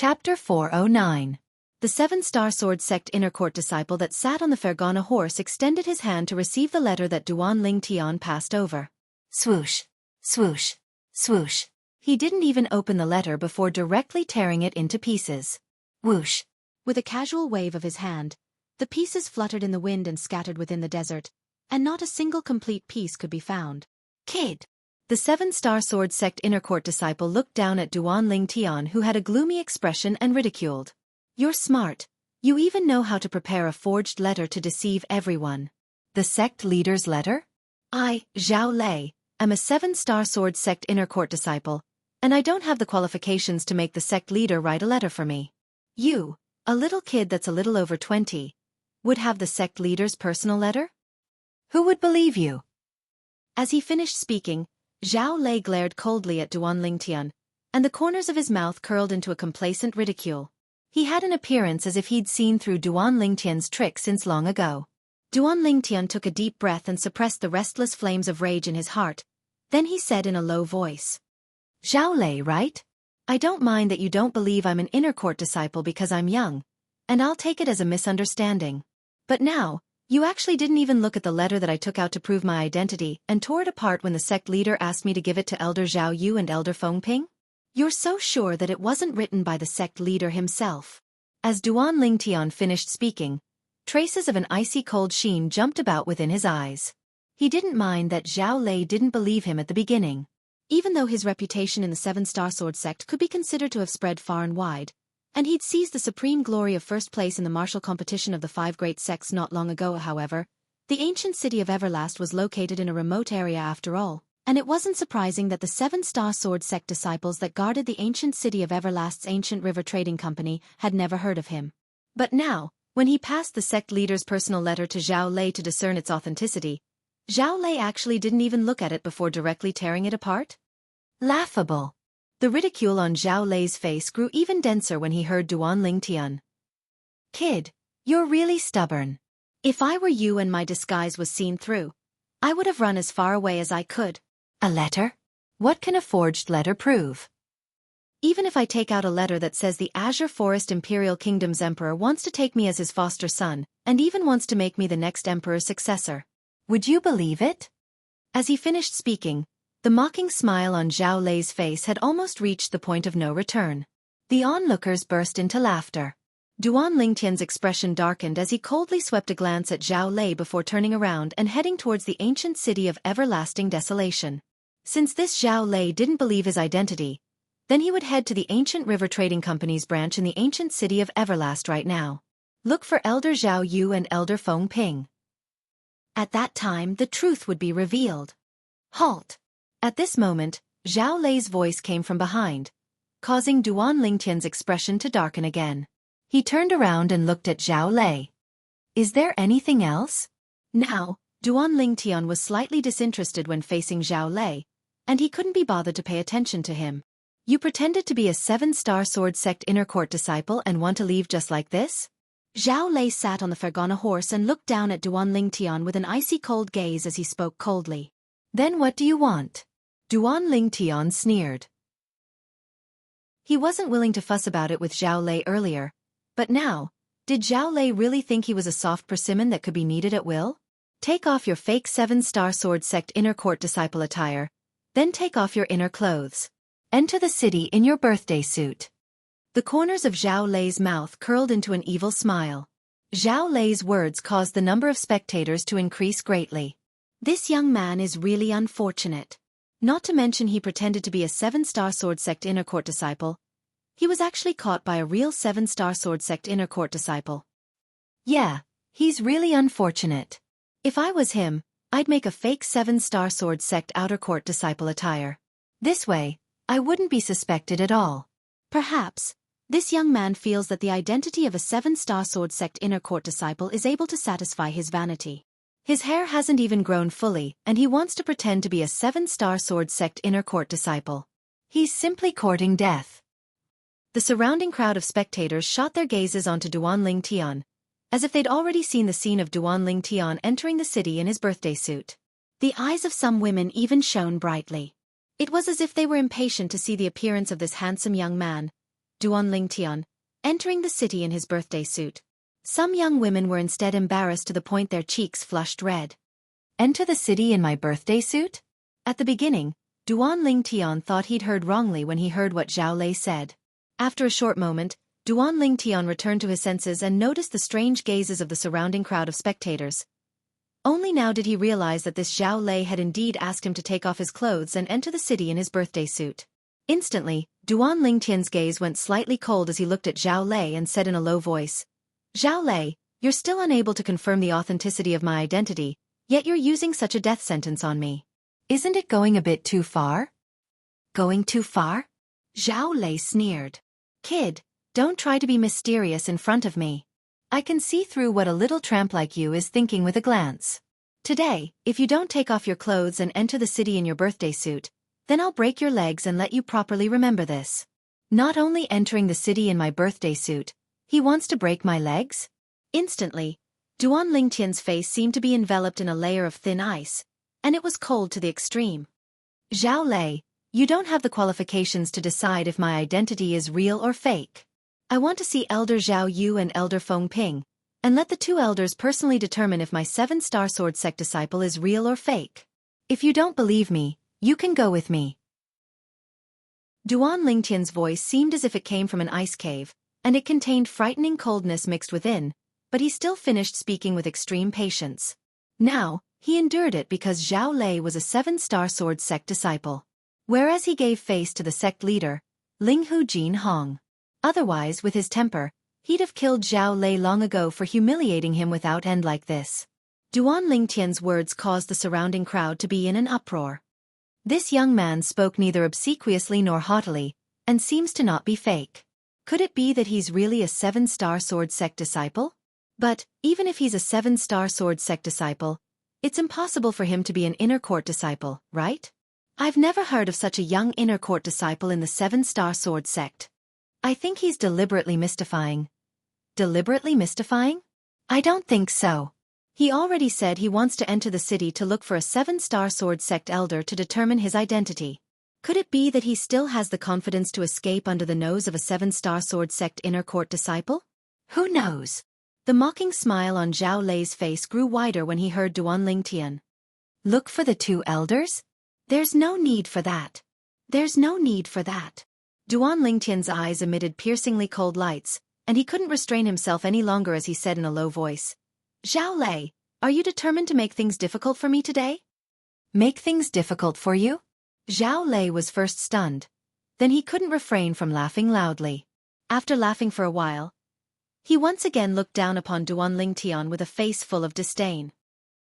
Chapter 409. The seven-star sword sect inner court disciple that sat on the Fergana horse extended his hand to receive the letter that Duan Ling Tian passed over. Swoosh, swoosh, swoosh. He didn't even open the letter before directly tearing it into pieces. Whoosh. With a casual wave of his hand, the pieces fluttered in the wind and scattered within the desert, and not a single complete piece could be found. Kid! The seven-star sword sect inner court disciple looked down at Duan Ling Tian, who had a gloomy expression, and ridiculed. You're smart. You even know how to prepare a forged letter to deceive everyone. The sect leader's letter? I, Zhao Lei, am a seven-star sword sect inner court disciple, and I don't have the qualifications to make the sect leader write a letter for me. You, a little kid that's a little over 20, would have the sect leader's personal letter? Who would believe you? As he finished speaking, Zhao Lei glared coldly at Duan Ling Tian, and the corners of his mouth curled into a complacent ridicule. He had an appearance as if he'd seen through Duan Ling Tian's trick since long ago. Duan Ling Tian took a deep breath and suppressed the restless flames of rage in his heart. Then he said in a low voice, Zhao Lei, right? I don't mind that you don't believe I'm an inner court disciple because I'm young, and I'll take it as a misunderstanding. But now, you actually didn't even look at the letter that I took out to prove my identity and tore it apart when the sect leader asked me to give it to Elder Zhao Yu and Elder Fengping? You're so sure that it wasn't written by the sect leader himself. As Duan Ling Tian finished speaking, traces of an icy cold sheen jumped about within his eyes. He didn't mind that Zhao Lei didn't believe him at the beginning. Even though his reputation in the seven-star sword sect could be considered to have spread far and wide, and he'd seized the supreme glory of first place in the martial competition of the five great sects not long ago, however, the ancient city of Everlast was located in a remote area after all, and it wasn't surprising that the seven-star sword sect disciples that guarded the ancient city of Everlast's ancient river trading company had never heard of him. But now, when he passed the sect leader's personal letter to Zhao Lei to discern its authenticity, Zhao Lei actually didn't even look at it before directly tearing it apart? Laughable. The ridicule on Zhao Lei's face grew even denser when he heard Duan Ling Tian. Kid, you're really stubborn. If I were you and my disguise was seen through, I would have run as far away as I could. A letter? What can a forged letter prove? Even if I take out a letter that says the Azure Forest Imperial Kingdom's emperor wants to take me as his foster son, and even wants to make me the next emperor's successor, would you believe it? As he finished speaking, the mocking smile on Zhao Lei's face had almost reached the point of no return. The onlookers burst into laughter. Duan Ling Tian's expression darkened as he coldly swept a glance at Zhao Lei before turning around and heading towards the ancient city of everlasting desolation. Since this Zhao Lei didn't believe his identity, then he would head to the ancient river trading company's branch in the ancient city of Everlast right now. Look for Elder Zhao Yu and Elder Fengping. At that time, the truth would be revealed. Halt! At this moment, Zhao Lei's voice came from behind, causing Duan Ling Tian's expression to darken again. He turned around and looked at Zhao Lei. Is there anything else? Now, Duan Ling Tian was slightly disinterested when facing Zhao Lei, and he couldn't be bothered to pay attention to him. You pretended to be a seven-star sword sect inner court disciple and want to leave just like this? Zhao Lei sat on the Fergana horse and looked down at Duan Ling Tian with an icy cold gaze as he spoke coldly. Then what do you want? Duan Ling Tian sneered. He wasn't willing to fuss about it with Zhao Lei earlier, but now, did Zhao Lei really think he was a soft persimmon that could be kneaded at will? Take off your fake seven-star sword sect inner court disciple attire, then take off your inner clothes. Enter the city in your birthday suit. The corners of Zhao Lei's mouth curled into an evil smile. Zhao Lei's words caused the number of spectators to increase greatly. This young man is really unfortunate. Not to mention he pretended to be a seven-star sword sect inner court disciple. He was actually caught by a real seven-star sword sect inner court disciple. Yeah, he's really unfortunate. If I was him, I'd make a fake seven-star sword sect outer court disciple attire. This way, I wouldn't be suspected at all. Perhaps, this young man feels that the identity of a seven-star sword sect inner court disciple is able to satisfy his vanity. His hair hasn't even grown fully, and he wants to pretend to be a seven-star sword sect inner court disciple. He's simply courting death. The surrounding crowd of spectators shot their gazes onto Duan Ling Tian, as if they'd already seen the scene of Duan Ling Tian entering the city in his birthday suit. The eyes of some women even shone brightly. It was as if they were impatient to see the appearance of this handsome young man, Duan Lingtian, entering the city in his birthday suit. Some young women were instead embarrassed to the point their cheeks flushed red. Enter the city in my birthday suit? At the beginning, Duan Lingtian thought he'd heard wrongly when he heard what Zhao Lei said. After a short moment, Duan Lingtian returned to his senses and noticed the strange gazes of the surrounding crowd of spectators. Only now did he realize that this Zhao Lei had indeed asked him to take off his clothes and enter the city in his birthday suit. Instantly, Duan Lingtian's gaze went slightly cold as he looked at Zhao Lei and said in a low voice, "Zhao Lei, you're still unable to confirm the authenticity of my identity, yet you're using such a death sentence on me. Isn't it going a bit too far?" "Going too far?" Zhao Lei sneered. "Kid, don't try to be mysterious in front of me. I can see through what a little tramp like you is thinking with a glance. Today, if you don't take off your clothes and enter the city in your birthday suit, then I'll break your legs and let you properly remember this. Not only entering the city in my birthday suit, he wants to break my legs?" Instantly, Duan Lingtian's face seemed to be enveloped in a layer of thin ice, and it was cold to the extreme. "Zhao Lei, you don't have the qualifications to decide if my identity is real or fake. I want to see Elder Zhao Yu and Elder Feng Ping, and let the two elders personally determine if my 7-star sword sect disciple is real or fake. If you don't believe me, you can go with me." Duan Lingtian's voice seemed as if it came from an ice cave, and it contained frightening coldness mixed within, but he still finished speaking with extreme patience. Now, he endured it because Zhao Lei was a 7-star sword sect disciple. Whereas he gave face to the sect leader, Linghu Jin Hong. Otherwise, with his temper, he'd have killed Zhao Lei long ago for humiliating him without end like this. Duan Lingtian's words caused the surrounding crowd to be in an uproar. This young man spoke neither obsequiously nor haughtily, and seems to not be fake. Could it be that he's really a 7-star sword sect disciple? But, even if he's a 7-star sword sect disciple, it's impossible for him to be an inner court disciple, right? I've never heard of such a young inner court disciple in the 7-star sword sect. I think he's deliberately mystifying. Deliberately mystifying? I don't think so. He already said he wants to enter the city to look for a 7-star sword sect elder to determine his identity. Could it be that he still has the confidence to escape under the nose of a 7-star sword sect inner court disciple? Who knows? The mocking smile on Zhao Lei's face grew wider when he heard Duan Lingtian. "Look for the two elders? There's no need for that. There's no need for that." Duan Lingtian's eyes emitted piercingly cold lights, and he couldn't restrain himself any longer as he said in a low voice, "Zhao Lei, are you determined to make things difficult for me today?" "Make things difficult for you?" Zhao Lei was first stunned. Then he couldn't refrain from laughing loudly. After laughing for a while, he once again looked down upon Duan Lingtian with a face full of disdain.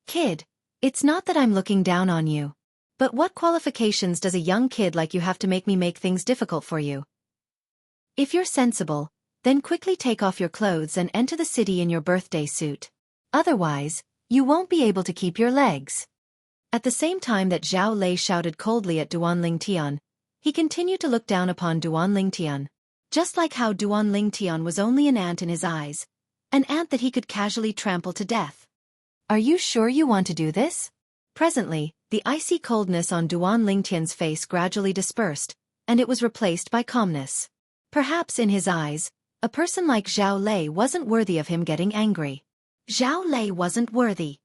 "Kid, it's not that I'm looking down on you. But what qualifications does a young kid like you have to make me make things difficult for you? If you're sensible, then quickly take off your clothes and enter the city in your birthday suit. Otherwise, you won't be able to keep your legs." At the same time that Zhao Lei shouted coldly at Duan Lingtian, he continued to look down upon Duan Lingtian. Just like how Duan Lingtian was only an ant in his eyes, an ant that he could casually trample to death. "Are you sure you want to do this?" Presently, the icy coldness on Duan Lingtian's face gradually dispersed, and it was replaced by calmness. Perhaps in his eyes, a person like Zhao Lei wasn't worthy of him getting angry. Zhao Lei wasn't worthy.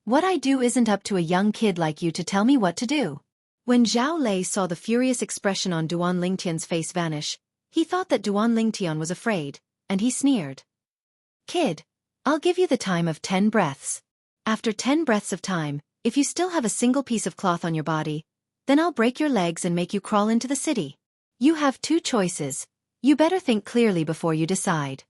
"What I do isn't up to a young kid like you to tell me what to do." When Zhao Lei saw the furious expression on Duan Lingtian's face vanish, he thought that Duan Lingtian was afraid, and he sneered. "Kid, I'll give you the time of 10 breaths. After 10 breaths of time, if you still have a single piece of cloth on your body, then I'll break your legs and make you crawl into the city. You have 2 choices. You better think clearly before you decide."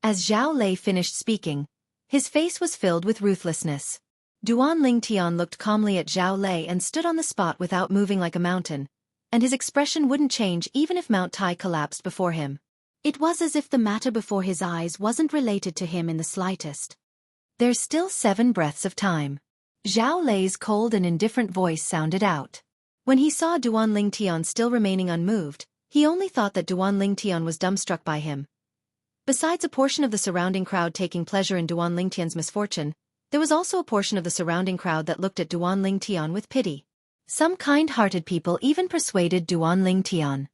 As Zhao Lei finished speaking, his face was filled with ruthlessness. Duan Lingtian looked calmly at Zhao Lei and stood on the spot without moving like a mountain, and his expression wouldn't change even if Mount Tai collapsed before him. It was as if the matter before his eyes wasn't related to him in the slightest. "There's still 7 breaths of time." Zhao Lei's cold and indifferent voice sounded out. When he saw Duan Lingtian still remaining unmoved, he only thought that Duan Lingtian was dumbstruck by him. Besides a portion of the surrounding crowd taking pleasure in Duan Lingtian's misfortune, there was also a portion of the surrounding crowd that looked at Duan Lingtian with pity. Some kind-hearted people even persuaded Duan Lingtian.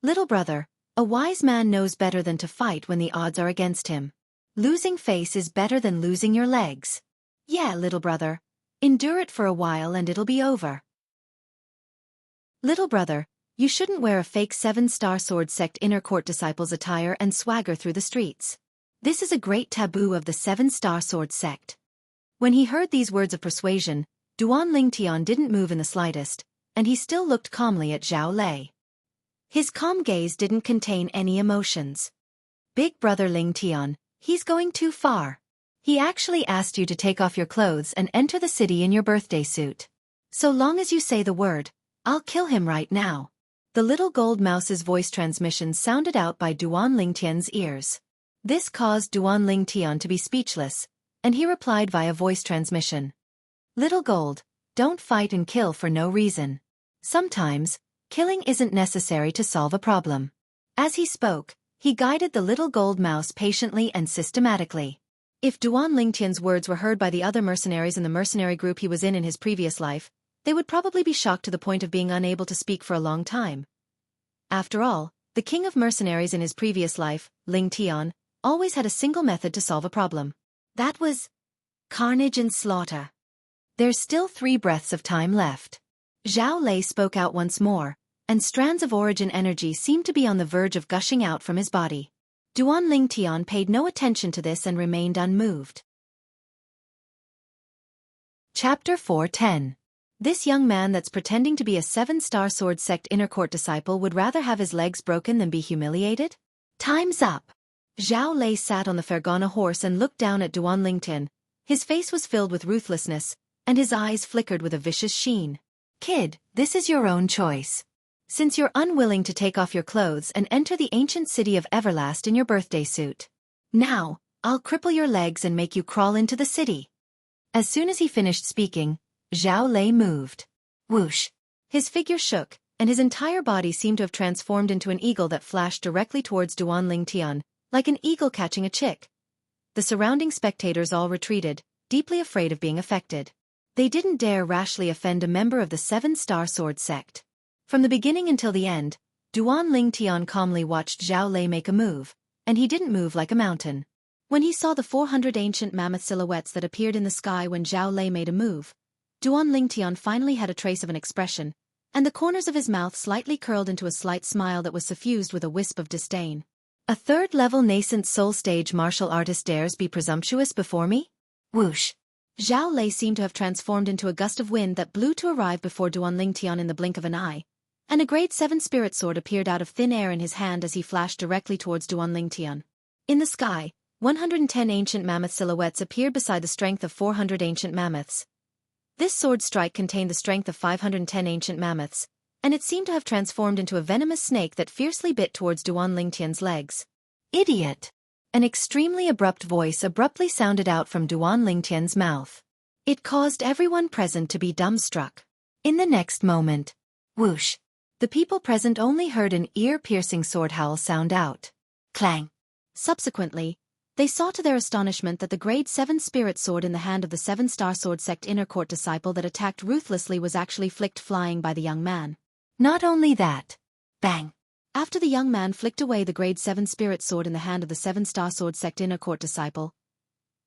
"Little brother, A wise man knows better than to fight when the odds are against him. Losing face is better than losing your legs. Yeah, little brother. Endure it for a while and it'll be over. Little brother, you shouldn't wear a fake 7-star sword sect inner court disciples attire and swagger through the streets. This is a great taboo of the 7-star sword sect. When he heard these words of persuasion, Duan Lingtian didn't move in the slightest, and he still looked calmly at Zhao Lei. His calm gaze didn't contain any emotions. Big brother Lingtian, he's going too far. He actually asked you to take off your clothes and enter the city in your birthday suit. So long as you say the word, I'll kill him right now. The little gold mouse's voice transmission sounded out by Duan Lingtian's ears. This caused Duan Lingtian to be speechless, and he replied via voice transmission. Little gold, don't fight and kill for no reason. Sometimes, killing isn't necessary to solve a problem. As he spoke, he guided the little gold mouse patiently and systematically. If Duan Lingtian's words were heard by the other mercenaries in the mercenary group he was in his previous life, they would probably be shocked to the point of being unable to speak for a long time. After all, the king of mercenaries in his previous life, Lingtian, always had a single method to solve a problem. That was carnage and slaughter. There's still 3 breaths of time left. Zhao Lei spoke out once more, and strands of origin energy seemed to be on the verge of gushing out from his body. Duan Lingtian paid no attention to this and remained unmoved. Chapter 4:10. This young man that's pretending to be a 7-star sword sect inner court disciple would rather have his legs broken than be humiliated? Time's up. Zhao Lei sat on the Fergana horse and looked down at Duan Lingtian. His face was filled with ruthlessness, and his eyes flickered with a vicious sheen. Kid, this is your own choice. Since you're unwilling to take off your clothes and enter the ancient city of Everlast in your birthday suit. Now, I'll cripple your legs and make you crawl into the city. As soon as he finished speaking, Zhao Lei moved. Whoosh! His figure shook, and his entire body seemed to have transformed into an eagle that flashed directly towards Duan Lingtian, like an eagle catching a chick. The surrounding spectators all retreated, deeply afraid of being affected. They didn't dare rashly offend a member of the 7-star sword sect. From the beginning until the end, Duan Lingtian calmly watched Zhao Lei make a move, and he didn't move like a mountain. When he saw the 400 ancient mammoth silhouettes that appeared in the sky when Zhao Lei made a move, Duan Lingtian finally had a trace of an expression, and the corners of his mouth slightly curled into a slight smile that was suffused with a wisp of disdain. A 3rd-level nascent soul-stage martial artist dares be presumptuous before me? Whoosh! Zhao Lei seemed to have transformed into a gust of wind that blew to arrive before Duan Lingtian in the blink of an eye, and a grade 7 spirit sword appeared out of thin air in his hand as he flashed directly towards Duan Lingtian. In the sky, 110 ancient mammoth silhouettes appeared beside the strength of 400 ancient mammoths. This sword strike contained the strength of 510 ancient mammoths, and it seemed to have transformed into a venomous snake that fiercely bit towards Duan Lingtian's legs. Idiot! An extremely abrupt voice abruptly sounded out from Duan Lingtian's mouth. It caused everyone present to be dumbstruck. In the next moment, whoosh! The people present only heard an ear-piercing sword howl sound out. Clang! Subsequently, they saw to their astonishment that the grade 7 spirit sword in the hand of the 7-star sword sect inner court disciple that attacked ruthlessly was actually flicked flying by the young man. Not only that. Bang! After the young man flicked away the grade 7 spirit sword in the hand of the 7-star sword sect inner court disciple,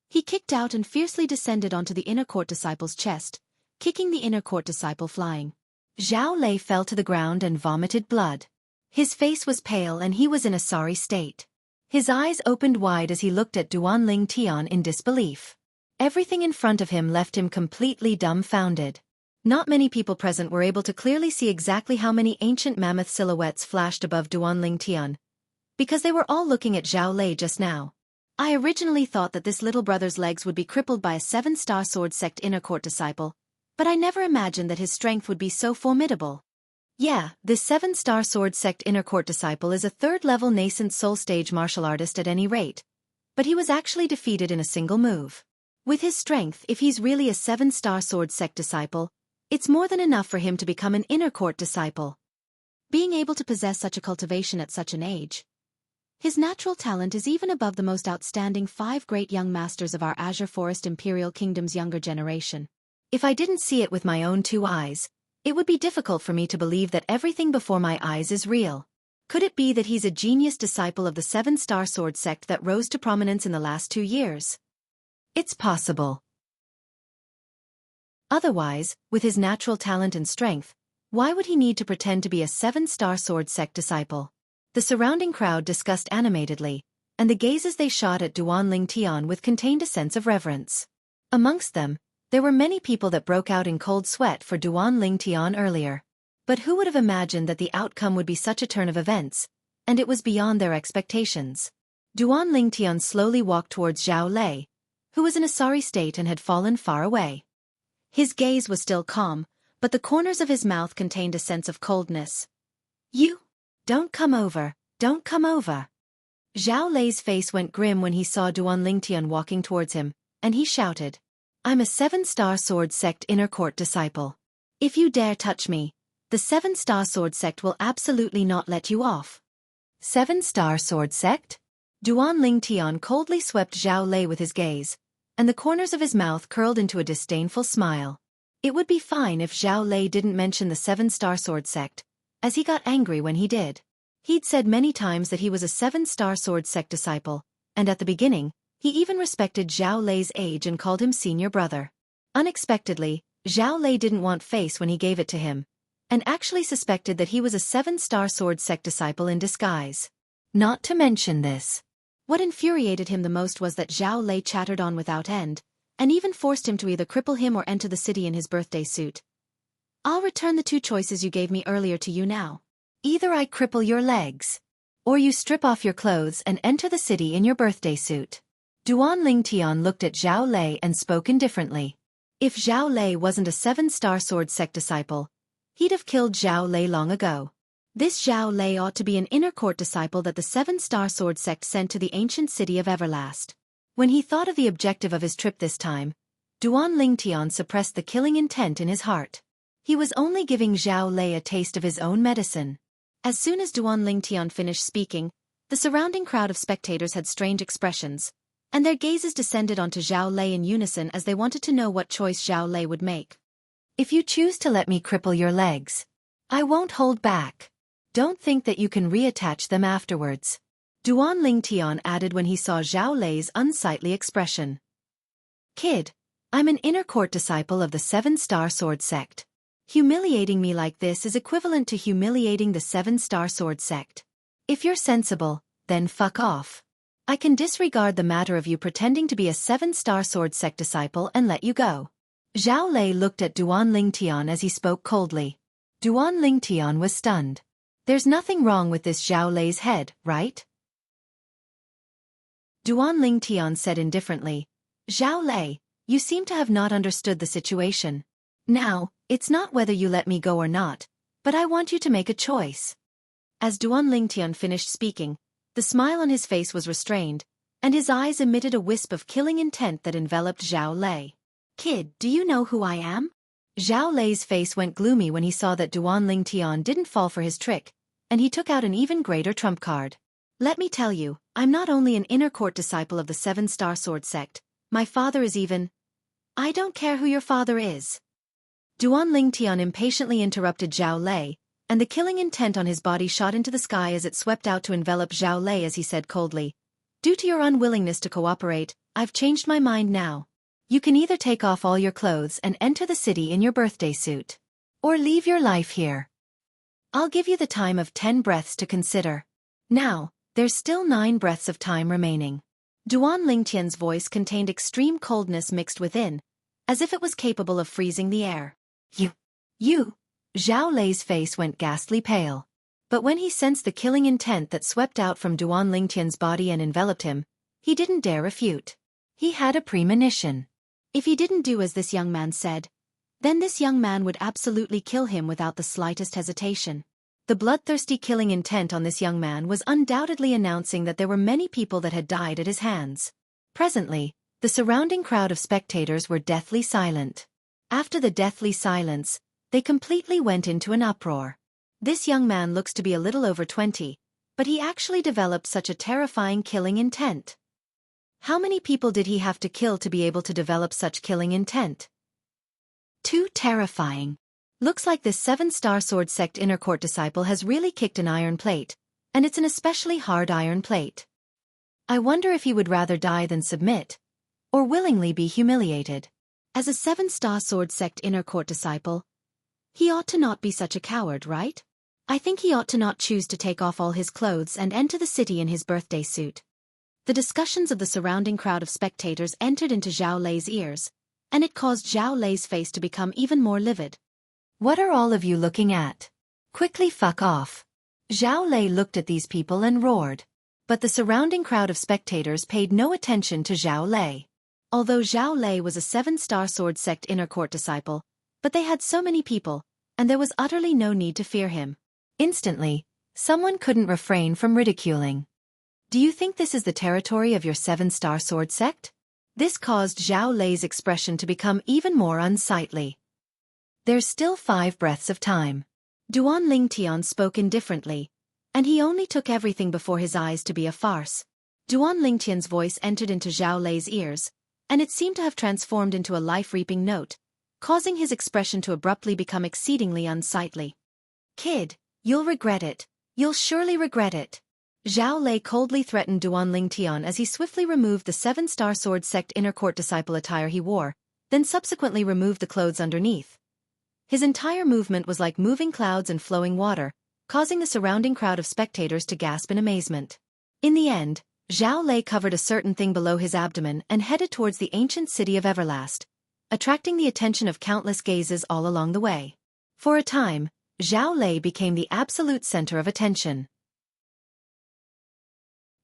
he kicked out and fiercely descended onto the inner court disciple's chest, kicking the inner court disciple flying. Zhao Lei fell to the ground and vomited blood. His face was pale and he was in a sorry state. His eyes opened wide as he looked at Duan Lingtian in disbelief. Everything in front of him left him completely dumbfounded. Not many people present were able to clearly see exactly how many ancient mammoth silhouettes flashed above Duan Lingtian, because they were all looking at Zhao Lei just now. I originally thought that this little brother's legs would be crippled by a 7-star sword sect inner court disciple, but I never imagined that his strength would be so formidable. Yeah, this 7-star sword sect inner court disciple is a 3rd-level nascent soul stage martial artist at any rate, but he was actually defeated in a single move. With his strength, if he's really a 7-star sword sect disciple, it's more than enough for him to become an inner court disciple. Being able to possess such a cultivation at such an age, his natural talent is even above the most outstanding 5 great young masters of our Azure Forest Imperial Kingdom's younger generation. If I didn't see it with my own 2 eyes, it would be difficult for me to believe that everything before my eyes is real. Could it be that he's a genius disciple of the seven-star sword sect that rose to prominence in the last 2 years? It's possible. Otherwise, with his natural talent and strength, why would he need to pretend to be a seven-star sword sect disciple? The surrounding crowd discussed animatedly, and the gazes they shot at Duanling Tian with contained a sense of reverence. Amongst them, there were many people that broke out in cold sweat for Duanling Tian earlier. But who would have imagined that the outcome would be such a turn of events, and it was beyond their expectations. Duanling Tian slowly walked towards Zhao Lei, who was in a sorry state and had fallen far away. His gaze was still calm, but the corners of his mouth contained a sense of coldness. "You? Don't come over, don't come over." Zhao Lei's face went grim when he saw Duanling Tian walking towards him, and he shouted, "I'm a seven-star sword sect inner court disciple. If you dare touch me, the seven-star sword sect will absolutely not let you off." Seven-star sword sect? Duanling Tian coldly swept Zhao Lei with his gaze, and the corners of his mouth curled into a disdainful smile. It would be fine if Zhao Lei didn't mention the seven-star sword sect, as he got angry when he did. He'd said many times that he was a seven-star sword sect disciple, and at the beginning, he even respected Zhao Lei's age and called him senior brother. Unexpectedly, Zhao Lei didn't want face when he gave it to him, and actually suspected that he was a seven-star sword sect disciple in disguise. Not to mention this. What infuriated him the most was that Zhao Lei chattered on without end, and even forced him to either cripple him or enter the city in his birthday suit. "I'll return the 2 choices you gave me earlier to you now. Either I cripple your legs, or you strip off your clothes and enter the city in your birthday suit." Duanling Tian looked at Zhao Lei and spoke indifferently. If Zhao Lei wasn't a seven-star sword sect disciple, he'd have killed Zhao Lei long ago. This Zhao Lei ought to be an inner court disciple that the seven-star sword sect sent to the ancient city of Everlast. When he thought of the objective of his trip this time, Duanling Tian suppressed the killing intent in his heart. He was only giving Zhao Lei a taste of his own medicine. As soon as Duanling Tian finished speaking, the surrounding crowd of spectators had strange expressions, and their gazes descended onto Zhao Lei in unison as they wanted to know what choice Zhao Lei would make. "If you choose to let me cripple your legs, I won't hold back. Don't think that you can reattach them afterwards," Duanling Tian added when he saw Zhao Lei's unsightly expression. "Kid, I'm an inner court disciple of the seven-star sword sect. Humiliating me like this is equivalent to humiliating the seven-star sword sect. If you're sensible, then fuck off. I can disregard the matter of you pretending to be a seven-star sword sect disciple and let you go." Zhao Lei looked at Duanling Tian as he spoke coldly. Duanling Tian was stunned. There's nothing wrong with this Zhao Lei's head, right? Duanling Tian said indifferently, "Zhao Lei, you seem to have not understood the situation. Now, it's not whether you let me go or not, but I want you to make a choice." As Duanling Tian finished speaking, the smile on his face was restrained, and his eyes emitted a wisp of killing intent that enveloped Zhao Lei. "Kid, do you know who I am?" Zhao Lei's face went gloomy when he saw that Duanling Tian didn't fall for his trick, and he took out an even greater trump card. "Let me tell you, I'm not only an inner court disciple of the seven-star sword sect, my father is even— I don't care who your father is." Duanling Tian impatiently interrupted Zhao Lei, and the killing intent on his body shot into the sky as it swept out to envelop Zhao Lei as he said coldly, "Due to your unwillingness to cooperate, I've changed my mind now. You can either take off all your clothes and enter the city in your birthday suit, or leave your life here. I'll give you the time of 10 breaths to consider. Now, there's still 9 breaths of time remaining." Duanling Tian's voice contained extreme coldness mixed within, as if it was capable of freezing the air. You. Zhao Lei's face went ghastly pale. But when he sensed the killing intent that swept out from Duanling Tian's body and enveloped him, he didn't dare refute. He had a premonition. If he didn't do as this young man said, then this young man would absolutely kill him without the slightest hesitation. The bloodthirsty killing intent on this young man was undoubtedly announcing that there were many people that had died at his hands. Presently, the surrounding crowd of spectators were deathly silent. After the deathly silence, they completely went into an uproar. This young man looks to be a little over 20, but he actually developed such a terrifying killing intent. How many people did he have to kill to be able to develop such killing intent? Too terrifying. Looks like this seven-star sword sect inner court disciple has really kicked an iron plate, and it's an especially hard iron plate. I wonder if he would rather die than submit, or willingly be humiliated. As a 7-star sword sect inner court disciple, he ought to not be such a coward, right? I think he ought to not choose to take off all his clothes and enter the city in his birthday suit. The discussions of the surrounding crowd of spectators entered into Zhao Lei's ears, and it caused Zhao Lei's face to become even more livid. What are all of you looking at? Quickly fuck off. Zhao Lei looked at these people and roared. But the surrounding crowd of spectators paid no attention to Zhao Lei. Although Zhao Lei was a 7-star sword sect inner court disciple, but they had so many people, and there was utterly no need to fear him. Instantly, someone couldn't refrain from ridiculing. Do you think this is the territory of your 7-star sword sect? This caused Zhao Lei's expression to become even more unsightly. There's still 5 breaths of time. Duan Lingtian spoke indifferently, and he only took everything before his eyes to be a farce. Duan Lingtian's voice entered into Zhao Lei's ears, and it seemed to have transformed into a life-reaping note, causing his expression to abruptly become exceedingly unsightly. Kid, you'll regret it. You'll surely regret it. Zhao Lei coldly threatened Duan Lingtian as he swiftly removed the 7-star sword sect inner court disciple attire he wore, then subsequently removed the clothes underneath. His entire movement was like moving clouds and flowing water, causing the surrounding crowd of spectators to gasp in amazement. In the end, Zhao Lei covered a certain thing below his abdomen and headed towards the ancient city of Everlast, attracting the attention of countless gazes all along the way. For a time, Zhao Lei became the absolute center of attention.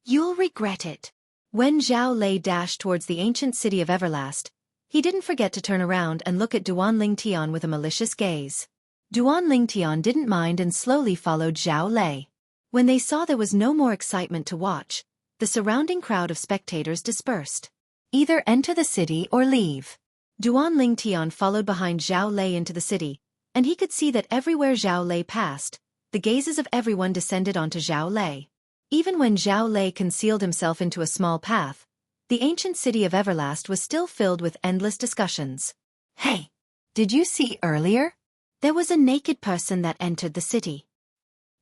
You'll regret it. When Zhao Lei dashed towards the ancient city of Everlast, he didn't forget to turn around and look at Duan Lingtian with a malicious gaze. Duan Lingtian didn't mind and slowly followed Zhao Lei. When they saw there was no more excitement to watch, the surrounding crowd of spectators dispersed. Either enter the city or leave. Duan Lingtian followed behind Zhao Lei into the city, and he could see that everywhere Zhao Lei passed, the gazes of everyone descended onto Zhao Lei. Even when Zhao Lei concealed himself into a small path, the ancient city of Everlast was still filled with endless discussions. Hey! Did you see earlier? There was a naked person that entered the city.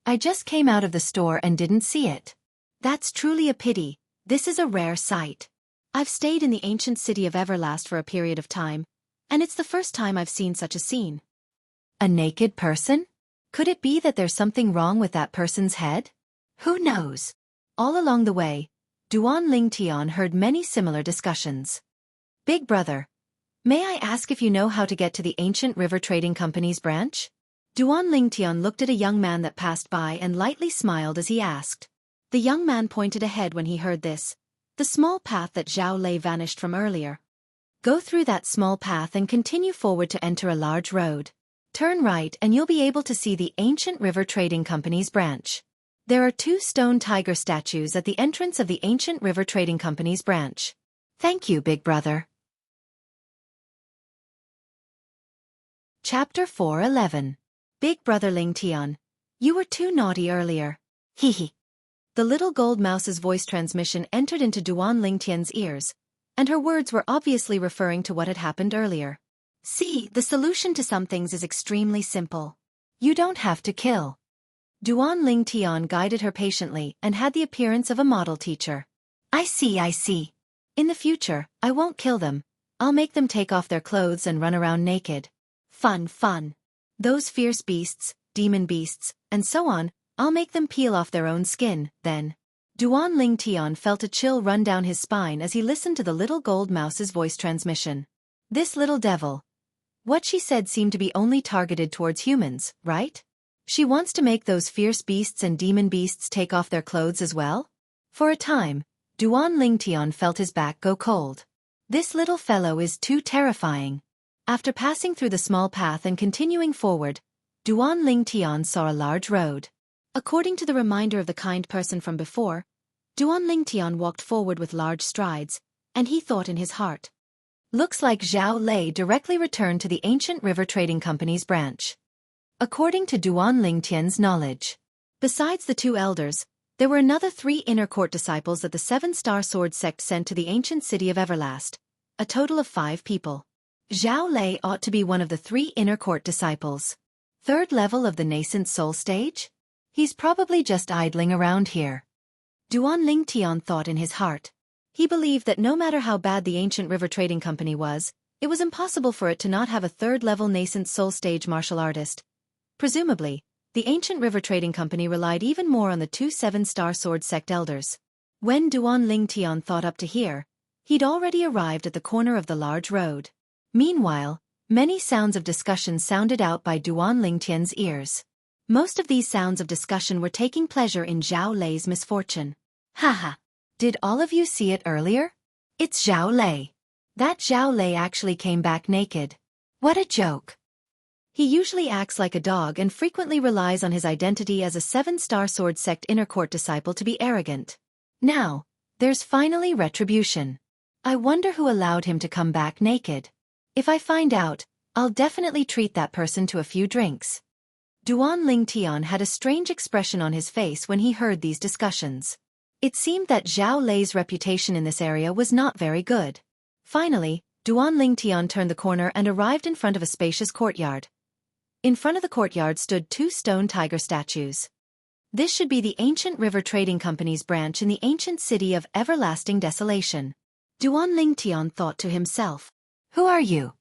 I just came out of the store and didn't see it. That's truly a pity. This is a rare sight. I've stayed in the ancient city of Everlast for a period of time, and it's the first time I've seen such a scene. A naked person? Could it be that there's something wrong with that person's head? Who knows? All along the way, Duan Lingtian heard many similar discussions. Big brother, may I ask if you know how to get to the ancient river trading company's branch? Duan Lingtian looked at a young man that passed by and lightly smiled as he asked. The young man pointed ahead when he heard this, the small path that Zhao Lei vanished from earlier. Go through that small path and continue forward to enter a large road. Turn right and you'll be able to see the ancient river trading company's branch. There are 2 stone tiger statues at the entrance of the ancient river trading company's branch. Thank you, big brother. Chapter 4:11. Big brother Lingtian, you were too naughty earlier. Hehe. The little gold mouse's voice transmission entered into Duan Lingtian's ears, and her words were obviously referring to what had happened earlier. See, the solution to some things is extremely simple. You don't have to kill. Duan Lingtian guided her patiently and had the appearance of a model teacher. I see. In the future, I won't kill them. I'll make them take off their clothes and run around naked. Fun. Those fierce beasts, demon beasts, and so on, I'll make them peel off their own skin, then. Duan Lingtian felt a chill run down his spine as he listened to the little gold mouse's voice transmission. This little devil. What she said seemed to be only targeted towards humans, right? She wants to make those fierce beasts and demon beasts take off their clothes as well? For a time, Duan Lingtian felt his back go cold. This little fellow is too terrifying. After passing through the small path and continuing forward, Duan Lingtian saw a large road. According to the reminder of the kind person from before, Duan Lingtian walked forward with large strides, and he thought in his heart. Looks like Zhao Lei directly returned to the ancient river trading company's branch. According to Duan Lingtian's knowledge, besides the 2 elders, there were another 3 inner court disciples that the 7-star sword sect sent to the ancient city of Everlast, a total of 5 people. Zhao Lei ought to be one of the 3 inner court disciples. 3rd level of the nascent soul stage? He's probably just idling around here. Duan Lingtian thought in his heart. He believed that no matter how bad the ancient river trading company was, it was impossible for it to not have a third-level nascent soul-stage martial artist. Presumably, the ancient river trading company relied even more on the two seven-star sword sect elders. When Duan Lingtian thought up to here, he'd already arrived at the corner of the large road. Meanwhile, many sounds of discussion sounded out by Duan Lingtian's ears. Most of these sounds of discussion were taking pleasure in Zhao Lei's misfortune. Haha! Did all of you see it earlier? It's Zhao Lei. That Zhao Lei actually came back naked. What a joke! He usually acts like a dog and frequently relies on his identity as a seven-star sword sect inner court disciple to be arrogant. Now, there's finally retribution. I wonder who allowed him to come back naked. If I find out, I'll definitely treat that person to a few drinks. Duan Lingtian had a strange expression on his face when he heard these discussions. It seemed that Zhao Lei's reputation in this area was not very good. Finally, Duan Lingtian turned the corner and arrived in front of a spacious courtyard. In front of the courtyard stood two stone tiger statues. This should be the ancient river trading company's branch in the ancient city of everlasting desolation. Duan Lingtian thought to himself. Who are you?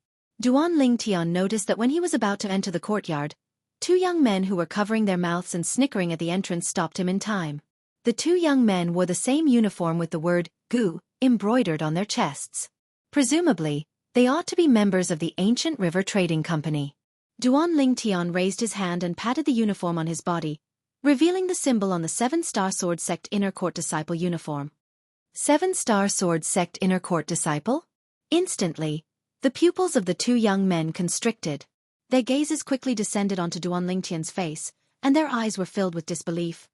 Duan Lingtian noticed that when he was about to enter the courtyard, two young men who were covering their mouths and snickering at the entrance stopped him in time. The two young men wore the same uniform with the word, Gu, embroidered on their chests. Presumably, they ought to be members of the ancient river trading company. Duan Lingtian raised his hand and patted the uniform on his body, revealing the symbol on the seven-star sword sect inner court disciple uniform. Seven-star sword sect inner court disciple? Instantly, the pupils of the two young men constricted. Their gazes quickly descended onto Duan Lingtian's face, and their eyes were filled with disbelief.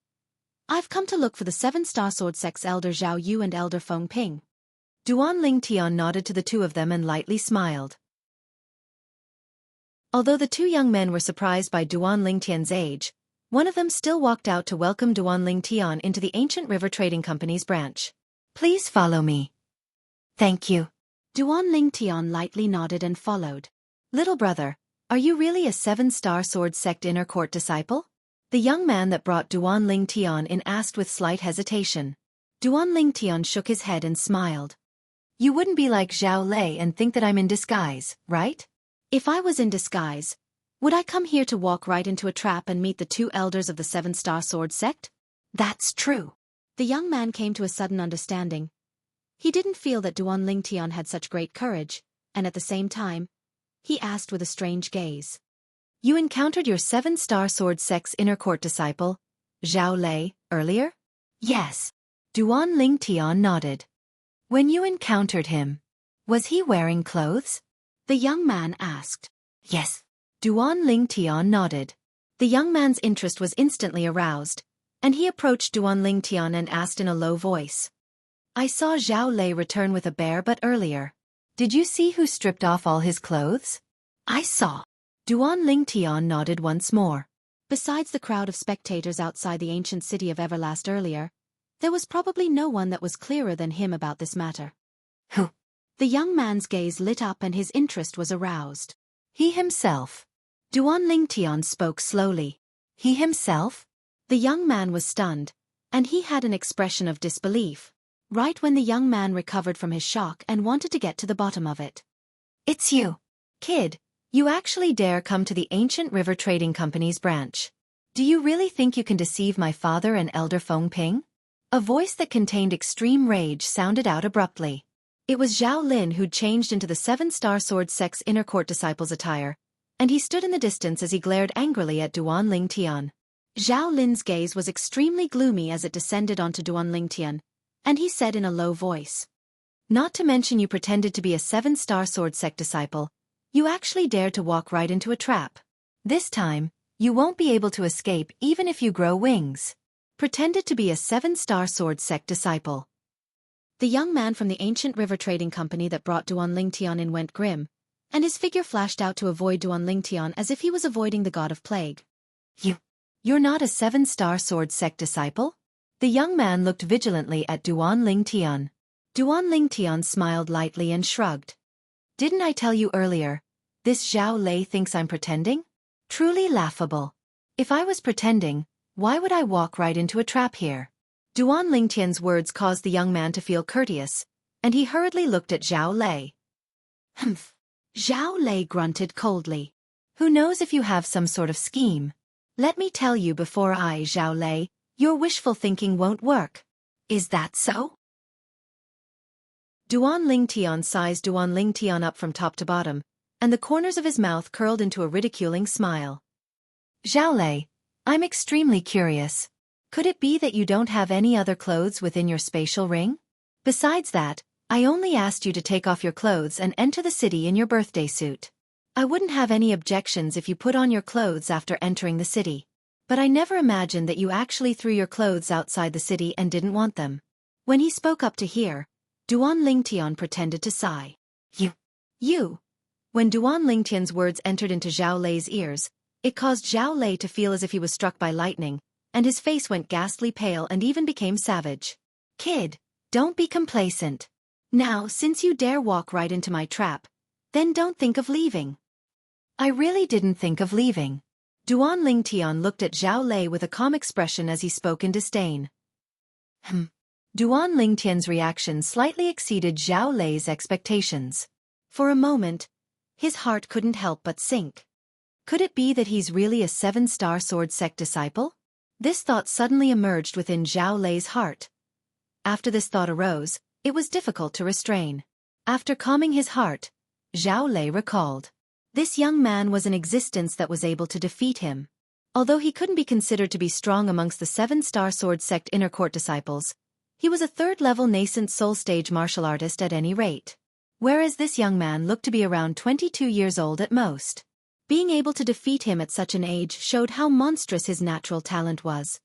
I've come to look for the seven-star sword sect's elder Zhao Yu and elder Feng Ping. Duan Lingtian nodded to the two of them and lightly smiled. Although the two young men were surprised by Duan Lingtian's age, one of them still walked out to welcome Duan Lingtian into the ancient river trading company's branch. Please follow me. Thank you. Duan Lingtian lightly nodded and followed. Little brother, are you really a seven-star sword sect inner court disciple? The young man that brought Duan Lingtian in asked with slight hesitation. Duan Lingtian shook his head and smiled. You wouldn't be like Zhao Lei and think that I'm in disguise, right? If I was in disguise, would I come here to walk right into a trap and meet the two elders of the seven-star sword sect? That's true. The young man came to a sudden understanding. He didn't feel that Duan Lingtian had such great courage, and at the same time, he asked with a strange gaze. You encountered your seven-star sword sect's inner court disciple, Zhao Lei, earlier? Yes. Duan Lingtian nodded. When you encountered him, was he wearing clothes? The young man asked. Yes. Duan Lingtian nodded. The young man's interest was instantly aroused, and he approached Duan Lingtian and asked in a low voice. I saw Zhao Lei return with a bear but earlier. Did you see who stripped off all his clothes? I saw. Duan Lingtian nodded once more. Besides the crowd of spectators outside the ancient city of Everlast earlier, there was probably no one that was clearer than him about this matter. Who? The young man's gaze lit up and his interest was aroused. He himself. Duan Lingtian spoke slowly. He himself? The young man was stunned, and he had an expression of disbelief, right when the young man recovered from his shock and wanted to get to the bottom of it. It's you. Kid, you actually dare come to the ancient river trading company's branch. Do you really think you can deceive my father and elder Feng Ping? A voice that contained extreme rage sounded out abruptly. It was Zhao Lin who'd changed into the seven-star sword sect's inner court disciple's attire, and he stood in the distance as he glared angrily at Duan Lingtian. Zhao Lin's gaze was extremely gloomy as it descended onto Duan Lingtian, and he said in a low voice. Not to mention you pretended to be a seven-star sword sect disciple, you actually dared to walk right into a trap. This time, you won't be able to escape even if you grow wings. Pretended to be a seven-star sword sect disciple. The young man from the ancient river trading company that brought Duan Lingtian in went grim, and his figure flashed out to avoid Duan Lingtian as if he was avoiding the god of plague. You're not a seven-star sword sect disciple? The young man looked vigilantly at Duan Lingtian. Duan Lingtian smiled lightly and shrugged. Didn't I tell you earlier, this Zhao Lei thinks I'm pretending? Truly laughable. If I was pretending, Why would I walk right into a trap here? Duan Lingtian's words caused the young man to feel courteous, and he hurriedly looked at Zhao Lei. Humph. Zhao Lei grunted coldly. Who knows if you have some sort of scheme? Let me tell you before Zhao Lei, your wishful thinking won't work. Is that so? Duan Lingtian sized Duan Lingtian up from top to bottom, and the corners of his mouth curled into a ridiculing smile. Zhao Lei, I'm extremely curious. Could it be that you don't have any other clothes within your spatial ring? Besides that, I only asked you to take off your clothes and enter the city in your birthday suit. I wouldn't have any objections if you put on your clothes after entering the city. But I never imagined that you actually threw your clothes outside the city and didn't want them. When he spoke up to hear, Duan Lingtian pretended to sigh. You. When Duan Lingtian's words entered into Zhao Lei's ears, it caused Zhao Lei to feel as if he was struck by lightning, and his face went ghastly pale and even became savage. Kid, don't be complacent. Now, since you dare walk right into my trap, then don't think of leaving. I really didn't think of leaving. Duan Lingtian looked at Zhao Lei with a calm expression as he spoke in disdain. Duan Lingtian's reaction slightly exceeded Zhao Lei's expectations. For a moment, his heart couldn't help but sink. Could it be that he's really a 7-star sword sect disciple? This thought suddenly emerged within Zhao Lei's heart. After this thought arose, it was difficult to restrain. After calming his heart, Zhao Lei recalled. This young man was an existence that was able to defeat him. Although he couldn't be considered to be strong amongst the 7-star sword sect inner court disciples, he was a 3rd-level nascent soul stage martial artist at any rate. Whereas this young man looked to be around 22 years old at most. Being able to defeat him at such an age showed how monstrous his natural talent was.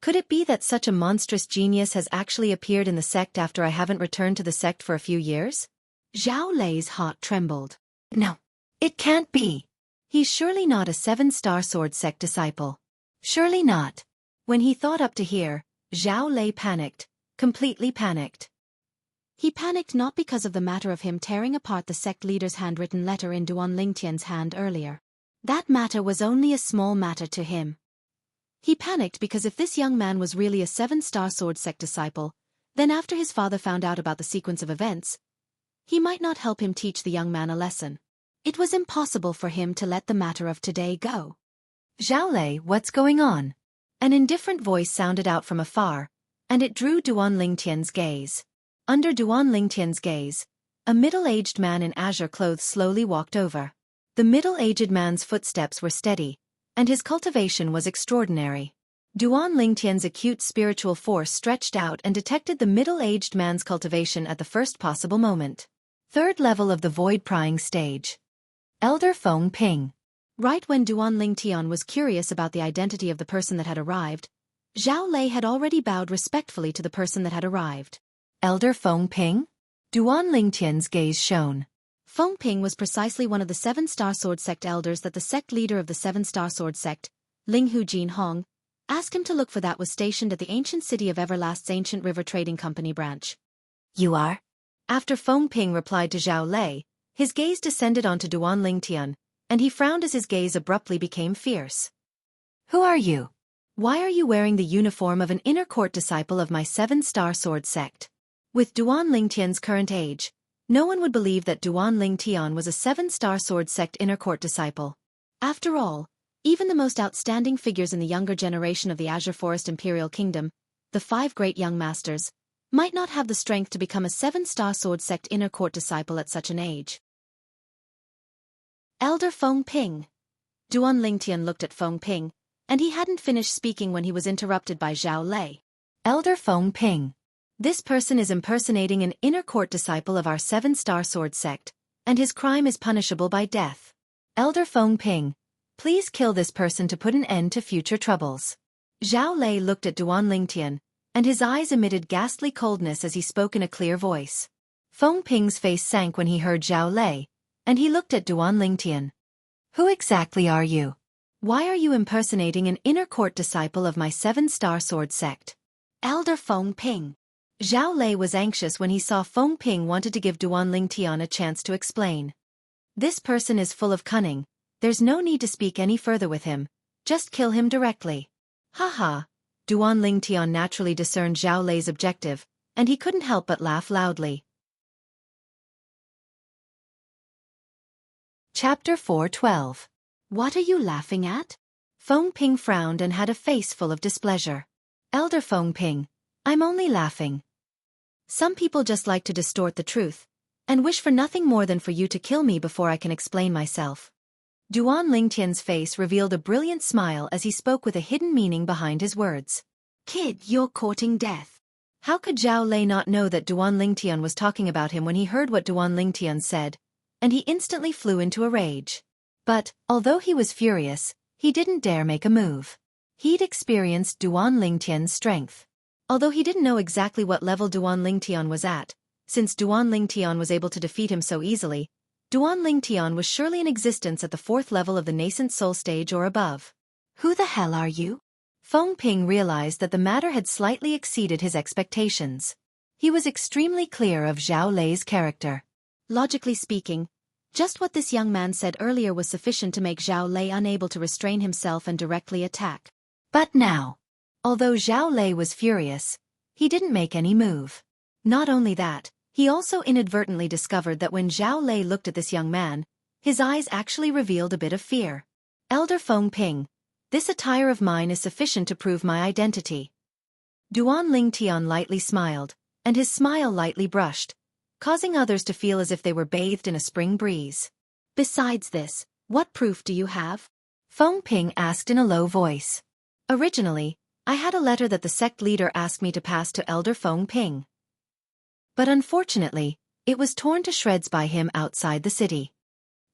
Could it be that such a monstrous genius has actually appeared in the sect after I haven't returned to the sect for a few years? Zhao Lei's heart trembled. No, it can't be. He's surely not a 7-star sword sect disciple. Surely not. When he thought up to here, Zhao Lei panicked, completely panicked. He panicked not because of the matter of him tearing apart the sect leader's handwritten letter in Duan Lingtian's hand earlier. That matter was only a small matter to him. He panicked because if this young man was really a 7-star sword sect disciple, then after his father found out about the sequence of events, he might not help him teach the young man a lesson. It was impossible for him to let the matter of today go. Zhao Lei, what's going on? An indifferent voice sounded out from afar, and it drew Duan Lingtian's gaze. Under Duan Lingtian's gaze, a middle-aged man in azure clothes slowly walked over. The middle-aged man's footsteps were steady, and his cultivation was extraordinary. Duan Lingtian's acute spiritual force stretched out and detected the middle-aged man's cultivation at the first possible moment. 3rd level of the void-prying stage. Elder Feng Ping. Right when Duan Lingtian was curious about the identity of the person that had arrived, Zhao Lei had already bowed respectfully to the person that had arrived. Elder Feng Ping? Duan Lingtian's gaze shone. Feng Ping was precisely one of the 7-star sword sect elders that the sect leader of the 7-star sword sect, Linghu Jinhong, asked him to look for that was stationed at the ancient city of Everlast's Ancient River Trading Company branch. You are? After Feng Ping replied to Zhao Lei, his gaze descended onto Duan Lingtian, and he frowned as his gaze abruptly became fierce. Who are you? Why are you wearing the uniform of an inner court disciple of my 7-star sword sect? With Duan Lingtian's current age, no one would believe that Duan Lingtian was a 7-star sword sect inner court disciple. After all, even the most outstanding figures in the younger generation of the Azure Forest Imperial Kingdom, the 5 great young masters, might not have the strength to become a 7-star sword sect inner court disciple at such an age. Elder Feng Ping. Duan Lingtian looked at Feng Ping, and he hadn't finished speaking when he was interrupted by Zhao Lei. Elder Feng Ping. This person is impersonating an inner court disciple of our 7-star sword sect, and his crime is punishable by death. Elder Feng Ping, please kill this person to put an end to future troubles. Zhao Lei looked at Duan Lingtian, and his eyes emitted ghastly coldness as he spoke in a clear voice. Feng Ping's face sank when he heard Zhao Lei, and he looked at Duan Lingtian. Who exactly are you? Why are you impersonating an inner court disciple of my 7-star sword sect? Elder Feng Ping. Zhao Lei was anxious when he saw Feng Ping wanted to give Duan Lingtian a chance to explain. This person is full of cunning, there's no need to speak any further with him, just kill him directly. Haha. Duan Lingtian naturally discerned Zhao Lei's objective, and he couldn't help but laugh loudly. Chapter 4:12. What are you laughing at? Feng Ping frowned and had a face full of displeasure. Elder Feng Ping, I'm only laughing. Some people just like to distort the truth, and wish for nothing more than for you to kill me before I can explain myself. Duan Lingtian's face revealed a brilliant smile as he spoke with a hidden meaning behind his words. Kid, you're courting death. How could Zhao Lei not know that Duan Lingtian was talking about him when he heard what Duan Lingtian said, and he instantly flew into a rage. But, although he was furious, he didn't dare make a move. He'd experienced Duan Lingtian's strength. Although he didn't know exactly what level Duan Lingtian was at, since Duan Lingtian was able to defeat him so easily, Duan Lingtian was surely in existence at the 4th level of the nascent soul stage or above. Who the hell are you? Feng Ping realized that the matter had slightly exceeded his expectations. He was extremely clear of Zhao Lei's character. Logically speaking, just what this young man said earlier was sufficient to make Zhao Lei unable to restrain himself and directly attack. But now, although Zhao Lei was furious, he didn't make any move. Not only that, he also inadvertently discovered that when Zhao Lei looked at this young man, his eyes actually revealed a bit of fear. Elder Feng Ping, this attire of mine is sufficient to prove my identity. Duan Lingtian lightly smiled, and his smile lightly brushed, causing others to feel as if they were bathed in a spring breeze. Besides this, what proof do you have? Feng Ping asked in a low voice. Originally, I had a letter that the sect leader asked me to pass to Elder Feng Ping. But unfortunately, it was torn to shreds by him outside the city.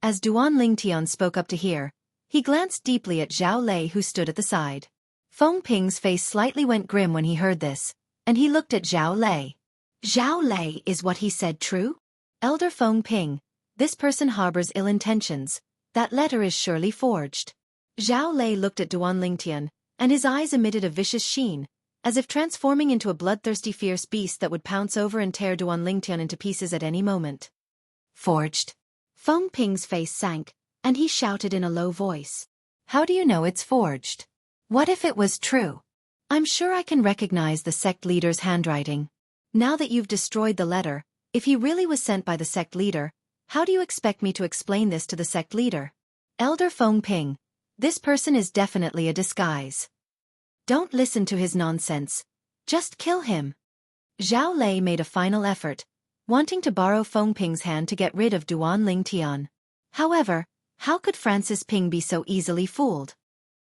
As Duan Lingtian spoke up to hear, he glanced deeply at Zhao Lei who stood at the side. Feng Ping's face slightly went grim when he heard this, and he looked at Zhao Lei. Zhao Lei, is what he said true? Elder Feng Ping, this person harbors ill intentions. That letter is surely forged. Zhao Lei looked at Duan Lingtian, and his eyes emitted a vicious sheen, as if transforming into a bloodthirsty fierce beast that would pounce over and tear Duan Lingtian into pieces at any moment. Forged. Feng Ping's face sank, and he shouted in a low voice. How do you know it's forged? What if it was true? I'm sure I can recognize the sect leader's handwriting. Now that you've destroyed the letter, if he really was sent by the sect leader, how do you expect me to explain this to the sect leader? Elder Feng Ping, this person is definitely a disguise. Don't listen to his nonsense. Just kill him. Zhao Lei made a final effort, wanting to borrow Feng Ping's hand to get rid of Duan Lingtian. However, how could Francis Ping be so easily fooled?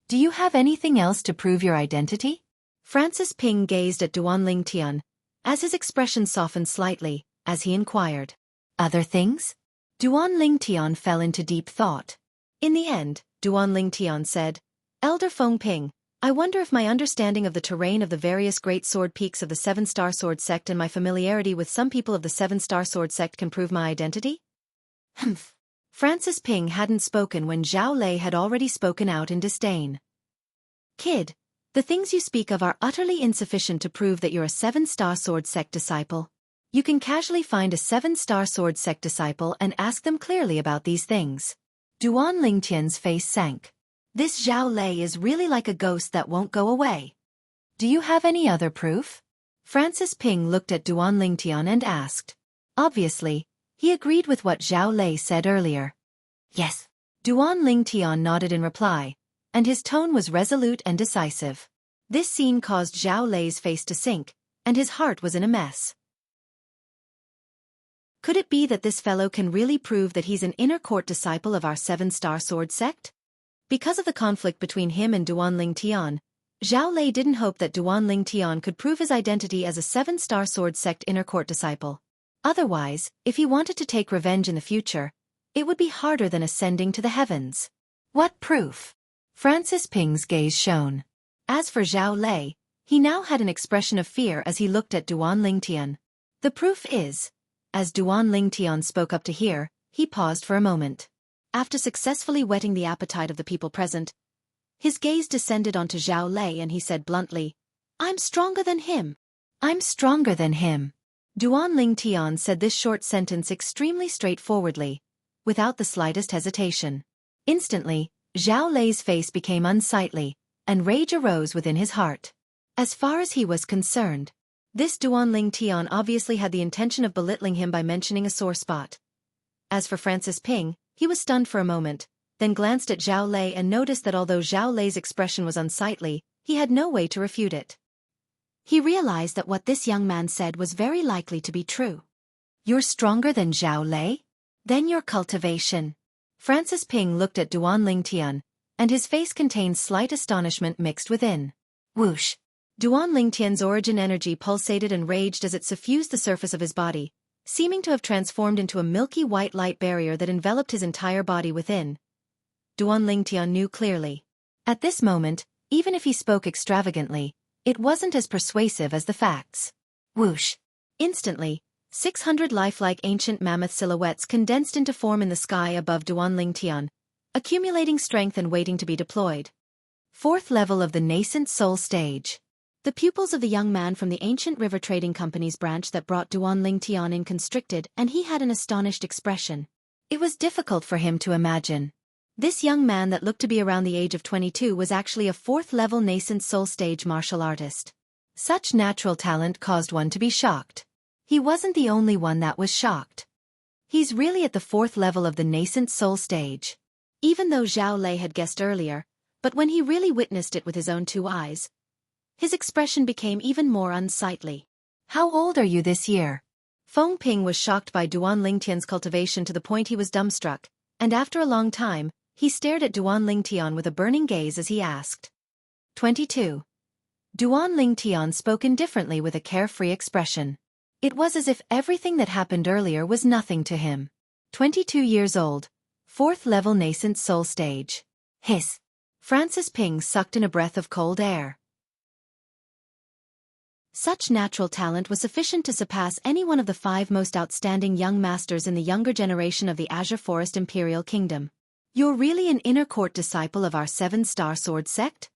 Do you have anything else to prove your identity? Francis Ping gazed at Duan Lingtian, as his expression softened slightly, as he inquired. Other things? Duan Lingtian fell into deep thought. In the end, Duan Lingtian said, Elder Feng Ping, I wonder if my understanding of the terrain of the various great sword peaks of the 7-star sword sect and my familiarity with some people of the 7-star sword sect can prove my identity? Humph. Francis Ping hadn't spoken when Zhao Lei had already spoken out in disdain. Kid, the things you speak of are utterly insufficient to prove that you're a 7-star sword sect disciple. You can casually find a 7-star sword sect disciple and ask them clearly about these things. Duan Lingtian's face sank. This Zhao Lei is really like a ghost that won't go away. Do you have any other proof? Francis Ping looked at Duan Lingtian and asked. Obviously, he agreed with what Zhao Lei said earlier. Yes. Duan Lingtian nodded in reply, and his tone was resolute and decisive. This scene caused Zhao Lei's face to sink, and his heart was in a mess. Could it be that this fellow can really prove that he's an inner court disciple of our 7-star sword sect? Because of the conflict between him and Duan Lingtian, Zhao Lei didn't hope that Duan Lingtian could prove his identity as a 7-star sword sect inner court disciple. Otherwise, if he wanted to take revenge in the future, it would be harder than ascending to the heavens. What proof? Francis Ping's gaze shone. As for Zhao Lei, he now had an expression of fear as he looked at Duan Lingtian. The proof is, as Duan Lingtian spoke up to hear, he paused for a moment. After successfully whetting the appetite of the people present, his gaze descended onto Zhao Lei and he said bluntly, I'm stronger than him. I'm stronger than him. Duan Lingtian said this short sentence extremely straightforwardly, without the slightest hesitation. Instantly, Zhao Lei's face became unsightly, and rage arose within his heart. As far as he was concerned, this Duanling Tian obviously had the intention of belittling him by mentioning a sore spot. As for Francis Ping, he was stunned for a moment, then glanced at Zhao Lei and noticed that although Zhao Lei's expression was unsightly, he had no way to refute it. He realized that what this young man said was very likely to be true. "You're stronger than Zhao Lei? Then your cultivation." Francis Ping looked at Duanling Tian, and his face contained slight astonishment mixed within. Whoosh! Duanling Tian's origin energy pulsated and raged as it suffused the surface of his body, seeming to have transformed into a milky white light barrier that enveloped his entire body within. Duanling Tian knew clearly. At this moment, even if he spoke extravagantly, it wasn't as persuasive as the facts. Whoosh! Instantly, 600 lifelike ancient mammoth silhouettes condensed into form in the sky above Duanling Tian, accumulating strength and waiting to be deployed. Fourth level of the nascent soul stage. The pupils of the young man from the ancient river trading company's branch that brought Duanling Tian in constricted, and he had an astonished expression. It was difficult for him to imagine. This young man that looked to be around the age of 22 was actually a fourth-level nascent soul stage martial artist. Such natural talent caused one to be shocked. He wasn't the only one that was shocked. He's really at the fourth level of the nascent soul stage. Even though Zhao Lei had guessed earlier, but when he really witnessed it with his own two eyes, his expression became even more unsightly. "How old are you this year?" Feng Ping was shocked by Duanling Tian's cultivation to the point he was dumbstruck, and after a long time, he stared at Duanling Tian with a burning gaze as he asked. 22. Duanling Tian spoke indifferently with a carefree expression. It was as if everything that happened earlier was nothing to him. 22 years old, fourth-level nascent soul stage. Hiss! Francis Ping sucked in a breath of cold air. Such natural talent was sufficient to surpass any one of the 5 most outstanding young masters in the younger generation of the Azure Forest Imperial Kingdom. "You're really an inner court disciple of our 7-star sword sect?"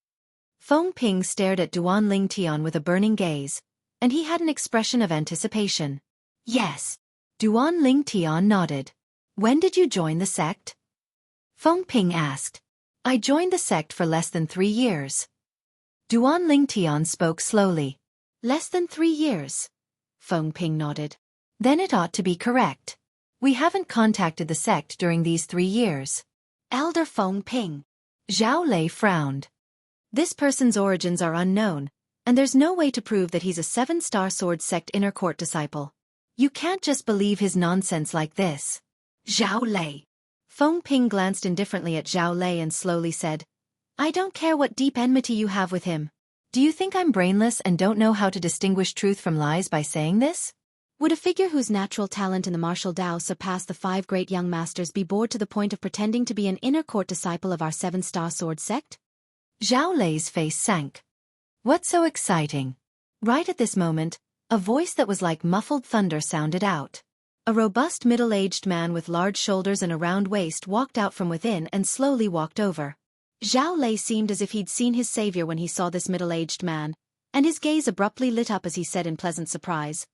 Feng Ping stared at Duanling Tian with a burning gaze, and he had an expression of anticipation. "Yes." Duanling Tian nodded. "When did you join the sect?" Feng Ping asked. "I joined the sect for less than 3 years." Duanling Tian spoke slowly. "Less than 3 years?" Feng Ping nodded. "Then it ought to be correct. We haven't contacted the sect during these 3 years. Elder Feng Ping." Zhao Lei frowned. "This person's origins are unknown, and there's no way to prove that he's a 7-star sword sect inner court disciple. You can't just believe his nonsense like this." "Zhao Lei." Feng Ping glanced indifferently at Zhao Lei and slowly said, "I don't care what deep enmity you have with him. Do you think I'm brainless and don't know how to distinguish truth from lies by saying this? Would a figure whose natural talent in the martial Dao surpassed the 5 great young masters be bored to the point of pretending to be an inner court disciple of our 7-star sword sect?" Zhao Lei's face sank. "What's so exciting?" Right at this moment, a voice that was like muffled thunder sounded out. A robust middle-aged man with large shoulders and a round waist walked out from within and slowly walked over. Zhao Lei seemed as if he'd seen his savior when he saw this middle-aged man, and his gaze abruptly lit up as he said in pleasant surprise,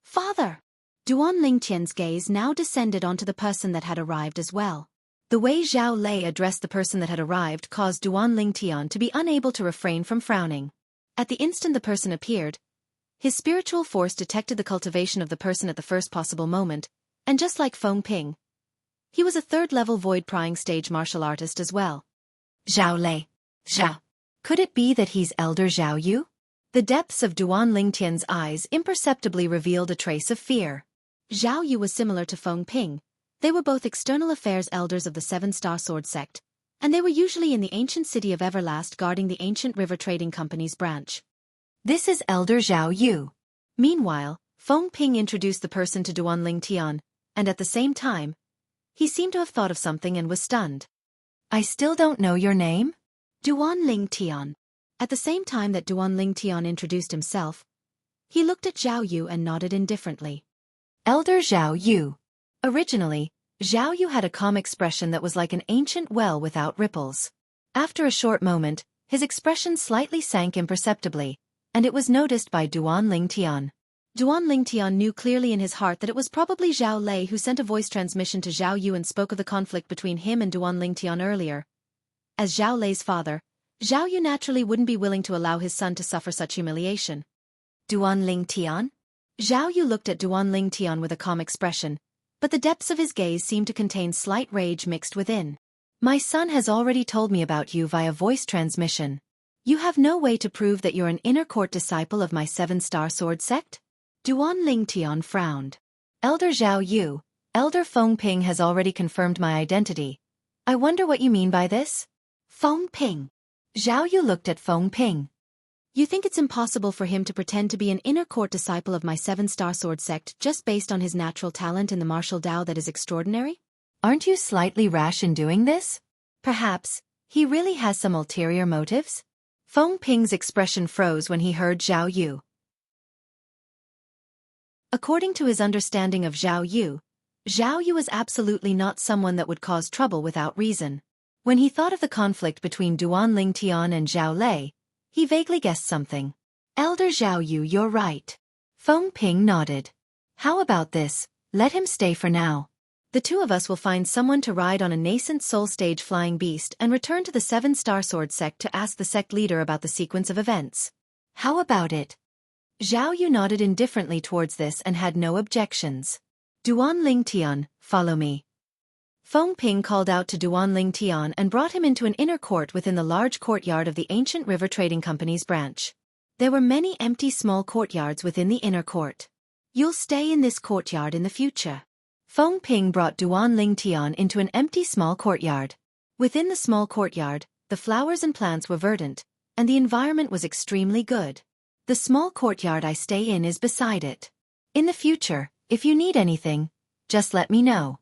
"Father!" Duanling Tian's gaze now descended onto the person that had arrived as well. The way Zhao Lei addressed the person that had arrived caused Duanling Tian to be unable to refrain from frowning. At the instant the person appeared, his spiritual force detected the cultivation of the person at the first possible moment, and just like Feng Ping, he was a 3rd-level void-prying stage martial artist as well. Zhao Lei. Zhao. Could it be that he's Elder Zhao Yu? The depths of Duanling Tian's eyes imperceptibly revealed a trace of fear. Zhao Yu was similar to Feng Ping. They were both external affairs elders of the 7-star sword sect, and they were usually in the ancient city of Everlast guarding the ancient river trading company's branch. "This is Elder Zhao Yu." Meanwhile, Feng Ping introduced the person to Duanling Tian, and at the same time, he seemed to have thought of something and was stunned. "I still don't know your name?" "Duanling Tian." At the same time that Duanling Tian introduced himself, he looked at Zhao Yu and nodded indifferently. "Elder Zhao Yu." Originally, Zhao Yu had a calm expression that was like an ancient well without ripples. After a short moment, his expression slightly sank imperceptibly, and it was noticed by Duanling Tian. Duanling Tian knew clearly in his heart that it was probably Zhao Lei who sent a voice transmission to Zhao Yu and spoke of the conflict between him and Duanling Tian earlier. As Zhao Lei's father, Zhao Yu naturally wouldn't be willing to allow his son to suffer such humiliation. Duan Ling Tian? Zhao Yu looked at Duan Ling Tian with a calm expression, but the depths of his gaze seemed to contain slight rage mixed within. My son has already told me about you via voice transmission. You have no way to prove that you're an inner court disciple of my 7-star sword sect? Duan Ling Tian frowned. Elder Zhao Yu, Elder Feng Ping has already confirmed my identity. I wonder what you mean by this? Feng Ping. Zhao Yu looked at Feng Ping. You think it's impossible for him to pretend to be an inner court disciple of my 7-star sword sect just based on his natural talent in the martial Dao that is extraordinary? Aren't you slightly rash in doing this? Perhaps, he really has some ulterior motives? Feng Ping's expression froze when he heard Zhao Yu. According to his understanding of Zhao Yu was absolutely not someone that would cause trouble without reason. When he thought of the conflict between Duan Ling Tian and Zhao Lei, he vaguely guessed something. Elder Zhao Yu, you're right. Feng Ping nodded. How about this? Let him stay for now. The two of us will find someone to ride on a nascent soul stage flying beast and return to the 7-star sword sect to ask the sect leader about the sequence of events. How about it? Zhao Yu nodded indifferently towards this and had no objections. Duan Ling Tian, follow me. Feng Ping called out to Duan Ling Tian and brought him into an inner court within the large courtyard of the ancient River Trading Company's branch. There were many empty small courtyards within the inner court. You'll stay in this courtyard in the future. Feng Ping brought Duan Ling Tian into an empty small courtyard. Within the small courtyard, the flowers and plants were verdant, and the environment was extremely good. The small courtyard I stay in is beside it. In the future, if you need anything, just let me know.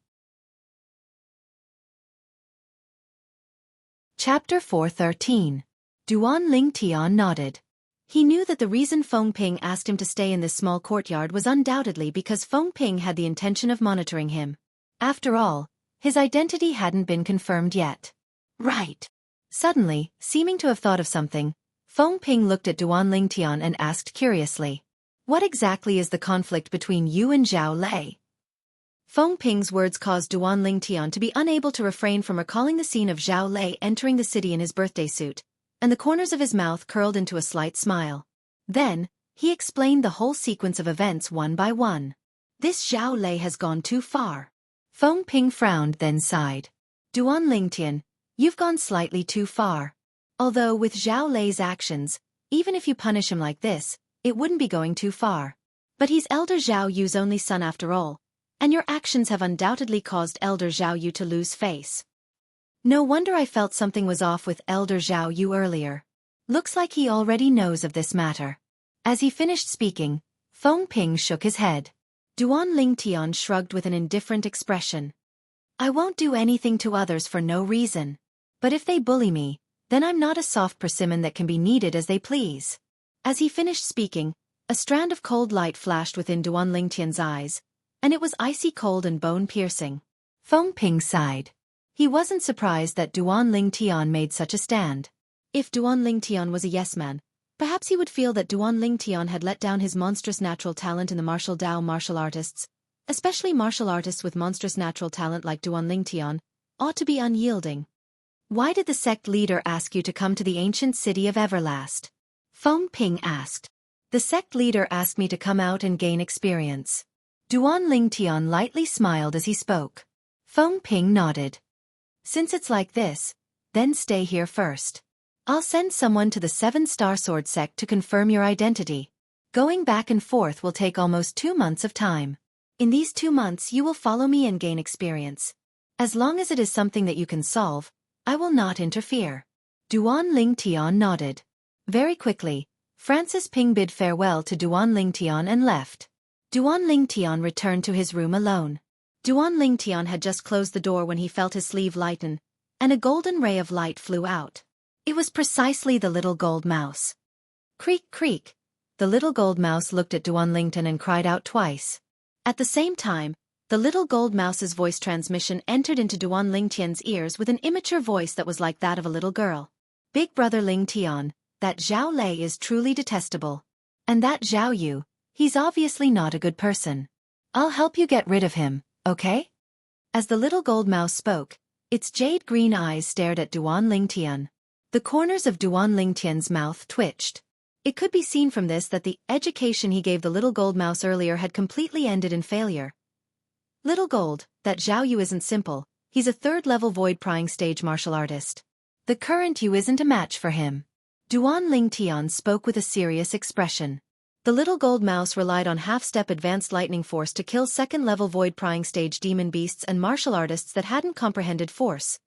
Chapter 413. Duan Ling Tian nodded. He knew that the reason Feng Ping asked him to stay in this small courtyard was undoubtedly because Feng Ping had the intention of monitoring him. After all, his identity hadn't been confirmed yet. Right. Suddenly, seeming to have thought of something, Feng Ping looked at Duan Ling Tian and asked curiously, "What exactly is the conflict between you and Zhao Lei?" Feng Ping's words caused Duan Ling Tian to be unable to refrain from recalling the scene of Zhao Lei entering the city in his birthday suit, and the corners of his mouth curled into a slight smile. Then, he explained the whole sequence of events one by one. This Zhao Lei has gone too far. Feng Ping frowned then sighed. Duan Ling Tian, you've gone slightly too far. Although with Zhao Lei's actions, even if you punish him like this, it wouldn't be going too far. But he's Elder Zhao Yu's only son after all, and your actions have undoubtedly caused Elder Zhao Yu to lose face. No wonder I felt something was off with Elder Zhao Yu earlier. Looks like he already knows of this matter. As he finished speaking, Feng Ping shook his head. Duan Ling Tian shrugged with an indifferent expression. I won't do anything to others for no reason. But if they bully me, then I'm not a soft persimmon that can be kneaded as they please. As he finished speaking, a strand of cold light flashed within Duan Ling Tian's eyes, and it was icy cold and bone-piercing. Feng Ping sighed. He wasn't surprised that Duan Ling Tian made such a stand. If Duan Ling Tian was a yes-man, perhaps he would feel that Duan Ling Tian had let down his monstrous natural talent in the martial Dao martial artists, especially martial artists with monstrous natural talent like Duan Ling Tian, ought to be unyielding. Why did the sect leader ask you to come to the ancient city of Everlast? Feng Ping asked. The sect leader asked me to come out and gain experience. Duan Ling Tian lightly smiled as he spoke. Feng Ping nodded. Since it's like this, then stay here first. I'll send someone to the 7-star sword sect to confirm your identity. Going back and forth will take almost 2 months of time. In these 2 months you will follow me and gain experience. As long as it is something that you can solve, I will not interfere. Duan Ling Tian nodded. Very quickly, Francis Ping bid farewell to Duan Ling Tian and left. Duan Ling Tian returned to his room alone. Duan Ling Tian had just closed the door when he felt his sleeve lighten, and a golden ray of light flew out. It was precisely the little gold mouse. Creak, creak. The little gold mouse looked at Duan Ling Tian and cried out twice. At the same time, the little gold mouse's voice transmission entered into Duan Ling Tian's ears with an immature voice that was like that of a little girl. Big brother Ling Tian, that Zhao Lei is truly detestable. And that Zhao Yu, he's obviously not a good person. I'll help you get rid of him, okay? As the little gold mouse spoke, its jade green eyes stared at Duan Ling Tian. The corners of Duan Lingtian's mouth twitched. It could be seen from this that the education he gave the little gold mouse earlier had completely ended in failure. Little gold, that Xiaoyu isn't simple, he's a third-level void-prying stage martial artist. The current you isn't a match for him. Duan Lingtian spoke with a serious expression. The little gold mouse relied on half-step advanced lightning force to kill second-level void-prying stage demon beasts and martial artists that hadn't comprehended force.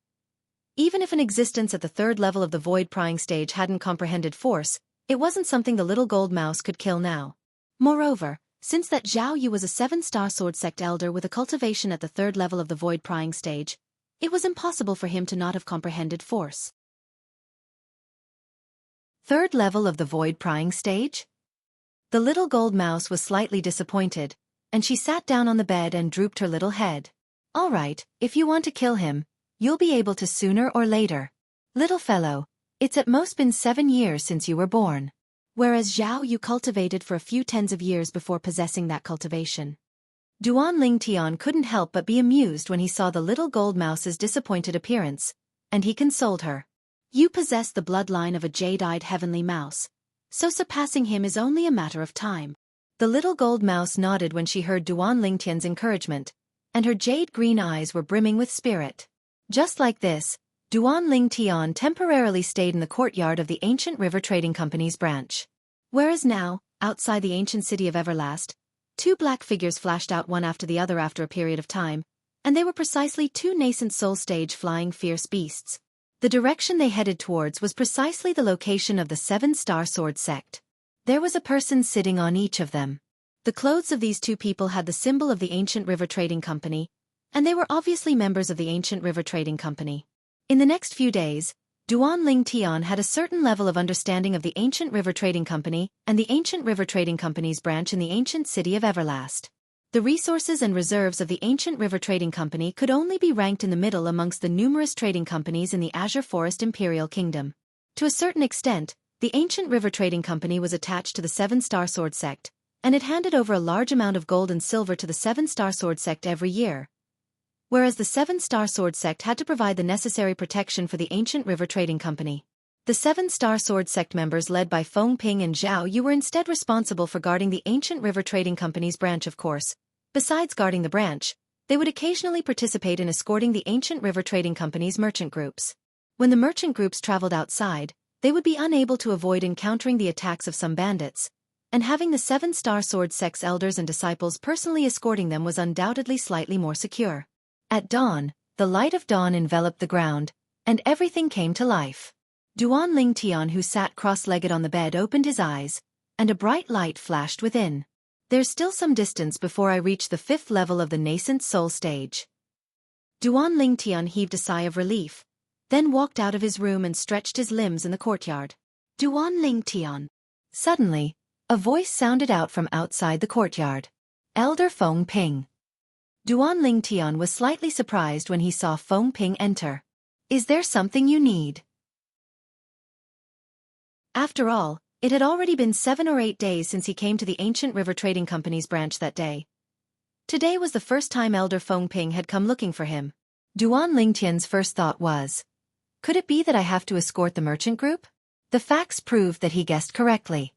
Even if an existence at the third level of the void-prying stage hadn't comprehended force, it wasn't something the little gold mouse could kill now. Moreover, since that Zhao Yu was a 7-star sword sect elder with a cultivation at the third level of the void-prying stage, it was impossible for him to not have comprehended force. Third level of the void-prying stage? The little gold mouse was slightly disappointed, and she sat down on the bed and drooped her little head. All right, if you want to kill him, you'll be able to sooner or later. Little fellow, it's at most been 7 years since you were born. Whereas Zhao Yu cultivated for a few tens of years before possessing that cultivation. Duan Lingtian couldn't help but be amused when he saw the little gold mouse's disappointed appearance, and he consoled her. You possess the bloodline of a jade-eyed heavenly mouse, so surpassing him is only a matter of time. The little gold mouse nodded when she heard Duan Lingtian's encouragement, and her jade-green eyes were brimming with spirit. Just like this, Duan Lingtian temporarily stayed in the courtyard of the ancient river trading company's branch. Whereas now, outside the ancient city of Everlast, 2 black figures flashed out one after the other after a period of time, and they were precisely 2 nascent soul stage flying fierce beasts. The direction they headed towards was precisely the location of the 7-star sword sect. There was a person sitting on each of them. The clothes of these 2 people had the symbol of the ancient river trading company, and they were obviously members of the ancient river trading company. In the next few days, Duan Lingtian had a certain level of understanding of the ancient river trading company and the ancient river trading company's branch in the ancient city of Everlast. The resources and reserves of the ancient river trading company could only be ranked in the middle amongst the numerous trading companies in the Azure Forest Imperial Kingdom. To a certain extent, the ancient river trading company was attached to the 7-star sword sect, and it handed over a large amount of gold and silver to the 7-star sword sect every year. Whereas the 7-star sword sect had to provide the necessary protection for the ancient river trading company. The 7-star sword sect members led by Feng Ping and Zhao Yu were instead responsible for guarding the ancient river trading company's branch of course. Besides guarding the branch, they would occasionally participate in escorting the ancient river trading company's merchant groups. When the merchant groups traveled outside, they would be unable to avoid encountering the attacks of some bandits, and having the 7-star sword sect's elders and disciples personally escorting them was undoubtedly slightly more secure. At dawn, the light of dawn enveloped the ground, and everything came to life. Duan Lingtian, who sat cross-legged on the bed, opened his eyes, and a bright light flashed within. There's still some distance before I reach the 5th level of the nascent soul stage. Duan Lingtian heaved a sigh of relief, then walked out of his room and stretched his limbs in the courtyard. Duan Lingtian. Suddenly, a voice sounded out from outside the courtyard. Elder Feng Ping. Duan Lingtian was slightly surprised when he saw Feng Ping enter. Is there something you need? After all, it had already been 7 or 8 days since he came to the ancient river trading company's branch that day. Today was the first time Elder Feng Ping had come looking for him. Duan Lingtian's first thought was, could it be that I have to escort the merchant group? The facts proved that he guessed correctly.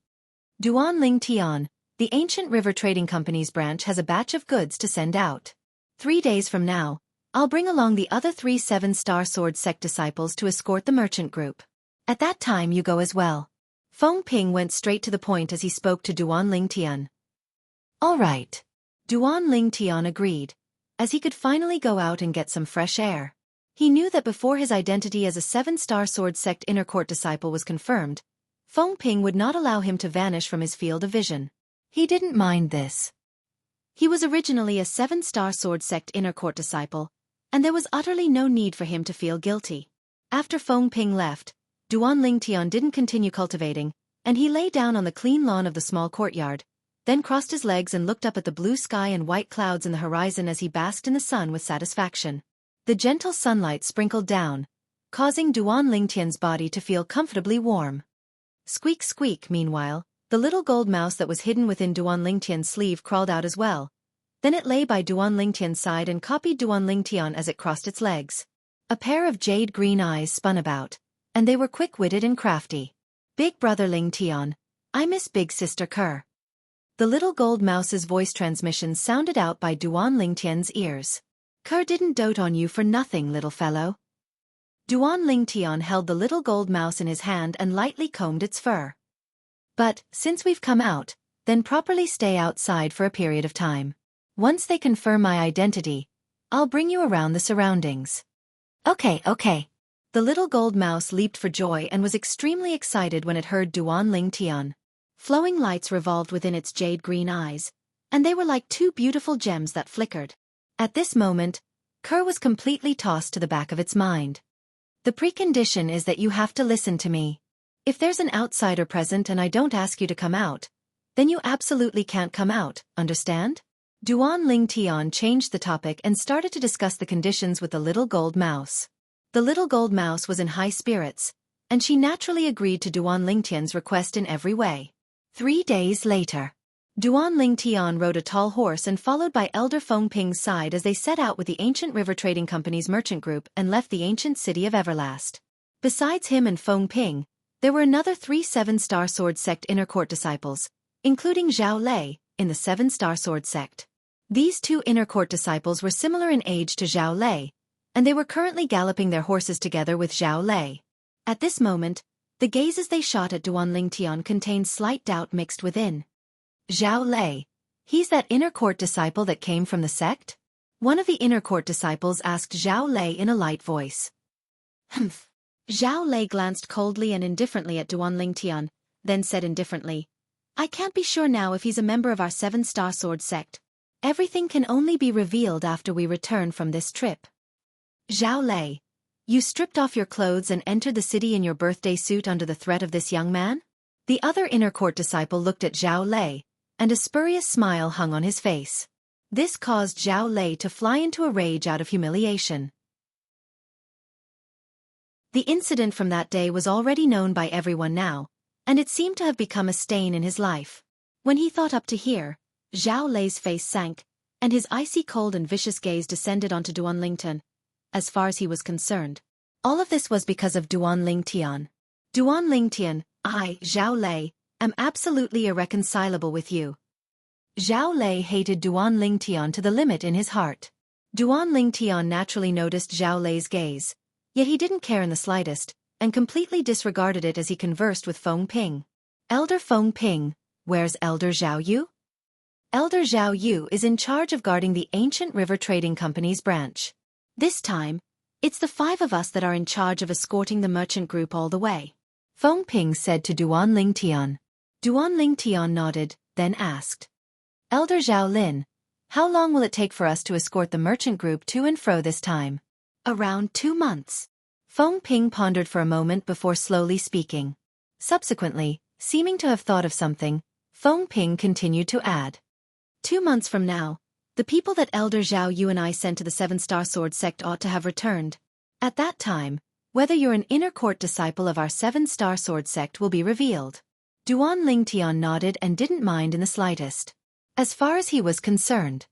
Duan Lingtian, the ancient river trading company's branch has a batch of goods to send out. 3 days from now, I'll bring along the other 3 7-star sword sect disciples to escort the merchant group. At that time you go as well. Feng Ping went straight to the point as he spoke to Duan Lingtian. All right. Duan Lingtian agreed, as he could finally go out and get some fresh air. He knew that before his identity as a 7-star sword sect inner court disciple was confirmed, Feng Ping would not allow him to vanish from his field of vision. He didn't mind this. He was originally a 7-star sword sect inner court disciple, and there was utterly no need for him to feel guilty. After Feng Ping left, Duan Lingtian didn't continue cultivating, and he lay down on the clean lawn of the small courtyard, then crossed his legs and looked up at the blue sky and white clouds in the horizon as he basked in the sun with satisfaction. The gentle sunlight sprinkled down, causing Duan Lingtian's body to feel comfortably warm. Squeak squeak, meanwhile, the little gold mouse that was hidden within Duan Lingtian's sleeve crawled out as well. Then it lay by Duan Lingtian's side and copied Duan Lingtian as it crossed its legs. A pair of jade-green eyes spun about, and they were quick-witted and crafty. Big brother Ling Tian, I miss big sister Kerr. The little gold mouse's voice transmission sounded out by Duan Lingtian's ears. Kerr didn't dote on you for nothing, little fellow. Duan Lingtian held the little gold mouse in his hand and lightly combed its fur. But, since we've come out, then properly stay outside for a period of time. Once they confirm my identity, I'll bring you around the surroundings. Okay. The little gold mouse leaped for joy and was extremely excited when it heard Duan Lingtian. Flowing lights revolved within its jade-green eyes, and they were like two beautiful gems that flickered. At this moment, Kerr was completely tossed to the back of its mind. The precondition is that you have to listen to me. If there's an outsider present and I don't ask you to come out, then you absolutely can't come out, understand? Duan Lingtian changed the topic and started to discuss the conditions with the little gold mouse. The little gold mouse was in high spirits, and she naturally agreed to Duan Lingtian's request in every way. 3 days later, Duan Lingtian rode a tall horse and followed by Elder Feng Ping's side as they set out with the Ancient River Trading Company's merchant group and left the ancient city of Everlast. Besides him and Feng Ping, there were another 3 7-star sword sect inner court disciples, including Zhao Lei, in the 7-star sword sect. These 2 inner court disciples were similar in age to Zhao Lei, and they were currently galloping their horses together with Zhao Lei. At this moment, the gazes they shot at Duan Lingtian contained slight doubt mixed within. Zhao Lei, he's that inner court disciple that came from the sect? One of the inner court disciples asked Zhao Lei in a light voice. Humph. Zhao Lei glanced coldly and indifferently at Duan Lingtian, then said indifferently, I can't be sure now if he's a member of our 7-star sword sect. Everything can only be revealed after we return from this trip. Zhao Lei, you stripped off your clothes and entered the city in your birthday suit under the threat of this young man? The other inner court disciple looked at Zhao Lei, and a spurious smile hung on his face. This caused Zhao Lei to fly into a rage out of humiliation. The incident from that day was already known by everyone now, and it seemed to have become a stain in his life. When he thought up to here, Zhao Lei's face sank, and his icy cold and vicious gaze descended onto Duan Lingtian. As far as he was concerned, all of this was because of Duan Lingtian. Duan Lingtian, I, Zhao Lei, am absolutely irreconcilable with you. Zhao Lei hated Duan Lingtian to the limit in his heart. Duan Lingtian naturally noticed Zhao Lei's gaze, yet he didn't care in the slightest, and completely disregarded it as he conversed with Feng Ping. Elder Feng Ping, where's Elder Zhao Yu? Elder Zhao Yu is in charge of guarding the Ancient River Trading Company's branch. This time, it's the 5 of us that are in charge of escorting the merchant group all the way. Feng Ping said to Duan Lingtian. Duan Lingtian nodded, then asked. Elder Zhao Lin, how long will it take for us to escort the merchant group to and fro this time? Around 2 months. Feng Ping pondered for a moment before slowly speaking. Subsequently, seeming to have thought of something, Feng Ping continued to add. 2 months from now, the people that Elder Zhao Yu and I sent to the 7-star sword sect ought to have returned. At that time, whether you're an inner court disciple of our 7-star sword sect will be revealed. Duan Lingtian nodded and didn't mind in the slightest. As far as he was concerned.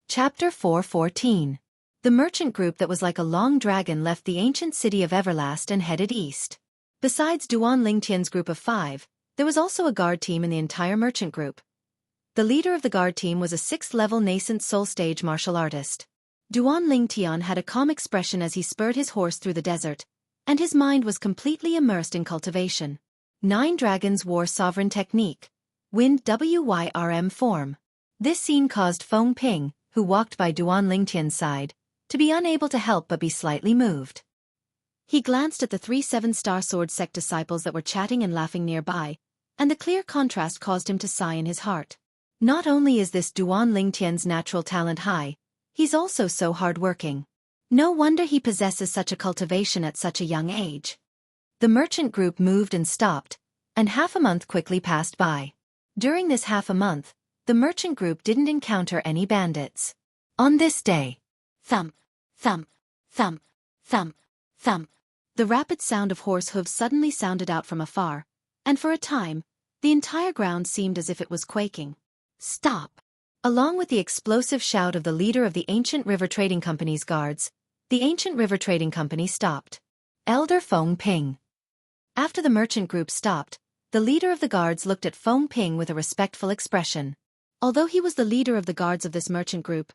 Chapter 4:14. The merchant group that was like a long dragon left the ancient city of Everlast and headed east. Besides Duan Lingtian's group of 5, there was also a guard team in the entire merchant group. The leader of the guard team was a 6th-level nascent soul stage martial artist. Duan Lingtian had a calm expression as he spurred his horse through the desert, and his mind was completely immersed in cultivation. 9 dragons wore sovereign technique, wind WYRM form. This scene caused Feng Ping, who walked by Duan Lingtian's side, to be unable to help but be slightly moved. He glanced at the 3 7-star sword sect disciples that were chatting and laughing nearby, and the clear contrast caused him to sigh in his heart. Not only is this Duan Lingtian's natural talent high, he's also so hard-working. No wonder he possesses such a cultivation at such a young age. The merchant group moved and stopped, and half a month quickly passed by. During this half a month, the merchant group didn't encounter any bandits. On this day, thump, thump, thump, thump, thump, the rapid sound of horse hooves suddenly sounded out from afar, and for a time, the entire ground seemed as if it was quaking. Stop! Along with the explosive shout of the leader of the Ancient River Trading Company's guards, The ancient river trading company stopped. Elder Feng Ping. After the merchant group stopped, the leader of the guards looked at Feng Ping with a respectful expression. Although he was the leader of the guards of this merchant group,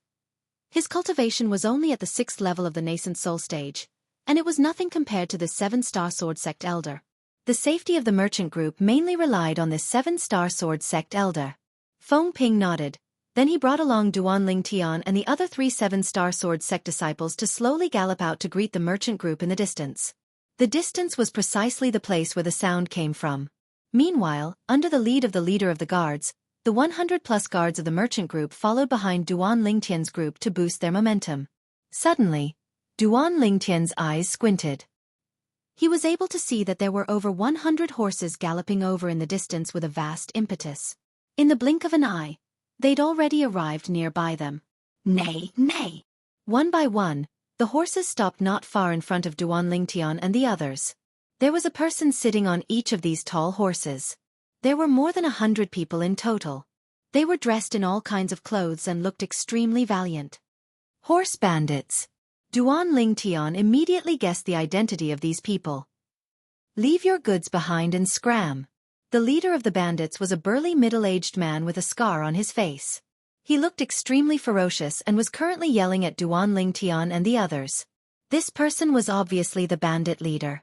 his cultivation was only at the 6th level of the nascent soul stage, and it was nothing compared to this 7-star sword sect elder. The safety of the merchant group mainly relied on this 7-star sword sect elder. Feng Ping nodded. Then he brought along Duan Tian and the other 3 7-star sword sect disciples to slowly gallop out to greet the merchant group in the distance. The distance was precisely the place where the sound came from. Meanwhile, under the lead of the leader of the guards, the 100-plus guards of the merchant group followed behind Duan Tian's group to boost their momentum. Suddenly, Duan Tian's eyes squinted. He was able to see that there were over 100 horses galloping over in the distance with a vast impetus. In the blink of an eye, they'd already arrived nearby them. Nay, nay! One by one, the horses stopped not far in front of Duan Tian and the others. There was a person sitting on each of these tall horses. There were more than 100 people in total. They were dressed in all kinds of clothes and looked extremely valiant. Horse bandits. Duan Tian immediately guessed the identity of these people. Leave your goods behind and scram. The leader of the bandits was a burly middle-aged man with a scar on his face. He looked extremely ferocious and was currently yelling at Duan Tian and the others. This person was obviously the bandit leader.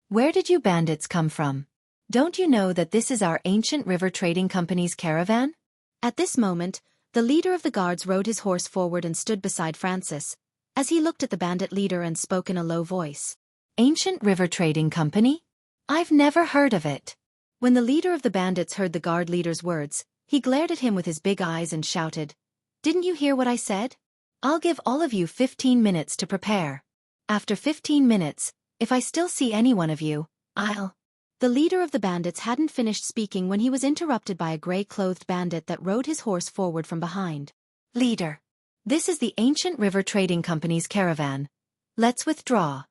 Where did you bandits come from? Don't you know that this is our ancient river trading company's caravan? At this moment, the leader of the guards rode his horse forward and stood beside Francis, as he looked at the bandit leader and spoke in a low voice. Ancient River Trading Company? I've never heard of it. When the leader of the bandits heard the guard leader's words, he glared at him with his big eyes and shouted, "Didn't you hear what I said? I'll give all of you 15 minutes to prepare. After 15 minutes, if I still see any one of you, I'll..." The leader of the bandits hadn't finished speaking when he was interrupted by a gray-clothed bandit that rode his horse forward from behind. Leader. This is the Ancient River Trading Company's caravan. Let's withdraw.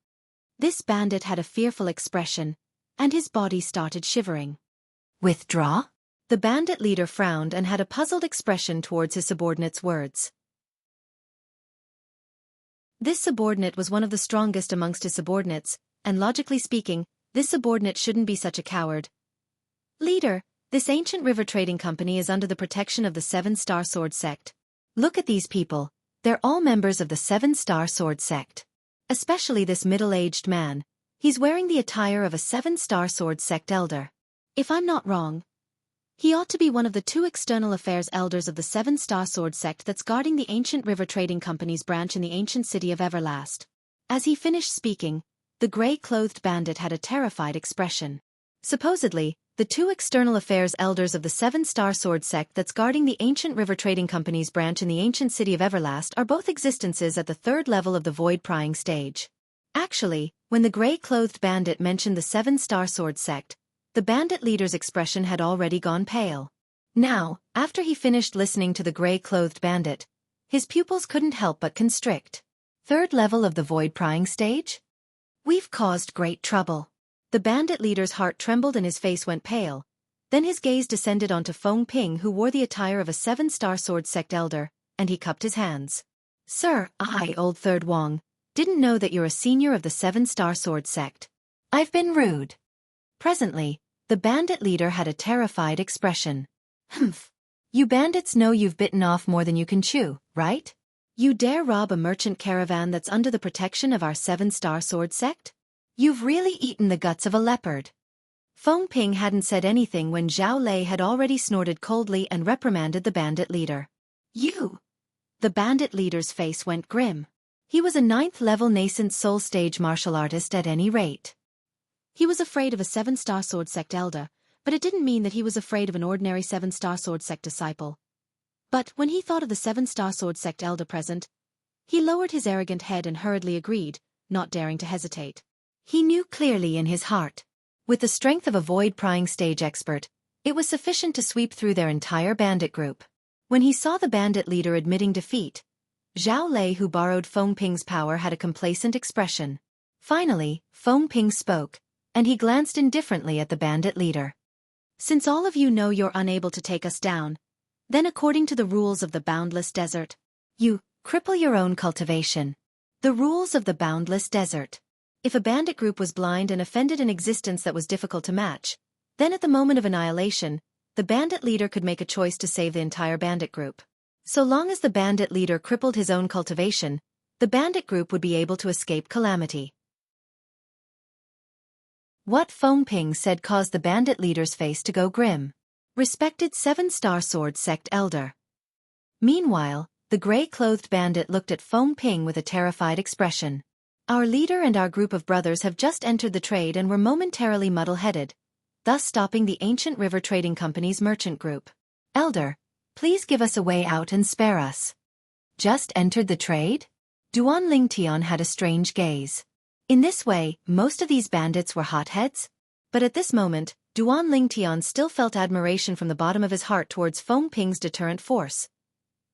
This bandit had a fearful expression, and his body started shivering. Withdraw? The bandit leader frowned and had a puzzled expression towards his subordinate's words. This subordinate was one of the strongest amongst his subordinates, and logically speaking, this subordinate shouldn't be such a coward. Leader, this Ancient River Trading Company is under the protection of the 7-star sword sect. Look at these people, they're all members of the 7-star sword sect. Especially this middle-aged man, he's wearing the attire of a 7-star sword sect elder. If I'm not wrong, he ought to be one of the 2 external affairs elders of the 7-star sword sect that's guarding the Ancient River Trading Company's branch in the ancient city of Everlast. As he finished speaking, the gray-clothed bandit had a terrified expression. Supposedly, the 2 external affairs elders of the 7-star sword sect that's guarding the Ancient River Trading Company's branch in the ancient city of Everlast are both existences at the 3rd level of the void-prying stage. Actually, when the gray-clothed bandit mentioned the 7-star sword sect, the bandit leader's expression had already gone pale. Now, after he finished listening to the gray-clothed bandit, his pupils couldn't help but constrict. 3rd level of the void-prying stage? We've caused great trouble. The bandit leader's heart trembled and his face went pale. Then his gaze descended onto Feng Ping, who wore the attire of a 7-star sword sect elder, and he cupped his hands. Sir, I, Old Third Wong, didn't know that you're a senior of the 7-star sword sect. I've been rude. Presently, the bandit leader had a terrified expression. Humph. You bandits know you've bitten off more than you can chew, right? You dare rob a merchant caravan that's under the protection of our 7-star sword sect? You've really eaten the guts of a leopard. Feng Ping hadn't said anything when Zhao Lei had already snorted coldly and reprimanded the bandit leader. You! The bandit leader's face went grim. He was a 9th-level nascent soul stage martial artist at any rate. He was afraid of a 7-star sword sect elder, but it didn't mean that he was afraid of an ordinary 7-star sword sect disciple. But when he thought of the 7-star sword sect elder present, he lowered his arrogant head and hurriedly agreed, not daring to hesitate. He knew clearly in his heart. With the strength of a void-prying stage expert, it was sufficient to sweep through their entire bandit group. When he saw the bandit leader admitting defeat, Zhao Lei, who borrowed Feng Ping's power, had a complacent expression. Finally, Feng Ping spoke, and he glanced indifferently at the bandit leader. Since all of you know you're unable to take us down, then according to the rules of the boundless desert, you cripple your own cultivation. The rules of the boundless desert. If a bandit group was blind and offended an existence that was difficult to match, then at the moment of annihilation, the bandit leader could make a choice to save the entire bandit group. So long as the bandit leader crippled his own cultivation, the bandit group would be able to escape calamity. What Feng Ping said caused the bandit leader's face to go grim. Respected 7-star sword sect elder. Meanwhile, the gray-clothed bandit looked at Feng Ping with a terrified expression. Our leader and our group of brothers have just entered the trade and were momentarily muddle-headed, thus stopping the ancient river trading company's merchant group. Elder, please give us a way out and spare us. Just entered the trade? Duan Lingtian had a strange gaze. In this way, most of these bandits were hotheads? But at this moment, Duan Lingtian still felt admiration from the bottom of his heart towards Feng Ping's deterrent force.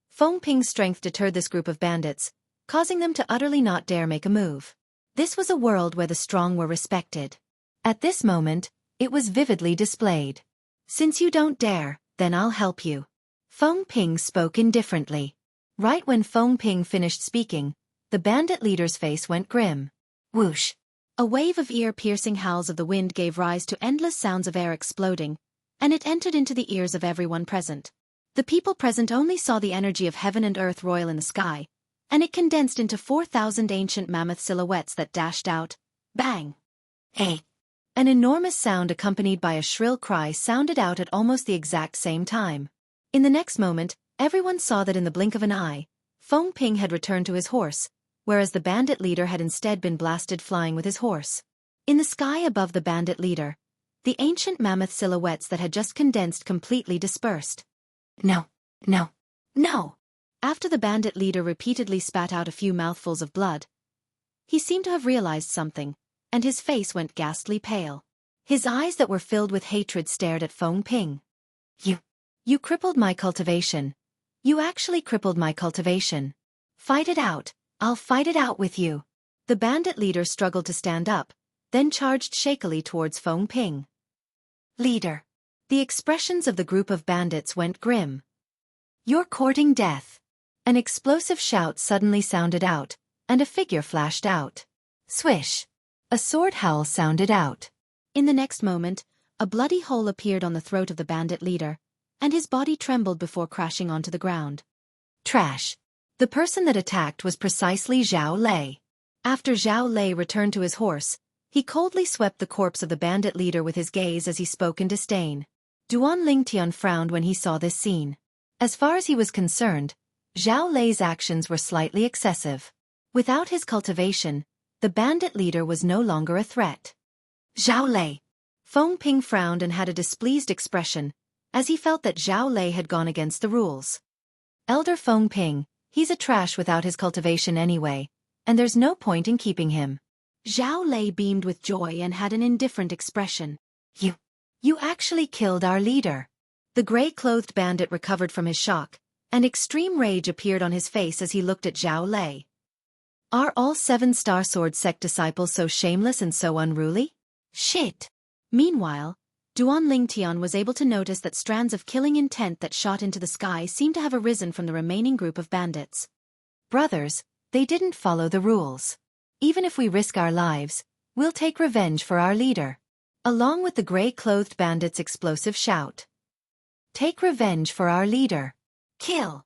Feng Ping's strength deterred this group of bandits, causing them to utterly not dare make a move. This was a world where the strong were respected. At this moment, it was vividly displayed. Since you don't dare, then I'll help you. Feng Ping spoke indifferently. Right when Feng Ping finished speaking, the bandit leader's face went grim. Whoosh! A wave of ear-piercing howls of the wind gave rise to endless sounds of air exploding, and it entered into the ears of everyone present. The people present only saw the energy of heaven and earth roil in the sky, and it condensed into 4,000 ancient mammoth silhouettes that dashed out. Bang! Hey! An enormous sound accompanied by a shrill cry sounded out at almost the exact same time. In the next moment, everyone saw that in the blink of an eye, Feng Ping had returned to his horse, whereas the bandit leader had instead been blasted flying with his horse. In the sky above the bandit leader, the ancient mammoth silhouettes that had just condensed completely dispersed. No, no, no! After the bandit leader repeatedly spat out a few mouthfuls of blood, he seemed to have realized something, and his face went ghastly pale. His eyes that were filled with hatred stared at Feng Ping. You crippled my cultivation. You actually crippled my cultivation. Fight it out. I'll fight it out with you. The bandit leader struggled to stand up, then charged shakily towards Feng Ping. Leader. The expressions of the group of bandits went grim. You're courting death. An explosive shout suddenly sounded out, and a figure flashed out. Swish! A sword howl sounded out. In the next moment, a bloody hole appeared on the throat of the bandit leader, and his body trembled before crashing onto the ground. Trash! The person that attacked was precisely Zhao Lei. After Zhao Lei returned to his horse, he coldly swept the corpse of the bandit leader with his gaze as he spoke in disdain. Duan Lingtian frowned when he saw this scene. As far as he was concerned, Zhao Lei's actions were slightly excessive. Without his cultivation, the bandit leader was no longer a threat. Zhao Lei! Feng Ping frowned and had a displeased expression, as he felt that Zhao Lei had gone against the rules. Elder Feng Ping, he's a trash without his cultivation anyway, and there's no point in keeping him. Zhao Lei beamed with joy and had an indifferent expression. You actually killed our leader. The gray-clothed bandit recovered from his shock, and extreme rage appeared on his face as he looked at Zhao Lei. Are all 7-star sword sect disciples so shameless and so unruly? Shit! Meanwhile, Duan Lingtian was able to notice that strands of killing intent that shot into the sky seemed to have arisen from the remaining group of bandits. Brothers, they didn't follow the rules. Even if we risk our lives, we'll take revenge for our leader. Along with the gray-clothed bandits' explosive shout. Take revenge for our leader. Kill!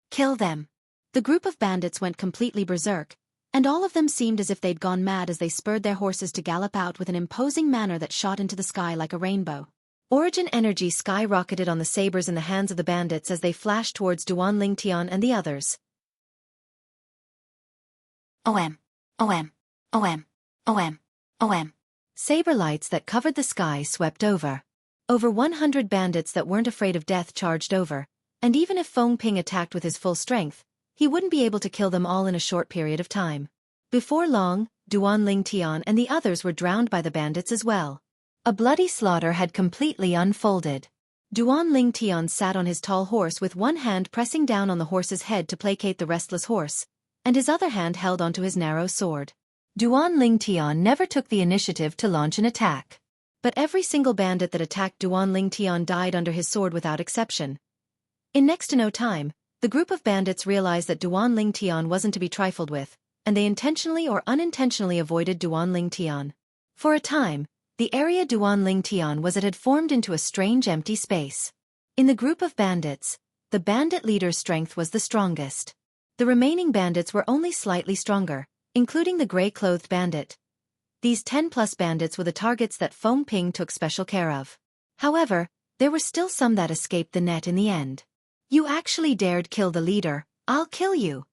Kill them! The group of bandits went completely berserk, and all of them seemed as if they'd gone mad as they spurred their horses to gallop out with an imposing manner that shot into the sky like a rainbow. Origin energy skyrocketed on the sabers in the hands of the bandits as they flashed towards Duan Lingtian and the others. OM! OM! OM! OM! OM! Saber lights that covered the sky swept over. Over 100 bandits that weren't afraid of death charged over, and even if Feng Ping attacked with his full strength, he wouldn't be able to kill them all in a short period of time. Before long, Duan Lingtian and the others were drowned by the bandits as well. A bloody slaughter had completely unfolded. Duan Lingtian sat on his tall horse with one hand pressing down on the horse's head to placate the restless horse, and his other hand held onto his narrow sword. Duan Lingtian never took the initiative to launch an attack. But every single bandit that attacked Duan Lingtian died under his sword without exception. In next to no time, the group of bandits realized that Duan Lingtian wasn't to be trifled with, and they intentionally or unintentionally avoided Duanling Tian. For a time, the area Duanling Tian was at had formed into a strange empty space. In the group of bandits, the bandit leader's strength was the strongest. The remaining bandits were only slightly stronger, including the gray-clothed bandit. These 10-plus bandits were the targets that Feng Ping took special care of. However, there were still some that escaped the net in the end. You actually dared kill the leader, I'll kill you.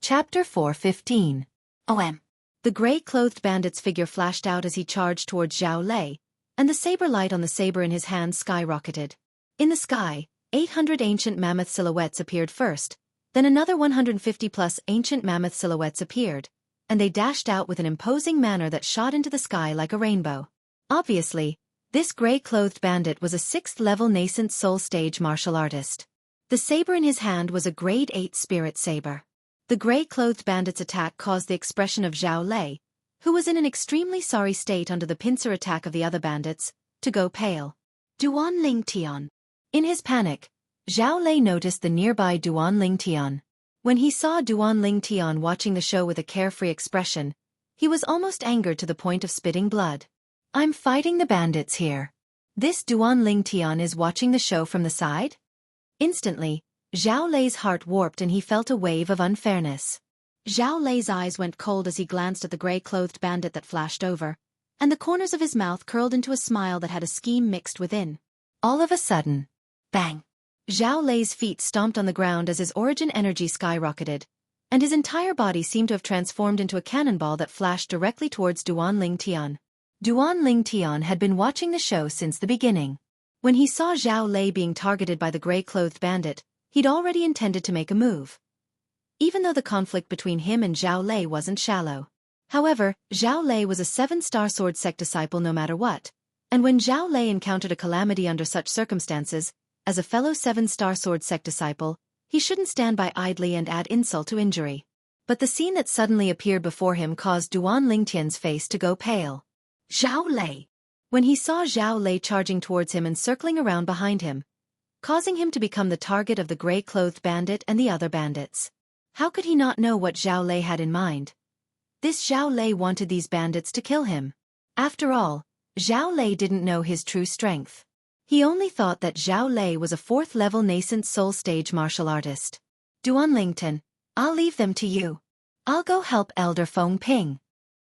Chapter 4:15. OM. The gray-clothed bandit's figure flashed out as he charged towards Zhao Lei, and the saber light on the saber in his hand skyrocketed. In the sky, 800 ancient mammoth silhouettes appeared first, then another 150-plus ancient mammoth silhouettes appeared, and they dashed out with an imposing manner that shot into the sky like a rainbow. Obviously, this gray-clothed bandit was a 6th-level nascent soul stage martial artist. The saber in his hand was a grade 8 spirit saber. The gray-clothed bandit's attack caused the expression of Zhao Lei, who was in an extremely sorry state under the pincer attack of the other bandits, to go pale. Duanling Tian. In his panic, Zhao Lei noticed the nearby Duanling Tian. When he saw Duanling Tian watching the show with a carefree expression, he was almost angered to the point of spitting blood. I'm fighting the bandits here. This Duanling Tian is watching the show from the side? Instantly, Zhao Lei's heart warped and he felt a wave of unfairness. Zhao Lei's eyes went cold as he glanced at the gray-clothed bandit that flashed over, and the corners of his mouth curled into a smile that had a scheme mixed within. All of a sudden, bang! Zhao Lei's feet stomped on the ground as his origin energy skyrocketed, and his entire body seemed to have transformed into a cannonball that flashed directly towards Duanling Tian. Duanling Tian had been watching the show since the beginning. When he saw Zhao Lei being targeted by the gray-clothed bandit, he'd already intended to make a move. Even though the conflict between him and Zhao Lei wasn't shallow. However, Zhao Lei was a 7-star sword sect disciple no matter what, and when Zhao Lei encountered a calamity under such circumstances, as a fellow 7-star sword sect disciple, he shouldn't stand by idly and add insult to injury. But the scene that suddenly appeared before him caused Duanling Tian's face to go pale. Zhao Lei! When he saw Zhao Lei charging towards him and circling around behind him, causing him to become the target of the gray-clothed bandit and the other bandits. How could he not know what Zhao Lei had in mind? This Zhao Lei wanted these bandits to kill him. After all, Zhao Lei didn't know his true strength. He only thought that Zhao Lei was a 4th-level nascent soul stage martial artist. Duanling Tian, I'll leave them to you. I'll go help Elder Feng Ping.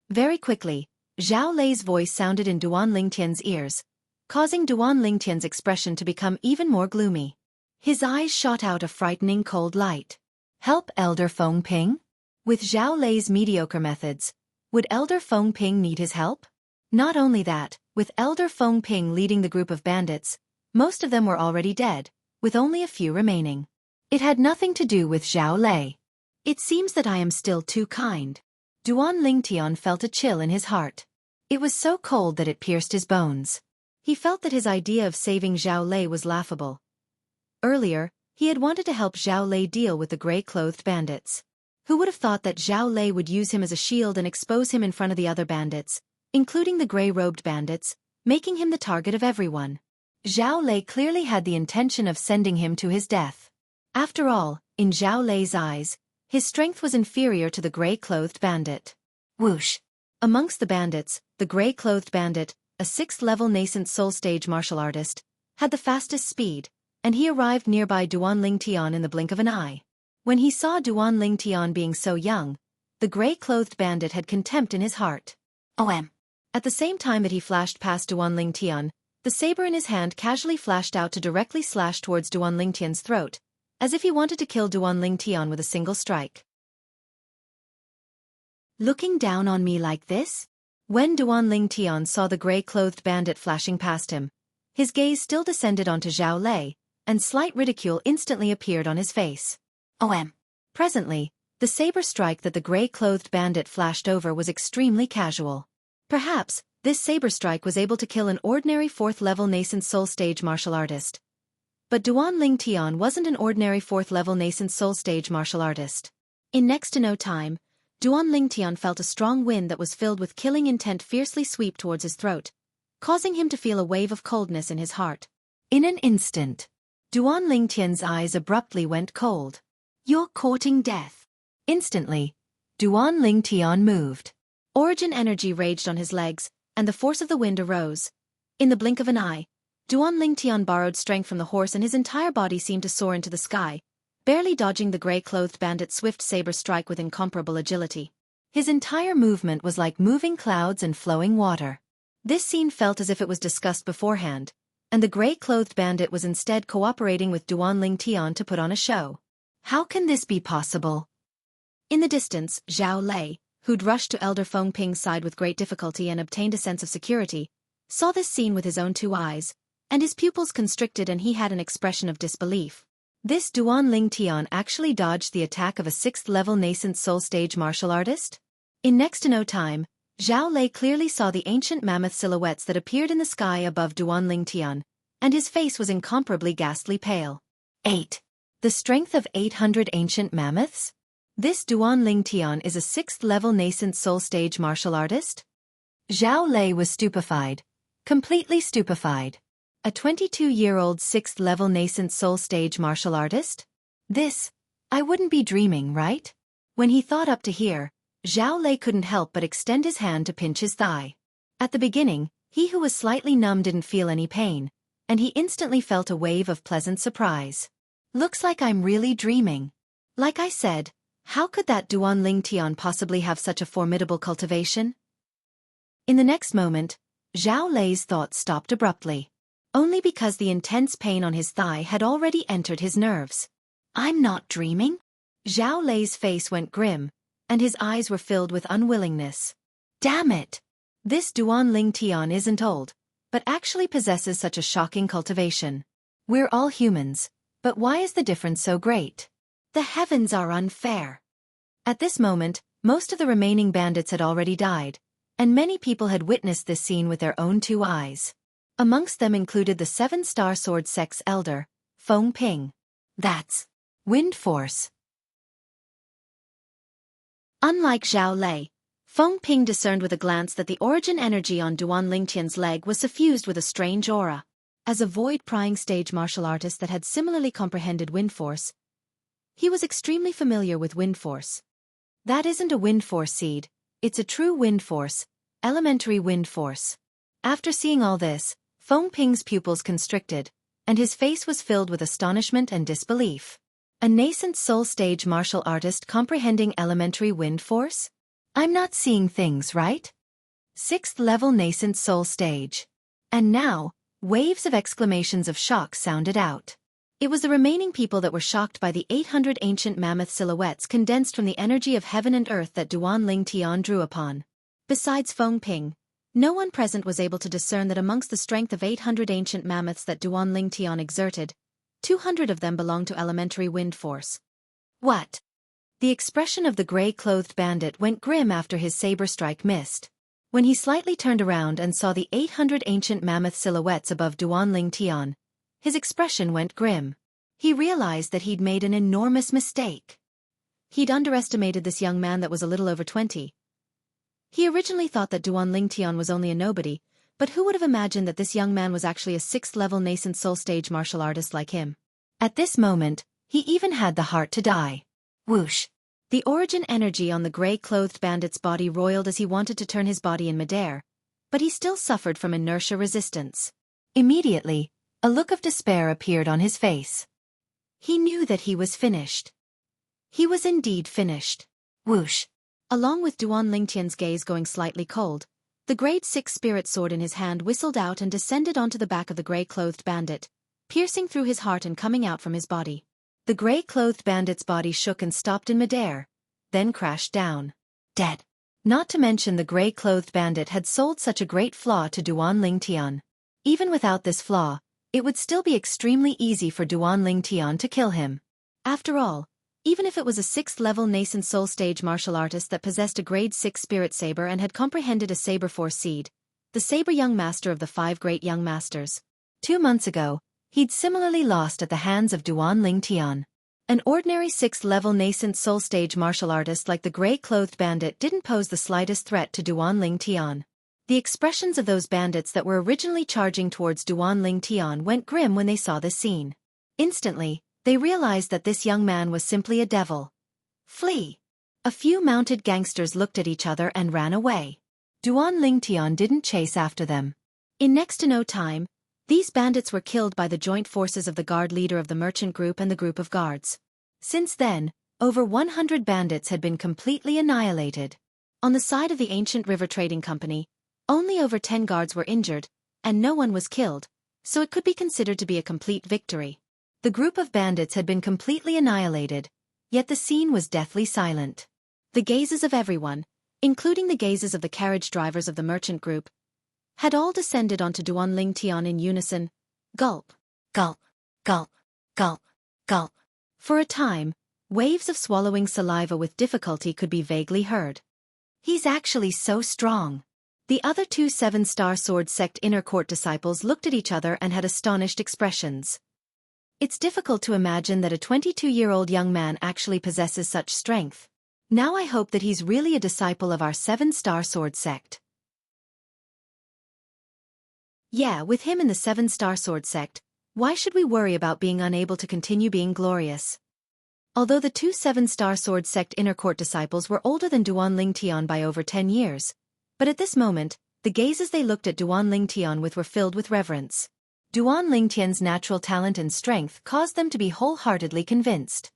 Very quickly, Zhao Lei's voice sounded in Duanling Tian's ears, causing Duanling Tian's expression to become even more gloomy. His eyes shot out a frightening cold light. Help Elder Feng Ping? With Zhao Lei's mediocre methods, would Elder Feng Ping need his help? Not only that, with Elder Feng Ping leading the group of bandits, most of them were already dead, with only a few remaining. It had nothing to do with Zhao Lei. It seems that I am still too kind. Duanling Tian felt a chill in his heart. It was so cold that it pierced his bones. He felt that his idea of saving Zhao Lei was laughable. Earlier, he had wanted to help Zhao Lei deal with the gray-clothed bandits. Who would have thought that Zhao Lei would use him as a shield and expose him in front of the other bandits, including the gray-robed bandits, making him the target of everyone? Zhao Lei clearly had the intention of sending him to his death. After all, in Zhao Lei's eyes, his strength was inferior to the gray-clothed bandit. Whoosh! Amongst the bandits, the gray-clothed bandit, a 6th-level nascent soul stage martial artist, had the fastest speed, and he arrived nearby Duanling Tian in the blink of an eye. When he saw Duanling Tian being so young, the gray-clothed bandit had contempt in his heart. OM. At the same time that he flashed past Duanling Tian, the saber in his hand casually flashed out to directly slash towards Duanling Tian's throat, as if he wanted to kill Duanling Tian with a single strike. Looking down on me like this? When Duanling Tian saw the gray-clothed bandit flashing past him, his gaze still descended onto Zhao Lei, and slight ridicule instantly appeared on his face. OM. Presently, the saber strike that the gray-clothed bandit flashed over was extremely casual. Perhaps, this saber strike was able to kill an ordinary 4th-level nascent soul stage martial artist. But Duanling Tian wasn't an ordinary 4th-level nascent soul stage martial artist. In next to no time, Duanling Tian felt a strong wind that was filled with killing intent fiercely sweep towards his throat, causing him to feel a wave of coldness in his heart. In an instant, Duan Lingtian's eyes abruptly went cold. You're courting death. Instantly, Duan Lingtian moved. Origin energy raged on his legs, and the force of the wind arose. In the blink of an eye, Duan Lingtian borrowed strength from the horse and his entire body seemed to soar into the sky, barely dodging the gray-clothed bandit's swift saber strike with incomparable agility. His entire movement was like moving clouds and flowing water. This scene felt as if it was discussed beforehand, and the gray-clothed bandit was instead cooperating with Duan Lingtian to put on a show. How can this be possible? In the distance, Zhao Lei, who'd rushed to Elder Feng Ping's side with great difficulty and obtained a sense of security, saw this scene with his own two eyes, and his pupils constricted and he had an expression of disbelief. This Duan Lingtian actually dodged the attack of a 6th-level nascent soul stage martial artist? In next to no time, Zhao Lei clearly saw the ancient mammoth silhouettes that appeared in the sky above Duan Lingtian, and his face was incomparably ghastly pale. 8. The strength of 800 ancient mammoths? This Duan Lingtian is a 6th-level nascent soul stage martial artist? Zhao Lei was stupefied. Completely stupefied. A 22-year-old 6th-level nascent soul stage martial artist? I wouldn't be dreaming, right? When he thought up to here, Zhao Lei couldn't help but extend his hand to pinch his thigh. At the beginning, he who was slightly numb didn't feel any pain, and he instantly felt a wave of pleasant surprise. Looks like I'm really dreaming. Like I said, how could that Duan Lingtian possibly have such a formidable cultivation? In the next moment, Zhao Lei's thoughts stopped abruptly. Only because the intense pain on his thigh had already entered his nerves. I'm not dreaming? Zhao Lei's face went grim, and his eyes were filled with unwillingness. Damn it! This Duan Lingtian isn't old, but actually possesses such a shocking cultivation. We're all humans, but why is the difference so great? The heavens are unfair. At this moment, most of the remaining bandits had already died, and many people had witnessed this scene with their own two eyes. Amongst them included the 7-star sword sect's elder, Feng Ping. That's wind force. Unlike Zhao Lei, Feng Ping discerned with a glance that the origin energy on Duan Lingtian's leg was suffused with a strange aura. As a void-prying stage martial artist that had similarly comprehended wind force, he was extremely familiar with wind force. That isn't a wind force seed, it's a true wind force, elementary wind force. After seeing all this, Feng Ping's pupils constricted, and his face was filled with astonishment and disbelief. A nascent soul stage martial artist comprehending elementary wind force? I'm not seeing things right? 6th-level nascent soul stage. And now, waves of exclamations of shock sounded out. It was the remaining people that were shocked by the 800 ancient mammoth silhouettes condensed from the energy of heaven and earth that Duan Lingtian drew upon. Besides Feng Ping, no one present was able to discern that amongst the strength of 800 ancient mammoths that Duan Lingtian exerted, 200 of them belonged to elementary wind force. What? The expression of the gray-clothed bandit went grim after his saber strike missed. When he slightly turned around and saw the 800 ancient mammoth silhouettes above Duan Lingtian, his expression went grim. He realized that he'd made an enormous mistake. He'd underestimated this young man that was a little over 20. He originally thought that Duan Lingtian was only a nobody, but who would have imagined that this young man was actually a 6th-level nascent soul stage martial artist like him? At this moment, he even had the heart to die. Whoosh! The origin energy on the gray-clothed bandit's body roiled as he wanted to turn his body in midair, but he still suffered from inertia resistance. Immediately, a look of despair appeared on his face. He knew that he was finished. He was indeed finished. Whoosh! Along with Duan Lingtian's gaze going slightly cold, the grade 6 spirit sword in his hand whistled out and descended onto the back of the gray-clothed bandit, piercing through his heart and coming out from his body. The gray-clothed bandit's body shook and stopped in midair, then crashed down. Dead. Not to mention the gray-clothed bandit had sold such a great flaw to Duan Lingtian. Even without this flaw, it would still be extremely easy for Duan Lingtian to kill him. After all, even if it was a 6th-level nascent soul stage martial artist that possessed a grade 6 spirit saber and had comprehended a saber force seed, the saber young master of the 5 great young masters. 2 months ago, he'd similarly lost at the hands of Duan Lingtian. An ordinary 6th-level nascent soul stage martial artist like the gray-clothed bandit didn't pose the slightest threat to Duan Lingtian. The expressions of those bandits that were originally charging towards Duan Lingtian went grim when they saw this scene. Instantly, they realized that this young man was simply a devil. Flee! A few mounted gangsters looked at each other and ran away. Duan Lingtian didn't chase after them. In next to no time, these bandits were killed by the joint forces of the guard leader of the merchant group and the group of guards. Since then, over 100 bandits had been completely annihilated. On the side of the ancient river trading company, only over 10 guards were injured, and no one was killed, so it could be considered to be a complete victory. The group of bandits had been completely annihilated, yet the scene was deathly silent. The gazes of everyone, including the gazes of the carriage drivers of the merchant group, had all descended onto Duan Lingtian in unison. Gulp, gulp, gulp, gulp, gulp. For a time, waves of swallowing saliva with difficulty could be vaguely heard. He's actually so strong. The other two seven-star sword sect inner court disciples looked at each other and had astonished expressions. It's difficult to imagine that a 22-year-old young man actually possesses such strength. Now I hope that he's really a disciple of our seven-star sword sect. Yeah, with him in the seven-star sword sect, why should we worry about being unable to continue being glorious? Although the two seven-star sword sect inner court disciples were older than Duan Lingtian by over 10 years, but at this moment, the gazes they looked at Duan Lingtian with were filled with reverence. Duan Lingtian's natural talent and strength caused them to be wholeheartedly convinced.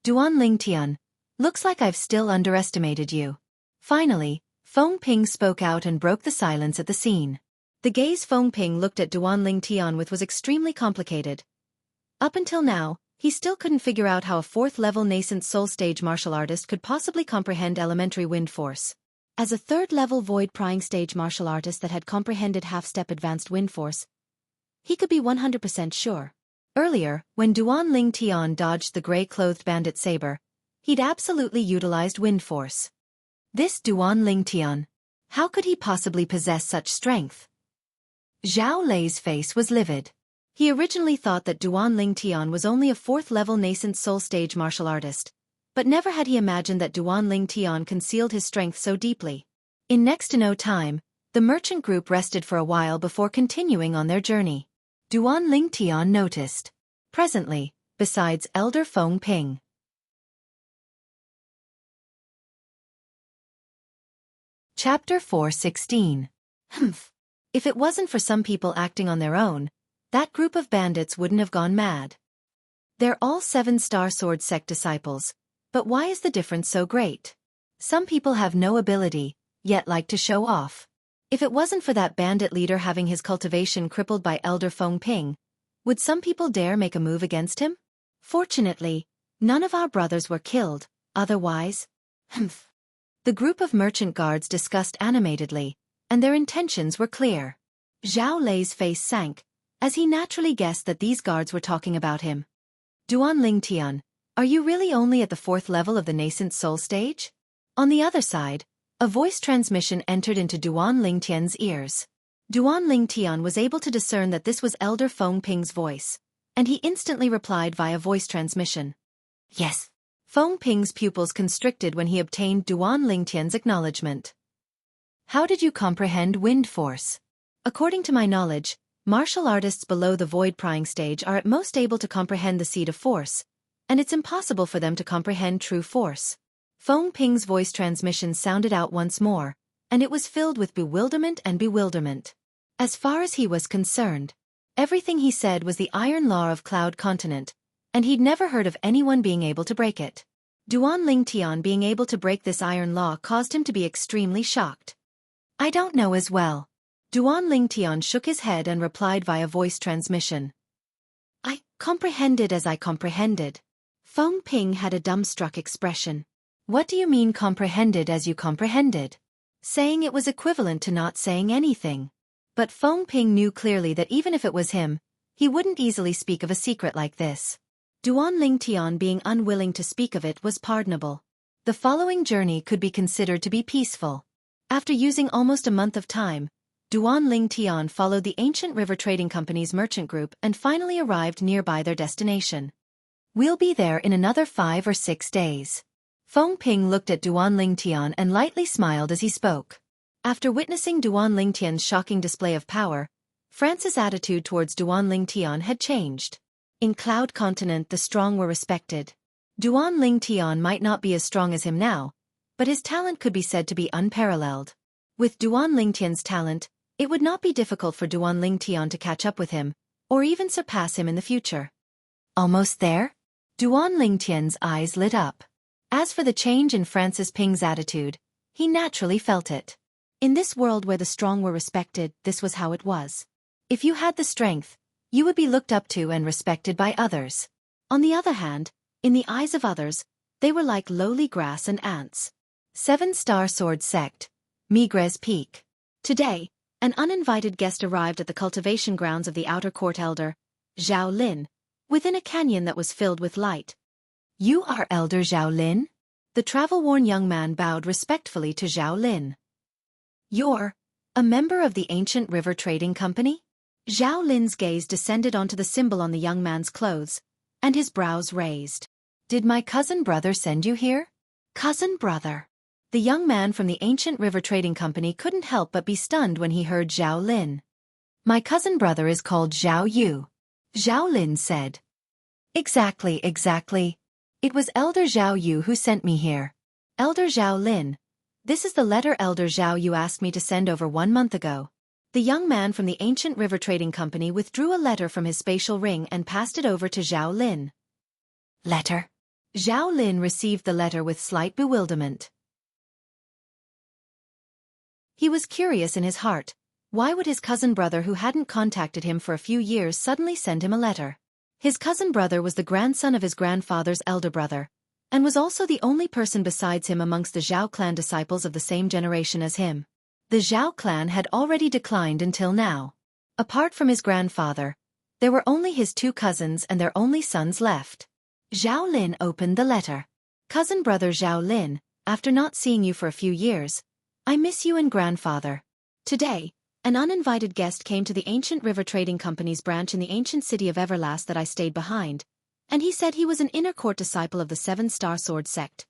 Duan Lingtian, looks like I've still underestimated you. Finally, Feng Ping spoke out and broke the silence at the scene. The gaze Feng Ping looked at Duan Lingtian with was extremely complicated. Up until now, he still couldn't figure out how a 4th-level nascent soul stage martial artist could possibly comprehend elementary wind force. As a 3rd-level void prying stage martial artist that had comprehended half-step advanced wind force, he could be 100% sure. Earlier, when Duan Lingtian dodged the gray-clothed bandit saber, he'd absolutely utilized wind force. This Duan Lingtian, how could he possibly possess such strength? Zhao Lei's face was livid. He originally thought that Duan Lingtian was only a 4th-level nascent soul stage martial artist, but never had he imagined that Duan Lingtian concealed his strength so deeply. In next to no time, the merchant group rested for a while before continuing on their journey. Duan Lingtian noticed. Presently, besides Elder Feng Ping. Chapter 4:16. Humph. If it wasn't for some people acting on their own, that group of bandits wouldn't have gone mad. They're all 7-star sword sect disciples, but why is the difference so great? Some people have no ability, yet like to show off. If it wasn't for that bandit leader having his cultivation crippled by Elder Feng Ping, would some people dare make a move against him? Fortunately, none of our brothers were killed, otherwise... Humph. The group of merchant guards discussed animatedly, and their intentions were clear. Zhao Lei's face sank, as he naturally guessed that these guards were talking about him. Duan Lingtian, are you really only at the 4th level of the nascent soul stage? On the other side, a voice transmission entered into Duan Lingtian's ears. Duan Lingtian was able to discern that this was Elder Feng Ping's voice, and he instantly replied via voice transmission. Yes. Feng Ping's pupils constricted when he obtained Duan Lingtian's acknowledgement. How did you comprehend wind force? According to my knowledge, martial artists below the void prying stage are at most able to comprehend the seed of force, and it's impossible for them to comprehend true force. Feng Ping's voice transmission sounded out once more, and it was filled with bewilderment. As far as he was concerned, everything he said was the iron law of Cloud Continent, and he'd never heard of anyone being able to break it. Duan Lingtian being able to break this iron law caused him to be extremely shocked. I don't know as well. Duan Lingtian shook his head and replied via voice transmission. I comprehended as I comprehended. Feng Ping had a dumbstruck expression. What do you mean comprehended as you comprehended? Saying it was equivalent to not saying anything. But Feng Ping knew clearly that even if it was him, he wouldn't easily speak of a secret like this. Duan Lingtian being unwilling to speak of it was pardonable. The following journey could be considered to be peaceful. After using almost a month of time, Duan Lingtian followed the ancient river trading company's merchant group and finally arrived nearby their destination. We'll be there in another 5 or 6 days. Feng Ping looked at Duan Lingtian and lightly smiled as he spoke. After witnessing Duan Lingtian's shocking display of power, France's attitude towards Duan Lingtian had changed. In Cloud Continent the strong were respected. Duan Ling Tian might not be as strong as him now, but his talent could be said to be unparalleled. With Duan Ling Tian's talent, it would not be difficult for Duan Ling Tian to catch up with him, or even surpass him in the future. Almost there? Duan Ling Tian's eyes lit up. As for the change in Francis Ping's attitude, he naturally felt it. In this world where the strong were respected, this was how it was. If you had the strength, you would be looked up to and respected by others. On the other hand, in the eyes of others, they were like lowly grass and ants. 7-star sword sect, Migres Peak. Today, an uninvited guest arrived at the cultivation grounds of the outer court elder, Zhao Lin, within a canyon that was filled with light. You are Elder Zhao Lin? The travel-worn young man bowed respectfully to Zhao Lin. You're a member of the ancient river trading company? Zhao Lin's gaze descended onto the symbol on the young man's clothes, and his brows raised. Did my cousin brother send you here? Cousin brother? The young man from the ancient river trading company couldn't help but be stunned when he heard Zhao Lin. My cousin brother is called Zhao Yu. Zhao Lin said. Exactly. It was Elder Zhao Yu who sent me here. Elder Zhao Lin. This is the letter Elder Zhao Yu asked me to send over 1 month ago. The young man from the ancient river trading company withdrew a letter from his spatial ring and passed it over to Zhao Lin. Letter? Zhao Lin received the letter with slight bewilderment. He was curious in his heart. Why would his cousin brother who hadn't contacted him for a few years suddenly send him a letter? His cousin brother was the grandson of his grandfather's elder brother, and was also the only person besides him amongst the Zhao clan disciples of the same generation as him. The Zhao clan had already declined until now. Apart from his grandfather, there were only his 2 cousins and their only sons left. Zhao Lin opened the letter. Cousin brother Zhao Lin, after not seeing you for a few years, I miss you and grandfather. Today, an uninvited guest came to the ancient river trading company's branch in the ancient city of Everlast that I stayed behind, and he said he was an inner court disciple of the 7-star sword sect.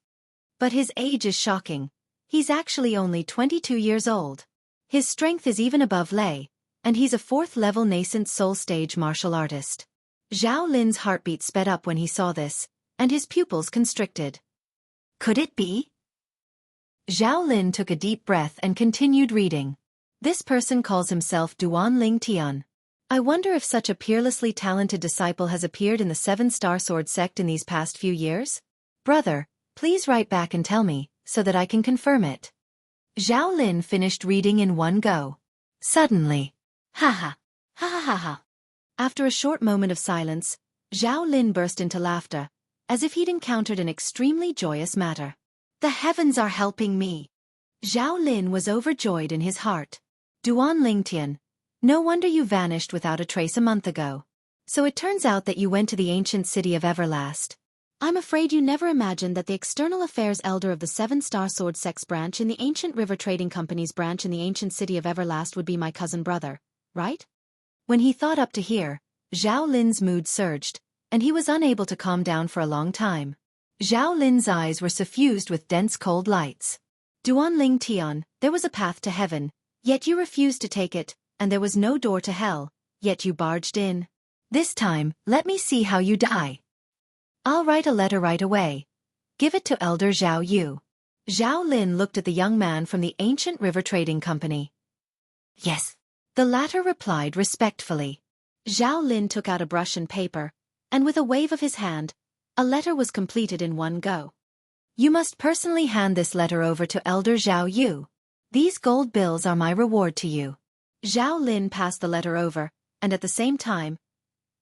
But his age is shocking. He's actually only 22 years old. His strength is even above Lei, and he's a 4th-level nascent soul stage martial artist. Zhao Lin's heartbeat sped up when he saw this, and his pupils constricted. Could it be? Zhao Lin took a deep breath and continued reading. This person calls himself Duan Ling Tian. I wonder if such a peerlessly talented disciple has appeared in the 7-star sword sect in these past few years? Brother, please write back and tell me, so that I can confirm it. Zhao Lin finished reading in one go. Suddenly. Ha ha. After a short moment of silence, Zhao Lin burst into laughter, as if he'd encountered an extremely joyous matter. The heavens are helping me. Zhao Lin was overjoyed in his heart. Duan Ling Tian, no wonder you vanished without a trace a month ago. So it turns out that you went to the ancient city of Everlast. I'm afraid you never imagined that the external affairs elder of the 7-star sword sect's branch in the ancient river trading company's branch in the ancient city of Everlast would be my cousin brother, right? When he thought up to here, Zhao Lin's mood surged, and he was unable to calm down for a long time. Zhao Lin's eyes were suffused with dense cold lights. Duan Ling Tian, there was a path to heaven, yet you refused to take it, and there was no door to hell, yet you barged in. This time, let me see how you die. I'll write a letter right away. Give it to Elder Zhao Yu. Zhao Lin looked at the young man from the ancient river trading company. Yes. The latter replied respectfully. Zhao Lin took out a brush and paper, and with a wave of his hand, a letter was completed in one go. You must personally hand this letter over to Elder Zhao Yu. These gold bills are my reward to you. Zhao Lin passed the letter over, and at the same time,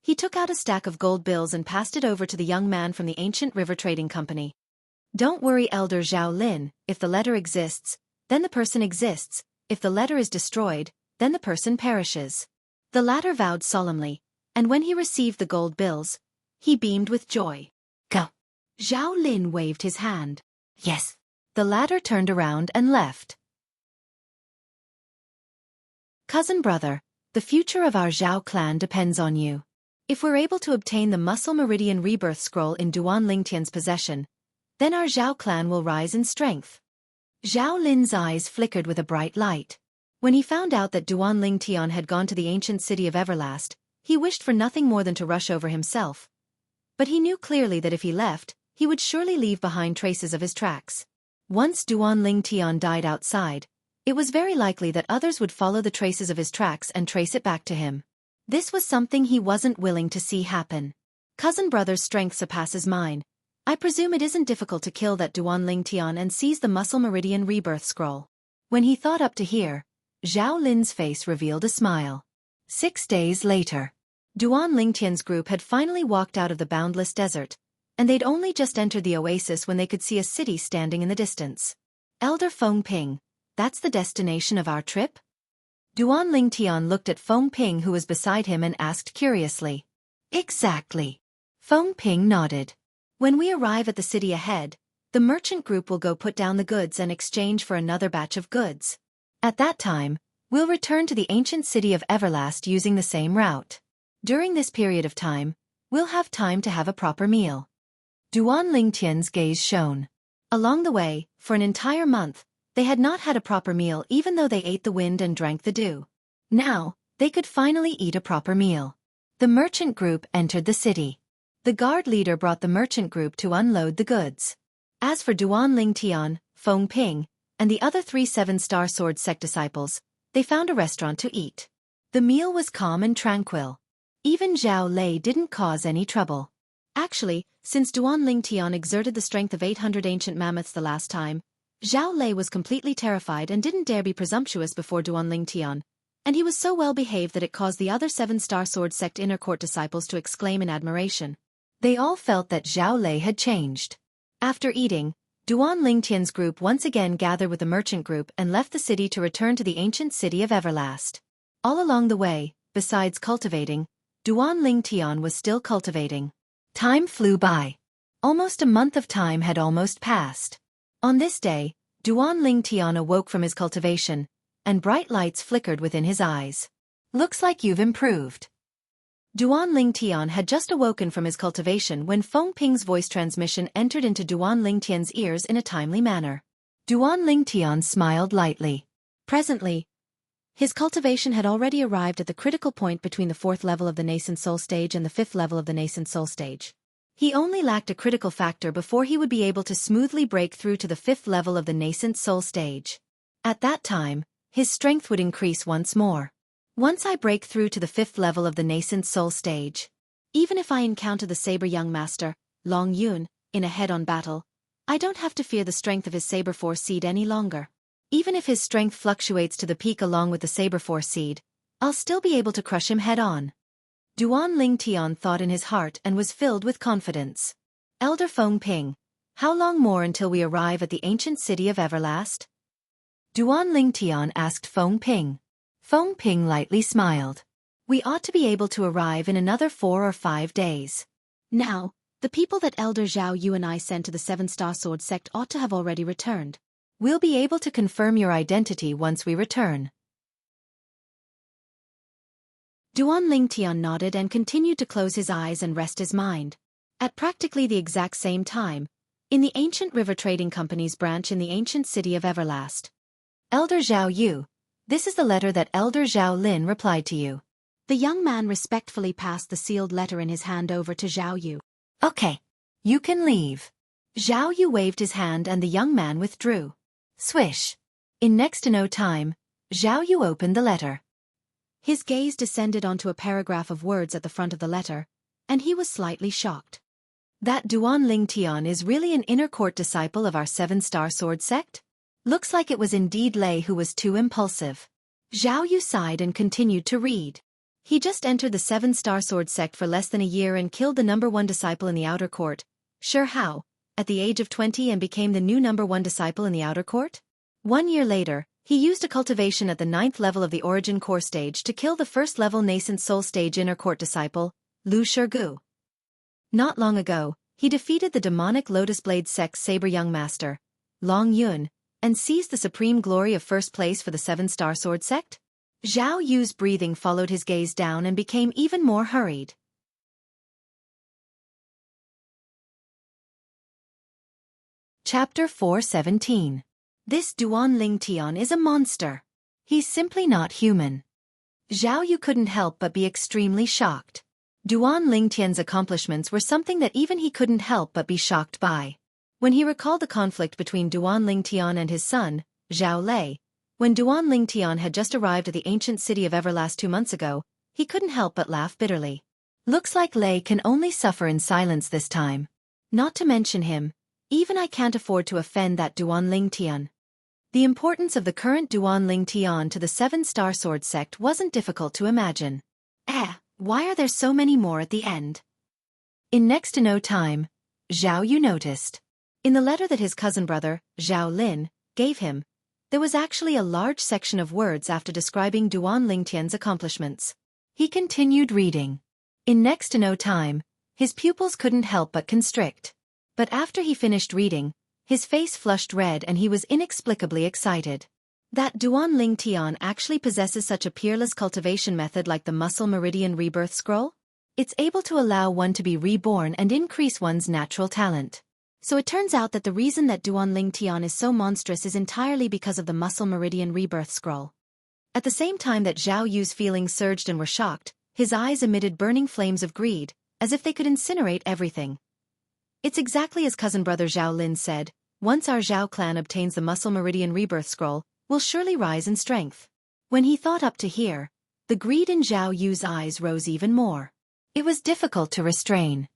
he took out a stack of gold bills and passed it over to the young man from the ancient river trading company. Don't worry, Elder Zhao Lin, if the letter exists, then the person exists, if the letter is destroyed, then the person perishes. The latter vowed solemnly, and when he received the gold bills, he beamed with joy. Go. Zhao Lin waved his hand. Yes. The latter turned around and left. Cousin brother, the future of our Zhao clan depends on you. If we're able to obtain the Muscle Meridian Rebirth Scroll in Duan Lingtian's possession, then our Zhao clan will rise in strength. Zhao Lin's eyes flickered with a bright light. When he found out that Duan Ling Tian had gone to the ancient city of Everlast, He wished for nothing more than to rush over himself. But he knew clearly that if he left, he would surely leave behind traces of his tracks. Once Duan Ling Tian died outside, it was very likely that others would follow the traces of his tracks and trace it back to him. This was something he wasn't willing to see happen. Cousin brother's strength surpasses mine. I presume it isn't difficult to kill that Duan Ling Tian and seize the Muscle Meridian Rebirth Scroll. When he thought up to here, Zhao Lin's face revealed a smile. 6 days later, Duan Ling Tian's group had finally walked out of the boundless desert, and they'd only just entered the oasis when they could see a city standing in the distance. Elder Feng Ping, that's the destination of our trip? Duan Ling Tian looked at Feng Ping who was beside him and asked curiously. Exactly. Feng Ping nodded. When we arrive at the city ahead, the merchant group will go put down the goods and exchange for another batch of goods. At that time, we'll return to the ancient city of Everlast using the same route. During this period of time, we'll have time to have a proper meal. Duan Ling Tian's gaze shone. Along the way, for an entire month, they had not had a proper meal even though they ate the wind and drank the dew. Now, they could finally eat a proper meal. The merchant group entered the city. The guard leader brought the merchant group to unload the goods. As for Duan Ling Tian, Feng Ping, and the other 3 7-star sword sect disciples, they found a restaurant to eat. The meal was calm and tranquil. Even Zhao Lei didn't cause any trouble. Actually, since Duan Ling Tian exerted the strength of 800 ancient mammoths the last time, Zhao Lei was completely terrified and didn't dare be presumptuous before Duan Ling Tian, and he was so well behaved that it caused the other 7-star sword sect inner court disciples to exclaim in admiration. They all felt that Zhao Lei had changed. After eating, Duan Ling Tian's group once again gathered with the merchant group and left the city to return to the ancient city of Everlast. All along the way, besides cultivating, Duan Ling Tian was still cultivating. Time flew by. Almost a month of time had almost passed. On this day, Duan Ling Tian awoke from his cultivation, and bright lights flickered within his eyes. Looks like you've improved. Duan Ling Tian had just awoken from his cultivation when Feng Ping's voice transmission entered into Duan Ling Tian's ears in a timely manner. Duan Ling Tian smiled lightly. Presently, his cultivation had already arrived at the critical point between the 4th level of the nascent soul stage and the 5th level of the nascent soul stage. He only lacked a critical factor before he would be able to smoothly break through to the 5th level of the nascent soul stage. At that time, his strength would increase once more. Once I break through to the 5th level of the nascent soul stage, even if I encounter the saber young master, Long Yun, in a head-on battle, I don't have to fear the strength of his saber force seed any longer. Even if his strength fluctuates to the peak along with the saber force seed, I'll still be able to crush him head-on. Duan Ling Tian thought in his heart and was filled with confidence. Elder Feng Ping, how long more until we arrive at the ancient city of Everlast? Duan Ling Tian asked Feng Ping. Feng Ping lightly smiled. We ought to be able to arrive in another 4 or 5 days. Now, the people that Elder Zhao you and I sent to the 7-star sword sect ought to have already returned. We'll be able to confirm your identity once we return. Duan Ling Tian nodded and continued to close his eyes and rest his mind. At practically the exact same time, in the ancient river trading company's branch in the ancient city of Everlast. Elder Zhao Yu, this is the letter that Elder Zhao Lin replied to you. The young man respectfully passed the sealed letter in his hand over to Zhao Yu. Okay. You can leave. Zhao Yu waved his hand and the young man withdrew. Swish. In next to no time, Zhao Yu opened the letter. His gaze descended onto a paragraph of words at the front of the letter, and he was slightly shocked. That Duan Ling Tian is really an inner court disciple of our 7-star sword sect? Looks like it was indeed Lei who was too impulsive. Zhao Yu sighed and continued to read. He just entered the 7-star sword sect for less than a year and killed the #1 disciple in the outer court. Sure how? At the age of 20 and became the new #1 disciple in the outer court? 1 year later, he used a cultivation at the 9th level of the origin core stage to kill the 1st level nascent soul stage inner court disciple, Lu Shirgu. Not long ago, he defeated the demonic Lotus Blade sect's saber young master, Long Yun, and seized the supreme glory of first place for the 7-star sword sect? Zhao Yu's breathing followed his gaze down and became even more hurried. Chapter 417. This Duan Ling Tian is a monster. He's simply not human. Zhao Yu couldn't help but be extremely shocked. Duan Lingtian's accomplishments were something that even he couldn't help but be shocked by. When he recalled the conflict between Duan Lingtian and his son, Zhao Lei, when Duan Lingtian had just arrived at the ancient city of Everlast 2 months ago, he couldn't help but laugh bitterly. Looks like Lei can only suffer in silence this time. Not to mention him, even I can't afford to offend that Duan Lingtian. The importance of the current Duan Lingtian to the 7-star sword sect wasn't difficult to imagine. Why are there so many more at the end? In next to no time, Zhao Yu noticed. In the letter that his cousin brother, Zhao Lin, gave him, there was actually a large section of words after describing Duan Lingtian's accomplishments. He continued reading. In next to no time, his pupils couldn't help but constrict. But after he finished reading, his face flushed red and he was inexplicably excited. That Duan Lingtian actually possesses such a peerless cultivation method like the Muscle Meridian Rebirth Scroll? It's able to allow one to be reborn and increase one's natural talent. So it turns out that the reason that Duan Lingtian is so monstrous is entirely because of the Muscle Meridian Rebirth Scroll. At the same time that Zhao Yu's feelings surged and were shocked, his eyes emitted burning flames of greed, as if they could incinerate everything. It's exactly as cousin brother Zhao Lin said, once our Zhao clan obtains the Muscle Meridian Rebirth Scroll, we'll surely rise in strength. When he thought up to here, the greed in Zhao Yu's eyes rose even more. It was difficult to restrain.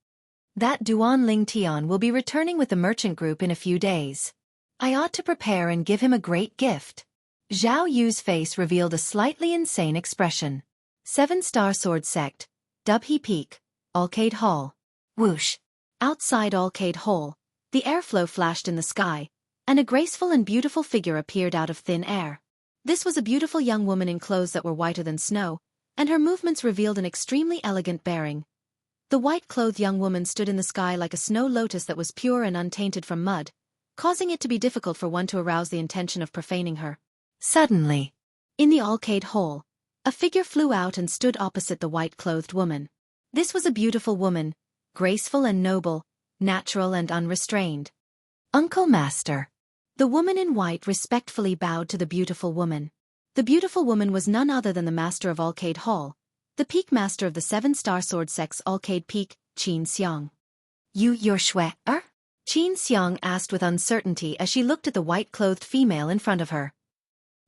That Duan Lingtian will be returning with the merchant group in a few days. I ought to prepare and give him a great gift. Zhao Yu's face revealed a slightly insane expression. 7-star sword sect, Dubhe Peak, Arcade Hall. Whoosh. Outside Arcade Hall, the airflow flashed in the sky, and a graceful and beautiful figure appeared out of thin air. This was a beautiful young woman in clothes that were whiter than snow, and her movements revealed an extremely elegant bearing. The white-clothed young woman stood in the sky like a snow lotus that was pure and untainted from mud, causing it to be difficult for one to arouse the intention of profaning her. Suddenly, in the Arcade Hall, a figure flew out and stood opposite the white-clothed woman. This was a beautiful woman, graceful and noble, natural and unrestrained. Uncle Master. The woman in white respectfully bowed to the beautiful woman. The beautiful woman was none other than the master of Arcade Hall, the peak master of the 7-star sword sect's Arcade Peak, Xianxia. You're Shui, Xianxia asked with uncertainty as she looked at the white-clothed female in front of her.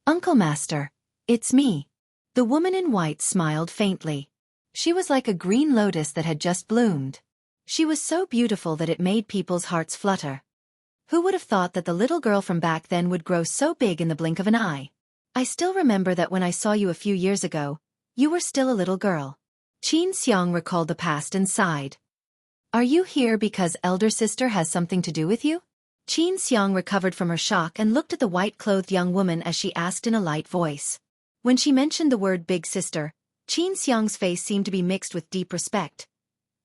Uncle Master, it's me. The woman in white smiled faintly. She was like a green lotus that had just bloomed. She was so beautiful that it made people's hearts flutter. Who would have thought that the little girl from back then would grow so big in the blink of an eye? I still remember that when I saw you a few years ago, you were still a little girl. Xianxia recalled the past and sighed. Are you here because elder sister has something to do with you? Xianxia recovered from her shock and looked at the white-clothed young woman as she asked in a light voice. When she mentioned the word big sister, Xianxia's face seemed to be mixed with deep respect.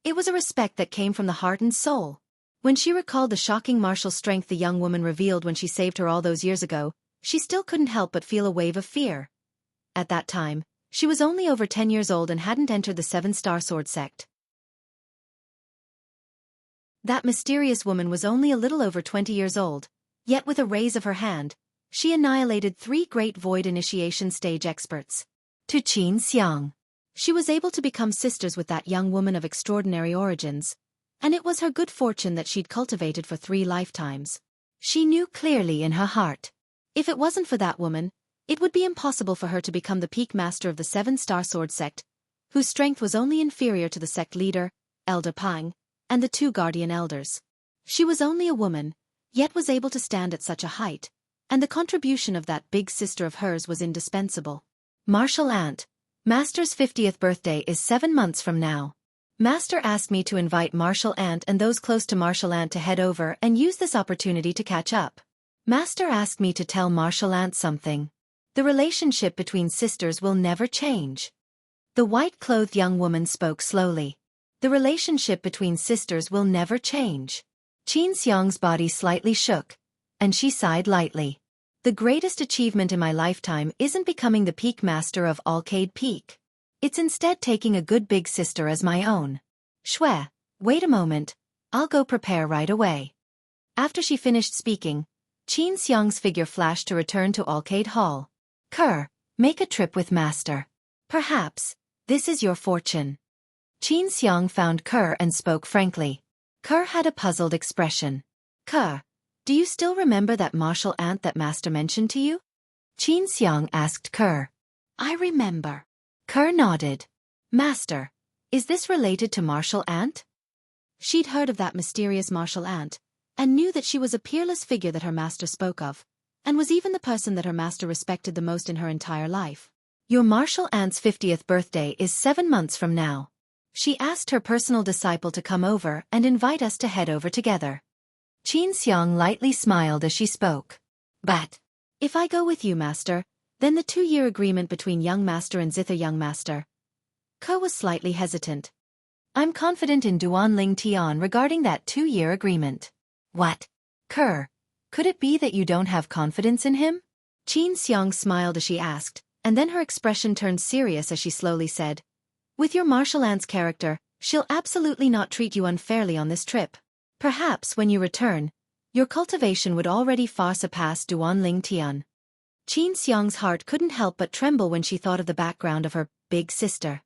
It was a respect that came from the heart and soul. When she recalled the shocking martial strength the young woman revealed when she saved her all those years ago, she still couldn't help but feel a wave of fear. At that time, she was only over 10 years old and hadn't entered the 7-star sword sect. That mysterious woman was only a little over 20 years old, yet with a raise of her hand, she annihilated 3 great void initiation stage experts. To Xianxia. She was able to become sisters with that young woman of extraordinary origins, and it was her good fortune that she'd cultivated for 3 lifetimes. She knew clearly in her heart. If it wasn't for that woman, it would be impossible for her to become the peak master of the 7-star sword sect, whose strength was only inferior to the sect leader, Elder Pang, and the 2 guardian elders. She was only a woman, yet was able to stand at such a height, and the contribution of that big sister of hers was indispensable. Martial Ant. Master's 50th birthday is 7 months from now. Master asked me to invite Martial Ant and those close to Martial Ant to head over and use this opportunity to catch up. Master asked me to tell Martial Ant something. The relationship between sisters will never change. The white-clothed young woman spoke slowly. The relationship between sisters will never change. Xianxia's body slightly shook, and she sighed lightly. The greatest achievement in my lifetime isn't becoming the peak master of Arcade Peak. It's instead taking a good big sister as my own. Shui, wait a moment, I'll go prepare right away. After she finished speaking, Xianxia's figure flashed to return to Arcade Hall. Make a trip with Master. Perhaps, this is your fortune. Xianxia found Kerr and spoke frankly. Kerr had a puzzled expression. Kerr, do you still remember that martial ant that Master mentioned to you? Xianxia asked Kerr. I remember. Kerr nodded. Master, is this related to martial ant? She'd heard of that mysterious martial ant, and knew that she was a peerless figure that her master spoke of, and was even the person that her master respected the most in her entire life. Your martial ant's 50th birthday is 7 months from now. She asked her personal disciple to come over and invite us to head over together. Xianxia lightly smiled as she spoke. But, if I go with you, Master, then the 2-year agreement between young Master and Zither young Master. Kerr was slightly hesitant. I'm confident in Duanling Tian regarding that 2-year agreement. What? Kerr, could it be that you don't have confidence in him? Xianxia smiled as she asked, and then her expression turned serious as she slowly said, with your martial ant's character, she'll absolutely not treat you unfairly on this trip. Perhaps when you return, your cultivation would already far surpass Duanling Tian. Xianxia's heart couldn't help but tremble when she thought of the background of her big sister.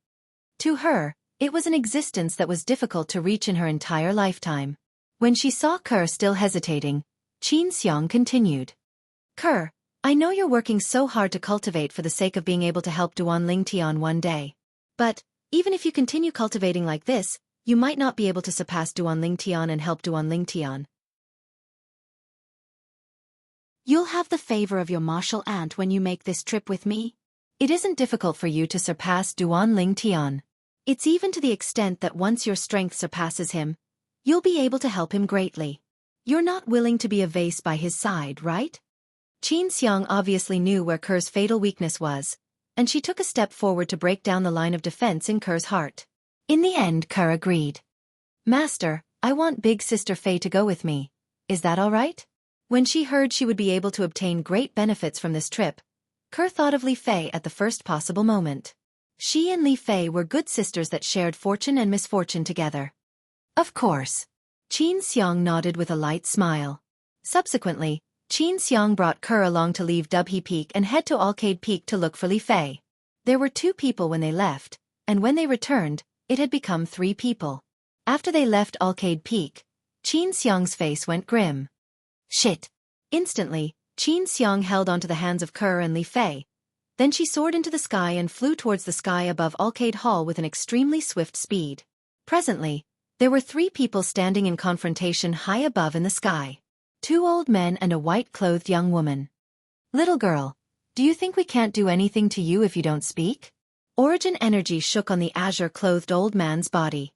To her, it was an existence that was difficult to reach in her entire lifetime. When she saw Kerr still hesitating, Xianxia continued. Kerr, I know you're working so hard to cultivate for the sake of being able to help Duanling Tian one day. But, even if you continue cultivating like this, you might not be able to surpass Duanling Tian and help Duanling Tian. You'll have the favor of your martial ant when you make this trip with me. It isn't difficult for you to surpass Duanling Tian. It's even to the extent that once your strength surpasses him, you'll be able to help him greatly. You're not willing to be a vase by his side, right? Xianxia obviously knew where Kerr's fatal weakness was, and she took a step forward to break down the line of defense in Kerr's heart. In the end, Kerr agreed. Master, I want Big Sister Fei to go with me. Is that all right? When she heard she would be able to obtain great benefits from this trip, Kerr thought of Li Fei at the first possible moment. She and Li Fei were good sisters that shared fortune and misfortune together. Of course. Xianxia nodded with a light smile. Subsequently, Xianxia brought Kerr along to leave Dubhe Peak and head to Alcade Peak to look for Li Fei. There were 2 people when they left, and when they returned, it had become 3 people. After they left Alcade Peak, Xianxia's face went grim. Shit! Instantly, Xianxia held onto the hands of Kerr and Li Fei. Then she soared into the sky and flew towards the sky above Alcade Hall with an extremely swift speed. Presently, there were 3 people standing in confrontation high above in the sky. 2 old men and a white-clothed young woman. Little girl, do you think we can't do anything to you if you don't speak? Origin energy shook on the azure-clothed old man's body.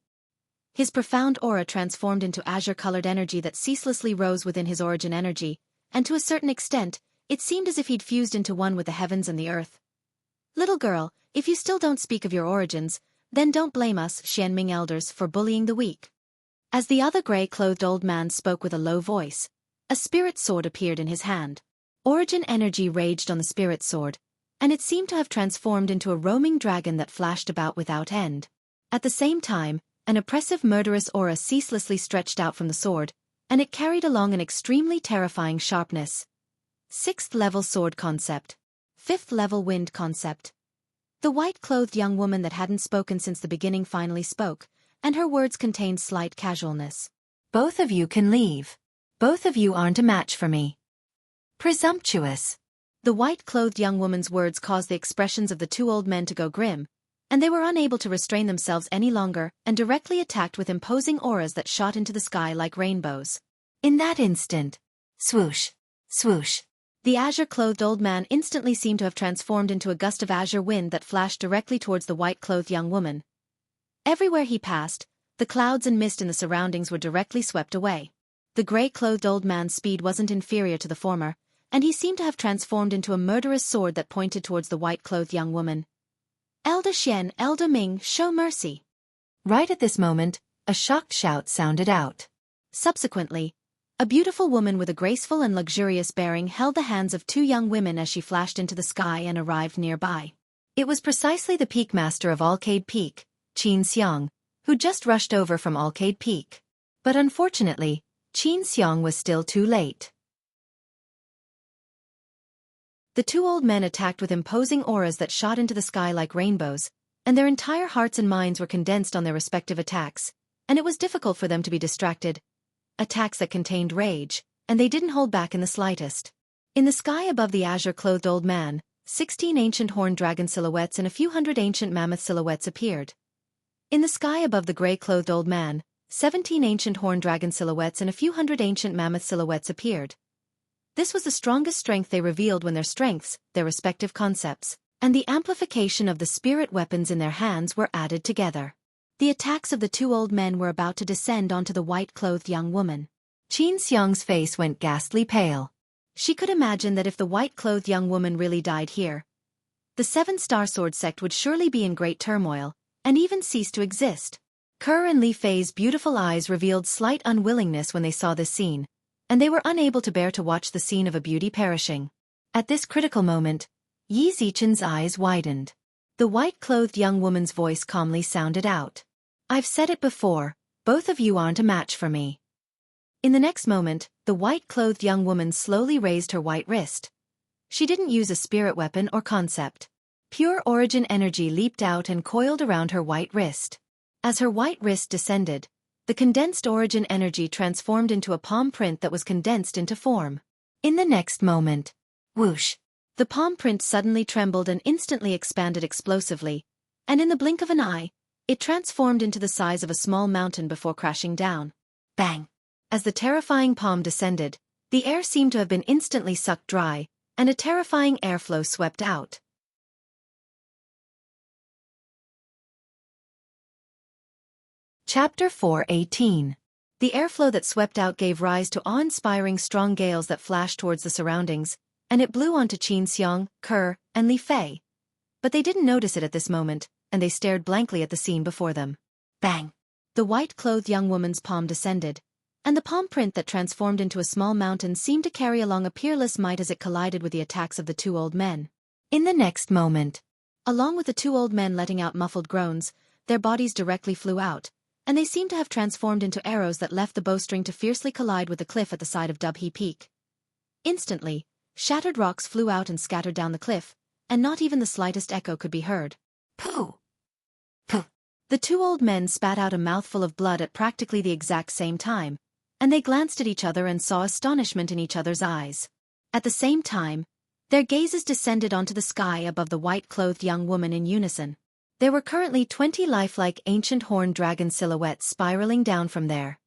His profound aura transformed into azure-colored energy that ceaselessly rose within his origin energy, and to a certain extent, it seemed as if he'd fused into one with the heavens and the earth. Little girl, if you still don't speak of your origins, then don't blame us, Xianming elders, for bullying the weak. As the other gray-clothed old man spoke with a low voice, a spirit sword appeared in his hand. Origin energy raged on the spirit sword, and it seemed to have transformed into a roaming dragon that flashed about without end. At the same time, an oppressive murderous aura ceaselessly stretched out from the sword, and it carried along an extremely terrifying sharpness. 6th level sword concept. 5th level wind concept. The white-clothed young woman that hadn't spoken since the beginning finally spoke, and her words contained slight casualness. Both of you can leave. Both of you aren't a match for me. Presumptuous. The white-clothed young woman's words caused the expressions of the 2 old men to go grim, and they were unable to restrain themselves any longer and directly attacked with imposing auras that shot into the sky like rainbows. In that instant, swoosh, swoosh. The azure-clothed old man instantly seemed to have transformed into a gust of azure wind that flashed directly towards the white-clothed young woman. Everywhere he passed, the clouds and mist in the surroundings were directly swept away. The gray-clothed old man's speed wasn't inferior to the former, and he seemed to have transformed into a murderous sword that pointed towards the white-clothed young woman. Elder Xian, Elder Ming, show mercy. Right at this moment, a shocked shout sounded out. Subsequently, a beautiful woman with a graceful and luxurious bearing held the hands of 2 young women as she flashed into the sky and arrived nearby. It was precisely the Peak Master of Alcade Peak, Xianxia, who just rushed over from Alcade Peak. But unfortunately, Xianxia was still too late. The two old men attacked with imposing auras that shot into the sky like rainbows, and their entire hearts and minds were condensed on their respective attacks, and it was difficult for them to be distracted. Attacks that contained rage, and they didn't hold back in the slightest. In the sky above the azure-clothed old man, 16 ancient horned dragon silhouettes and a few hundred ancient mammoth silhouettes appeared. In the sky above the gray-clothed old man, 17 ancient horned dragon silhouettes and a few hundred ancient mammoth silhouettes appeared. This was the strongest strength they revealed when their strengths, their respective concepts, and the amplification of the spirit weapons in their hands were added together. The attacks of the two old men were about to descend onto the white-clothed young woman. Xianxia's face went ghastly pale. She could imagine that if the white-clothed young woman really died here, the seven-star sword sect would surely be in great turmoil, and even cease to exist. Kerr and Li Fei's beautiful eyes revealed slight unwillingness when they saw this scene, and they were unable to bear to watch the scene of a beauty perishing. At this critical moment, Yi Zichen's eyes widened. The white-clothed young woman's voice calmly sounded out. "I've said it before, both of you aren't a match for me." In the next moment, the white-clothed young woman slowly raised her white wrist. She didn't use a spirit weapon or concept. Pure origin energy leaped out and coiled around her white wrist. As her white wrist descended, the condensed origin energy transformed into a palm print that was condensed into form. In the next moment, whoosh! The palm print suddenly trembled and instantly expanded explosively, and in the blink of an eye, it transformed into the size of a small mountain before crashing down. Bang! As the terrifying palm descended, the air seemed to have been instantly sucked dry, and a terrifying airflow swept out. Chapter 4:18. The airflow that swept out gave rise to awe-inspiring strong gales that flashed towards the surroundings, and it blew onto Xianxia, Kerr, and Li Fei. But they didn't notice it at this moment, and they stared blankly at the scene before them. Bang! The white-clothed young woman's palm descended, and the palm print that transformed into a small mountain seemed to carry along a peerless might as it collided with the attacks of the two old men. In the next moment, along with the two old men letting out muffled groans, their bodies directly flew out, and they seemed to have transformed into arrows that left the bowstring to fiercely collide with the cliff at the side of Dubhe Peak. Instantly, shattered rocks flew out and scattered down the cliff, and not even the slightest echo could be heard. Pooh! Pooh! The two old men spat out a mouthful of blood at practically the exact same time, and they glanced at each other and saw astonishment in each other's eyes. At the same time, their gazes descended onto the sky above the white-clothed young woman in unison. There were currently 20 lifelike ancient horned dragon silhouettes spiraling down from there.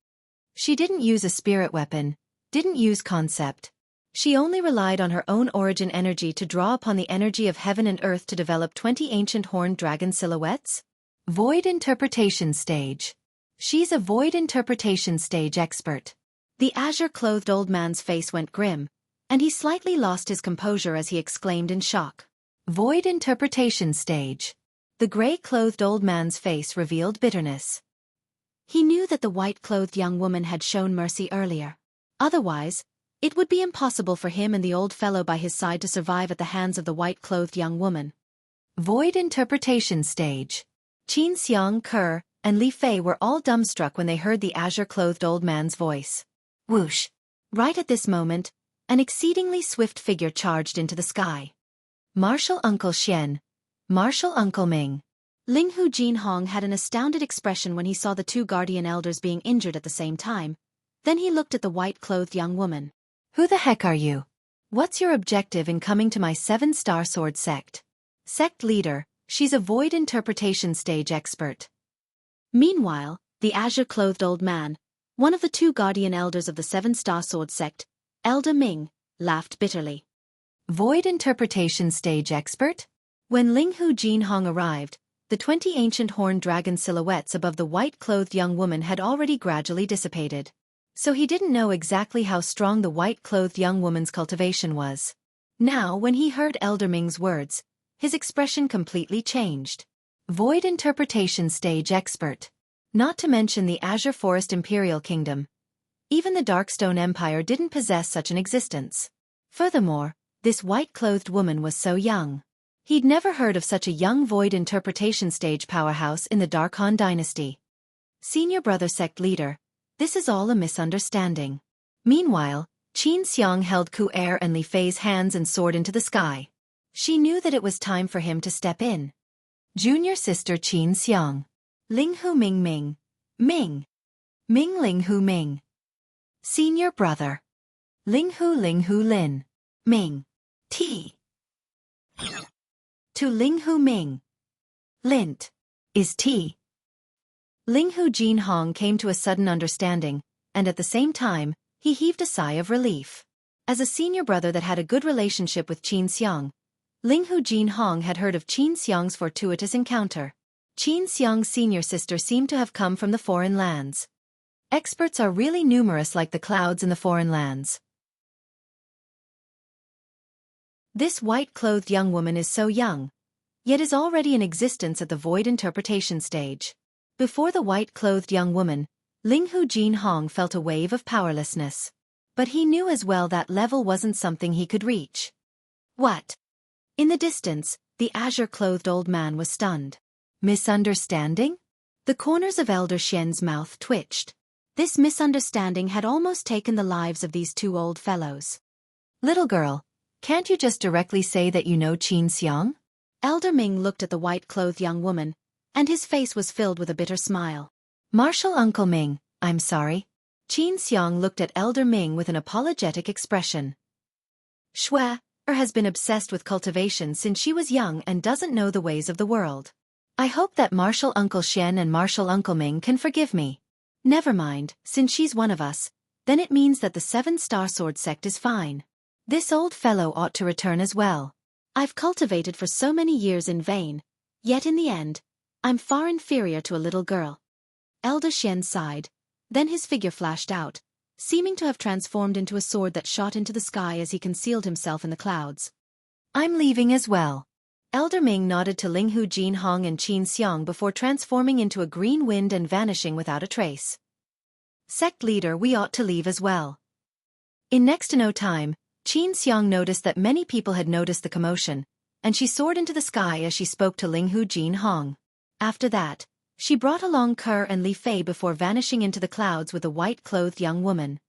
She didn't use a spirit weapon, didn't use concept. She only relied on her own origin energy to draw upon the energy of heaven and earth to develop 20 ancient horned dragon silhouettes. Void interpretation stage. She's a void interpretation stage expert. The azure-clothed old man's face went grim, and he slightly lost his composure as he exclaimed in shock. Void interpretation stage. The gray-clothed old man's face revealed bitterness. He knew that the white-clothed young woman had shown mercy earlier. Otherwise, it would be impossible for him and the old fellow by his side to survive at the hands of the white-clothed young woman. Void interpretation stage. Xianxia, Kerr, and Li Fei were all dumbstruck when they heard the azure-clothed old man's voice. Whoosh! Right at this moment, an exceedingly swift figure charged into the sky. Martial Uncle Xian. Martial Uncle Ming. Linghu Jinhong had an astounded expression when he saw the two guardian elders being injured at the same time. Then he looked at the white-clothed young woman. Who the heck are you? What's your objective in coming to my 7-star sword sect? Sect leader, she's a void interpretation stage expert. Meanwhile, the azure-clothed old man, one of the two guardian elders of the 7-star sword sect, Elder Ming, laughed bitterly. Void interpretation stage expert? When Linghu Jinhong arrived, the 20 ancient horned dragon silhouettes above the white-clothed young woman had already gradually dissipated. So he didn't know exactly how strong the white-clothed young woman's cultivation was. Now, when he heard Elder Ming's words, his expression completely changed. Void interpretation stage expert. Not to mention the Azure Forest Imperial Kingdom. Even the Darkstone Empire didn't possess such an existence. Furthermore, this white-clothed woman was so young. He'd never heard of such a young void interpretation stage powerhouse in the Darkhan dynasty. Senior brother sect leader, this is all a misunderstanding. Meanwhile, Xianxia held Ku Er and Li Fei's hands and soared into the sky. She knew that it was time for him to step in. Junior sister Xianxia. Ling Hu Ming Ming. Ming. Ming Ling Hu Ming. Senior brother. Ling Hu Lin. Ming. T. To Ling Hu Ming. Lint. Is T. Ling Hu Jianghu came to a sudden understanding, and at the same time, he heaved a sigh of relief. As a senior brother that had a good relationship with Xianxia, Ling Hu Jianghu had heard of Xianxia's fortuitous encounter. Xianxia's senior sister seemed to have come from the foreign lands. Experts are really numerous like the clouds in the foreign lands. This white-clothed young woman is so young, yet is already in existence at the void interpretation stage. Before the white-clothed young woman, Ling Hu Jianghu felt a wave of powerlessness. But he knew as well that level wasn't something he could reach. What? In the distance, the azure-clothed old man was stunned. Misunderstanding? The corners of Elder Xian's mouth twitched. This misunderstanding had almost taken the lives of these two old fellows. Little girl, can't you just directly say that you know Xianxia? Elder Ming looked at the white-clothed young woman, and his face was filled with a bitter smile. Martial Uncle Ming, I'm sorry. Xianxia looked at Elder Ming with an apologetic expression. Shui has been obsessed with cultivation since she was young and doesn't know the ways of the world. I hope that Martial Uncle Xian and Martial Uncle Ming can forgive me. Never mind, since she's one of us, then it means that the 7-star sword sect is fine. This old fellow ought to return as well. I've cultivated for so many years in vain, yet in the end, I'm far inferior to a little girl. Elder Xian sighed, then his figure flashed out, seeming to have transformed into a sword that shot into the sky as he concealed himself in the clouds. I'm leaving as well. Elder Ming nodded to Ling Hu Jianghu and Xianxia before transforming into a green wind and vanishing without a trace. Sect leader, we ought to leave as well. In next to no time, Xianxia noticed that many people had noticed the commotion, and she soared into the sky as she spoke to Ling Hu Jianghu. After that, she brought along Kerr and Li Fei before vanishing into the clouds with a white-clothed young woman.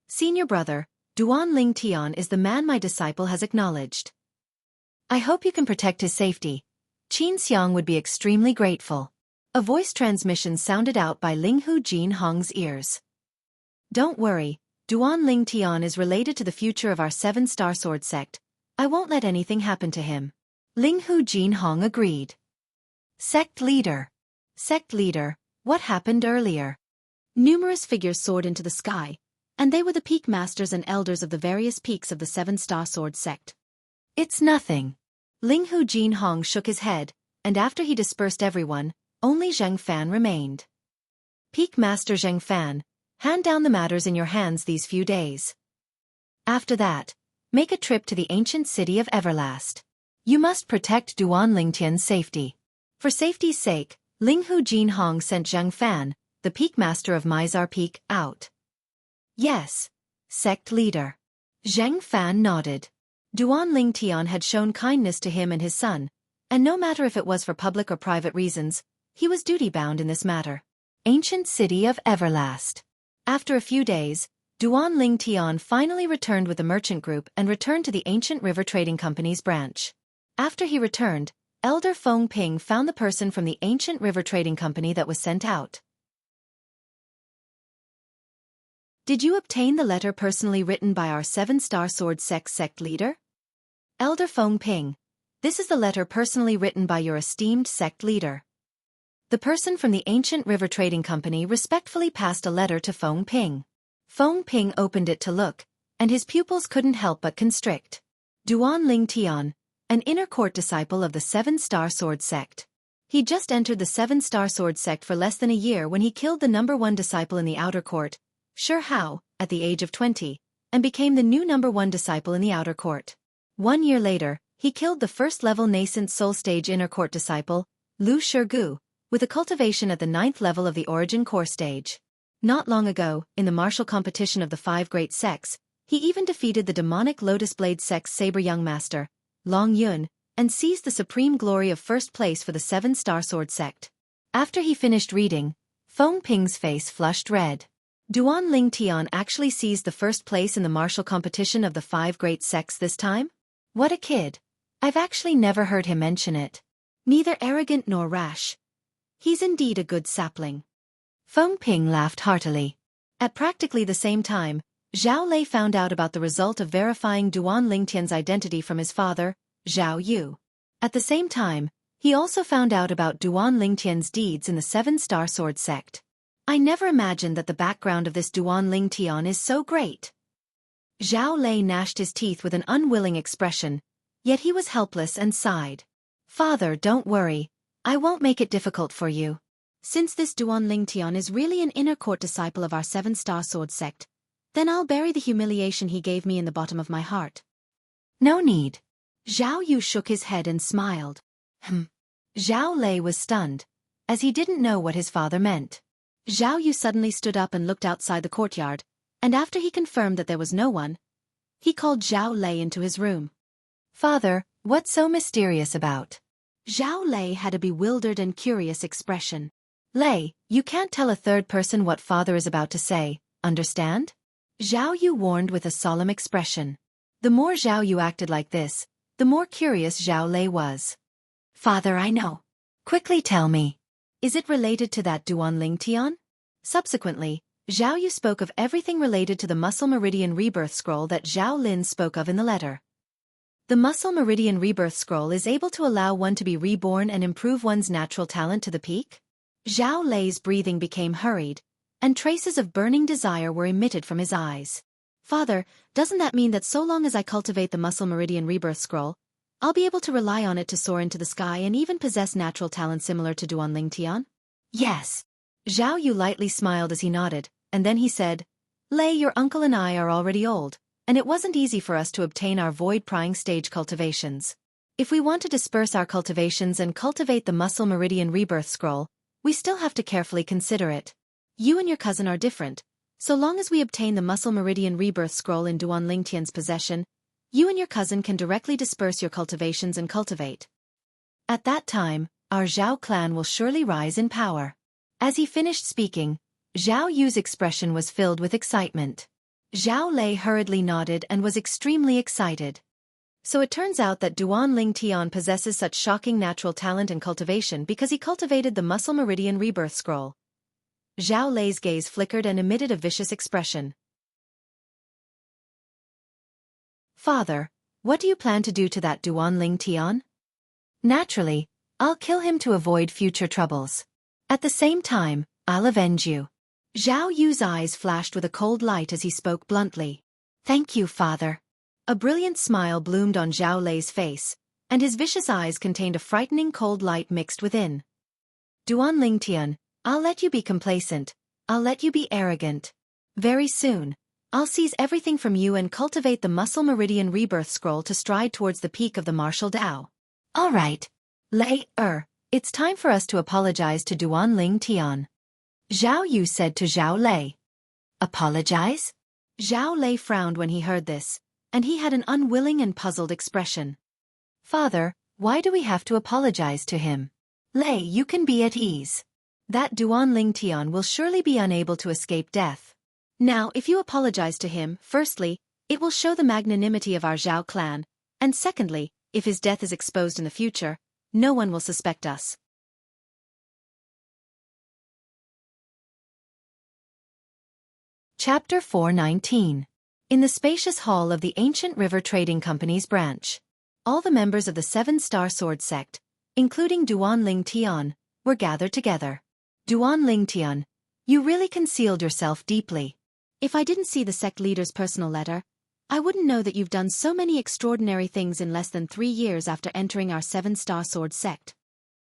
Senior brother, Duan Ling Tian is the man my disciple has acknowledged. I hope you can protect his safety. Xianxia would be extremely grateful. A voice transmission sounded out by Ling Hu Jianghu's ears. Don't worry, Duan Ling Tian is related to the future of our 7-star sword sect. I won't let anything happen to him. Ling Hu Jianghu agreed. Sect leader. Sect leader, what happened earlier? Numerous figures soared into the sky, and they were the peak masters and elders of the various peaks of the 7-star sword sect. It's nothing. Ling Hu Jianghu shook his head, and after he dispersed everyone, only Zheng Fan remained. Peak Master Zheng Fan, hand down the matters in your hands these few days. After that, make a trip to the ancient city of Everlast. You must protect Duan Lingtian's safety. For safety's sake, Ling Hu Jianghu sent Zheng Fan, the peak master of Mizar Peak, out. Yes, sect leader. Zheng Fan nodded. Duan Lingtian had shown kindness to him and his son, and no matter if it was for public or private reasons, he was duty-bound in this matter. Ancient city of Everlast. After a few days, Duan Lingtian finally returned with the merchant group and returned to the Ancient River Trading Company's branch. After he returned, Elder Feng Ping found the person from the Ancient River Trading Company that was sent out. Did you obtain the letter personally written by our 7-star sword sect leader? Elder Feng Ping, this is the letter personally written by your esteemed sect leader. The person from the Ancient River Trading Company respectfully passed a letter to Feng Ping. Feng Ping opened it to look, and his pupils couldn't help but constrict. Duan Lingtian, an inner court disciple of the 7-star sword sect. He just entered the 7-star sword sect for less than a year when he killed the #1 disciple in the outer court, Shi Hao, at the age of 20, and became the new #1 disciple in the outer court. 1 year later, he killed the first-level nascent soul stage inner court disciple, Lu Shirgu, with a cultivation at the 9th level of the origin core stage. Not long ago, in the martial competition of the 5 great sects, he even defeated the demonic Lotus Blade sect's saber young master, Long Yun, and seized the supreme glory of first place for the 7-star sword sect. After he finished reading, Feng Ping's face flushed red. Duan Ling Tian actually seized the first place in the martial competition of the 5 great sects this time? What a kid. I've actually never heard him mention it. Neither arrogant nor rash. He's indeed a good sapling. Feng Ping laughed heartily. At practically the same time, Zhao Lei found out about the result of verifying Duan Lingtian's identity from his father, Zhao Yu. At the same time, he also found out about Duan Lingtian's deeds in the 7-star sword sect. I never imagined that the background of this Duan Lingtian is so great. Zhao Lei gnashed his teeth with an unwilling expression, yet he was helpless and sighed. Father, don't worry. I won't make it difficult for you. Since this Duan Lingtian is really an inner court disciple of our 7-star sword sect, then I'll bury the humiliation he gave me in the bottom of my heart. No need. Zhao Yu shook his head and smiled. Zhao Lei was stunned, as he didn't know what his father meant. Zhao Yu suddenly stood up and looked outside the courtyard, and after he confirmed that there was no one, he called Zhao Lei into his room. Father, what's so mysterious about? Zhao Lei had a bewildered and curious expression. Lei, you can't tell a third person what father is about to say, understand? Zhao Yu warned with a solemn expression. The more Zhao Yu acted like this, the more curious Zhao Lei was. Father, I know. Quickly tell me. Is it related to that Duan Lingtian? Subsequently, Zhao Yu spoke of everything related to the Muscle Meridian Rebirth Scroll that Zhao Lin spoke of in the letter. The Muscle Meridian Rebirth Scroll is able to allow one to be reborn and improve one's natural talent to the peak? Zhao Lei's breathing became hurried, and traces of burning desire were emitted from his eyes. Father, doesn't that mean that so long as I cultivate the Muscle Meridian Rebirth Scroll, I'll be able to rely on it to soar into the sky and even possess natural talent similar to Duan Lingtian? Yes. Zhao Yu lightly smiled as he nodded, and then he said, Lei, your uncle and I are already old, and it wasn't easy for us to obtain our void-prying stage cultivations. If we want to disperse our cultivations and cultivate the Muscle Meridian Rebirth Scroll, we still have to carefully consider it. You and your cousin are different. So long as we obtain the Muscle Meridian Rebirth Scroll in Duan Lingtian's possession, you and your cousin can directly disperse your cultivations and cultivate. At that time, our Zhao clan will surely rise in power. As he finished speaking, Zhao Yu's expression was filled with excitement. Zhao Lei hurriedly nodded and was extremely excited. So it turns out that Duan Lingtian possesses such shocking natural talent and cultivation because he cultivated the Muscle Meridian Rebirth Scroll. Zhao Lei's gaze flickered and emitted a vicious expression. Father, what do you plan to do to that Duan Lingtian? Naturally, I'll kill him to avoid future troubles. At the same time, I'll avenge you. Zhao Yu's eyes flashed with a cold light as he spoke bluntly. Thank you, father. A brilliant smile bloomed on Zhao Lei's face, and his vicious eyes contained a frightening cold light mixed within. Duan Lingtian, I'll let you be complacent. I'll let you be arrogant. Very soon, I'll seize everything from you and cultivate the Muscle Meridian Rebirth Scroll to stride towards the peak of the martial Dao. All right. Lei, it's time for us to apologize to Duan Lingtian. Zhao Yu said to Zhao Lei. Apologize? Zhao Lei frowned when he heard this, and he had an unwilling and puzzled expression. Father, why do we have to apologize to him? Lei, you can be at ease. That Duan Lingtian will surely be unable to escape death. Now, if you apologize to him, firstly, it will show the magnanimity of our Zhao clan, and secondly, if his death is exposed in the future, no one will suspect us. Chapter 419. In the spacious hall of the Ancient River Trading Company's branch, all the members of the 7-star sword sect, including Duan Lingtian, were gathered together. Duan Lingtian, you really concealed yourself deeply. If I didn't see the sect leader's personal letter, I wouldn't know that you've done so many extraordinary things in less than 3 years after entering our 7-star sword sect.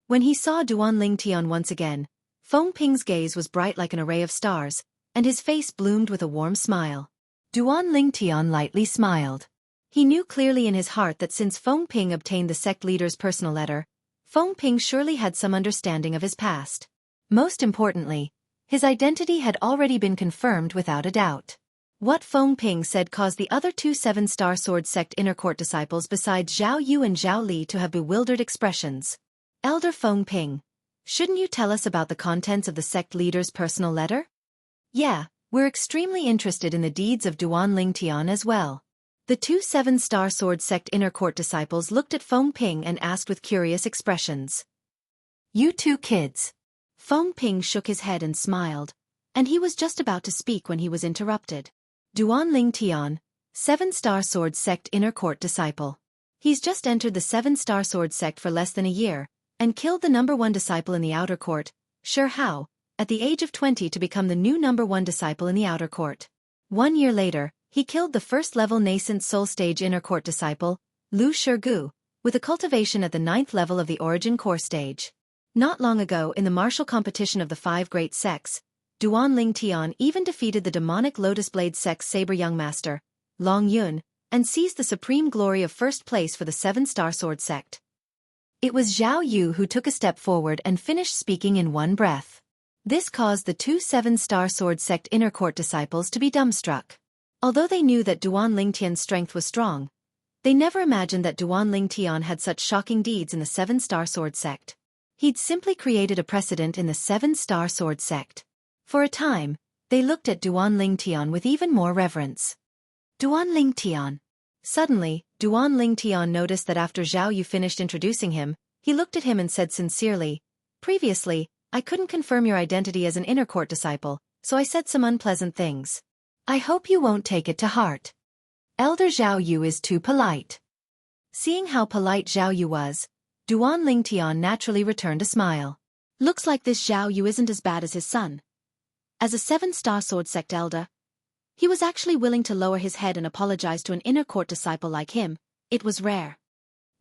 When he saw Duan Lingtian once again, Feng Ping's gaze was bright like an array of stars, and his face bloomed with a warm smile. Duan Lingtian lightly smiled. He knew clearly in his heart that since Feng Ping obtained the sect leader's personal letter, Feng Ping surely had some understanding of his past. Most importantly, his identity had already been confirmed without a doubt. What Feng Ping said caused the other 2 7-star sword sect inner court disciples besides Zhao Yu and Zhao Li to have bewildered expressions. Elder Feng Ping, shouldn't you tell us about the contents of the sect leader's personal letter? Yeah, We're extremely interested in the deeds of Duan Lingtian as well. The two seven-star sword sect inner court disciples looked at Feng Ping and asked with curious expressions. You two kids. Feng Ping shook his head and smiled, and he was just about to speak when he was interrupted. Duan Lingtian, seven-star sword sect inner court disciple. He's just entered the seven-star sword sect for less than a year, and killed the #1 disciple in the outer court, Shi Hao, at the age of 20 to become the new #1 disciple in the outer court. 1 year later, he killed the first-level nascent soul stage inner court disciple, Lu Shirgu, with a cultivation at the 9th level of the origin core stage. Not long ago in the martial competition of the 5 great sects, Duan Lingtian even defeated the demonic Lotus Blade sect's saber young master, Long Yun, and seized the supreme glory of first place for the 7-star sword sect. It was Zhao Yu who took a step forward and finished speaking in one breath. This caused the two 7-star sword sect inner court disciples to be dumbstruck. Although they knew that Duan Lingtian's strength was strong, they never imagined that Duan Lingtian had such shocking deeds in the 7-star sword sect. He'd simply created a precedent in the 7-star sword sect. For a time, they looked at Duan Lingtian with even more reverence. Duan Lingtian. Suddenly, Duan Lingtian noticed that after Zhao Yu finished introducing him, he looked at him and said sincerely, "Previously, I couldn't confirm your identity as an inner court disciple, so I said some unpleasant things. I hope you won't take it to heart. Elder Zhao Yu is too polite." Seeing how polite Zhao Yu was, Duan Lingtian naturally returned a smile. Looks like this Zhao Yu isn't as bad as his son. As a 7-star sword sect elder, he was actually willing to lower his head and apologize to an inner court disciple like him. It was rare.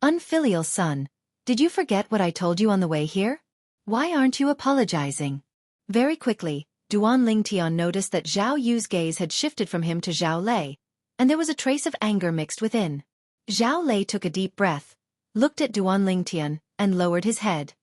Unfilial son, did you forget what I told you on the way here? Why aren't you apologizing? Very quickly, Duan Lingtian noticed that Zhao Yu's gaze had shifted from him to Zhao Lei, and there was a trace of anger mixed within. Zhao Lei took a deep breath, looked at Duan Lingtian, and lowered his head.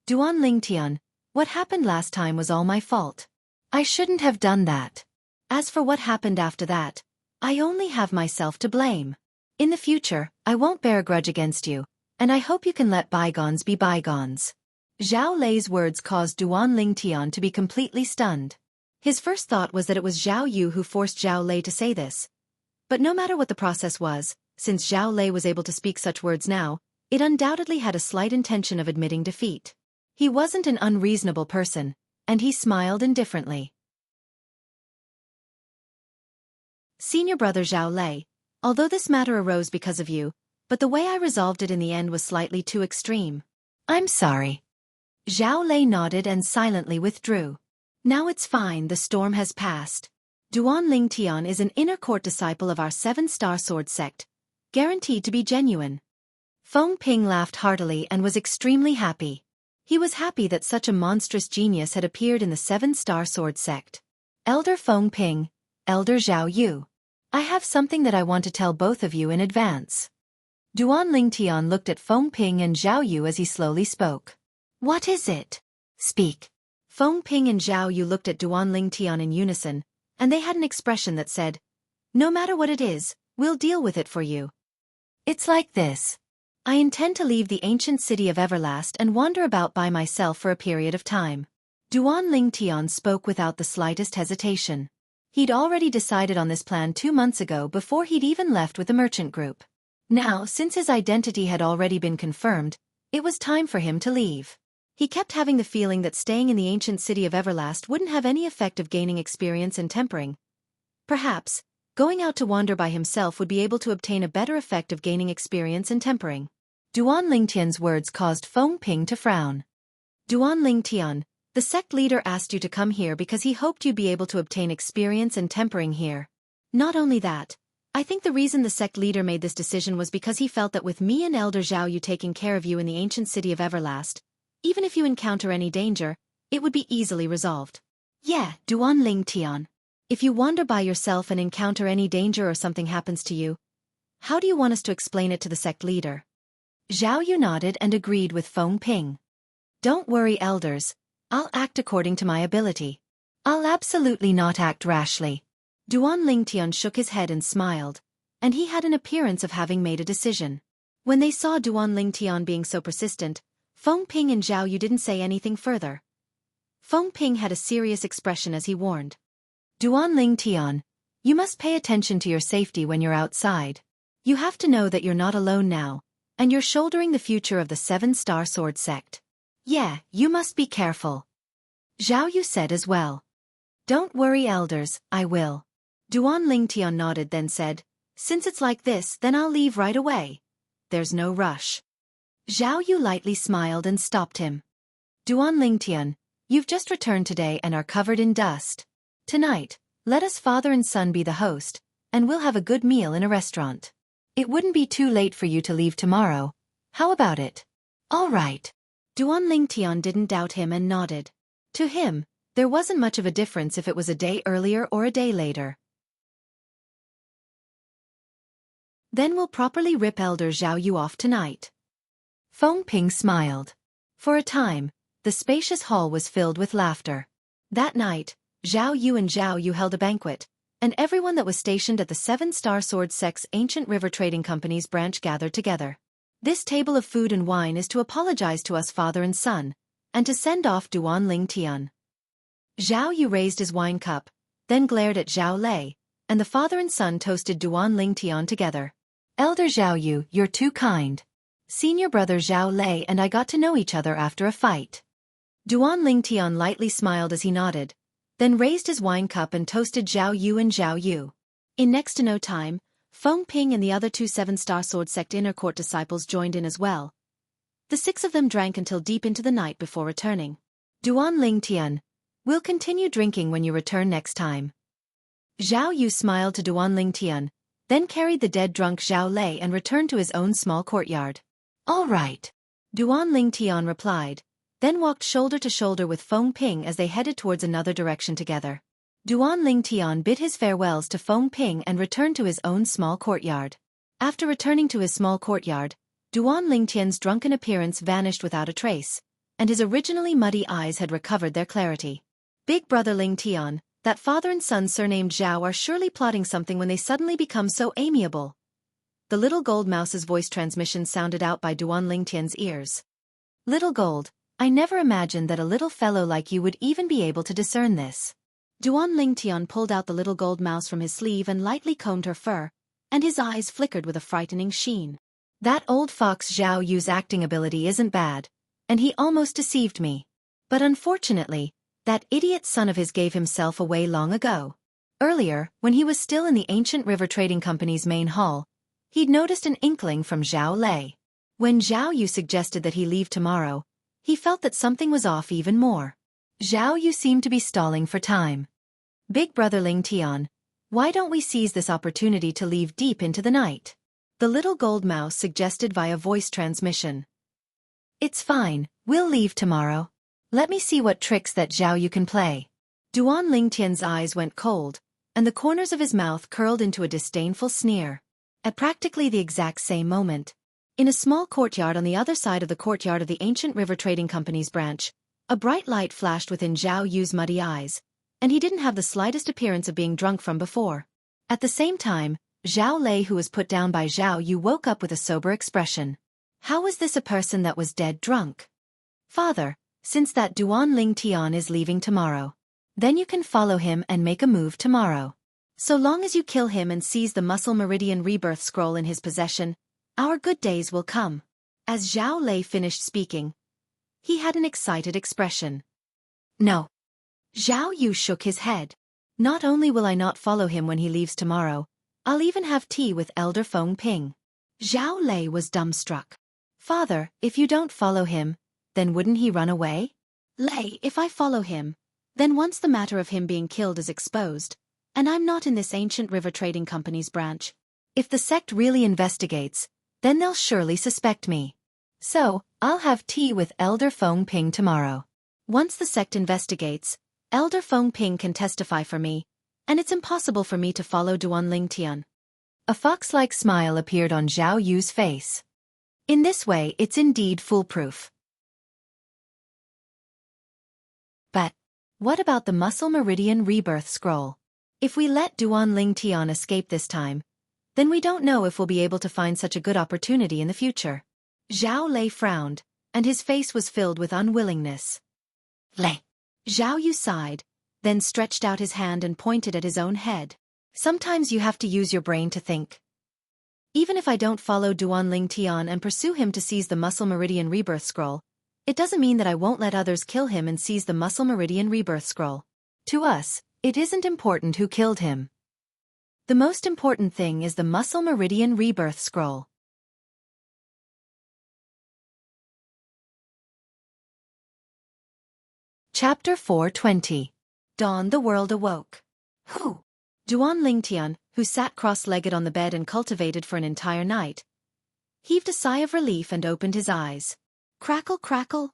Duan Lingtian, what happened last time was all my fault. I shouldn't have done that. As for what happened after that, I only have myself to blame. In the future, I won't bear a grudge against you, and I hope you can let bygones be bygones. Zhao Lei's words caused Duan Lingtian to be completely stunned. His first thought was that it was Zhao Yu who forced Zhao Lei to say this. But no matter what the process was, since Zhao Lei was able to speak such words now, it undoubtedly had a slight intention of admitting defeat. He wasn't an unreasonable person, and he smiled indifferently. Senior brother Zhao Lei, although this matter arose because of you, but the way I resolved it in the end was slightly too extreme. I'm sorry. Zhao Lei nodded and silently withdrew. Now it's fine, the storm has passed. Duan Lingtian is an inner court disciple of our 7-star sword sect, guaranteed to be genuine. Feng Ping laughed heartily and was extremely happy. He was happy that such a monstrous genius had appeared in the 7-star sword sect. Elder Feng Ping, Elder Zhao Yu. I have something that I want to tell both of you in advance. Duan Lingtian looked at Feng Ping and Zhao Yu as he slowly spoke. What is it? Speak. Feng Ping and Zhao Yu looked at Duan Lingtian in unison, and they had an expression that said, no matter what it is, we'll deal with it for you. It's like this. I intend to leave the ancient city of Everlast and wander about by myself for a period of time. Duan Lingtian spoke without the slightest hesitation. He'd already decided on this plan 2 months ago before he'd even left with the merchant group. Now, since his identity had already been confirmed, it was time for him to leave. He kept having the feeling that staying in the ancient city of Everlast wouldn't have any effect of gaining experience and tempering. Perhaps, going out to wander by himself would be able to obtain a better effect of gaining experience and tempering. Duan Lingtian's words caused Feng Ping to frown. Duan Lingtian, the sect leader asked you to come here because he hoped you'd be able to obtain experience and tempering here. Not only that, I think the reason the sect leader made this decision was because he felt that with me and Elder Zhao Yu taking care of you in the ancient city of Everlast, even if you encounter any danger, it would be easily resolved. Yeah, Duan Lingtian. If you wander by yourself and encounter any danger or something happens to you, how do you want us to explain it to the sect leader? Zhao Yu nodded and agreed with Feng Ping. Don't worry, elders. I'll act according to my ability. I'll absolutely not act rashly. Duan Lingtian shook his head and smiled, and he had an appearance of having made a decision. When they saw Duan Lingtian being so persistent, Feng Ping and Zhao Yu didn't say anything further. Feng Ping had a serious expression as he warned. Duan Ling Tian, you must pay attention to your safety when you're outside. You have to know that you're not alone now, and you're shouldering the future of the 7-star sword sect. Yeah, you must be careful. Zhao Yu said as well. Don't worry, elders, I will. Duan Ling Tian nodded, then said, since it's like this, then I'll leave right away. There's no rush. Zhao Yu lightly smiled and stopped him. Duan Ling Tian, you've just returned today and are covered in dust. Tonight, let us father and son be the host, and we'll have a good meal in a restaurant. It wouldn't be too late for you to leave tomorrow. How about it? All right. Duan Ling Tian didn't doubt him and nodded. To him, there wasn't much of a difference if it was a day earlier or a day later. Then we'll properly rip Elder Zhao Yu off tonight. Feng Ping smiled. For a time, the spacious hall was filled with laughter. That night, Zhao Yu and Zhao Yu held a banquet, and everyone that was stationed at the 7-star sword sect's ancient river trading company's branch gathered together. This table of food and wine is to apologize to us father and son, and to send off Duan Ling Tian. Zhao Yu raised his wine cup, then glared at Zhao Lei, and the father and son toasted Duan Ling Tian together. Elder Zhao Yu, you're too kind. Senior brother Zhao Lei and I got to know each other after a fight. Duan Ling Tian lightly smiled as he nodded, then raised his wine cup and toasted Zhao Yu and Zhao Yu. In next to no time, Feng Ping and the other 2 7-star sword sect inner court disciples joined in as well. The 6 of them drank until deep into the night before returning. Duan Ling Tian, we'll continue drinking when you return next time. Zhao Yu smiled to Duan Ling Tian, then carried the dead drunk Zhao Lei and returned to his own small courtyard. All right. Duan Ling Tian replied, then walked shoulder to shoulder with Feng Ping as they headed towards another direction together. Duan Ling Tian bid his farewells to Feng Ping and returned to his own small courtyard. After returning to his small courtyard, Duan Ling Tian's drunken appearance vanished without a trace, and his originally muddy eyes had recovered their clarity. Big brother Ling Tian, that father and son surnamed Zhao are surely plotting something when they suddenly become so amiable. The little gold mouse's voice transmission sounded out by Duan Ling Tian's ears. Little gold, I never imagined that a little fellow like you would even be able to discern this. Duan Ling Tian pulled out the little gold mouse from his sleeve and lightly combed her fur, and his eyes flickered with a frightening sheen. That old fox Zhao Yu's acting ability isn't bad, and he almost deceived me. But unfortunately, that idiot son of his gave himself away long ago. Earlier, when he was still in the ancient river trading company's main hall, he'd noticed an inkling from Zhao Lei. When Zhao Yu suggested that he leave tomorrow, he felt that something was off even more. Zhao Yu seemed to be stalling for time. Big brother Ling Tian, why don't we seize this opportunity to leave deep into the night? The little gold mouse suggested via voice transmission. It's fine, we'll leave tomorrow. Let me see what tricks that Zhao Yu can play. Duan Ling Tian's eyes went cold, and the corners of his mouth curled into a disdainful sneer. At practically the exact same moment, in a small courtyard on the other side of the courtyard of the ancient river trading company's branch, a bright light flashed within Zhao Yu's muddy eyes, and he didn't have the slightest appearance of being drunk from before. At the same time, Zhao Lei, who was put down by Zhao Yu, woke up with a sober expression. How was this a person that was dead drunk? Father, since that Duan Ling Tian is leaving tomorrow, then you can follow him and make a move tomorrow. So long as you kill him and seize the Muscle Meridian Rebirth Scroll in his possession, our good days will come. As Zhao Lei finished speaking, he had an excited expression. No. Zhao Yu shook his head. Not only will I not follow him when he leaves tomorrow, I'll even have tea with Elder Feng Ping. Zhao Lei was dumbstruck. Father, if you don't follow him, then wouldn't he run away? Lei, if I follow him, then once the matter of him being killed is exposed, and I'm not in this ancient river trading company's branch, if the sect really investigates, then they'll surely suspect me. So, I'll have tea with Elder Feng Ping tomorrow. Once the sect investigates, Elder Feng Ping can testify for me, and it's impossible for me to follow Duan Ling Tian. A fox-like smile appeared on Zhao Yu's face. In this way, it's indeed foolproof. But what about the Muscle Meridian Rebirth Scroll? If we let Duan Ling Tian escape this time, then we don't know if we'll be able to find such a good opportunity in the future. Zhao Lei frowned, and his face was filled with unwillingness. Lei. Zhao Yu sighed, then stretched out his hand and pointed at his own head. Sometimes you have to use your brain to think. Even if I don't follow Duanling Tian and pursue him to seize the Muscle Meridian Rebirth Scroll, it doesn't mean that I won't let others kill him and seize the Muscle Meridian Rebirth Scroll. To us, it isn't important who killed him. The most important thing is the Muscle Meridian Rebirth Scroll. Chapter 420. Dawn. The world awoke. Who? Duanling Tian, who sat cross-legged on the bed and cultivated for an entire night, heaved a sigh of relief and opened his eyes. Crackle, crackle.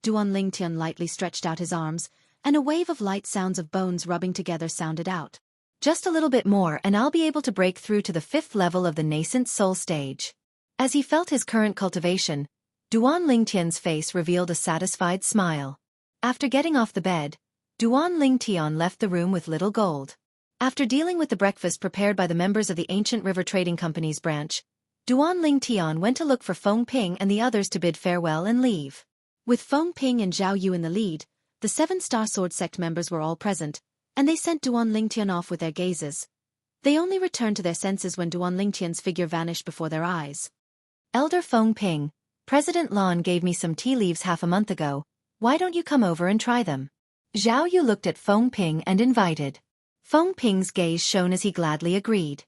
Duanling Tian lightly stretched out his arms, and a wave of light sounds of bones rubbing together sounded out. Just a little bit more and I'll be able to break through to the 5th level of the nascent soul stage. As he felt his current cultivation, Duanling Tian's face revealed a satisfied smile. After getting off the bed, Duanling Tian left the room with Little Gold. After dealing with the breakfast prepared by the members of the Ancient River Trading Company's branch, Duanling Tian went to look for Feng Ping and the others to bid farewell and leave. With Feng Ping and Zhao Yu in the lead, the 7-Star Sword Sect members were all present, and they sent Duanling Tian off with their gazes. They only returned to their senses when Duanling Tian's figure vanished before their eyes. Elder Feng Ping, President Lan gave me some tea leaves half a month ago. Why don't you come over and try them? Zhao Yu looked at Feng Ping and invited. Feng Ping's gaze shone as he gladly agreed.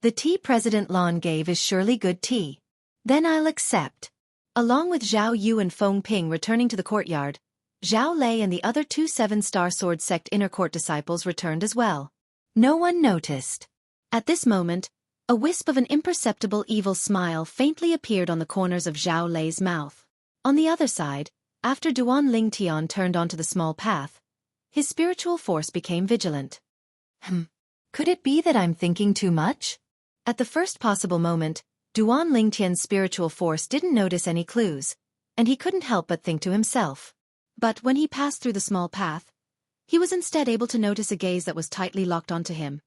The tea President Lan gave is surely good tea. Then I'll accept. Along with Zhao Yu and Feng Ping returning to the courtyard, Zhao Lei and the other 2 7-Star Sword Sect inner court disciples returned as well. No one noticed. At this moment, a wisp of an imperceptible evil smile faintly appeared on the corners of Zhao Lei's mouth. On the other side, after Duanling Tian turned onto the small path, his spiritual force became vigilant. Could it be that I'm thinking too much? At the first possible moment, Duanling Tian's spiritual force didn't notice any clues, and he couldn't help but think to himself. But when he passed through the small path, he was instead able to notice a gaze that was tightly locked onto him.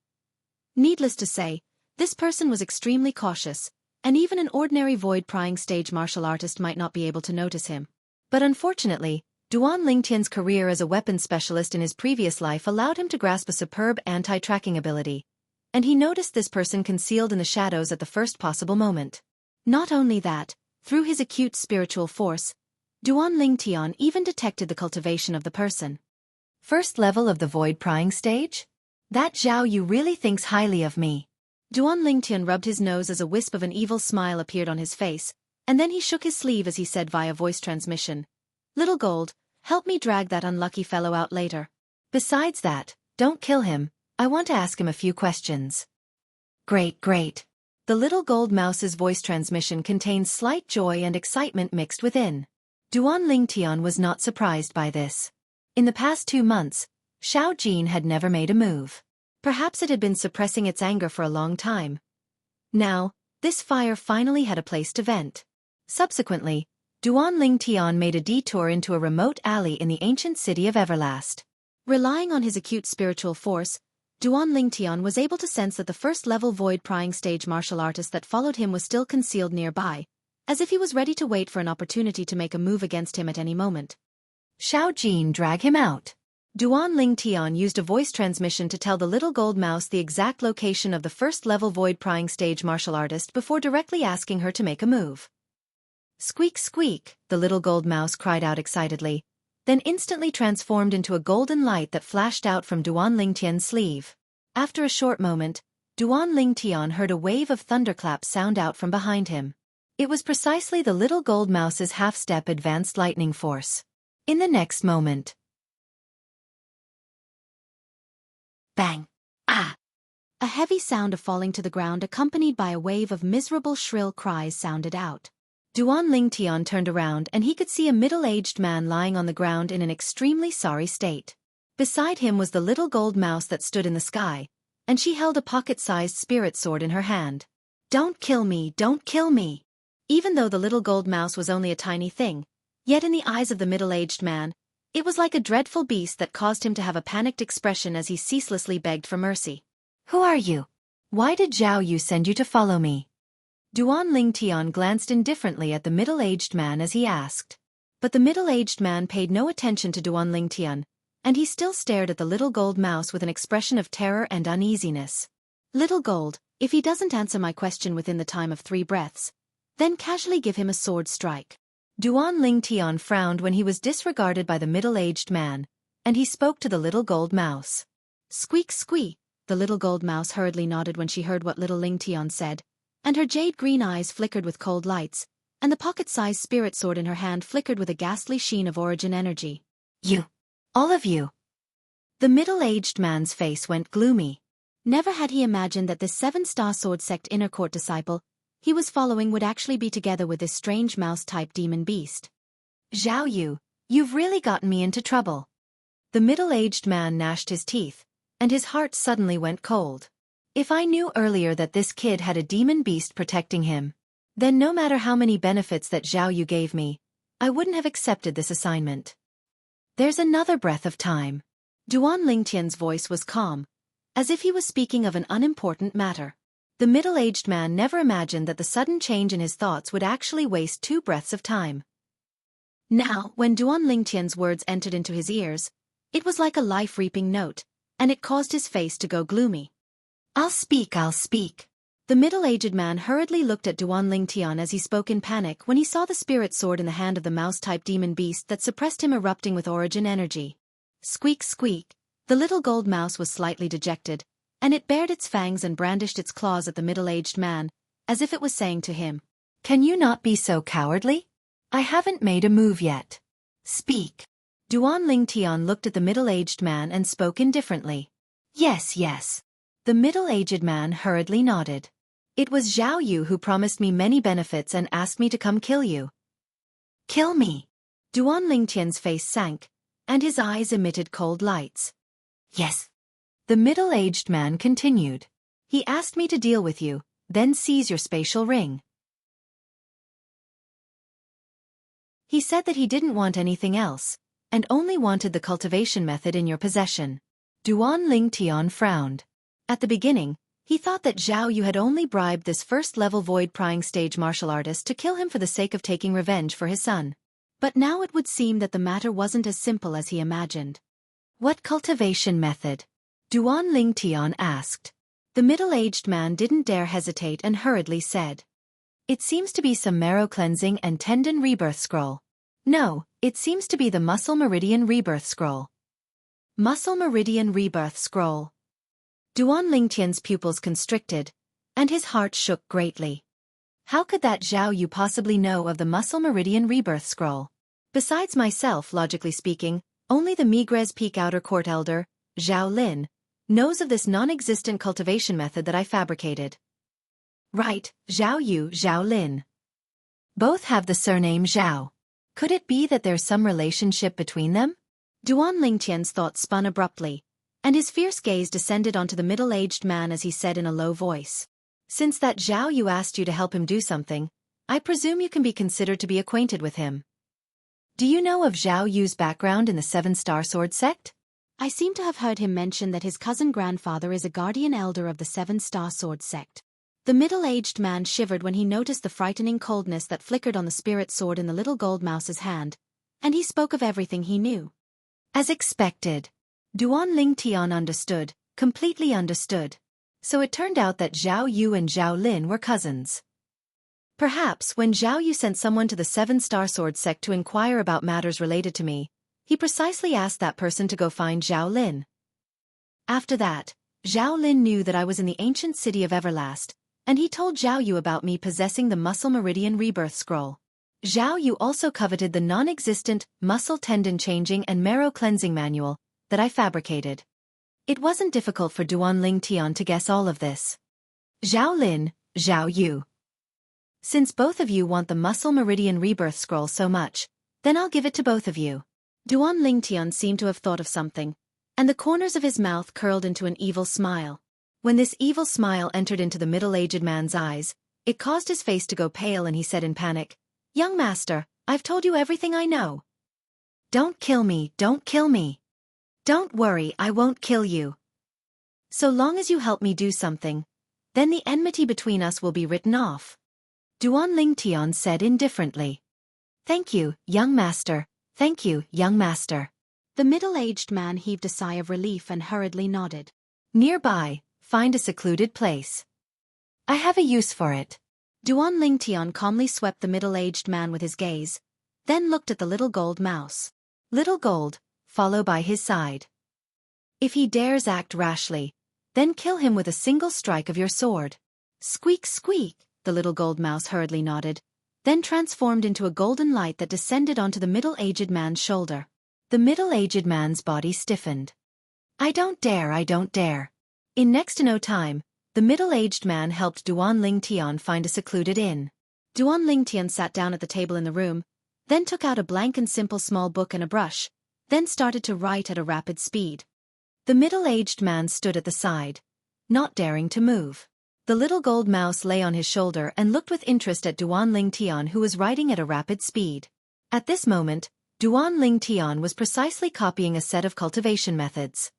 Needless to say, this person was extremely cautious, and even an ordinary void-prying stage martial artist might not be able to notice him. But unfortunately, Duanling Tian's career as a weapons specialist in his previous life allowed him to grasp a superb anti-tracking ability, and he noticed this person concealed in the shadows at the first possible moment. Not only that, through his acute spiritual force, Duanling Tian even detected the cultivation of the person. First level of the void-prying stage? That Zhao Yu really thinks highly of me. Duanling Tian rubbed his nose as a wisp of an evil smile appeared on his face, and then he shook his sleeve as he said via voice transmission, "Little Gold, help me drag that unlucky fellow out later. Besides that, don't kill him, I want to ask him a few questions." Great, great. The Little Gold Mouse's voice transmission contained slight joy and excitement mixed within. Duanling Tian was not surprised by this. In the past 2 months, Xiao Jin had never made a move. Perhaps it had been suppressing its anger for a long time. Now, this fire finally had a place to vent. Subsequently, Duanling Tian made a detour into a remote alley in the ancient city of Everlast. Relying on his acute spiritual force, Duanling Tian was able to sense that the first-level void-prying stage martial artist that followed him was still concealed nearby, as if he was ready to wait for an opportunity to make a move against him at any moment. Xiao Jin, drag him out. Duanling Tian used a voice transmission to tell the Little Gold Mouse the exact location of the first-level void-prying stage martial artist before directly asking her to make a move. Squeak, squeak, the Little Gold Mouse cried out excitedly, then instantly transformed into a golden light that flashed out from Duanling Tian's sleeve. After a short moment, Duanling Tian heard a wave of thunderclaps sound out from behind him. It was precisely the Little Gold Mouse's half-step advanced lightning force. In the next moment, bang! Ah! A heavy sound of falling to the ground accompanied by a wave of miserable shrill cries sounded out. Duanling Tian turned around and he could see a middle-aged man lying on the ground in an extremely sorry state. Beside him was the Little Gold Mouse that stood in the sky, and she held a pocket-sized spirit sword in her hand. "Don't kill me, don't kill me!" Even though the Little Gold Mouse was only a tiny thing, yet in the eyes of the middle-aged man, it was like a dreadful beast that caused him to have a panicked expression as he ceaselessly begged for mercy. "Who are you? Why did Zhao Yu send you to follow me?" Duanling Tian glanced indifferently at the middle-aged man as he asked. But the middle-aged man paid no attention to Duanling Tian, and he still stared at the little gold mouse with an expression of terror and uneasiness. Little gold, if he doesn't answer my question within the time of 3 breaths, then casually give him a sword strike. Duan Lingtian frowned when he was disregarded by the middle-aged man, and he spoke to the little gold mouse. Squeak squeak, the little gold mouse hurriedly nodded when she heard what little Lingtian said, and her jade-green eyes flickered with cold lights, and the pocket-sized spirit sword in her hand flickered with a ghastly sheen of origin energy. You. All of you. The middle-aged man's face went gloomy. Never had he imagined that this 7-star sword sect inner court disciple he was following would actually be together with this strange mouse-type demon beast. Zhao Yu, you've really gotten me into trouble. The middle-aged man gnashed his teeth, and his heart suddenly went cold. If I knew earlier that this kid had a demon beast protecting him, then no matter how many benefits that Zhao Yu gave me, I wouldn't have accepted this assignment. There's another breath of time. Duan Lingtian's voice was calm, as if he was speaking of an unimportant matter. The middle-aged man never imagined that the sudden change in his thoughts would actually waste 2 breaths of time. Now, when Duan Lingtian's words entered into his ears, it was like a life-reaping note, and it caused his face to go gloomy. I'll speak. The middle-aged man hurriedly looked at Duan Lingtian as he spoke in panic when he saw the spirit sword in the hand of the mouse-type demon beast that suppressed him erupting with origin energy. Squeak squeak. The little gold mouse was slightly dejected, and it bared its fangs and brandished its claws at the middle-aged man, as if it was saying to him, "Can you not be so cowardly? I haven't made a move yet. Speak." Duan Lingtian looked at the middle-aged man and spoke indifferently. Yes. The middle-aged man hurriedly nodded. It was Zhao Yu who promised me many benefits and asked me to come kill you. Kill me? Duan Lingtian's face sank, and his eyes emitted cold lights. Yes. The middle-aged man continued. He asked me to deal with you, then seize your spatial ring. He said that he didn't want anything else, and only wanted the cultivation method in your possession. Duan Lingtian frowned. At the beginning, he thought that Zhao Yu had only bribed this first-level void-prying stage martial artist to kill him for the sake of taking revenge for his son. But now it would seem that the matter wasn't as simple as he imagined. What cultivation method? Duan Lingtian asked. The middle-aged man didn't dare hesitate and hurriedly said. It seems to be some marrow cleansing and tendon rebirth scroll. No, it seems to be the muscle meridian rebirth scroll. Muscle meridian rebirth scroll. Duan Lingtian's pupils constricted, and his heart shook greatly. How could that Zhao Yu possibly know of the muscle meridian rebirth scroll? Besides myself, logically speaking, only the Migres Peak Outer Court Elder, Zhao Lin, knows of this non-existent cultivation method that I fabricated. Right, Zhao Yu, Zhao Lin. Both have the surname Zhao. Could it be that there's some relationship between them? Duan Lingtian's thoughts spun abruptly, and his fierce gaze descended onto the middle-aged man as he said in a low voice. Since that Zhao Yu asked you to help him do something, I presume you can be considered to be acquainted with him. Do you know of Zhao Yu's background in the 7-star sword sect? I seem to have heard him mention that his cousin grandfather is a guardian elder of the 7-star sword sect. The middle-aged man shivered when he noticed the frightening coldness that flickered on the spirit sword in the little gold mouse's hand, and he spoke of everything he knew. As expected. Duan Lingtian understood, completely understood. So it turned out that Zhao Yu and Zhao Lin were cousins. Perhaps when Zhao Yu sent someone to the 7-star sword sect to inquire about matters related to me, he precisely asked that person to go find Zhao Lin. After that, Zhao Lin knew that I was in the ancient city of Everlast, and he told Zhao Yu about me possessing the muscle meridian rebirth scroll. Zhao Yu also coveted the non-existent muscle tendon changing and marrow cleansing manual that I fabricated. It wasn't difficult for Duan Lingtian to guess all of this. Zhao Lin, Zhao Yu. Since both of you want the muscle meridian rebirth scroll so much, then I'll give it to both of you. Duan Lingtian seemed to have thought of something, and the corners of his mouth curled into an evil smile. When this evil smile entered into the middle-aged man's eyes, it caused his face to go pale and he said in panic, "Young master, I've told you everything I know. Don't kill me, don't kill me. Don't worry, I won't kill you. So long as you help me do something, then the enmity between us will be written off." Duan Lingtian said indifferently. Thank you, young master, thank you, young master. The middle-aged man heaved a sigh of relief and hurriedly nodded. Nearby, find a secluded place. I have a use for it. Duan Lingtian calmly swept the middle-aged man with his gaze, then looked at the little gold mouse. Little gold, follow by his side. If he dares act rashly, then kill him with a single strike of your sword. Squeak, squeak, the little gold mouse hurriedly nodded, then transformed into a golden light that descended onto the middle-aged man's shoulder. The middle-aged man's body stiffened. I don't dare, I don't dare. In next to no time, the middle-aged man helped Duan Lingtian find a secluded inn. Duan Lingtian sat down at the table in the room, then took out a blank and simple small book and a brush, then started to write at a rapid speed. The middle-aged man stood at the side, not daring to move. The little gold mouse lay on his shoulder and looked with interest at Duan Lingtian, who was writing at a rapid speed. At this moment, Duan Lingtian was precisely copying a set of cultivation methods.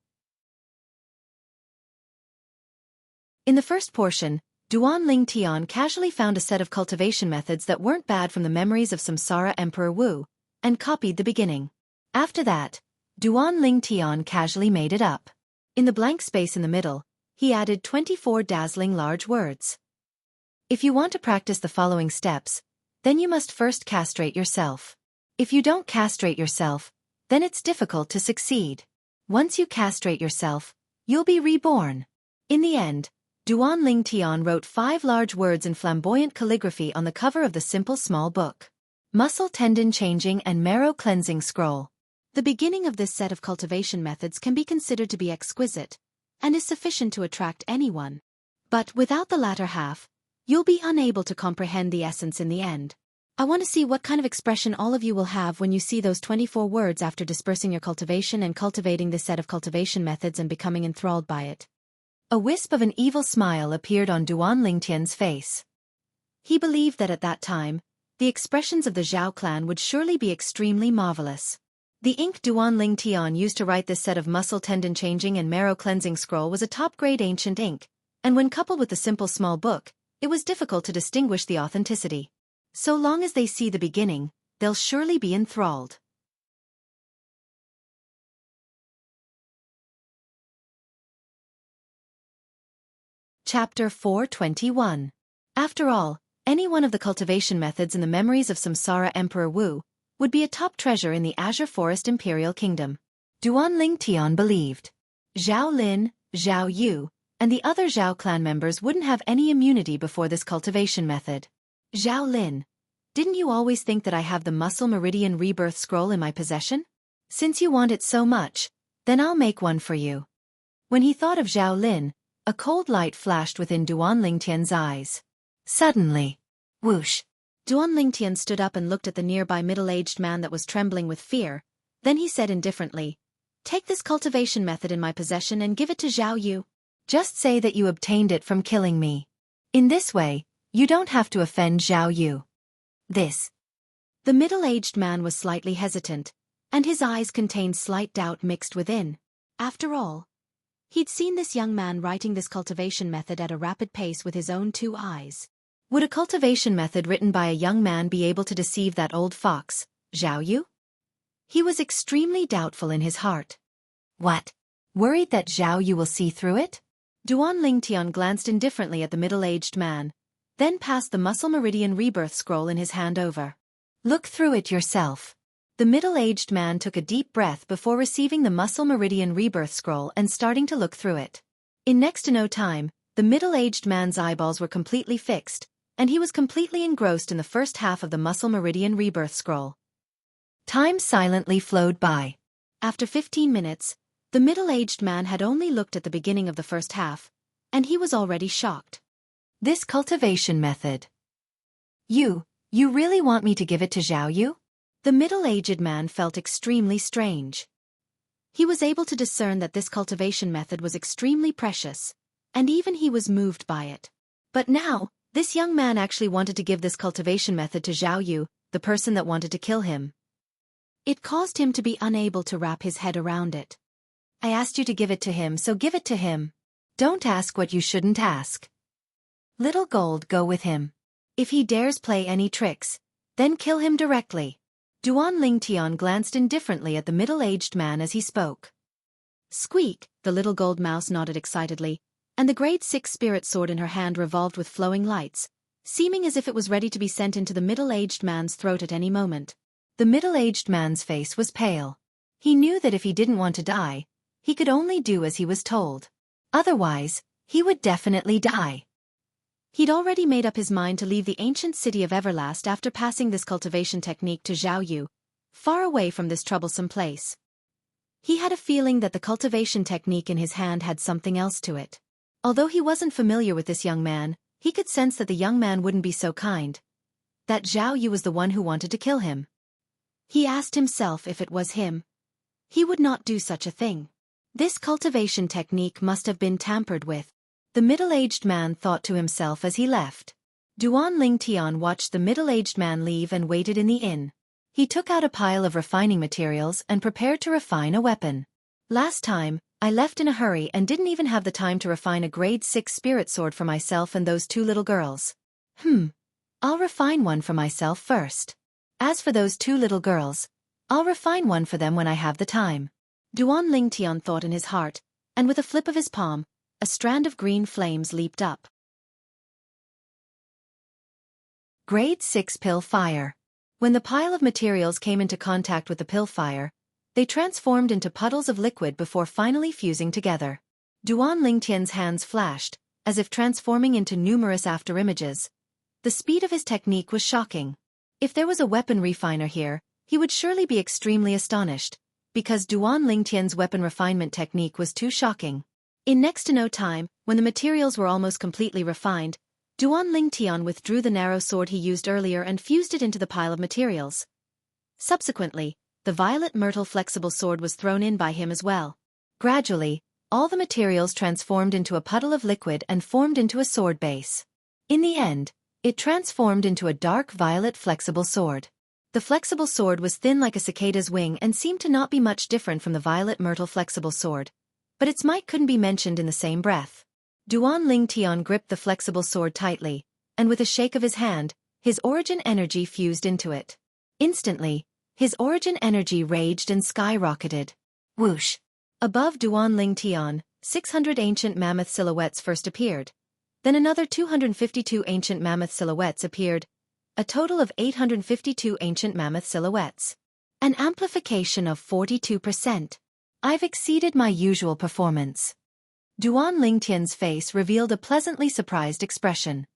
In the first portion, Duan Lingtian casually found a set of cultivation methods that weren't bad from the memories of Samsara Emperor Wu, and copied the beginning. After that, Duan Lingtian casually made it up. In the blank space in the middle, he added 24 dazzling large words. If you want to practice the following steps, then you must first castrate yourself. If you don't castrate yourself, then it's difficult to succeed. Once you castrate yourself, you'll be reborn. In the end, Duan Lingtian wrote 5 large words in flamboyant calligraphy on the cover of the simple small book. Muscle tendon changing and marrow cleansing scroll. The beginning of this set of cultivation methods can be considered to be exquisite, and is sufficient to attract anyone. But without the latter half, you'll be unable to comprehend the essence in the end. I want to see what kind of expression all of you will have when you see those 24 words after dispersing your cultivation and cultivating this set of cultivation methods and becoming enthralled by it. A wisp of an evil smile appeared on Duan Lingtian's face. He believed that at that time, the expressions of the Zhao clan would surely be extremely marvelous. The ink Duan Lingtian used to write this set of muscle tendon changing and marrow cleansing scroll was a top-grade ancient ink, and when coupled with the simple small book, it was difficult to distinguish the authenticity. So long as they see the beginning, they'll surely be enthralled. Chapter 421. After all, any one of the cultivation methods in the memories of Samsara Emperor Wu would be a top treasure in the Azure Forest Imperial Kingdom. Duan Lingtian believed Zhao Lin, Zhao Yu, and the other Zhao clan members wouldn't have any immunity before this cultivation method. Zhao Lin, didn't you always think that I have the Muscle Meridian Rebirth Scroll in my possession? Since you want it so much, then I'll make one for you. When he thought of Zhao Lin, a cold light flashed within Duan Lingtian's eyes. Suddenly, whoosh! Duan Lingtian stood up and looked at the nearby middle-aged man that was trembling with fear. Then he said indifferently, "Take this cultivation method in my possession and give it to Zhao Yu. Just say that you obtained it from killing me. In this way, you don't have to offend Zhao Yu." This. The middle-aged man was slightly hesitant, and his eyes contained slight doubt mixed within. After all, he'd seen this young man writing this cultivation method at a rapid pace with his own 2 eyes. Would a cultivation method written by a young man be able to deceive that old fox, Zhao Yu? He was extremely doubtful in his heart. What? Worried that Zhao Yu will see through it? Duan Lingtian glanced indifferently at the middle-aged man, then passed the Muscle Meridian Rebirth Scroll in his hand over. Look through it yourself. The middle-aged man took a deep breath before receiving the Muscle Meridian Rebirth Scroll and starting to look through it. In next to no time, the middle-aged man's eyeballs were completely fixed, and he was completely engrossed in the first half of the Muscle Meridian Rebirth Scroll. Time silently flowed by. After 15 minutes, the middle-aged man had only looked at the beginning of the first half, and he was already shocked. This cultivation method. You really want me to give it to Zhao Yu? The middle-aged man felt extremely strange. He was able to discern that this cultivation method was extremely precious, and even he was moved by it. But now, this young man actually wanted to give this cultivation method to Zhao Yu, the person that wanted to kill him. It caused him to be unable to wrap his head around it. I asked you to give it to him, so give it to him. Don't ask what you shouldn't ask. Little Gold, go with him. If he dares play any tricks, then kill him directly. Duan Lingtian glanced indifferently at the middle-aged man as he spoke. Squeak, the little gold mouse nodded excitedly, and the grade 6 spirit sword in her hand revolved with flowing lights, seeming as if it was ready to be sent into the middle-aged man's throat at any moment. The middle-aged man's face was pale. He knew that if he didn't want to die, he could only do as he was told. Otherwise, he would definitely die. He'd already made up his mind to leave the ancient city of Everlast after passing this cultivation technique to Jianghu, far away from this troublesome place. He had a feeling that the cultivation technique in his hand had something else to it. Although he wasn't familiar with this young man, he could sense that the young man wouldn't be so kind. That Jianghu was the one who wanted to kill him. He asked himself if it was him. He would not do such a thing. This cultivation technique must have been tampered with. The middle-aged man thought to himself as he left. Duan Lingtian watched the middle-aged man leave and waited in the inn. He took out a pile of refining materials and prepared to refine a weapon. Last time, I left in a hurry and didn't even have the time to refine a grade 6 spirit sword for myself and those two little girls. I'll refine one for myself first. As for those two little girls, I'll refine one for them when I have the time. Duan Lingtian thought in his heart, and with a flip of his palm, a strand of green flames leaped up. Grade 6 Pill Fire. When the pile of materials came into contact with the pill fire, they transformed into puddles of liquid before finally fusing together. Duan Lingtian's hands flashed, as if transforming into numerous afterimages. The speed of his technique was shocking. If there was a weapon refiner here, he would surely be extremely astonished, because Duan Lingtian's weapon refinement technique was too shocking. In next to no time, when the materials were almost completely refined, Duan Lingtian withdrew the narrow sword he used earlier and fused it into the pile of materials. Subsequently, the violet myrtle flexible sword was thrown in by him as well. Gradually, all the materials transformed into a puddle of liquid and formed into a sword base. In the end, it transformed into a dark violet flexible sword. The flexible sword was thin like a cicada's wing and seemed to not be much different from the violet myrtle flexible sword. But its might couldn't be mentioned in the same breath. Duan Lingtian gripped the flexible sword tightly, and with a shake of his hand, his origin energy fused into it. Instantly, his origin energy raged and skyrocketed. Whoosh! Above Duan Lingtian, 600 ancient mammoth silhouettes first appeared. Then another 252 ancient mammoth silhouettes appeared. A total of 852 ancient mammoth silhouettes. An amplification of 42%. I've exceeded my usual performance. Duan Lingtian's face revealed a pleasantly surprised expression.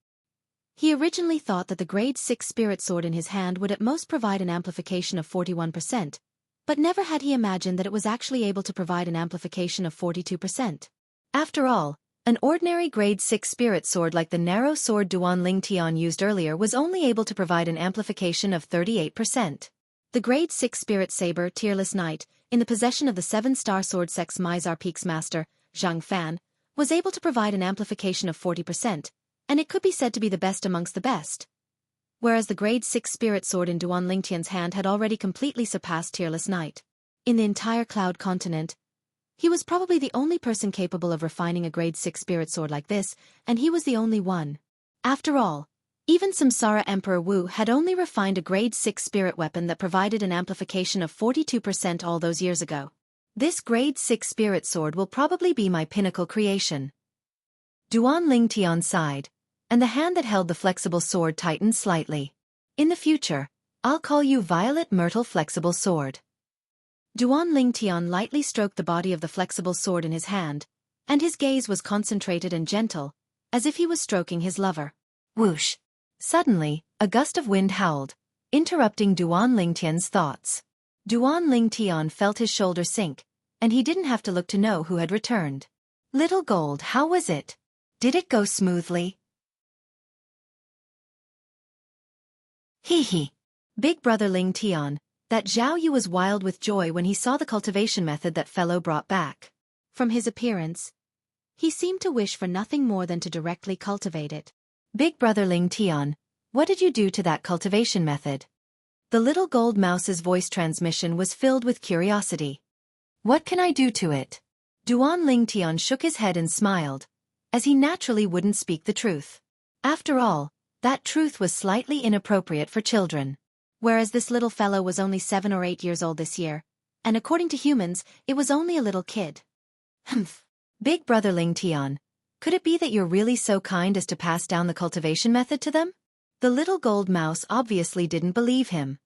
He originally thought that the grade 6 spirit sword in his hand would at most provide an amplification of 41%, but never had he imagined that it was actually able to provide an amplification of 42%. After all, an ordinary grade 6 spirit sword like the narrow sword Duan Lingtian used earlier was only able to provide an amplification of 38%. The grade 6 spirit saber Tearless Knight, in the possession of the 7-star sword sex Mizar Peak's master, Zhang, was able to provide an amplification of 40%, and it could be said to be the best amongst the best. Whereas the grade 6 spirit sword in Duan Lingtian's hand had already completely surpassed Tearless Knight. In the entire Cloud continent, he was probably the only person capable of refining a grade 6 spirit sword like this, and he was the only one. After all, even Samsara Emperor Wu had only refined a grade 6 spirit weapon that provided an amplification of 42% all those years ago. This grade 6 spirit sword will probably be my pinnacle creation. Duan Lingtian sighed, and the hand that held the flexible sword tightened slightly. In the future, I'll call you Violet Myrtle Flexible Sword. Duan Lingtian lightly stroked the body of the flexible sword in his hand, and his gaze was concentrated and gentle, as if he was stroking his lover. Whoosh! Suddenly, a gust of wind howled, interrupting Duan Lingtian's thoughts. Duan Lingtian felt his shoulder sink, and he didn't have to look to know who had returned. Little Gold, how was it? Did it go smoothly? Hee. Big brother Lingtian, that Jianghu was wild with joy when he saw the cultivation method that fellow brought back. From his appearance, he seemed to wish for nothing more than to directly cultivate it. Big brother Lingtian, what did you do to that cultivation method? The little gold mouse's voice transmission was filled with curiosity. What can I do to it? Duan Lingtian shook his head and smiled, as he naturally wouldn't speak the truth. After all, that truth was slightly inappropriate for children. whereas this little fellow was only 7 or 8 years old this year, and according to humans, it was only a little kid. Humph. Big brother Ling Tian, could it be that you're really so kind as to pass down the cultivation method to them? The little gold mouse obviously didn't believe him.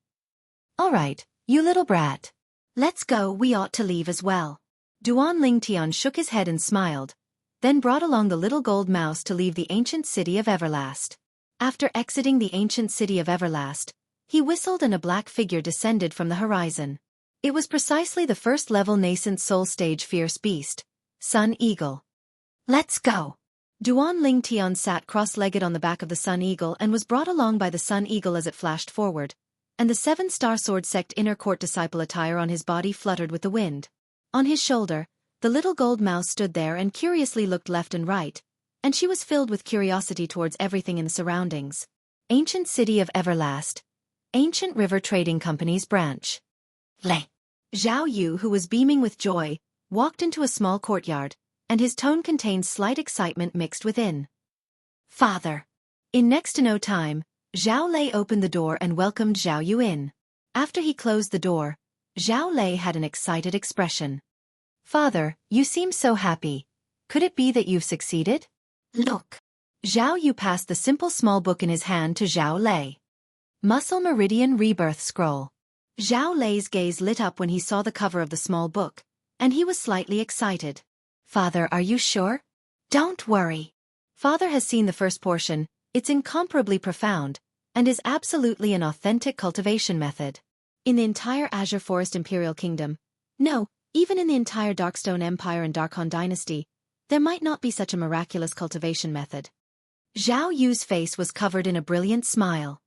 All right, you little brat. Let's go, we ought to leave as well. Duan Ling Tian shook his head and smiled, then brought along the little gold mouse to leave the ancient city of Everlast. After exiting the ancient city of Everlast, he whistled and a black figure descended from the horizon. It was precisely the first-level nascent soul stage fierce beast, Sun Eagle. Let's go. Duan Ling Tian sat cross-legged on the back of the Sun Eagle and was brought along by the Sun Eagle as it flashed forward, and the 7-star sword sect inner court disciple attire on his body fluttered with the wind. On his shoulder, the little gold mouse stood there and curiously looked left and right, and she was filled with curiosity towards everything in the surroundings. Ancient City of Everlast. Ancient River Trading Company's branch. Le. Zhao Yu, who was beaming with joy, walked into a small courtyard, and his tone contained slight excitement mixed within. Father. In next to no time, Zhao Lei opened the door and welcomed Zhao Yu in. After he closed the door, Zhao Lei had an excited expression. Father, you seem so happy. Could it be that you've succeeded? Look. Zhao Yu passed the simple small book in his hand to Zhao Lei. Muscle Meridian Rebirth Scroll. Zhao Lei's gaze lit up when he saw the cover of the small book, and he was slightly excited. Father, are you sure? Don't worry. Father has seen the first portion, it's incomparably profound, and is absolutely an authentic cultivation method. In the entire Azure Forest Imperial Kingdom, no, even in the entire Darkstone Empire and Dark Han Dynasty, there might not be such a miraculous cultivation method. Zhao Yu's face was covered in a brilliant smile.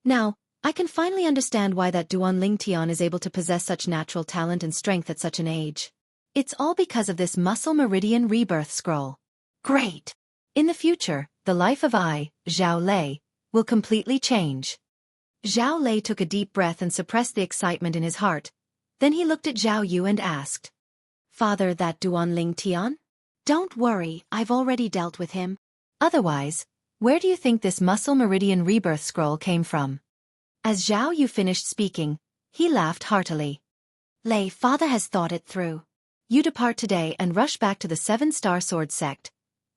Now, I can finally understand why that Duan Ling Tian is able to possess such natural talent and strength at such an age. It's all because of this Muscle Meridian Rebirth Scroll. Great! In the future, the life of I, Zhao Lei, will completely change. Zhao Lei took a deep breath and suppressed the excitement in his heart. Then he looked at Zhao Yu and asked, Father, that Duan Ling Tian? Don't worry, I've already dealt with him. Otherwise, where do you think this Muscle Meridian Rebirth Scroll came from? As Zhao Yu finished speaking, he laughed heartily. Lei, Father has thought it through. You depart today and rush back to the 7-star sword sect.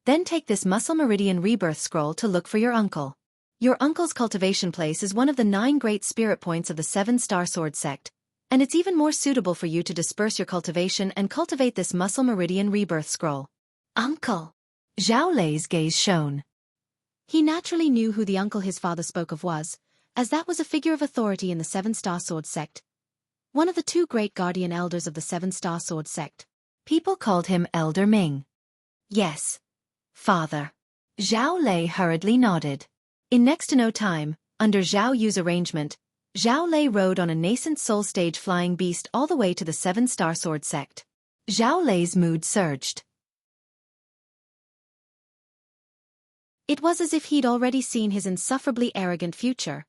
Then take this Muscle Meridian Rebirth Scroll to look for your uncle. Your uncle's cultivation place is one of the 9 great spirit points of the 7-star sword sect, and it's even more suitable for you to disperse your cultivation and cultivate this Muscle Meridian Rebirth Scroll. Uncle! Zhao Lei's gaze shone. He naturally knew who the uncle his father spoke of was, as that was a figure of authority in the 7-star sword sect. One of the 2 great guardian elders of the 7-star sword sect. People called him Elder Ming. Yes. Father. Zhao Lei hurriedly nodded. In next to no time, under Zhao Yu's arrangement, Zhao Lei rode on a nascent soul stage flying beast all the way to the 7-star sword sect. Zhao Lei's mood surged. It was as if he'd already seen his insufferably arrogant future.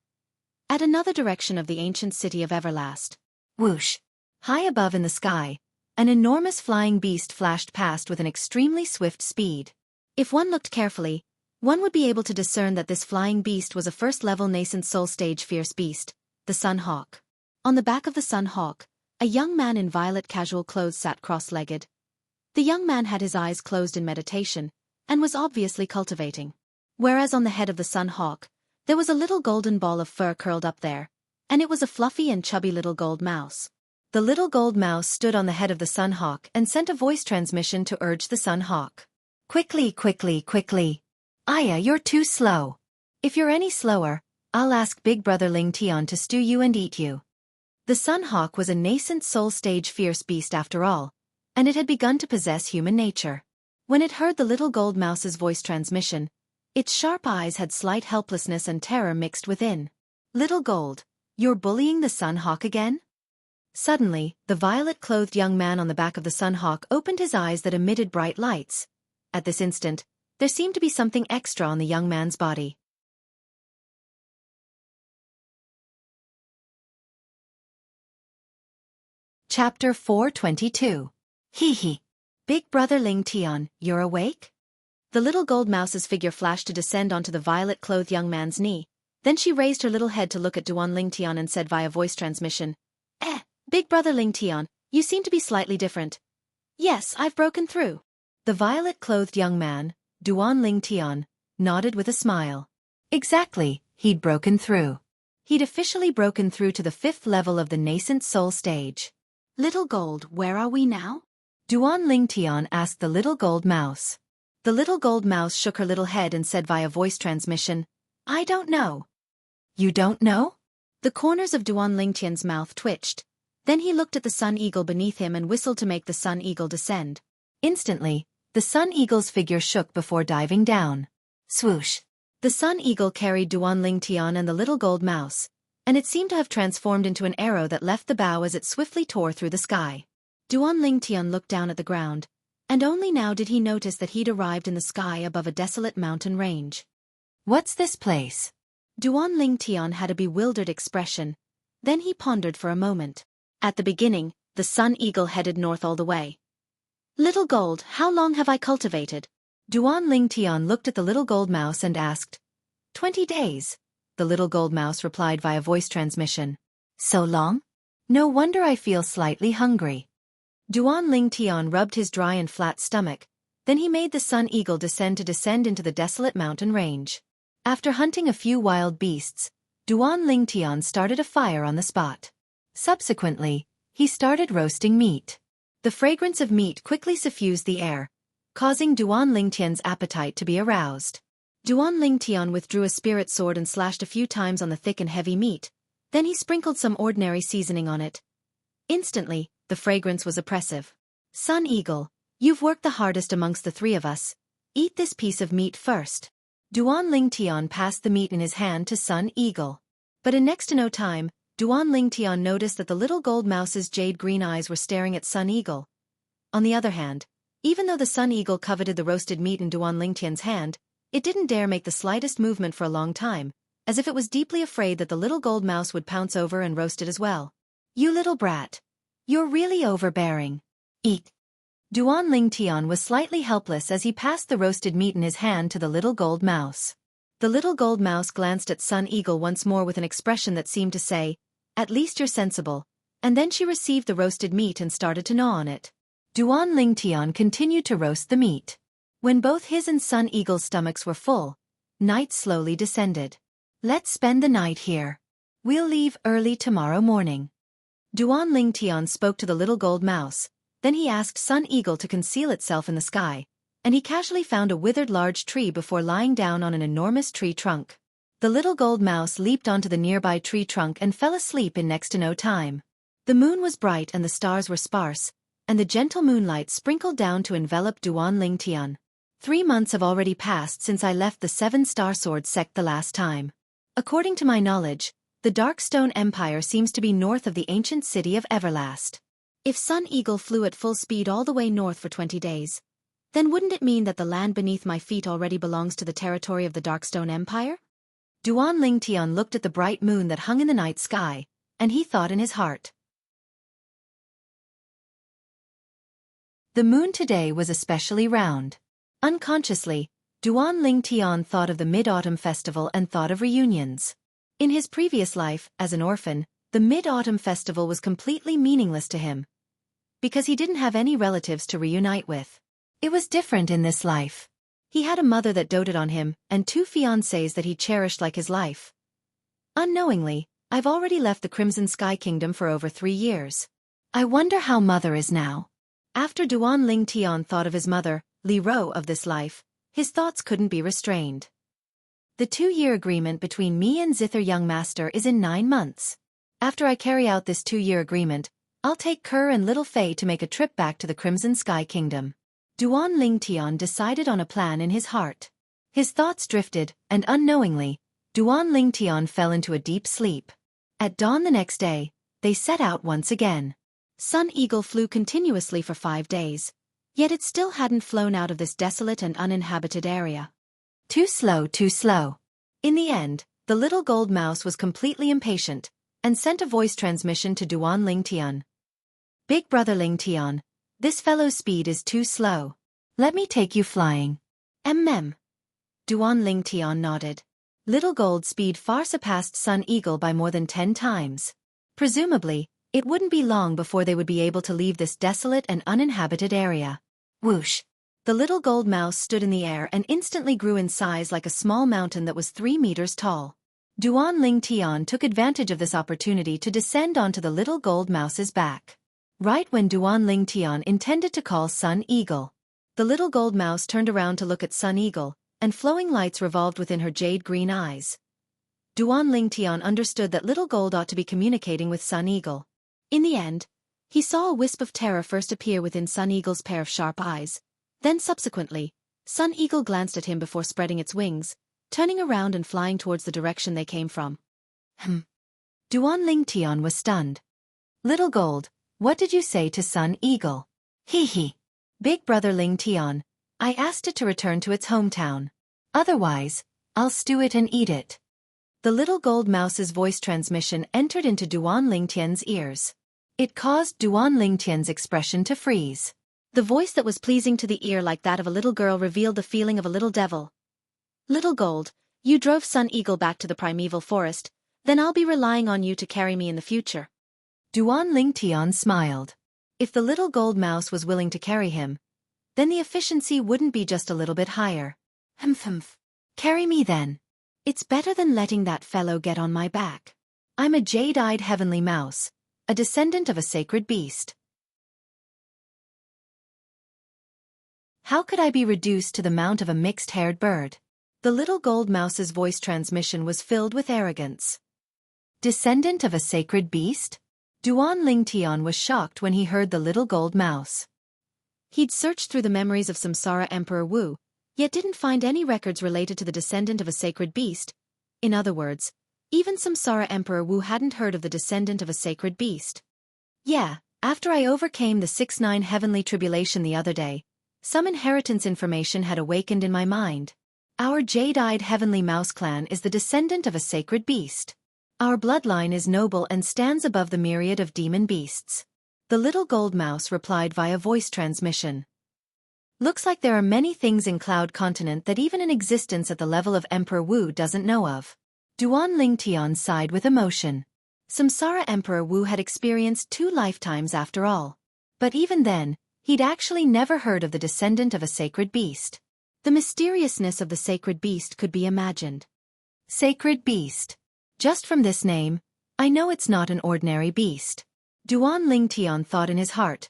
At another direction of the ancient city of Everlast. Whoosh! High above in the sky, an enormous flying beast flashed past with an extremely swift speed. If one looked carefully, one would be able to discern that this flying beast was a first-level nascent soul stage fierce beast, the Sun Hawk. On the back of the Sun Hawk, a young man in violet casual clothes sat cross-legged. The young man had his eyes closed in meditation, and was obviously cultivating. Whereas on the head of the Sun Hawk, there was a little golden ball of fur curled up there, and it was a fluffy and chubby little gold mouse. The little gold mouse stood on the head of the Sun Hawk and sent a voice transmission to urge the Sun Hawk. Quickly, quickly, quickly. Aya, you're too slow. If you're any slower, I'll ask Big Brother Ling Tian to stew you and eat you. The Sun Hawk was a nascent soul stage fierce beast after all, and it had begun to possess human nature. When it heard the little gold mouse's voice transmission, its sharp eyes had slight helplessness and terror mixed within. Little Gold, you're bullying the Sun Hawk again? Suddenly, the violet-clothed young man on the back of the Sun Hawk opened his eyes that emitted bright lights. At this instant, there seemed to be something extra on the young man's body. Chapter 422. Hee hee. Big Brother Ling Tian, you're awake? The little gold mouse's figure flashed to descend onto the violet-clothed young man's knee, Then she raised her little head to look at Duan Lingtian and said via voice transmission, Big brother Lingtian, you seem to be slightly different. Yes, I've broken through. The violet-clothed young man, Duan Lingtian, nodded with a smile. Exactly, he'd broken through. He'd officially broken through to the 5th level of the nascent soul stage. Little Gold, where are we now? Duan Lingtian asked the little gold mouse. The little gold mouse shook her little head and said via voice transmission, I don't know. You don't know? The corners of Duan Lingtian's mouth twitched. Then he looked at the sun eagle beneath him and whistled to make the sun eagle descend. Instantly, the sun eagle's figure shook before diving down. Swoosh! The sun eagle carried Duan Lingtian and the little gold mouse, and it seemed to have transformed into an arrow that left the bow as it swiftly tore through the sky. Duan Lingtian looked down at the ground, and only now did he notice that he'd arrived in the sky above a desolate mountain range. What's this place? Duan Lingtian had a bewildered expression. Then he pondered for a moment. At the beginning, the sun eagle headed north all the way. Little Gold, how long have I cultivated? Duan Lingtian looked at the little gold mouse and asked. 20 days. The little gold mouse replied via voice transmission. So long? No wonder I feel slightly hungry. Duan Lingtian rubbed his dry and flat stomach. Then he made the sun eagle descend into the desolate mountain range. After hunting a few wild beasts, Duan Lingtian started a fire on the spot. Subsequently, he started roasting meat. The fragrance of meat quickly suffused the air, causing Duan Lingtian's appetite to be aroused. Duan Lingtian withdrew a spirit sword and slashed a few times on the thick and heavy meat. Then he sprinkled some ordinary seasoning on it. Instantly, the fragrance was oppressive. Sun Eagle, you've worked the hardest amongst the 3 of us. Eat this piece of meat first. Duan Lingtian passed the meat in his hand to Sun Eagle. But in next to no time, Duan Lingtian noticed that the little gold mouse's jade-green eyes were staring at Sun Eagle. On the other hand, even though the Sun Eagle coveted the roasted meat in Duan Lingtian's hand, it didn't dare make the slightest movement for a long time, as if it was deeply afraid that the little gold mouse would pounce over and roast it as well. You little brat. You're really overbearing. Eat. Duan Lingtian was slightly helpless as he passed the roasted meat in his hand to the little gold mouse. The little gold mouse glanced at Sun Eagle once more with an expression that seemed to say, at least you're sensible, and then she received the roasted meat and started to gnaw on it. Duan Lingtian continued to roast the meat. When both his and Sun Eagle's stomachs were full, night slowly descended. Let's spend the night here. We'll leave early tomorrow morning. Duan Lingtian spoke to the little gold mouse, then he asked Sun Eagle to conceal itself in the sky, and he casually found a withered large tree before lying down on an enormous tree trunk. The little gold mouse leaped onto the nearby tree trunk and fell asleep in next to no time. The moon was bright and the stars were sparse, and the gentle moonlight sprinkled down to envelop Duan Lingtian. 3 months have already passed since I left the 7-star sword sect the last time. According to my knowledge, the Darkstone Empire seems to be north of the ancient city of Everlast. If Sun Eagle flew at full speed all the way north for 20 days, then wouldn't it mean that the land beneath my feet already belongs to the territory of the Darkstone Empire? Duan Lingtian looked at the bright moon that hung in the night sky, and he thought in his heart. The moon today was especially round. Unconsciously, Duan Lingtian thought of the Mid-Autumn Festival and thought of reunions. In his previous life, as an orphan, the Mid-Autumn Festival was completely meaningless to him, because he didn't have any relatives to reunite with. It was different in this life. He had a mother that doted on him, and 2 fiancées that he cherished like his life. Unknowingly, I've already left the Crimson Sky Kingdom for over 3 years. I wonder how Mother is now. After Duan Lingtian thought of his mother, Li Ro of this life, his thoughts couldn't be restrained. The 2-year agreement between me and Zither Young Master is in 9 months. After I carry out this 2-year agreement, I'll take Kerr and Little Fei to make a trip back to the Crimson Sky Kingdom. Duan Lingtian decided on a plan in his heart. His thoughts drifted, and unknowingly, Duan Lingtian fell into a deep sleep. At dawn the next day, they set out once again. Sun Eagle flew continuously for 5 days, yet it still hadn't flown out of this desolate and uninhabited area. Too slow, too slow. In the end, the little gold mouse was completely impatient, and sent a voice transmission to Duan Lingtian. Big brother Lingtian, this fellow's speed is too slow. Let me take you flying. Duan Lingtian nodded. Little Gold's speed far surpassed Sun Eagle by more than 10 times. Presumably, it wouldn't be long before they would be able to leave this desolate and uninhabited area. Whoosh! The little gold mouse stood in the air and instantly grew in size like a small mountain that was 3 meters tall. Duan Ling Tian took advantage of this opportunity to descend onto the little gold mouse's back. Right when Duan Ling Tian intended to call Sun Eagle, the little gold mouse turned around to look at Sun Eagle, and flowing lights revolved within her jade-green eyes. Duan Ling Tian understood that little gold ought to be communicating with Sun Eagle. In the end, he saw a wisp of terror first appear within Sun Eagle's pair of sharp eyes. Then subsequently, Sun Eagle glanced at him before spreading its wings, turning around and flying towards the direction they came from. Duan Ling Tian was stunned. Little Gold, what did you say to Sun Eagle? Hee. Big brother Ling Tian, I asked it to return to its hometown. Otherwise, I'll stew it and eat it. The little gold mouse's voice transmission entered into Duan Ling Tian's ears. It caused Duan Ling Tian's expression to freeze. The voice that was pleasing to the ear like that of a little girl revealed the feeling of a little devil. Little Gold, you drove Sun Eagle back to the primeval forest, then I'll be relying on you to carry me in the future. Duan Ling Tian smiled. If the little gold mouse was willing to carry him, then the efficiency wouldn't be just a little bit higher. Carry me then. It's better than letting that fellow get on my back. I'm a jade-eyed heavenly mouse, a descendant of a sacred beast. How could I be reduced to the mount of a mixed-haired bird? The little gold mouse's voice transmission was filled with arrogance. Descendant of a sacred beast? Duan Ling Tian was shocked when he heard the little gold mouse. He'd searched through the memories of Samsara Emperor Wu, yet didn't find any records related to the descendant of a sacred beast. In other words, even Samsara Emperor Wu hadn't heard of the descendant of a sacred beast. Yeah, after I overcame the 6-9 heavenly tribulation the other day, some inheritance information had awakened in my mind. Our jade-eyed heavenly mouse clan is the descendant of a sacred beast. Our bloodline is noble and stands above the myriad of demon beasts. The little gold mouse replied via voice transmission. Looks like there are many things in Cloud Continent that even in existence at the level of Emperor Wu doesn't know of. Duan Ling Tian sighed with emotion. Samsara Emperor Wu had experienced 2 lifetimes after all. But even then, he'd actually never heard of the descendant of a sacred beast. The mysteriousness of the sacred beast could be imagined. Sacred beast. Just from this name, I know it's not an ordinary beast. Duan Ling Tian thought in his heart.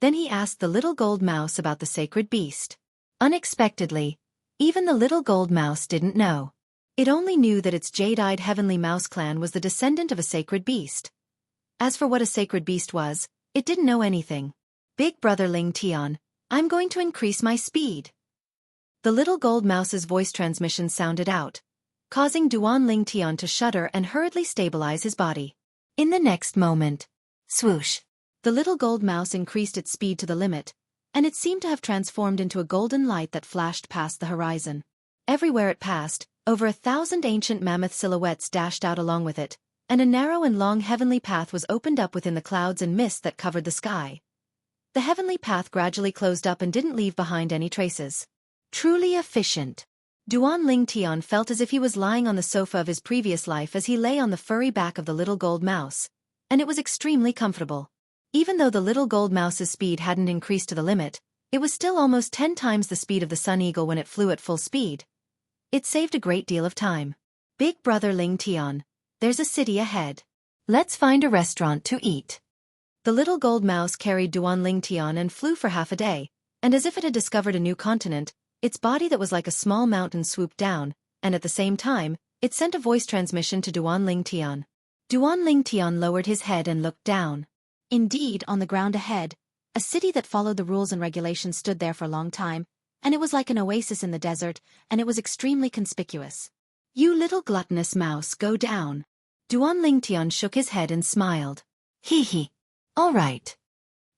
Then he asked the little gold mouse about the sacred beast. Unexpectedly, even the little gold mouse didn't know. It only knew that its jade-eyed heavenly mouse clan was the descendant of a sacred beast. As for what a sacred beast was, it didn't know anything. Big brother Ling Tian, I'm going to increase my speed. The little gold mouse's voice transmission sounded out, causing Duan Ling Tian to shudder and hurriedly stabilize his body. In the next moment, swoosh! The little gold mouse increased its speed to the limit, and it seemed to have transformed into a golden light that flashed past the horizon. Everywhere it passed, over 1,000 ancient mammoth silhouettes dashed out along with it, and a narrow and long heavenly path was opened up within the clouds and mist that covered the sky. The heavenly path gradually closed up and didn't leave behind any traces. Truly efficient. Duan Ling Tian felt as if he was lying on the sofa of his previous life as he lay on the furry back of the little gold mouse, and it was extremely comfortable. Even though the little gold mouse's speed hadn't increased to the limit, it was still almost 10 times the speed of the Sun Eagle when it flew at full speed. It saved a great deal of time. Big brother Ling Tian, there's a city ahead. Let's find a restaurant to eat. The little gold mouse carried Duan Ling Tian and flew for half a day, and as if it had discovered a new continent, its body that was like a small mountain swooped down, and at the same time, it sent a voice transmission to Duan Ling Tian. Duan Ling Tian lowered his head and looked down. Indeed, on the ground ahead, a city that followed the rules and regulations stood there for a long time, and it was like an oasis in the desert, and it was extremely conspicuous. You little gluttonous mouse, go down. Duan Ling Tian shook his head and smiled. Hee. All right.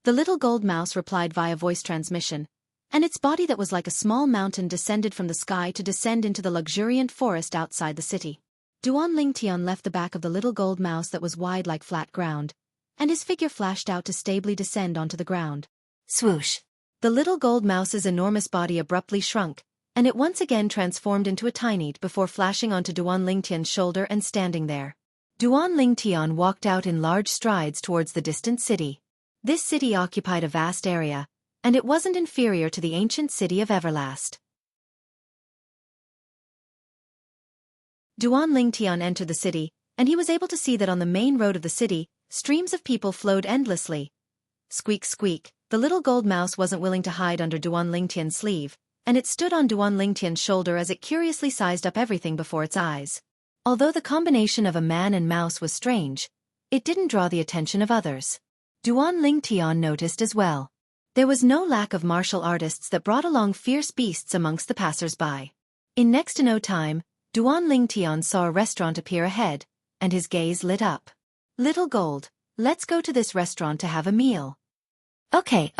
The little gold mouse replied via voice transmission, and its body that was like a small mountain descended from the sky to descend into the luxuriant forest outside the city. Duan Ling Tian left the back of the little gold mouse that was wide like flat ground, and his figure flashed out to stably descend onto the ground. Swoosh! The little gold mouse's enormous body abruptly shrunk, and it once again transformed into a tiny before flashing onto Duan Lingtian's shoulder and standing there. Duan Lingtian walked out in large strides towards the distant city. This city occupied a vast area, and it wasn't inferior to the ancient city of Everlast. Duan Lingtian entered the city, and he was able to see that on the main road of the city, streams of people flowed endlessly. Squeak squeak, the little gold mouse wasn't willing to hide under Duan Lingtian's sleeve, and it stood on Duan Lingtian's shoulder as it curiously sized up everything before its eyes. Although the combination of a man and mouse was strange, it didn't draw the attention of others. Duan Lingtian noticed as well. There was no lack of martial artists that brought along fierce beasts amongst the passers-by. In next to no time, Duan Lingtian saw a restaurant appear ahead, and his gaze lit up. Little Gold, let's go to this restaurant to have a meal. Okay.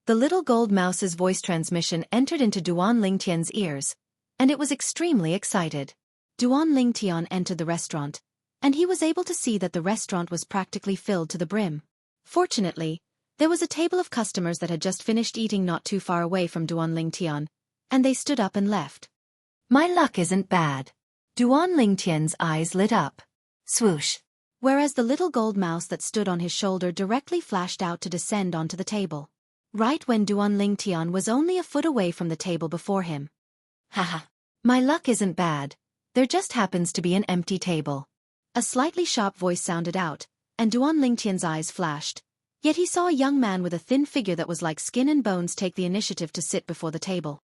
The little gold mouse's voice transmission entered into Duan Lingtian's ears, and it was extremely excited. Duan Lingtian entered the restaurant, and he was able to see that the restaurant was practically filled to the brim. Fortunately, there was a table of customers that had just finished eating not too far away from Duan Lingtian, and they stood up and left. My luck isn't bad. Duan Lingtian's eyes lit up. Swoosh. Whereas the little gold mouse that stood on his shoulder directly flashed out to descend onto the table. Right when Duan Lingtian was only a foot away from the table before him. Haha. My luck isn't bad. There just happens to be an empty table. A slightly sharp voice sounded out, and Duan Lingtian's eyes flashed. Yet he saw a young man with a thin figure that was like skin and bones take the initiative to sit before the table.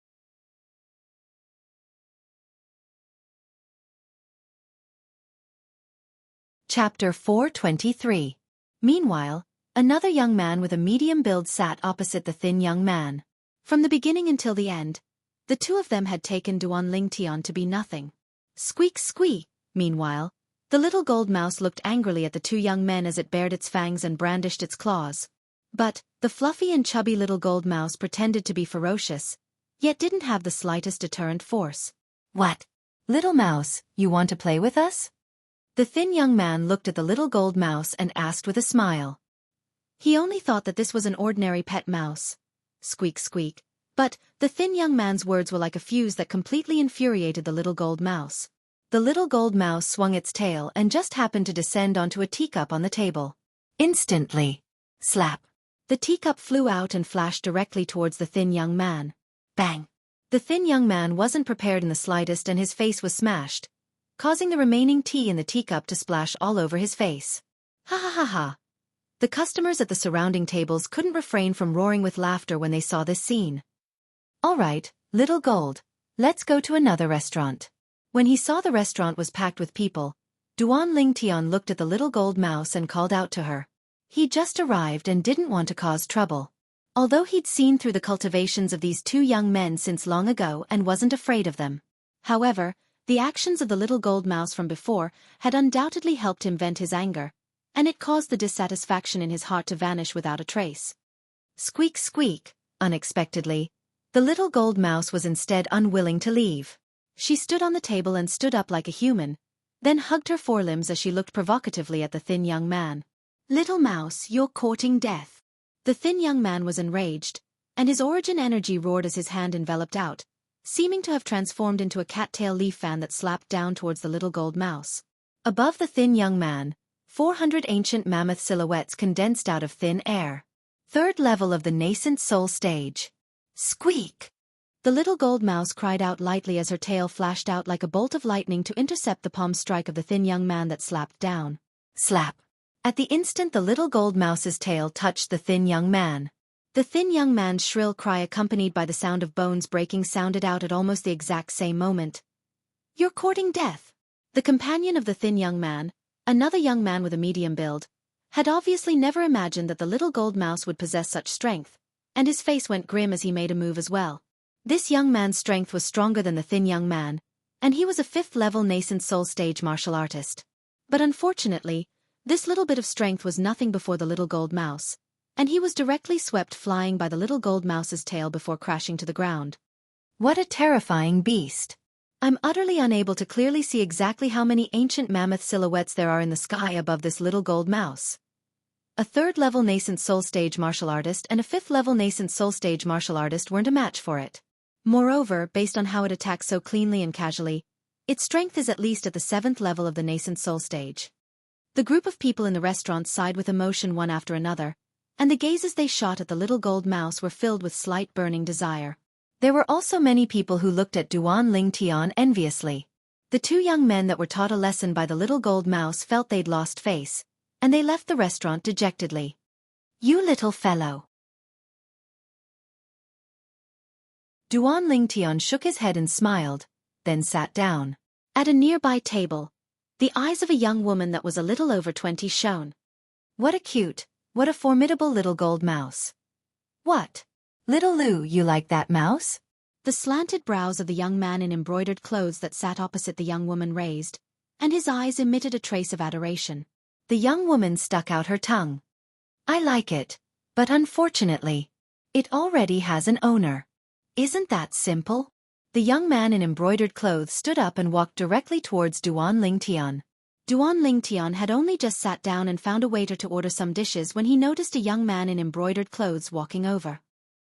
Chapter 423. Meanwhile, another young man with a medium build sat opposite the thin young man. From the beginning until the end, the two of them had taken Duan Lingtian to be nothing. Squeak squeak. Meanwhile, the little gold mouse looked angrily at the two young men as it bared its fangs and brandished its claws. But the fluffy and chubby little gold mouse pretended to be ferocious, yet didn't have the slightest deterrent force. What? Little mouse, you want to play with us? The thin young man looked at the little gold mouse and asked with a smile. He only thought that this was an ordinary pet mouse. Squeak squeak. But the thin young man's words were like a fuse that completely infuriated the little gold mouse. The little gold mouse swung its tail and just happened to descend onto a teacup on the table. Instantly. Slap. The teacup flew out and flashed directly towards the thin young man. Bang. The thin young man wasn't prepared in the slightest and his face was smashed, causing the remaining tea in the teacup to splash all over his face. Ha ha ha ha. The customers at the surrounding tables couldn't refrain from roaring with laughter when they saw this scene. All right, little gold, let's go to another restaurant. When he saw the restaurant was packed with people, Duan Lingtian looked at the little gold mouse and called out to her. He just arrived and didn't want to cause trouble. Although he'd seen through the cultivations of these two young men since long ago and wasn't afraid of them. However, the actions of the little gold mouse from before had undoubtedly helped him vent his anger, and it caused the dissatisfaction in his heart to vanish without a trace. Squeak squeak. Unexpectedly, the little gold mouse was instead unwilling to leave. She stood on the table and stood up like a human, then hugged her forelimbs as she looked provocatively at the thin young man. Little mouse, you're courting death. The thin young man was enraged, and his origin energy roared as his hand enveloped out, seeming to have transformed into a cattail leaf fan that slapped down towards the little gold mouse. Above the thin young man, 400 ancient mammoth silhouettes condensed out of thin air. Third level of the nascent soul stage. Squeak! The little gold mouse cried out lightly as her tail flashed out like a bolt of lightning to intercept the palm strike of the thin young man that slapped down. Slap! At the instant the little gold mouse's tail touched the thin young man. The thin young man's shrill cry accompanied by the sound of bones breaking sounded out at almost the exact same moment. You're courting death. The companion of the thin young man, another young man with a medium build, had obviously never imagined that the little gold mouse would possess such strength, and his face went grim as he made a move as well. This young man's strength was stronger than the thin young man, and he was a 5th-level nascent soul stage martial artist. But unfortunately, this little bit of strength was nothing before the little gold mouse, and he was directly swept flying by the little gold mouse's tail before crashing to the ground. What a terrifying beast! I'm utterly unable to clearly see exactly how many ancient mammoth silhouettes there are in the sky above this little gold mouse. A 3rd-level nascent soul stage martial artist and a 5th-level nascent soul stage martial artist weren't a match for it. Moreover, based on how it attacks so cleanly and casually, its strength is at least at the 7th level of the nascent soul stage. The group of people in the restaurant sighed with emotion one after another, and the gazes they shot at the little gold mouse were filled with slight burning desire. There were also many people who looked at Duan Ling Tian enviously. The two young men that were taught a lesson by the little gold mouse felt they'd lost face, and they left the restaurant dejectedly. "You little fellow." Duan Ling Tian shook his head and smiled, then sat down. At a nearby table, the eyes of a young woman that was a little over 20 shone. What a formidable little gold mouse. "What? Little Lou, you like that mouse?" The slanted brows of the young man in embroidered clothes that sat opposite the young woman raised, and his eyes emitted a trace of adoration. The young woman stuck out her tongue. "I like it, but unfortunately, it already has an owner." "Isn't that simple?" The young man in embroidered clothes stood up and walked directly towards Duan Ling Tian. Duan Ling Tian had only just sat down and found a waiter to order some dishes when he noticed a young man in embroidered clothes walking over.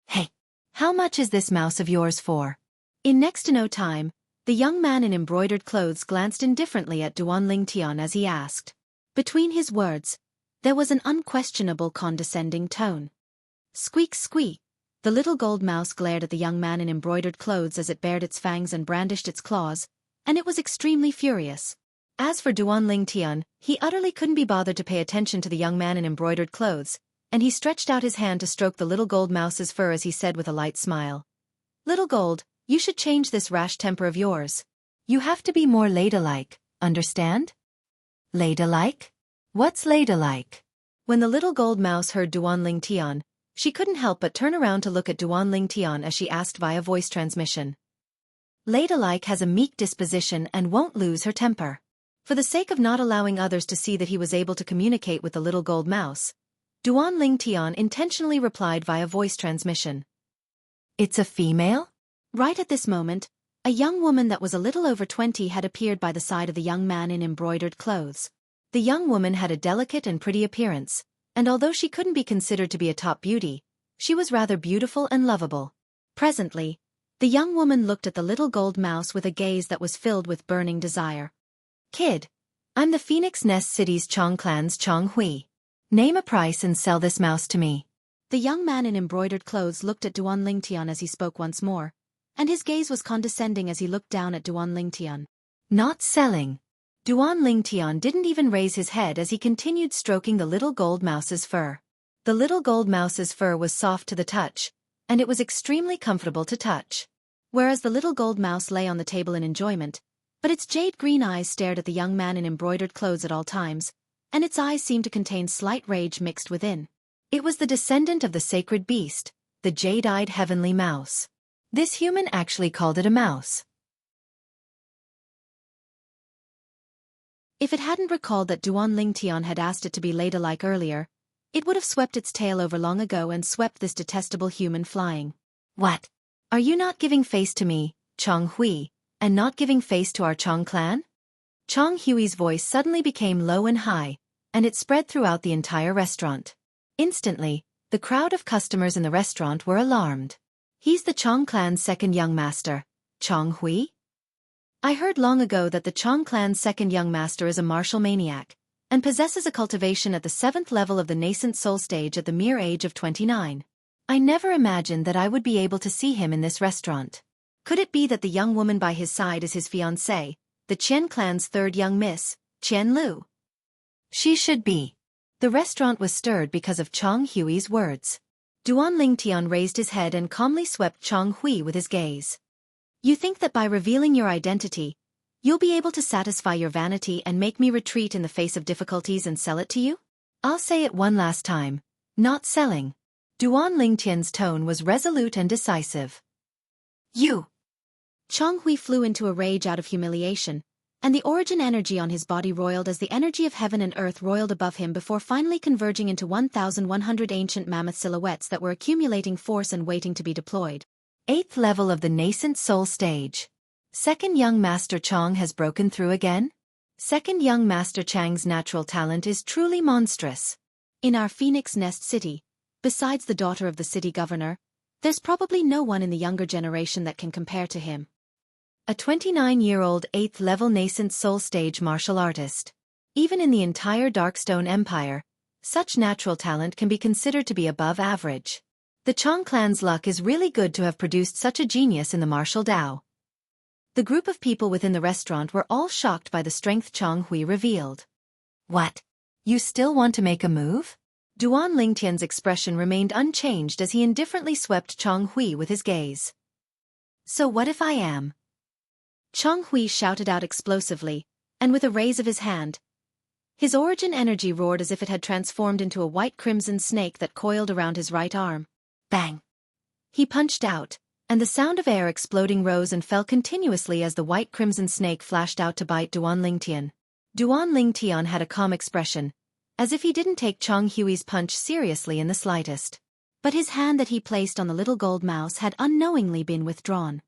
"Hey, how much is this mouse of yours for?" In next to no time, the young man in embroidered clothes glanced indifferently at Duan Ling Tian as he asked. Between his words, there was an unquestionable condescending tone. Squeak, squeak. The little gold mouse glared at the young man in embroidered clothes as it bared its fangs and brandished its claws, and it was extremely furious. As for Duan Ling Tian, he utterly couldn't be bothered to pay attention to the young man in embroidered clothes, and he stretched out his hand to stroke the little gold mouse's fur as he said with a light smile, "Little gold, you should change this rash temper of yours. You have to be more ladylike, understand?" "Ladylike? What's ladylike?" When the little gold mouse heard Duan Ling Tian, she couldn't help but turn around to look at Duan Ling Tian as she asked via voice transmission. "Ladylike has a meek disposition and won't lose her temper." For the sake of not allowing others to see that he was able to communicate with the little gold mouse, Duan Ling Tian intentionally replied via voice transmission. "It's a female?" Right at this moment, a young woman that was a little over 20 had appeared by the side of the young man in embroidered clothes. The young woman had a delicate and pretty appearance, and although she couldn't be considered to be a top beauty, she was rather beautiful and lovable. Presently, the young woman looked at the little gold mouse with a gaze that was filled with burning desire. "Kid, I'm the Phoenix Nest City's Chong clan's Chong Hui. Name a price and sell this mouse to me." The young man in embroidered clothes looked at Duan Ling Tian as he spoke once more, and his gaze was condescending as he looked down at Duan Ling Tian. "Not selling." Duan Ling Tian didn't even raise his head as he continued stroking the little gold mouse's fur. The little gold mouse's fur was soft to the touch, and it was extremely comfortable to touch. Whereas the little gold mouse lay on the table in enjoyment, but its jade green eyes stared at the young man in embroidered clothes at all times, and its eyes seemed to contain slight rage mixed within. It was the descendant of the sacred beast, the jade-eyed heavenly mouse. This human actually called it a mouse. If it hadn't recalled that Duan Ling Tian had asked it to be ladylike earlier, it would have swept its tail over long ago and swept this detestable human flying. "What? Are you not giving face to me, Chong Hui, and not giving face to our Chong clan?" Chong Hui's voice suddenly became low and high, and it spread throughout the entire restaurant. Instantly, the crowd of customers in the restaurant were alarmed. "He's the Chong clan's second young master, Chong Hui? I heard long ago that the Chong clan's second young master is a martial maniac, and possesses a cultivation at the 7th level of the nascent soul stage at the mere age of 29. I never imagined that I would be able to see him in this restaurant. Could it be that the young woman by his side is his fiancée, the Qian clan's third young miss, Qian Lu? She should be." The restaurant was stirred because of Chong Hui's words. Duan Ling Tian raised his head and calmly swept Chong Hui with his gaze. "You think that by revealing your identity, you'll be able to satisfy your vanity and make me retreat in the face of difficulties and sell it to you? I'll say it one last time. Not selling." Duan Ling Tian's tone was resolute and decisive. "You!" Chong Hui flew into a rage out of humiliation, and the origin energy on his body roiled as the energy of heaven and earth roiled above him before finally converging into 1,100 ancient mammoth silhouettes that were accumulating force and waiting to be deployed. 8th level of the nascent soul stage. Second young Master Chong has broken through again? Second young Master Chang's natural talent is truly monstrous. In our Phoenix Nest City, besides the daughter of the city governor, There's probably no one in the younger generation that can compare to him. A 29-year-old 8th-level nascent soul stage martial artist. Even in the entire Darkstone Empire, such natural talent can be considered to be above average. The Chong clan's luck is really good to have produced such a genius in the martial Dao. The group of people within the restaurant were all shocked by the strength Chong Hui revealed. What? You still want to make a move? Duan Lingtian's expression remained unchanged as he indifferently swept Chong Hui with his gaze. So what if I am? Chong Hui shouted out explosively, and with a raise of his hand, his origin energy roared as if it had transformed into a white-crimson snake that coiled around his right arm. Bang! He punched out, and the sound of air exploding rose and fell continuously as the white-crimson snake flashed out to bite Duan Lingtian. Duan Lingtian had a calm expression, as if he didn't take Chong Hui's punch seriously in the slightest. But his hand that he placed on the little gold mouse had unknowingly been withdrawn.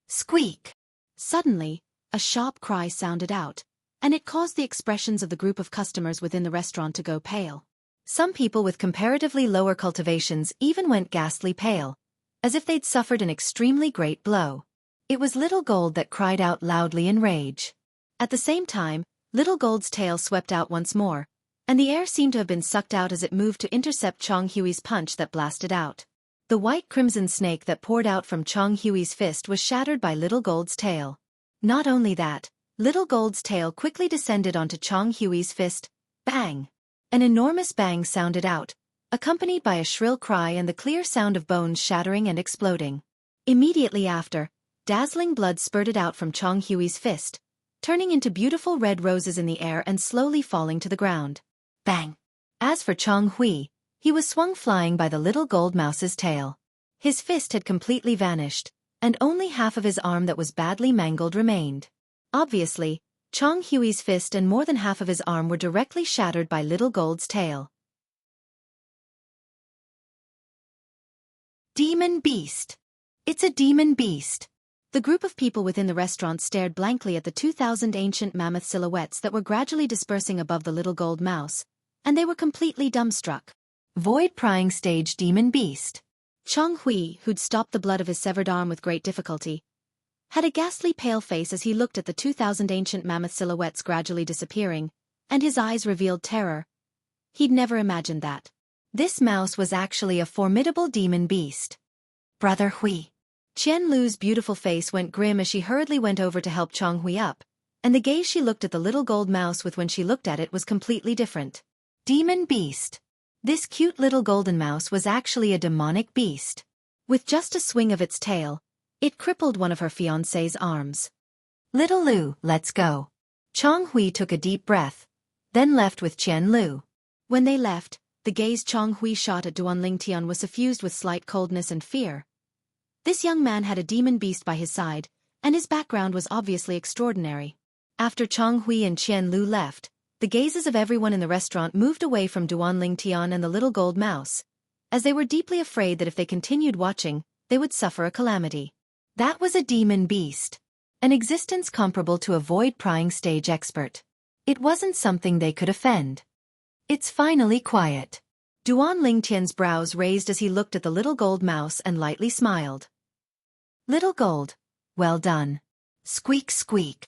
Squeak! Suddenly, a sharp cry sounded out, and it caused the expressions of the group of customers within the restaurant to go pale. Some people with comparatively lower cultivations even went ghastly pale, as if they'd suffered an extremely great blow. It was Little Gold that cried out loudly in rage. At the same time, Little Gold's tail swept out once more, and the air seemed to have been sucked out as it moved to intercept Chong Hui's punch that blasted out. The white-crimson snake that poured out from Chong Hui's fist was shattered by Little Gold's tail. Not only that, Little Gold's tail quickly descended onto Chong Hui's fist. Bang! An enormous bang sounded out, accompanied by a shrill cry and the clear sound of bones shattering and exploding. Immediately after, dazzling blood spurted out from Chong Hui's fist, turning into beautiful red roses in the air and slowly falling to the ground. Bang! As for Chong Hui, he was swung flying by the little gold mouse's tail. His fist had completely vanished, and only half of his arm that was badly mangled remained. Obviously, Chong Hui's fist and more than half of his arm were directly shattered by Little Gold's tail. Demon Beast! It's a demon beast! The group of people within the restaurant stared blankly at the 2,000 ancient mammoth silhouettes that were gradually dispersing above the little gold mouse, and they were completely dumbstruck. Void-prying stage demon beast. Chong Hui, who'd stopped the blood of his severed arm with great difficulty, had a ghastly pale face as he looked at the 2,000 ancient mammoth silhouettes gradually disappearing, and his eyes revealed terror. He'd never imagined that. This mouse was actually a formidable demon beast. Brother Hui. Qian Lu's beautiful face went grim as she hurriedly went over to help Chong Hui up, and the gaze she looked at the little gold mouse with when she looked at it was completely different. Demon beast. This cute little golden mouse was actually a demonic beast. With just a swing of its tail, it crippled one of her fiancé's arms. Little Lu, let's go. Chong Hui took a deep breath, then left with Qian Lu. When they left, the gaze Chong Hui shot at Duan Lingtian was suffused with slight coldness and fear. This young man had a demon beast by his side, and his background was obviously extraordinary. After Chong Hui and Qian Lu left, the gazes of everyone in the restaurant moved away from Duan Lingtian and the little gold mouse, as they were deeply afraid that if they continued watching, they would suffer a calamity. That was a demon beast. An existence comparable to a void-prying stage expert. It wasn't something they could offend. It's finally quiet. Duan Lingtian's brows raised as he looked at the little gold mouse and lightly smiled. Little Gold, well done. Squeak squeak.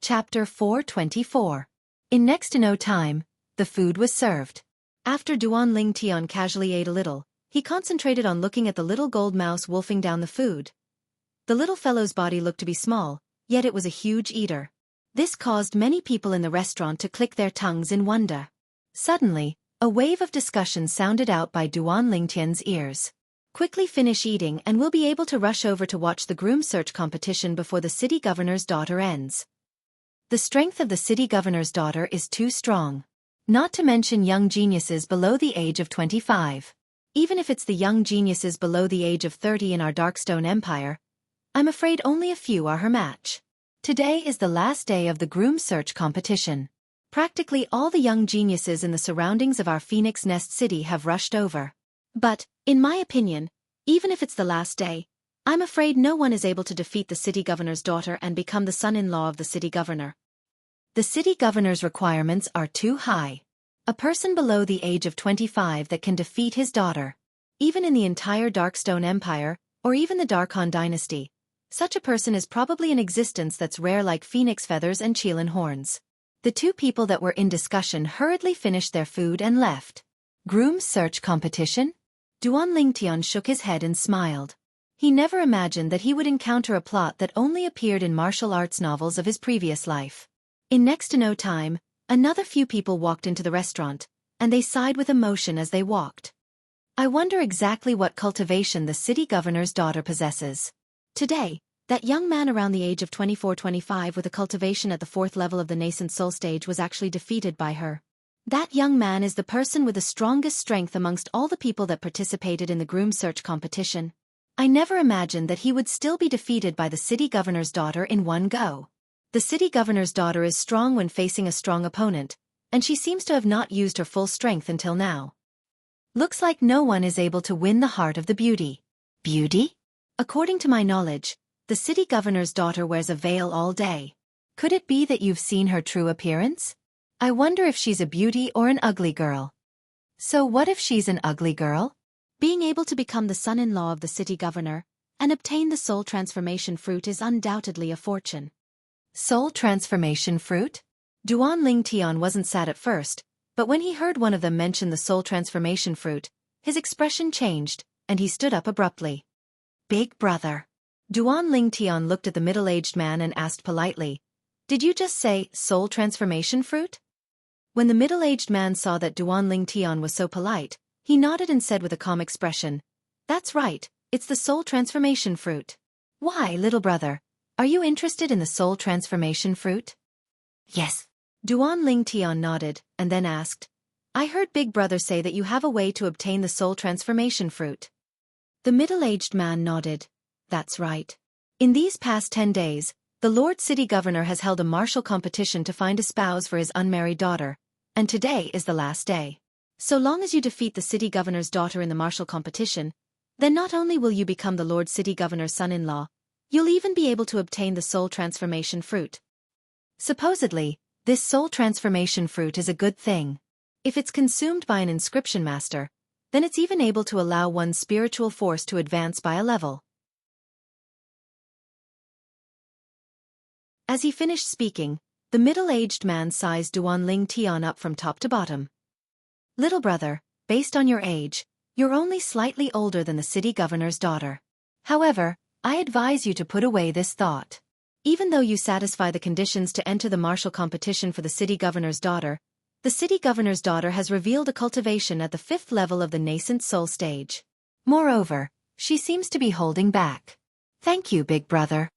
Chapter 424. In next to no time, the food was served. After Duan Lingtian casually ate a little, he concentrated on looking at the little gold mouse wolfing down the food. The little fellow's body looked to be small, yet it was a huge eater. This caused many people in the restaurant to click their tongues in wonder. Suddenly, a wave of discussion sounded out by Duan Lingtian's ears. Quickly finish eating and we'll be able to rush over to watch the groom search competition before the city governor's daughter ends. The strength of the city governor's daughter is too strong. Not to mention young geniuses below the age of 25. Even if it's the young geniuses below the age of 30 in our Darkstone Empire, I'm afraid only a few are her match. Today is the last day of the groom search competition. Practically all the young geniuses in the surroundings of our Phoenix Nest City have rushed over. But, in my opinion, even if it's the last day, I'm afraid no one is able to defeat the city governor's daughter and become the son-in-law of the city governor. The city governor's requirements are too high. A person below the age of 25 that can defeat his daughter. Even in the entire Darkstone Empire, or even the Darkhan dynasty, such a person is probably in existence that's rare like phoenix feathers and Qilin horns. The two people that were in discussion hurriedly finished their food and left. Groom search competition? Duan Lingtian shook his head and smiled. He never imagined that he would encounter a plot that only appeared in martial arts novels of his previous life. In next to no time, another few people walked into the restaurant, and they sighed with emotion as they walked. I wonder exactly what cultivation the city governor's daughter possesses. Today, that young man around the age of 24-25 with a cultivation at the 4th level of the nascent soul stage was actually defeated by her. That young man is the person with the strongest strength amongst all the people that participated in the groom search competition. I never imagined that he would still be defeated by the city governor's daughter in one go. The city governor's daughter is strong when facing a strong opponent, and she seems to have not used her full strength until now. Looks like no one is able to win the heart of the beauty. Beauty? According to my knowledge, the city governor's daughter wears a veil all day. Could it be that you've seen her true appearance? I wonder if she's a beauty or an ugly girl. So what if she's an ugly girl? Being able to become the son-in-law of the city governor and obtain the soul transformation fruit is undoubtedly a fortune. Soul transformation fruit? Duan Lingtian wasn't sad at first, but when he heard one of them mention the soul transformation fruit, his expression changed, and he stood up abruptly. Big brother. Duan Lingtian looked at the middle-aged man and asked politely, "Did you just say soul transformation fruit?" When the middle-aged man saw that Duan Lingtian was so polite, he nodded and said with a calm expression, "That's right, it's the soul transformation fruit." "Why, little brother, are you interested in the soul transformation fruit?" "Yes." Duan Lingtian nodded, and then asked, "I heard Big Brother say that you have a way to obtain the soul transformation fruit." The middle-aged man nodded. "That's right. In these past 10 days, the Lord City Governor has held a martial competition to find a spouse for his unmarried daughter, and today is the last day. So long as you defeat the City Governor's daughter in the martial competition, then not only will you become the Lord City Governor's son-in-law, you'll even be able to obtain the soul transformation fruit. Supposedly, this soul transformation fruit is a good thing. If it's consumed by an inscription master, then it's even able to allow one's spiritual force to advance by a level." As he finished speaking, the middle-aged man sized Duan Lingtian up from top to bottom. "Little brother, based on your age, you're only slightly older than the city governor's daughter. However, I advise you to put away this thought. Even though you satisfy the conditions to enter the martial competition for the city governor's daughter, the city governor's daughter has revealed a cultivation at the 5th level of the nascent soul stage. Moreover, she seems to be holding back." "Thank you, big brother."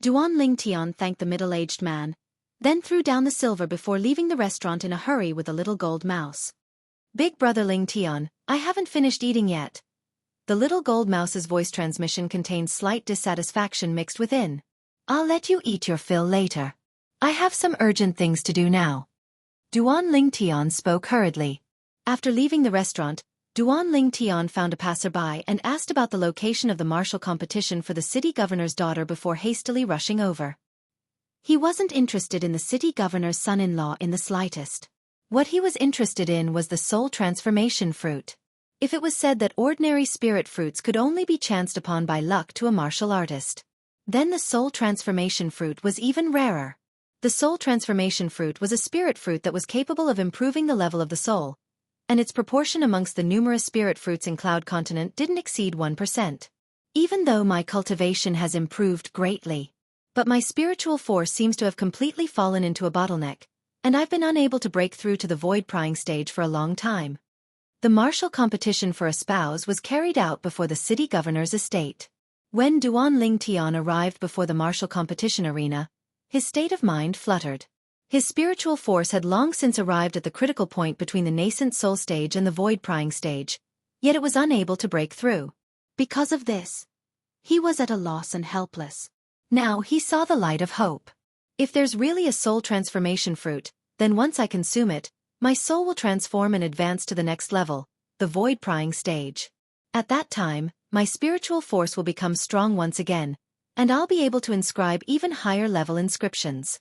Duan Lingtian thanked the middle-aged man, then threw down the silver before leaving the restaurant in a hurry with a little gold mouse. "Big brother Lingtian, I haven't finished eating yet." The little gold mouse's voice transmission contained slight dissatisfaction mixed within. "I'll let you eat your fill later. I have some urgent things to do now." Duan Lingtian spoke hurriedly. After leaving the restaurant, Duan Lingtian found a passerby and asked about the location of the martial competition for the city governor's daughter before hastily rushing over. He wasn't interested in the city governor's son-in-law in the slightest. What he was interested in was the soul transformation fruit. If it was said that ordinary spirit fruits could only be chanced upon by luck to a martial artist, then the soul transformation fruit was even rarer. The soul transformation fruit was a spirit fruit that was capable of improving the level of the soul, and its proportion amongst the numerous spirit fruits in Cloud Continent didn't exceed 1%. Even though my cultivation has improved greatly, but my spiritual force seems to have completely fallen into a bottleneck, and I've been unable to break through to the void prying stage for a long time. The martial competition for a spouse was carried out before the city governor's estate. When Duan Lingtian arrived before the martial competition arena, his state of mind fluttered. His spiritual force had long since arrived at the critical point between the nascent soul stage and the void prying stage, yet it was unable to break through. Because of this, he was at a loss and helpless. Now he saw the light of hope. If there's really a soul transformation fruit, then once I consume it, my soul will transform and advance to the next level, the void prying stage. At that time, my spiritual force will become strong once again, and I'll be able to inscribe even higher level inscriptions.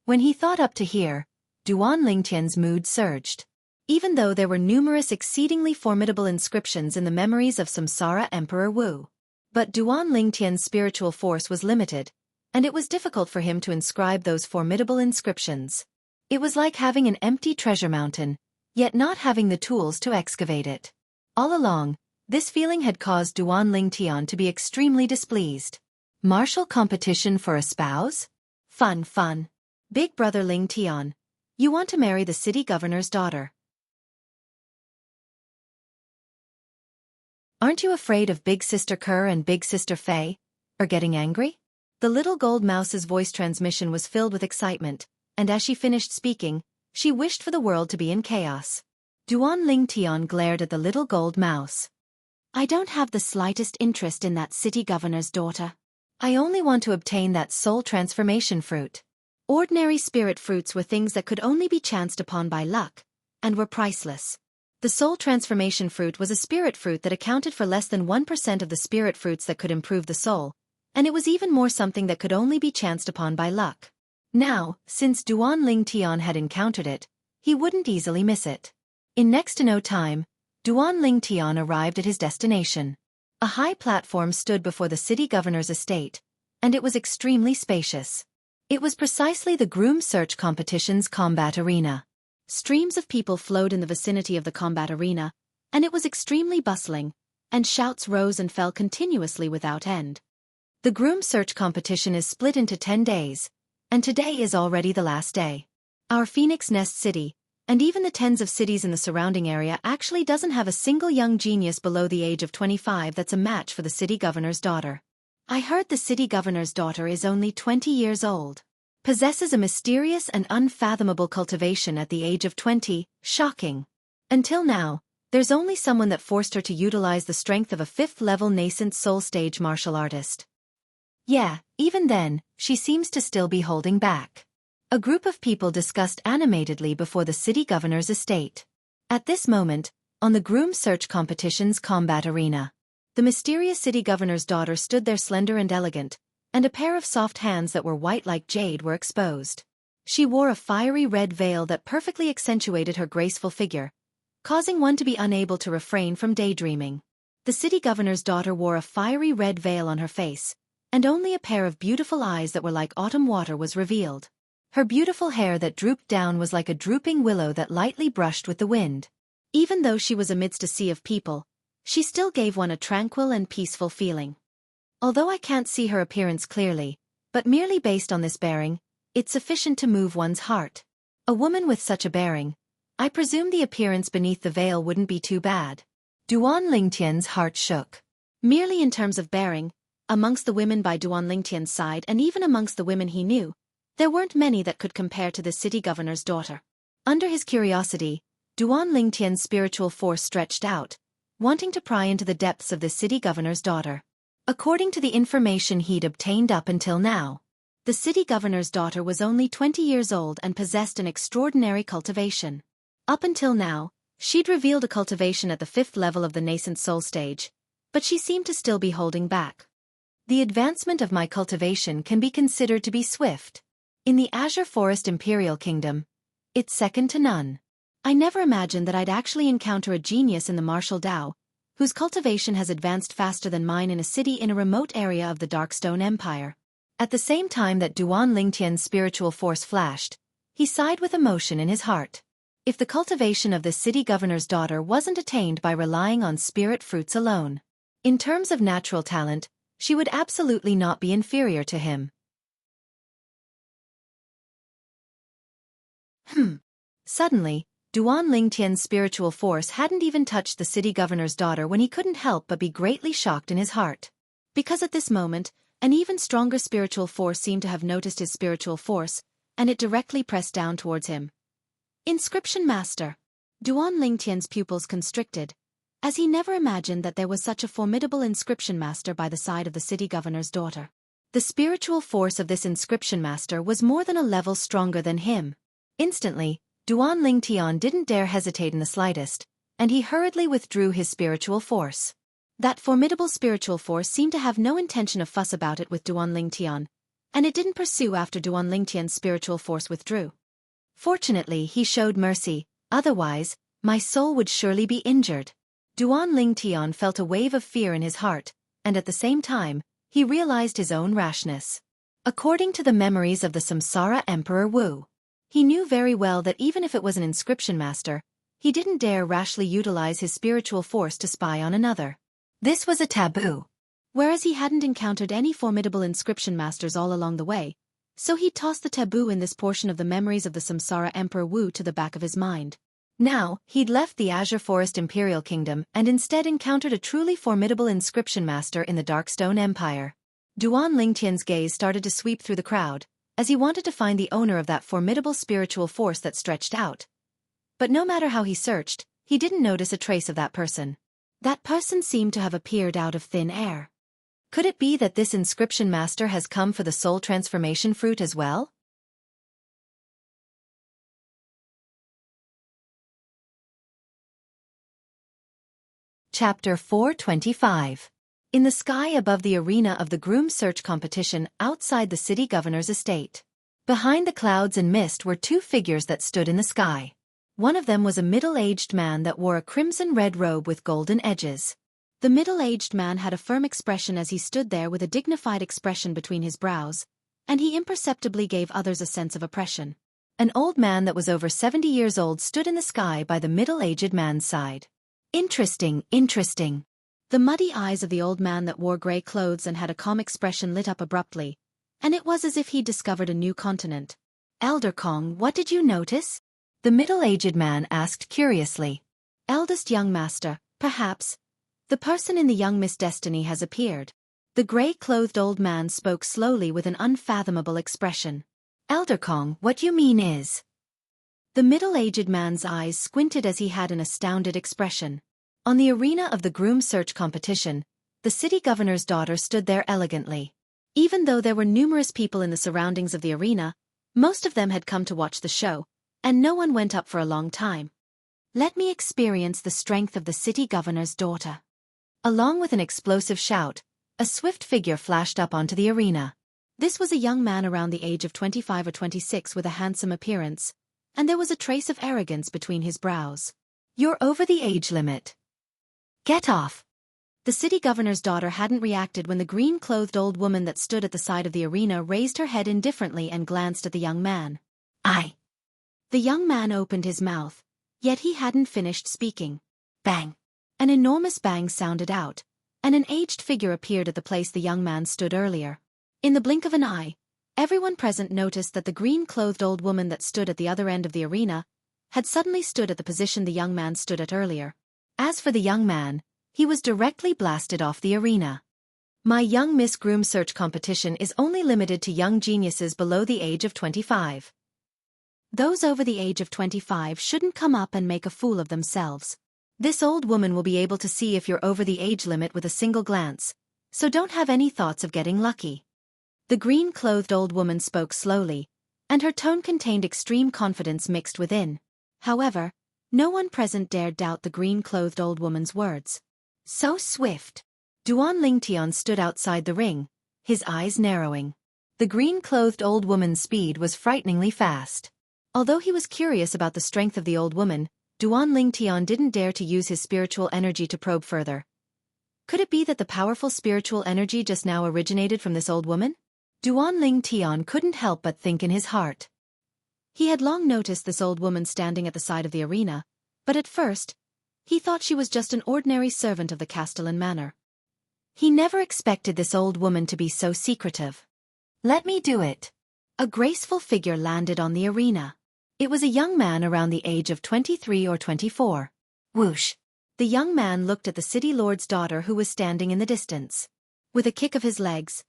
When he thought up to here, Duan Lingtian's mood surged. Even though there were numerous exceedingly formidable inscriptions in the memories of Samsara Emperor Wu. But Duan Lingtian's spiritual force was limited, and it was difficult for him to inscribe those formidable inscriptions. It was like having an empty treasure mountain, yet not having the tools to excavate it. All along, this feeling had caused Duan Lingtian to be extremely displeased. Martial competition for a spouse? Fun, fun. Big brother Lingtian, you want to marry the city governor's daughter. Aren't you afraid of Big Sister Kerr and Big Sister Fei? Or getting angry? The little gold mouse's voice transmission was filled with excitement, and as she finished speaking, she wished for the world to be in chaos. Duan Lingtian glared at the little gold mouse. I don't have the slightest interest in that city governor's daughter. I only want to obtain that soul transformation fruit. Ordinary spirit fruits were things that could only be chanced upon by luck, and were priceless. The soul transformation fruit was a spirit fruit that accounted for less than 1% of the spirit fruits that could improve the soul, and it was even more something that could only be chanced upon by luck. Now, since Duan Lingtian had encountered it, he wouldn't easily miss it. In next to no time, Duan Lingtian arrived at his destination. A high platform stood before the city governor's estate, and it was extremely spacious. It was precisely the groom search competition's combat arena. Streams of people flowed in the vicinity of the combat arena, and it was extremely bustling, and shouts rose and fell continuously without end. The groom search competition is split into 10 days, and today is already the last day. Our Phoenix Nest City, and even the tens of cities in the surrounding area actually doesn't have a single young genius below the age of 25 that's a match for the city governor's daughter. I heard the city governor's daughter is only 20 years old. Possesses a mysterious and unfathomable cultivation at the age of 20, shocking. Until now, there's only someone that forced her to utilize the strength of a 5th-level nascent soul stage martial artist. Yeah, even then, she seems to still be holding back. A group of people discussed animatedly before the city governor's estate. At this moment, on the groom search competition's combat arena, the mysterious city governor's daughter stood there slender and elegant, and a pair of soft hands that were white like jade were exposed. She wore a fiery red veil that perfectly accentuated her graceful figure, causing one to be unable to refrain from daydreaming. The city governor's daughter wore a fiery red veil on her face, and only a pair of beautiful eyes that were like autumn water was revealed. Her beautiful hair that drooped down was like a drooping willow that lightly brushed with the wind. Even though she was amidst a sea of people, she still gave one a tranquil and peaceful feeling. Although I can't see her appearance clearly, but merely based on this bearing, it's sufficient to move one's heart. A woman with such a bearing, I presume the appearance beneath the veil wouldn't be too bad. Duan Lingtian's heart shook. Merely in terms of bearing, amongst the women by Duan Lingtian's side and even amongst the women he knew, there weren't many that could compare to the city governor's daughter. Under his curiosity, Duan Lingtian's spiritual force stretched out, wanting to pry into the depths of the city governor's daughter. According to the information he'd obtained up until now, the city governor's daughter was only 20 years old and possessed an extraordinary cultivation. Up until now, she'd revealed a cultivation at the 5th level of the nascent soul stage, but she seemed to still be holding back. The advancement of my cultivation can be considered to be swift. In the Azure Forest Imperial Kingdom, it's second to none. I never imagined that I'd actually encounter a genius in the martial Dao, whose cultivation has advanced faster than mine in a city in a remote area of the Darkstone Empire. At the same time that Duan Lingtian's spiritual force flashed, he sighed with emotion in his heart. If the cultivation of the city governor's daughter wasn't attained by relying on spirit fruits alone, in terms of natural talent, she would absolutely not be inferior to him. Suddenly, Duan Lingtian's spiritual force hadn't even touched the city governor's daughter when he couldn't help but be greatly shocked in his heart. Because at this moment, an even stronger spiritual force seemed to have noticed his spiritual force, and it directly pressed down towards him. Inscription Master. Duan Lingtian's pupils constricted, as he never imagined that there was such a formidable inscription master by the side of the city governor's daughter. The spiritual force of this inscription master was more than a level stronger than him. Instantly, Duan Lingtian didn't dare hesitate in the slightest, and he hurriedly withdrew his spiritual force. That formidable spiritual force seemed to have no intention of fuss about it with Duan Lingtian, and it didn't pursue after Duan Lingtian's spiritual force withdrew. Fortunately, he showed mercy, otherwise, my soul would surely be injured. Duan Lingtian felt a wave of fear in his heart, and at the same time, he realized his own rashness. According to the memories of the Samsara Emperor Wu, he knew very well that even if it was an inscription master, he didn't dare rashly utilize his spiritual force to spy on another. This was a taboo. Whereas he hadn't encountered any formidable inscription masters all along the way, so he tossed the taboo in this portion of the memories of the Samsara Emperor Wu to the back of his mind. Now, he'd left the Azure Forest Imperial Kingdom and instead encountered a truly formidable inscription master in the Darkstone Empire. Duan Lingtian's gaze started to sweep through the crowd, as he wanted to find the owner of that formidable spiritual force that stretched out. But no matter how he searched, he didn't notice a trace of that person. That person seemed to have appeared out of thin air. Could it be that this inscription master has come for the soul transformation fruit as well? Chapter 425. In the sky above the arena of the groom search competition outside the city governor's estate. Behind the clouds and mist were two figures that stood in the sky. One of them was a middle-aged man that wore a crimson-red robe with golden edges. The middle-aged man had a firm expression as he stood there with a dignified expression between his brows, and he imperceptibly gave others a sense of oppression. An old man that was over 70 years old stood in the sky by the middle-aged man's side. Interesting, interesting. The muddy eyes of the old man that wore grey clothes and had a calm expression lit up abruptly, and it was as if he'd discovered a new continent. Elder Kong, what did you notice? The middle-aged man asked curiously. Eldest young master, perhaps. The person in the young Miss Destiny has appeared. The grey-clothed old man spoke slowly with an unfathomable expression. Elder Kong, what you mean is... The middle-aged man's eyes squinted as he had an astounded expression. On the arena of the groom search competition, the city governor's daughter stood there elegantly. Even though there were numerous people in the surroundings of the arena, most of them had come to watch the show, and no one went up for a long time. Let me experience the strength of the city governor's daughter. Along with an explosive shout, a swift figure flashed up onto the arena. This was a young man around the age of 25 or 26 with a handsome appearance, and there was a trace of arrogance between his brows. You're over the age limit. Get off! The city governor's daughter hadn't reacted when the green-clothed old woman that stood at the side of the arena raised her head indifferently and glanced at the young man. The young man opened his mouth, yet he hadn't finished speaking. Bang! An enormous bang sounded out, and an aged figure appeared at the place the young man stood earlier. In the blink of an eye, everyone present noticed that the green-clothed old woman that stood at the other end of the arena had suddenly stood at the position the young man stood at earlier. As for the young man, he was directly blasted off the arena. My young Miss Groom search competition is only limited to young geniuses below the age of 25. Those over the age of 25 shouldn't come up and make a fool of themselves. This old woman will be able to see if you're over the age limit with a single glance, so don't have any thoughts of getting lucky. The green-clothed old woman spoke slowly, and her tone contained extreme confidence mixed within. However, no one present dared doubt the green-clothed old woman's words. So swift. Duan Lingtian stood outside the ring, his eyes narrowing. The green-clothed old woman's speed was frighteningly fast. Although he was curious about the strength of the old woman, Duan Lingtian didn't dare to use his spiritual energy to probe further. Could it be that the powerful spiritual energy just now originated from this old woman? Duan Lingtian couldn't help but think in his heart. He had long noticed this old woman standing at the side of the arena, but at first, he thought she was just an ordinary servant of the Castellan manor. He never expected this old woman to be so secretive. Let me do it. A graceful figure landed on the arena. It was a young man around the age of 23 or 24. Whoosh! The young man looked at the city lord's daughter who was standing in the distance. With a kick of his legs,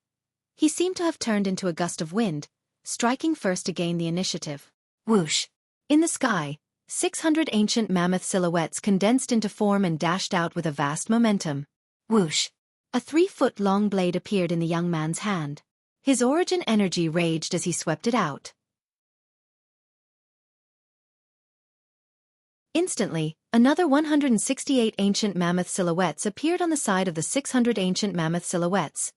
he seemed to have turned into a gust of wind, striking first to gain the initiative. Whoosh! In the sky, 600 ancient mammoth silhouettes condensed into form and dashed out with a vast momentum. Whoosh! A 3-foot-long blade appeared in the young man's hand. His origin energy raged as he swept it out. Instantly, another 168 ancient mammoth silhouettes appeared on the side of the 600 ancient mammoth silhouettes.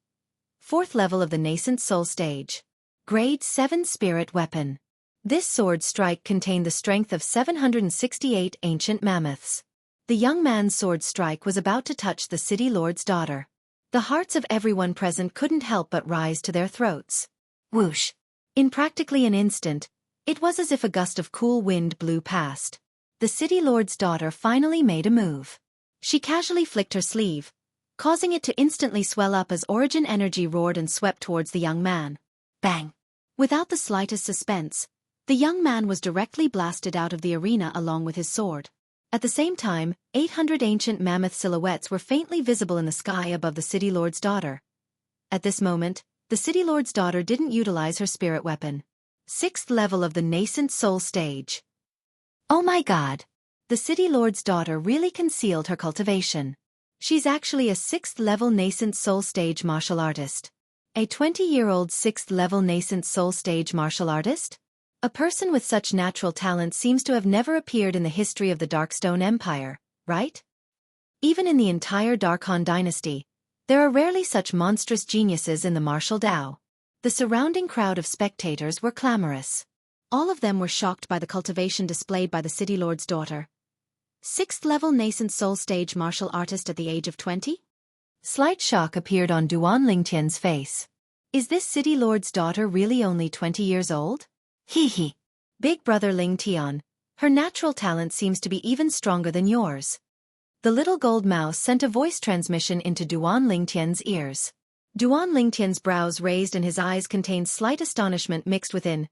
Fourth level of the nascent soul stage. Grade 7 Spirit Weapon. This sword strike contained the strength of 768 ancient mammoths. The young man's sword strike was about to touch the city lord's daughter. The hearts of everyone present couldn't help but rise to their throats. Whoosh! In practically an instant, it was as if a gust of cool wind blew past. The city lord's daughter finally made a move. She casually flicked her sleeve, causing it to instantly swell up as origin energy roared and swept towards the young man. Bang! Without the slightest suspense, the young man was directly blasted out of the arena along with his sword. At the same time, 800 ancient mammoth silhouettes were faintly visible in the sky above the city lord's daughter. At this moment, the city lord's daughter didn't utilize her spirit weapon. 6th level of the nascent soul stage. Oh my god! The city lord's daughter really concealed her cultivation. She's actually a 6th level nascent soul stage martial artist. A 20-year-old 6th level nascent soul stage martial artist? A person with such natural talent seems to have never appeared in the history of the Darkstone Empire, right? Even in the entire Darkhan dynasty, there are rarely such monstrous geniuses in the martial Dao. The surrounding crowd of spectators were clamorous. All of them were shocked by the cultivation displayed by the city lord's daughter. 6th level nascent soul stage martial artist at the age of 20? Slight shock appeared on Duan Lingtian's face. Is this city lord's daughter really only 20 years old? Hee hee. Big brother Ling Tian, her natural talent seems to be even stronger than yours. The little gold mouse sent a voice transmission into Duan Lingtian's ears. Duan Lingtian's brows raised and his eyes contained slight astonishment mixed within.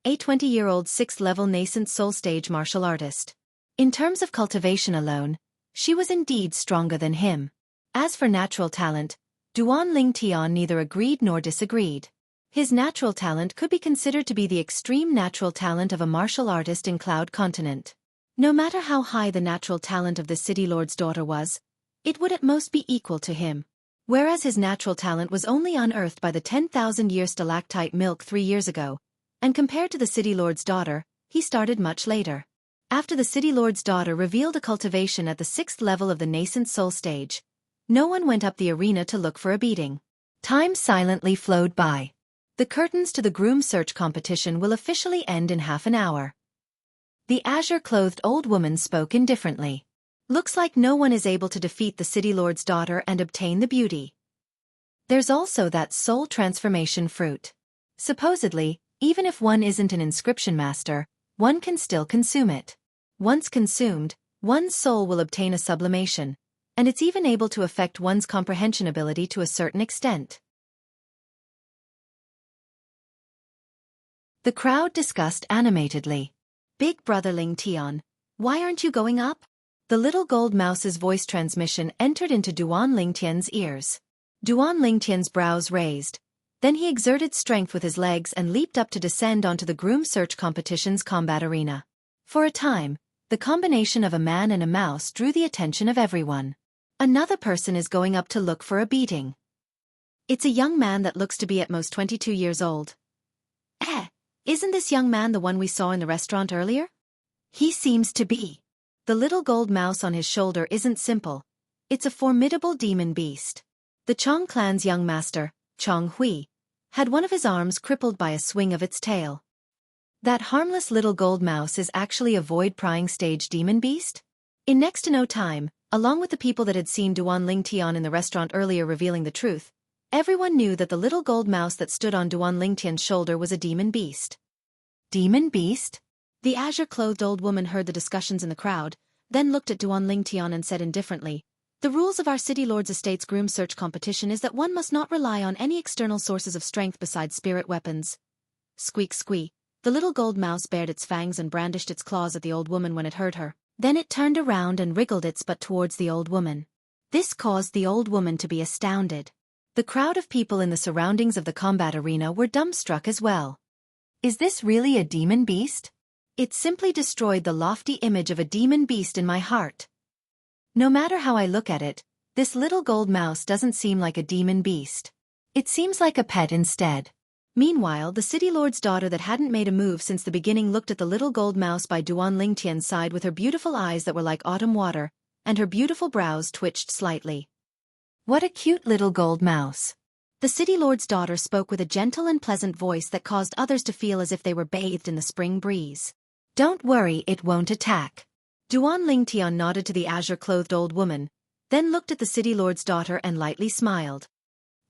A 20-year-old 6th level nascent soul stage martial artist. In terms of cultivation alone, she was indeed stronger than him. As for natural talent, Duan Lingtian neither agreed nor disagreed. His natural talent could be considered to be the extreme natural talent of a martial artist in Cloud Continent. No matter how high the natural talent of the city lord's daughter was, it would at most be equal to him. Whereas his natural talent was only unearthed by the 10,000-year stalactite milk 3 years ago, and compared to the city lord's daughter, he started much later. After the city lord's daughter revealed a cultivation at the 6th level of the nascent soul stage, no one went up the arena to look for a beating. Time silently flowed by. The curtains to the groom search competition will officially end in half an hour. The azure-clothed old woman spoke indifferently. Looks like no one is able to defeat the city lord's daughter and obtain the beauty. There's also that soul transformation fruit. Supposedly, even if one isn't an inscription master, one can still consume it. Once consumed, one's soul will obtain a sublimation, and it's even able to affect one's comprehension ability to a certain extent. The crowd discussed animatedly. Big brother Ling Tian, why aren't you going up? The little gold mouse's voice transmission entered into Duan Lingtian's ears. Duan Lingtian's brows raised. Then he exerted strength with his legs and leaped up to descend onto the groom search competition's combat arena. For a time, the combination of a man and a mouse drew the attention of everyone. Another person is going up to look for a beating. It's a young man that looks to be at most 22 years old. Isn't this young man the one we saw in the restaurant earlier? He seems to be. The little gold mouse on his shoulder isn't simple. It's a formidable demon beast. The Chong clan's young master, Chong Hui, had one of his arms crippled by a swing of its tail. That harmless little gold mouse is actually a void-prying stage demon beast? In next to no time, along with the people that had seen Duan Lingtian in the restaurant earlier revealing the truth, everyone knew that the little gold mouse that stood on Duan Lingtian's shoulder was a demon beast. Demon beast? The azure-clothed old woman heard the discussions in the crowd, then looked at Duan Lingtian and said indifferently, "The rules of our city lord's estate's groom search competition is that one must not rely on any external sources of strength besides spirit weapons." Squeak squeak. The little gold mouse bared its fangs and brandished its claws at the old woman when it heard her. Then it turned around and wriggled its butt towards the old woman. This caused the old woman to be astounded. The crowd of people in the surroundings of the combat arena were dumbstruck as well. Is this really a demon beast? It simply destroyed the lofty image of a demon beast in my heart. No matter how I look at it, this little gold mouse doesn't seem like a demon beast. It seems like a pet instead. Meanwhile, the city lord's daughter that hadn't made a move since the beginning looked at the little gold mouse by Duan Lingtian's side with her beautiful eyes that were like autumn water, and her beautiful brows twitched slightly. What a cute little gold mouse. The city lord's daughter spoke with a gentle and pleasant voice that caused others to feel as if they were bathed in the spring breeze. Don't worry, it won't attack. Duan Lingtian nodded to the azure-clothed old woman, then looked at the city lord's daughter and lightly smiled.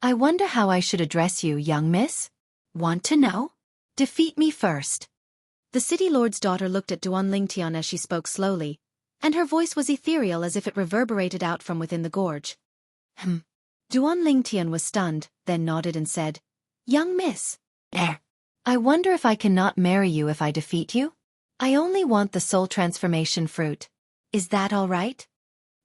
I wonder how I should address you, young miss? Want to know? Defeat me first. The city lord's daughter looked at Duan Lingtian as she spoke slowly, and her voice was ethereal as if it reverberated out from within the gorge. Duan Lingtian was stunned, then nodded and said, Young miss. I wonder if I cannot marry you if I defeat you? I only want the soul transformation fruit. Is that all right?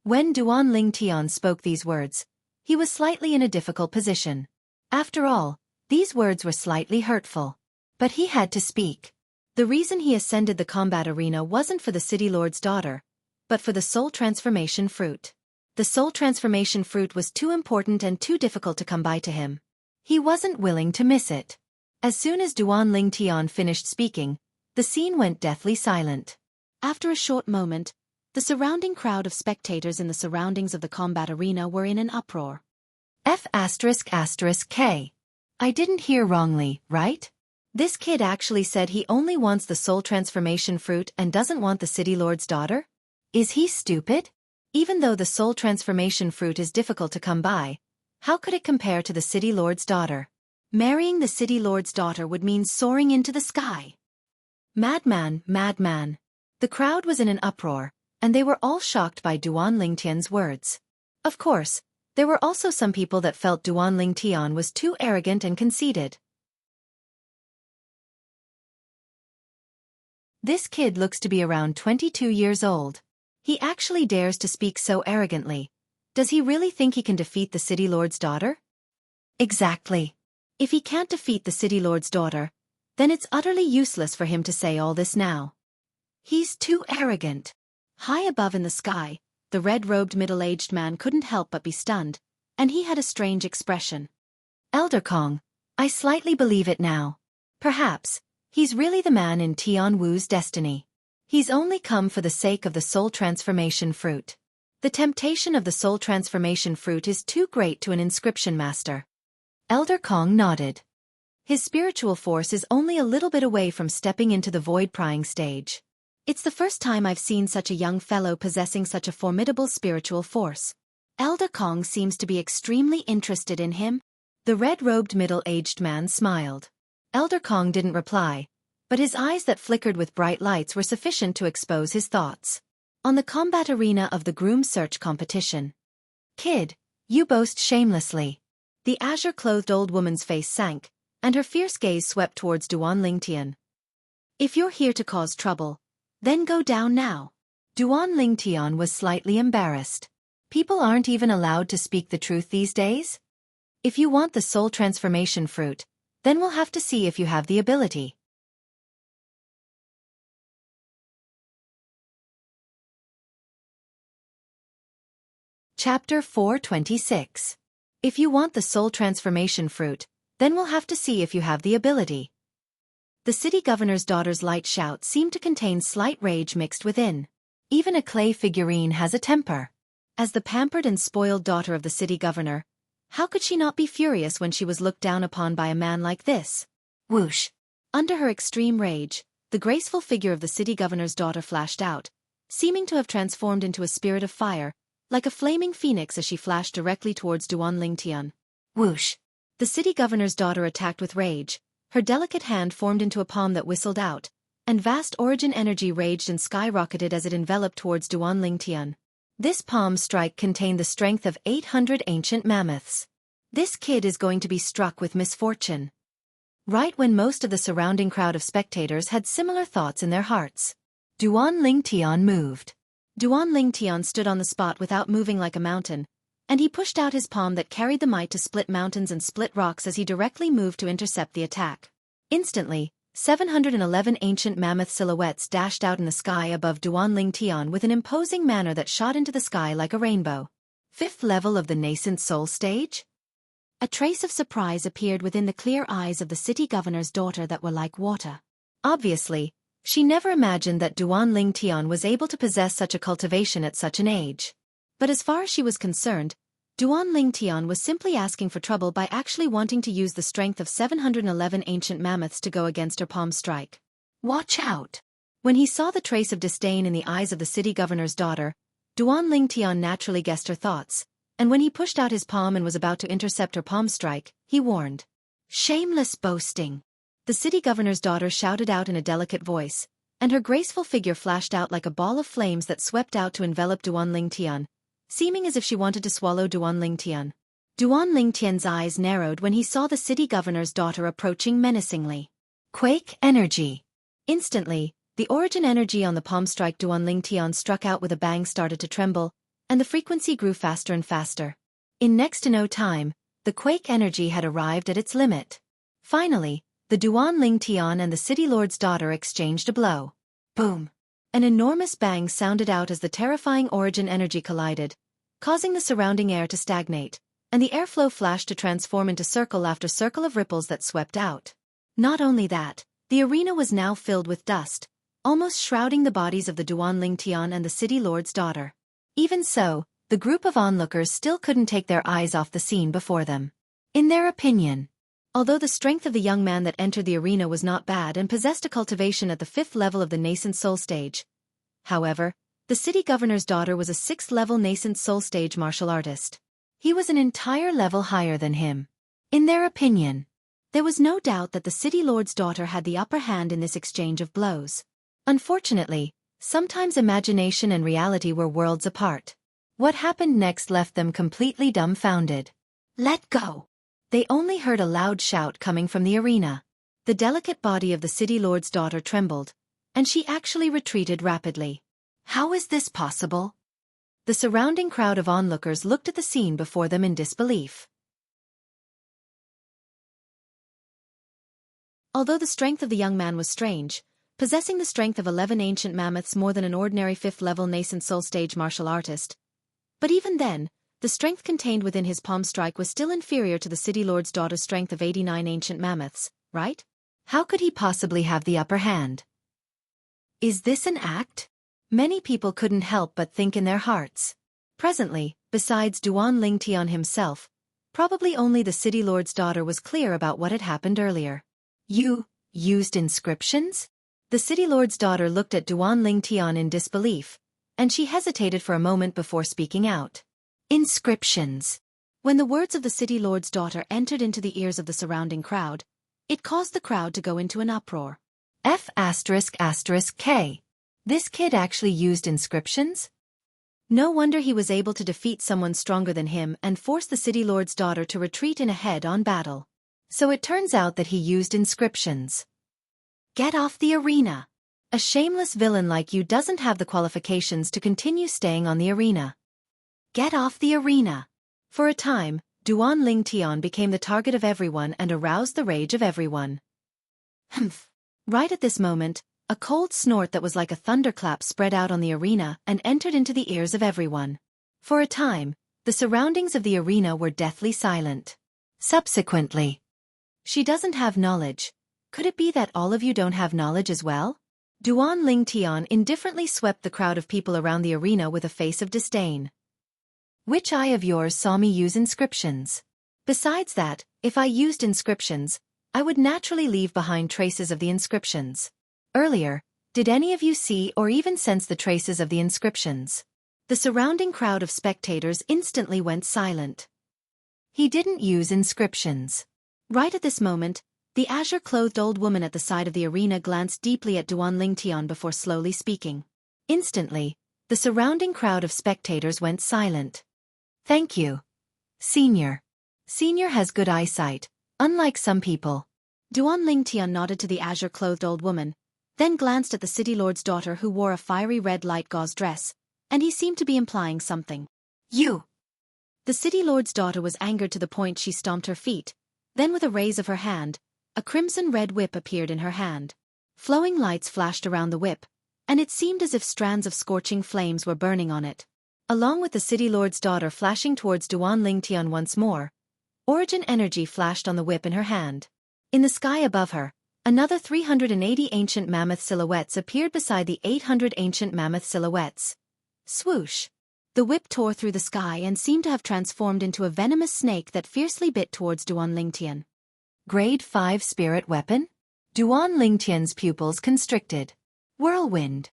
When Duan Lingtian spoke these words, he was slightly in a difficult position. After all, these words were slightly hurtful. But he had to speak. The reason he ascended the combat arena wasn't for the city lord's daughter, but for the soul transformation fruit. The soul transformation fruit was too important and too difficult to come by to him. He wasn't willing to miss it. As soon as Duan Lingtian finished speaking, the scene went deathly silent. After a short moment, the surrounding crowd of spectators in the surroundings of the combat arena were in an uproar. F***K. I didn't hear wrongly, right? This kid actually said he only wants the soul transformation fruit and doesn't want the city lord's daughter? Is he stupid? Even though the soul transformation fruit is difficult to come by, how could it compare to the city lord's daughter? Marrying the city lord's daughter would mean soaring into the sky. Madman, madman. The crowd was in an uproar, and they were all shocked by Duan Lingtian's words. Of course, there were also some people that felt Duan Lingtian was too arrogant and conceited. This kid looks to be around 22 years old. He actually dares to speak so arrogantly. Does he really think he can defeat the city lord's daughter? Exactly. If he can't defeat the city lord's daughter, then it's utterly useless for him to say all this now. He's too arrogant. High above in the sky, the red-robed middle-aged man couldn't help but be stunned, and he had a strange expression. Elder Kong, I slightly believe it now. Perhaps, he's really the man in Tianwu's destiny. He's only come for the sake of the soul transformation fruit. The temptation of the soul transformation fruit is too great to an inscription master. Elder Kong nodded. His spiritual force is only a little bit away from stepping into the void-prying stage. It's the first time I've seen such a young fellow possessing such a formidable spiritual force. Elder Kong seems to be extremely interested in him. The red-robed middle-aged man smiled. Elder Kong didn't reply, but his eyes that flickered with bright lights were sufficient to expose his thoughts. On the combat arena of the groom search competition. Kid, you boast shamelessly. The azure-clothed old woman's face sank, and her fierce gaze swept towards Duan Lingtian. If you're here to cause trouble, then go down now. Duan Lingtian was slightly embarrassed. People aren't even allowed to speak the truth these days? If you want the soul transformation fruit, then we'll have to see if you have the ability. Chapter 426. If you want the soul transformation fruit, then we'll have to see if you have the ability. The city governor's daughter's light shout seemed to contain slight rage mixed within. Even a clay figurine has a temper. As the pampered and spoiled daughter of the city governor, how could she not be furious when she was looked down upon by a man like this? Whoosh! Under her extreme rage, the graceful figure of the city governor's daughter flashed out, seeming to have transformed into a spirit of fire, like a flaming phoenix as she flashed directly towards Duan Lingtian. Whoosh! The city governor's daughter attacked with rage. Her delicate hand formed into a palm that whistled out, and vast origin energy raged and skyrocketed as it enveloped towards Duan Lingtian. This palm strike contained the strength of 800 ancient mammoths. This kid is going to be struck with misfortune. Right when most of the surrounding crowd of spectators had similar thoughts in their hearts, Duan Lingtian moved. Duan Lingtian stood on the spot without moving like a mountain, and he pushed out his palm that carried the might to split mountains and split rocks as he directly moved to intercept the attack. Instantly, 711 ancient mammoth silhouettes dashed out in the sky above Duan Lingtian with an imposing manner that shot into the sky like a rainbow. Fifth level of the nascent soul stage? A trace of surprise appeared within the clear eyes of the city governor's daughter that were like water. Obviously, she never imagined that Duan Lingtian was able to possess such a cultivation at such an age. But as far as she was concerned, Duan Lingtian was simply asking for trouble by actually wanting to use the strength of 711 ancient mammoths to go against her palm strike. Watch out! When he saw the trace of disdain in the eyes of the city governor's daughter, Duan Lingtian naturally guessed her thoughts, and when he pushed out his palm and was about to intercept her palm strike, he warned. Shameless boasting! The city governor's daughter shouted out in a delicate voice, and her graceful figure flashed out like a ball of flames that swept out to envelop Duan Lingtian, seeming as if she wanted to swallow Duan Lingtian. Duan Lingtian's eyes narrowed when he saw the city governor's daughter approaching menacingly. Quake energy! Instantly, the origin energy on the palm strike Duan Lingtian struck out with a bang started to tremble, and the frequency grew faster and faster. In next to no time, the quake energy had arrived at its limit. Finally, the Duan Lingtian and the city lord's daughter exchanged a blow. Boom! An enormous bang sounded out as the terrifying origin energy collided, causing the surrounding air to stagnate, and the airflow flashed to transform into circle after circle of ripples that swept out. Not only that, the arena was now filled with dust, almost shrouding the bodies of the Duan Lingtian and the city lord's daughter. Even so, the group of onlookers still couldn't take their eyes off the scene before them. In their opinion, although the strength of the young man that entered the arena was not bad and possessed a cultivation at the 5th level of the nascent soul stage, however, the city governor's daughter was a 6th level nascent soul stage martial artist. He was an entire level higher than him. In their opinion, there was no doubt that the city lord's daughter had the upper hand in this exchange of blows. Unfortunately, sometimes imagination and reality were worlds apart. What happened next left them completely dumbfounded. Let go! They only heard a loud shout coming from the arena. The delicate body of the city lord's daughter trembled, and she actually retreated rapidly. How is this possible? The surrounding crowd of onlookers looked at the scene before them in disbelief. Although the strength of the young man was strange, possessing the strength of 11 ancient mammoths more than an ordinary 5th level nascent soul stage martial artist. But even then, the strength contained within his palm strike was still inferior to the city lord's daughter's strength of 89 ancient mammoths, right? How could he possibly have the upper hand? Is this an act? Many people couldn't help but think in their hearts. Presently, besides Duan Lingtian himself, probably only the city lord's daughter was clear about what had happened earlier. You used inscriptions? The city lord's daughter looked at Duan Lingtian in disbelief, and she hesitated for a moment before speaking out. Inscriptions. When the words of the city lord's daughter entered into the ears of the surrounding crowd, it caused the crowd to go into an uproar. F***K. This kid actually used inscriptions? No wonder he was able to defeat someone stronger than him and force the city lord's daughter to retreat in a head-on battle. So it turns out that he used inscriptions. Get off the arena. A shameless villain like you doesn't have the qualifications to continue staying on the arena. Get off the arena. For a time, Duan Lingtian became the target of everyone and aroused the rage of everyone. Humph. Right at this moment, a cold snort that was like a thunderclap spread out on the arena and entered into the ears of everyone. For a time, the surroundings of the arena were deathly silent. Subsequently, she doesn't have knowledge. Could it be that all of you don't have knowledge as well? Duan Lingtian indifferently swept the crowd of people around the arena with a face of disdain. Which eye of yours saw me use inscriptions? Besides that, if I used inscriptions, I would naturally leave behind traces of the inscriptions. Earlier, did any of you see or even sense the traces of the inscriptions? The surrounding crowd of spectators instantly went silent. He didn't use inscriptions. Right at this moment, the azure-clothed old woman at the side of the arena glanced deeply at Duan Lingtian before slowly speaking. Instantly, the surrounding crowd of spectators went silent. Thank you. Senior. Senior has good eyesight, unlike some people. Duan Lingtian nodded to the azure-clothed old woman, then glanced at the city lord's daughter who wore a fiery red light gauze dress, and he seemed to be implying something. You! The city lord's daughter was angered to the point she stomped her feet, then with a raise of her hand, a crimson-red whip appeared in her hand. Flowing lights flashed around the whip, and it seemed as if strands of scorching flames were burning on it. Along with the city lord's daughter flashing towards Duan Lingtian once more, origin energy flashed on the whip in her hand. In the sky above her, another 380 ancient mammoth silhouettes appeared beside the 800 ancient mammoth silhouettes. Swoosh! The whip tore through the sky and seemed to have transformed into a venomous snake that fiercely bit towards Duan Lingtian. Grade 5 spirit weapon? Duan Lingtian's pupils constricted. Whirlwind.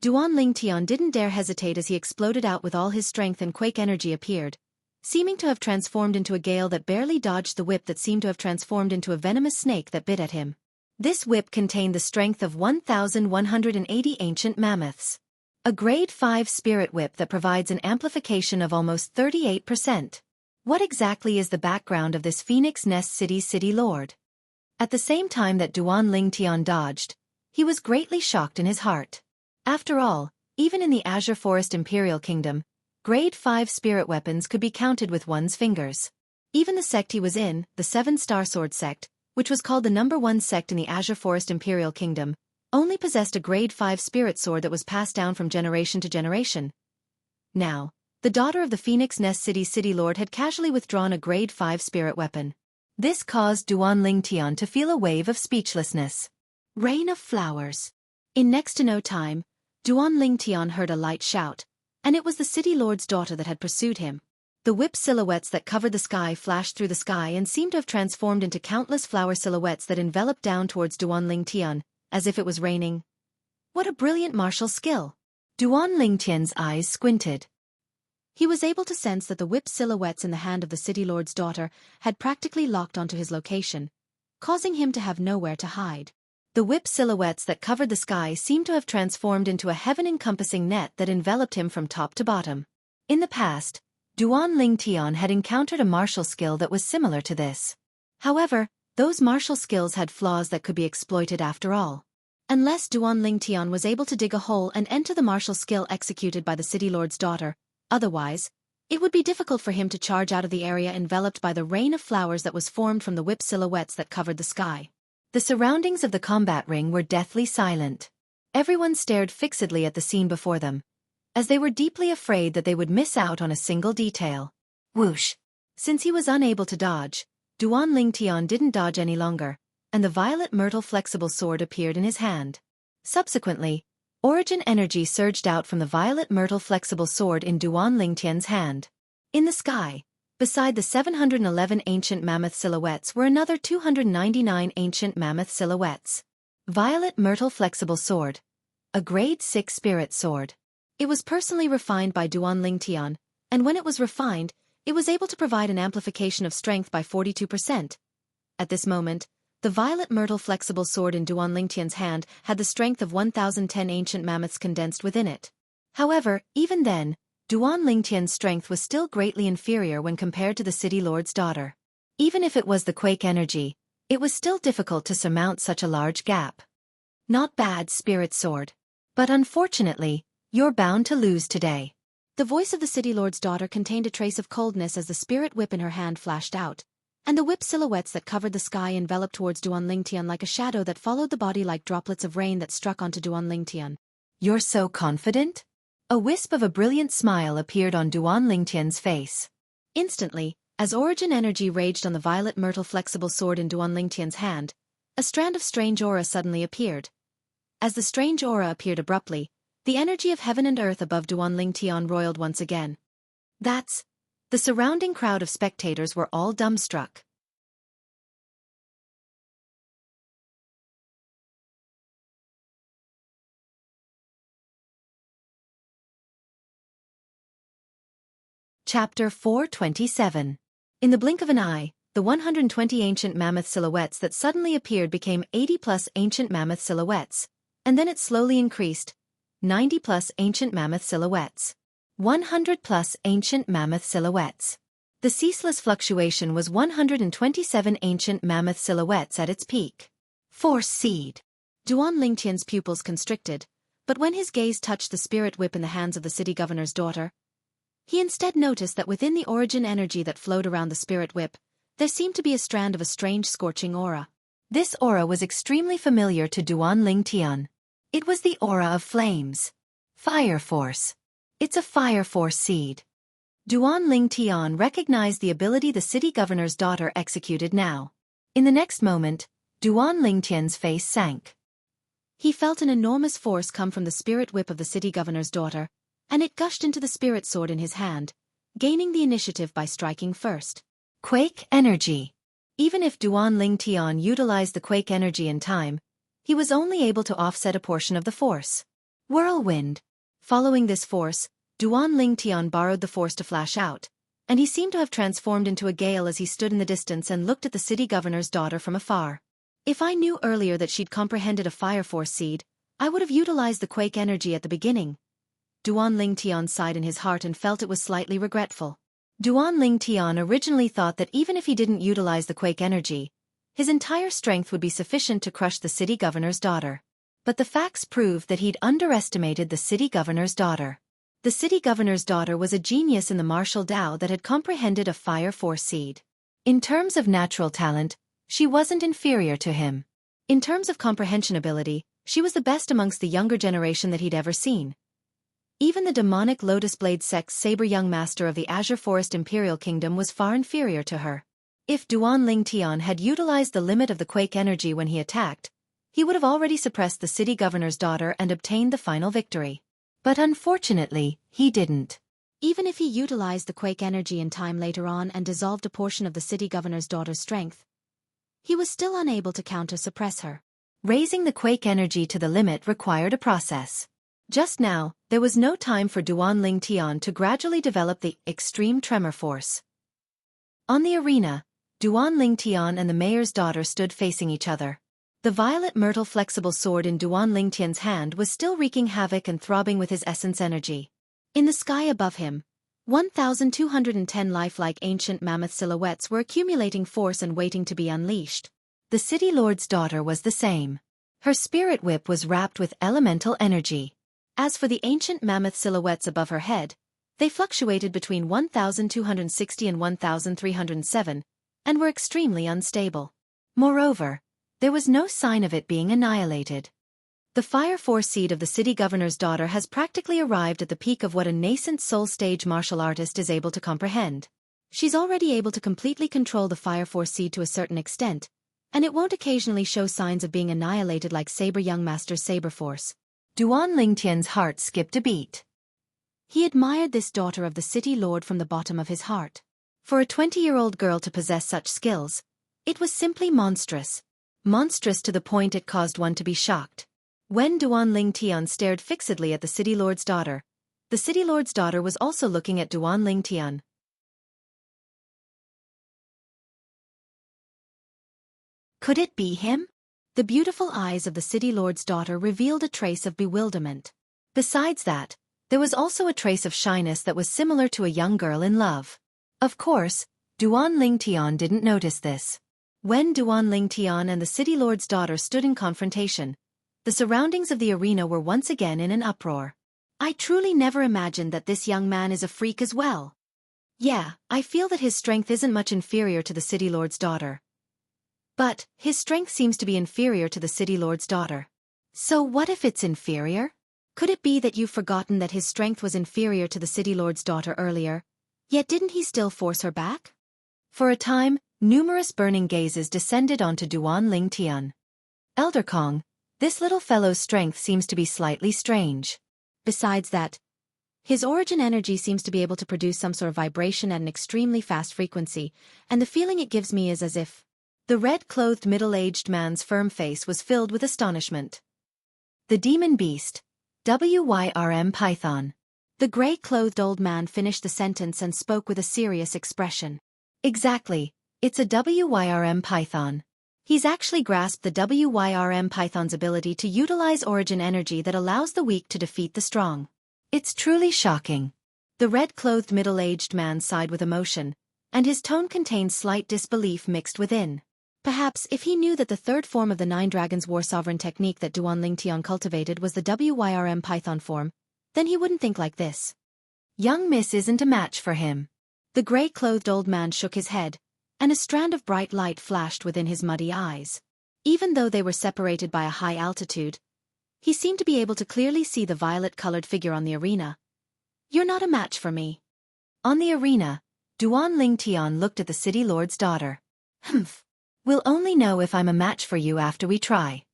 Duan Lingtian didn't dare hesitate as he exploded out with all his strength, and quake energy appeared, seeming to have transformed into a gale that barely dodged the whip that seemed to have transformed into a venomous snake that bit at him. This whip contained the strength of 1,180 ancient mammoths. A grade 5 spirit whip that provides an amplification of almost 38%. What exactly is the background of this Phoenix Nest City's city lord? At the same time that Duan Lingtian dodged, he was greatly shocked in his heart. After all, even in the Azure Forest Imperial Kingdom, grade 5 spirit weapons could be counted with one's fingers. Even the sect he was in, the 7-Star Sword sect, which was called the #1 sect in the Azure Forest Imperial Kingdom, only possessed a grade 5 spirit sword that was passed down from generation to generation. Now, the daughter of the Phoenix Nest City's city lord had casually withdrawn a grade 5 spirit weapon. This caused Duan Lingtian to feel a wave of speechlessness. Rain of flowers. In next to no time, Duan Lingtian heard a light shout, and it was the city lord's daughter that had pursued him. The whip silhouettes that covered the sky flashed through the sky and seemed to have transformed into countless flower silhouettes that enveloped down towards Duan Lingtian, as if it was raining. What a brilliant martial skill! Duan Lingtian's eyes squinted. He was able to sense that the whip silhouettes in the hand of the city lord's daughter had practically locked onto his location, causing him to have nowhere to hide. The whip silhouettes that covered the sky seemed to have transformed into a heaven-encompassing net that enveloped him from top to bottom. In the past, Duan Lingtian had encountered a martial skill that was similar to this. However, those martial skills had flaws that could be exploited after all. Unless Duan Lingtian was able to dig a hole and enter the martial skill executed by the city lord's daughter, otherwise, it would be difficult for him to charge out of the area enveloped by the rain of flowers that was formed from the whip silhouettes that covered the sky. The surroundings of the combat ring were deathly silent. Everyone stared fixedly at the scene before them, as they were deeply afraid that they would miss out on a single detail. Whoosh! Since he was unable to dodge, Duan Lingtian didn't dodge any longer, and the violet myrtle flexible sword appeared in his hand. Subsequently, origin energy surged out from the violet myrtle flexible sword in Duan Lingtian's hand. In the sky, beside the 711 ancient mammoth silhouettes were another 299 ancient mammoth silhouettes. Violet myrtle flexible sword. A grade 6 spirit sword. It was personally refined by Duan Lingtian, and when it was refined, it was able to provide an amplification of strength by 42%. At this moment, the violet myrtle flexible sword in Duan Lingtian's hand had the strength of 1,010 ancient mammoths condensed within it. However, even then, Duan Lingtian's strength was still greatly inferior when compared to the city lord's daughter. Even if it was the quake energy, it was still difficult to surmount such a large gap. Not bad, spirit sword. But unfortunately, you're bound to lose today. The voice of the city lord's daughter contained a trace of coldness as the spirit whip in her hand flashed out, and the whip silhouettes that covered the sky enveloped towards Duan Lingtian like a shadow that followed the body like droplets of rain that struck onto Duan Lingtian. You're so confident? A wisp of a brilliant smile appeared on Duan Lingtian's face. Instantly, as origin energy raged on the violet myrtle flexible sword in Duan Lingtian's hand, a strand of strange aura suddenly appeared. As the strange aura appeared abruptly, the energy of heaven and earth above Duan Lingtian roiled once again. The surrounding crowd of spectators were all dumbstruck. Chapter 427. In the blink of an eye, the 120 ancient mammoth silhouettes that suddenly appeared became 80+ ancient mammoth silhouettes, and then it slowly increased. 90+ ancient mammoth silhouettes. 100+ ancient mammoth silhouettes. The ceaseless fluctuation was 127 ancient mammoth silhouettes at its peak. Force seed. Duan Lingtian's pupils constricted, but when his gaze touched the spirit whip in the hands of the city governor's daughter, he instead noticed that within the origin energy that flowed around the spirit whip, there seemed to be a strand of a strange scorching aura. This aura was extremely familiar to Duan Lingtian. It was the aura of flames. Fire force. It's a fire force seed. Duan Lingtian recognized the ability the city governor's daughter executed now. In the next moment, Duan Lingtian's face sank. He felt an enormous force come from the spirit whip of the city governor's daughter, and it gushed into the spirit sword in his hand, gaining the initiative by striking first. Quake energy. Even if Duan Ling Tian utilized the quake energy in time, he was only able to offset a portion of the force. Whirlwind. Following this force, Duan Ling Tian borrowed the force to flash out, and he seemed to have transformed into a gale as he stood in the distance and looked at the city governor's daughter from afar. If I knew earlier that she'd comprehended a fire force seed, I would have utilized the quake energy at the beginning. Duan Ling Tian sighed in his heart and felt it was slightly regretful. Duan Ling Tian originally thought that even if he didn't utilize the quake energy, his entire strength would be sufficient to crush the city governor's daughter. But the facts proved that he'd underestimated the city governor's daughter. The city governor's daughter was a genius in the martial Dao that had comprehended a fire force seed. In terms of natural talent, she wasn't inferior to him. In terms of comprehension ability, she was the best amongst the younger generation that he'd ever seen. Even the demonic Lotus Blade Sect's saber young master of the Azure Forest Imperial Kingdom was far inferior to her. If Duan Ling Tian had utilized the limit of the quake energy when he attacked, he would have already suppressed the city governor's daughter and obtained the final victory. But unfortunately, he didn't. Even if he utilized the quake energy in time later on and dissolved a portion of the city governor's daughter's strength, he was still unable to counter-suppress her. Raising the quake energy to the limit required a process. Just now, there was no time for Duan Ling Tian to gradually develop the extreme tremor force. On the arena, Duan Ling Tian and the mayor's daughter stood facing each other. The violet myrtle flexible sword in Duan Ling Tian's hand was still wreaking havoc and throbbing with his essence energy. In the sky above him, 1,210 lifelike ancient mammoth silhouettes were accumulating force and waiting to be unleashed. The city lord's daughter was the same. Her spirit whip was wrapped with elemental energy. As for the ancient mammoth silhouettes above her head, they fluctuated between 1,260 and 1,307, and were extremely unstable. Moreover, there was no sign of it being annihilated. The fire force seed of the city governor's daughter has practically arrived at the peak of what a nascent soul stage martial artist is able to comprehend. She's already able to completely control the fire force seed to a certain extent, and it won't occasionally show signs of being annihilated like Saber Young Master's saber force. Duan Ling Tian's heart skipped a beat. He admired this daughter of the city lord from the bottom of his heart. For a 20-year-old girl to possess such skills, it was simply monstrous. Monstrous to the point it caused one to be shocked. When Duan Ling Tian stared fixedly at the city lord's daughter, the city lord's daughter was also looking at Duan Ling Tian. Could it be him? The beautiful eyes of the city lord's daughter revealed a trace of bewilderment. Besides that, there was also a trace of shyness that was similar to a young girl in love. Of course, Duan Ling Tian didn't notice this. When Duan Ling Tian and the city lord's daughter stood in confrontation, the surroundings of the arena were once again in an uproar. I truly never imagined that this young man is a freak as well. Yeah, I feel that his strength isn't much inferior to the city lord's daughter. But his strength seems to be inferior to the city lord's daughter. So what if it's inferior? Could it be that you've forgotten that his strength was inferior to the city lord's daughter earlier, yet didn't he still force her back? For a time, numerous burning gazes descended onto Duan Ling Tian. Elder Kong, this little fellow's strength seems to be slightly strange. Besides that, his origin energy seems to be able to produce some sort of vibration at an extremely fast frequency, and the feeling it gives me is as if... The red-clothed middle-aged man's firm face was filled with astonishment. The demon beast. Wyrm Python. The gray-clothed old man finished the sentence and spoke with a serious expression. Exactly, it's a Wyrm Python. He's actually grasped the Wyrm Python's ability to utilize origin energy that allows the weak to defeat the strong. It's truly shocking. The red-clothed middle-aged man sighed with emotion, and his tone contained slight disbelief mixed within. Perhaps if he knew that the third form of the Nine Dragons War Sovereign technique that Duan Ling Tian cultivated was the Wyrm Python form, then he wouldn't think like this. Young Miss isn't a match for him. The gray-clothed old man shook his head, and a strand of bright light flashed within his muddy eyes. Even though they were separated by a high altitude, he seemed to be able to clearly see the violet-colored figure on the arena. You're not a match for me. On the arena, Duan Ling Tian looked at the city lord's daughter. Humph. We'll only know if I'm a match for you after we try.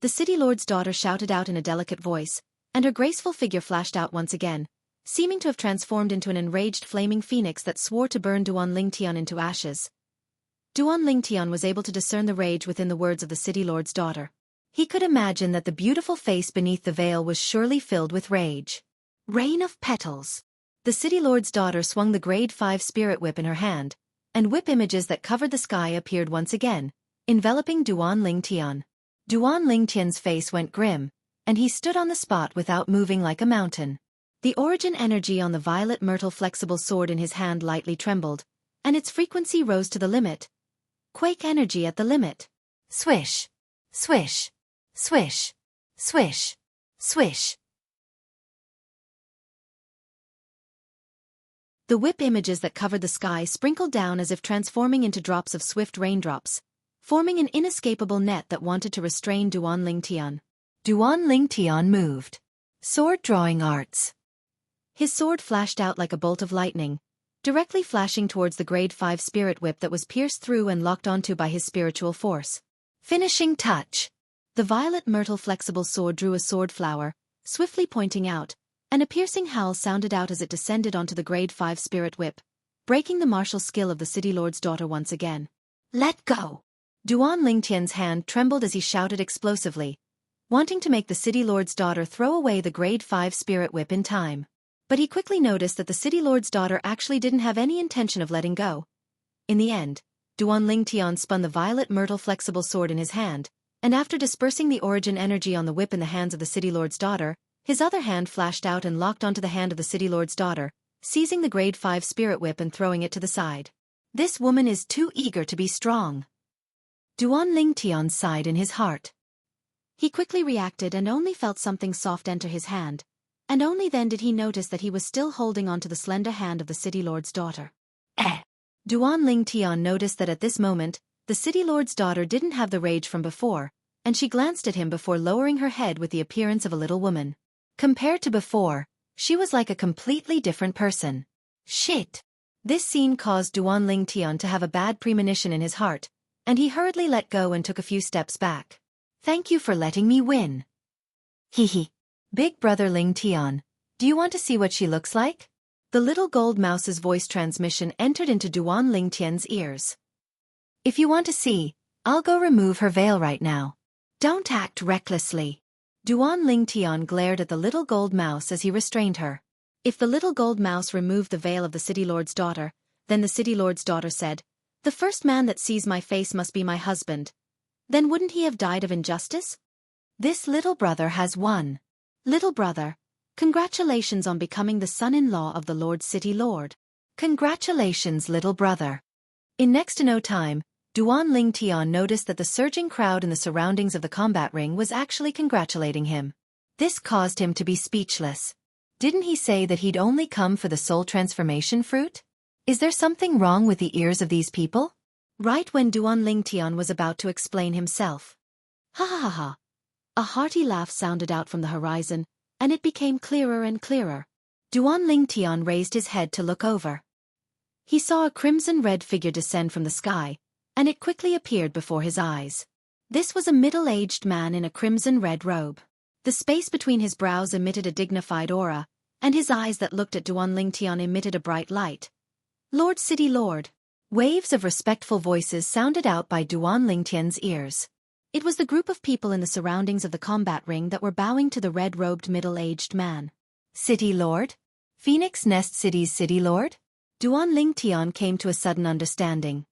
the city lord's daughter shouted out in a delicate voice, and her graceful figure flashed out once again, seeming to have transformed into an enraged flaming phoenix that swore to burn Duan Lingtian into ashes. Duan Lingtian was able to discern the rage within the words of the city lord's daughter. He could imagine that the beautiful face beneath the veil was surely filled with rage. Rain of petals. The city lord's daughter swung the grade 5 spirit whip in her hand, and whip images that covered the sky appeared once again, enveloping Duan Lingtian. Duan Lingtian's face went grim, and he stood on the spot without moving like a mountain. The origin energy on the violet myrtle flexible sword in his hand lightly trembled, and its frequency rose to the limit. Quake energy at the limit. Swish. Swish. Swish. Swish. Swish. The whip images that covered the sky sprinkled down as if transforming into drops of swift raindrops, forming an inescapable net that wanted to restrain Duan Lingtian. Duan Lingtian moved. Sword drawing arts. His sword flashed out like a bolt of lightning, directly flashing towards the grade 5 spirit whip that was pierced through and locked onto by his spiritual force. Finishing touch. The violet myrtle flexible sword drew a sword flower, swiftly pointing out, and a piercing howl sounded out as it descended onto the grade 5 spirit whip, breaking the martial skill of the city lord's daughter once again. Let go! Duan Lingtian's hand trembled as he shouted explosively, wanting to make the city lord's daughter throw away the grade 5 spirit whip in time. But he quickly noticed that the city lord's daughter actually didn't have any intention of letting go. In the end, Duan Lingtian spun the violet myrtle flexible sword in his hand, and after dispersing the origin energy on the whip in the hands of the city lord's daughter, his other hand flashed out and locked onto the hand of the city lord's daughter, seizing the grade 5 spirit whip and throwing it to the side. This woman is too eager to be strong. Duan Lingtian sighed in his heart. He quickly reacted and only felt something soft enter his hand, and only then did he notice that he was still holding onto the slender hand of the city lord's daughter. Duan Lingtian noticed that at this moment, the city lord's daughter didn't have the rage from before, and she glanced at him before lowering her head with the appearance of a little woman. Compared to before, she was like a completely different person. Shit! This scene caused Duan Lingtian to have a bad premonition in his heart, and he hurriedly let go and took a few steps back. Thank you for letting me win. Hehe. Big brother Lingtian, do you want to see what she looks like? The little gold mouse's voice transmission entered into Duan Lingtian's ears. If you want to see, I'll go remove her veil right now. Don't act recklessly. Duan Lingtian glared at the little gold mouse as he restrained her. If the little gold mouse removed the veil of the city lord's daughter, then the city lord's daughter said, "The first man that sees my face must be my husband. Then wouldn't he have died of injustice? This little brother has won. Little brother, congratulations on becoming the son-in-law of the Lord City Lord. Congratulations, little brother." In next to no time, Duan Lingtian noticed that the surging crowd in the surroundings of the combat ring was actually congratulating him. This caused him to be speechless. Didn't he say that he'd only come for the soul transformation fruit? Is there something wrong with the ears of these people? Right when Duan Lingtian was about to explain himself. Ha ha ha ha. A hearty laugh sounded out from the horizon, and it became clearer and clearer. Duan Lingtian raised his head to look over. He saw a crimson-red figure descend from the sky, and it quickly appeared before his eyes. This was a middle-aged man in a crimson-red robe. The space between his brows emitted a dignified aura, and his eyes that looked at Duan Lingtian emitted a bright light. Lord City Lord. Waves of respectful voices sounded out by Duan Lingtian's ears. It was the group of people in the surroundings of the combat ring that were bowing to the red-robed middle-aged man. City Lord? Phoenix Nest City's City Lord? Duan Lingtian came to a sudden understanding.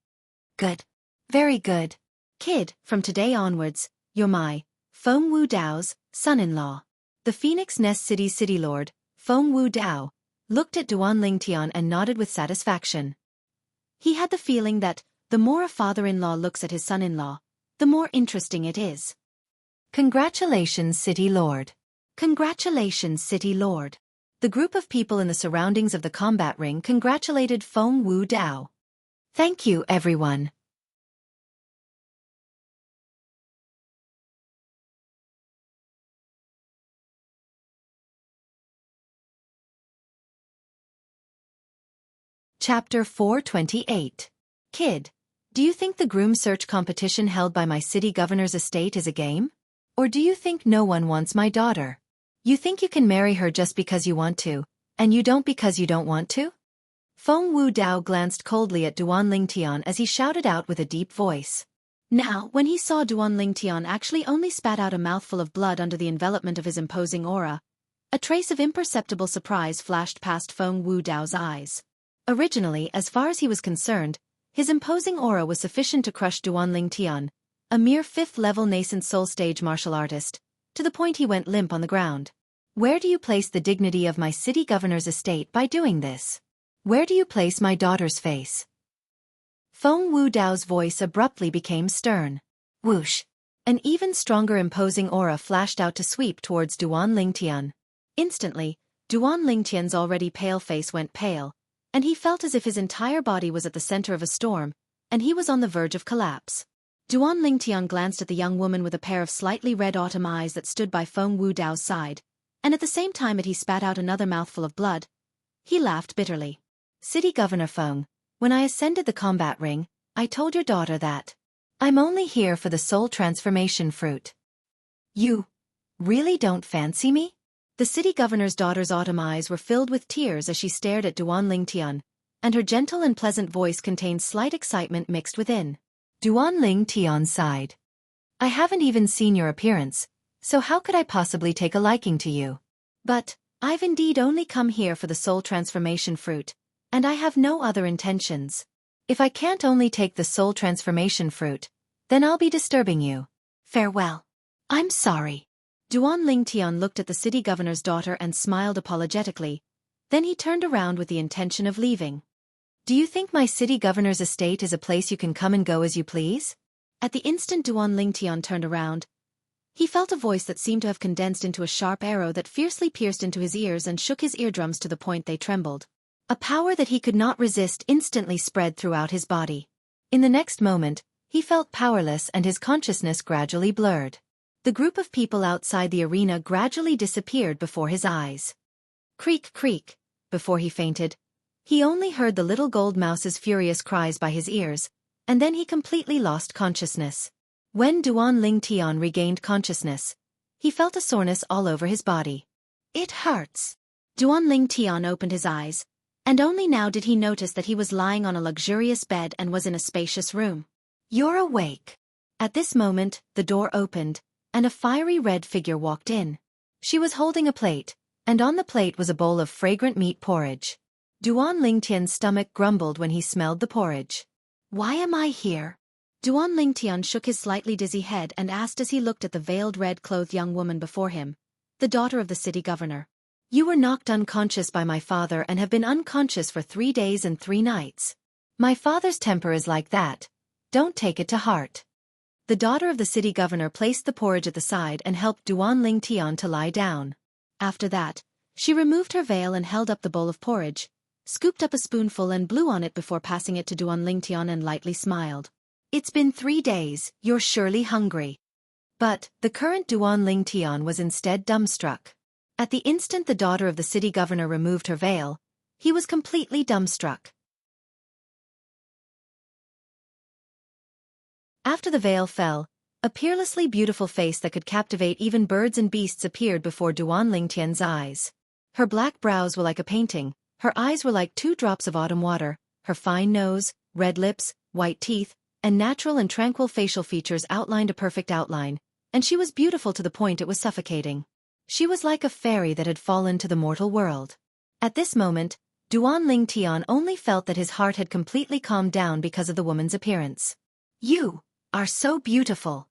Good. Very good. Kid, from today onwards, you're my Feng Wu Dao's son-in-law. The Phoenix Nest City's City Lord, Feng Wu Dao, looked at Duan Lingtian and nodded with satisfaction. He had the feeling that, the more a father-in-law looks at his son-in-law, the more interesting it is. Congratulations, City Lord. Congratulations, City Lord. The group of people in the surroundings of the combat ring congratulated Feng Wu Dao. Thank you, everyone. Chapter 428. Kid, do you think the groom search competition held by my city governor's estate is a game? Or do you think no one wants my daughter? You think you can marry her just because you want to, and you don't because you don't want to? Feng Dao glanced coldly at Duan Lingtian as he shouted out with a deep voice. Now, when he saw Duan Lingtian actually only spat out a mouthful of blood under the envelopment of his imposing aura, a trace of imperceptible surprise flashed past Feng Dao's eyes. Originally, as far as he was concerned, his imposing aura was sufficient to crush Duan Lingtian, a mere 5th-level nascent soul-stage martial artist, to the point he went limp on the ground. Where do you place the dignity of my city governor's estate by doing this? Where do you place my daughter's face? Feng Dao's voice abruptly became stern. Whoosh! An even stronger imposing aura flashed out to sweep towards Duan Lingtian. Instantly, Duan Lingtian's already pale face went pale, and he felt as if his entire body was at the center of a storm, and he was on the verge of collapse. Duan Lingtian glanced at the young woman with a pair of slightly red autumn eyes that stood by Feng Dao's side, and at the same time he spat out another mouthful of blood. He laughed bitterly. City Governor Feng, when I ascended the combat ring, I told your daughter that I'm only here for the soul transformation fruit. You really don't fancy me? The city governor's daughter's autumn eyes were filled with tears as she stared at Duan Lingtian, and her gentle and pleasant voice contained slight excitement mixed within. Duan Lingtian sighed. I haven't even seen your appearance, so how could I possibly take a liking to you? But I've indeed only come here for the soul transformation fruit, and I have no other intentions. If I can't only take the soul transformation fruit, then I'll be disturbing you. Farewell. I'm sorry. Duan Lingtian looked at the city governor's daughter and smiled apologetically. Then he turned around with the intention of leaving. Do you think my city governor's estate is a place you can come and go as you please? At the instant Duan Lingtian turned around, he felt a voice that seemed to have condensed into a sharp arrow that fiercely pierced into his ears and shook his eardrums to the point they trembled. A power that he could not resist instantly spread throughout his body. In the next moment, he felt powerless and his consciousness gradually blurred. The group of people outside the arena gradually disappeared before his eyes. Creak, creak. Before he fainted, he only heard the little gold mouse's furious cries by his ears, and then he completely lost consciousness. When Duan Lingtian regained consciousness, he felt a soreness all over his body. It hurts. Duan Lingtian opened his eyes, and only now did he notice that he was lying on a luxurious bed and was in a spacious room. You're awake. At this moment, the door opened, and a fiery red figure walked in. She was holding a plate, and on the plate was a bowl of fragrant meat porridge. Duan Lingtian's stomach grumbled when he smelled the porridge. Why am I here? Duan Lingtian shook his slightly dizzy head and asked as he looked at the veiled red-clothed young woman before him, the daughter of the city governor. You were knocked unconscious by my father and have been unconscious for 3 days and 3 nights. My father's temper is like that. Don't take it to heart. The daughter of the city governor placed the porridge at the side and helped Duan Lingtian to lie down. After that, she removed her veil and held up the bowl of porridge, scooped up a spoonful and blew on it before passing it to Duan Lingtian and lightly smiled. It's been 3 days, you're surely hungry. But the current Duan Lingtian was instead dumbstruck. At the instant the daughter of the city governor removed her veil, he was completely dumbstruck. After the veil fell, a peerlessly beautiful face that could captivate even birds and beasts appeared before Duan Lingtian's eyes. Her black brows were like a painting, her eyes were like 2 drops of autumn water, her fine nose, red lips, white teeth, and natural and tranquil facial features outlined a perfect outline, and she was beautiful to the point it was suffocating. She was like a fairy that had fallen to the mortal world. At this moment, Duan Lingtian only felt that his heart had completely calmed down because of the woman's appearance. You are so beautiful.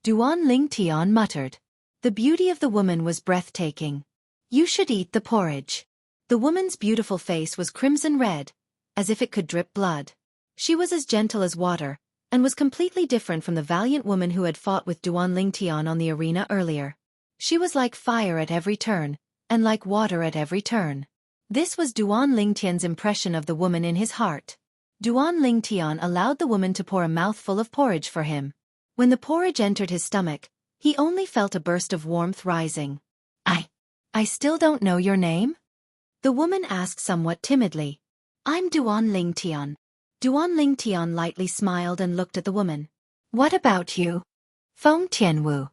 Duan Lingtian muttered. The beauty of the woman was breathtaking. You should eat the porridge. The woman's beautiful face was crimson red, as if it could drip blood. She was as gentle as water, and was completely different from the valiant woman who had fought with Duan Lingtian on the arena earlier. She was like fire at every turn, and like water at every turn. This was Duan Lingtian's impression of the woman in his heart. Duan Lingtian allowed the woman to pour a mouthful of porridge for him. When the porridge entered his stomach, he only felt a burst of warmth rising. I still don't know your name? The woman asked somewhat timidly. I'm Duan Lingtian. Duan Lingtian lightly smiled and looked at the woman. What about you? Feng Tianwu.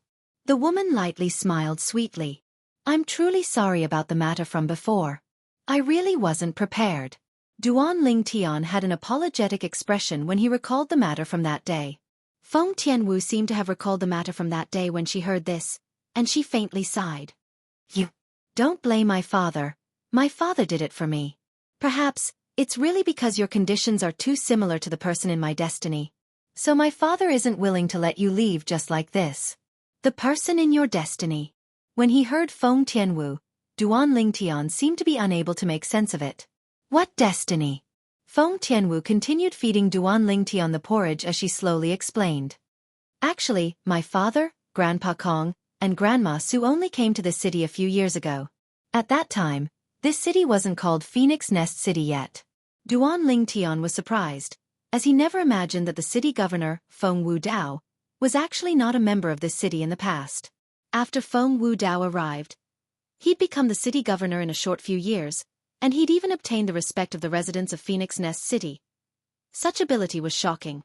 The woman lightly smiled sweetly. I'm truly sorry about the matter from before. I really wasn't prepared. Duan Ling Tian had an apologetic expression when he recalled the matter from that day. Feng Tianwu seemed to have recalled the matter from that day when she heard this, and she faintly sighed. You don't blame my father. My father did it for me. Perhaps it's really because your conditions are too similar to the person in my destiny. So my father isn't willing to let you leave just like this. The person in your destiny. When he heard Feng Tianwu, Duan Ling Tian seemed to be unable to make sense of it. What destiny? Feng Tianwu continued feeding Duan Ling Tian the porridge as she slowly explained. Actually, my father, Grandpa Kong, and Grandma Su only came to this city a few years ago. At that time, this city wasn't called Phoenix Nest City yet. Duan Ling Tian was surprised, as he never imagined that the city governor, Feng Wu Dao, was actually not a member of this city in the past. After Feng Wu Dao arrived, he'd become the city governor in a short few years, and he'd even obtained the respect of the residents of Phoenix Nest City. Such ability was shocking.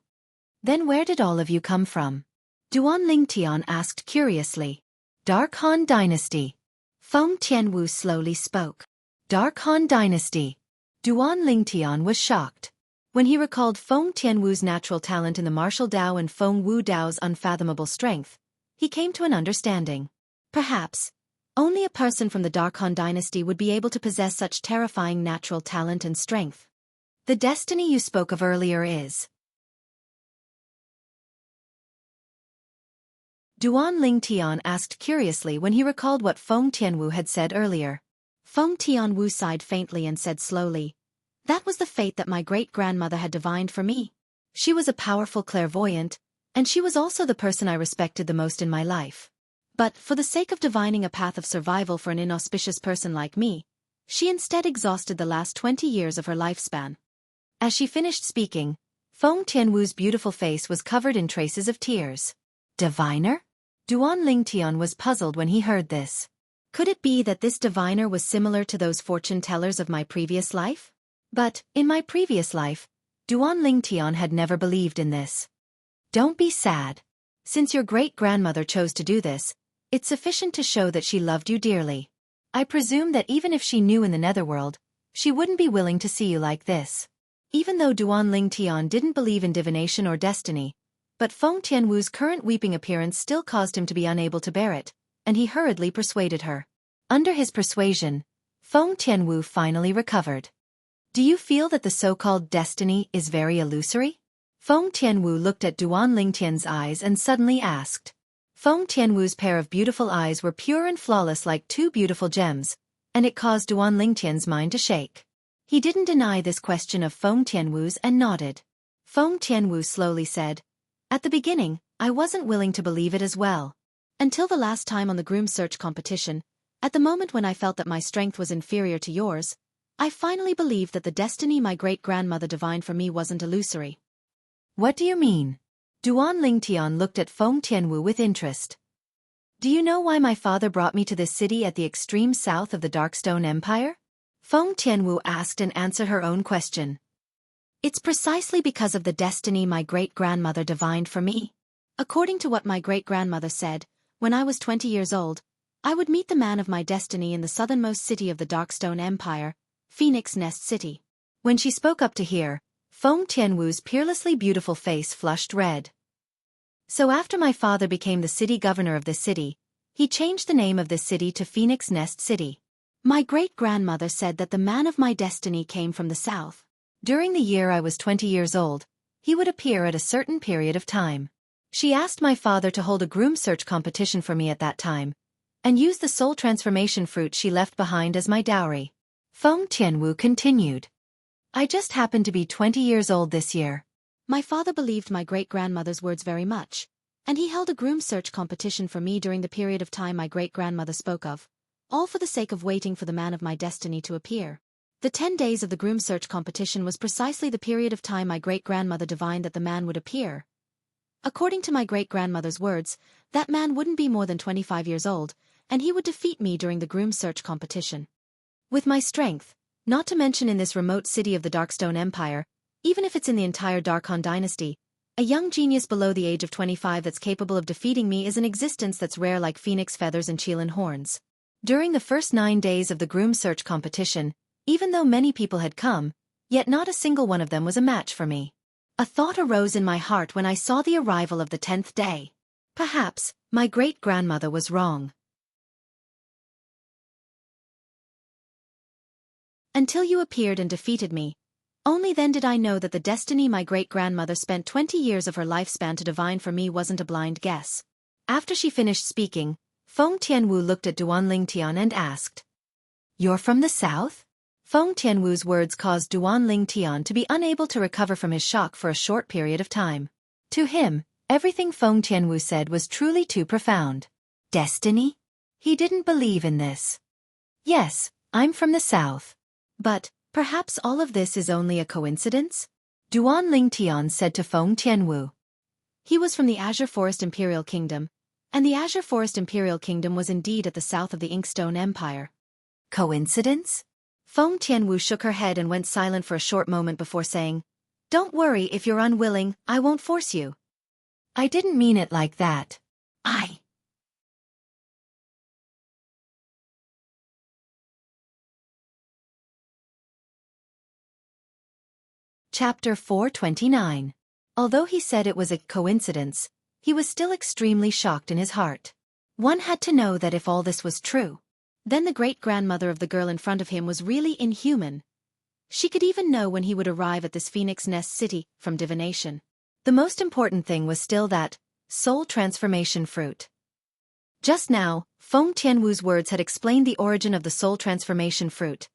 Then where did all of you come from? Duan Ling Tian asked curiously. Dark Han Dynasty. Feng Tianwu slowly spoke. Dark Han Dynasty. Duan Ling Tian was shocked. When he recalled Feng Tianwu's natural talent in the martial Dao and Feng Wu Dao's unfathomable strength, he came to an understanding. Perhaps only a person from the Dark Han Dynasty would be able to possess such terrifying natural talent and strength. The destiny you spoke of earlier is. Duan Ling Tian asked curiously when he recalled what Feng Tianwu had said earlier. Feng Tianwu sighed faintly and said slowly, that was the fate that my great-grandmother had divined for me. She was a powerful clairvoyant, and she was also the person I respected the most in my life. But, for the sake of divining a path of survival for an inauspicious person like me, she instead exhausted the last 20 years of her lifespan. As she finished speaking, Feng Tianwu's beautiful face was covered in traces of tears. Diviner? Duan Ling Tian was puzzled when he heard this. Could it be that this diviner was similar to those fortune tellers of my previous life? But, in my previous life, Duan Ling Tian had never believed in this. Don't be sad. Since your great-grandmother chose to do this, it's sufficient to show that she loved you dearly. I presume that even if she knew in the netherworld, she wouldn't be willing to see you like this. Even though Duan Ling Tian didn't believe in divination or destiny, but Feng Tianwu's current weeping appearance still caused him to be unable to bear it, and he hurriedly persuaded her. Under his persuasion, Feng Tianwu finally recovered. Do you feel that the so-called destiny is very illusory? Feng Tianwu looked at Duan Ling Tian's eyes and suddenly asked. Feng Tianwu's pair of beautiful eyes were pure and flawless like two beautiful gems, and it caused Duan Ling Tian's mind to shake. He didn't deny this question of Feng Tianwu's and nodded. Feng Tianwu slowly said, at the beginning, I wasn't willing to believe it as well. Until the last time on the groom search competition, at the moment when I felt that my strength was inferior to yours, I finally believed that the destiny my great-grandmother divined for me wasn't illusory. What do you mean? Duan Ling Tian looked at Feng Tianwu with interest. Do you know why my father brought me to this city at the extreme south of the Darkstone Empire? Feng Tianwu asked and answered her own question. It's precisely because of the destiny my great-grandmother divined for me. According to what my great-grandmother said, when I was 20 years old, I would meet the man of my destiny in the southernmost city of the Darkstone Empire, Phoenix Nest City. When she spoke up to hear, Feng Tianwu's peerlessly beautiful face flushed red. So after my father became the city governor of this city, he changed the name of this city to Phoenix Nest City. My great-grandmother said that the man of my destiny came from the south. During the year I was 20 years old, he would appear at a certain period of time. She asked my father to hold a groom search competition for me at that time, and use the soul transformation fruit she left behind as my dowry. Feng Tianwu continued. I just happened to be 20 years old this year. My father believed my great-grandmother's words very much, and he held a groom search competition for me during the period of time my great-grandmother spoke of, all for the sake of waiting for the man of my destiny to appear. The 10 days of the groom search competition was precisely the period of time my great-grandmother divined that the man would appear. According to my great-grandmother's words, that man wouldn't be more than 25 years old, and he would defeat me during the groom search competition. With my strength, not to mention in this remote city of the Darkstone Empire, even if it's in the entire Dark Han dynasty, A young genius below the age of 25 that's capable of defeating me is an existence that's rare like phoenix feathers and Qilin horns. During the first 9 days of the groom search competition, even though many people had come, yet not a single one of them was a match for me. A thought arose in my heart when I saw the arrival of the 10th day. Perhaps, my great-grandmother was wrong. Until you appeared and defeated me. Only then did I know that the destiny my great-grandmother spent 20 years of her lifespan to divine for me wasn't a blind guess. After she finished speaking, Feng Tianwu looked at Duan Lingtian and asked, "You're from the south?" Feng Tianwu's words caused Duan Lingtian to be unable to recover from his shock for a short period of time. To him, everything Feng Tianwu said was truly too profound. Destiny? He didn't believe in this. Yes, I'm from the south. But, perhaps all of this is only a coincidence? Duan Lingtian said to Feng Tianwu. He was from the Azure Forest Imperial Kingdom, and the Azure Forest Imperial Kingdom was indeed at the south of the Inkstone Empire. Coincidence? Feng Tianwu shook her head and went silent for a short moment before saying, "Don't worry if you're unwilling, I won't force you." "I didn't mean it like that. Chapter 429. Although he said it was a coincidence, he was still extremely shocked in his heart. One had to know that if all this was true, then the great-grandmother of the girl in front of him was really inhuman. She could even know when he would arrive at this Phoenix Nest city from divination. The most important thing was still that soul transformation fruit. Just now, Feng Tianwu's words had explained the origin of the soul transformation fruit.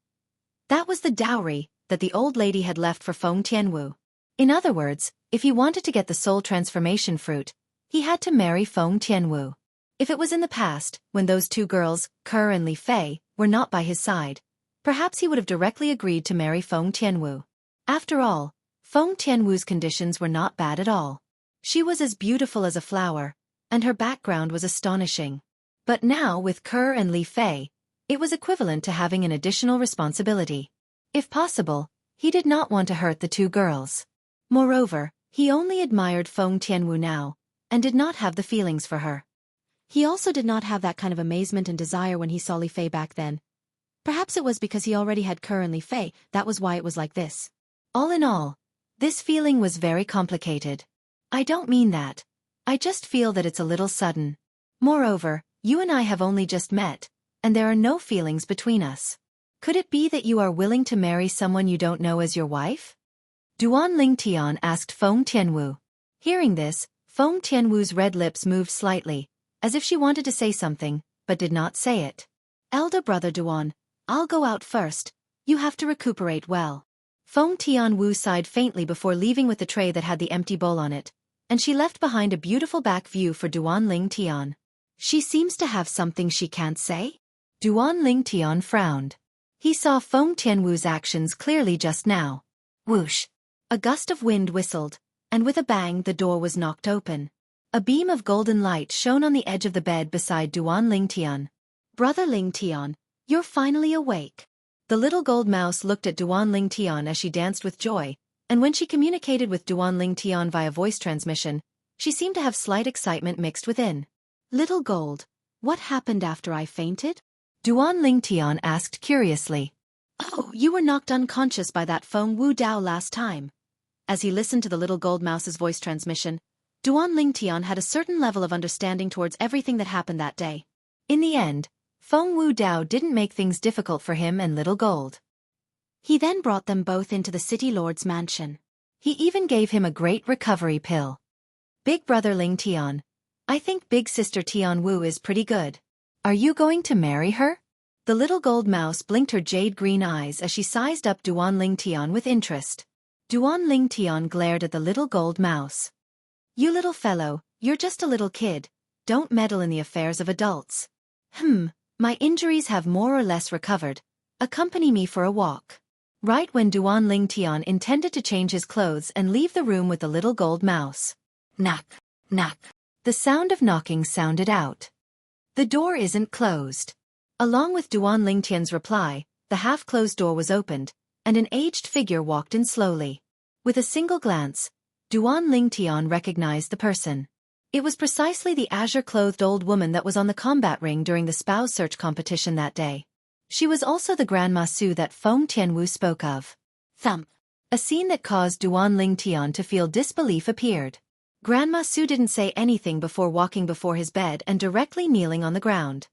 That was the dowry that the old lady had left for Feng Tianwu. In other words, if he wanted to get the soul transformation fruit, he had to marry Feng Tianwu. If it was in the past, when those two girls, Ke and Li Fei, were not by his side, perhaps he would have directly agreed to marry Feng Tianwu. After all, Feng Tianwu's conditions were not bad at all. She was as beautiful as a flower, and her background was astonishing. But now with Ke and Li Fei, it was equivalent to having an additional responsibility. If possible, he did not want to hurt the two girls. Moreover, he only admired Feng Tianwu now, and did not have the feelings for her. He also did not have that kind of amazement and desire when he saw Li Fei back then. Perhaps it was because he already had Ke and Li Fei, that was why it was like this. All in all, this feeling was very complicated. I don't mean that. I just feel that it's a little sudden. Moreover, you and I have only just met, and there are no feelings between us. Could it be that you are willing to marry someone you don't know as your wife? Duan Lingtian asked Feng Tianwu. Hearing this, Feng Tianwu's red lips moved slightly, as if she wanted to say something, but did not say it. Elder brother Duan, I'll go out first. You have to recuperate well. Feng Tianwu sighed faintly before leaving with the tray that had the empty bowl on it, and she left behind a beautiful back view for Duan Lingtian. She seems to have something she can't say? Duan Lingtian frowned. He saw Feng Tianwu's actions clearly just now. Whoosh! A gust of wind whistled, and with a bang the door was knocked open. A beam of golden light shone on the edge of the bed beside Duan Lingtian. Brother Lingtian, you're finally awake. The little gold mouse looked at Duan Lingtian as she danced with joy, and when she communicated with Duan Lingtian via voice transmission, she seemed to have slight excitement mixed within. Little gold, what happened after I fainted? Duan Lingtian asked curiously. Oh, you were knocked unconscious by that Feng Wu Dao last time. As he listened to the little gold mouse's voice transmission, Duan Lingtian had a certain level of understanding towards everything that happened that day. In the end, Feng Wu Dao didn't make things difficult for him and little gold. He then brought them both into the city lord's mansion. He even gave him a great recovery pill. Big brother Lingtian, I think big sister Tianwu is pretty good. Are you going to marry her? The little gold mouse blinked her jade-green eyes as she sized up Duan Lingtian with interest. Duan Lingtian glared at the little gold mouse. You little fellow, you're just a little kid. Don't meddle in the affairs of adults. My injuries have more or less recovered. Accompany me for a walk. Right when Duan Lingtian intended to change his clothes and leave the room with the little gold mouse. Knock, knock. The sound of knocking sounded out. The door isn't closed. Along with Duan Lingtian's reply, the half-closed door was opened, and an aged figure walked in slowly. With a single glance, Duan Lingtian recognized the person. It was precisely the azure-clothed old woman that was on the combat ring during the spouse search competition that day. She was also the Grandma Su that Feng Tianwu spoke of. Thump. A scene that caused Duan Lingtian to feel disbelief appeared. Grandma Su didn't say anything before walking before his bed and directly kneeling on the ground.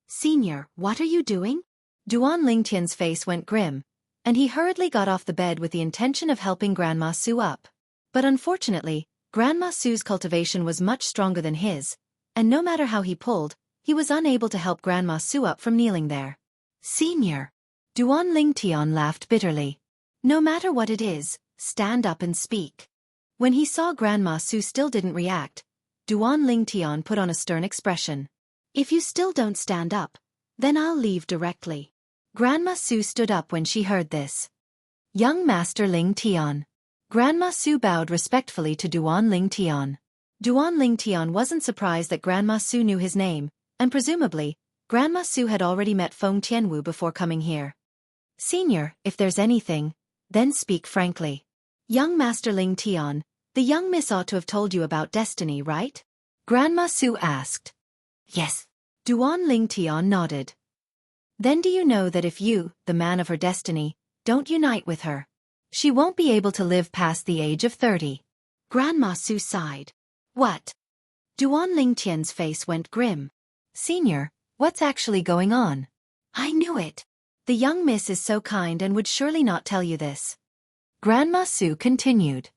Senior, what are you doing? Duan Lingtian's face went grim, and he hurriedly got off the bed with the intention of helping Grandma Su up. But unfortunately, Grandma Su's cultivation was much stronger than his, and no matter how he pulled, he was unable to help Grandma Su up from kneeling there. Senior! Duan Lingtian laughed bitterly. No matter what it is, stand up and speak. When he saw Grandma Su still didn't react, Duan Lingtian put on a stern expression. If you still don't stand up, then I'll leave directly. Grandma Su stood up when she heard this. Young Master Lingtian. Grandma Su bowed respectfully to Duan Lingtian. Duan Lingtian wasn't surprised that Grandma Su knew his name, and presumably, Grandma Su had already met Feng Tianwu before coming here. Senior, if there's anything, then speak frankly. Young Master Lingtian, the young miss ought to have told you about destiny, right? Grandma Su asked. Yes. Duan Lingtian nodded. Then do you know that if you, the man of her destiny, don't unite with her, she won't be able to live past the age of 30. Grandma Su sighed. What? Duan Lingtian's face went grim. Senior, what's actually going on? I knew it. The young miss is so kind and would surely not tell you this. Grandma Su continued.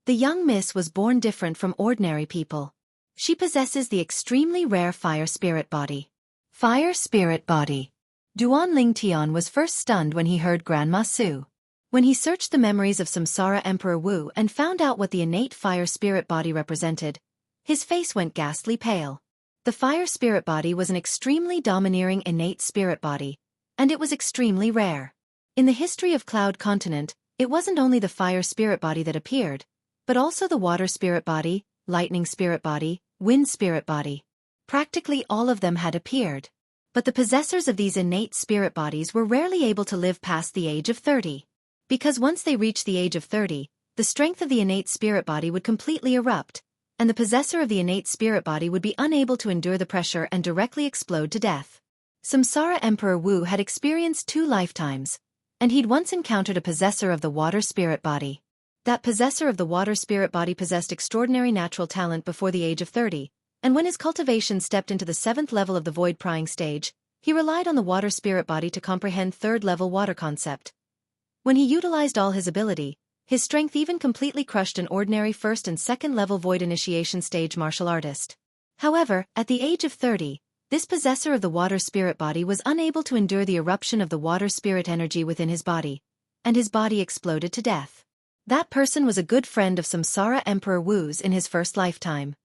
The young miss was born different from ordinary people. She possesses the extremely rare fire spirit body. Fire spirit body. Duan Lingtian was first stunned when he heard Grandma Su. When he searched the memories of Samsara Emperor Wu and found out what the innate fire spirit body represented, his face went ghastly pale. The fire spirit body was an extremely domineering innate spirit body, and it was extremely rare. In the history of Cloud Continent, it wasn't only the fire spirit body that appeared, but also the water spirit body, lightning spirit body, wind spirit body. Practically all of them had appeared. But the possessors of these innate spirit bodies were rarely able to live past the age of 30. Because once they reached the age of 30, the strength of the innate spirit body would completely erupt, and the possessor of the innate spirit body would be unable to endure the pressure and directly explode to death. Samsara Emperor Wu had experienced 2 lifetimes, and he'd once encountered a possessor of the water spirit body. That possessor of the water spirit body possessed extraordinary natural talent before the age of 30, and when his cultivation stepped into the 7th level of the void prying stage, he relied on the water spirit body to comprehend 3rd level water concept. When he utilized all his ability, his strength even completely crushed an ordinary 1st and 2nd level void initiation stage martial artist. However, at the age of 30, this possessor of the water spirit body was unable to endure the eruption of the water spirit energy within his body, and his body exploded to death. That person was a good friend of Samsara Emperor Wu's in his first lifetime.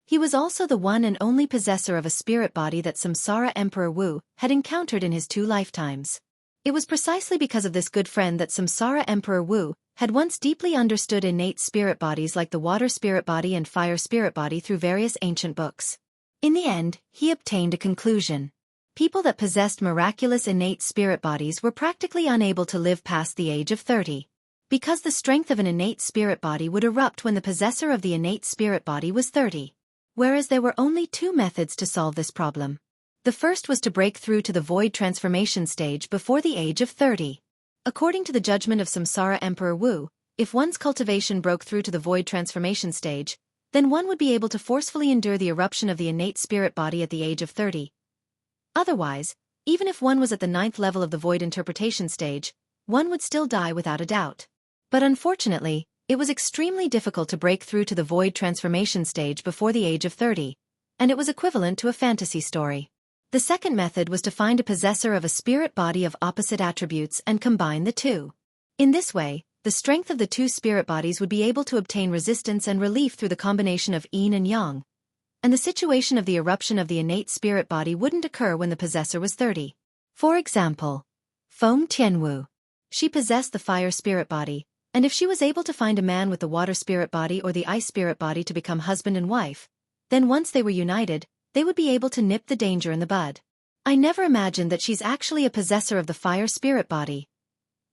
He was also the one and only possessor of a spirit body that Samsara Emperor Wu had encountered in his 2 lifetimes. It was precisely because of this good friend that Samsara Emperor Wu had once deeply understood innate spirit bodies like the water spirit body and fire spirit body through various ancient books. In the end, he obtained a conclusion. People that possessed miraculous innate spirit bodies were practically unable to live past the age of 30. Because the strength of an innate spirit body would erupt when the possessor of the innate spirit body was 30. Whereas there were only 2 methods to solve this problem. The first was to break through to the void transformation stage before the age of 30. According to the judgment of Samsara Emperor Wu, if one's cultivation broke through to the void transformation stage, then one would be able to forcefully endure the eruption of the innate spirit body at the age of 30. Otherwise, even if one was at the 9th level of the void interpretation stage, one would still die without a doubt. But unfortunately, it was extremely difficult to break through to the void transformation stage before the age of 30, and it was equivalent to a fantasy story. The second method was to find a possessor of a spirit body of opposite attributes and combine the 2. In this way, the strength of the 2 spirit bodies would be able to obtain resistance and relief through the combination of yin and yang, and the situation of the eruption of the innate spirit body wouldn't occur when the possessor was 30. For example, Feng Tianwu. She possessed the fire spirit body, and if she was able to find a man with the water spirit body or the ice spirit body to become husband and wife, then once they were united, they would be able to nip the danger in the bud. I never imagined that she's actually a possessor of the fire spirit body.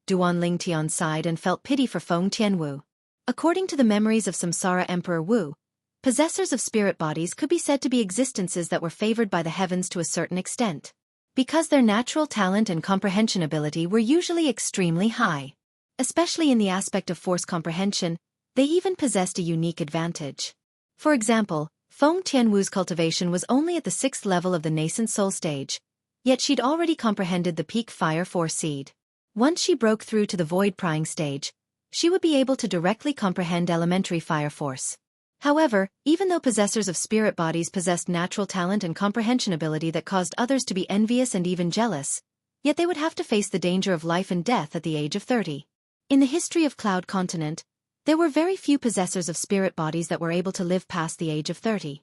Duan Lingtian sighed and felt pity for Feng Tianwu. According to the memories of Samsara Emperor Wu, possessors of spirit bodies could be said to be existences that were favored by the heavens to a certain extent, because their natural talent and comprehension ability were usually extremely high. Especially in the aspect of force comprehension, they even possessed a unique advantage. For example, Feng Tianwu's cultivation was only at the 6th level of the nascent soul stage, yet she'd already comprehended the peak fire force seed. Once she broke through to the void prying stage, she would be able to directly comprehend elementary fire force. However, even though possessors of spirit bodies possessed natural talent and comprehension ability that caused others to be envious and even jealous, yet they would have to face the danger of life and death at the age of 30. In the history of Cloud Continent, there were very few possessors of spirit bodies that were able to live past the age of 30.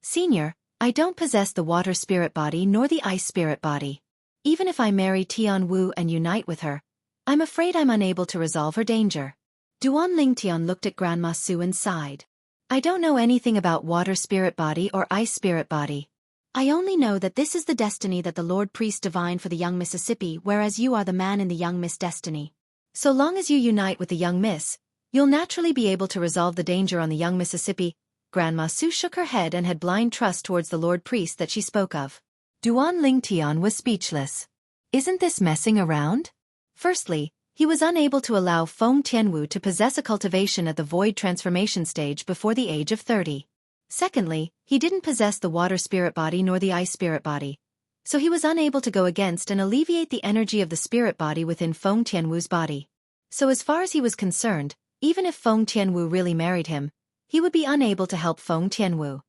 Senior, I don't possess the water spirit body nor the ice spirit body. Even if I marry Tian Wu and unite with her, I'm afraid I'm unable to resolve her danger. Duan Lingtian looked at Grandma Su and sighed. I don't know anything about water spirit body or ice spirit body. I only know that this is the destiny that the Lord Priest divined for the young Mississippi, whereas you are the man in the young Miss destiny. So long as you unite with the young Miss, you'll naturally be able to resolve the danger on the young Mississippi. Grandma Su shook her head and had blind trust towards the Lord Priest that she spoke of. Duan Lingtian was speechless. Isn't this messing around? Firstly, he was unable to allow Feng Tianwu to possess a cultivation at the void transformation stage before the age of 30. Secondly, he didn't possess the water spirit body nor the ice spirit body, so he was unable to go against and alleviate the energy of the spirit body within Feng Tianwu's body. So as far as he was concerned, even if Feng Tianwu really married him, he would be unable to help Feng Tianwu.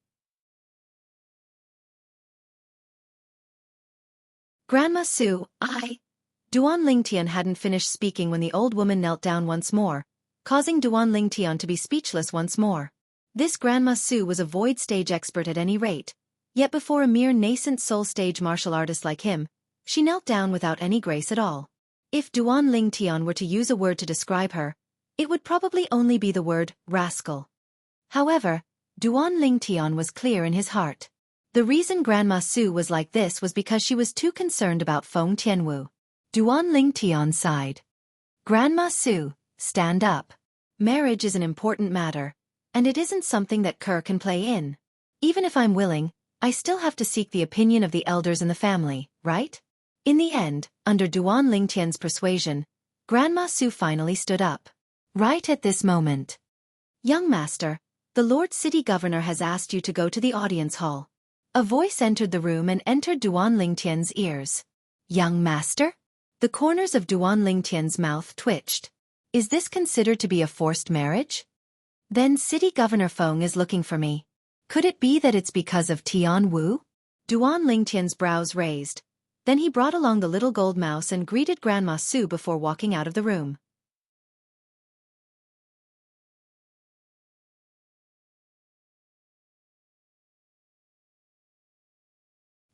Grandma Su, Duan Lingtian hadn't finished speaking when the old woman knelt down once more, causing Duan Lingtian to be speechless once more. This Grandma Su was a void stage expert at any rate, yet before a mere nascent soul stage martial artist like him, she knelt down without any grace at all. If Duan Lingtian were to use a word to describe her, it would probably only be the word rascal. However, Duan Lingtian was clear in his heart. The reason Grandma Su was like this was because she was too concerned about Feng Tianwu. Duan Lingtian sighed. Grandma Su, stand up. Marriage is an important matter, and it isn't something that Kerr can play in. Even if I'm willing, I still have to seek the opinion of the elders in the family, right? In the end, under Duan Lingtian's persuasion, Grandma Su finally stood up. Right at this moment. Young master, the Lord City Governor has asked you to go to the audience hall. A voice entered the room and entered Duan Lingtian's ears. Young master? The corners of Duan Lingtian's mouth twitched. Is this considered to be a forced marriage? Then City Governor Feng is looking for me. Could it be that it's because of Tian Wu? Duan Lingtian's brows raised. Then he brought along the little gold mouse and greeted Grandma Su before walking out of the room.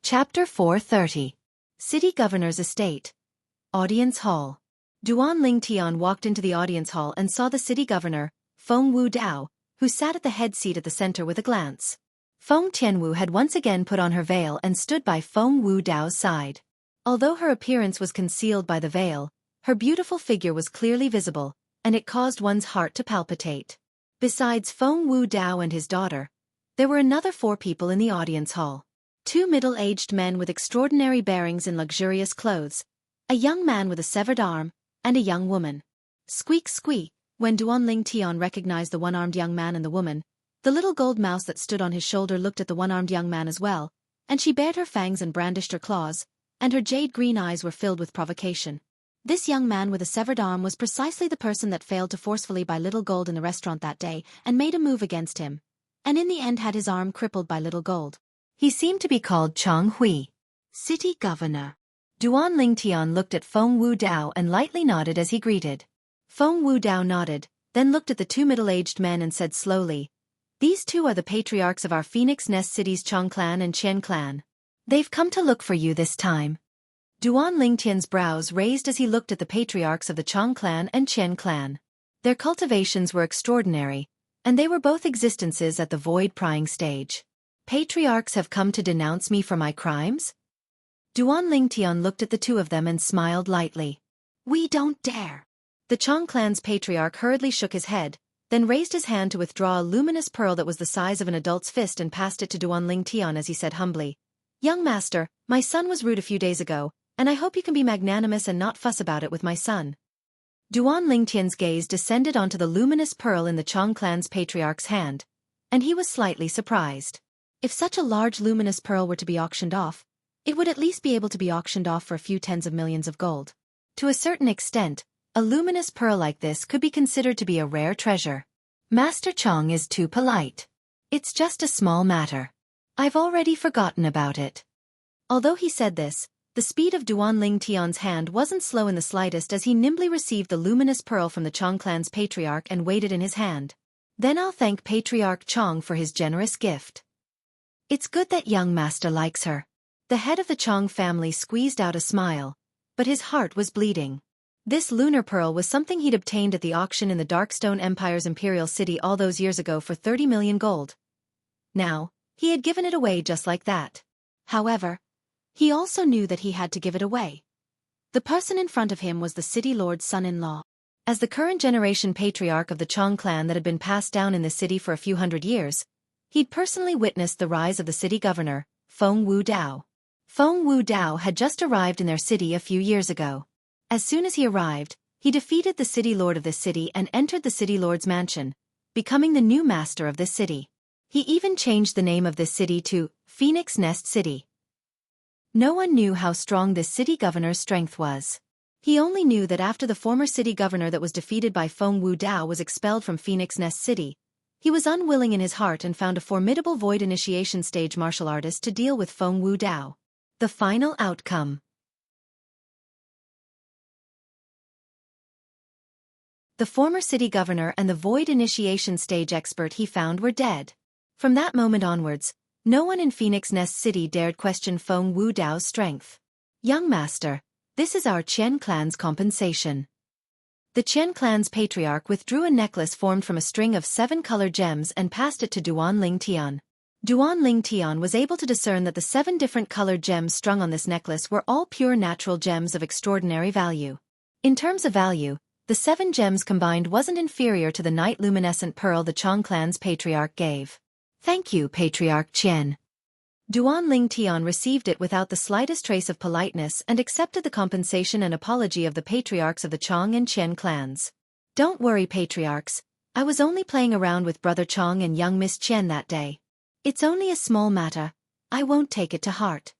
Chapter 430. City Governor's Estate. Audience Hall. Duan Lingtian walked into the audience hall and saw the city governor, Feng Wu Dao, who sat at the head seat at the center with a glance. Feng Tianwu had once again put on her veil and stood by Feng Wu Dao's side. Although her appearance was concealed by the veil, her beautiful figure was clearly visible, and it caused one's heart to palpitate. Besides Feng Wu Dao and his daughter, there were another 4 people in the audience hall. 2 middle-aged men with extraordinary bearings in luxurious clothes, a young man with a severed arm, and a young woman. Squeak squeak, when Duan Lingtian recognized the one-armed young man and the woman, the little gold mouse that stood on his shoulder looked at the one-armed young man as well, and she bared her fangs and brandished her claws, and her jade-green eyes were filled with provocation. This young man with a severed arm was precisely the person that failed to forcefully buy Little Gold in the restaurant that day and made a move against him, and in the end had his arm crippled by Little Gold. He seemed to be called Chang Hui. City Governor. Duan Lingtian looked at Feng Wu Dao and lightly nodded as he greeted. Feng Wu Dao nodded, then looked at the 2 middle-aged men and said slowly, "These 2 are the patriarchs of our Phoenix Nest cities Chong clan and Chen clan. They've come to look for you this time." Duan Lingtian's brows raised as he looked at the patriarchs of the Chong clan and Chen clan. Their cultivations were extraordinary, and they were both existences at the void prying stage. Patriarchs have come to denounce me for my crimes? Duan Lingtian looked at the two of them and smiled lightly. We don't dare. The Chong clan's patriarch hurriedly shook his head, then raised his hand to withdraw a luminous pearl that was the size of an adult's fist and passed it to Duan Lingtian as he said humbly, Young master, my son was rude a few days ago, and I hope you can be magnanimous and not fuss about it with my son. Duan Lingtian's gaze descended onto the luminous pearl in the Chong clan's patriarch's hand, and he was slightly surprised. If such a large luminous pearl were to be auctioned off, it would at least be able to be auctioned off for a few tens of millions of gold. To a certain extent, a luminous pearl like this could be considered to be a rare treasure. Master Chong is too polite. It's just a small matter. I've already forgotten about it. Although he said this, the speed of Duan Lingtian's hand wasn't slow in the slightest as he nimbly received the luminous pearl from the Chong clan's patriarch and weighed it in his hand. Then I'll thank Patriarch Chong for his generous gift. It's good that young master likes her. The head of the Chong family squeezed out a smile, but his heart was bleeding. This lunar pearl was something he'd obtained at the auction in the Darkstone Empire's imperial city all those years ago for 30 million gold. Now, he had given it away just like that. However, he also knew that he had to give it away. The person in front of him was the city lord's son-in-law. As the current generation patriarch of the Chong clan that had been passed down in the city for a few hundred years, he'd personally witnessed the rise of the city governor, Feng Wu Dao. Feng Wu Dao had just arrived in their city a few years ago. As soon as he arrived, he defeated the city lord of this city and entered the city lord's mansion, becoming the new master of this city. He even changed the name of this city to Phoenix Nest City. No one knew how strong this city governor's strength was. He only knew that after the former city governor that was defeated by Feng Wu Dao was expelled from Phoenix Nest City, he was unwilling in his heart and found a formidable void initiation stage martial artist to deal with Feng Wu Dao. The final outcome. The former city governor and the void initiation stage expert he found were dead. From that moment onwards, no one in Phoenix Nest City dared question Feng Wu Dao's strength. Young master, this is our Qian clan's compensation. The Qian clan's patriarch withdrew a necklace formed from a string of 7 colored gems and passed it to Duan Lingtian. Duan Lingtian was able to discern that the 7 different colored gems strung on this necklace were all pure natural gems of extraordinary value. In terms of value, the 7 gems combined wasn't inferior to the night luminescent pearl the Chong clan's patriarch gave. Thank you, Patriarch Qian. Duan Lingtian received it without the slightest trace of politeness and accepted the compensation and apology of the patriarchs of the Chong and Qian clans. Don't worry, patriarchs, I was only playing around with Brother Chong and young Miss Qian that day. It's only a small matter, I won't take it to heart.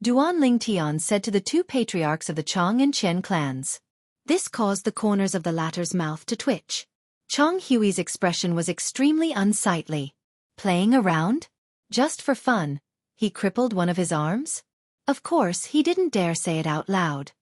Duan Lingtian said to the 2 patriarchs of the Chong and Qian clans. This caused the corners of the latter's mouth to twitch. Chong Hui's expression was extremely unsightly. Playing around? Just for fun, he crippled one of his arms? Of course, he didn't dare say it out loud.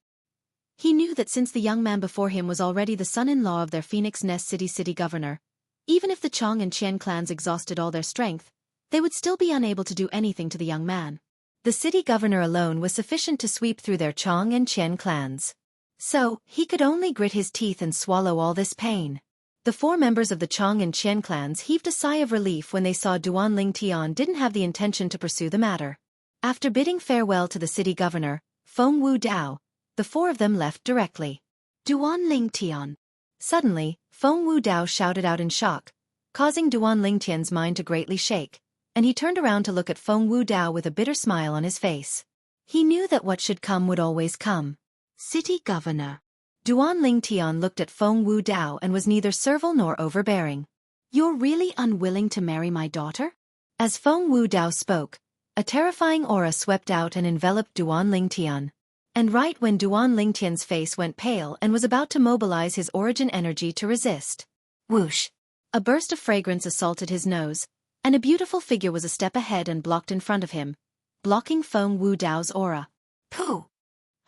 He knew that since the young man before him was already the son-in-law of their Phoenix Nest city governor, even if the Chong and Qian clans exhausted all their strength, they would still be unable to do anything to the young man. The city governor alone was sufficient to sweep through their Chong and Qian clans. So, he could only grit his teeth and swallow all this pain. The 4 members of the Chong and Qian clans heaved a sigh of relief when they saw Duan Lingtian didn't have the intention to pursue the matter. After bidding farewell to the city governor, Feng Wu Dao, the 4 of them left directly. Duan Lingtian. Suddenly, Feng Wu Dao shouted out in shock, causing Duan Lingtian's mind to greatly shake, and he turned around to look at Feng Wu Dao with a bitter smile on his face. He knew that what should come would always come. City governor. Duan Lingtian looked at Feng Wu Dao and was neither servile nor overbearing. You're really unwilling to marry my daughter? As Feng Wu Dao spoke, a terrifying aura swept out and enveloped Duan Lingtian. And right when Duan Lingtian's face went pale and was about to mobilize his origin energy to resist. Whoosh! A burst of fragrance assaulted his nose, and a beautiful figure was a step ahead and blocked in front of him, blocking Feng Wu Dao's aura. Pooh!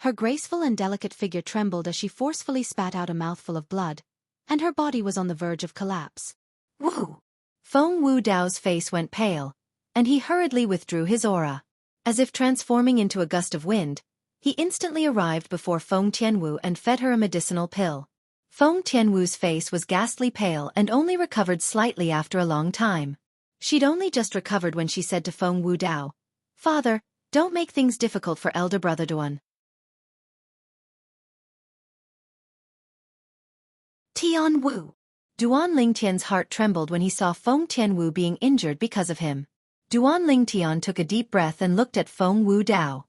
Her graceful and delicate figure trembled as she forcefully spat out a mouthful of blood, and her body was on the verge of collapse. Woo! Feng Wu Dao's face went pale, and he hurriedly withdrew his aura. As if transforming into a gust of wind, he instantly arrived before Feng Tianwu and fed her a medicinal pill. Feng Tianwu's face was ghastly pale and only recovered slightly after a long time. She'd only just recovered when she said to Feng Wudao, "Father, don't make things difficult for elder brother Duan." Tianwu. Duan Lingtian's heart trembled when he saw Feng Tianwu being injured because of him. Duan Lingtian took a deep breath and looked at Feng Wudao.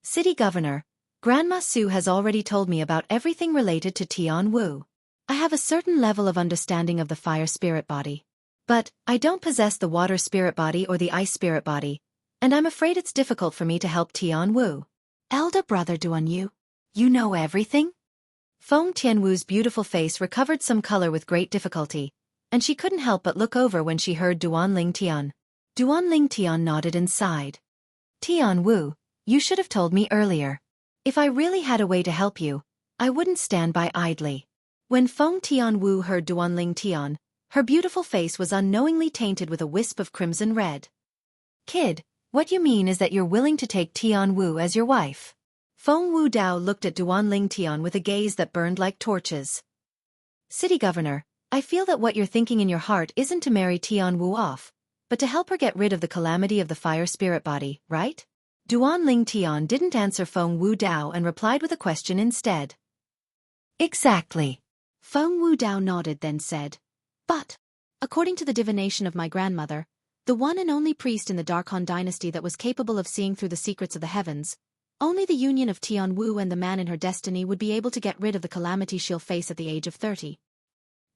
"City Governor, Grandma Su has already told me about everything related to Tianwu. I have a certain level of understanding of the fire spirit body. But I don't possess the water spirit body or the ice spirit body, and I'm afraid it's difficult for me to help Tianwu." "Elder brother Duan Yu, you know everything?" Feng Tianwu's beautiful face recovered some color with great difficulty, and she couldn't help but look over when she heard Duan Lingtian. Duan Lingtian nodded and sighed. "Tianwu, you should have told me earlier. If I really had a way to help you, I wouldn't stand by idly." When Feng Tianwu heard Duan Lingtian, her beautiful face was unknowingly tainted with a wisp of crimson red. "Kid, what you mean is that you're willing to take Tianwu as your wife?" Feng Wudao looked at Duan Lingtian with a gaze that burned like torches. "City Governor, I feel that what you're thinking in your heart isn't to marry Tianwu off, but to help her get rid of the calamity of the fire spirit body, right?" Duan Lingtian didn't answer Feng Wudao and replied with a question instead. "Exactly." Feng Wudao nodded then said, "But, according to the divination of my grandmother, the one and only priest in the Dark Han dynasty that was capable of seeing through the secrets of the heavens, only the union of Tianwu and the man in her destiny would be able to get rid of the calamity she'll face at the age of 30.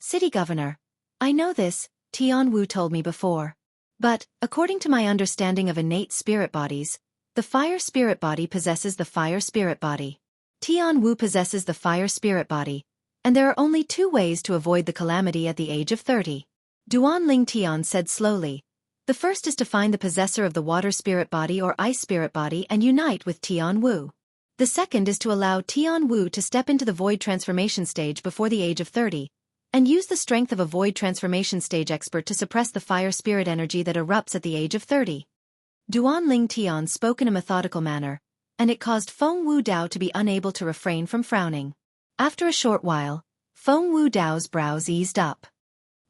City Governor, I know this, Tianwu told me before. But, according to my understanding of innate spirit bodies, the fire spirit body possesses the fire spirit body. Tianwu possesses the fire spirit body, and there are only two ways to avoid the calamity at the age of 30. Duan Lingtian said slowly. The first is to find the possessor of the water spirit body or ice spirit body and unite with Tianwu. The second is to allow Tianwu to step into the void transformation stage before the age of 30, and use the strength of a void transformation stage expert to suppress the fire spirit energy that erupts at the age of 30. Duan Lingtian spoke in a methodical manner, and it caused Feng Wudao to be unable to refrain from frowning. After a short while, Feng Wudao's brows eased up.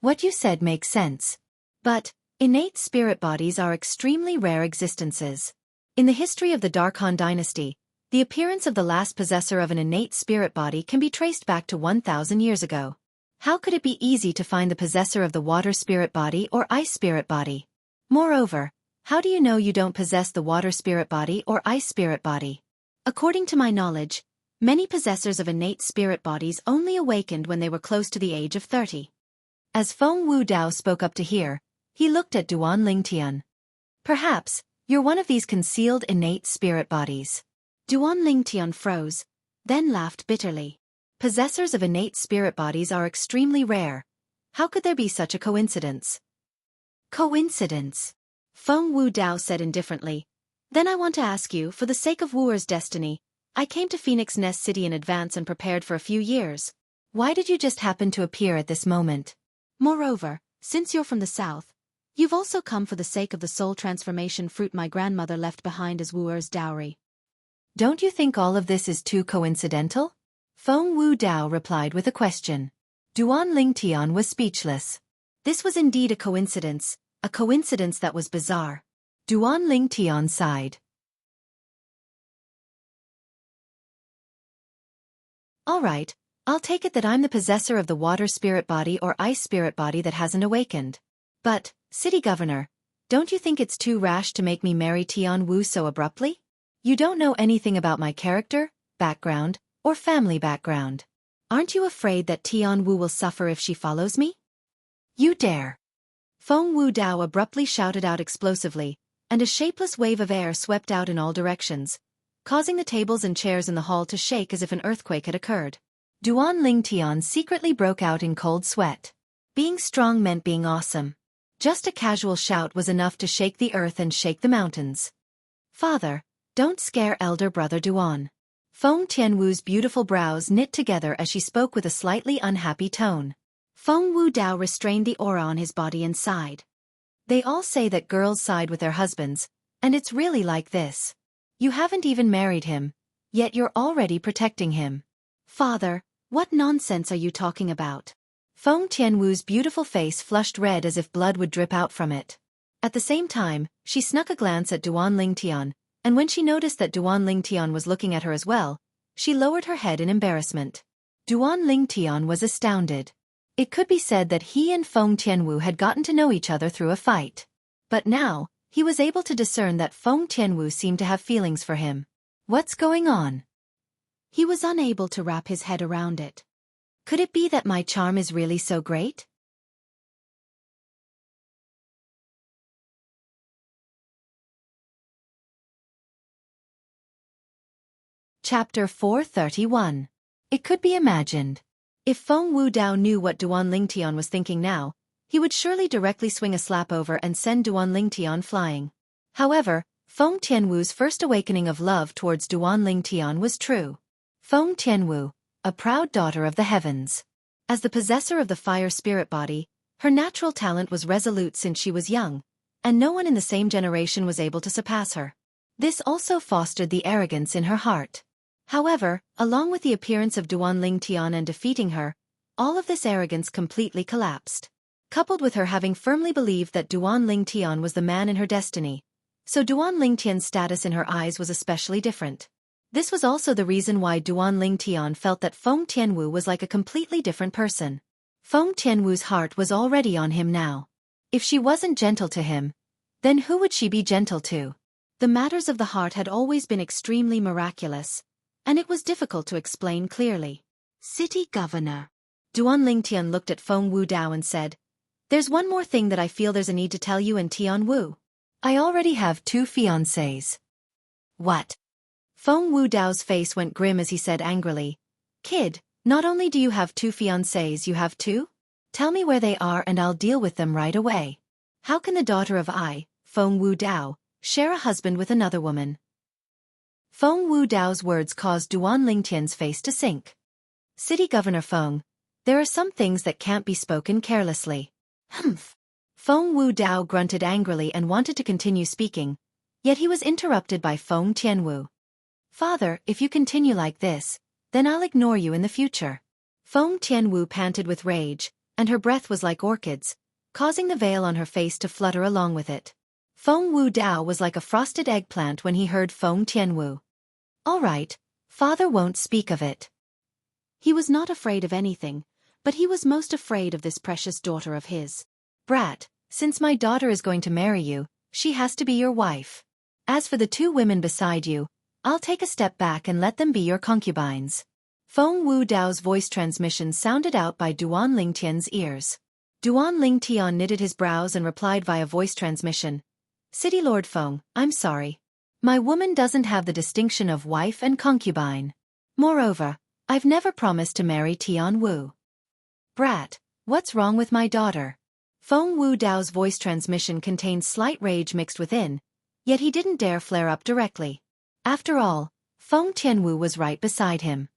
"What you said makes sense. But innate spirit bodies are extremely rare existences. In the history of the Dark Han dynasty, the appearance of the last possessor of an innate spirit body can be traced back to 1,000 years ago. How could it be easy to find the possessor of the water spirit body or ice spirit body? Moreover, how do you know you don't possess the water spirit body or ice spirit body? According to my knowledge, many possessors of innate spirit bodies only awakened when they were close to the age of 30. As Feng Wudao spoke up to hear, he looked at Duan Lingtian. "Perhaps, you're one of these concealed innate spirit bodies." Duan Lingtian froze, then laughed bitterly. Possessors of innate spirit bodies are extremely rare. How could there be such a coincidence? Coincidence? Feng Wudao said indifferently. "Then I want to ask you, for the sake of Wuer's destiny, I came to Phoenix Nest City in advance and prepared for a few years. Why did you just happen to appear at this moment? Moreover, since you're from the south, you've also come for the sake of the soul transformation fruit my grandmother left behind as Wuer's dowry. Don't you think all of this is too coincidental?" Feng Wudao replied with a question. Duan Lingtian was speechless. This was indeed a coincidence that was bizarre. Duan Lingtian sighed. "All right, I'll take it that I'm the possessor of the water spirit body or ice spirit body that hasn't awakened. But, City Governor, don't you think it's too rash to make me marry Tianwu so abruptly? You don't know anything about my character, background, or family background. Aren't you afraid that Tianwu will suffer if she follows me? You dare!" Feng Wudao abruptly shouted out explosively, and a shapeless wave of air swept out in all directions, causing the tables and chairs in the hall to shake as if an earthquake had occurred. Duan Lingtian secretly broke out in cold sweat. Being strong meant being awesome. Just a casual shout was enough to shake the earth and shake the mountains. "Father, don't scare elder brother Duan." Feng Tianwu's beautiful brows knit together as she spoke with a slightly unhappy tone. Feng Wudao restrained the aura on his body and sighed. "They all say that girls side with their husbands, and it's really like this. You haven't even married him, yet you're already protecting him. Father, what nonsense are you talking about?" Feng Tianwu's beautiful face flushed red as if blood would drip out from it. At the same time, she snuck a glance at Duan Lingtian, and when she noticed that Duan Lingtian was looking at her as well, she lowered her head in embarrassment. Duan Lingtian was astounded. It could be said that he and Feng Tianwu had gotten to know each other through a fight. But now, he was able to discern that Feng Tianwu seemed to have feelings for him. What's going on? He was unable to wrap his head around it. Could it be that my charm is really so great? Chapter 431. It could be imagined. If Feng Wudao knew what Duan Lingtian was thinking now, he would surely directly swing a slap over and send Duan Lingtian flying. However, Feng Tianwu's first awakening of love towards Duan Lingtian was true. Feng Tianwu, a proud daughter of the heavens. As the possessor of the fire spirit body, her natural talent was resolute since she was young, and no one in the same generation was able to surpass her. This also fostered the arrogance in her heart. However, along with the appearance of Duan Lingtian and defeating her, all of this arrogance completely collapsed. Coupled with her having firmly believed that Duan Lingtian was the man in her destiny, so Duan Lingtian's status in her eyes was especially different. This was also the reason why Duan Lingtian felt that Feng Tianwu was like a completely different person. Feng Tianwu's heart was already on him now. If she wasn't gentle to him, then who would she be gentle to? The matters of the heart had always been extremely miraculous, and it was difficult to explain clearly. City Governor. Duan Lingtian looked at Feng Wudao and said, "There's one more thing that I feel there's a need to tell you and Tianwu. I already have 2 fiancés." What? Feng Wudao's face went grim as he said angrily, "Kid, not only do you have 2 fiancés, you have 2? Tell me where they are and I'll deal with them right away. How can the daughter of Feng Wudao, share a husband with another woman?" Feng Wudao's words caused Duan Lingtian's face to sink. "City Governor Feng, there are some things that can't be spoken carelessly." Humph. Feng Wudao grunted angrily and wanted to continue speaking, yet he was interrupted by Feng Tianwu. "Father, if you continue like this, then I'll ignore you in the future." Feng Tianwu panted with rage, and her breath was like orchids, causing the veil on her face to flutter along with it. Feng Wudao was like a frosted eggplant when he heard Feng Tianwu. "All right, father won't speak of it." He was not afraid of anything, but he was most afraid of this precious daughter of his. "Brat, since my daughter is going to marry you, she has to be your wife. As for the 2 women beside you, I'll take a step back and let them be your concubines." Feng Wudao's voice transmission sounded out by Duan Lingtian's ears. Duan Lingtian knitted his brows and replied via voice transmission, "City Lord Feng, I'm sorry. My woman doesn't have the distinction of wife and concubine. Moreover, I've never promised to marry Tianwu." "Brat, what's wrong with my daughter?" Feng Wudao's voice transmission contained slight rage mixed within, yet he didn't dare flare up directly. After all, Feng Tianwu was right beside him.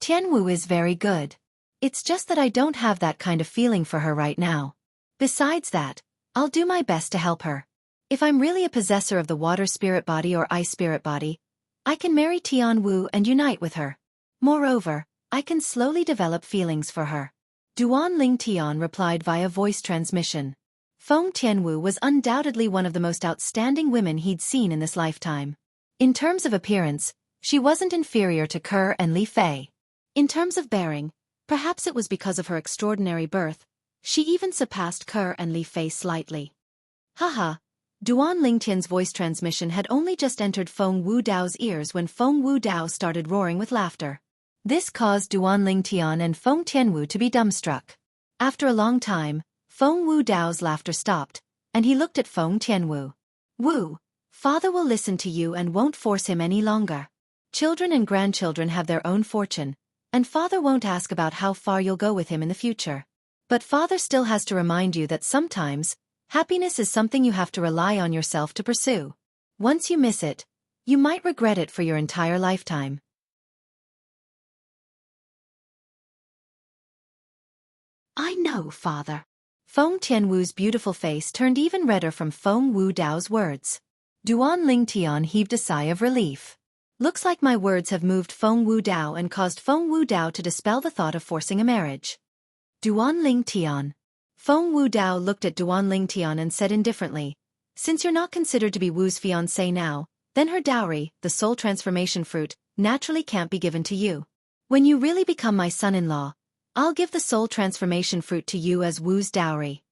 "Tianwu is very good. It's just that I don't have that kind of feeling for her right now. Besides that, I'll do my best to help her. If I'm really a possessor of the water spirit body or ice spirit body, I can marry Tianwu and unite with her. Moreover, I can slowly develop feelings for her." Duan Lingtian replied via voice transmission. Feng Tianwu was undoubtedly one of the most outstanding women he'd seen in this lifetime. In terms of appearance, she wasn't inferior to Ke and Li Fei. In terms of bearing, perhaps it was because of her extraordinary birth, she even surpassed Ke and Li Fei slightly. Haha. Duan Lingtian's voice transmission had only just entered Feng Wudao's ears when Feng Wudao started roaring with laughter. This caused Duan Lingtian and Feng Tianwu to be dumbstruck. After a long time, Feng Wudao's laughter stopped, and he looked at Feng Tianwu. "Wu, father will listen to you and won't force him any longer. Children and grandchildren have their own fortune, and father won't ask about how far you'll go with him in the future. But father still has to remind you that sometimes, happiness is something you have to rely on yourself to pursue. Once you miss it, you might regret it for your entire lifetime." "I know, father." Feng Tianwu's beautiful face turned even redder from Feng Wudao's words. Duan Lingtian heaved a sigh of relief. "Looks like my words have moved Feng Wudao and caused Feng Wudao to dispel the thought of forcing a marriage." Duan Lingtian. Feng Wudao looked at Duan Lingtian and said indifferently, Since you're not considered to be Wu's fiancé now, then her dowry, the soul transformation fruit, naturally can't be given to you. When you really become my son-in-law, I'll give the soul transformation fruit to you as Wu's dowry.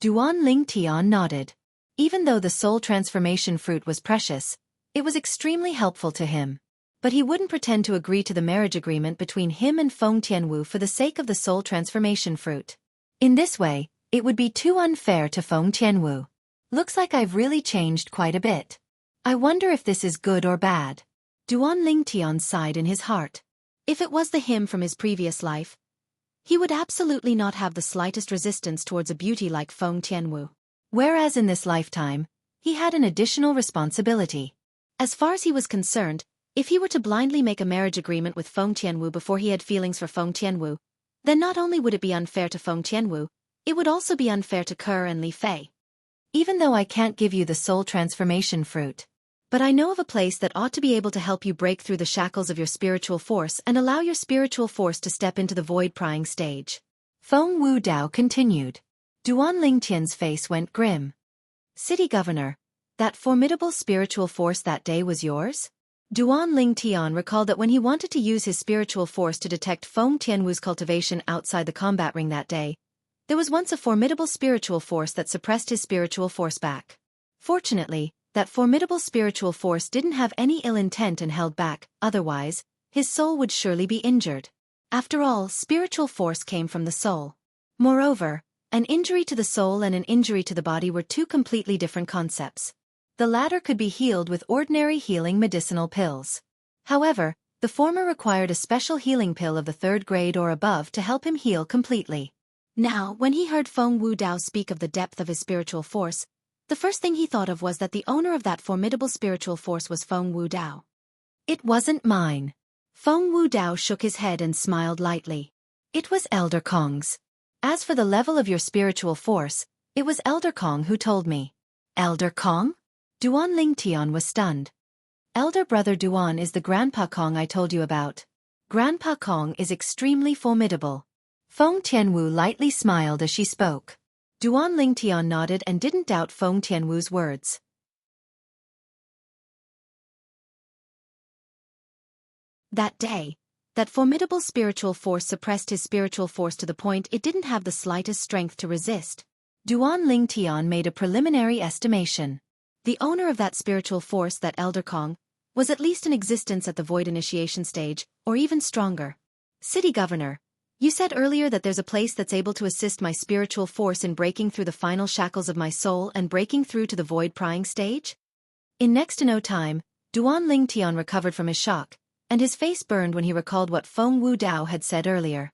Duan Ling Tian nodded. Even though the soul transformation fruit was precious, it was extremely helpful to him. But he wouldn't pretend to agree to the marriage agreement between him and Feng Tianwu for the sake of the soul transformation fruit. In this way, it would be too unfair to Feng Tianwu. Looks like I've really changed quite a bit. I wonder if this is good or bad. Duan Ling Tian sighed in his heart. If it was the him from his previous life, he would absolutely not have the slightest resistance towards a beauty like Feng Tianwu. Whereas in this lifetime, he had an additional responsibility. As far as he was concerned, if he were to blindly make a marriage agreement with Feng Tianwu before he had feelings for Feng Tianwu, then not only would it be unfair to Feng Tianwu, it would also be unfair to Ke and Li Fei. Even though I can't give you the soul transformation fruit, but I know of a place that ought to be able to help you break through the shackles of your spiritual force and allow your spiritual force to step into the void-prying stage. Feng Wu Dao continued. Duan Lingtian's face went grim. City Governor, that formidable spiritual force that day was yours? Duan Lingtian recalled that when he wanted to use his spiritual force to detect Feng Tianwu's cultivation outside the combat ring that day, there was once a formidable spiritual force that suppressed his spiritual force back. Fortunately, that formidable spiritual force didn't have any ill intent and held back, otherwise, his soul would surely be injured. After all, spiritual force came from the soul. Moreover, an injury to the soul and an injury to the body were two completely different concepts. The latter could be healed with ordinary healing medicinal pills. However, the former required a special healing pill of the 3rd grade or above to help him heal completely. Now, when he heard Feng Wu Dao speak of the depth of his spiritual force, the first thing he thought of was that the owner of that formidable spiritual force was Feng Wu Dao. It wasn't mine. Feng Wu Dao shook his head and smiled lightly. It was Elder Kong's. As for the level of your spiritual force, it was Elder Kong who told me. Elder Kong? Duan Lingtian was stunned. Elder brother Duan is the Grandpa Kong I told you about. Grandpa Kong is extremely formidable. Feng Tianwu lightly smiled as she spoke. Duan Lingtian nodded and didn't doubt Feng Tianwu's words. That day, that formidable spiritual force suppressed his spiritual force to the point it didn't have the slightest strength to resist. Duan Lingtian made a preliminary estimation. The owner of that spiritual force, that Elder Kong, was at least in existence at the void initiation stage, or even stronger. City Governor, you said earlier that there's a place that's able to assist my spiritual force in breaking through the final shackles of my soul and breaking through to the void-prying stage? In next to no time, Duan Lingtian recovered from his shock, and his face burned when he recalled what Feng Wu Dao had said earlier.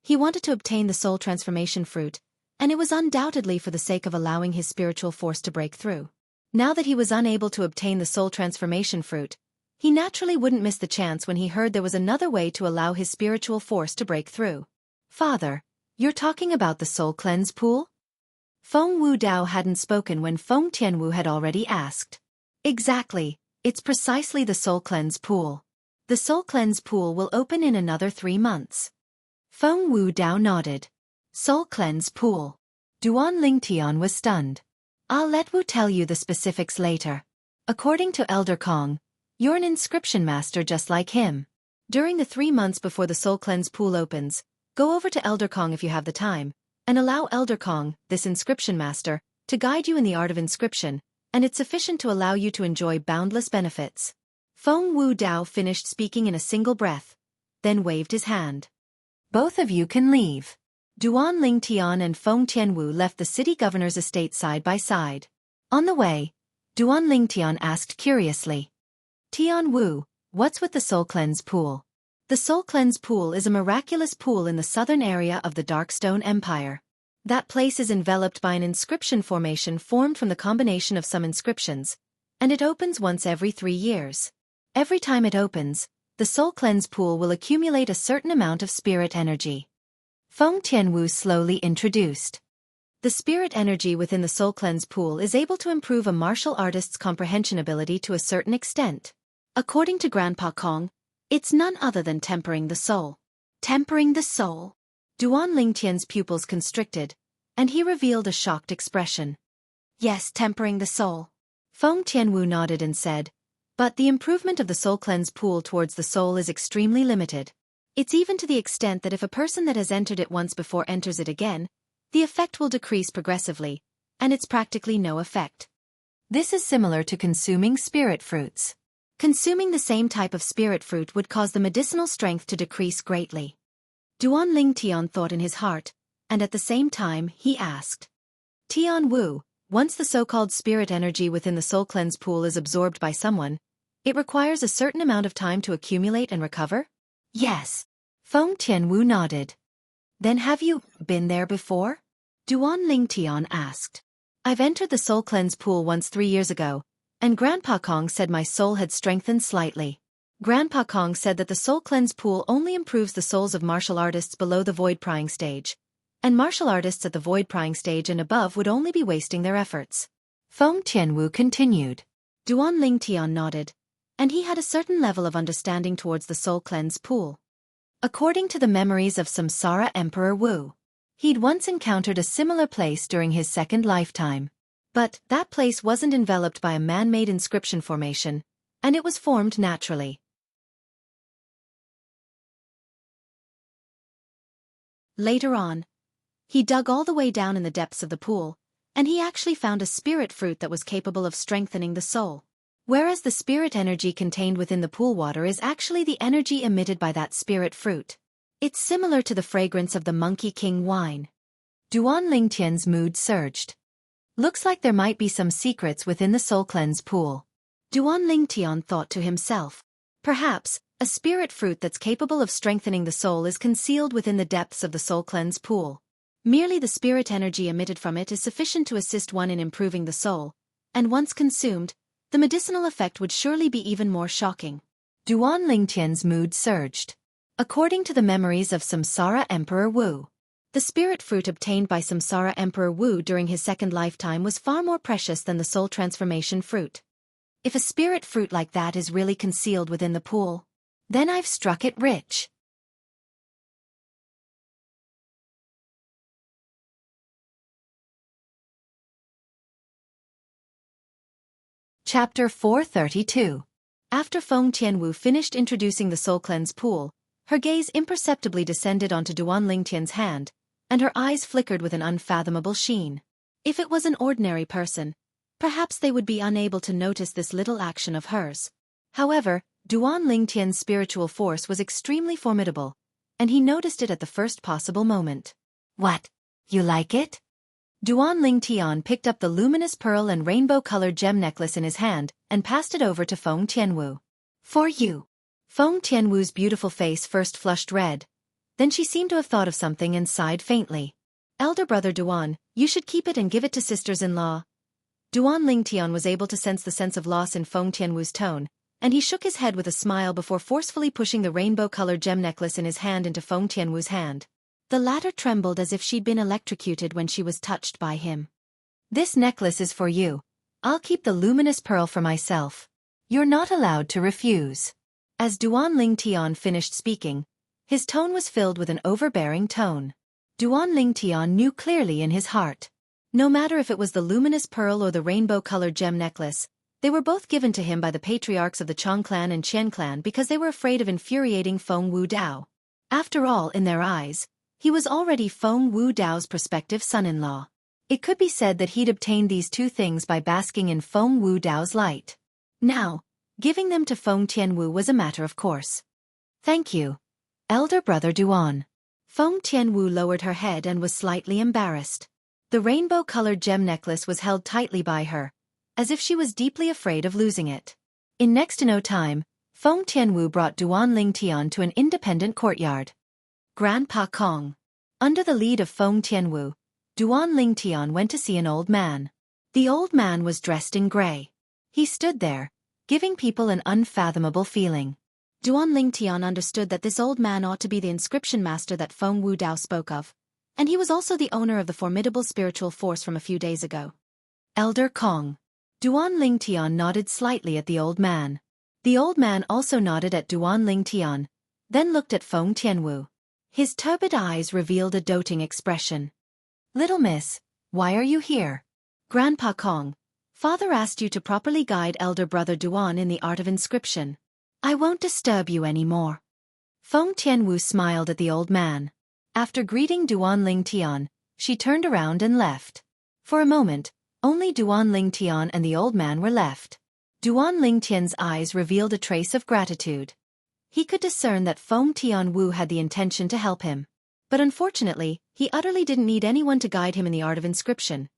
He wanted to obtain the soul transformation fruit, and it was undoubtedly for the sake of allowing his spiritual force to break through. Now that he was unable to obtain the soul transformation fruit, he naturally wouldn't miss the chance when he heard there was another way to allow his spiritual force to break through. Father, you're talking about the soul cleanse pool? Feng Wu Dao hadn't spoken when Feng Tianwu had already asked. Exactly, it's precisely the soul cleanse pool. The soul cleanse pool will open in another 3 months. Feng Wu Dao nodded. Soul cleanse pool. Duan Lingtian was stunned. I'll let Wu tell you the specifics later. According to Elder Kong, you're an inscription master just like him. During the 3 months before the soul cleanse pool opens, go over to Elder Kong if you have the time, and allow Elder Kong, this inscription master, to guide you in the art of inscription, and it's sufficient to allow you to enjoy boundless benefits. Feng Wu Dao finished speaking in a single breath, then waved his hand. Both of you can leave. Duan Lingtian and Feng Tianwu left the city governor's estate side by side. On the way, Duan Lingtian asked curiously. Tian Wu, what's with the soul cleanse pool? The soul cleanse pool is a miraculous pool in the southern area of the Darkstone Empire. That place is enveloped by an inscription formation formed from the combination of some inscriptions, and it opens once every 3 years. Every time it opens, the soul cleanse pool will accumulate a certain amount of spirit energy. Feng Tianwu slowly introduced. The spirit energy within the soul cleanse pool is able to improve a martial artist's comprehension ability to a certain extent. According to Grandpa Kong, it's none other than tempering the soul. Tempering the soul? Duan Lingtian's pupils constricted, and he revealed a shocked expression. Yes, tempering the soul. Feng Tianwu nodded and said, but the improvement of the soul cleanse pool towards the soul is extremely limited. It's even to the extent that if a person that has entered it once before enters it again, the effect will decrease progressively, and it's practically no effect. This is similar to consuming spirit fruits. Consuming the same type of spirit fruit would cause the medicinal strength to decrease greatly. Duan Ling Tian thought in his heart, and at the same time he asked. Tian Wu, once the so-called spirit energy within the soul cleanse pool is absorbed by someone, it requires a certain amount of time to accumulate and recover? Yes. Feng Tianwu nodded. Then have you been there before? Duan Ling Tian asked. I've entered the soul cleanse pool once 3 years ago, and Grandpa Kong said my soul had strengthened slightly. Grandpa Kong said that the soul cleanse pool only improves the souls of martial artists below the void prying stage, and martial artists at the void prying stage and above would only be wasting their efforts. Feng Tianwu continued. Duan Ling Tian nodded, and he had a certain level of understanding towards the soul cleanse pool. According to the memories of Samsara Emperor Wu, he'd once encountered a similar place during his second lifetime. But that place wasn't enveloped by a man-made inscription formation, and it was formed naturally. Later on, he dug all the way down in the depths of the pool, and he actually found a spirit fruit that was capable of strengthening the soul. Whereas the spirit energy contained within the pool water is actually the energy emitted by that spirit fruit. It's similar to the fragrance of the Monkey King wine. Duan Lingtian's mood surged. Looks like there might be some secrets within the soul cleanse pool. Duan Lingtian thought to himself. Perhaps, a spirit fruit that's capable of strengthening the soul is concealed within the depths of the soul cleanse pool. Merely the spirit energy emitted from it is sufficient to assist one in improving the soul, and once consumed, the medicinal effect would surely be even more shocking. Duan Lingtian's mood surged. According to the memories of Samsara Emperor Wu, the spirit fruit obtained by Samsara Emperor Wu during his second lifetime was far more precious than the soul transformation fruit. If a spirit fruit like that is really concealed within the pool, then I've struck it rich. Chapter 432. After Feng Tianwu finished introducing the soul cleanse pool, her gaze imperceptibly descended onto Duan Lingtian's hand, and her eyes flickered with an unfathomable sheen. If it was an ordinary person, perhaps they would be unable to notice this little action of hers. However, Duan Lingtian's spiritual force was extremely formidable, and he noticed it at the first possible moment. What? You like it? Duan Lingtian picked up the luminous pearl and rainbow-colored gem necklace in his hand and passed it over to Feng Tianwu. For you. Feng Tianwu's beautiful face first flushed red. Then she seemed to have thought of something and sighed faintly. Elder brother Duan, you should keep it and give it to sisters-in-law. Duan Lingtian was able to sense the sense of loss in Feng Tianwu's tone, and he shook his head with a smile before forcefully pushing the rainbow-colored gem necklace in his hand into Feng Tianwu's hand. The latter trembled as if she'd been electrocuted when she was touched by him. This necklace is for you. I'll keep the luminous pearl for myself. You're not allowed to refuse. As Duan Lingtian finished speaking, his tone was filled with an overbearing tone. Duan Lingtian knew clearly in his heart. No matter if it was the luminous pearl or the rainbow-colored gem necklace, they were both given to him by the patriarchs of the Chong clan and Qian clan because they were afraid of infuriating Feng Wu Dao. After all, in their eyes, he was already Feng Wu Dao's prospective son-in-law. It could be said that he'd obtained these two things by basking in Feng Wu Dao's light. Now, giving them to Feng Tianwu was a matter of course. Thank you, elder brother Duan. Feng Tianwu lowered her head and was slightly embarrassed. The rainbow-colored gem necklace was held tightly by her, as if she was deeply afraid of losing it. In next to no time, Feng Tianwu brought Duan Lingtian to an independent courtyard. Grandpa Kong. Under the lead of Feng Tianwu, Duan Lingtian went to see an old man. The old man was dressed in gray. He stood there, giving people an unfathomable feeling. Duan Lingtian understood that this old man ought to be the inscription master that Feng Wu Dao spoke of, and he was also the owner of the formidable spiritual force from a few days ago. Elder Kong. Duan Lingtian nodded slightly at the old man. The old man also nodded at Duan Lingtian, then looked at Feng Tianwu. His turbid eyes revealed a doting expression. Little miss, why are you here? Grandpa Kong, Father asked you to properly guide elder brother Duan in the art of inscription. I won't disturb you anymore. Feng Tianwu smiled at the old man. After greeting Duan Lingtian, she turned around and left. For a moment, only Duan Lingtian and the old man were left. Duan Lingtian's eyes revealed a trace of gratitude. He could discern that Feng Tianwu had the intention to help him. But unfortunately, he utterly didn't need anyone to guide him in the art of inscription.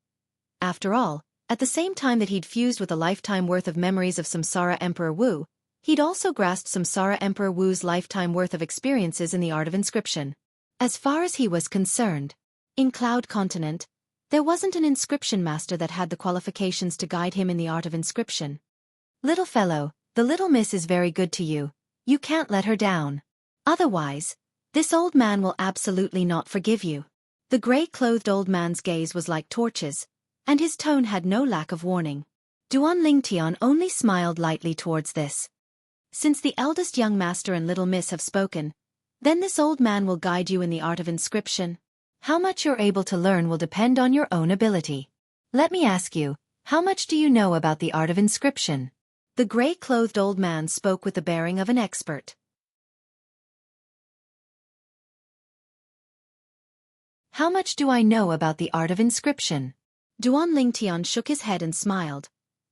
After all, at the same time that he'd fused with a lifetime worth of memories of Samsara Emperor Wu, he'd also grasped Samsara Emperor Wu's lifetime worth of experiences in the art of inscription. As far as he was concerned, in Cloud Continent, there wasn't an inscription master that had the qualifications to guide him in the art of inscription. Little fellow, the little miss is very good to you. You can't let her down. Otherwise, this old man will absolutely not forgive you. The gray-clothed old man's gaze was like torches, and his tone had no lack of warning. Duan Lingtian only smiled lightly towards this. Since the eldest young master and little miss have spoken, then this old man will guide you in the art of inscription. How much you're able to learn will depend on your own ability. Let me ask you, how much do you know about the art of inscription? The gray-clothed old man spoke with the bearing of an expert. How much do I know about the art of inscription? Duan Lingtian shook his head and smiled,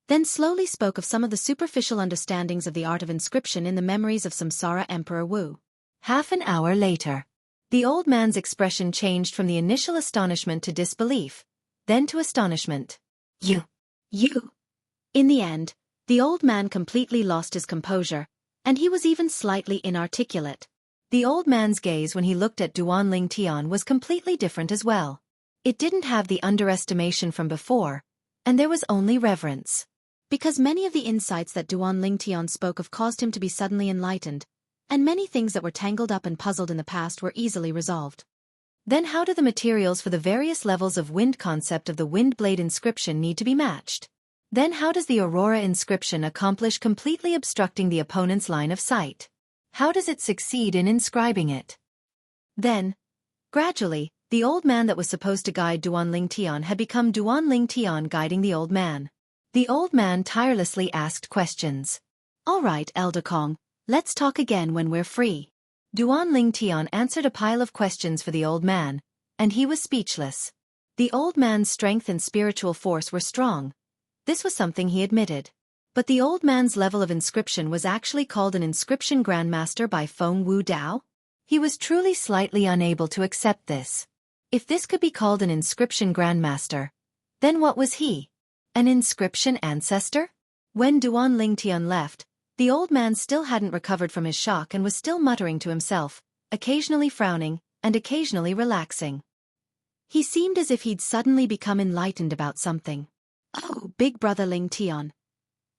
then slowly spoke of some of the superficial understandings of the art of inscription in the memories of Samsara Emperor Wu. Half an hour later, the old man's expression changed from the initial astonishment to disbelief, then to astonishment. You. In the end, the old man completely lost his composure, and he was even slightly inarticulate. The old man's gaze when he looked at Duan Lingtian was completely different as well. It didn't have the underestimation from before, and there was only reverence. Because many of the insights that Duan Lingtian spoke of caused him to be suddenly enlightened, and many things that were tangled up and puzzled in the past were easily resolved. Then how do the materials for the various levels of wind concept of the wind blade inscription need to be matched? Then how does the aurora inscription accomplish completely obstructing the opponent's line of sight? How does it succeed in inscribing it? Then, gradually, the old man that was supposed to guide Duan Lingtian had become Duan Lingtian guiding the old man. The old man tirelessly asked questions. All right, Elder Kong, let's talk again when we're free. Duan Lingtian answered a pile of questions for the old man, and he was speechless. The old man's strength and spiritual force were strong. This was something he admitted. But the old man's level of inscription was actually called an inscription grandmaster by Feng Wu Dao? He was truly slightly unable to accept this. If this could be called an inscription grandmaster, then what was he? An inscription ancestor? When Duan Lingtian left, the old man still hadn't recovered from his shock and was still muttering to himself, occasionally frowning, and occasionally relaxing. He seemed as if he'd suddenly become enlightened about something. Oh, big brother Lingtian.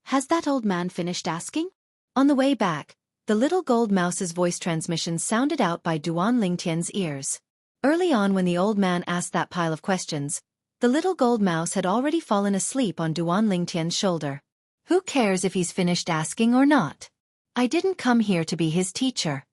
Has that old man finished asking? On the way back, the little gold mouse's voice transmission sounded out by Duan Lingtian's ears. Early on when the old man asked that pile of questions, the little gold mouse had already fallen asleep on Duan Lingtian's shoulder. Who cares if he's finished asking or not? I didn't come here to be his teacher.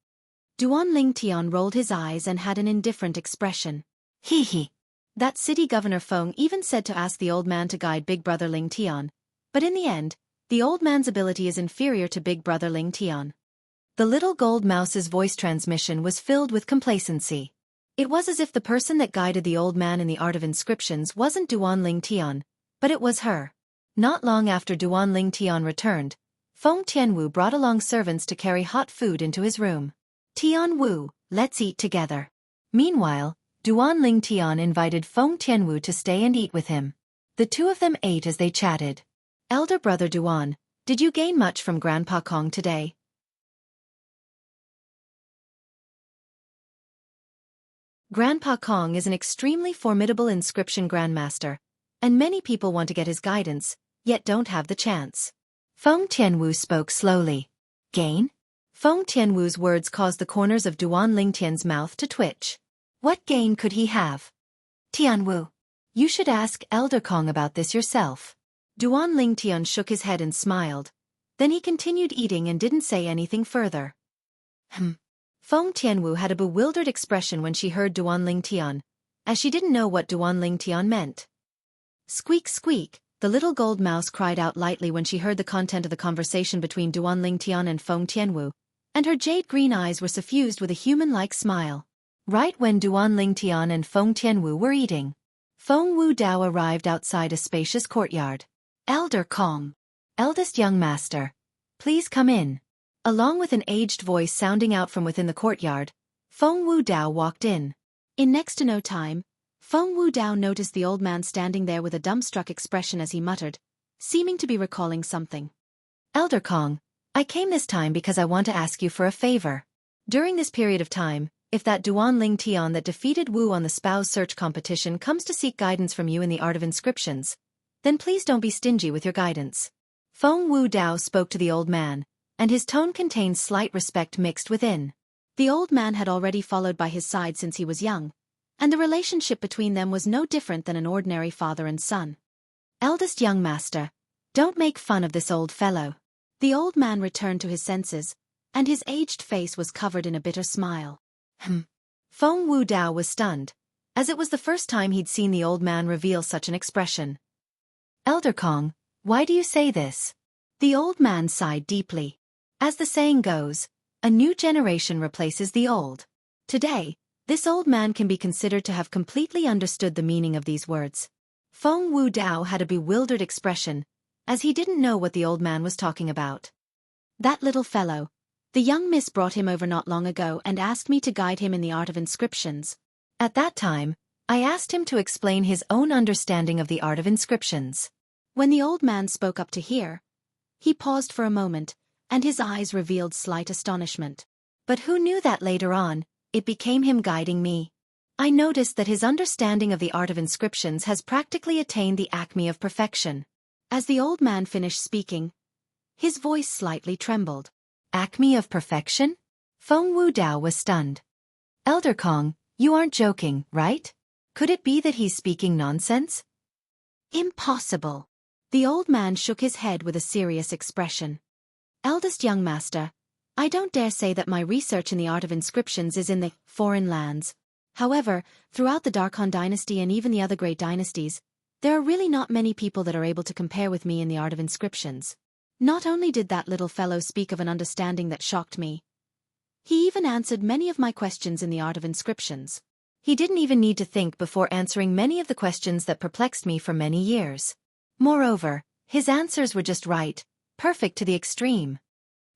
Duan Lingtian rolled his eyes and had an indifferent expression. Hee. That city governor Feng even said to ask the old man to guide big brother Lingtian, but in the end, the old man's ability is inferior to big brother Lingtian. The little gold mouse's voice transmission was filled with complacency. It was as if the person that guided the old man in the art of inscriptions wasn't Duan Lingtian, but it was her. Not long after Duan Lingtian returned, Feng Tianwu brought along servants to carry hot food into his room. Tianwu, let's eat together. Meanwhile, Duan Lingtian invited Feng Tianwu to stay and eat with him. The two of them ate as they chatted. Elder brother Duan, did you gain much from Grandpa Kong today? Grandpa Kong is an extremely formidable inscription grandmaster, and many people want to get his guidance, yet don't have the chance. Feng Tianwu spoke slowly. Gain? Feng Tianwu's words caused the corners of Duan Lingtian's mouth to twitch. What gain could he have? Tianwu, you should ask Elder Kong about this yourself. Duan Lingtian shook his head and smiled. Then he continued eating and didn't say anything further. Feng Tianwu had a bewildered expression when she heard Duan Lingtian, as she didn't know what Duan Lingtian meant. Squeak squeak, the little gold mouse cried out lightly when she heard the content of the conversation between Duan Lingtian and Feng Tianwu, and her jade-green eyes were suffused with a human-like smile. Right when Duan Lingtian and Feng Tianwu were eating, Feng Wu Dao arrived outside a spacious courtyard. Elder Kong, eldest young master, please come in. Along with an aged voice sounding out from within the courtyard, Feng Wu Dao walked in. In next to no time, Feng Wu Dao noticed the old man standing there with a dumbstruck expression as he muttered, seeming to be recalling something. Elder Kong, I came this time because I want to ask you for a favor. During this period of time, if that Duan Lingtian that defeated Wu on the spouse search competition comes to seek guidance from you in the art of inscriptions, then please don't be stingy with your guidance. Feng Wu Dao spoke to the old man, and his tone contained slight respect mixed within. The old man had already followed by his side since he was young, and the relationship between them was no different than an ordinary father and son. Eldest young master, don't make fun of this old fellow. The old man returned to his senses, and his aged face was covered in a bitter smile. Feng Wu Dao was stunned, as it was the first time he'd seen the old man reveal such an expression. Elder Kong, why do you say this? The old man sighed deeply. As the saying goes, a new generation replaces the old. Today, this old man can be considered to have completely understood the meaning of these words. Feng Wu Dao had a bewildered expression, as he didn't know what the old man was talking about. That little fellow, the young miss brought him over not long ago and asked me to guide him in the art of inscriptions. At that time, I asked him to explain his own understanding of the art of inscriptions. When the old man spoke up to hear, he paused for a moment, and his eyes revealed slight astonishment. But who knew that later on, it became him guiding me. I noticed that his understanding of the art of inscriptions has practically attained the acme of perfection. As the old man finished speaking, his voice slightly trembled. Acme of perfection? Feng Wu Dao was stunned. Elder Kong, you aren't joking, right? Could it be that he's speaking nonsense? Impossible. The old man shook his head with a serious expression. Eldest young master, I don't dare say that my research in the art of inscriptions is in the foreign lands. However, throughout the Darkhan dynasty and even the other great dynasties, there are really not many people that are able to compare with me in the art of inscriptions. Not only did that little fellow speak of an understanding that shocked me, he even answered many of my questions in the art of inscriptions. He didn't even need to think before answering many of the questions that perplexed me for many years. Moreover, his answers were just right, perfect to the extreme.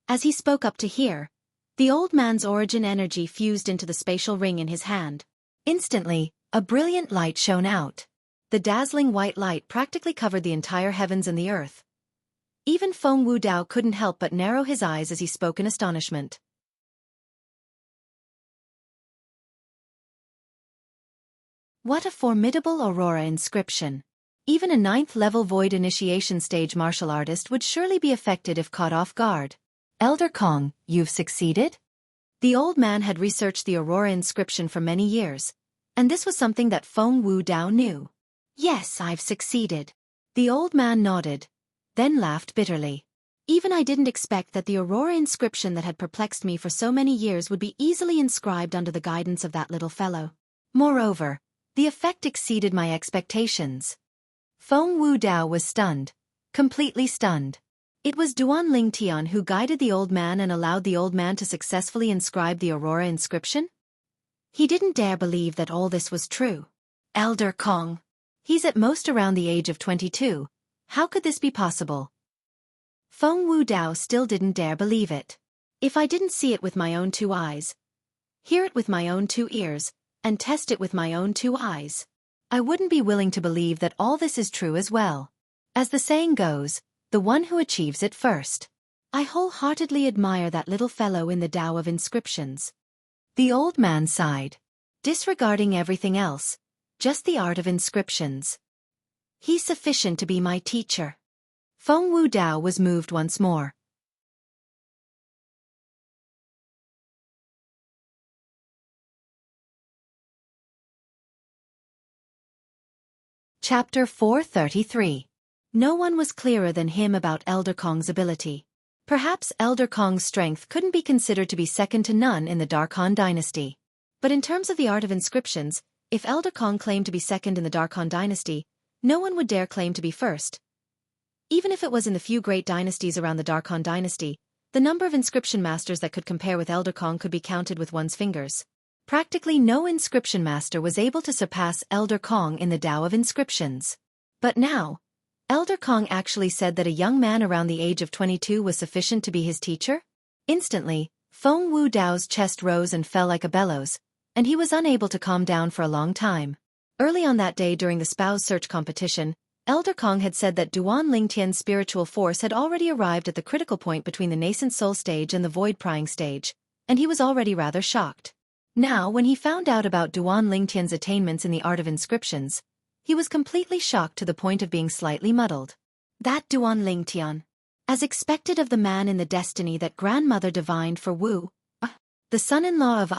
As he spoke up to hear, the old man's origin energy fused into the spatial ring in his hand. Instantly, a brilliant light shone out. The dazzling white light practically covered the entire heavens and the earth. Even Feng Wu Dao couldn't help but narrow his eyes as he spoke in astonishment. What a formidable Aurora inscription! Even a 9th-level Void Initiation stage martial artist would surely be affected if caught off guard. Elder Kong, you've succeeded? The old man had researched the Aurora inscription for many years, and this was something that Feng Wu Dao knew. Yes, I've succeeded. The old man nodded, then laughed bitterly. Even I didn't expect that the Aurora inscription that had perplexed me for so many years would be easily inscribed under the guidance of that little fellow. Moreover, the effect exceeded my expectations. Feng Wu Dao was stunned, completely stunned. It was Duan Lingtian who guided the old man and allowed the old man to successfully inscribe the Aurora inscription? He didn't dare believe that all this was true. Elder Kong. He's at most around the age of 22. How could this be possible? Feng Wu Dao still didn't dare believe it. If I didn't see it with my own 2 eyes, hear it with my own 2 ears, and test it with my own 2 eyes, I wouldn't be willing to believe that all this is true as well. As the saying goes, the one who achieves it first. I wholeheartedly admire that little fellow in the Tao of inscriptions. The old man sighed. Disregarding everything else, just the art of inscriptions. He's sufficient to be my teacher. Feng Wu Dao was moved once more. Chapter 433. No one was clearer than him about Elder Kong's ability. Perhaps Elder Kong's strength couldn't be considered to be second to none in the Darkhan dynasty. But in terms of the art of inscriptions, if Elder Kong claimed to be second in the Darkhan dynasty, no one would dare claim to be first. Even if it was in the few great dynasties around the Dark Han dynasty, the number of inscription masters that could compare with Elder Kong could be counted with one's fingers. Practically no inscription master was able to surpass Elder Kong in the Tao of inscriptions. But now, Elder Kong actually said that a young man around the age of 22 was sufficient to be his teacher? Instantly, Feng Wu Dao's chest rose and fell like a bellows, and he was unable to calm down for a long time. Early on that day during the spouse search competition, Elder Kong had said that Duan Lingtian's spiritual force had already arrived at the critical point between the nascent soul stage and the void-prying stage, and he was already rather shocked. Now, when he found out about Duan Lingtian's attainments in the art of inscriptions, he was completely shocked to the point of being slightly muddled. That Duan Lingtian, as expected of the man in the destiny that grandmother divined for Wu, the son-in-law of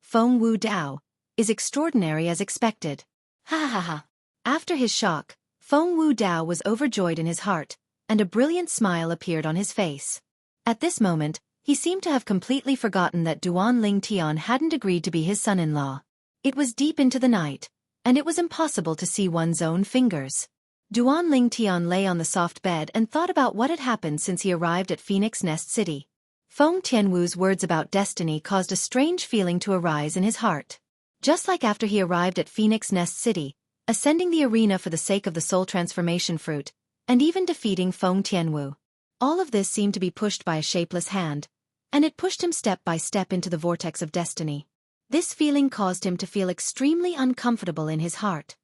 Feng Wu Dao, is extraordinary as expected. Ha ha ha. After his shock, Feng Wu Dao was overjoyed in his heart, and a brilliant smile appeared on his face. At this moment, he seemed to have completely forgotten that Duan Lingtian hadn't agreed to be his son-in-law. It was deep into the night, and it was impossible to see one's own fingers. Duan Lingtian lay on the soft bed and thought about what had happened since he arrived at Phoenix Nest City. Feng Tianwu's words about destiny caused a strange feeling to arise in his heart. Just like after he arrived at Phoenix Nest City, ascending the arena for the sake of the soul transformation fruit, and even defeating Feng Tianwu. All of this seemed to be pushed by a shapeless hand, and it pushed him step by step into the vortex of destiny. This feeling caused him to feel extremely uncomfortable in his heart.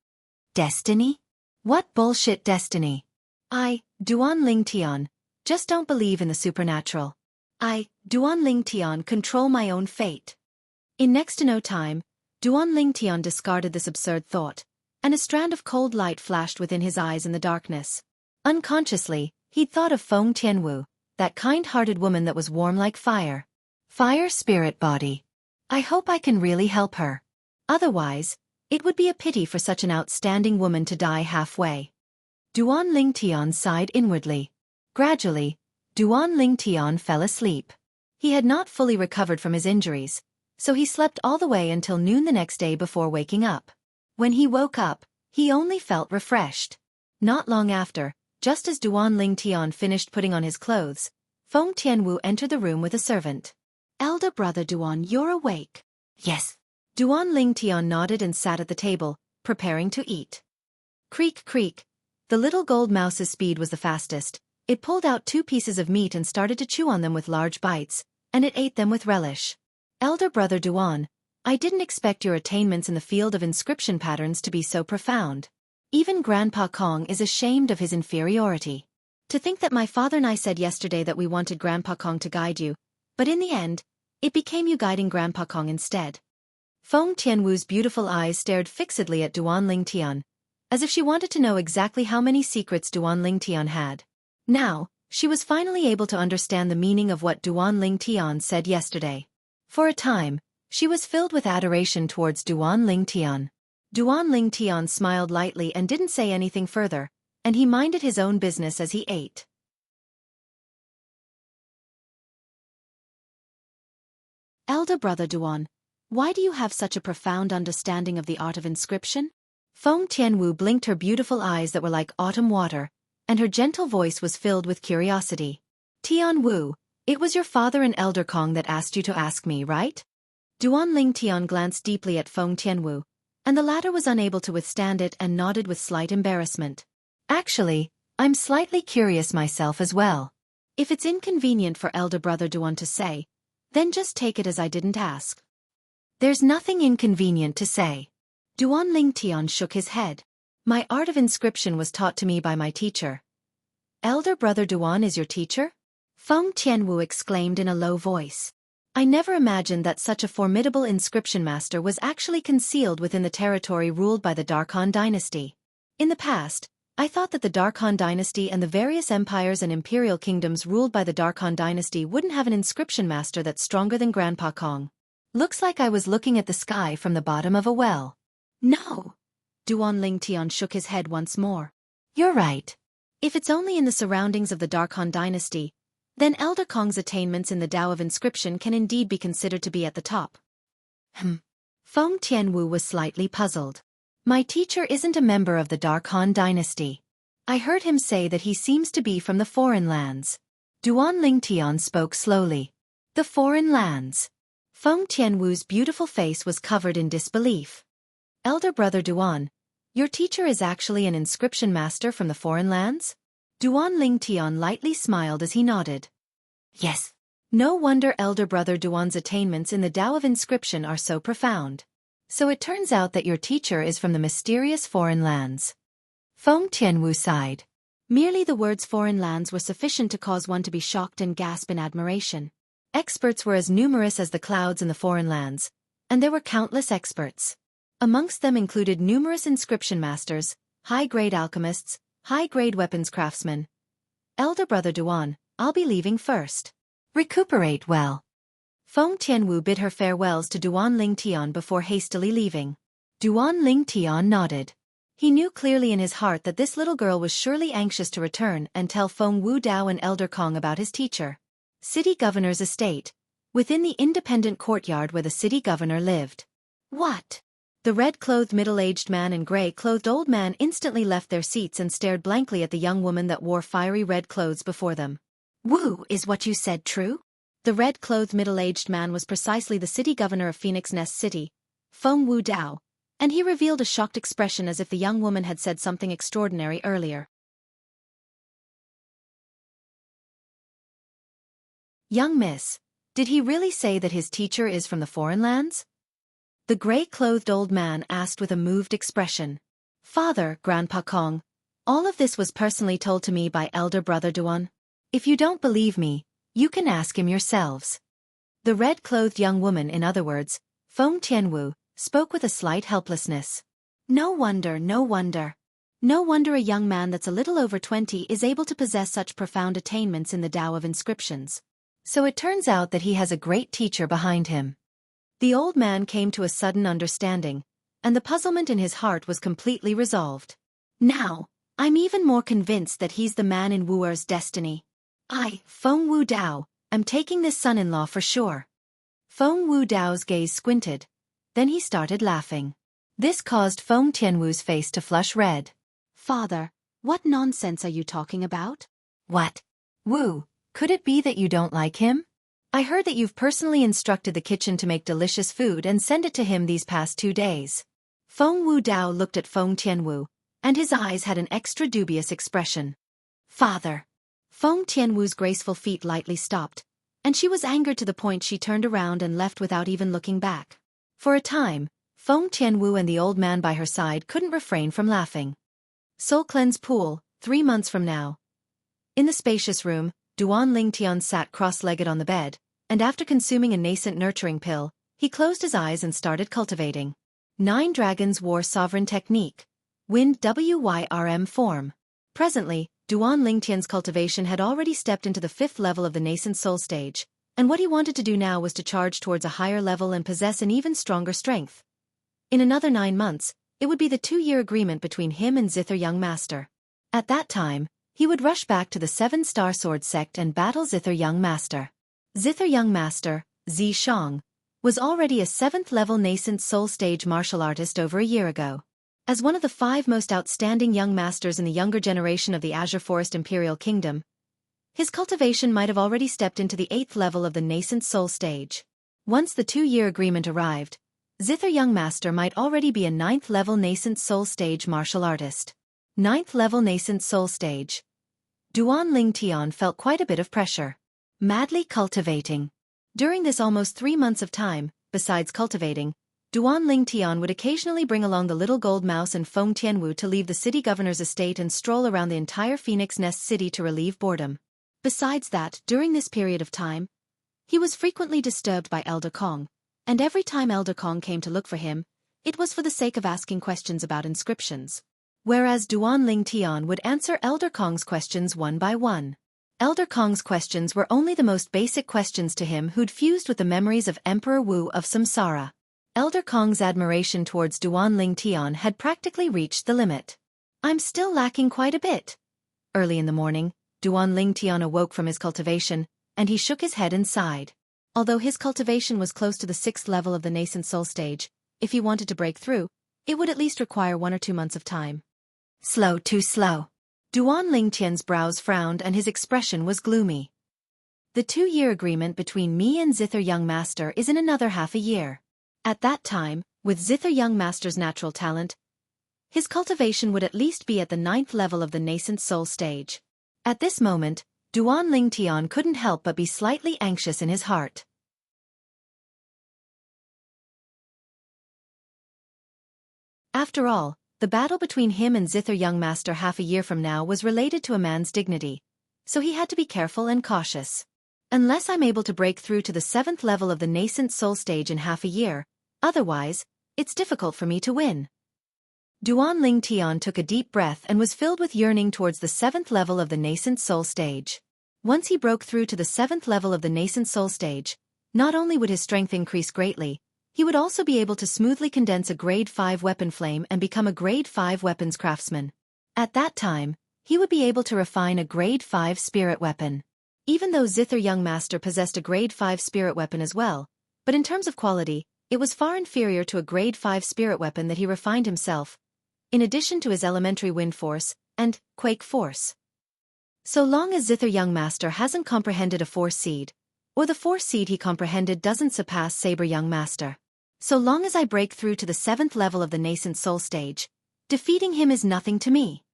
Destiny? What bullshit destiny? Duan Lingtian, just don't believe in the supernatural. Duan Lingtian, control my own fate. In next to no time, Duan Lingtian discarded this absurd thought, and a strand of cold light flashed within his eyes in the darkness. Unconsciously, he'd thought of Feng Tianwu, that kind-hearted woman that was warm like fire. Fire spirit body. I hope I can really help her. Otherwise, it would be a pity for such an outstanding woman to die halfway. Duan Lingtian sighed inwardly. Gradually, Duan Lingtian fell asleep. He had not fully recovered from his injuries, so he slept all the way until noon the next day before waking up. When he woke up, he only felt refreshed. Not long after, just as Duan Lingtian finished putting on his clothes, Feng Tianwu entered the room with a servant. Elder brother Duan, you're awake. Yes. Duan Lingtian nodded and sat at the table, preparing to eat. Creak creak. The little gold mouse's speed was the fastest. It pulled out 2 pieces of meat and started to chew on them with large bites, and it ate them with relish. Elder brother Duan, I didn't expect your attainments in the field of inscription patterns to be so profound. Even Grandpa Kong is ashamed of his inferiority. To think that my father and I said yesterday that we wanted Grandpa Kong to guide you, but in the end, it became you guiding Grandpa Kong instead. Feng Tianwu's beautiful eyes stared fixedly at Duan Lingtian, as if she wanted to know exactly how many secrets Duan Lingtian had. Now, she was finally able to understand the meaning of what Duan Lingtian said yesterday. For a time, she was filled with adoration towards Duan Lingtian. Duan Lingtian smiled lightly and didn't say anything further, and he minded his own business as he ate. Elder brother Duan, why do you have such a profound understanding of the art of inscription? Feng Tianwu blinked her beautiful eyes that were like autumn water, and her gentle voice was filled with curiosity. Tianwu, it was your father and Elder Kong that asked you to ask me, right? Duan Lingtian glanced deeply at Feng Tianwu, and the latter was unable to withstand it and nodded with slight embarrassment. Actually, I'm slightly curious myself as well. If it's inconvenient for elder brother Duan to say, then just take it as I didn't ask. There's nothing inconvenient to say. Duan Lingtian shook his head. My art of inscription was taught to me by my teacher. Elder brother Duan is your teacher? Feng Tianwu exclaimed in a low voice. I never imagined that such a formidable inscription master was actually concealed within the territory ruled by the Dark Han dynasty. In the past, I thought that the Dark Han dynasty and the various empires and imperial kingdoms ruled by the Dark Han dynasty wouldn't have an inscription master that's stronger than Grandpa Kong. Looks like I was looking at the sky from the bottom of a well. No. Duan Lingtian shook his head once more. You're right. If it's only in the surroundings of the Dark Han dynasty, then Elder Kong's attainments in the Tao of inscription can indeed be considered to be at the top. Feng Tianwu was slightly puzzled. My teacher isn't a member of the Dark Han dynasty. I heard him say that he seems to be from the foreign lands. Duan Lingtian spoke slowly. The foreign lands. Feng Tianwu's beautiful face was covered in disbelief. Elder brother Duan, your teacher is actually an inscription master from the foreign lands? Duan Lingtian lightly smiled as he nodded. Yes. No wonder elder brother Duan's attainments in the Tao of inscription are so profound. So it turns out that your teacher is from the mysterious foreign lands. Feng Tianwu sighed. Merely the words foreign lands were sufficient to cause one to be shocked and gasp in admiration. Experts were as numerous as the clouds in the foreign lands, and there were countless experts. Amongst them included numerous inscription masters, high-grade alchemists, high-grade weapons craftsmen. Elder brother Duan, I'll be leaving first. Recuperate well. Feng Tianwu bid her farewells to Duan Lingtian before hastily leaving. Duan Lingtian nodded. He knew clearly in his heart that this little girl was surely anxious to return and tell Feng Wu Dao and Elder Kong about his teacher. City Governor's estate, within the independent courtyard where the city governor lived. What? The red-clothed middle-aged man and gray-clothed old man instantly left their seats and stared blankly at the young woman that wore fiery red clothes before them. Wu, is what you said true? The red-clothed middle-aged man was precisely the city governor of Phoenix Nest City, Feng Wu Dao, and he revealed a shocked expression as if the young woman had said something extraordinary earlier. Young miss, did he really say that his teacher is from the foreign lands? The gray-clothed old man asked with a moved expression. Father, Grandpa Kong, all of this was personally told to me by elder brother Duan. If you don't believe me, you can ask him yourselves. The red-clothed young woman, in other words, Feng Tianwu, spoke with a slight helplessness. No wonder, no wonder. No wonder a young man that's a little over 20 is able to possess such profound attainments in the Tao of inscriptions. So it turns out that he has a great teacher behind him. The old man came to a sudden understanding, and the puzzlement in his heart was completely resolved. Now, I'm even more convinced that he's the man in Wuer's destiny. I, Feng Wu Dao, am taking this son-in-law for sure. Feng Wu Dao's gaze squinted. Then he started laughing. This caused Feng Tianwu's face to flush red. Father, what nonsense are you talking about? What? Wu, could it be that you don't like him? I heard that you've personally instructed the kitchen to make delicious food and send it to him these past 2 days. Feng Wu Dao looked at Feng Tianwu, and his eyes had an extra dubious expression. Father. Feng Tianwu's graceful feet lightly stopped, and she was angered to the point she turned around and left without even looking back. For a time, Feng Tianwu and the old man by her side couldn't refrain from laughing. Soul Cleanse Pool, 3 months from now. In the spacious room, Duan Lingtian sat cross-legged on the bed, and after consuming a nascent nurturing pill, he closed his eyes and started cultivating. 9 Dragons War Sovereign Technique. Wind WYRM form. Presently, Duan Lingtian's cultivation had already stepped into the 5th level of the nascent soul stage, and what he wanted to do now was to charge towards a higher level and possess an even stronger strength. In another 9 months, it would be the 2-year agreement between him and Zither Young Master. At that time, he would rush back to the 7-star sword sect and battle Zither Young Master. Zither Young Master, Zi Shang, was already a 7th-level nascent soul stage martial artist over a year ago. As one of the 5 most outstanding young masters in the younger generation of the Azure Forest Imperial Kingdom, his cultivation might have already stepped into the 8th level of the nascent soul stage. Once the 2-year agreement arrived, Zither Young Master might already be a 9th-level nascent soul stage martial artist. 9th-level nascent soul stage. Duan Lingtian felt quite a bit of pressure. Madly cultivating. During this almost 3 months of time, besides cultivating, Duan Lingtian would occasionally bring along the little gold mouse and Feng Tianwu to leave the city governor's estate and stroll around the entire Phoenix Nest City to relieve boredom. Besides that, during this period of time, he was frequently disturbed by Elder Kong, and every time Elder Kong came to look for him, it was for the sake of asking questions about inscriptions. Whereas Duan Lingtian would answer Elder Kong's questions one by one. Elder Kong's questions were only the most basic questions to him who'd fused with the memories of Emperor Wu of Samsara. Elder Kong's admiration towards Duan Lingtian had practically reached the limit. I'm still lacking quite a bit. Early in the morning, Duan Lingtian awoke from his cultivation, and he shook his head and sighed. Although his cultivation was close to the 6th level of the nascent soul stage, if he wanted to break through, It would at least require 1 or 2 months of time. Slow, too slow. Duan Lingtian's brows frowned and his expression was gloomy. The 2-year agreement between me and Zither Young Master is in another half a year. At that time, with Zither Young Master's natural talent, his cultivation would at least be at the 9th level of the nascent soul stage. At this moment, Duan Lingtian couldn't help but be slightly anxious in his heart. After all, the battle between him and Zither Young Master half a year from now was related to a man's dignity, so he had to be careful and cautious. Unless I'm able to break through to the 7th level of the nascent soul stage in half a year, otherwise, it's difficult for me to win. Duan Lingtian took a deep breath and was filled with yearning towards the 7th level of the nascent soul stage. Once he broke through to the 7th level of the nascent soul stage, not only would his strength increase greatly, he would also be able to smoothly condense a grade 5 weapon flame and become a grade 5 weapons craftsman. At that time, he would be able to refine a grade 5 spirit weapon. Even though Zither Young Master possessed a grade 5 spirit weapon as well, but in terms of quality, it was far inferior to a grade 5 spirit weapon that he refined himself, in addition to his elementary wind force and quake force. So long as Zither Young Master hasn't comprehended a force seed, or the force seed he comprehended doesn't surpass Saber Young Master. So long as I break through to the 7th level of the nascent soul stage, defeating him is nothing to me.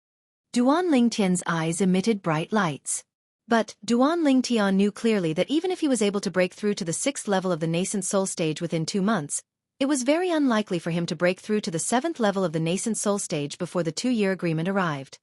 Duan Lingtian's eyes emitted bright lights. But Duan Lingtian knew clearly that even if he was able to break through to the 6th level of the nascent soul stage within 2 months, it was very unlikely for him to break through to the 7th level of the nascent soul stage before the 2-year agreement arrived.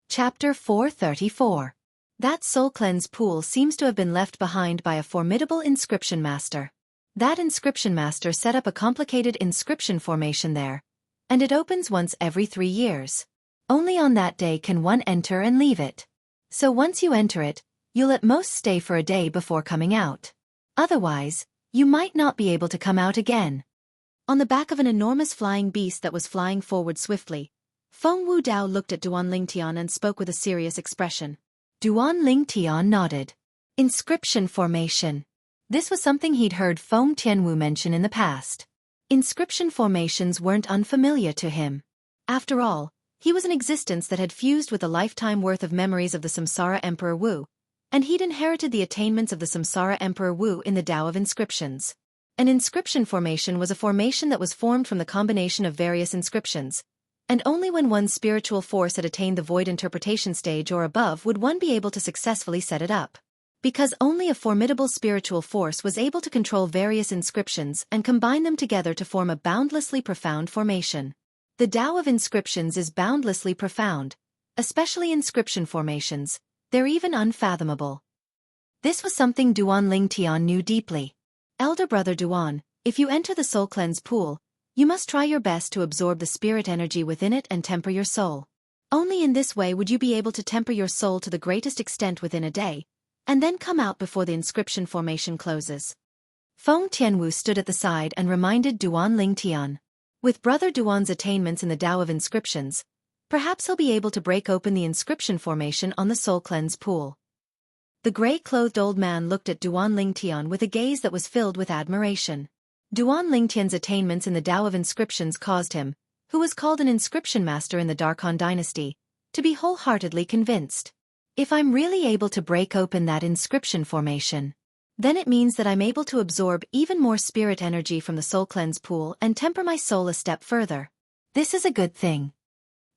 Chapter 434. That soul cleanse pool seems to have been left behind by a formidable inscription master. That inscription master set up a complicated inscription formation there, and it opens once every 3 years. Only on that day can one enter and leave it. So once you enter it, you'll at most stay for a day before coming out. Otherwise, you might not be able to come out again. On the back of an enormous flying beast that was flying forward swiftly, Feng Wudao looked at Duan Lingtian and spoke with a serious expression. Duan Lingtian nodded. Inscription formation. This was something he'd heard Feng Tianwu mention in the past. Inscription formations weren't unfamiliar to him. After all, he was an existence that had fused with a lifetime worth of memories of the Samsara Emperor Wu, and he'd inherited the attainments of the Samsara Emperor Wu in the Tao of inscriptions. An inscription formation was a formation that was formed from the combination of various inscriptions, and only when one's spiritual force had attained the void interpretation stage or above would one be able to successfully set it up. Because only a formidable spiritual force was able to control various inscriptions and combine them together to form a boundlessly profound formation. The Tao of inscriptions is boundlessly profound, especially inscription formations. They're even unfathomable. This was something Duan Lingtian knew deeply. Elder brother Duan, if you enter the soul cleanse pool, you must try your best to absorb the spirit energy within it and temper your soul. Only in this way would you be able to temper your soul to the greatest extent within a day, and then come out before the inscription formation closes. Feng Tianwu stood at the side and reminded Duan Lingtian. With brother Duan's attainments in the Tao of inscriptions, perhaps he'll be able to break open the inscription formation on the soul cleanse pool. The gray-clothed old man looked at Duan Lingtian with a gaze that was filled with admiration. Duan Lingtian's attainments in the Tao of inscriptions caused him, who was called an inscription master in the Darkhan dynasty, to be wholeheartedly convinced. If I'm really able to break open that inscription formation, then it means that I'm able to absorb even more spirit energy from the soul cleanse pool and temper my soul a step further. This is a good thing.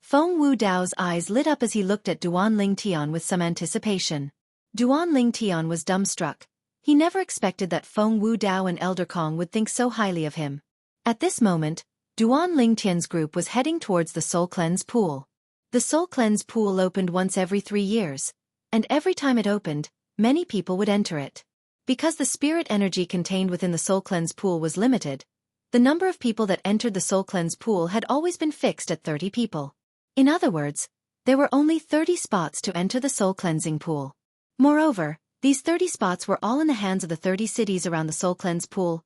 Feng Wudao's eyes lit up as he looked at Duan Lingtian with some anticipation. Duan Lingtian was dumbstruck. He never expected that Feng Wudao and Elder Kong would think so highly of him. At this moment, Duan Lingtian's group was heading towards the soul cleanse pool. The soul cleanse pool opened once every 3 years, and every time it opened, many people would enter it. Because the spirit energy contained within the soul cleanse pool was limited, the number of people that entered the soul cleanse pool had always been fixed at 30 people. In other words, there were only 30 spots to enter the soul cleansing pool. Moreover, these 30 spots were all in the hands of the 30 cities around the soul cleanse pool.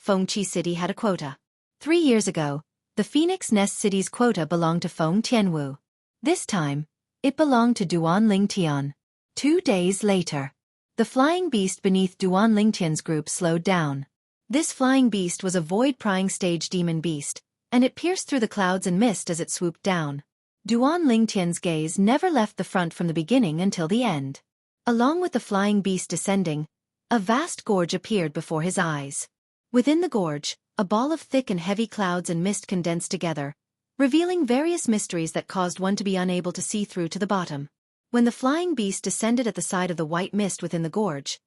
Fengqi City had a quota. 3 years ago, the Phoenix Nest City's quota belonged to Feng Tianwu. This time, It belonged to Duan Lingtian. 2 days later. The flying beast beneath Duan Lingtian's group slowed down. This flying beast was a void-prying stage demon beast, and it pierced through the clouds and mist as it swooped down. Duan Lingtian's gaze never left the front from the beginning until the end. Along with the flying beast descending, a vast gorge appeared before his eyes. Within the gorge, a ball of thick and heavy clouds and mist condensed together, revealing various mysteries that caused one to be unable to see through to the bottom. When the flying beast descended at the side of the white mist within the gorge,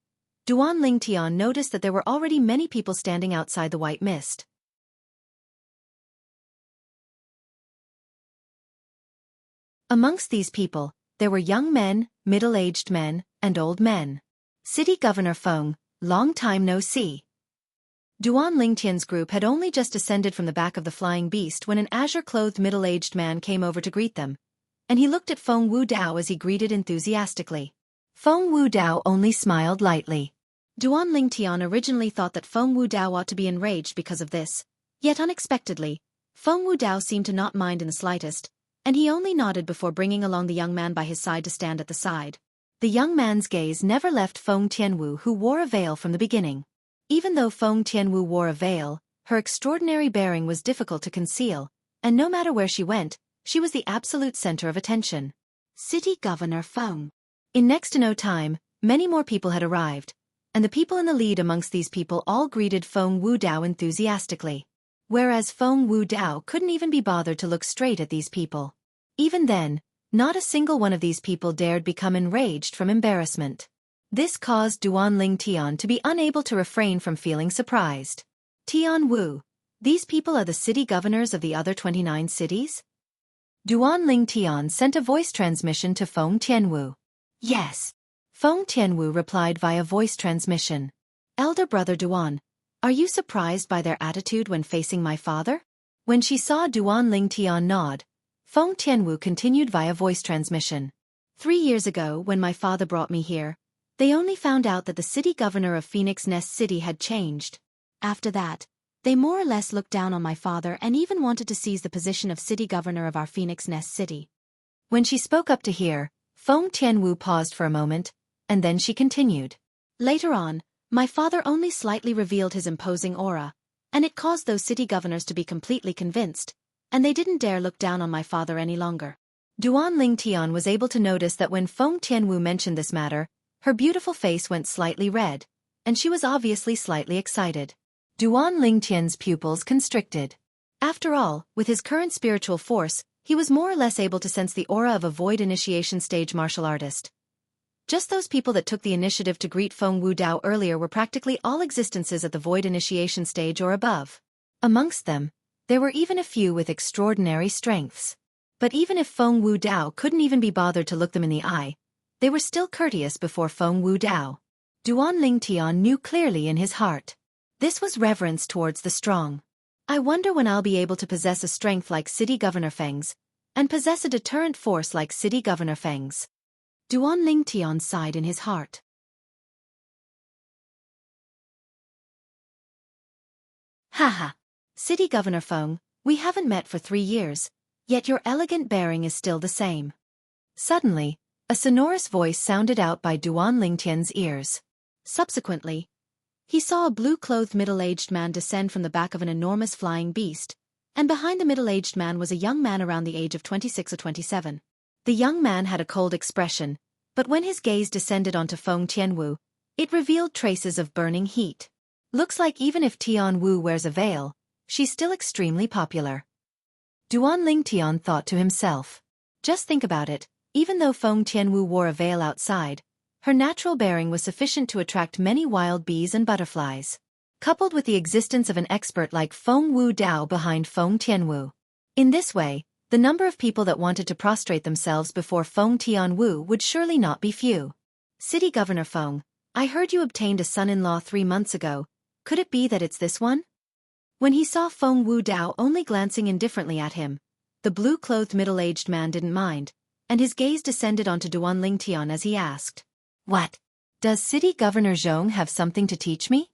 Duan Lingtian noticed that there were already many people standing outside the white mist. Amongst these people, there were young men, middle-aged men, and old men. City Governor Feng, long time no see. Duan Lingtian's group had only just descended from the back of the flying beast when an azure-clothed middle-aged man came over to greet them, and he looked at Feng Wudao as he greeted enthusiastically. Feng Wudao only smiled lightly. Duan Lingtian originally thought that Feng Wudao ought to be enraged because of this, yet unexpectedly, Feng Wudao seemed to not mind in the slightest, and he only nodded before bringing along the young man by his side to stand at the side. The young man's gaze never left Feng Tianwu, who wore a veil from the beginning. Even though Feng Tianwu wore a veil, her extraordinary bearing was difficult to conceal, and no matter where she went, she was the absolute center of attention. City Governor Feng. In next to no time, many more people had arrived, and the people in the lead amongst these people all greeted Feng Wudao enthusiastically. Whereas Feng Wudao couldn't even be bothered to look straight at these people. Even then, not a single one of these people dared become enraged from embarrassment. This caused Duan Lingtian to be unable to refrain from feeling surprised. Tian Wu, these people are the city governors of the other 29 cities? Duan Lingtian sent a voice transmission to Feng Tianwu. Yes. Feng Tianwu replied via voice transmission. Elder brother Duan, are you surprised by their attitude when facing my father? When she saw Duan Lingtian nod, Feng Tianwu continued via voice transmission. 3 years ago, when my father brought me here, they only found out that the city governor of Phoenix Nest City had changed. After that, they more or less looked down on my father and even wanted to seize the position of city governor of our Phoenix Nest City. When she spoke up to hear, Feng Tianwu paused for a moment, and then she continued. Later on, my father only slightly revealed his imposing aura, and it caused those city governors to be completely convinced, and they didn't dare look down on my father any longer. Duan Lingtian was able to notice that when Feng Tianwu mentioned this matter, her beautiful face went slightly red, and she was obviously slightly excited. Duan Lingtian's pupils constricted. After all, with his current spiritual force, he was more or less able to sense the aura of a void initiation stage martial artist. Just those people that took the initiative to greet Feng Wudao earlier were practically all existences at the void initiation stage or above. Amongst them, there were even a few with extraordinary strengths. But even if Feng Wudao couldn't even be bothered to look them in the eye, they were still courteous before Feng Wudao. Duan Lingtian knew clearly in his heart. This was reverence towards the strong. I wonder when I'll be able to possess a strength like City Governor Feng's, and possess a deterrent force like City Governor Feng's. Duan Lingtian sighed in his heart. Haha. City Governor Feng, we haven't met for 3 years, yet your elegant bearing is still the same. Suddenly, a sonorous voice sounded out by Duan Lingtian's ears. Subsequently, he saw a blue-clothed middle-aged man descend from the back of an enormous flying beast, and behind the middle-aged man was a young man around the age of 26 or 27. The young man had a cold expression, but when his gaze descended onto Feng Tianwu, it revealed traces of burning heat. Looks like even if Tian Wu wears a veil, she's still extremely popular. Duan Lingtian thought to himself. Just think about it, even though Feng Tianwu wore a veil outside, her natural bearing was sufficient to attract many wild bees and butterflies. Coupled with the existence of an expert like Feng Wudao behind Feng Tianwu. In this way, the number of people that wanted to prostrate themselves before Feng Tianwu would surely not be few. City Governor Feng, I heard you obtained a son-in-law 3 months ago. Could it be that it's this one? When he saw Feng Wudao only glancing indifferently at him, the blue-clothed middle-aged man didn't mind, and his gaze descended onto Duan Lingtian as he asked, What? Does City Governor Zhong have something to teach me?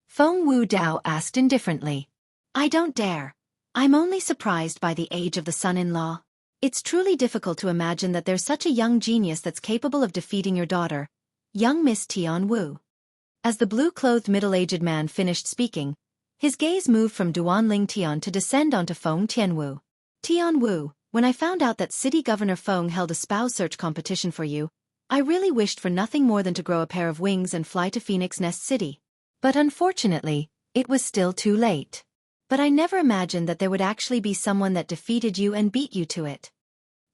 Feng Wudao asked indifferently. I don't dare. I'm only surprised by the age of the son-in-law. It's truly difficult to imagine that there's such a young genius that's capable of defeating your daughter, young Miss Tianwu. As the blue-clothed middle-aged man finished speaking, his gaze moved from Duan Ling Tian to descend onto Feng Tianwu. Tianwu, when I found out that City Governor Feng held a spouse search competition for you, I really wished for nothing more than to grow a pair of wings and fly to Phoenix Nest City. But unfortunately, it was still too late. But I never imagined that there would actually be someone that defeated you and beat you to it.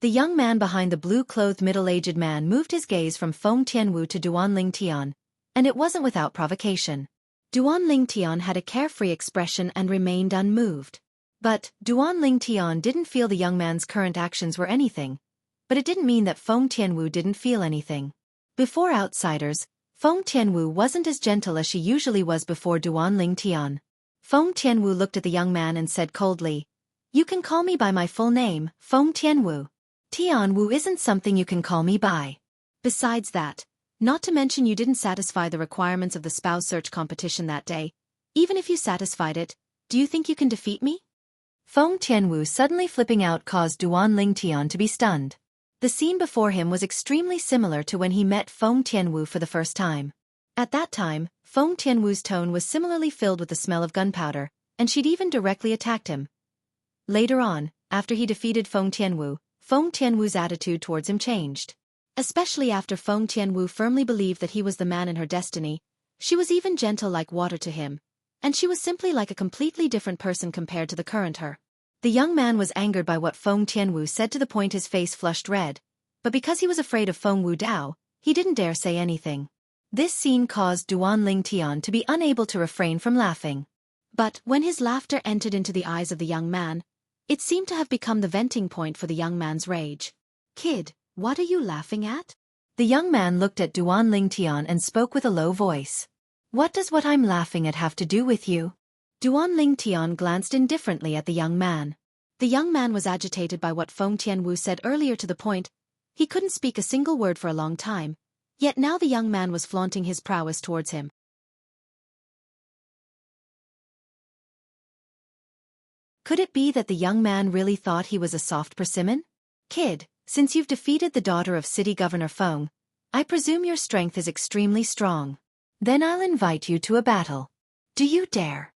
The young man behind the blue-clothed middle-aged man moved his gaze from Feng Tianwu to Duan Ling Tian, and it wasn't without provocation. Duan Ling Tian had a carefree expression and remained unmoved. But Duan Ling Tian didn't feel the young man's current actions were anything, but it didn't mean that Feng Tianwu didn't feel anything. Before outsiders, Feng Tianwu wasn't as gentle as she usually was before Duan Ling Tian. Feng Tianwu looked at the young man and said coldly, "You can call me by my full name, Feng Tianwu. Tianwu isn't something you can call me by. Besides that, not to mention you didn't satisfy the requirements of the spouse search competition that day. Even if you satisfied it, do you think you can defeat me?" Feng Tianwu suddenly flipping out caused Duan Ling Tian to be stunned. The scene before him was extremely similar to when he met Feng Tianwu for the first time. At that time, Feng Tianwu's tone was similarly filled with the smell of gunpowder, and she'd even directly attacked him. Later on, after he defeated Feng Tianwu's attitude towards him changed. Especially after Feng Tianwu firmly believed that he was the man in her destiny, she was even gentle like water to him, and she was simply like a completely different person compared to the current her. The young man was angered by what Feng Tianwu said to the point his face flushed red, but because he was afraid of Feng Wudao, he didn't dare say anything. This scene caused Duan Ling Tian to be unable to refrain from laughing. But when his laughter entered into the eyes of the young man, it seemed to have become the venting point for the young man's rage. "Kid, what are you laughing at?" The young man looked at Duan Ling Tian and spoke with a low voice. "What does what I'm laughing at have to do with you?" Duan Ling Tian glanced indifferently at the young man. The young man was agitated by what Feng Tianwu said earlier to the point he couldn't speak a single word for a long time, yet now the young man was flaunting his prowess towards him. Could it be that the young man really thought he was a soft persimmon? "Kid, since you've defeated the daughter of City Governor Feng, I presume your strength is extremely strong. Then I'll invite you to a battle. Do you dare?"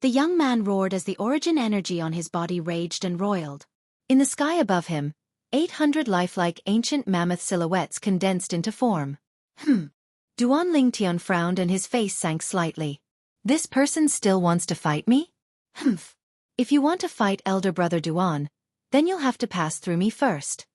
The young man roared as the origin energy on his body raged and roiled. In the sky above him, 800 lifelike ancient mammoth silhouettes condensed into form. Duan Ling Tian frowned and his face sank slightly. "This person still wants to fight me? Humph. If you want to fight elder brother Duan, then you'll have to pass through me first."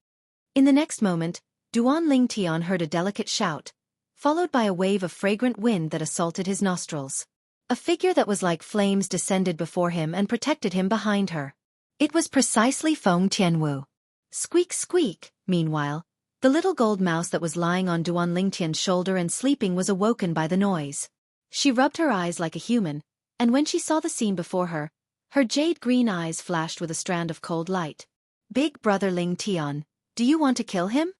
In the next moment, Duan Ling Tian heard a delicate shout, followed by a wave of fragrant wind that assaulted his nostrils. A figure that was like flames descended before him and protected him behind her. It was precisely Feng Tianwu. Squeak squeak, meanwhile, the little gold mouse that was lying on Duan Ling Tian's shoulder and sleeping was awoken by the noise. She rubbed her eyes like a human, and when she saw the scene before her, her jade-green eyes flashed with a strand of cold light. "Big brother Ling Tian, do you want to kill him?"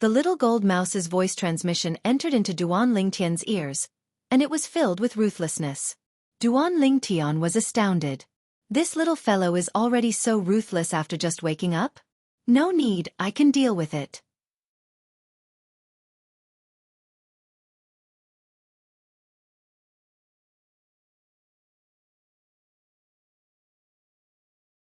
The little gold mouse's voice transmission entered into Duan Ling Tian's ears, and it was filled with ruthlessness. Duan Ling Tian was astounded. This little fellow is already so ruthless after just waking up? No need, I can deal with it.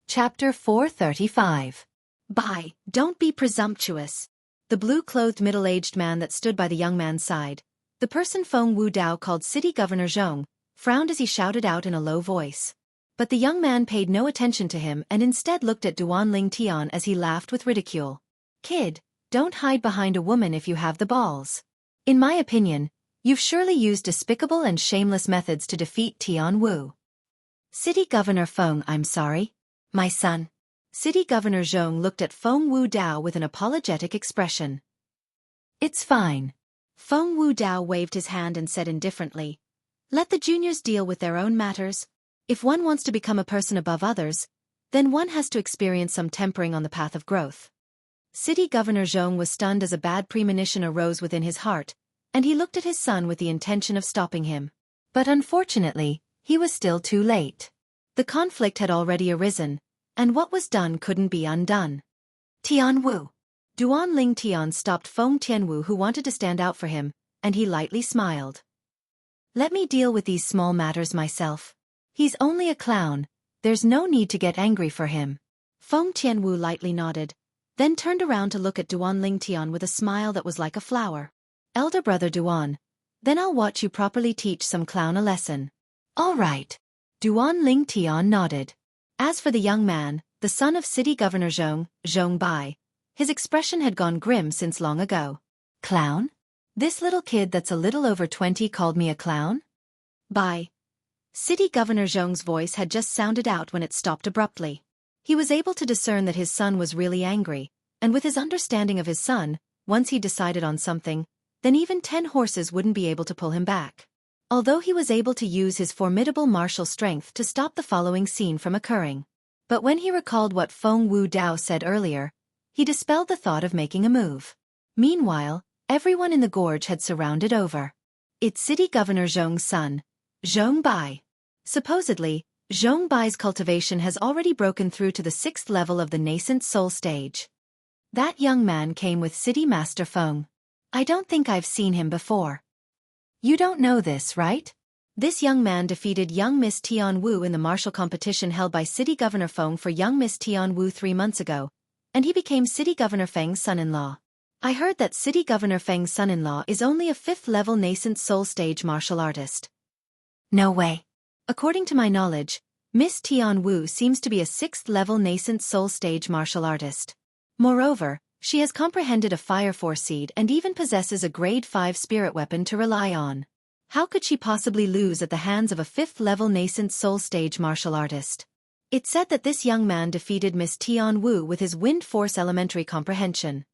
Chapter 435. Bye, don't be presumptuous. The blue-clothed middle-aged man that stood by the young man's side, the person Feng Wudao called City Governor Zhong, frowned as he shouted out in a low voice. But the young man paid no attention to him and instead looked at Duan Ling Tian as he laughed with ridicule. "Kid, don't hide behind a woman if you have the balls. In my opinion, you've surely used despicable and shameless methods to defeat Tianwu." "City Governor Feng, I'm sorry. My son." City Governor Zhong looked at Feng Wudao with an apologetic expression. "It's fine." Feng Wudao waved his hand and said indifferently, "Let the juniors deal with their own matters. If one wants to become a person above others, then one has to experience some tempering on the path of growth." City Governor Zhong was stunned as a bad premonition arose within his heart, and he looked at his son with the intention of stopping him. But unfortunately, he was still too late. The conflict had already arisen, and what was done couldn't be undone. Tianwu. Duan Tian stopped Feng Tianwu, who wanted to stand out for him, and he lightly smiled. Let me deal with these small matters myself. He's only a clown, there's no need to get angry for him. Feng Tianwu lightly nodded, then turned around to look at Duan Tian with a smile that was like a flower. Elder brother Duan, then I'll watch you properly teach some clown a lesson. All right. Duan Tian nodded. As for the young man, the son of city governor Zhong Bai, his expression had gone grim since long ago. Clown? This little kid that's a little over 20 called me a clown? Bai. City governor Zhong's voice had just sounded out when it stopped abruptly. He was able to discern that his son was really angry, and with his understanding of his son, once he decided on something, then even 10 horses wouldn't be able to pull him back. Although he was able to use his formidable martial strength to stop the following scene from occurring. But when he recalled what Feng Wu Dao said earlier, he dispelled the thought of making a move. Meanwhile, everyone in the gorge had surrounded over. It's city governor Zhong's son, Zhong Bai. Supposedly, Zhong Bai's cultivation has already broken through to the 6th level of the nascent soul stage. That young man came with City Master Feng. I don't think I've seen him before. You don't know this, right? This young man defeated young Miss Tian Wu in the martial competition held by City Governor Feng for young Miss Tian Wu 3 months ago, and he became City Governor Feng's son-in-law. I heard that City Governor Feng's son-in-law is only a 5th-level nascent soul stage martial artist. No way. According to my knowledge, Miss Tian Wu seems to be a 6th-level nascent soul stage martial artist. Moreover, she has comprehended a fire force seed and even possesses a grade 5 spirit weapon to rely on. How could she possibly lose at the hands of a 5th-level nascent soul stage martial artist? It said that this young man defeated Miss Tian Wu with his wind force elementary comprehension.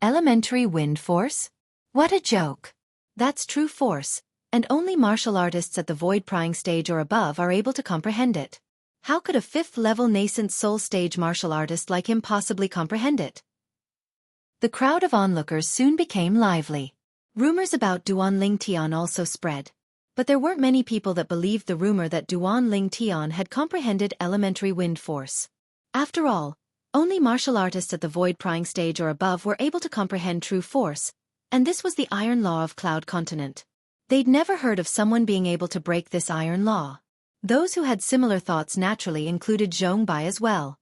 Elementary wind force? What a joke. That's true force, and only martial artists at the void prying stage or above are able to comprehend it. How could a 5th-level nascent soul stage martial artist like him possibly comprehend it? The crowd of onlookers soon became lively. Rumors about Duan Tian also spread. But there weren't many people that believed the rumor that Duan Tian had comprehended elementary wind force. After all, only martial artists at the void prying stage or above were able to comprehend true force, and this was the iron law of Cloud Continent. They'd never heard of someone being able to break this iron law. Those who had similar thoughts naturally included Zhong Bai as well.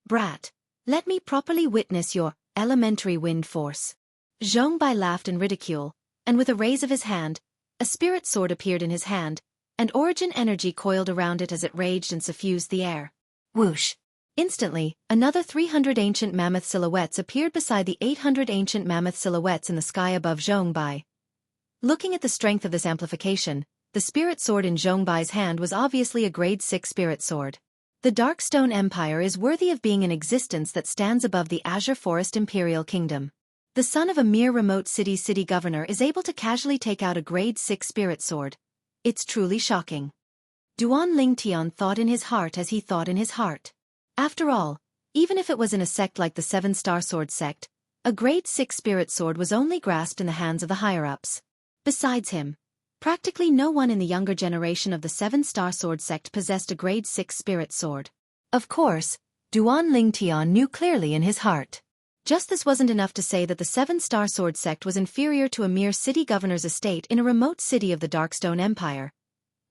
Brat, let me properly witness your elementary wind force. Zhong Bai laughed in ridicule, and with a raise of his hand, a spirit sword appeared in his hand, and origin energy coiled around it as it raged and suffused the air. Whoosh! Instantly, another 300 ancient mammoth silhouettes appeared beside the 800 ancient mammoth silhouettes in the sky above Zhong Bai. Looking at the strength of this amplification, the spirit sword in Zhong Bai's hand was obviously a grade 6 spirit sword. The Darkstone Empire is worthy of being an existence that stands above the Azure Forest Imperial Kingdom. The son of a mere remote city governor is able to casually take out a grade 6 spirit sword. It's truly shocking. Duan Tian thought in his heart as he thought in his heart. After all, even if it was in a sect like the 7-Star Sword sect, a grade 6 spirit sword was only grasped in the hands of the higher-ups. Besides him, practically no one in the younger generation of the 7-Star Sword sect possessed a grade 6 spirit sword. Of course, Duan Tian knew clearly in his heart. Just this wasn't enough to say that the 7-Star Sword sect was inferior to a mere city governor's estate in a remote city of the Darkstone Empire.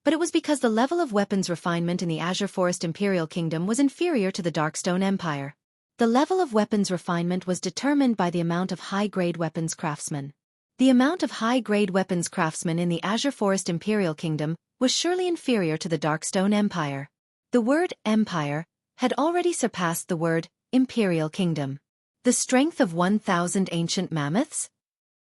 But it was because the level of weapons refinement in the Azure Forest Imperial Kingdom was inferior to the Darkstone Empire. The level of weapons refinement was determined by the amount of high-grade weapons craftsmen. The amount of high-grade weapons craftsmen in the Azure Forest Imperial Kingdom was surely inferior to the Darkstone Empire. The word empire had already surpassed the word Imperial Kingdom. The strength of 1,000 ancient mammoths?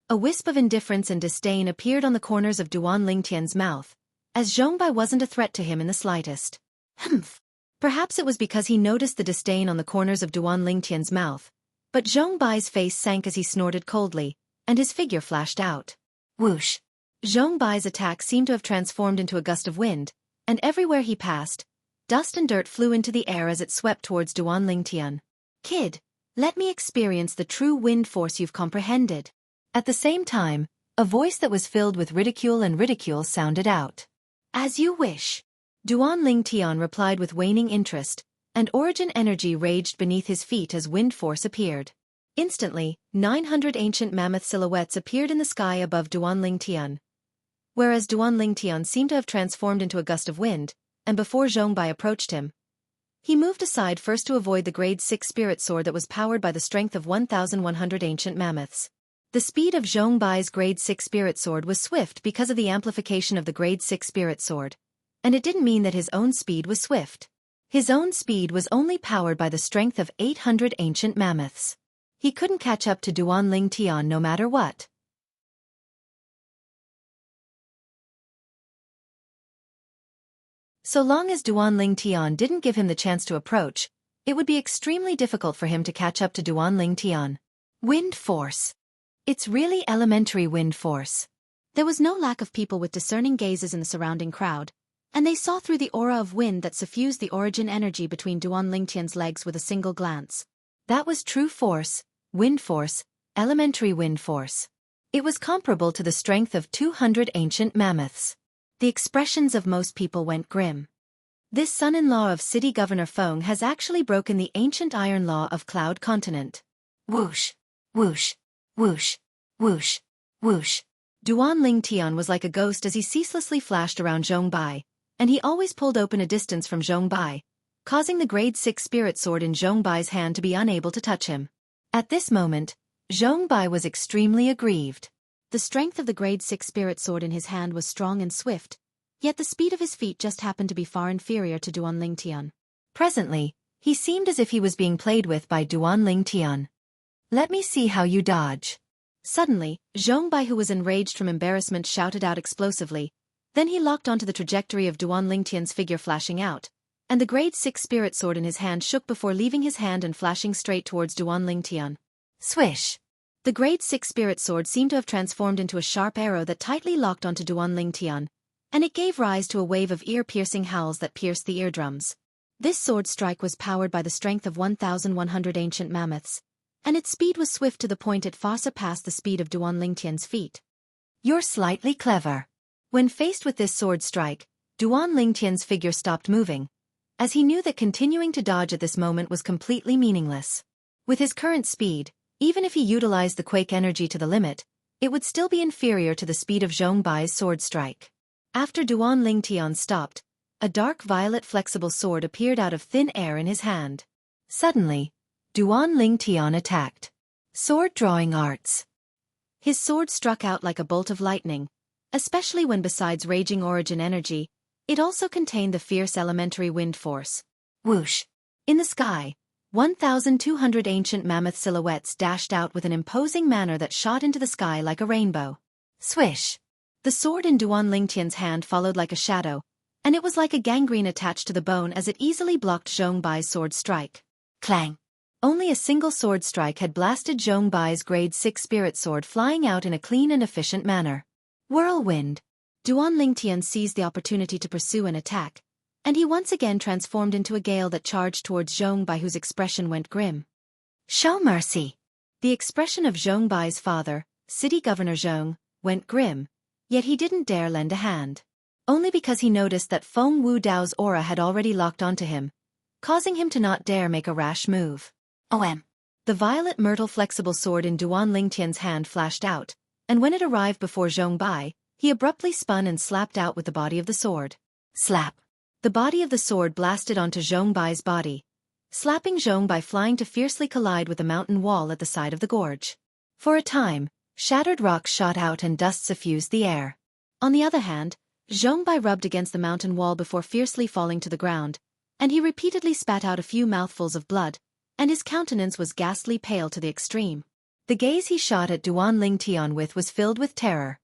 A wisp of indifference and disdain appeared on the corners of Duan Tian's mouth, as Zhong Bai wasn't a threat to him in the slightest. Humph. Perhaps it was because he noticed the disdain on the corners of Duan Tian's mouth, but Zhong Bai's face sank as he snorted coldly, and his figure flashed out. Whoosh! Zhong Bai's attack seemed to have transformed into a gust of wind, and everywhere he passed, dust and dirt flew into the air as it swept towards Duan Tian. Kid, let me experience the true wind force you've comprehended. At the same time, a voice that was filled with ridicule sounded out. As you wish. Duan Ling Tian replied with waning interest, and origin energy raged beneath his feet as wind force appeared. Instantly, 900 ancient mammoth silhouettes appeared in the sky above Duan Ling Tian. Whereas Duan Ling Tian seemed to have transformed into a gust of wind, and before Zhong Bai approached him, he moved aside first to avoid the grade 6 spirit sword that was powered by the strength of 1,100 ancient mammoths. The speed of Zhong Bai's grade 6 spirit sword was swift because of the amplification of the grade 6 spirit sword, and it didn't mean that his own speed was swift. His own speed was only powered by the strength of 800 ancient mammoths. He couldn't catch up to Duan Ling Tian no matter what. So long as Duan Ling Tian didn't give him the chance to approach, it would be extremely difficult for him to catch up to Duan Ling Tian. Wind force. It's really elementary wind force. There was no lack of people with discerning gazes in the surrounding crowd, and they saw through the aura of wind that suffused the origin energy between Duan Ling Tian's legs with a single glance. That was true force, wind force, elementary wind force. It was comparable to the strength of 200 ancient mammoths. The expressions of most people went grim. This son-in-law of City Governor Feng has actually broken the ancient iron law of Cloud Continent. Whoosh, whoosh, whoosh, whoosh, whoosh. Duan Ling Tian was like a ghost as he ceaselessly flashed around Zhong Bai, and he always pulled open a distance from Zhong Bai, causing the grade 6 spirit sword in Zhong Bai's hand to be unable to touch him. At this moment, Zhong Bai was extremely aggrieved. The strength of the grade 6 spirit sword in his hand was strong and swift, yet the speed of his feet just happened to be far inferior to Duan Ling Tian. Presently, he seemed as if he was being played with by Duan Ling Tian. Let me see how you dodge. Suddenly, Zhong Bai, who was enraged from embarrassment, shouted out explosively. Then he locked onto the trajectory of Duan Ling Tian's figure flashing out, and the grade 6 spirit sword in his hand shook before leaving his hand and flashing straight towards Duan Ling Tian. Swish! The grade 6 spirit sword seemed to have transformed into a sharp arrow that tightly locked onto Duan Ling Tian, and it gave rise to a wave of ear-piercing howls that pierced the eardrums. This sword strike was powered by the strength of 1,100 ancient mammoths, and its speed was swift to the point it far surpassed the speed of Duan Ling Tian's feet. You're slightly clever. When faced with this sword strike, Duan Ling Tian's figure stopped moving, as he knew that continuing to dodge at this moment was completely meaningless. With his current speed, even if he utilized the quake energy to the limit, it would still be inferior to the speed of Zhong Bai's sword strike. After Duan Ling Tian stopped, a dark violet flexible sword appeared out of thin air in his hand. Suddenly, Duan Ling Tian attacked. Sword drawing arts. His sword struck out like a bolt of lightning, especially when besides raging origin energy, it also contained the fierce elementary wind force. Whoosh! In the sky, 1,200 ancient mammoth silhouettes dashed out with an imposing manner that shot into the sky like a rainbow. Swish! The sword in Duan Ling Tian's hand followed like a shadow, and it was like a gangrene attached to the bone as it easily blocked Zhong Bai's sword strike. Clang! Only a single sword strike had blasted Zhong Bai's grade 6 spirit sword flying out in a clean and efficient manner. Whirlwind! Duan Ling Tian seized the opportunity to pursue an attack, and he once again transformed into a gale that charged towards Zhong Bai, whose expression went grim. Show mercy! The expression of Zhong Bai's father, City Governor Zhong, went grim, yet he didn't dare lend a hand. Only because he noticed that Feng Wu Dao's aura had already locked onto him, causing him to not dare make a rash move. The violet myrtle flexible sword in Duan Ling Tian's hand flashed out, and when it arrived before Zhong Bai, he abruptly spun and slapped out with the body of the sword. Slap! The body of the sword blasted onto Zhong Bai's body, slapping Zhong Bai, flying to fiercely collide with the mountain wall at the side of the gorge. For a time, shattered rocks shot out and dust suffused the air. On the other hand, Zhong Bai rubbed against the mountain wall before fiercely falling to the ground, and he repeatedly spat out a few mouthfuls of blood, and his countenance was ghastly pale to the extreme. The gaze he shot at Duan Ling Tian with was filled with terror.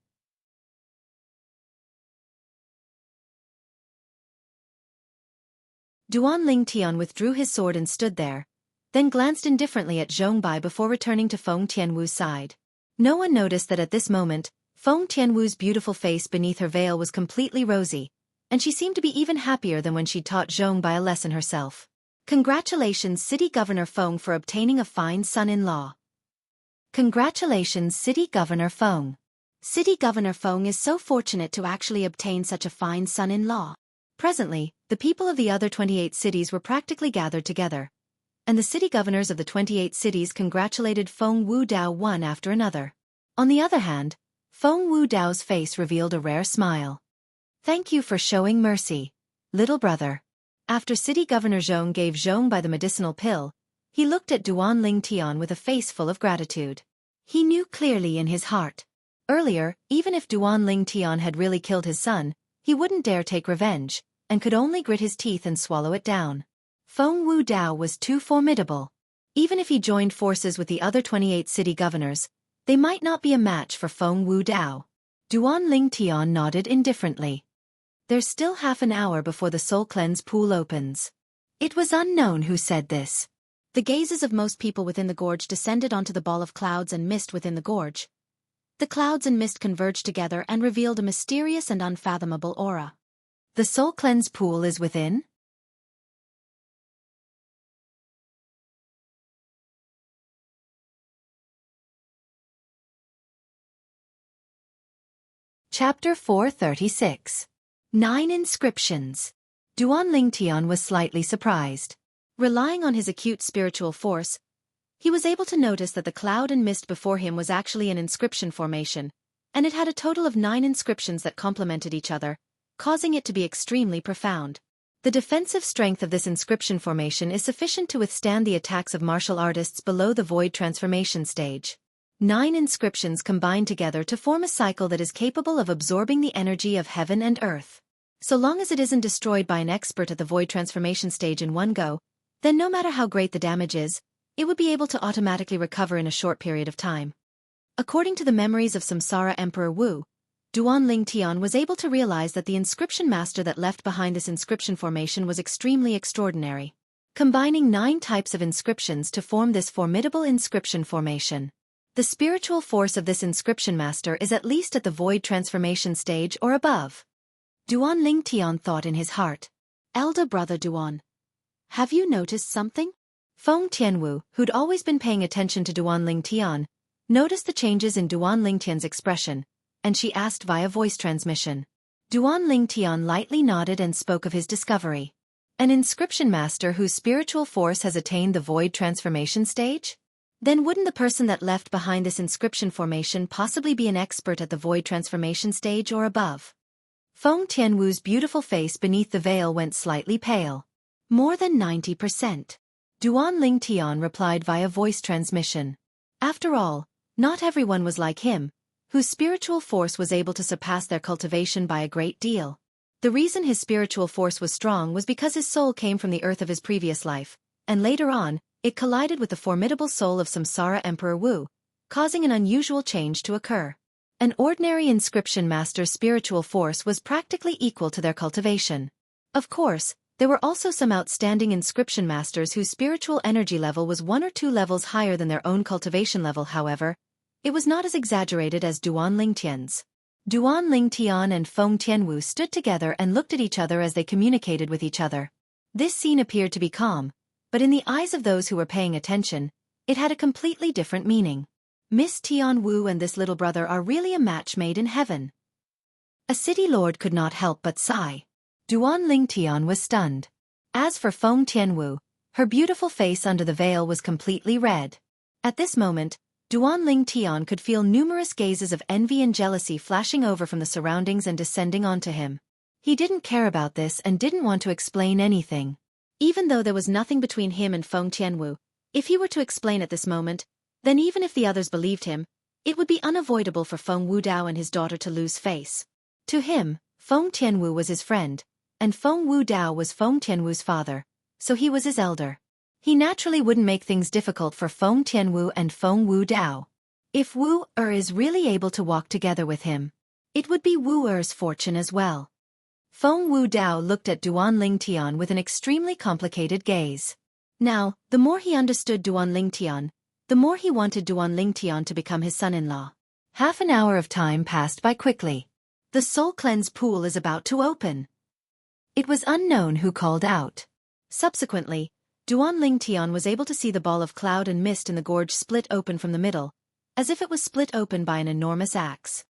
Duan Ling Tian withdrew his sword and stood there, then glanced indifferently at Zhong Bai before returning to Feng Tianwu's side. No one noticed that at this moment, Feng Tianwu's beautiful face beneath her veil was completely rosy, and she seemed to be even happier than when she'd taught Zhong Bai a lesson herself. Congratulations, City Governor Feng, for obtaining a fine son-in-law. Congratulations, City Governor Feng. City Governor Feng is so fortunate to actually obtain such a fine son-in-law. Presently, the people of the other 28 cities were practically gathered together, and the city governors of the 28 cities congratulated Feng Wu Dao one after another. On the other hand, Feng Wu Dao's face revealed a rare smile. "Thank you for showing mercy, little brother." After City Governor Zhong gave Zhong by the medicinal pill, he looked at Duan Ling Tian with a face full of gratitude. He knew clearly in his heart. Earlier, even if Duan Ling Tian had really killed his son, he wouldn't dare take revenge, and could only grit his teeth and swallow it down. Feng Wu Dao was too formidable. Even if he joined forces with the other 28 city governors, they might not be a match for Feng Wu Dao. Duan Ling Tian nodded indifferently. There's still half an hour before the soul cleanse pool opens. It was unknown who said this. The gazes of most people within the gorge descended onto the ball of clouds and mist within the gorge. The clouds and mist converged together and revealed a mysterious and unfathomable aura. The soul cleanse pool is within? Chapter 436. 9 Inscriptions. Duan Ling Tian was slightly surprised. Relying on his acute spiritual force, he was able to notice that the cloud and mist before him was actually an inscription formation, and it had a total of 9 inscriptions that complemented each other, causing it to be extremely profound. The defensive strength of this inscription formation is sufficient to withstand the attacks of martial artists below the void transformation stage. 9 inscriptions combine together to form a cycle that is capable of absorbing the energy of heaven and earth. So long as it isn't destroyed by an expert at the void transformation stage in one go, then no matter how great the damage is, it would be able to automatically recover in a short period of time. According to the memories of Samsara Emperor Wu, Duan Ling Tian was able to realize that the inscription master that left behind this inscription formation was extremely extraordinary, combining 9 types of inscriptions to form this formidable inscription formation. The spiritual force of this inscription master is at least at the void transformation stage or above. Duan Ling Tian thought in his heart. Elder brother Duan, have you noticed something? Feng Tianwu, who'd always been paying attention to Duan Ling Tian, noticed the changes in Duan Ling Tian's expression, and she asked via voice transmission. Duan Ling Tian lightly nodded and spoke of his discovery. An inscription master whose spiritual force has attained the void transformation stage? Then wouldn't the person that left behind this inscription formation possibly be an expert at the void transformation stage or above? Feng Tianwu's beautiful face beneath the veil went slightly pale. More than 90%. Duan Ling Tian replied via voice transmission. After all, not everyone was like him, whose spiritual force was able to surpass their cultivation by a great deal. The reason his spiritual force was strong was because his soul came from the earth of his previous life, and later on, it collided with the formidable soul of Samsara Emperor Wu, causing an unusual change to occur. An ordinary inscription master's spiritual force was practically equal to their cultivation. Of course, there were also some outstanding inscription masters whose spiritual energy level was 1 or 2 levels higher than their own cultivation level. However, it was not as exaggerated as Duan Ling Tian's. Duan Ling Tian and Feng Tianwu stood together and looked at each other as they communicated with each other. This scene appeared to be calm, but in the eyes of those who were paying attention, it had a completely different meaning. Miss Tian Wu and this little brother are really a match made in heaven. A city lord could not help but sigh. Duan Ling Tian was stunned. As for Feng Tianwu, her beautiful face under the veil was completely red. At this moment, Duan Ling Tian could feel numerous gazes of envy and jealousy flashing over from the surroundings and descending onto him. He didn't care about this and didn't want to explain anything. Even though there was nothing between him and Feng Tianwu, if he were to explain at this moment, then even if the others believed him, it would be unavoidable for Feng Wu Dao and his daughter to lose face. To him, Feng Tianwu was his friend, and Feng Wu Dao was Feng Tianwu's father, so he was his elder. He naturally wouldn't make things difficult for Feng Tianwu and Feng Wu Dao. If Wu is really able to walk together with him, it would be Wu Er's fortune as well. Feng Wu Dao looked at Duan Ling Tian with an extremely complicated gaze. Now, the more he understood Duan Ling Tian, the more he wanted Duan Ling Tian to become his son-in-law. Half an hour of time passed by quickly. The soul cleanse pool is about to open. It was unknown who called out. Subsequently, Duan Ling Tian was able to see the ball of cloud and mist in the gorge split open from the middle, as if it was split open by an enormous axe.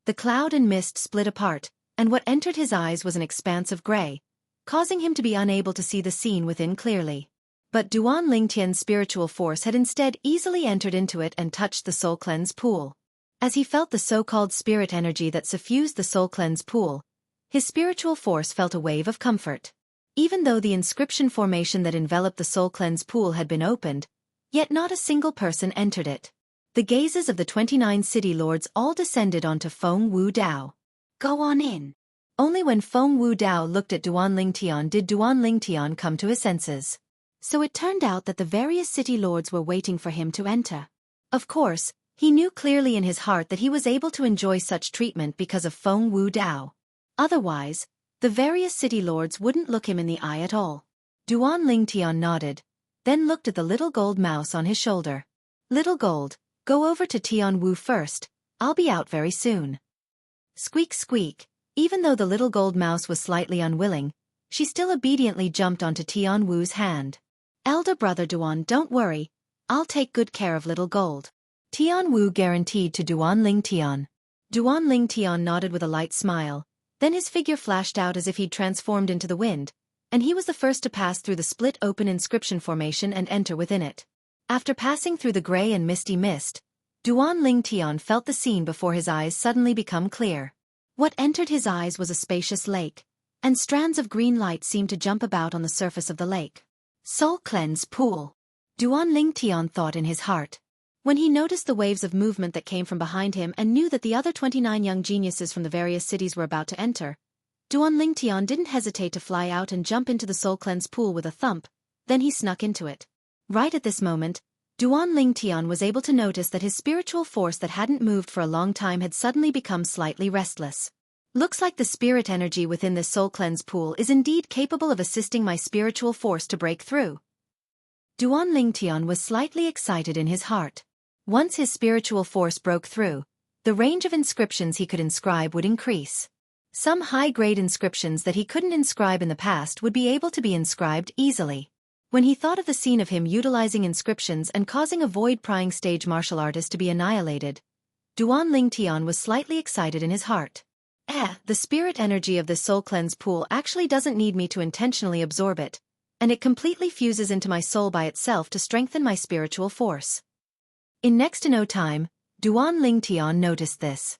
The cloud and mist split apart, and what entered his eyes was an expanse of gray, causing him to be unable to see the scene within clearly. But Duan Lingtian's spiritual force had instead easily entered into it and touched the soul cleanse pool. As he felt the so-called spirit energy that suffused the soul cleanse pool, his spiritual force felt a wave of comfort. Even though the inscription formation that enveloped the soul cleanse pool had been opened, yet not a single person entered it. The gazes of the 29 city lords all descended onto Feng Wu Dao. Go on in. Only when Feng Wu Dao looked at Duan Lingtian did Duan Lingtian come to his senses. So it turned out that the various city lords were waiting for him to enter. Of course, he knew clearly in his heart that he was able to enjoy such treatment because of Feng Wu Dao. Otherwise, the various city lords wouldn't look him in the eye at all. Duan Lingtian nodded, then looked at the little gold mouse on his shoulder. Little gold, go over to Tian Wu first, I'll be out very soon. Squeak squeak, even though the little gold mouse was slightly unwilling, she still obediently jumped onto Tian Wu's hand. Elder brother Duan, don't worry, I'll take good care of little gold. Tian Wu guaranteed to Duan Lingtian. Duan Lingtian nodded with a light smile, then his figure flashed out as if he'd transformed into the wind, and he was the first to pass through the split-open inscription formation and enter within it. After passing through the gray and misty mist, Duan Lingtian felt the scene before his eyes suddenly become clear. What entered his eyes was a spacious lake, and strands of green light seemed to jump about on the surface of the lake. Soul cleanse pool. Duan Lingtian thought in his heart. When he noticed the waves of movement that came from behind him and knew that the other 29 young geniuses from the various cities were about to enter, Duan Lingtian didn't hesitate to fly out and jump into the soul cleanse pool with a thump, then he snuck into it. Right at this moment, Duan Lingtian was able to notice that his spiritual force that hadn't moved for a long time had suddenly become slightly restless. Looks like the spirit energy within this soul cleanse pool is indeed capable of assisting my spiritual force to break through. Duan Lingtian was slightly excited in his heart. Once his spiritual force broke through, the range of inscriptions he could inscribe would increase. Some high-grade inscriptions that he couldn't inscribe in the past would be able to be inscribed easily. When he thought of the scene of him utilizing inscriptions and causing a void-prying stage martial artist to be annihilated, Duan Lingtian was slightly excited in his heart. The spirit energy of this soul cleanse pool actually doesn't need me to intentionally absorb it, and it completely fuses into my soul by itself to strengthen my spiritual force. In next to no time, Duan Lingtian noticed this.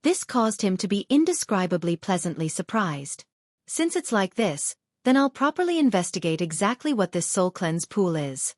This caused him to be indescribably pleasantly surprised. Since it's like this, then I'll properly investigate exactly what this soul cleanse pool is.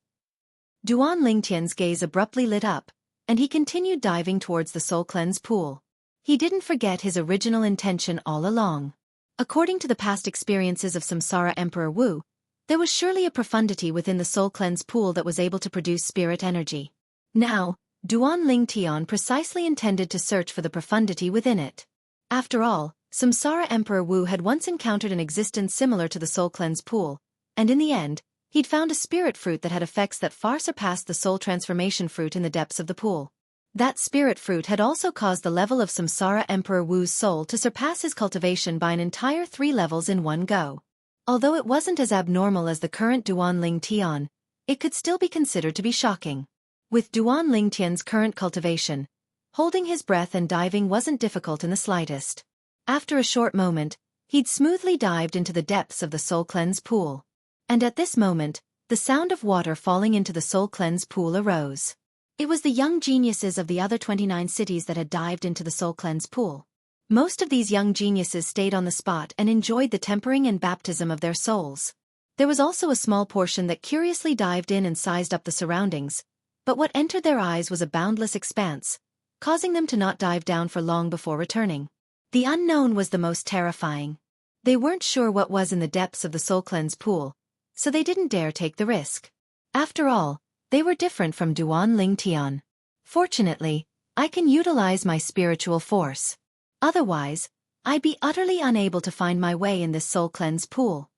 Duan Lingtian's gaze abruptly lit up, and he continued diving towards the soul cleanse pool. He didn't forget his original intention all along. According to the past experiences of Samsara Emperor Wu, there was surely a profundity within the soul cleanse pool that was able to produce spirit energy. Now, Duan Lingtian precisely intended to search for the profundity within it. After all, Samsara Emperor Wu had once encountered an existence similar to the soul cleanse pool, and in the end, he'd found a spirit fruit that had effects that far surpassed the soul transformation fruit in the depths of the pool. That spirit fruit had also caused the level of Samsara Emperor Wu's soul to surpass his cultivation by an entire 3 levels in one go. Although it wasn't as abnormal as the current Duan Lingtian, it could still be considered to be shocking. With Duan Lingtian's current cultivation, holding his breath and diving wasn't difficult in the slightest. After a short moment, he'd smoothly dived into the depths of the soul cleanse pool. And at this moment, the sound of water falling into the soul cleanse pool arose. It was the young geniuses of the other 29 cities that had dived into the soul cleanse pool. Most of these young geniuses stayed on the spot and enjoyed the tempering and baptism of their souls. There was also a small portion that curiously dived in and sized up the surroundings, but what entered their eyes was a boundless expanse, causing them to not dive down for long before returning. The unknown was the most terrifying. They weren't sure what was in the depths of the soul cleanse pool, so they didn't dare take the risk. After all, they were different from Duan Lingtian. Fortunately, I can utilize my spiritual force. Otherwise, I'd be utterly unable to find my way in this soul cleanse pool.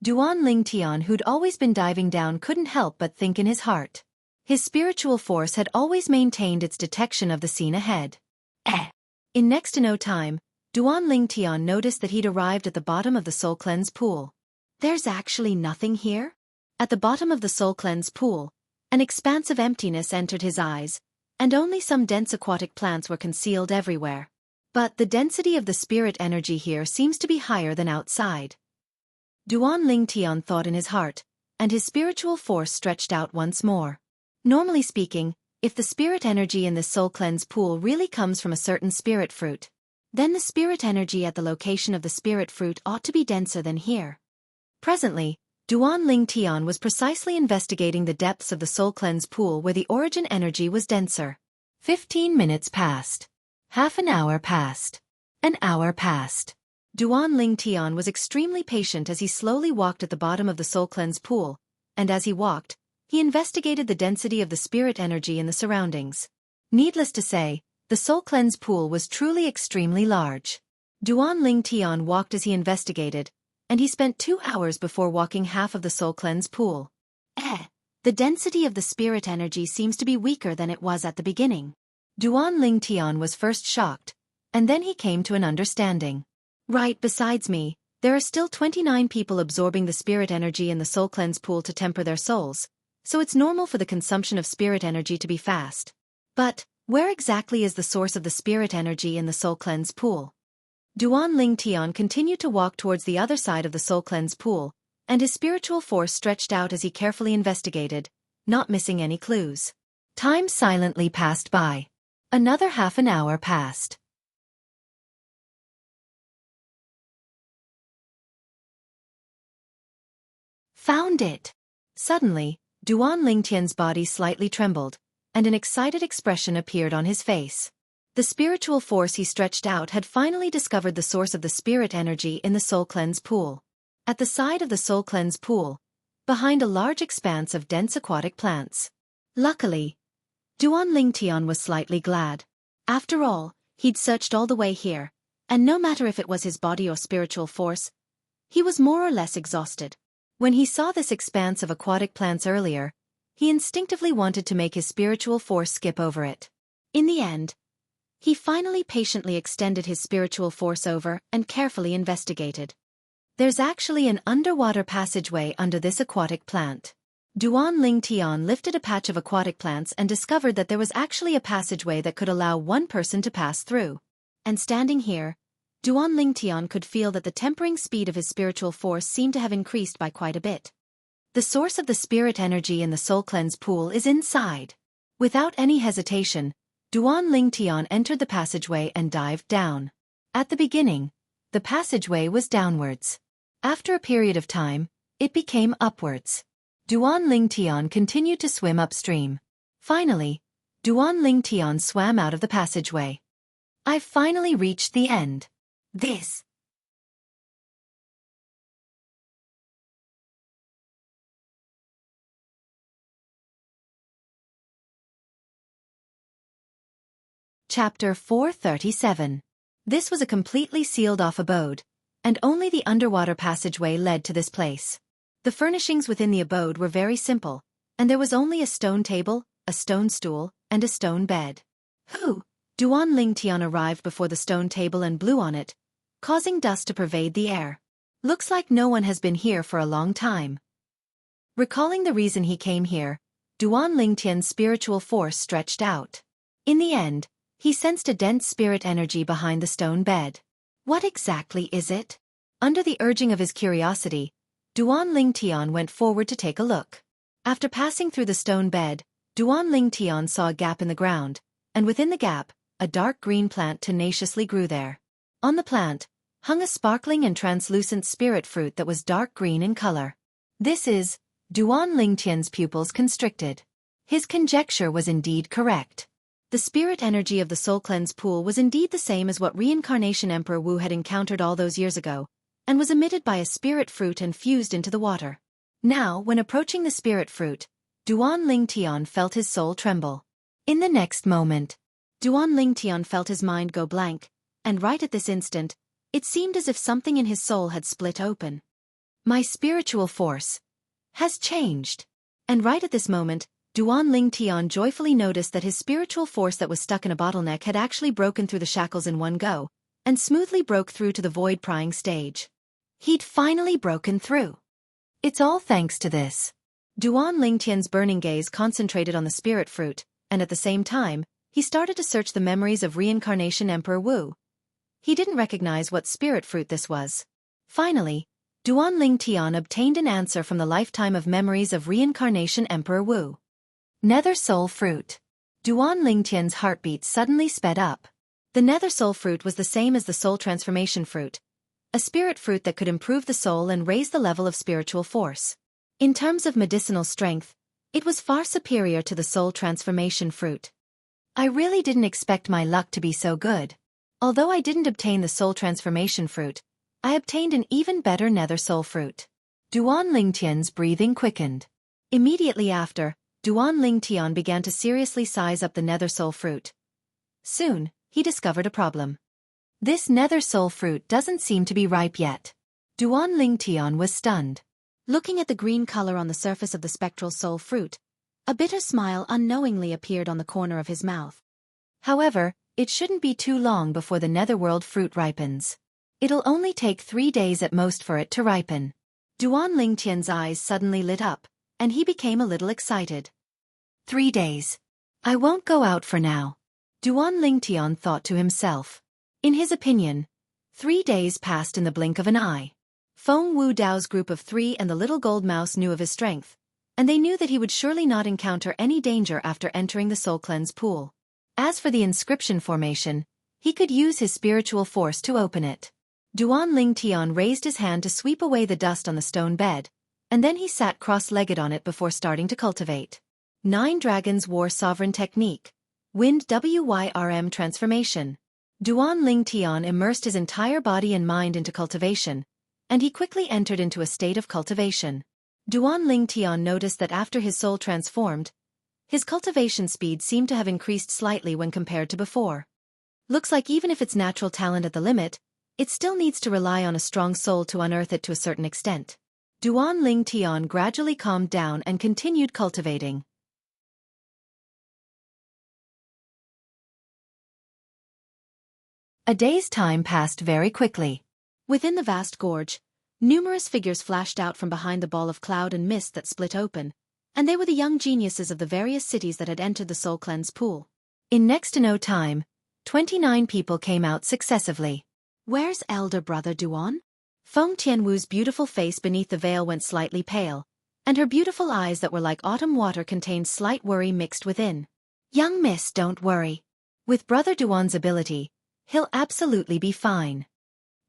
Duan Lingtian, who'd always been diving down, couldn't help but think in his heart. His spiritual force had always maintained its detection of the scene ahead. In next to no time, Duan Lingtian noticed that he'd arrived at the bottom of the soul cleanse pool. There's actually nothing here? At the bottom of the soul cleanse pool, An expanse of emptiness entered his eyes, and only some dense aquatic plants were concealed everywhere. But the density of the spirit energy here seems to be higher than outside. Duan Lingtian thought in his heart, and his spiritual force stretched out once more. Normally speaking, if the spirit energy in this soul cleanse pool really comes from a certain spirit fruit, then the spirit energy at the location of the spirit fruit ought to be denser than here. Presently, Duan Lingtian was precisely investigating the depths of the soul cleanse pool where the origin energy was denser. 15 minutes passed. Half an hour passed. An hour passed. Duan Lingtian was extremely patient as he slowly walked at the bottom of the soul cleanse pool, and as he walked, he investigated the density of the spirit energy in the surroundings. Needless to say, the soul cleanse pool was truly extremely large. Duan Lingtian walked as he investigated, and he spent 2 hours before walking half of the soul cleanse pool. The density of the spirit energy seems to be weaker than it was at the beginning. Duan Lingtian was first shocked, and then he came to an understanding. Right besides me, there are still 29 people absorbing the spirit energy in the soul cleanse pool to temper their souls, so it's normal for the consumption of spirit energy to be fast. But, where exactly is the source of the spirit energy in the soul cleanse pool? Duan Lingtian continued to walk towards the other side of the soul cleanse pool, and his spiritual force stretched out as he carefully investigated, not missing any clues. Time silently passed by. Another half an hour passed. Found it! Suddenly, Duan Lingtian's body slightly trembled, and an excited expression appeared on his face. The spiritual force he stretched out had finally discovered the source of the spirit energy in the soul cleanse pool. At the side of the soul cleanse pool, behind a large expanse of dense aquatic plants. Luckily, Duan Lingtian was slightly glad. After all, he'd searched all the way here, and no matter if it was his body or spiritual force, he was more or less exhausted. When he saw this expanse of aquatic plants earlier, he instinctively wanted to make his spiritual force skip over it. In the end, he finally patiently extended his spiritual force over and carefully investigated. There's actually an underwater passageway under this aquatic plant. Duan Lingtian lifted a patch of aquatic plants and discovered that there was actually a passageway that could allow one person to pass through. And standing here, Duan Lingtian could feel that the tempering speed of his spiritual force seemed to have increased by quite a bit. The source of the spirit energy in the soul cleanse pool is inside. Without any hesitation, Duan Lingtian entered the passageway and dived down. At the beginning, the passageway was downwards. After a period of time, it became upwards. Duan Lingtian continued to swim upstream. Finally, Duan Lingtian swam out of the passageway. I've finally reached the end. This. Chapter 437. This was a completely sealed-off abode, and only the underwater passageway led to this place. The furnishings within the abode were very simple, and there was only a stone table, a stone stool, and a stone bed. Duan Lingtian arrived before the stone table and blew on it, causing dust to pervade the air. Looks like no one has been here for a long time. Recalling the reason he came here, Duan Lingtian's spiritual force stretched out. In the end, he sensed a dense spirit energy behind the stone bed. What exactly is it? Under the urging of his curiosity, Duan Lingtian went forward to take a look. After passing through the stone bed, Duan Lingtian saw a gap in the ground, and within the gap, a dark green plant tenaciously grew there. On the plant, hung a sparkling and translucent spirit fruit that was dark green in color. This is, Duan Lingtian's pupils constricted. His conjecture was indeed correct. The spirit energy of the soul cleanse pool was indeed the same as what reincarnation Emperor Wu had encountered all those years ago, and was emitted by a spirit fruit and fused into the water. Now, when approaching the spirit fruit, Duan Lingtian felt his soul tremble. In the next moment, Duan Lingtian felt his mind go blank, and right at this instant, it seemed as if something in his soul had split open. My spiritual force has changed. And right at this moment, Duan Lingtian joyfully noticed that his spiritual force that was stuck in a bottleneck had actually broken through the shackles in one go, and smoothly broke through to the void-prying stage. He'd finally broken through. It's all thanks to this. Duan Lingtian's burning gaze concentrated on the spirit fruit, and at the same time, he started to search the memories of reincarnation Emperor Wu. He didn't recognize what spirit fruit this was. Finally, Duan Lingtian obtained an answer from the lifetime of memories of reincarnation Emperor Wu. Nether Soul Fruit. Duan Lingtian's heartbeat suddenly sped up. The Nether Soul Fruit was the same as the Soul Transformation Fruit, a spirit fruit that could improve the soul and raise the level of spiritual force. In terms of medicinal strength, it was far superior to the Soul Transformation Fruit. I really didn't expect my luck to be so good. Although I didn't obtain the Soul Transformation Fruit, I obtained an even better Nether Soul Fruit. Duan Lingtian's breathing quickened. Immediately after, Duan Lingtian began to seriously size up the Nether Soul Fruit. Soon, he discovered a problem. This Nether Soul Fruit doesn't seem to be ripe yet. Duan Lingtian was stunned. Looking at the green color on the surface of the spectral soul fruit, a bitter smile unknowingly appeared on the corner of his mouth. However, it shouldn't be too long before the Netherworld fruit ripens. It'll only take 3 days at most for it to ripen. Duan Lingtian's eyes suddenly lit up, and he became a little excited. 3 days. I won't go out for now. Duan Lingtian thought to himself. In his opinion, 3 days passed in the blink of an eye. Feng Wu Dao's group of 3 and the little gold mouse knew of his strength, and they knew that he would surely not encounter any danger after entering the soul cleanse pool. As for the inscription formation, he could use his spiritual force to open it. Duan Lingtian raised his hand to sweep away the dust on the stone bed, and then he sat cross-legged on it before starting to cultivate. 9 Dragons War Sovereign Technique. Wind WYRM Transformation. Duan Lingtian immersed his entire body and mind into cultivation, and he quickly entered into a state of cultivation. Duan Lingtian noticed that after his soul transformed, his cultivation speed seemed to have increased slightly when compared to before. Looks like even if it's natural talent at the limit, it still needs to rely on a strong soul to unearth it to a certain extent. Duan Lingtian gradually calmed down and continued cultivating. A day's time passed very quickly. Within the vast gorge, numerous figures flashed out from behind the ball of cloud and mist that split open, and they were the young geniuses of the various cities that had entered the soul cleanse pool. In next to no time, 29 people came out successively. Where's elder brother Duan? Feng Tianwu's beautiful face beneath the veil went slightly pale, and her beautiful eyes that were like autumn water contained slight worry mixed within. Young miss, don't worry. With brother Duan's ability, he'll absolutely be fine.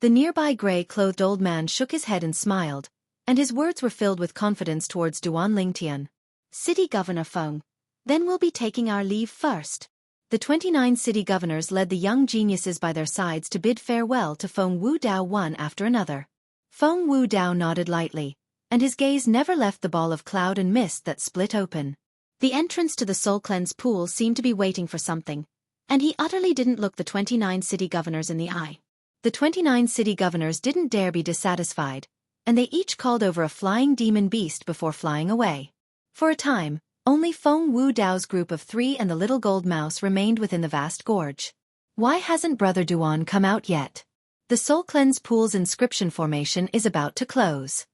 The nearby gray-clothed old man shook his head and smiled, and his words were filled with confidence towards Duan Lingtian. City Governor Feng, then we'll be taking our leave first. The 29 city governors led the young geniuses by their sides to bid farewell to Feng Wu Dao one after another. Feng Wu Dao nodded lightly, and his gaze never left the ball of cloud and mist that split open. The entrance to the soul cleanse pool seemed to be waiting for something, and he utterly didn't look the 29 city governors in the eye. The 29 city governors didn't dare be dissatisfied, and they each called over a flying demon beast before flying away. For a time, only Feng Wu Dao's group of 3 and the little gold mouse remained within the vast gorge. Why hasn't Brother Duan come out yet? The soul cleanse pool's inscription formation is about to close.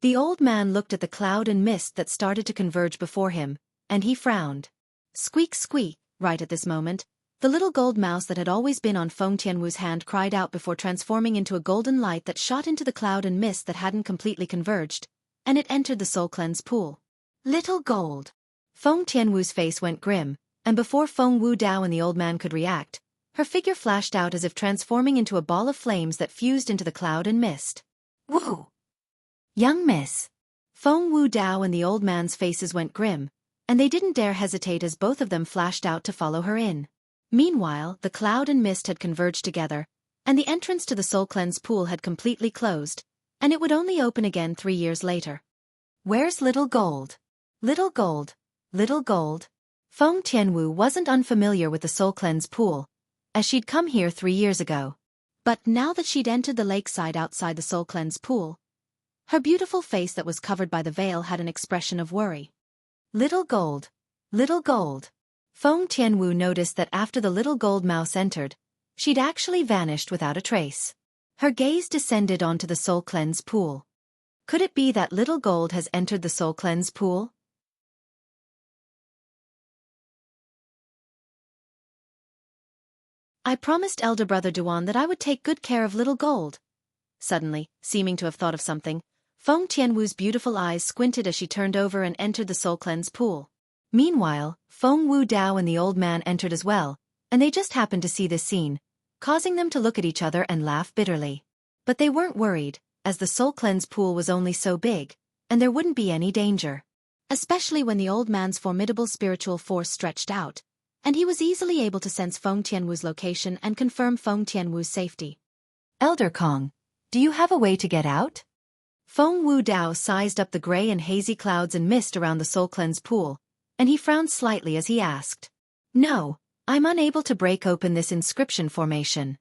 The old man looked at the cloud and mist that started to converge before him, and he frowned. Squeak squeak, right at this moment, the little gold mouse that had always been on Feng Tianwu's hand cried out before transforming into a golden light that shot into the cloud and mist that hadn't completely converged, and it entered the soul cleanse pool. Little gold. Feng Tianwu's face went grim, and before Feng Wu Dao and the old man could react, her figure flashed out as if transforming into a ball of flames that fused into the cloud and mist. Woo! Young miss. Feng Wu Dao and the old man's faces went grim, and they didn't dare hesitate as both of them flashed out to follow her in. Meanwhile, the cloud and mist had converged together, and the entrance to the soul cleanse pool had completely closed, and it would only open again 3 years later. Where's little gold? Little gold. Little gold. Feng Tianwu wasn't unfamiliar with the soul cleanse pool, as she'd come here 3 years ago. But now that she'd entered the lakeside outside the soul cleanse pool, her beautiful face that was covered by the veil had an expression of worry. Little gold. Little gold. Feng Tianwu noticed that after the little gold mouse entered, she'd actually vanished without a trace. Her gaze descended onto the soul cleanse pool. Could it be that little gold has entered the soul cleanse pool? I promised elder brother Duan that I would take good care of little gold. Suddenly, seeming to have thought of something, Feng Tianwu's beautiful eyes squinted as she turned over and entered the soul cleanse pool. Meanwhile, Feng Wu Dao and the old man entered as well, and they just happened to see this scene, causing them to look at each other and laugh bitterly. But they weren't worried, as the soul cleanse pool was only so big, and there wouldn't be any danger. Especially when the old man's formidable spiritual force stretched out, and he was easily able to sense Feng Tianwu's location and confirm Feng Tianwu's safety. Elder Kong, do you have a way to get out? Feng Wu Dao sized up the gray and hazy clouds and mist around the soul cleanse pool, and he frowned slightly as he asked. No, I'm unable to break open this inscription formation.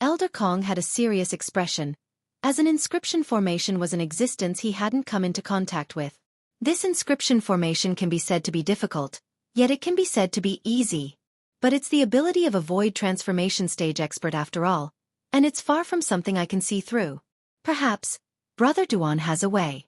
Elder Kong had a serious expression, as an inscription formation was an existence he hadn't come into contact with. This inscription formation can be said to be difficult, yet it can be said to be easy. But it's the ability of a void transformation stage expert after all, and it's far from something I can see through. Perhaps, Brother Duan has a way.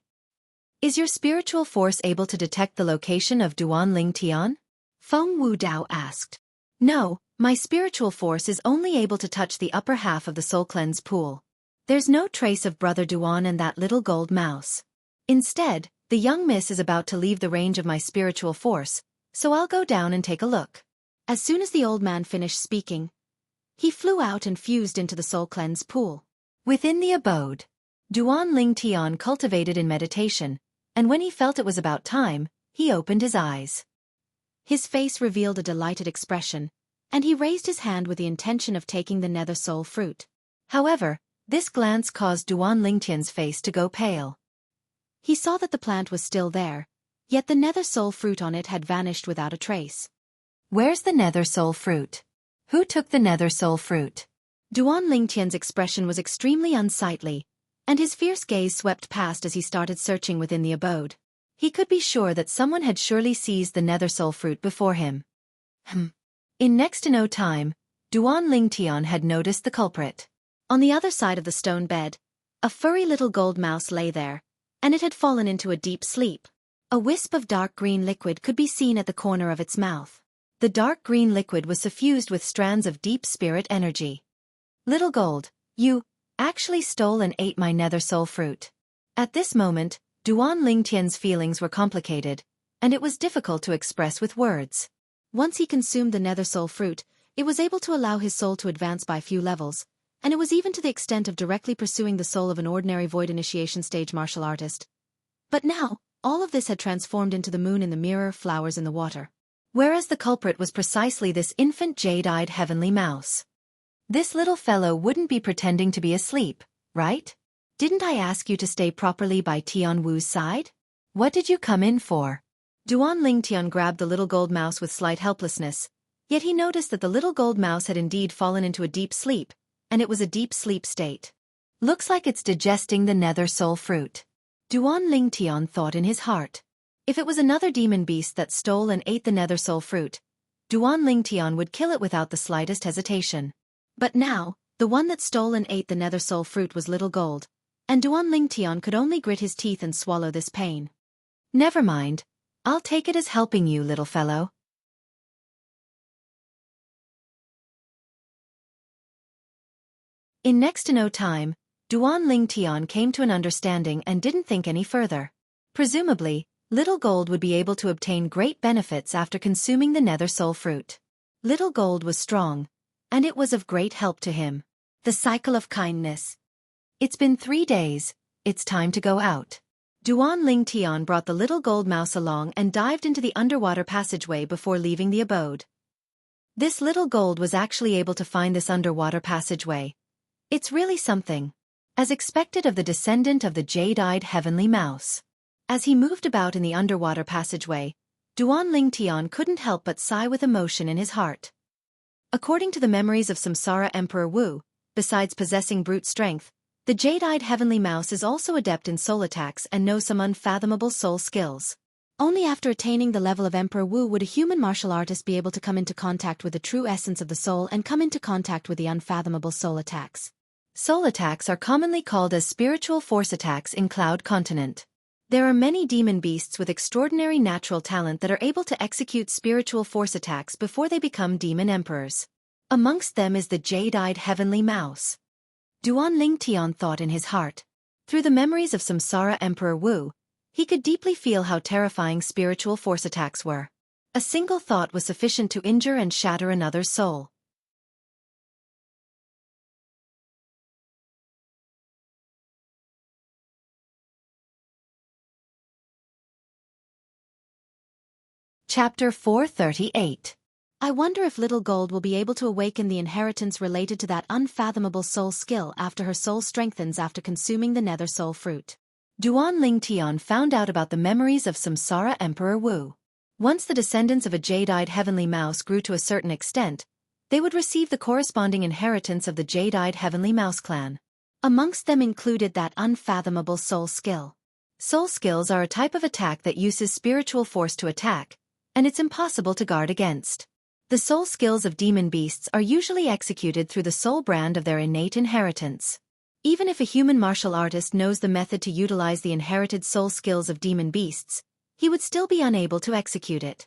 Is your spiritual force able to detect the location of Duan Ling Tian? Feng Wu Dao asked. No, my spiritual force is only able to touch the upper half of the soul cleanse pool. There's no trace of Brother Duan and that little gold mouse. Instead, the young miss is about to leave the range of my spiritual force, so I'll go down and take a look. As soon as the old man finished speaking, he flew out and fused into the soul cleanse pool. Within the abode, Duan Ling Tian cultivated in meditation, and when he felt it was about time, he opened his eyes. His face revealed a delighted expression, and he raised his hand with the intention of taking the nether soul fruit. However, this glance caused Duan Ling Tian's face to go pale. He saw that the plant was still there, yet the nether soul fruit on it had vanished without a trace. Where's the nether soul fruit? Who took the nether soul fruit? Duan Ling Tian's expression was extremely unsightly, and his fierce gaze swept past as he started searching within the abode. He could be sure that someone had surely seized the nether soul fruit before him. In next to no time, Duan Ling Tian had noticed the culprit. On the other side of the stone bed, a furry little gold mouse lay there, and it had fallen into a deep sleep. A wisp of dark green liquid could be seen at the corner of its mouth. The dark green liquid was suffused with strands of deep spirit energy. Little gold, you actually stole and ate my nether soul fruit. At this moment, Duan Ling Tian's feelings were complicated, and it was difficult to express with words. Once he consumed the nether soul fruit, it was able to allow his soul to advance by a few levels, and it was even to the extent of directly pursuing the soul of an ordinary void initiation stage martial artist. But now, all of this had transformed into the moon in the mirror, flowers in the water. Whereas the culprit was precisely this infant jade-eyed heavenly mouse. This little fellow wouldn't be pretending to be asleep, right? Didn't I ask you to stay properly by Tian Wu's side? What did you come in for? Duan Ling Tian grabbed the little gold mouse with slight helplessness, yet he noticed that the little gold mouse had indeed fallen into a deep sleep, and it was a deep sleep state. Looks like it's digesting the nether soul fruit. Duan Ling Tian thought in his heart. If it was another demon beast that stole and ate the nether soul fruit, Duan Ling Tian would kill it without the slightest hesitation. But now, the one that stole and ate the nether soul fruit was little gold, and Duan Ling Tian could only grit his teeth and swallow this pain. Never mind, I'll take it as helping you, little fellow. In next to no time, Duan Ling Tian came to an understanding and didn't think any further. Presumably, Little Gold would be able to obtain great benefits after consuming the nether soul fruit. Little Gold was strong, and it was of great help to him. The cycle of kindness. It's been 3 days, it's time to go out. Duan Ling Tian brought the little gold mouse along and dived into the underwater passageway before leaving the abode. This little gold was actually able to find this underwater passageway. It's really something. As expected of the descendant of the jade-eyed heavenly mouse. As he moved about in the underwater passageway, Duan Ling Tian couldn't help but sigh with emotion in his heart. According to the memories of Samsara Emperor Wu, besides possessing brute strength, the jade-eyed heavenly mouse is also adept in soul attacks and knows some unfathomable soul skills. Only after attaining the level of Emperor Wu would a human martial artist be able to come into contact with the true essence of the soul and come into contact with the unfathomable soul attacks. Soul attacks are commonly called as spiritual force attacks in Cloud Continent. There are many demon beasts with extraordinary natural talent that are able to execute spiritual force attacks before they become demon emperors. Amongst them is the jade-eyed heavenly mouse. Duan Lingtian thought in his heart. Through the memories of Samsara Emperor Wu, he could deeply feel how terrifying spiritual force attacks were. A single thought was sufficient to injure and shatter another's soul. Chapter 438. I wonder if Little Gold will be able to awaken the inheritance related to that unfathomable soul skill after her soul strengthens after consuming the nether soul fruit. Duan Lingtian found out about the memories of Samsara Emperor Wu. Once the descendants of a jade-eyed heavenly mouse grew to a certain extent, they would receive the corresponding inheritance of the jade-eyed heavenly mouse clan. Amongst them included that unfathomable soul skill. Soul skills are a type of attack that uses spiritual force to attack, and it's impossible to guard against. The soul skills of demon beasts are usually executed through the soul brand of their innate inheritance. Even if a human martial artist knows the method to utilize the inherited soul skills of demon beasts, he would still be unable to execute it.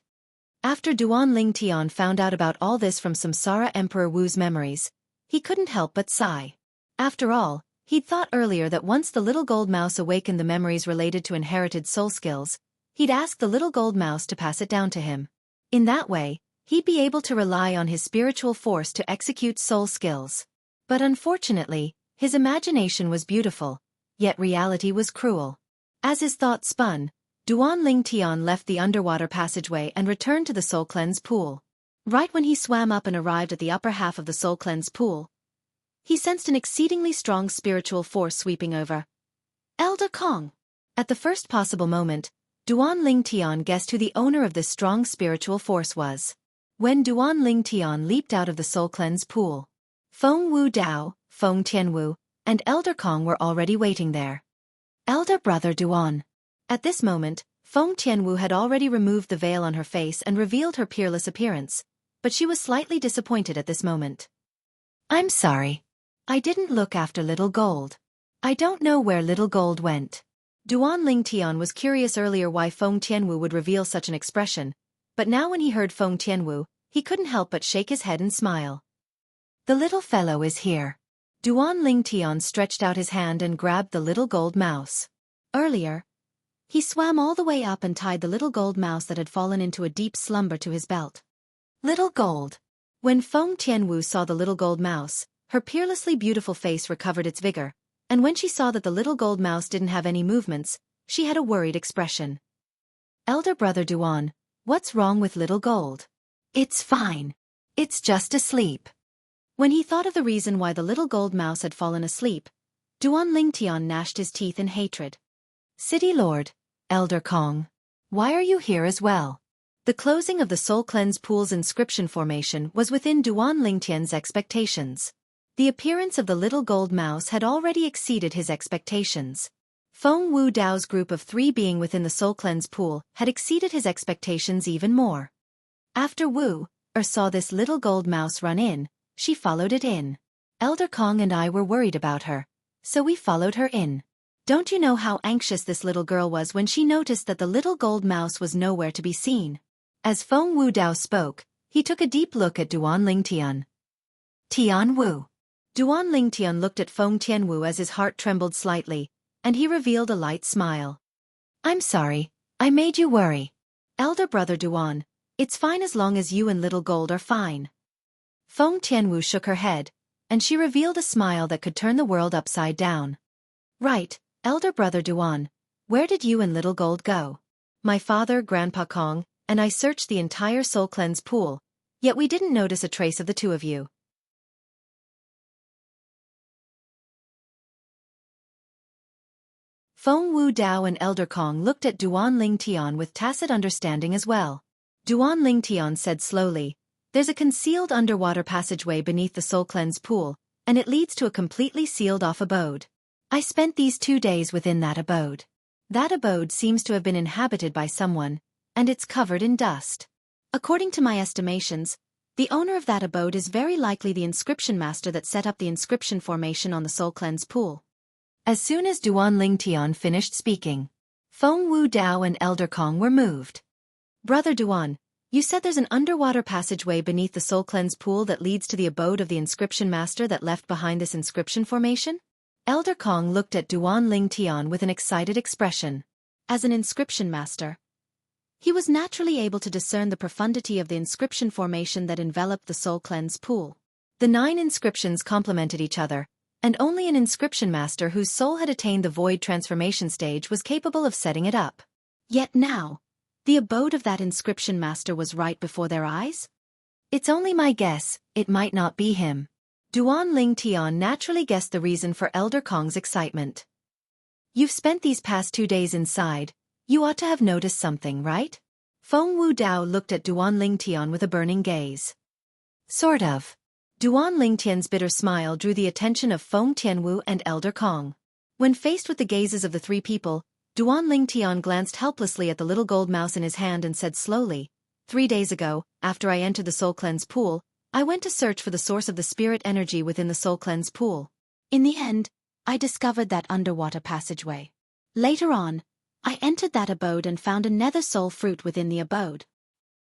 After Duan Lingtian found out about all this from Samsara Emperor Wu's memories, he couldn't help but sigh. After all, he'd thought earlier that once the little gold mouse awakened the memories related to inherited soul skills, he'd ask the little gold mouse to pass it down to him. In that way, he'd be able to rely on his spiritual force to execute soul skills. But unfortunately, his imagination was beautiful, yet reality was cruel. As his thoughts spun, Duan Lingtian left the underwater passageway and returned to the Soul Cleanse pool. Right when he swam up and arrived at the upper half of the Soul Cleanse pool, he sensed an exceedingly strong spiritual force sweeping over. Elder Kong! At the first possible moment, Duan Lingtian guessed who the owner of this strong spiritual force was. When Duan Lingtian leaped out of the Soul Cleanse pool, Feng Wu Dao, Feng Tianwu, and Elder Kong were already waiting there. Elder brother Duan. At this moment, Feng Tianwu had already removed the veil on her face and revealed her peerless appearance, but she was slightly disappointed at this moment. I'm sorry. I didn't look after Little Gold. I don't know where Little Gold went. Duan Lingtian was curious earlier why Feng Tianwu would reveal such an expression, but now when he heard Feng Tianwu, he couldn't help but shake his head and smile. The little fellow is here. Duan Lingtian stretched out his hand and grabbed the little gold mouse. Earlier, he swam all the way up and tied the little gold mouse that had fallen into a deep slumber to his belt. Little Gold. When Feng Tianwu saw the little gold mouse, her peerlessly beautiful face recovered its vigor, and when she saw that the little gold mouse didn't have any movements, she had a worried expression. Elder brother Duan, what's wrong with Little Gold? It's fine. It's just asleep. When he thought of the reason why the little gold mouse had fallen asleep, Duan Lingtian gnashed his teeth in hatred. City Lord, Elder Kong, why are you here as well? The closing of the Soul Cleanse pool's inscription formation was within Duan Lingtian's expectations. The appearance of the little gold mouse had already exceeded his expectations. Feng Wu Dao's group of 3 being within the Soul Cleanse pool had exceeded his expectations even more. After Wu saw this little gold mouse run in, she followed it in. Elder Kong and I were worried about her, so we followed her in. Don't you know how anxious this little girl was when she noticed that the little gold mouse was nowhere to be seen? As Feng Wu Dao spoke, he took a deep look at Duan Lingtian. Tian Wu. Duan Lingtian looked at Feng Tianwu as his heart trembled slightly, and he revealed a light smile. I'm sorry, I made you worry. Elder brother Duan, it's fine as long as you and Little Gold are fine. Feng Tianwu shook her head, and she revealed a smile that could turn the world upside down. Right, elder brother Duan, where did you and Little Gold go? My father, Grandpa Kong, and I searched the entire Soul Cleanse pool, yet we didn't notice a trace of the 2 of you. Feng Wu Dao and Elder Kong looked at Duan Lingtian with tacit understanding as well. Duan Lingtian said slowly, there's a concealed underwater passageway beneath the Soul Cleanse pool, and it leads to a completely sealed-off abode. I spent these 2 days within that abode. That abode seems to have been inhabited by someone, and it's covered in dust. According to my estimations, The owner of that abode is very likely the inscription master that set up the inscription formation on the soul cleanse pool. As soon as Duan Lingtian finished speaking, Feng Wu Dao and Elder Kong were moved. Brother Duan, you said there's an underwater passageway beneath the soul cleanse pool that leads to the abode of the inscription master that left behind this inscription formation? Elder Kong looked at Duan Lingtian with an excited expression. As an inscription master, he was naturally able to discern the profundity of the inscription formation that enveloped the soul cleanse pool. The 9 inscriptions complemented each other, and only an inscription master whose soul had attained the void transformation stage was capable of setting it up. Yet now, the abode of that inscription master was right before their eyes? It's only my guess, it might not be him. Duan Lingtian naturally guessed the reason for Elder Kong's excitement. You've spent these past 2 days inside. You ought to have noticed something, right? Feng Wu Dao looked at Duan Lingtian with a burning gaze. Sort of. Duan Lingtian's bitter smile drew the attention of Feng Tianwu and Elder Kong. When faced with the gazes of the 3 people, Duan Lingtian glanced helplessly at the little gold mouse in his hand and said slowly, 3 days ago, after I entered the soul cleanse pool, I went to search for the source of the spirit energy within the soul cleanse pool. In the end, I discovered that underwater passageway. Later on, I entered that abode and found a nether soul fruit within the abode.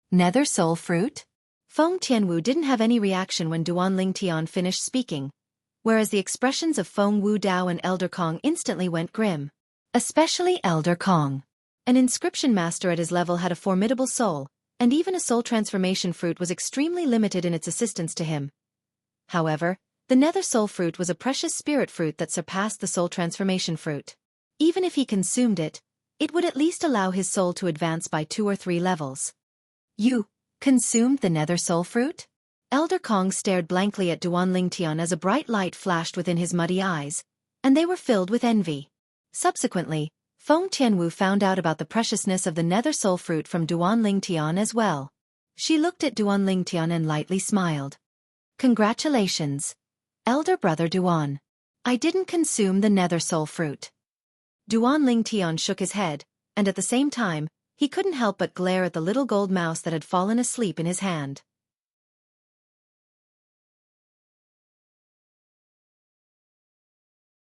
Nether soul fruit? Feng Tianwu didn't have any reaction when Duan Lingtian finished speaking, whereas the expressions of Feng Wu Dao and Elder Kong instantly went grim. Especially Elder Kong. An inscription master at his level had a formidable soul, and even a soul transformation fruit was extremely limited in its assistance to him. However, the nether soul fruit was a precious spirit fruit that surpassed the soul transformation fruit. Even if he consumed it, it would at least allow his soul to advance by 2 or 3 levels. You consumed the nether soul fruit? Elder Kong stared blankly at Duan Lingtian as a bright light flashed within his muddy eyes, and they were filled with envy. Subsequently, Feng Tianwu found out about the preciousness of the nether soul fruit from Duan Lingtian as well. She looked at Duan Lingtian and lightly smiled. Congratulations, elder brother Duan. I didn't consume the nether soul fruit. Duan Lingtian shook his head, and at the same time, he couldn't help but glare at the little gold mouse that had fallen asleep in his hand.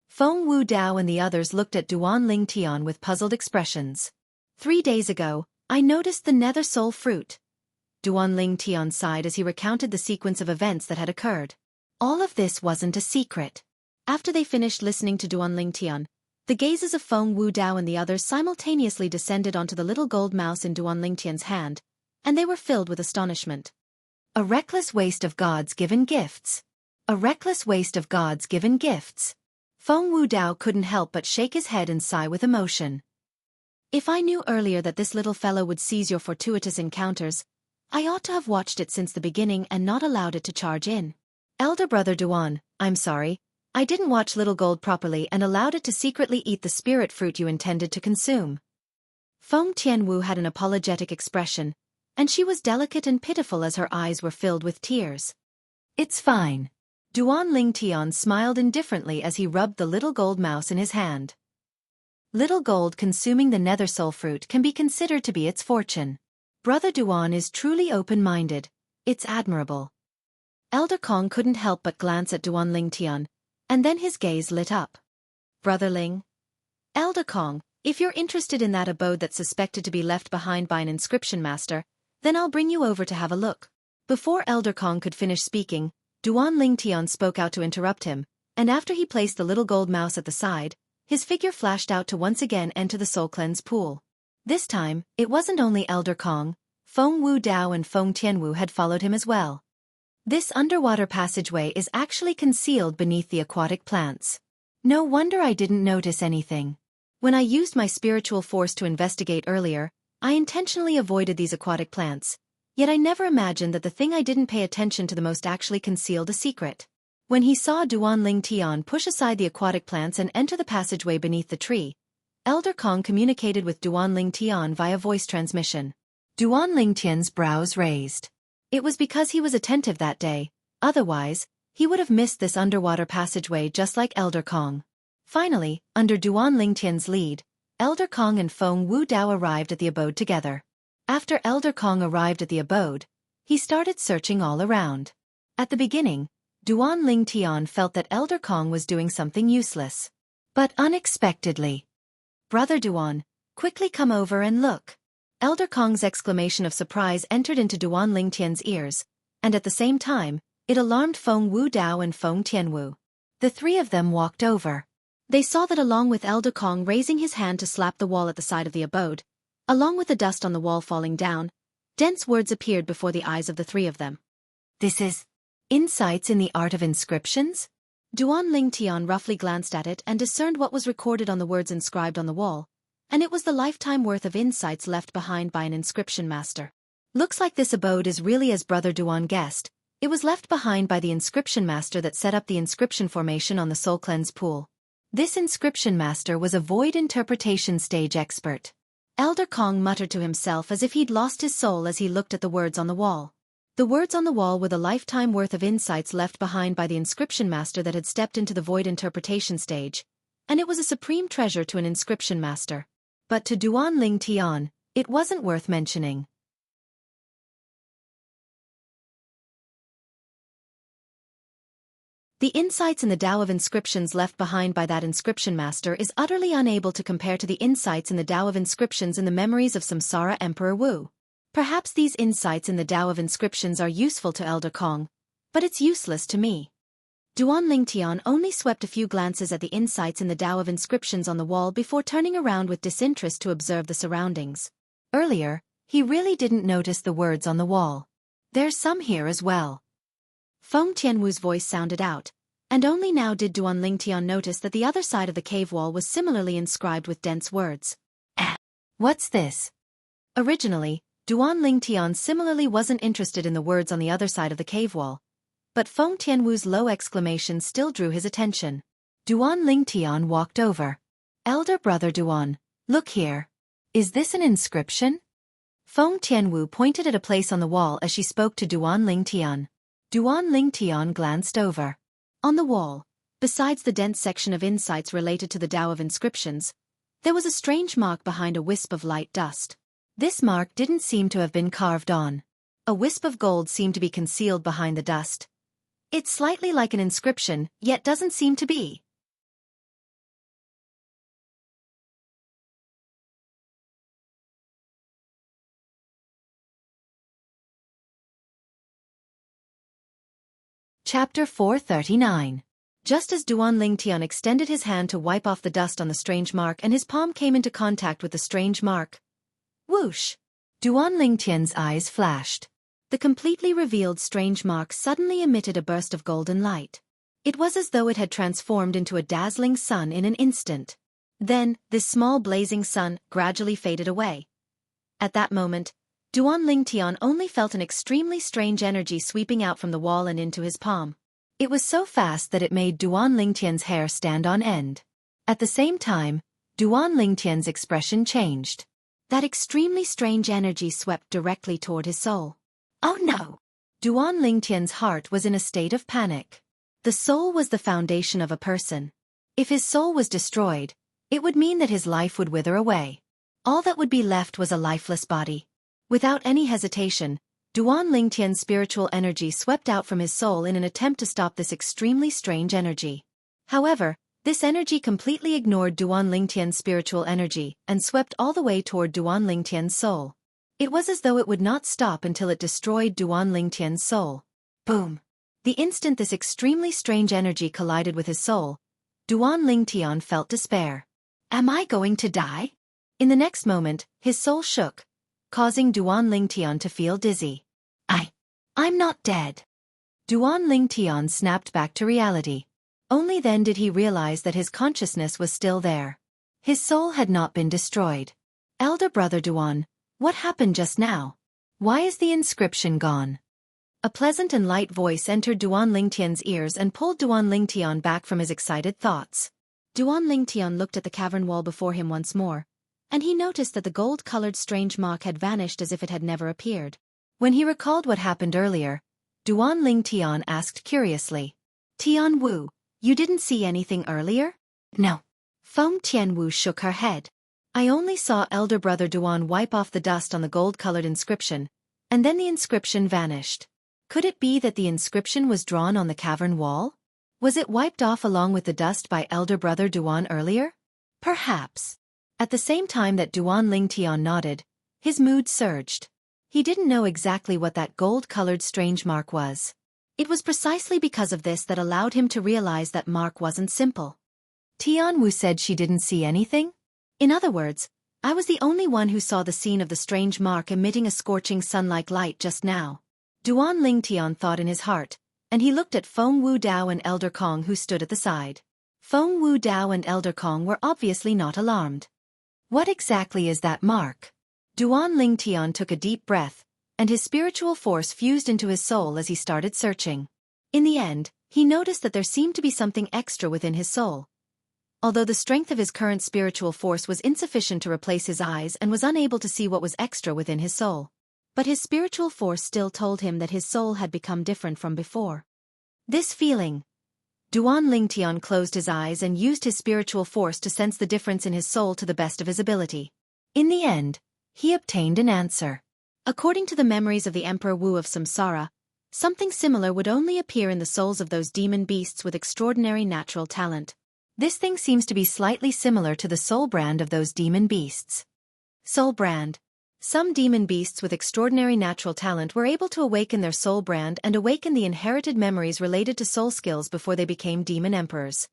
Feng Wu Dao and the others looked at Duan Lingtian with puzzled expressions. 3 days ago, I noticed the nether soul fruit. Duan Lingtian sighed as he recounted the sequence of events that had occurred. All of this wasn't a secret. After they finished listening to Duan Lingtian, the gazes of Feng Wu Dao and the others simultaneously descended onto the little gold mouse in Duan Lingtian's hand, and they were filled with astonishment. A reckless waste of God's given gifts. A reckless waste of God's given gifts. Feng Wu Dao couldn't help but shake his head and sigh with emotion. If I knew earlier that this little fellow would seize your fortuitous encounters, I ought to have watched it since the beginning and not allowed it to charge in. Elder brother Duan, I'm sorry. I didn't watch Little Gold properly and allowed it to secretly eat the spirit fruit you intended to consume. Feng Tianwu had an apologetic expression, and she was delicate and pitiful as her eyes were filled with tears. It's fine. Duan Lingtian smiled indifferently as he rubbed the little gold mouse in his hand. Little Gold consuming the nether soul fruit can be considered to be its fortune. Brother Duan is truly open-minded. It's admirable. Elder Kong couldn't help but glance at Duan Lingtian, and then his gaze lit up. Brother Ling? Elder Kong, if you're interested in that abode that's suspected to be left behind by an inscription master, then I'll bring you over to have a look. Before Elder Kong could finish speaking, Duan Lingtian spoke out to interrupt him, and after he placed the little gold mouse at the side, his figure flashed out to once again enter the soul cleanse pool. This time, it wasn't only Elder Kong, Feng Wu Dao and Feng Tianwu had followed him as well. This underwater passageway is actually concealed beneath the aquatic plants. No wonder I didn't notice anything. When I used my spiritual force to investigate earlier, I intentionally avoided these aquatic plants, yet I never imagined that the thing I didn't pay attention to the most actually concealed a secret. When he saw Duan Lingtian push aside the aquatic plants and enter the passageway beneath the tree, Elder Kong communicated with Duan Lingtian via voice transmission. Duan Lingtian's brows raised. It was because he was attentive that day, otherwise, he would have missed this underwater passageway just like Elder Kong. Finally, under Duan Lingtian's lead, Elder Kong and Feng Wu Dao arrived at the abode together. After Elder Kong arrived at the abode, He started searching all around. At the beginning, Duan Ling Tian felt that Elder Kong was doing something useless. But unexpectedly, "Brother Duan, quickly come over and look." Elder Kong's exclamation of surprise entered into Duan Ling Tian's ears, and at the same time, it alarmed Feng Wu Dao and Feng Tianwu. The three of them walked over. They saw that along with Elder Kong raising his hand to slap the wall at the side of the abode, along with the dust on the wall falling down, dense words appeared before the eyes of the three of them. "This is insights in the art of inscriptions?" Duan Ling Tian roughly glanced at it and discerned what was recorded on the words inscribed on the wall, and it was the lifetime worth of insights left behind by an inscription master. Looks like this abode is really as Brother Duan guessed. It was left behind by the inscription master that set up the inscription formation on the Soul Cleanse pool. This inscription master was a void interpretation stage expert. Elder Kong muttered to himself as if he'd lost his soul as he looked at the words on the wall. The words on the wall were the lifetime worth of insights left behind by the inscription master that had stepped into the void interpretation stage, and it was a supreme treasure to an inscription master. But to Duan Ling Tian, it wasn't worth mentioning. The insights in the Tao of inscriptions left behind by that inscription master is utterly unable to compare to the insights in the Tao of inscriptions in the memories of Samsara Emperor Wu. Perhaps these insights in the Tao of inscriptions are useful to Elder Kong, but it's useless to me. Duan Ling Tian only swept a few glances at the insights in the Tao of inscriptions on the wall before turning around with disinterest to observe the surroundings. Earlier, he really didn't notice the words on the wall. There's some here as well. Feng Tianwu's voice sounded out, and only now did Duan Ling Tian notice that the other side of the cave wall was similarly inscribed with dense words. What's this? Originally, Duan Ling Tian similarly wasn't interested in the words on the other side of the cave wall, but Feng Tianwu's low exclamation still drew his attention. Duan Ling Tian walked over. "Elder brother Duan, look here. Is this an inscription?" Feng Tianwu pointed at a place on the wall as she spoke to Duan Ling Tian. Duan Ling Tian glanced over. On the wall, besides the dense section of insights related to the Tao of inscriptions, there was a strange mark behind a wisp of light dust. This mark didn't seem to have been carved on. A wisp of gold seemed to be concealed behind the dust. It's slightly like an inscription, yet doesn't seem to be. Chapter 439. Just as Duan Ling Tian extended his hand to wipe off the dust on the strange mark and his palm came into contact with the strange mark, whoosh! Duan Ling Tian's eyes flashed. The completely revealed strange mark suddenly emitted a burst of golden light. It was as though it had transformed into a dazzling sun in an instant. Then, this small blazing sun gradually faded away. At that moment, Duan Ling Tian only felt an extremely strange energy sweeping out from the wall and into his palm. It was so fast that it made Duan Ling Tian's hair stand on end. At the same time, Duan Ling Tian's expression changed. That extremely strange energy swept directly toward his soul. Oh no! Duan Ling Tian's heart was in a state of panic. The soul was the foundation of a person. If his soul was destroyed, it would mean that his life would wither away. All that would be left was a lifeless body. Without any hesitation, Duan Ling Tian's spiritual energy swept out from his soul in an attempt to stop this extremely strange energy. However, this energy completely ignored Duan Ling Tian's spiritual energy and swept all the way toward Duan Ling Tian's soul. It was as though it would not stop until it destroyed Duan Ling Tian's soul. Boom! The instant this extremely strange energy collided with his soul, Duan Ling Tian felt despair. Am I going to die? In the next moment, his soul shook, causing Duan Ling Tian to feel dizzy. I'm not dead. Duan Ling Tian snapped back to reality. Only then did he realize that his consciousness was still there. His soul had not been destroyed. Elder brother Duan, what happened just now? Why is the inscription gone? A pleasant and light voice entered Duan Ling Tian's ears and pulled Duan Ling Tian back from his excited thoughts. Duan Ling Tian looked at the cavern wall before him once more, and he noticed that the gold-colored strange mark had vanished as if it had never appeared. When he recalled what happened earlier, Duan Ling Tian asked curiously, Tian Wu, you didn't see anything earlier? No. Feng Tianwu shook her head. I only saw elder brother Duan wipe off the dust on the gold-colored inscription, And then the inscription vanished. Could it be that the inscription was drawn on the cavern wall? Was it wiped off along with the dust by elder brother Duan earlier? Perhaps. At the same time that Duan Lingtian nodded, his mood surged. He didn't know exactly what that gold-colored strange mark was. It was precisely because of this that allowed him to realize that mark wasn't simple. Tianwu said she didn't see anything? In other words, I was the only one who saw the scene of the strange mark emitting a scorching sun-like light just now. Duan Lingtian thought in his heart, and he looked at Feng Wu Dao and Elder Kong who stood at the side. Feng Wu Dao and Elder Kong were obviously not alarmed. What exactly is that mark? Duan Lingtian took a deep breath, and his spiritual force fused into his soul as he started searching. In the end, he noticed that there seemed to be something extra within his soul. Although the strength of his current spiritual force was insufficient to replace his eyes and was unable to see what was extra within his soul. But his spiritual force still told him that his soul had become different from before. This feeling. Duan Lingtian closed his eyes and used his spiritual force to sense the difference in his soul to the best of his ability. In the end, he obtained an answer. According to the memories of the Emperor Wu of Samsara, something similar would only appear in the souls of those demon beasts with extraordinary natural talent. This thing seems to be slightly similar to the soul brand of those demon beasts. Soul brand. Some demon beasts with extraordinary natural talent were able to awaken their soul brand and awaken the inherited memories related to soul skills before they became demon emperors.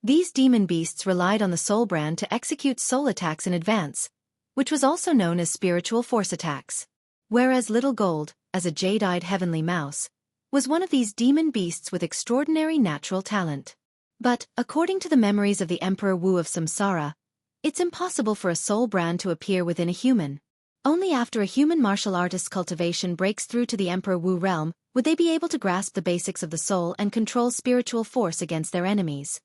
These demon beasts relied on the soul brand to execute soul attacks in advance, which was also known as spiritual force attacks. Whereas Little Gold, as a jade-eyed heavenly mouse, was one of these demon beasts with extraordinary natural talent. But, according to the memories of the Emperor Wu of Samsara, it's impossible for a soul brand to appear within a human. Only after a human martial artist's cultivation breaks through to the Emperor Wu realm would they be able to grasp the basics of the soul and control spiritual force against their enemies.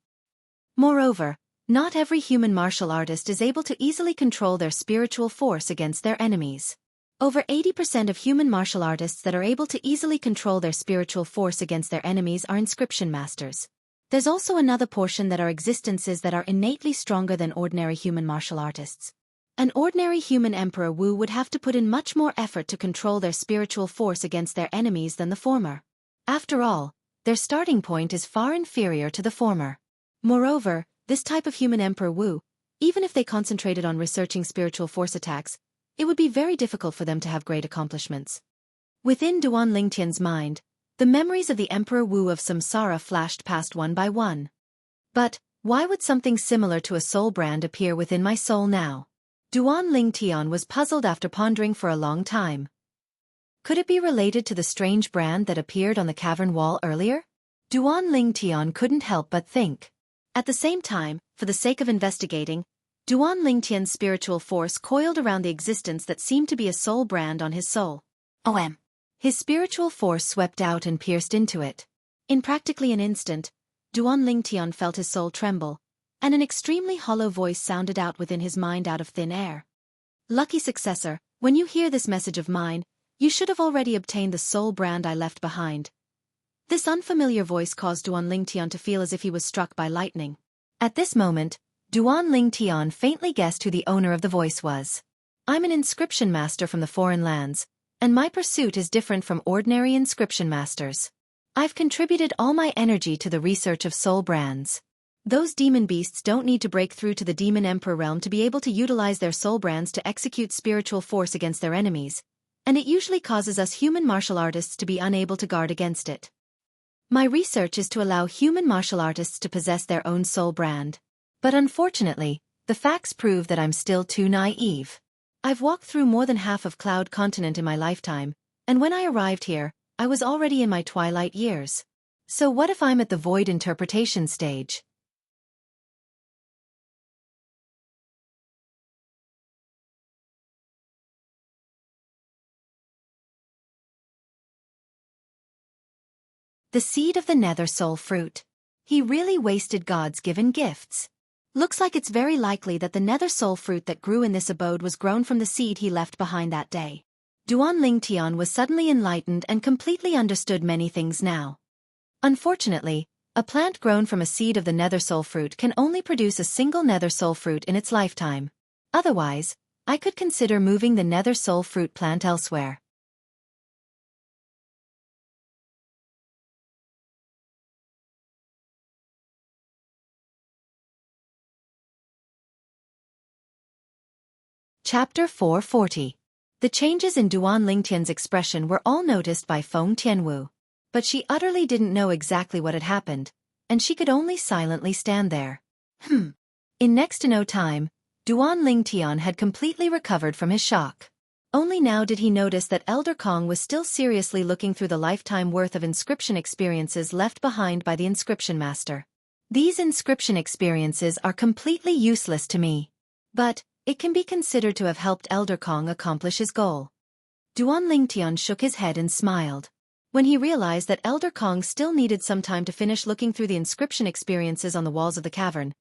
Moreover, not every human martial artist is able to easily control their spiritual force against their enemies. Over 80% of human martial artists that are able to easily control their spiritual force against their enemies are inscription masters. There's also another portion that are existences that are innately stronger than ordinary human martial artists. An ordinary human Emperor Wu would have to put in much more effort to control their spiritual force against their enemies than the former. After all, their starting point is far inferior to the former. Moreover, this type of human Emperor Wu, even if they concentrated on researching spiritual force attacks, it would be very difficult for them to have great accomplishments. Within Duan Lingtian's mind, the memories of the Emperor Wu of Samsara flashed past one by one. But, why would something similar to a soul brand appear within my soul now? Duan Lingtian was puzzled after pondering for a long time. Could it be related to the strange brand that appeared on the cavern wall earlier? Duan Lingtian couldn't help but think. At the same time, for the sake of investigating, Duan Lingtian's spiritual force coiled around the existence that seemed to be a soul brand on his soul. His spiritual force swept out and pierced into it. In practically an instant, Duan Lingtian felt his soul tremble, and an extremely hollow voice sounded out within his mind out of thin air. Lucky successor, when you hear this message of mine, you should have already obtained the soul brand I left behind. This unfamiliar voice caused Duan Lingtian to feel as if he was struck by lightning. At this moment, Duan Lingtian faintly guessed who the owner of the voice was. I'm an inscription master from the foreign lands, and my pursuit is different from ordinary inscription masters. I've contributed all my energy to the research of soul brands. Those demon beasts don't need to break through to the demon emperor realm to be able to utilize their soul brands to execute spiritual force against their enemies, and it usually causes us human martial artists to be unable to guard against it. My research is to allow human martial artists to possess their own soul brand. But unfortunately, the facts prove that I'm still too naive. I've walked through more than half of Cloud Continent in my lifetime, and when I arrived here, I was already in my twilight years. So what if I'm at the void interpretation stage? The seed of the nether soul fruit. He really wasted God's given gifts. Looks like it's very likely that the nether soul fruit that grew in this abode was grown from the seed he left behind that day. Duan Lingtian was suddenly enlightened and completely understood many things now. Unfortunately, A plant grown from a seed of the nether soul fruit can only produce a single nether soul fruit in its lifetime. Otherwise, I could consider moving the nether soul fruit plant elsewhere. Chapter 440. The changes in Duan Lingtian's expression were all noticed by Feng Tianwu. But she utterly didn't know exactly what had happened, and she could only silently stand there. In next to no time, Duan Lingtian had completely recovered from his shock. Only now did he notice that Elder Kong was still seriously looking through the lifetime worth of inscription experiences left behind by the inscription master. These inscription experiences are completely useless to me. But it can be considered to have helped Elder Kong accomplish his goal. Duan Lingtian shook his head and smiled. When he realized that Elder Kong still needed some time to finish looking through the inscription experiences on the walls of the cavern,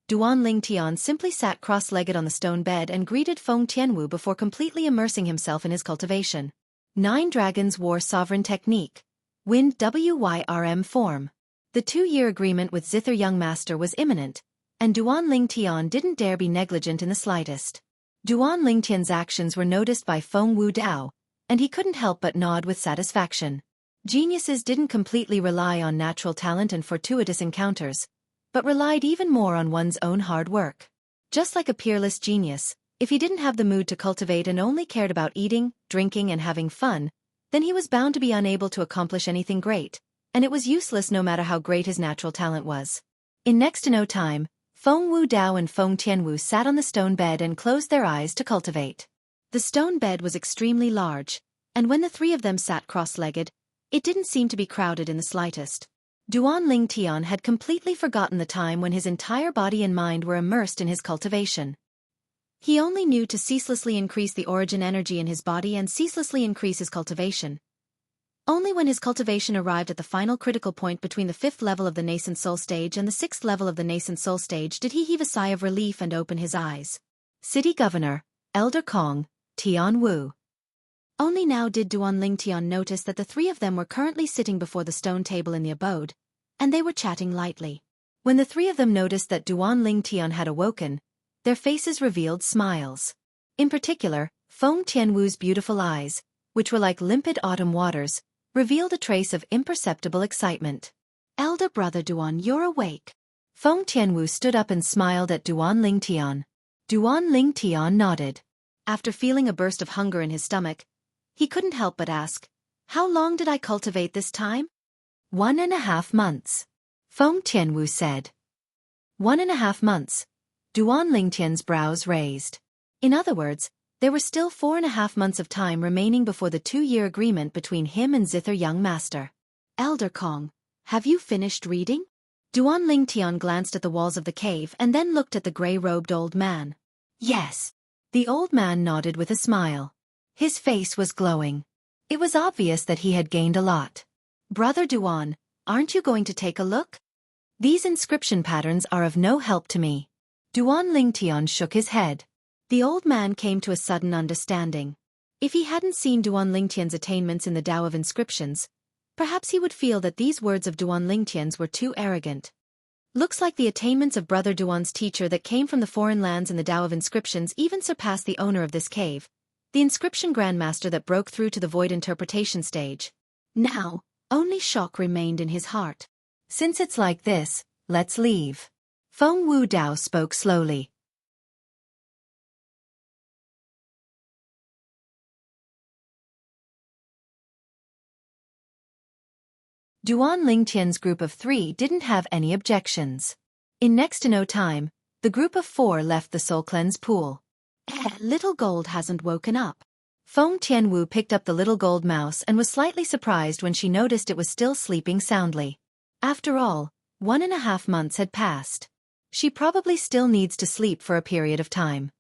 Duan Lingtian simply sat cross-legged on the stone bed and greeted Feng Tianwu before completely immersing himself in his cultivation. 9 Dragons War Sovereign Technique. Wind WYRM form. The 2-year agreement with Zither Young Master was imminent, and Duan Lingtian didn't dare be negligent in the slightest. Duan Lingtian's actions were noticed by Feng Wu Dao, and he couldn't help but nod with satisfaction. Geniuses didn't completely rely on natural talent and fortuitous encounters, but relied even more on one's own hard work. Just like a peerless genius, if he didn't have the mood to cultivate and only cared about eating, drinking and having fun, then he was bound to be unable to accomplish anything great, and it was useless no matter how great his natural talent was. In next to no time, Feng Wu Dao and Feng Tianwu sat on the stone bed and closed their eyes to cultivate. The stone bed was extremely large, and when the 3 of them sat cross-legged, it didn't seem to be crowded in the slightest. Duan Lingtian had completely forgotten the time when his entire body and mind were immersed in his cultivation. He only knew to ceaselessly increase the origin energy in his body and ceaselessly increase his cultivation. Only when his cultivation arrived at the final critical point between the 5th level of the nascent soul stage and the 6th level of the nascent soul stage did he heave a sigh of relief and open his eyes. City Governor, Elder Kong, Tian Wu. Only now did Duan Lingtian notice that the 3 of them were currently sitting before the stone table in the abode, and they were chatting lightly. When the 3 of them noticed that Duan Lingtian had awoken, their faces revealed smiles. In particular, Feng Tianwu's beautiful eyes, which were like limpid autumn waters, revealed a trace of imperceptible excitement. Elder brother Duan, you're awake. Feng Tianwu stood up and smiled at Duan Lingtian. Duan Lingtian nodded. After feeling a burst of hunger in his stomach, he couldn't help but ask, "How long did I cultivate this time?" 1.5 months. Feng Tianwu said. 1.5 months. Duan Lingtian's brows raised. In other words, there were still 4.5 months of time remaining before the 2-year agreement between him and Zither Young Master. Elder Kong, have you finished reading? Duan Lingtian glanced at the walls of the cave and then looked at the grey-robed old man. Yes. The old man nodded with a smile. His face was glowing. It was obvious that he had gained a lot. Brother Duan, aren't you going to take a look? These inscription patterns are of no help to me. Duan Lingtian shook his head. The old man came to a sudden understanding. If he hadn't seen Duan Lingtian's attainments in the Tao of inscriptions, perhaps he would feel that these words of Duan Lingtian's were too arrogant. Looks like the attainments of Brother Duan's teacher that came from the foreign lands in the Tao of inscriptions even surpassed the owner of this cave, the inscription grandmaster that broke through to the void interpretation stage. Now, only shock remained in his heart. Since it's like this, let's leave. Feng Wu Dao spoke slowly. Duan Lingtian's group of 3 didn't have any objections. In next to no time, the group of 4 left the Soul Cleanse pool. Little Gold hasn't woken up. Feng Tianwu picked up the little gold mouse and was slightly surprised when she noticed it was still sleeping soundly. After all, 1.5 months had passed. She probably still needs to sleep for a period of time.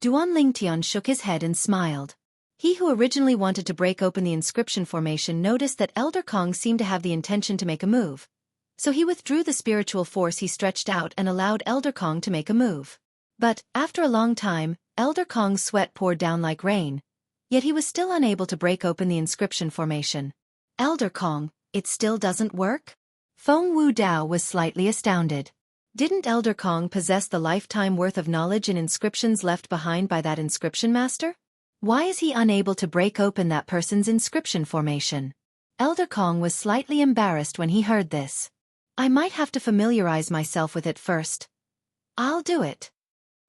Duan Lingtian shook his head and smiled. He who originally wanted to break open the inscription formation noticed that Elder Kong seemed to have the intention to make a move. So he withdrew the spiritual force he stretched out and allowed Elder Kong to make a move. But, after a long time, Elder Kong's sweat poured down like rain, yet he was still unable to break open the inscription formation. Elder Kong, it still doesn't work? Feng Wu Dao was slightly astounded. Didn't Elder Kong possess the lifetime worth of knowledge in inscriptions left behind by that inscription master? Why is he unable to break open that person's inscription formation? Elder Kong was slightly embarrassed when he heard this. I might have to familiarize myself with it first. I'll do it.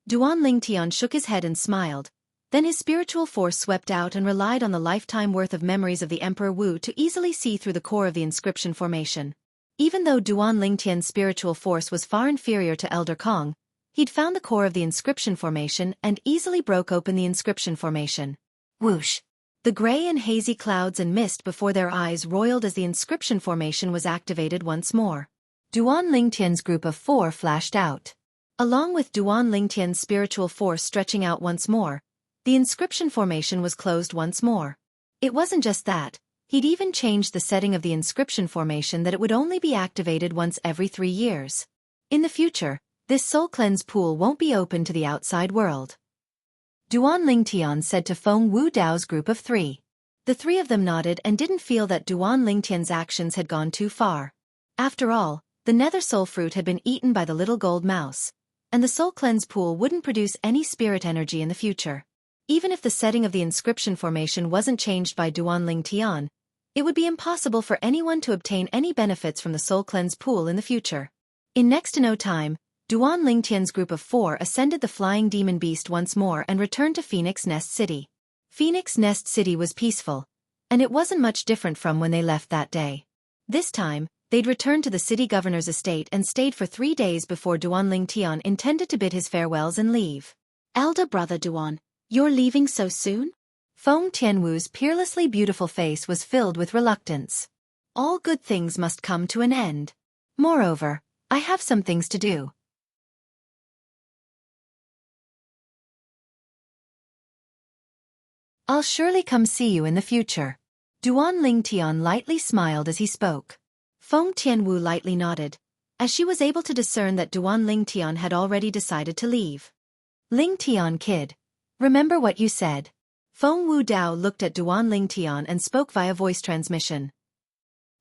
Duan Lingtian shook his head and smiled. Then his spiritual force swept out and relied on the lifetime worth of memories of the Emperor Wu to easily see through the core of the inscription formation. Even though Duan Lingtian's spiritual force was far inferior to Elder Kong, he'd found the core of the inscription formation and easily broke open the inscription formation. Whoosh! The gray and hazy clouds and mist before their eyes roiled as the inscription formation was activated once more. Duan Lingtian's group of 4 flashed out. Along with Duan Lingtian's spiritual force stretching out once more, the inscription formation was closed once more. It wasn't just that. He'd even changed the setting of the inscription formation that it would only be activated once every 3 years. In the future, this soul cleanse pool won't be open to the outside world. Duan Lingtian said to Feng Wu Dao's group of 3. The 3 of them nodded and didn't feel that Duan Lingtian's actions had gone too far. After all, the nether soul fruit had been eaten by the little gold mouse, and the soul cleanse pool wouldn't produce any spirit energy in the future. Even if the setting of the inscription formation wasn't changed by Duan Lingtian, it would be impossible for anyone to obtain any benefits from the soul cleanse pool in the future. In next to no time, Duan Lingtian's group of 4 ascended the flying demon beast once more and returned to Phoenix Nest City. Phoenix Nest City was peaceful, and it wasn't much different from when they left that day. This time, they'd returned to the city governor's estate and stayed for 3 days before Duan Lingtian intended to bid his farewells and leave. Elder brother Duan, you're leaving so soon? Feng Tianwu's peerlessly beautiful face was filled with reluctance. All good things must come to an end. Moreover, I have some things to do. I'll surely come see you in the future. Duan Lingtian lightly smiled as he spoke. Feng Tianwu lightly nodded, as she was able to discern that Duan Lingtian had already decided to leave. Lingtian kid, remember what you said. Feng Wu Dao looked at Duan Lingtian and spoke via voice transmission.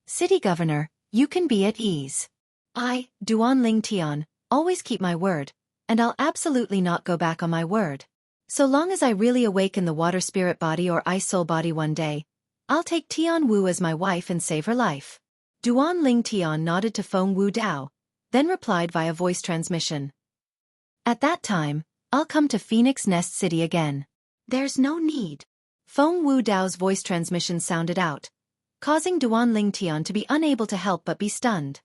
City Governor, you can be at ease. I, Duan Lingtian, always keep my word, and I'll absolutely not go back on my word. So long as I really awaken the water spirit body or ice soul body one day, I'll take Tian Wu as my wife and save her life. Duan Lingtian nodded to Feng Wu Dao, then replied via voice transmission. At that time, I'll come to Phoenix Nest City again. There's no need. Feng Wu Dao's voice transmission sounded out, causing Duan Lingtian to be unable to help but be stunned.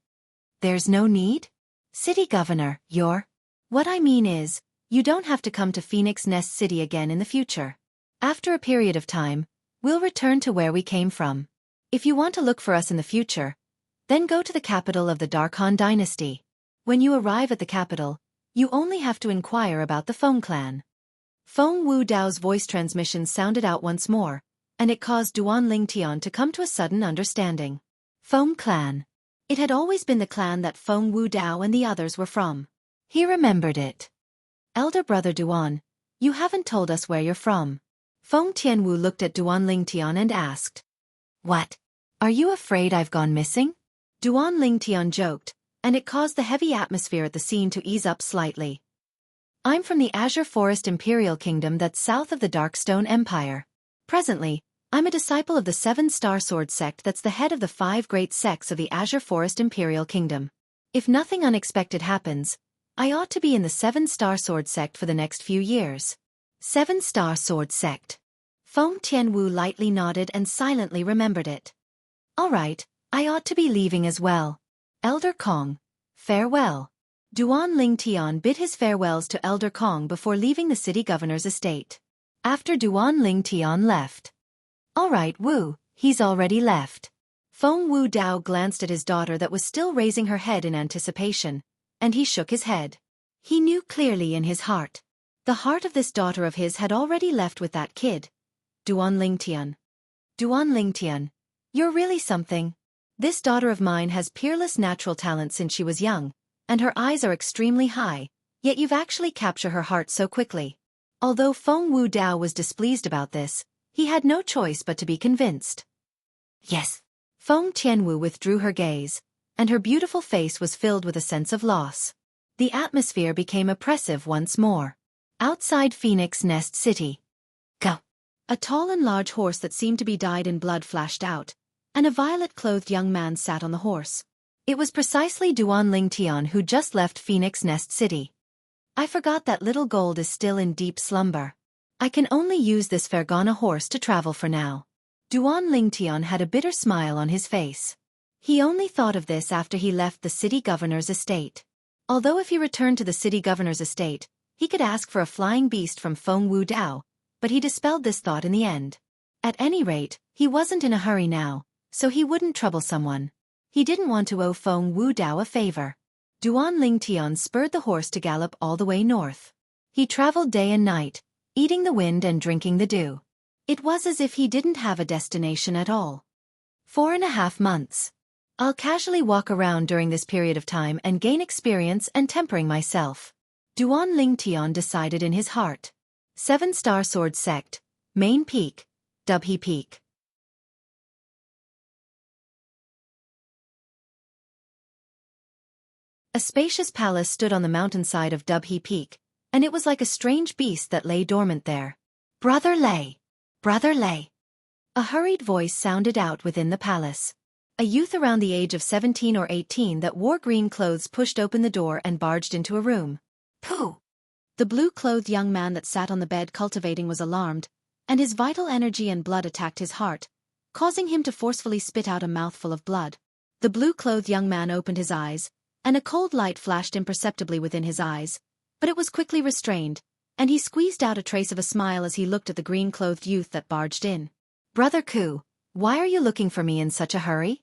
There's no need? City Governor, you're... What I mean is, you don't have to come to Phoenix Nest City again in the future. After a period of time, we'll return to where we came from. If you want to look for us in the future, then go to the capital of the Dark Han dynasty. When you arrive at the capital, you only have to inquire about the Feng clan. Feng Wu Dao's voice transmission sounded out once more, and it caused Duan Lingtian to come to a sudden understanding. Feng clan. It had always been the clan that Feng Wu Dao and the others were from. He remembered it. Elder brother Duan, you haven't told us where you're from. Feng Tianwu looked at Duan Lingtian and asked. What? Are you afraid I've gone missing? Duan Lingtian joked, and it caused the heavy atmosphere at the scene to ease up slightly. I'm from the Azure Forest Imperial Kingdom that's south of the Darkstone Empire. Presently, I'm a disciple of the 7-Star Sword sect that's the head of the 5 great sects of the Azure Forest Imperial Kingdom. If nothing unexpected happens, I ought to be in the 7-Star Sword sect for the next few years. 7-Star Sword sect. Feng Tianwu lightly nodded and silently remembered it. All right, I ought to be leaving as well. Elder Kong, farewell. Duan Lingtian bid his farewells to Elder Kong before leaving the city governor's estate. After Duan Lingtian left. All right, Wu, he's already left. Feng Wu Dao glanced at his daughter that was still raising her head in anticipation, and he shook his head. He knew clearly in his heart. The heart of this daughter of his had already left with that kid. Duan Lingtian. Duan Lingtian, you're really something. This daughter of mine has peerless natural talent since she was young, and her eyes are extremely high, yet you've actually captured her heart so quickly. Although Feng Wu Dao was displeased about this, he had no choice but to be convinced. Yes. Feng Tianwu withdrew her gaze, and her beautiful face was filled with a sense of loss. The atmosphere became oppressive once more. Outside Phoenix Nest City. Go. A tall and large horse that seemed to be dyed in blood flashed out, and a violet-clothed young man sat on the horse. It was precisely Duan Lingtian who just left Phoenix Nest City. I forgot that little gold is still in deep slumber. I can only use this Fergana horse to travel for now. Duan Lingtian had a bitter smile on his face. He only thought of this after he left the city governor's estate. Although if he returned to the city governor's estate, he could ask for a flying beast from Feng Wu Dao, but he dispelled this thought in the end. At any rate, he wasn't in a hurry now, so he wouldn't trouble someone. He didn't want to owe Feng Wu Dao a favor. Duan Lingtian spurred the horse to gallop all the way north. He traveled day and night, eating the wind and drinking the dew. It was as if he didn't have a destination at all. 4.5 months. I'll casually walk around during this period of time and gain experience and tempering myself. Duan Lingtian decided in his heart. 7-star sword sect, main peak, Dubhe Peak. A spacious palace stood on the mountainside of Dubhe Peak, and it was like a strange beast that lay dormant there. Brother Lei! Brother Lei! A hurried voice sounded out within the palace. A youth around the age of 17 or 18 that wore green clothes pushed open the door and barged into a room. Pooh! The blue-clothed young man that sat on the bed cultivating was alarmed, and his vital energy and blood attacked his heart, causing him to forcefully spit out a mouthful of blood. The blue-clothed young man opened his eyes, and a cold light flashed imperceptibly within his eyes, but it was quickly restrained, and he squeezed out a trace of a smile as he looked at the green-clothed youth that barged in. Brother Ku, why are you looking for me in such a hurry?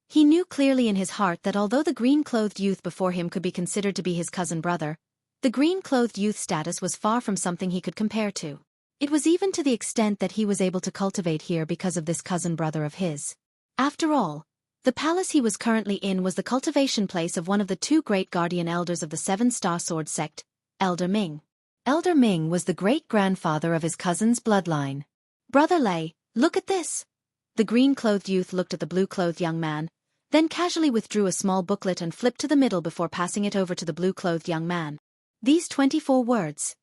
He knew clearly in his heart that although the green-clothed youth before him could be considered to be his cousin brother, the green-clothed youth's status was far from something he could compare to. It was even to the extent that he was able to cultivate here because of this cousin brother of his. After all, the palace he was currently in was the cultivation place of one of the 2 great guardian elders of the 7-star sword sect, Elder Ming. Elder Ming was the great-grandfather of his cousin's bloodline. Brother Lei, look at this! The green-clothed youth looked at the blue-clothed young man, then casually withdrew a small booklet and flipped to the middle before passing it over to the blue-clothed young man. These 24 words.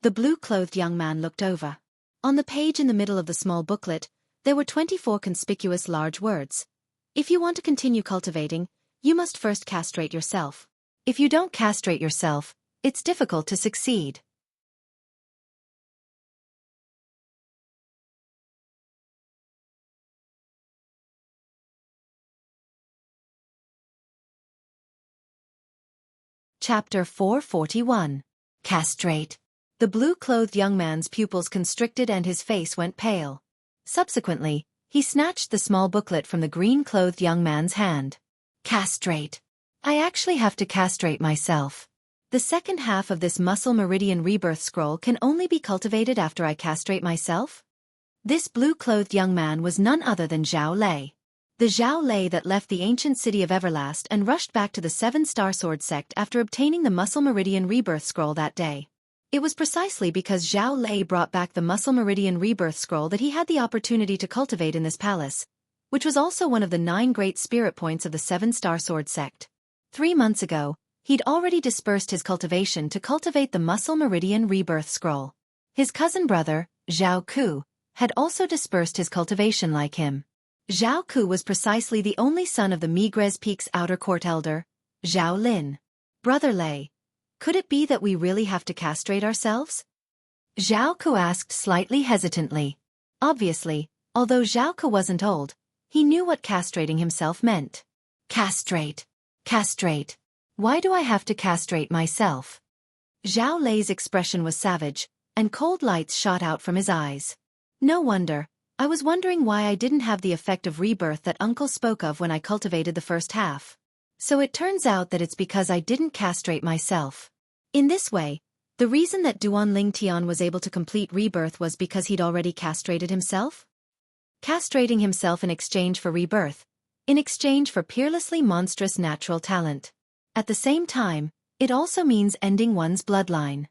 The blue-clothed young man looked over. On the page in the middle of the small booklet, there were 24 conspicuous large words. If you want to continue cultivating, you must first castrate yourself. If you don't castrate yourself, it's difficult to succeed. Chapter 441. Castrate. The blue-clothed young man's pupils constricted and his face went pale. Subsequently, he snatched the small booklet from the green-clothed young man's hand. Castrate. I actually have to castrate myself. The second half of this muscle meridian rebirth scroll can only be cultivated after I castrate myself? This blue-clothed young man was none other than Zhao Lei. The Zhao Lei that left the ancient city of Everlast and rushed back to the 7-star sword sect after obtaining the muscle meridian rebirth scroll that day. It was precisely because Zhao Lei brought back the muscle meridian rebirth scroll that he had the opportunity to cultivate in this palace, which was also one of the 9 great spirit points of the 7-star sword sect. 3 months ago, he'd already dispersed his cultivation to cultivate the muscle meridian rebirth scroll. His cousin brother, Zhao Ku, had also dispersed his cultivation like him. Zhao Ku was precisely the only son of the Migres Peak's outer court elder, Zhao Lin. Brother Lei, could it be that we really have to castrate ourselves? Zhao Ku asked slightly hesitantly. Obviously, although Zhao Ku wasn't old, he knew what castrating himself meant. Castrate. Castrate. Why do I have to castrate myself? Zhao Lei's expression was savage, and cold lights shot out from his eyes. No wonder. I was wondering why I didn't have the effect of rebirth that Uncle spoke of when I cultivated the first half. So it turns out that it's because I didn't castrate myself. In this way, the reason that Duan Lingtian was able to complete rebirth was because he'd already castrated himself? Castrating himself in exchange for rebirth, in exchange for peerlessly monstrous natural talent. At the same time, it also means ending one's bloodline.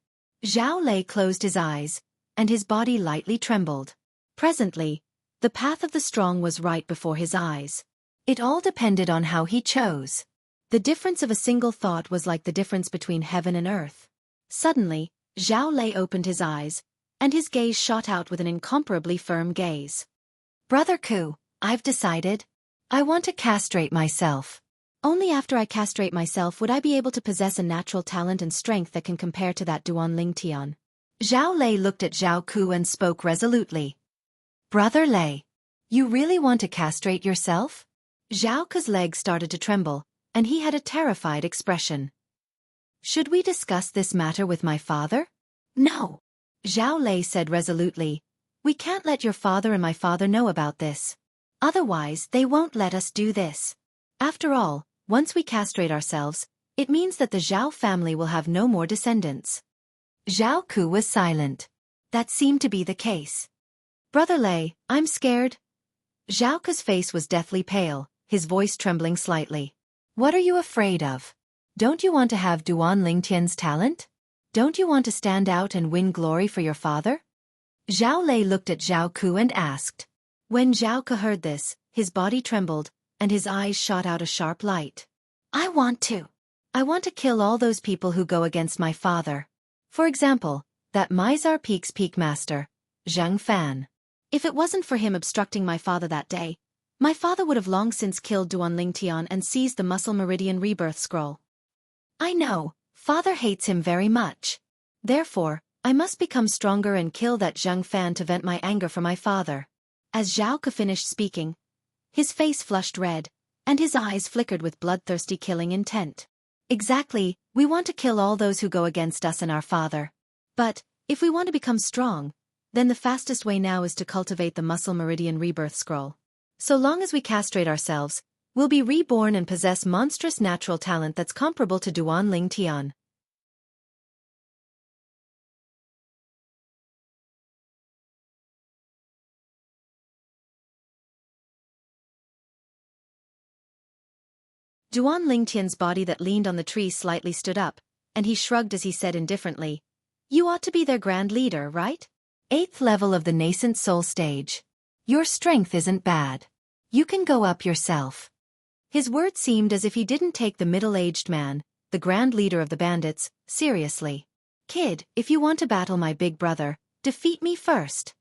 Zhao Lei closed his eyes, and his body lightly trembled. Presently, the path of the strong was right before his eyes. It all depended on how he chose. The difference of a single thought was like the difference between heaven and earth. Suddenly, Zhao Lei opened his eyes, and his gaze shot out with an incomparably firm gaze. Brother Ku, I've decided. I want to castrate myself. Only after I castrate myself would I be able to possess a natural talent and strength that can compare to that Duan Ling Tian. Zhao Lei looked at Zhao Ku and spoke resolutely. Brother Lei, you really want to castrate yourself? Zhao Ku's legs started to tremble, and he had a terrified expression. Should we discuss this matter with my father? No. Zhao Lei said resolutely. We can't let your father and my father know about this. Otherwise, they won't let us do this. After all, once we castrate ourselves, it means that the Zhao family will have no more descendants. Zhao Ku was silent. That seemed to be the case. Brother Lei, I'm scared. Zhao Ku's face was deathly pale, his voice trembling slightly. What are you afraid of? Don't you want to have Duan Lingtian's talent? Don't you want to stand out and win glory for your father? Zhao Lei looked at Zhao Ku and asked. When Zhao Ku heard this, his body trembled, and his eyes shot out a sharp light. I want to kill all those people who go against my father. For example, that Mizar Peak's peak master, Zhang Fan. If it wasn't for him obstructing my father that day, my father would have long since killed Duan Lingtian and seized the Muscle Meridian Rebirth Scroll. I know, father hates him very much. Therefore, I must become stronger and kill that Zhang Fan to vent my anger for my father. As Zhao Ku finished speaking, his face flushed red, and his eyes flickered with bloodthirsty killing intent. Exactly, we want to kill all those who go against us and our father. But, if we want to become strong, then the fastest way now is to cultivate the Muscle Meridian Rebirth Scroll. So long as we castrate ourselves, we'll be reborn and possess monstrous natural talent that's comparable to Duan Ling Tian. Duan Lingtian's body that leaned on the tree slightly stood up, and he shrugged as he said indifferently, You ought to be their grand leader, right? 8th level of the nascent soul stage. Your strength isn't bad. You can go up yourself. His words seemed as if he didn't take the middle-aged man, the grand leader of the bandits, seriously. Kid, if you want to battle my big brother, defeat me first.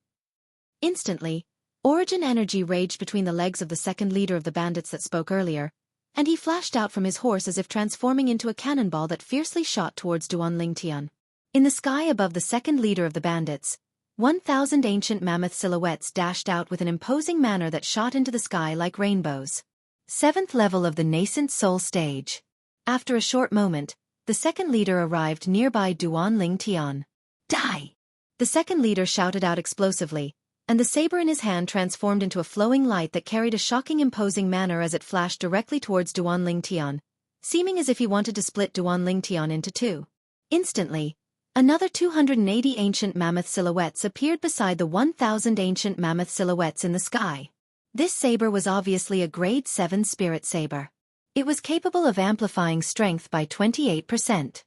Instantly, origin energy raged between the legs of the second leader of the bandits that spoke earlier, and he flashed out from his horse as if transforming into a cannonball that fiercely shot towards Duan Lingtian. In the sky above the second leader of the bandits, 1,000 ancient mammoth silhouettes dashed out with an imposing manner that shot into the sky like rainbows. 7th level of the nascent soul stage. After a short moment, the second leader arrived nearby Duan Lingtian. Die! The second leader shouted out explosively, and the saber in his hand transformed into a flowing light that carried a shocking imposing manner as it flashed directly towards Duan Lingtian, seeming as if he wanted to split Duan Lingtian into two. Instantly, another 280 ancient mammoth silhouettes appeared beside the 1,000 ancient mammoth silhouettes in the sky. This saber was obviously a grade 7 spirit saber. It was capable of amplifying strength by 28%.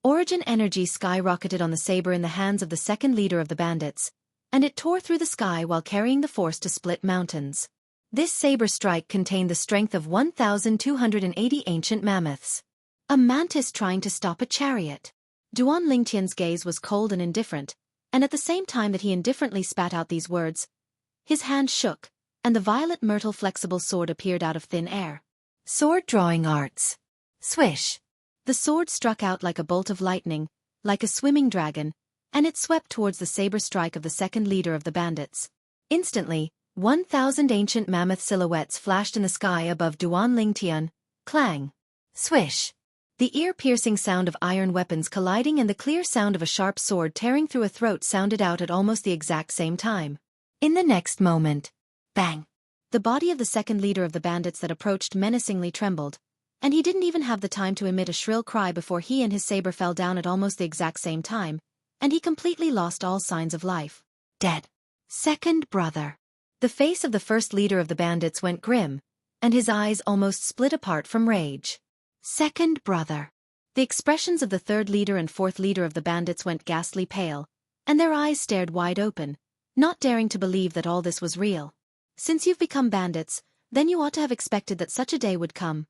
Origin energy skyrocketed on the saber in the hands of the second leader of the bandits, and it tore through the sky while carrying the force to split mountains. This saber strike contained the strength of 1,280 ancient mammoths. A mantis trying to stop a chariot. Duan Lingtian's gaze was cold and indifferent, and at the same time that he indifferently spat out these words, his hand shook, and the violet myrtle flexible sword appeared out of thin air. Sword drawing arts. Swish. The sword struck out like a bolt of lightning, like a swimming dragon, and it swept towards the saber strike of the second leader of the bandits. Instantly, 1,000 ancient mammoth silhouettes flashed in the sky above Duan Lingtian. Clang. Swish. The ear-piercing sound of iron weapons colliding and the clear sound of a sharp sword tearing through a throat sounded out at almost the exact same time. In the next moment, bang! The body of the second leader of the bandits that approached menacingly trembled, and he didn't even have the time to emit a shrill cry before he and his saber fell down at almost the exact same time, and he completely lost all signs of life. Dead. Second brother. The face of the first leader of the bandits went grim, and his eyes almost split apart from rage. Second brother. The expressions of the third leader and fourth leader of the bandits went ghastly pale, and their eyes stared wide open, not daring to believe that all this was real. Since you've become bandits, Then you ought to have expected that such a day would come.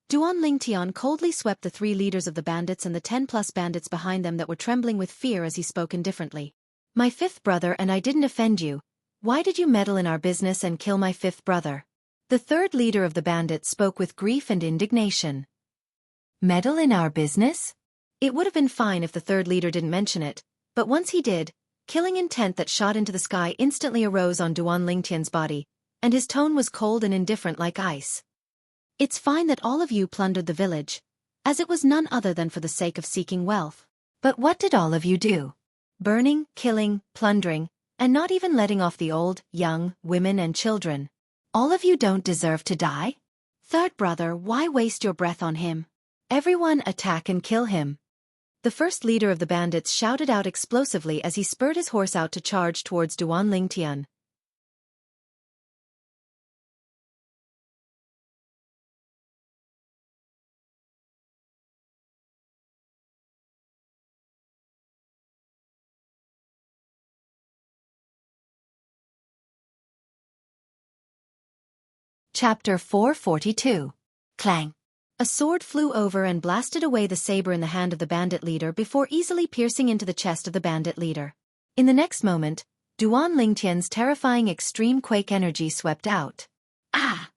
Duan Lingtian coldly swept the 3 leaders of the bandits and the 10+ bandits behind them that were trembling with fear as he spoke indifferently. My 5th brother and I didn't offend you. Why did you meddle in our business and kill my 5th brother? The 3rd leader of the bandits spoke with grief and indignation. Meddle in our business? It would have been fine if the 3rd leader didn't mention it, but once he did, killing intent that shot into the sky instantly arose on Duan Lingtian's body, and his tone was cold and indifferent like ice. It's fine that all of you plundered the village, as it was none other than for the sake of seeking wealth. But what did all of you do? Burning, killing, plundering, and not even letting off the old, young, women and children. All of you don't deserve to die? 3rd brother, why waste your breath on him? Everyone attack and kill him. The 1st leader of the bandits shouted out explosively as he spurred his horse out to charge towards Duan Lingtian. Chapter 442. Clang. A sword flew over and blasted away the saber in the hand of the bandit leader before easily piercing into the chest of the bandit leader. In the next moment, Duan Lingtian's terrifying extreme quake energy swept out. Ah!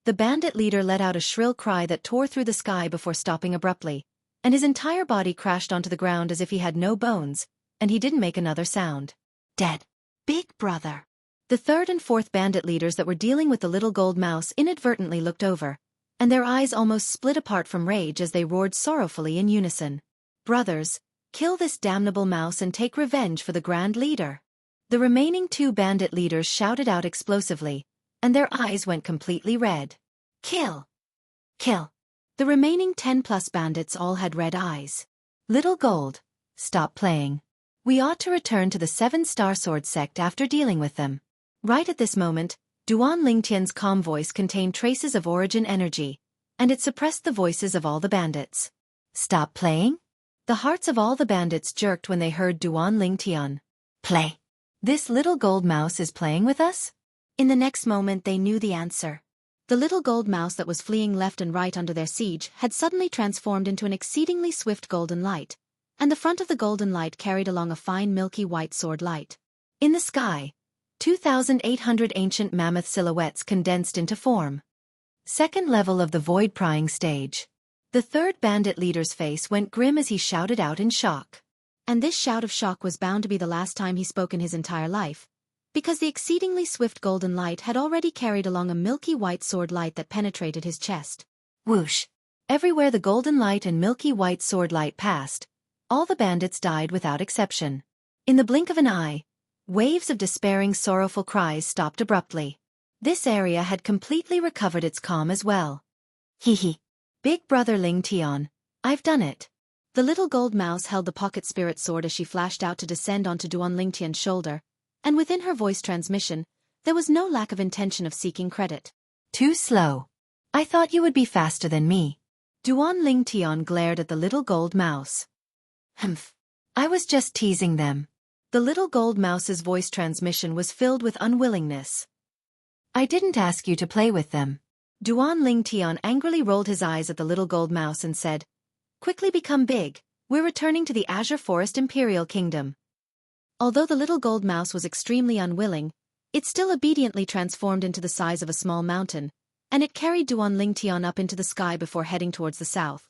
The bandit leader let out a shrill cry that tore through the sky before stopping abruptly, and his entire body crashed onto the ground as if he had no bones, and he didn't make another sound. Dead. Big brother. The 3rd and 4th bandit leaders that were dealing with the little gold mouse inadvertently looked over, and their eyes almost split apart from rage as they roared sorrowfully in unison. Brothers, kill this damnable mouse and take revenge for the grand leader. The remaining 2 bandit leaders shouted out explosively, and their eyes went completely red. Kill! Kill! The remaining 10+ bandits all had red eyes. Little Gold, stop playing. We ought to return to the 7-star sword sect after dealing with them. Right at this moment, Duan Lingtian's calm voice contained traces of origin energy, and it suppressed the voices of all the bandits. Stop playing? The hearts of all the bandits jerked when they heard Duan Lingtian. Play. This little gold mouse is playing with us? In the next moment they knew the answer. The little gold mouse that was fleeing left and right under their siege had suddenly transformed into an exceedingly swift golden light, and the front of the golden light carried along a fine milky white sword light. In the sky, 2,800 ancient mammoth silhouettes condensed into form. 2nd level of the void prying stage. The 3rd bandit leader's face went grim as he shouted out in shock. And this shout of shock was bound to be the last time he spoke in his entire life, because the exceedingly swift golden light had already carried along a milky white sword light that penetrated his chest. Whoosh! Everywhere the golden light and milky white sword light passed, all the bandits died without exception. In the blink of an eye, waves of despairing, sorrowful cries stopped abruptly. This area had completely recovered its calm as well. Hee hee. Big brother Lingtian, I've done it. The little gold mouse held the pocket spirit sword as she flashed out to descend onto Duan Lingtian's shoulder, and within her voice transmission, there was no lack of intention of seeking credit. Too slow. I thought you would be faster than me. Duan Lingtian glared at the little gold mouse. Humph. I was just teasing them. The little gold mouse's voice transmission was filled with unwillingness. I didn't ask you to play with them. Duan Lingtian angrily rolled his eyes at the little gold mouse and said, Quickly become big, we're returning to the Azure Forest Imperial Kingdom. Although the little gold mouse was extremely unwilling, it still obediently transformed into the size of a small mountain, and it carried Duan Lingtian up into the sky before heading towards the south.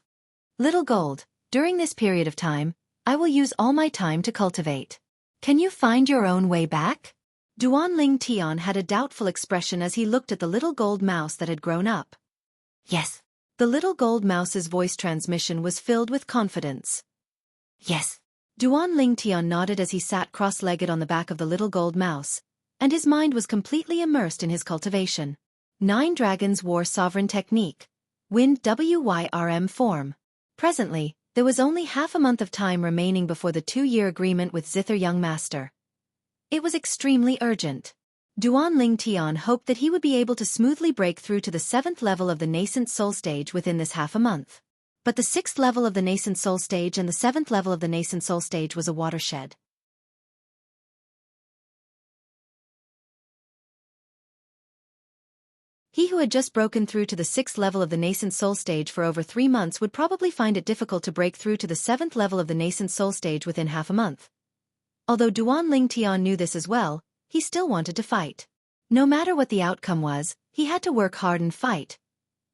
Little Gold, during this period of time, I will use all my time to cultivate. Can you find your own way back? Duan Lingtian had a doubtful expression as he looked at the little gold mouse that had grown up. Yes. The little gold mouse's voice transmission was filled with confidence. Yes. Duan Lingtian nodded as he sat cross-legged on the back of the little gold mouse, and his mind was completely immersed in his cultivation. 9 Dragons War Sovereign Technique. Wind WYRM form. Presently, there was only half a month of time remaining before the 2-year agreement with Zither Young Master. It was extremely urgent. Duan Lingtian hoped that he would be able to smoothly break through to the 7th level of the nascent soul stage within this half a month. But the 6th level of the nascent soul stage and the 7th level of the nascent soul stage was a watershed. He who had just broken through to the 6th level of the nascent soul stage for over 3 months would probably find it difficult to break through to the 7th level of the nascent soul stage within half a month. Although Duan Lingtian knew this as well, he still wanted to fight. No matter what the outcome was, he had to work hard and fight.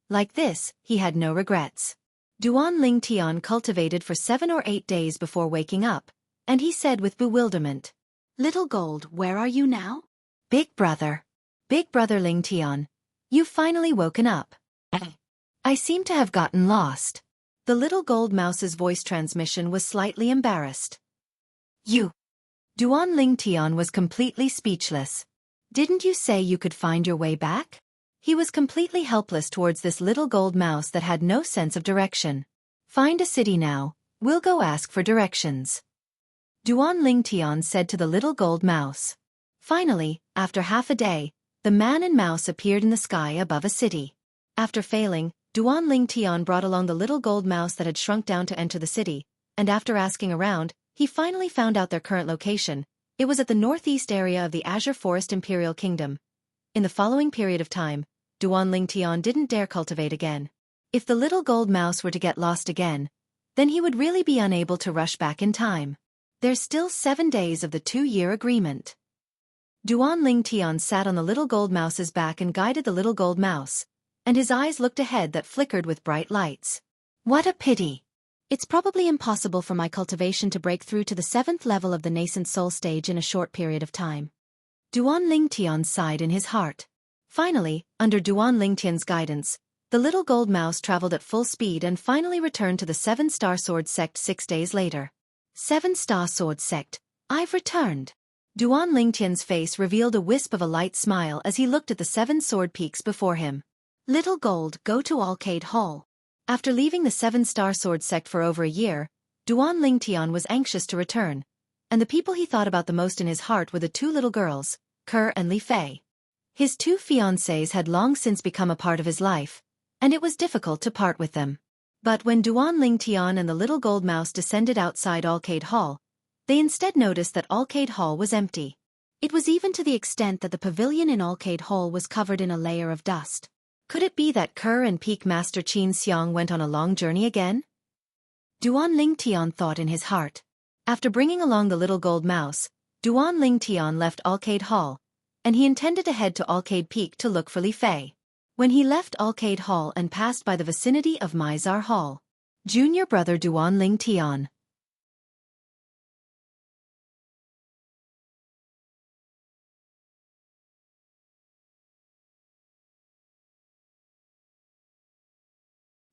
Like this, he had no regrets. Duan Lingtian cultivated for 7 or 8 days before waking up, and he said with bewilderment, "Little Gold, where are you now?" Big brother Lingtian, you've finally woken up. I seem to have gotten lost." The little gold mouse's voice transmission was slightly embarrassed. "You." Duan Lingtian was completely speechless. "Didn't you say you could find your way back?" He was completely helpless towards this little gold mouse that had no sense of direction. "Find a city now, we'll go ask for directions," Duan Lingtian said to the little gold mouse. Finally, after half a day, the man and mouse appeared in the sky above a city. After failing, Duan Lingtian brought along the little gold mouse that had shrunk down to enter the city, and after asking around, he finally found out their current location. It was at the northeast area of the Azure Forest Imperial Kingdom. In the following period of time, Duan Lingtian didn't dare cultivate again. If the little gold mouse were to get lost again, then he would really be unable to rush back in time. There's still 7 days of the 2-year agreement. Duan Lingtian sat on the little gold mouse's back and guided the little gold mouse, and his eyes looked ahead that flickered with bright lights. What a pity! It's probably impossible for my cultivation to break through to the 7th level of the nascent soul stage in a short period of time. Duan Lingtian sighed in his heart. Finally, under Duan Lingtian's guidance, the little gold mouse traveled at full speed and finally returned to the 7-star sword sect 6 days later. 7-star sword sect, I've returned. Duan Lingtian's face revealed a wisp of a light smile as he looked at the 7 sword peaks before him. Little Gold, go to Arcade Hall. After leaving the 7-star sword sect for over a year, Duan Lingtian was anxious to return, and the people he thought about the most in his heart were the 2 little girls, Ke and Li Fei. His 2 fiancées had long since become a part of his life, and it was difficult to part with them. But when Duan Lingtian and the little gold mouse descended outside Arcade Hall, they instead noticed that Arcade Hall was empty. It was even to the extent that the pavilion in Arcade Hall was covered in a layer of dust. Could it be that Ke and Peak Master Xianxia went on a long journey again? Duan Lingtian thought in his heart. After bringing along the little gold mouse, Duan Lingtian left Arcade Hall, and he intended to head to Arcade Peak to look for Li Fei. When he left Arcade Hall and passed by the vicinity of Mizar Hall, junior brother Duan Lingtian.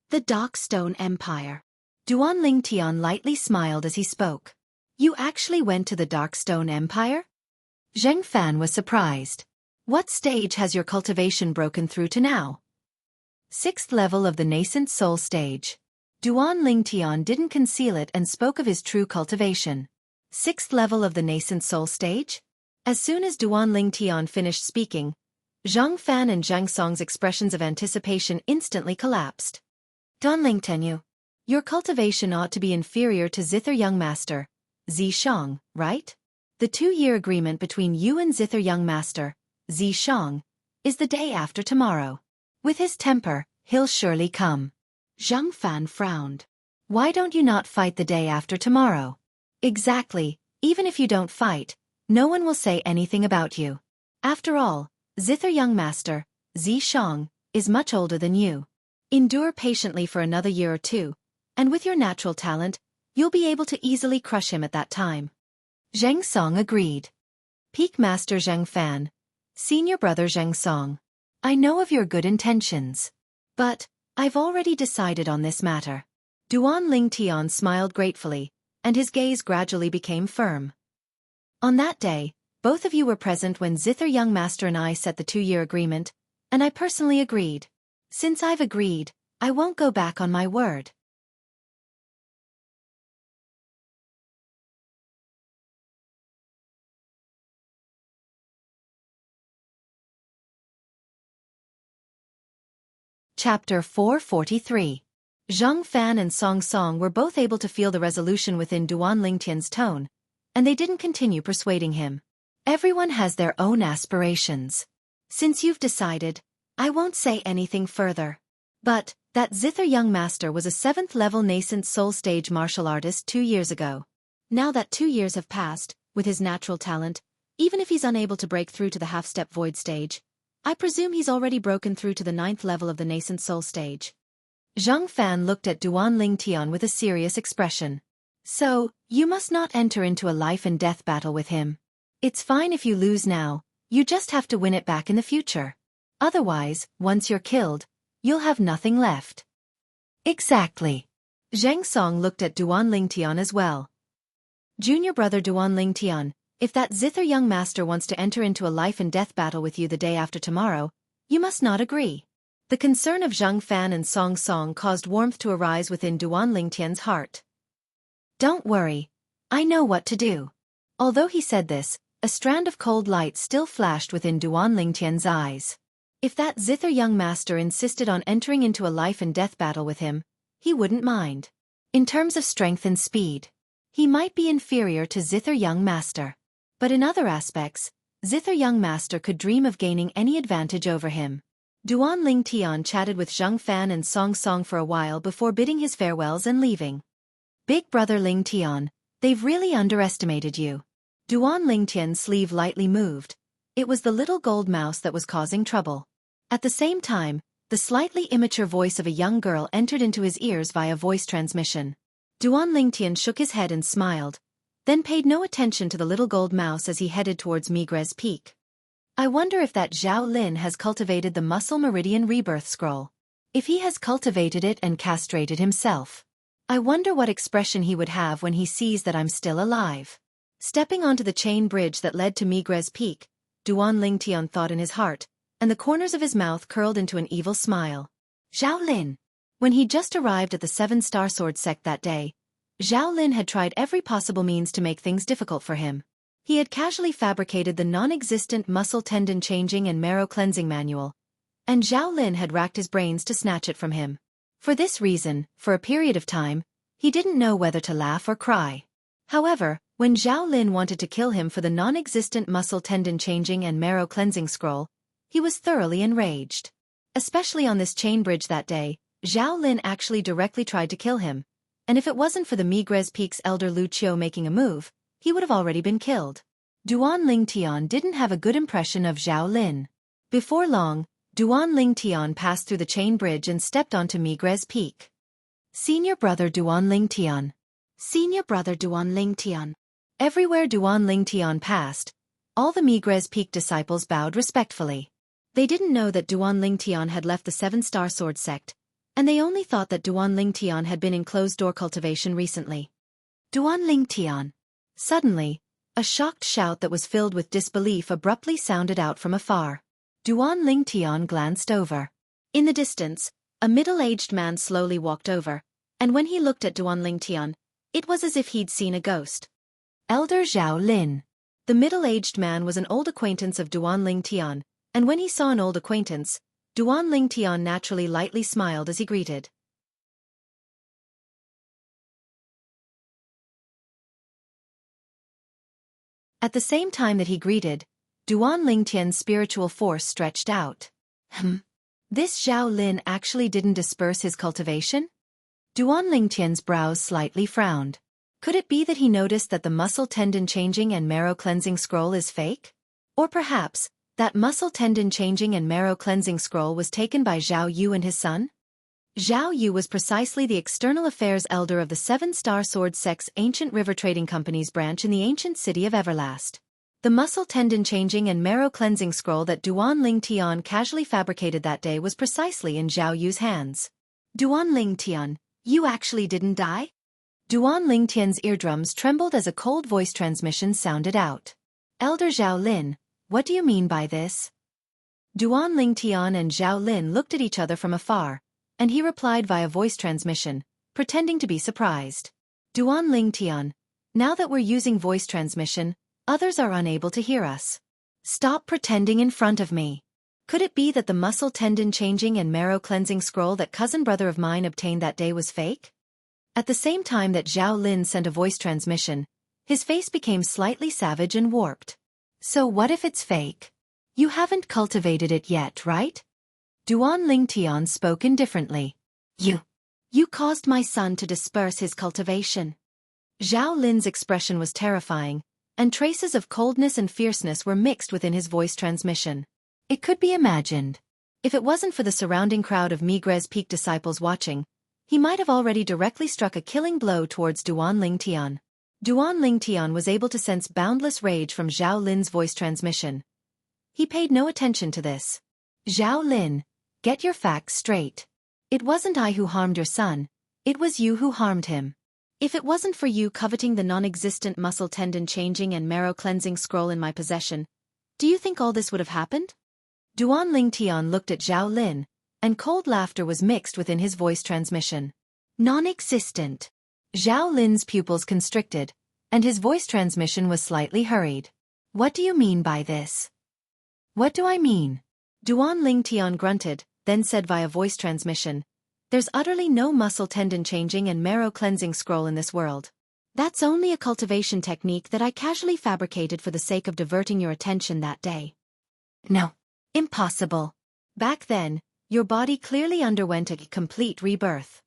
The Dark Stone Empire. Duan Lingtian lightly smiled as he spoke. You actually went to the Dark Stone Empire? Zheng Fan was surprised. What stage has your cultivation broken through to now? 6th level of the nascent soul stage. Duan Lingtian didn't conceal it and spoke of his true cultivation. 6th level of the nascent soul stage? As soon as Duan Lingtian finished speaking, Zheng Fan and Zhang Song's expressions of anticipation instantly collapsed. Duan Lingtian, your cultivation ought to be inferior to Zither Young Master, Zishang, right? The 2-year agreement between you and Zither Young Master, Zishang, is the day after tomorrow. With his temper, he'll surely come. Zhang Fan frowned. Why don't you not fight the day after tomorrow? Exactly, even if you don't fight, no one will say anything about you. After all, Zither Young Master, Zishang, is much older than you. Endure patiently for another year or 2, and with your natural talent, you'll be able to easily crush him at that time. Zhang Song agreed. Peak Master Zheng Fan, Senior Brother Zheng Song, I know of your good intentions. But, I've already decided on this matter. Duan Lingtian smiled gratefully, and his gaze gradually became firm. On that day, both of you were present when Zither Young Master and I set the 2-year agreement, and I personally agreed. Since I've agreed, I won't go back on my word. Chapter 443. Zhang Fan and Song Song were both able to feel the resolution within Duan Lingtian's tone, and they didn't continue persuading him. Everyone has their own aspirations. Since you've decided, I won't say anything further. But, that zither young master was a 7th level nascent soul stage martial artist 2 years ago. Now that 2 years have passed, with his natural talent, even if he's unable to break through to the half-step void stage, I presume he's already broken through to the 9th level of the nascent soul stage. Zhang Fan looked at Duan Lingtian with a serious expression. So, you must not enter into a life-and-death battle with him. It's fine if you lose now, you just have to win it back in the future. Otherwise, once you're killed, you'll have nothing left. Exactly. Zheng Song looked at Duan Lingtian as well. Junior brother Duan Lingtian, if that zither young master wants to enter into a life-and-death battle with you the day after tomorrow, you must not agree. The concern of Zhang Fan and Song Song caused warmth to arise within Duan Lingtian's heart. Don't worry. I know what to do. Although he said this, a strand of cold light still flashed within Duan Lingtian's eyes. If that zither young master insisted on entering into a life-and-death battle with him, he wouldn't mind. In terms of strength and speed, he might be inferior to zither young master. But in other aspects, zither young master could dream of gaining any advantage over him. Duan Lingtian chatted with Zhang Fan and Song Song for a while before bidding his farewells and leaving. Big brother Lingtian, they've really underestimated you. Duan Lingtian's sleeve lightly moved. It was the little gold mouse that was causing trouble. At the same time, the slightly immature voice of a young girl entered into his ears via voice transmission. Duan Lingtian shook his head and smiled, then paid no attention to the little gold mouse as he headed towards Migres Peak. I wonder if that Zhao Lin has cultivated the Muscle Meridian Rebirth Scroll. If he has cultivated it and castrated himself, I wonder what expression he would have when he sees that I'm still alive. Stepping onto the chain bridge that led to Migres Peak, Duan Lingtian thought in his heart, and the corners of his mouth curled into an evil smile. Zhao Lin. When he just arrived at the 7-star sword sect that day, Zhao Lin had tried every possible means to make things difficult for him. He had casually fabricated the non-existent muscle tendon changing and marrow cleansing manual, and Zhao Lin had racked his brains to snatch it from him. For this reason, for a period of time, he didn't know whether to laugh or cry. However, when Zhao Lin wanted to kill him for the non-existent muscle tendon changing and marrow cleansing scroll, he was thoroughly enraged. Especially on this chain bridge that day, Zhao Lin actually directly tried to kill him, and if it wasn't for the Migres Peak's elder Lu Qiu making a move, he would have already been killed. Duan Lingtian didn't have a good impression of Zhao Lin. Before long, Duan Lingtian passed through the chain bridge and stepped onto Migres Peak. Senior brother Duan Lingtian. Senior brother Duan Lingtian. Everywhere Duan Lingtian passed, all the Migres Peak disciples bowed respectfully. They didn't know that Duan Lingtian had left the 7-star sword sect, and they only thought that Duan Lingtian had been in closed-door cultivation recently. Duan Lingtian. Suddenly, a shocked shout that was filled with disbelief abruptly sounded out from afar. Duan Lingtian glanced over. In the distance, a middle-aged man slowly walked over, and when he looked at Duan Lingtian, it was as if he'd seen a ghost. Elder Zhao Lin. The middle-aged man was an old acquaintance of Duan Lingtian, and when he saw an old acquaintance, Duan Lingtian naturally lightly smiled as he greeted. At the same time that he greeted, Duan Lingtian's spiritual force stretched out. This Zhao Lin actually didn't disperse his cultivation? Duan Lingtian's brows slightly frowned. Could it be that he noticed that the muscle tendon changing and marrow cleansing scroll is fake? Or perhaps, that muscle tendon changing and marrow cleansing scroll was taken by Zhao Yu and his son? Zhao Yu was precisely the external affairs elder of the 7-star sword sect's ancient river trading company's branch in the ancient city of Everlast. The muscle tendon changing and marrow cleansing scroll that Duan Lingtian casually fabricated that day was precisely in Zhao Yu's hands. Duan Lingtian, you actually didn't die? Duan Lingtian's eardrums trembled as a cold voice transmission sounded out. Elder Zhao Lin, what do you mean by this? Duan Lingtian and Zhao Lin looked at each other from afar, and he replied via voice transmission, pretending to be surprised. Duan Lingtian, now that we're using voice transmission, others are unable to hear us. Stop pretending in front of me. Could it be that the muscle tendon changing and marrow cleansing scroll that cousin brother of mine obtained that day was fake? At the same time that Zhao Lin sent a voice transmission, his face became slightly savage and warped. So what if it's fake? You haven't cultivated it yet, right? Duan Lingtian spoke indifferently. You caused my son to disperse his cultivation. Zhao Lin's expression was terrifying, and traces of coldness and fierceness were mixed within his voice transmission. It could be imagined. If it wasn't for the surrounding crowd of Migres Peak disciples watching, he might have already directly struck a killing blow towards Duan Lingtian. Duan Lingtian was able to sense boundless rage from Zhao Lin's voice transmission. He paid no attention to this. Zhao Lin, get your facts straight. It wasn't I who harmed your son, it was you who harmed him. If it wasn't for you coveting the non-existent muscle tendon changing and marrow cleansing scroll in my possession, do you think all this would have happened? Duan Lingtian looked at Zhao Lin, and cold laughter was mixed within his voice transmission. Non-existent. Zhao Lin's pupils constricted, and his voice transmission was slightly hurried. What do you mean by this? What do I mean? Duan Lingtian grunted, then said via voice transmission, there's utterly no muscle tendon changing and marrow cleansing scroll in this world. That's only a cultivation technique that I casually fabricated for the sake of diverting your attention that day. No. Impossible. Back then, your body clearly underwent a complete rebirth.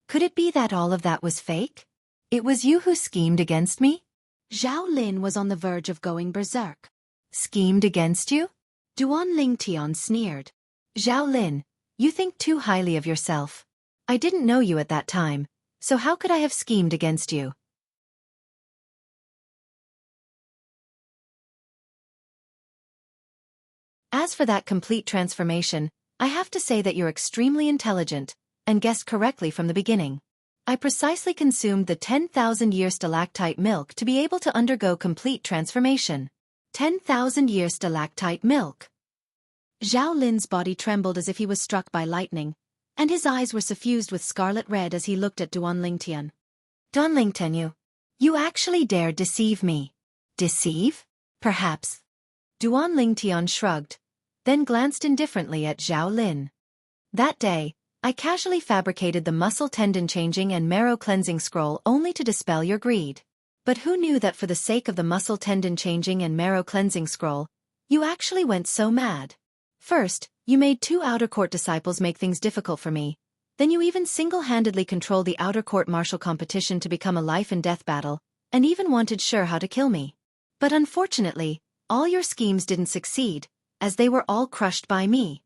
Could it be that all of that was fake? It was you who schemed against me? Zhao Lin was on the verge of going berserk. Schemed against you? Duan Lingtian sneered. Zhao Lin, you think too highly of yourself. I didn't know you at that time, so how could I have schemed against you? As for that complete transformation, I have to say that you're extremely intelligent, and guessed correctly from the beginning. I precisely consumed the 10,000-year stalactite milk to be able to undergo complete transformation. 10,000-year stalactite milk. Zhao Lin's body trembled as if he was struck by lightning, and his eyes were suffused with scarlet red as he looked at Duan Lingtian. Duan Lingtian, you actually dared deceive me. Deceive? Perhaps. Duan Lingtian shrugged, then glanced indifferently at Zhao Lin. That day, I casually fabricated the muscle tendon changing and marrow cleansing scroll only to dispel your greed. But who knew that for the sake of the muscle tendon changing and marrow cleansing scroll, you actually went so mad? First, you made 2 outer court disciples make things difficult for me, then you even single-handedly controlled the outer court martial competition to become a life-and-death battle, and even wanted sure how to kill me. But unfortunately, all your schemes didn't succeed, as they were all crushed by me.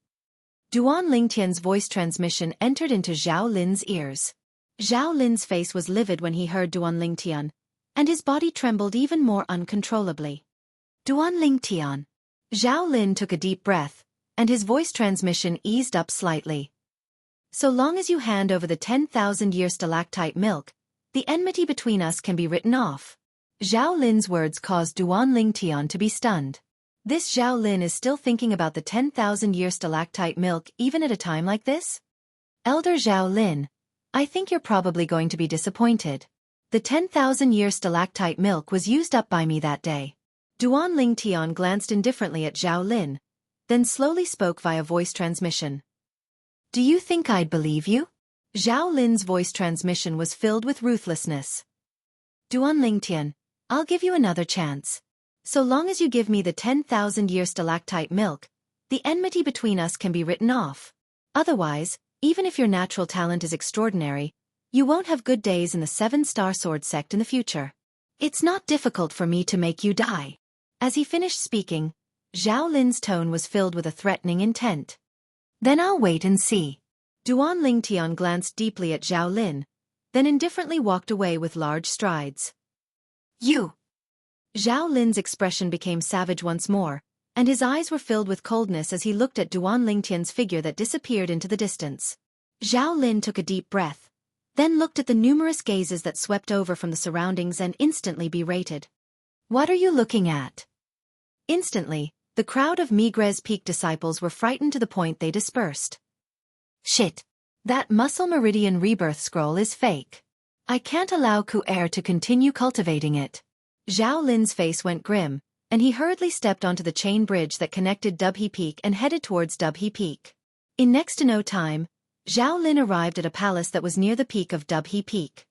Duan Lingtian's voice transmission entered into Zhao Lin's ears. Zhao Lin's face was livid when he heard Duan Lingtian, and his body trembled even more uncontrollably. Duan Lingtian. Zhao Lin took a deep breath, and his voice transmission eased up slightly. So long as you hand over the 10,000-year stalactite milk, the enmity between us can be written off. Zhao Lin's words caused Duan Lingtian to be stunned. This Zhao Lin is still thinking about the 10,000-year stalactite milk even at a time like this? Elder Zhao Lin, I think you're probably going to be disappointed. The 10,000-year stalactite milk was used up by me that day. Duan Lingtian glanced indifferently at Zhao Lin, then slowly spoke via voice transmission. Do you think I'd believe you? Zhao Lin's voice transmission was filled with ruthlessness. Duan Lingtian, I'll give you another chance. So long as you give me the 10,000-year stalactite milk, the enmity between us can be written off. Otherwise, even if your natural talent is extraordinary, you won't have good days in the 7-star sword sect in the future. It's not difficult for me to make you die. As he finished speaking, Zhao Lin's tone was filled with a threatening intent. Then I'll wait and see. Duan Lingtian glanced deeply at Zhao Lin, then indifferently walked away with large strides. You! Zhao Lin's expression became savage once more, and his eyes were filled with coldness as he looked at Duan Lingtian's figure that disappeared into the distance. Zhao Lin took a deep breath, then looked at the numerous gazes that swept over from the surroundings and instantly berated. What are you looking at? Instantly, the crowd of Migres Peak disciples were frightened to the point they dispersed. Shit! That muscle meridian rebirth scroll is fake. I can't allow Conqueror to continue cultivating it. Zhao Lin's face went grim, and he hurriedly stepped onto the chain bridge that connected Dubhe Peak and headed towards Dubhe Peak. In next to no time, Zhao Lin arrived at a palace that was near the peak of Dubhe Peak.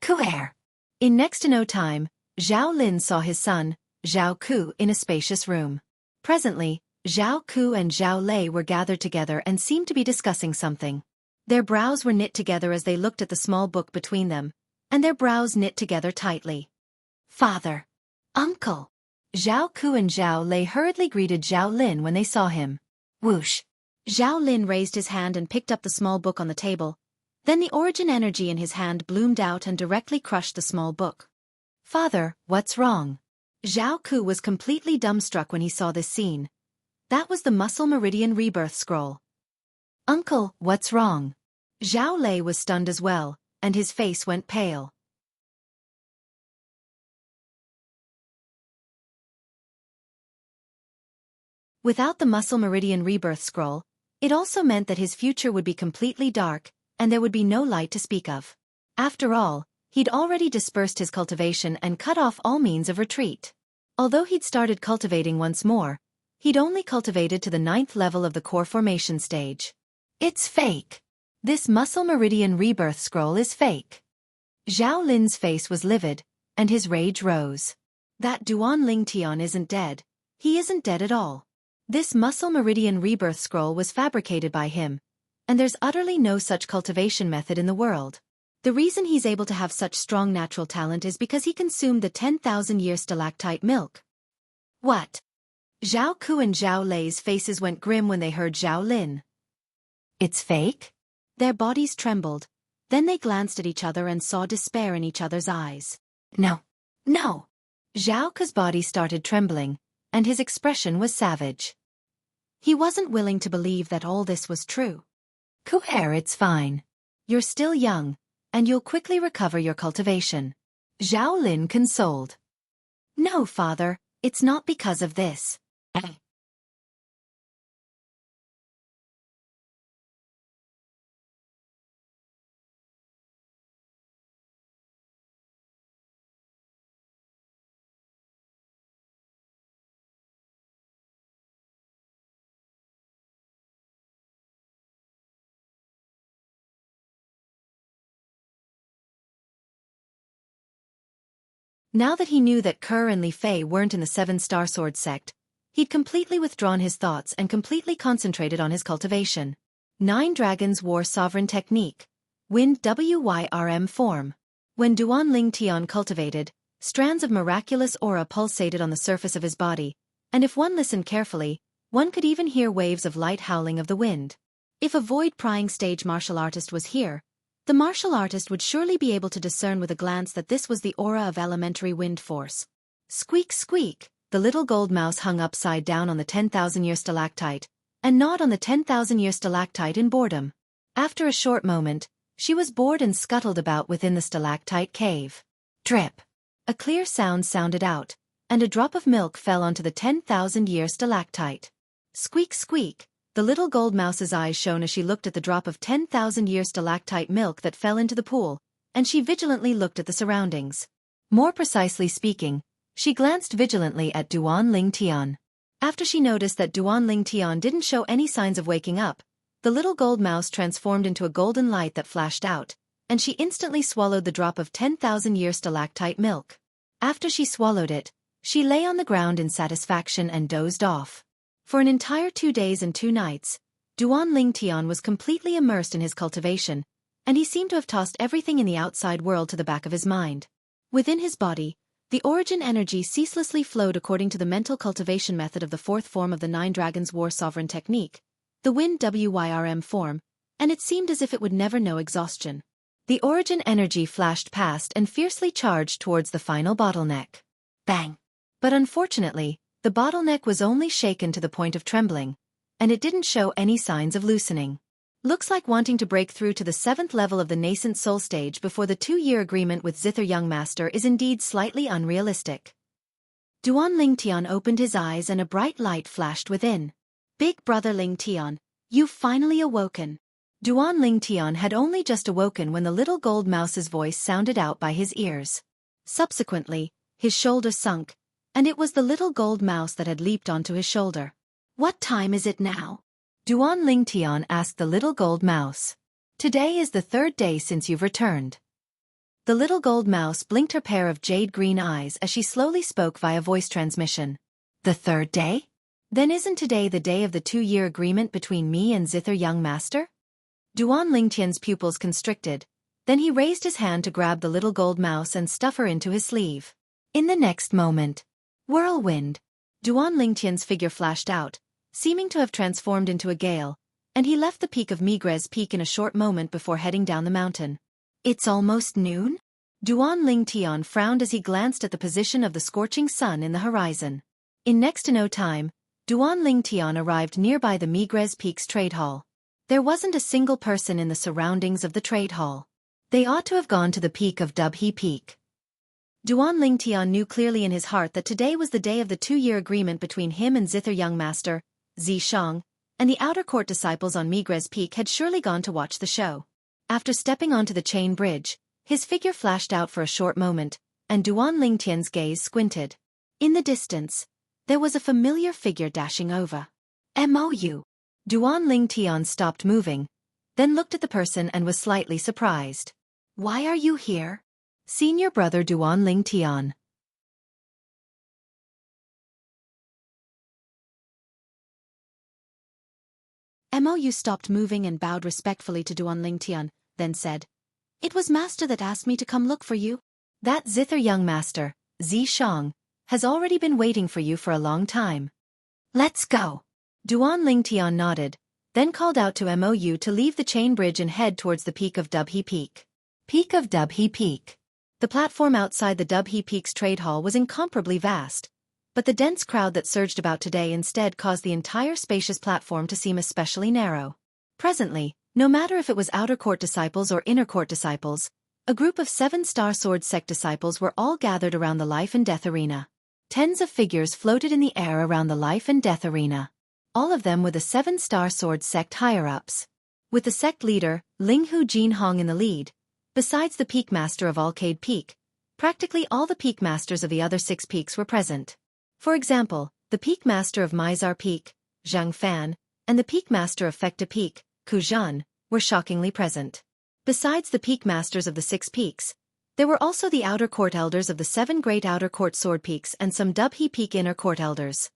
Conqueror! In next to no time, Zhao Lin saw his son, Zhao Ku, in a spacious room. Presently, Zhao Ku and Zhao Lei were gathered together and seemed to be discussing something. Their brows were knit together as they looked at the small book between them, and their brows knit together tightly. Father! Uncle! Zhao Ku and Zhao Lei hurriedly greeted Zhao Lin when they saw him. Whoosh! Zhao Lin raised his hand and picked up the small book on the table. Then the origin energy in his hand bloomed out and directly crushed the small book. Father, what's wrong? Zhao Ku was completely dumbstruck when he saw this scene. That was the Muscle Meridian Rebirth Scroll. Uncle, what's wrong? Zhao Lei was stunned as well, and his face went pale. Without the Muscle Meridian Rebirth Scroll, it also meant that his future would be completely dark, and there would be no light to speak of. After all, he'd already dispersed his cultivation and cut off all means of retreat. Although he'd started cultivating once more, he'd only cultivated to the 9th level of the core formation stage. It's fake. This Muscle Meridian Rebirth Scroll is fake. Zhao Lin's face was livid, and his rage rose. That Duan Lingtian isn't dead. He isn't dead at all. This Muscle Meridian Rebirth Scroll was fabricated by him, and there's utterly no such cultivation method in the world. The reason he's able to have such strong natural talent is because he consumed the 10,000-year stalactite milk. What? Zhao Ku and Zhao Lei's faces went grim when they heard Zhao Lin. It's fake? Their bodies trembled. Then they glanced at each other and saw despair in each other's eyes. No. No! Zhao Ku's body started trembling, and his expression was savage. He wasn't willing to believe that all this was true. Kuher, it's fine. You're still young, and you'll quickly recover your cultivation. Zhao Lin consoled. No, father, it's not because of this. Now that he knew that Kerr and Li Fei weren't in the 7-star sword sect, he'd completely withdrawn his thoughts and completely concentrated on his cultivation. 9 Dragons War Sovereign Technique. Wind WYRM form. When Duan Lingtian cultivated, strands of miraculous aura pulsated on the surface of his body, and if one listened carefully, one could even hear waves of light howling of the wind. If a void-prying stage martial artist was here, the martial artist would surely be able to discern with a glance that this was the aura of elementary wind force. Squeak squeak, the little gold mouse hung upside down on the 10,000-year stalactite, and gnawed on the 10,000-year stalactite in boredom. After a short moment, she was bored and scuttled about within the stalactite cave. Drip. A clear sound sounded out, and a drop of milk fell onto the 10,000-year stalactite. Squeak squeak. The little gold mouse's eyes shone as she looked at the drop of 10,000-year stalactite milk that fell into the pool, and she vigilantly looked at the surroundings. More precisely speaking, she glanced vigilantly at Duan Lingtian. After she noticed that Duan Lingtian didn't show any signs of waking up, the little gold mouse transformed into a golden light that flashed out, and she instantly swallowed the drop of 10,000-year stalactite milk. After she swallowed it, she lay on the ground in satisfaction and dozed off. For an entire 2 days and 2 nights, Duan Lingtian was completely immersed in his cultivation, and he seemed to have tossed everything in the outside world to the back of his mind. Within his body, the origin energy ceaselessly flowed according to the mental cultivation method of the 4th form of the 9 Dragons War Sovereign Technique, the Wind WYRM form, and it seemed as if it would never know exhaustion. The origin energy flashed past and fiercely charged towards the final bottleneck. Bang! But unfortunately, the bottleneck was only shaken to the point of trembling, and it didn't show any signs of loosening. Looks like wanting to break through to the 7th level of the nascent soul stage before the 2-year agreement with Zither Young Master is indeed slightly unrealistic. Duan Lingtian opened his eyes and a bright light flashed within. Big brother Lingtian, you've finally awoken. Duan Lingtian had only just awoken when the little gold mouse's voice sounded out by his ears. Subsequently, his shoulder sunk, and it was the little gold mouse that had leaped onto his shoulder. What time is it now? Duan Lingtian asked the little gold mouse. Today is the 3rd day since you've returned. The little gold mouse blinked her pair of jade green eyes as she slowly spoke via voice transmission. The 3rd day? Then isn't today the day of the 2-year agreement between me and Zither young master? Duan Lingtian's pupils constricted. Then he raised his hand to grab the little gold mouse and stuff her into his sleeve. In the next moment, whirlwind. Duan Lingtian's figure flashed out, seeming to have transformed into a gale, and he left the peak of Migres Peak in a short moment before heading down the mountain. It's almost noon? Duan Lingtian frowned as he glanced at the position of the scorching sun in the horizon. In next to no time, Duan Lingtian arrived nearby the Migres Peak's trade hall. There wasn't a single person in the surroundings of the trade hall. They ought to have gone to the peak of Dubhe Peak. Duan Lingtian knew clearly in his heart that today was the day of the 2-year agreement between him and Zither young master, Zishang, and the outer court disciples on Migres Peak had surely gone to watch the show. After stepping onto the chain bridge, his figure flashed out for a short moment, and Duan Lingtian's gaze squinted. In the distance, there was a familiar figure dashing over. "Mou." Duan Lingtian stopped moving, then looked at the person and was slightly surprised. "Why are you here?" "Senior brother Duan Lingtian." Mou stopped moving and bowed respectfully to Duan Lingtian, then said, "It was master that asked me to come look for you. That Zither young master, Zishang, has already been waiting for you for a long time. Let's go." Duan Lingtian nodded, then called out to Mou to leave the chain bridge and head towards the peak of Dubhe Peak. Peak of Dubhe Peak. The platform outside the Dubhe Peak's trade hall was incomparably vast, but the dense crowd that surged about today instead caused the entire spacious platform to seem especially narrow. Presently, no matter if it was outer court disciples or inner court disciples, a group of 7-star sword sect disciples were all gathered around the life and death arena. Tens of figures floated in the air around the life and death arena. All of them were the 7-star sword sect higher-ups. With the sect leader, Linghu Jinhong in the lead, besides the peak master of Alcade Peak, practically all the peak masters of the other 6 peaks were present. For example, the peak master of Mizar Peak, Zhang Fan, and the peak master of Fekta Peak, Ku Zhan, were shockingly present. Besides the peak masters of the 6 peaks, there were also the outer court elders of the 7 great outer court sword peaks and some Dubhe Peak inner court elders.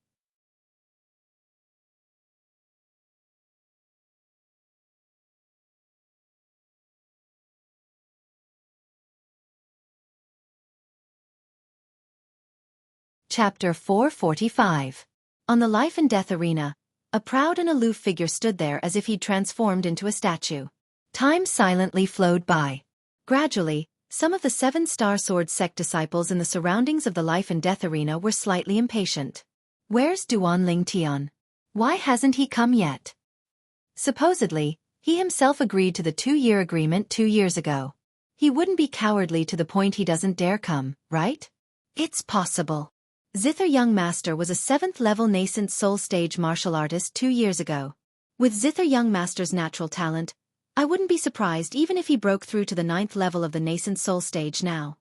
Chapter 445. On the life and death arena, a proud and aloof figure stood there as if he'd transformed into a statue. Time silently flowed by. Gradually, some of the 7-star sword sect disciples in the surroundings of the life and death arena were slightly impatient. Where's Duan Lingtian? Why hasn't he come yet? Supposedly, he himself agreed to the 2-year agreement 2 years ago. He wouldn't be cowardly to the point he doesn't dare come, right? It's possible. Zither young master was a 7th-level nascent soul stage martial artist 2 years ago. With Zither young master's natural talent, I wouldn't be surprised even if he broke through to the 9th level of the nascent soul stage now.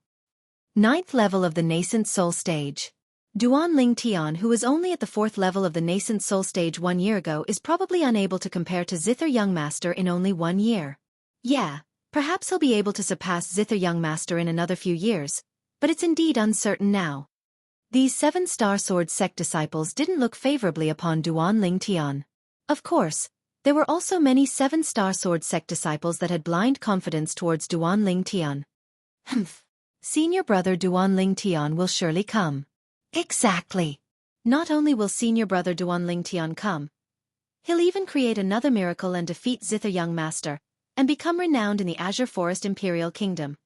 9th level of the nascent soul stage. Duan Lingtian, who was only at the 4th level of the nascent soul stage 1 year ago, is probably unable to compare to Zither young master in only 1 year. Yeah, perhaps he'll be able to surpass Zither young master in another few years, but it's indeed uncertain now. These 7-star sword sect disciples didn't look favorably upon Duan Lingtian. Of course, there were also many 7-star sword sect disciples that had blind confidence towards Duan Lingtian. Humph. Senior brother Duan Lingtian will surely come. Exactly. Not only will senior brother Duan Lingtian come, he'll even create another miracle and defeat Zither young master, and become renowned in the Azure Forest Imperial Kingdom.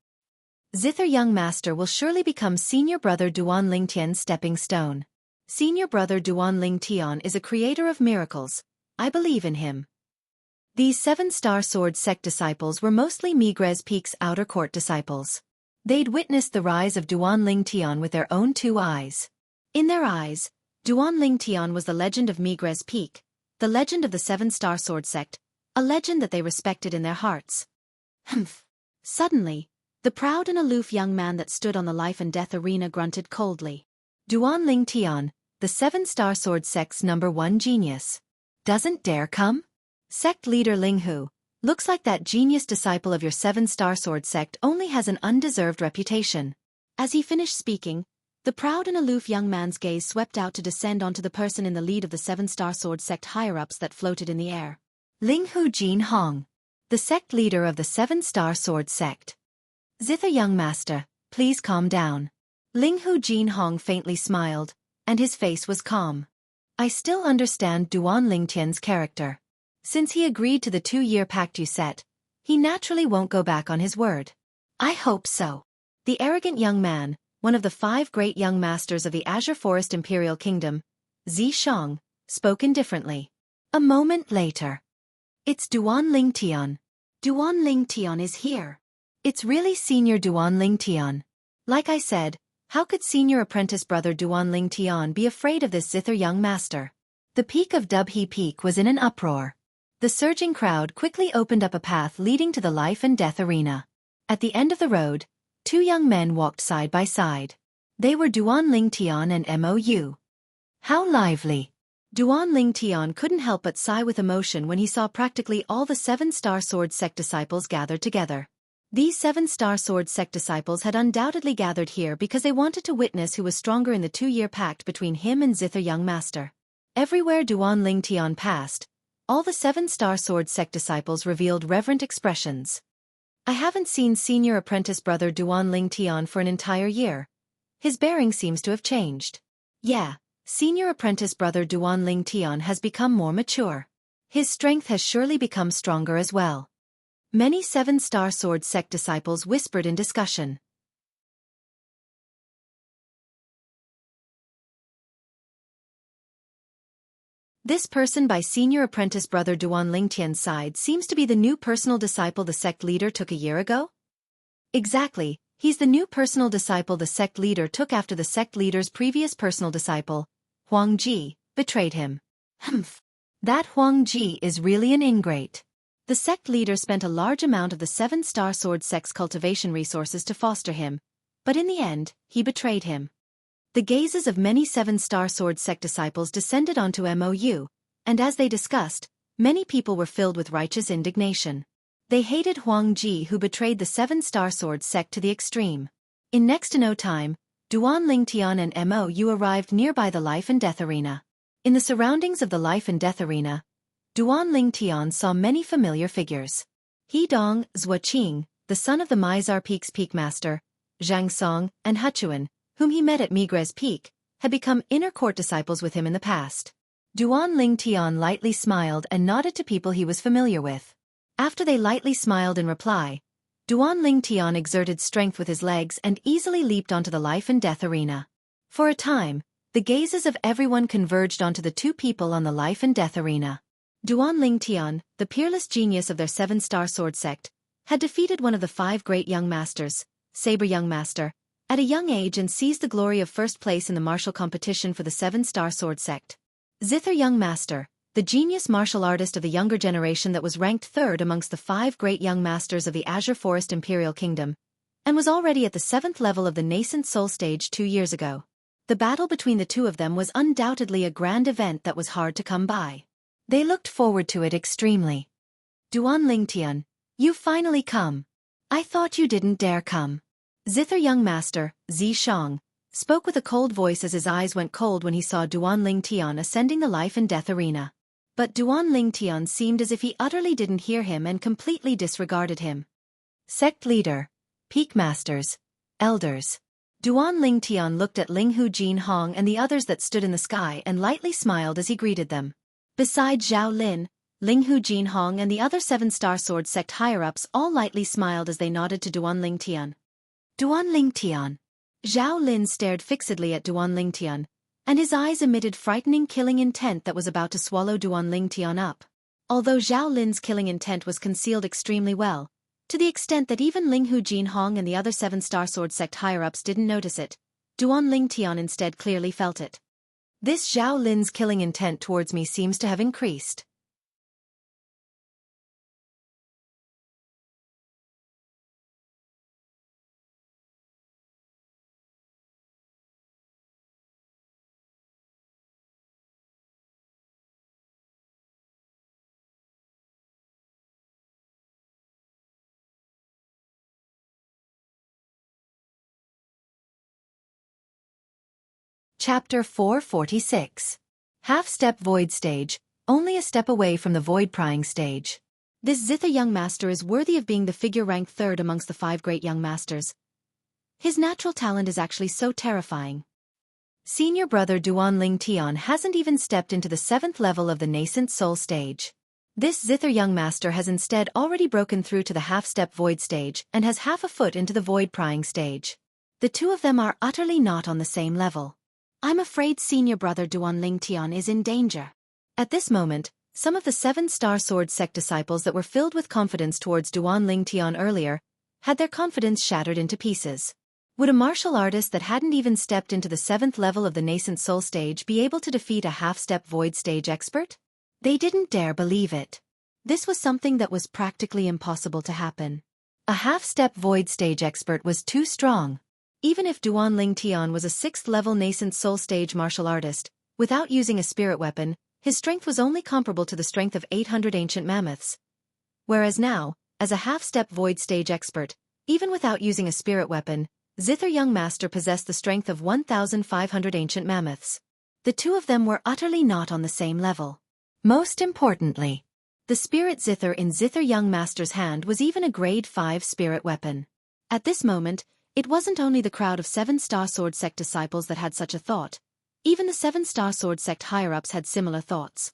Zither young master will surely become senior brother Duan Lingtian's stepping stone. Senior brother Duan Lingtian is a creator of miracles. I believe in him. These 7-star sword sect disciples were mostly Migres Peak's outer court disciples. They'd witnessed the rise of Duan Lingtian with their own 2 eyes. In their eyes, Duan Lingtian was the legend of Migres Peak, the legend of the 7-star sword sect, a legend that they respected in their hearts. Humph. Suddenly, the proud and aloof young man that stood on the life and death arena grunted coldly. Duan Lingtian, the 7-star sword sect's #1 genius. Doesn't dare come? Sect leader Linghu, looks like that genius disciple of your 7-star sword sect only has an undeserved reputation. As he finished speaking, The proud and aloof young man's gaze swept out to descend onto the person in the lead of the seven-star sword sect higher-ups that floated in the air. Linghu Jinhong, the sect leader of the seven-star sword sect. Zither young master, please calm down. Linghu Jinhong faintly smiled, and his face was calm. I still understand Duan Lingtian's character. Since he agreed to the 2-year pact you set, he naturally won't go back on his word. I hope so. The arrogant young man, one of the 5 great young masters of the Azure Forest Imperial Kingdom, Zishang, spoke indifferently. A moment later. It's Duan Lingtian. Duan Lingtian is here. It's really Senior Duan Lingtian. Like I said, how could senior apprentice brother Duan Lingtian be afraid of this zither young master? The peak of Dubhe Peak was in an uproar. The surging crowd quickly opened up a path leading to the life and death arena. At the end of the road, 2 young men walked side by side. They were Duan Lingtian and Mou. How lively! Duan Lingtian couldn't help but sigh with emotion when he saw practically all the 7-star sword sect disciples gathered together. These 7-star sword sect disciples had undoubtedly gathered here because they wanted to witness who was stronger in the 2-year pact between him and Zither young master. Everywhere Duan Lingtian passed, all the 7-star sword sect disciples revealed reverent expressions. I haven't seen senior apprentice brother Duan Lingtian for an entire year. His bearing seems to have changed. Yeah, senior apprentice brother Duan Lingtian has become more mature. His strength has surely become stronger as well. Many 7-star sword sect disciples whispered in discussion. This person by senior apprentice brother Duan Lingtian's side seems to be the new personal disciple the sect leader took a year ago? Exactly, he's the new personal disciple the sect leader took after the sect leader's previous personal disciple, Huang Ji, betrayed him. Humph. That Huang Ji is really an ingrate. The sect leader spent a large amount of the 7-star sword sect's cultivation resources to foster him, but in the end, he betrayed him. The gazes of many 7-star sword sect disciples descended onto Mou, and as they discussed, many people were filled with righteous indignation. They hated Huang Ji who betrayed the 7-star sword sect to the extreme. In next to no time, Duan Lingtian and Mou arrived nearby the life and death arena. In the surroundings of the life and death arena, Duan Lingtian saw many familiar figures. Hidong, Zuoqing, the son of the Mizar Peak's peak master, Xianxia, and Huchuan, whom he met at Migres Peak, had become inner court disciples with him in the past. Duan Lingtian lightly smiled and nodded to people he was familiar with. After they lightly smiled in reply, Duan Lingtian exerted strength with his legs and easily leaped onto the life and death arena. For a time, the gazes of everyone converged onto the 2 people on the life and death arena. Duan Lingtian, the peerless genius of their 7-star sword sect, had defeated one of the 5 great young masters, Saber young master, at a young age and seized the glory of first place in the martial competition for the 7-star sword sect. Zither young master, the genius martial artist of the younger generation that was ranked 3rd amongst the 5 great young masters of the Azure Forest Imperial Kingdom, and was already at the 7th level of the nascent soul stage 2 years ago. The battle between the 2 of them was undoubtedly a grand event that was hard to come by. They looked forward to it extremely. Duan Lingtian, you finally come. I thought you didn't dare come. Zither young master, Zishang, spoke with a cold voice as his eyes went cold when he saw Duan Lingtian ascending the life and death arena. But Duan Lingtian seemed as if he utterly didn't hear him and completely disregarded him. Sect leader, peak masters, elders. Duan Lingtian looked at Linghu Jinhong and the others that stood in the sky and lightly smiled as he greeted them. Besides Zhao Lin, Linghu Jinhong and the other 7-star sword sect higher-ups all lightly smiled as they nodded to Duan Lingtian. Duan Lingtian. Zhao Lin stared fixedly at Duan Lingtian, and his eyes emitted frightening killing intent that was about to swallow Duan Lingtian up. Although Zhao Lin's killing intent was concealed extremely well, to the extent that even Linghu Jinhong and the other 7-star sword sect higher-ups didn't notice it, Duan Lingtian instead clearly felt it. This Zhao Lin's killing intent towards me seems to have increased. Chapter 446. Half-Step Void Stage, only a step away from the Void Prying Stage. This zither young master is worthy of being the figure ranked third amongst the 5 great young masters. His natural talent is actually so terrifying. Senior brother Duan Ling Tian hasn't even stepped into the 7th level of the nascent soul stage. This zither young master has instead already broken through to the half-step void stage and has half a foot into the void prying stage. The two of them are utterly not on the same level. I'm afraid senior brother Duan Ling Tian is in danger. At this moment, some of the 7-star sword sect disciples that were filled with confidence towards Duan Ling Tian earlier had their confidence shattered into pieces. Would a martial artist that hadn't even stepped into the 7th level of the nascent soul stage be able to defeat a half-step void stage expert? They didn't dare believe it. This was something that was practically impossible to happen. A half-step void stage expert was too strong. Even if Duan Ling Tian was a 6th-level nascent soul stage martial artist, without using a spirit weapon, his strength was only comparable to the strength of 800 ancient mammoths. Whereas now, as a half-step void stage expert, even without using a spirit weapon, Zither young master possessed the strength of 1,500 ancient mammoths. The two of them were utterly not on the same level. Most importantly, the spirit zither in Zither young master's hand was even a grade 5 spirit weapon. At this moment, it wasn't only the crowd of 7-star sword sect disciples that had such a thought. Even the 7-star sword sect higher-ups had similar thoughts.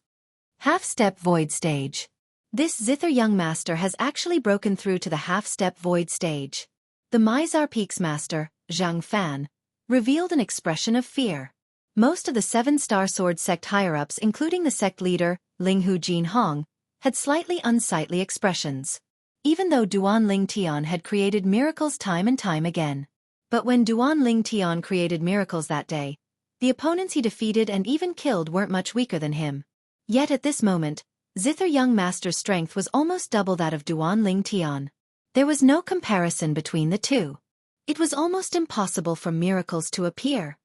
Half-step void stage. This Zither young master has actually broken through to the half-step void stage. The Mizar Peaks master, Zhang Fan, revealed an expression of fear. Most of the 7-star sword sect higher-ups, including the sect leader, Linghu Jinhong, had slightly unsightly expressions. Even though Duan Ling Tian had created miracles time and time again. But when Duan Ling Tian created miracles that day, the opponents he defeated and even killed weren't much weaker than him. Yet at this moment, Zither young master's strength was almost double that of Duan Ling Tian. There was no comparison between the two. It was almost impossible for miracles to appear.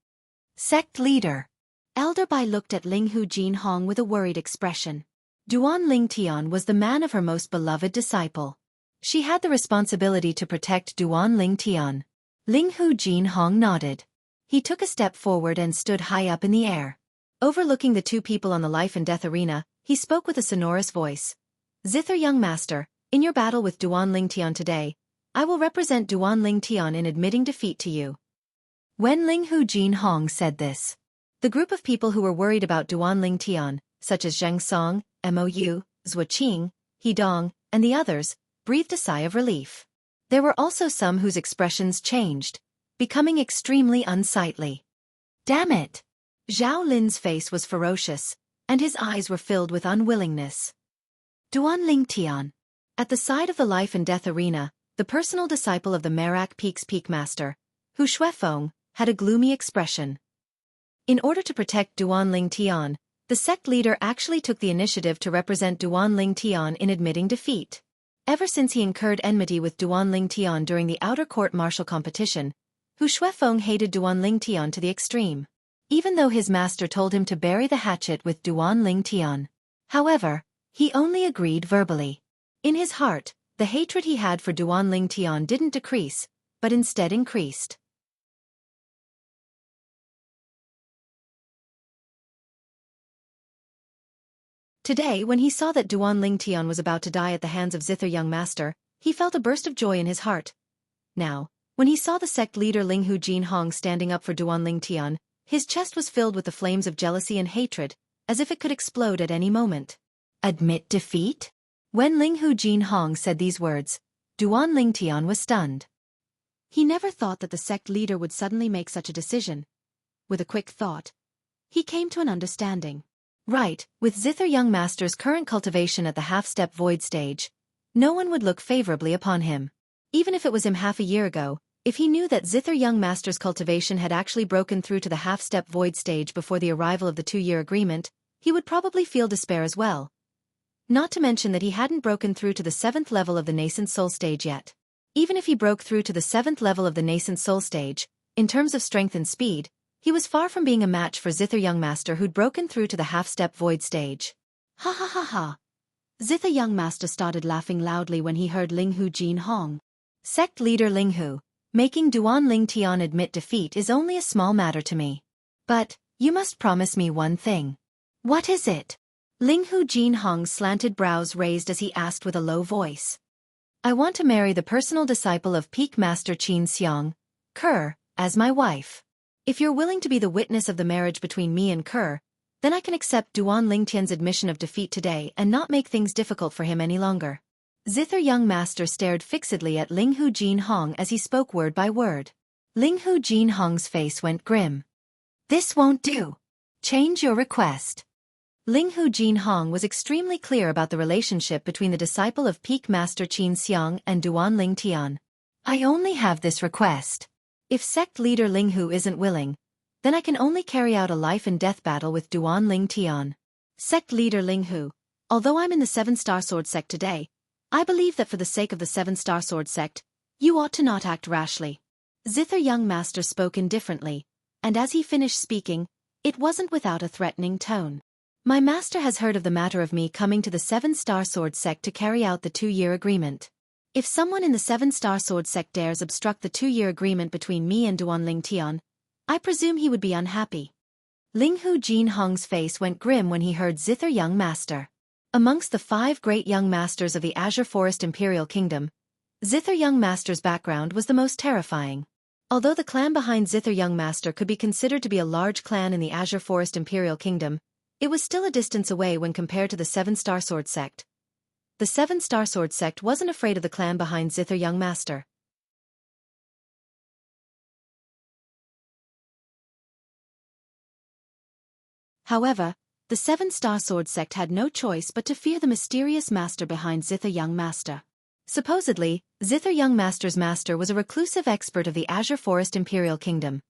Sect leader. Elder Bai looked at Linghu Jinhong with a worried expression. Duan Ling Tian was the man of her most beloved disciple. She had the responsibility to protect Duan Ling Tian. Linghu Jinhong nodded. He took a step forward and stood high up in the air. Overlooking the two people on the life and death arena, he spoke with a sonorous voice. Zither young master, in your battle with Duan Ling Tian today, I will represent Duan Ling Tian in admitting defeat to you. When Linghu Jinhong said this, the group of people who were worried about Duan Ling Tian, such as Zheng Song, Mou, Zuoqing, Hidong, and the others, breathed a sigh of relief. There were also some whose expressions changed, becoming extremely unsightly. Damn it! Zhao Lin's face was ferocious, and his eyes were filled with unwillingness. Duan Ling Tian. At the side of the life and death arena, the personal disciple of the Merak Peaks Peak Master, Hu Shuefeng, had a gloomy expression. In order to protect Duan Ling Tian, the sect leader actually took the initiative to represent Duan Ling Tian in admitting defeat. Ever since he incurred enmity with Duan Ling Tian during the outer court martial competition, Hu Shuefeng hated Duan Ling Tian to the extreme. Even though his master told him to bury the hatchet with Duan Ling Tian. However, he only agreed verbally. In his heart, the hatred he had for Duan Ling Tian didn't decrease, but instead increased. Today, when he saw that Duan Ling Tian was about to die at the hands of Zither young master, he felt a burst of joy in his heart. Now, when he saw the sect leader Linghu Jinhong standing up for Duan Ling Tian, his chest was filled with the flames of jealousy and hatred, as if it could explode at any moment. Admit defeat? When Linghu Jinhong said these words, Duan Ling Tian was stunned. He never thought that the sect leader would suddenly make such a decision. With a quick thought, he came to an understanding. Right, with Zither young master's current cultivation at the half-step void stage, no one would look favorably upon him. Even if it was him half a year ago, if he knew that Zither young master's cultivation had actually broken through to the half-step void stage before the arrival of the 2-year agreement, he would probably feel despair as well. Not to mention that he hadn't broken through to the 7th level of the nascent soul stage yet. Even if he broke through to the 7th level of the nascent soul stage, in terms of strength and speed, he was far from being a match for Zither young master who'd broken through to the half-step void stage. Ha ha ha ha. Zither young master started laughing loudly when he heard Linghu Jinhong. Sect leader Linghu, making Duan Ling Tian admit defeat is only a small matter to me. But, you must promise me one thing. What is it? Linghu Jinhong's slanted brows raised as he asked with a low voice. I want to marry the personal disciple of Peak Master Xianxia, as my wife. If you're willing to be the witness of the marriage between me and Kerr, then I can accept Duan Lingtian's admission of defeat today and not make things difficult for him any longer. Zither young master stared fixedly at Linghu Jinhong as he spoke word by word. Linghu Jinhong's face went grim. This won't do. Change your request. Linghu Jinhong was extremely clear about the relationship between the disciple of Peak Master Qin Xiang and Duan Lingtian. I only have this request. If sect leader Linghu isn't willing, then I can only carry out a life-and-death battle with Duan Lingtian. Sect leader Linghu, although I'm in the 7-star sword sect today, I believe that for the sake of the 7-star sword sect, you ought to not act rashly. Zither young master spoke indifferently, and as he finished speaking, it wasn't without a threatening tone. My master has heard of the matter of me coming to the 7-star sword sect to carry out the 2-year agreement. If someone in the 7-star sword sect dares obstruct the 2-year agreement between me and Duan Lingtian, I presume he would be unhappy. Linghu Jinhong's face went grim when he heard Zither young master. Amongst the 5 great young masters of the Azure Forest Imperial Kingdom, Zither young master's background was the most terrifying. Although the clan behind Zither young master could be considered to be a large clan in the Azure Forest Imperial Kingdom, it was still a distance away when compared to the 7-star sword sect. The 7-star sword sect wasn't afraid of the clan behind Zither young master. However, the 7-star sword sect had no choice but to fear the mysterious master behind Zither young master. Supposedly, Zither young master's master was a reclusive expert of the Azure Forest Imperial Kingdom,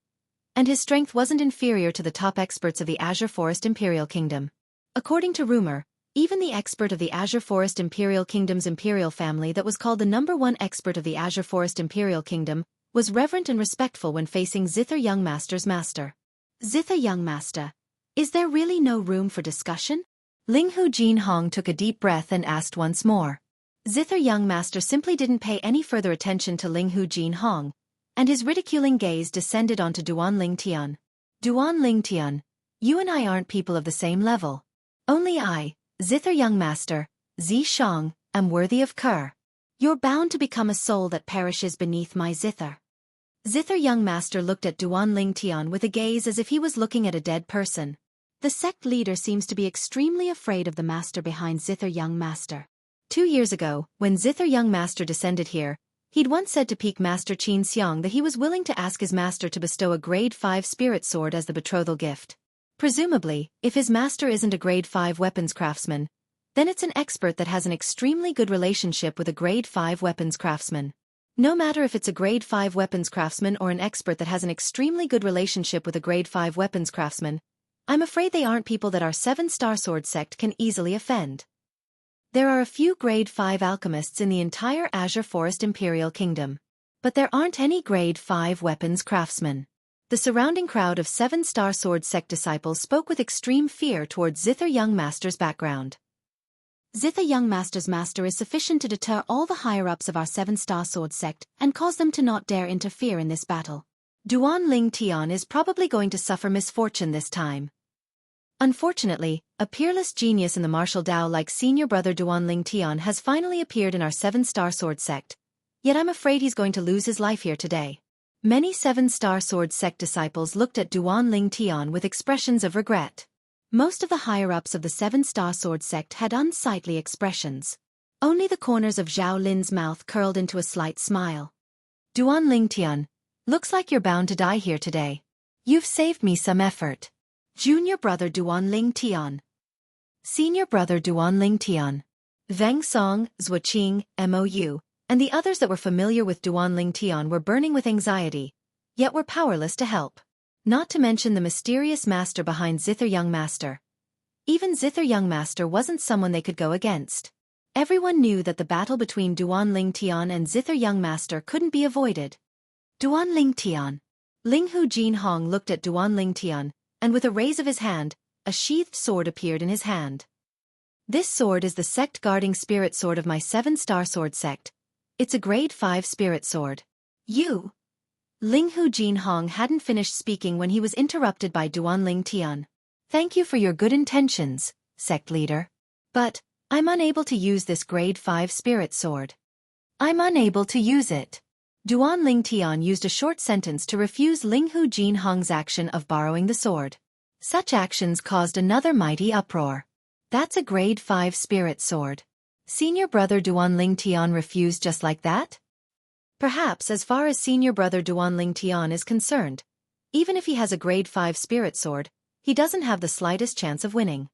and his strength wasn't inferior to the top experts of the Azure Forest Imperial Kingdom. According to rumor, even the expert of the Azure Forest Imperial Kingdom's imperial family that was called the #1 expert of the Azure Forest Imperial Kingdom was reverent and respectful when facing Zither young master's master. Zither young master, is there really no room for discussion? Linghu Jinhong took a deep breath and asked once more. Zither young master simply didn't pay any further attention to Linghu Jinhong, and his ridiculing gaze descended onto Duan Lingtian. Duan Lingtian, you and I aren't people of the same level. Only I, Zither young master, Zi Shang, am worthy of Kerr. You're bound to become a soul that perishes beneath my Zither. Zither young master looked at Duan Lingtian with a gaze as if he was looking at a dead person. The sect leader seems to be extremely afraid of the master behind Zither young master. 2 years ago, when Zither young master descended here, he'd once said to Peak Master Qin Xiang that he was willing to ask his master to bestow a grade 5 spirit sword as the betrothal gift. Presumably, if his master isn't a grade 5 weapons craftsman, then it's an expert that has an extremely good relationship with a grade 5 weapons craftsman. No matter if it's a grade 5 weapons craftsman or an expert that has an extremely good relationship with a grade 5 weapons craftsman, I'm afraid they aren't people that our 7-star sword sect can easily offend. There are a few grade 5 alchemists in the entire Azure Forest Imperial Kingdom, but there aren't any grade 5 weapons craftsmen. The surrounding crowd of 7-star sword sect disciples spoke with extreme fear towards Zither young master's background. Zither young master's master is sufficient to deter all the higher-ups of our 7-star sword sect and cause them to not dare interfere in this battle. Duan Lingtian is probably going to suffer misfortune this time. Unfortunately, a peerless genius in the martial Dao like senior brother Duan Lingtian has finally appeared in our 7-star sword sect, yet I'm afraid he's going to lose his life here today. Many 7-star sword sect disciples looked at Duan Lingtian with expressions of regret. Most of the higher-ups of the 7-star sword sect had unsightly expressions. Only the corners of Zhao Lin's mouth curled into a slight smile. Duan Lingtian, looks like you're bound to die here today. You've saved me some effort. Junior brother Duan Lingtian. Senior brother Duan Lingtian. Veng Song, Zhuoqing, Mou, and the others that were familiar with Duan Lingtian were burning with anxiety, yet were powerless to help. Not to mention the mysterious master behind Zither young master. Even Zither young master wasn't someone they could go against. Everyone knew that the battle between Duan Lingtian and Zither young master couldn't be avoided. Duan Lingtian. Linghu Jinhong looked at Duan Lingtian, and with a raise of his hand, a sheathed sword appeared in his hand. This sword is the sect-guarding spirit sword of my 7-star sword sect. It's a grade 5 spirit sword. You, Linghu Jinhong hadn't finished speaking when he was interrupted by Duan Ling Tian. Thank you for your good intentions, sect leader. But, I'm unable to use this grade 5 spirit sword. I'm unable to use it. Duan Ling Tian used a short sentence to refuse Linghu Jinhong's action of borrowing the sword. Such actions caused another mighty uproar. That's a grade 5 spirit sword. Senior brother Duan Ling Tian refused just like that? Perhaps as far as senior brother Duan Ling Tian is concerned, even if he has a grade 5 spirit sword, he doesn't have the slightest chance of winning.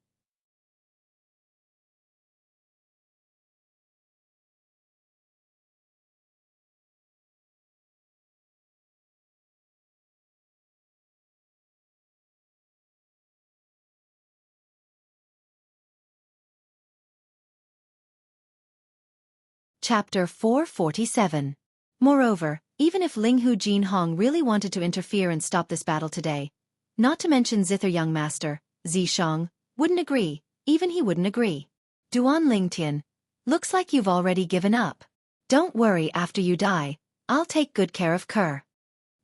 Chapter 447. Moreover, even if Linghu Jinhong really wanted to interfere and stop this battle today, not to mention Zither young master, Zishang, wouldn't agree, even he wouldn't agree. Duan Lingtian, looks like you've already given up. Don't worry, after you die, I'll take good care of Kerr.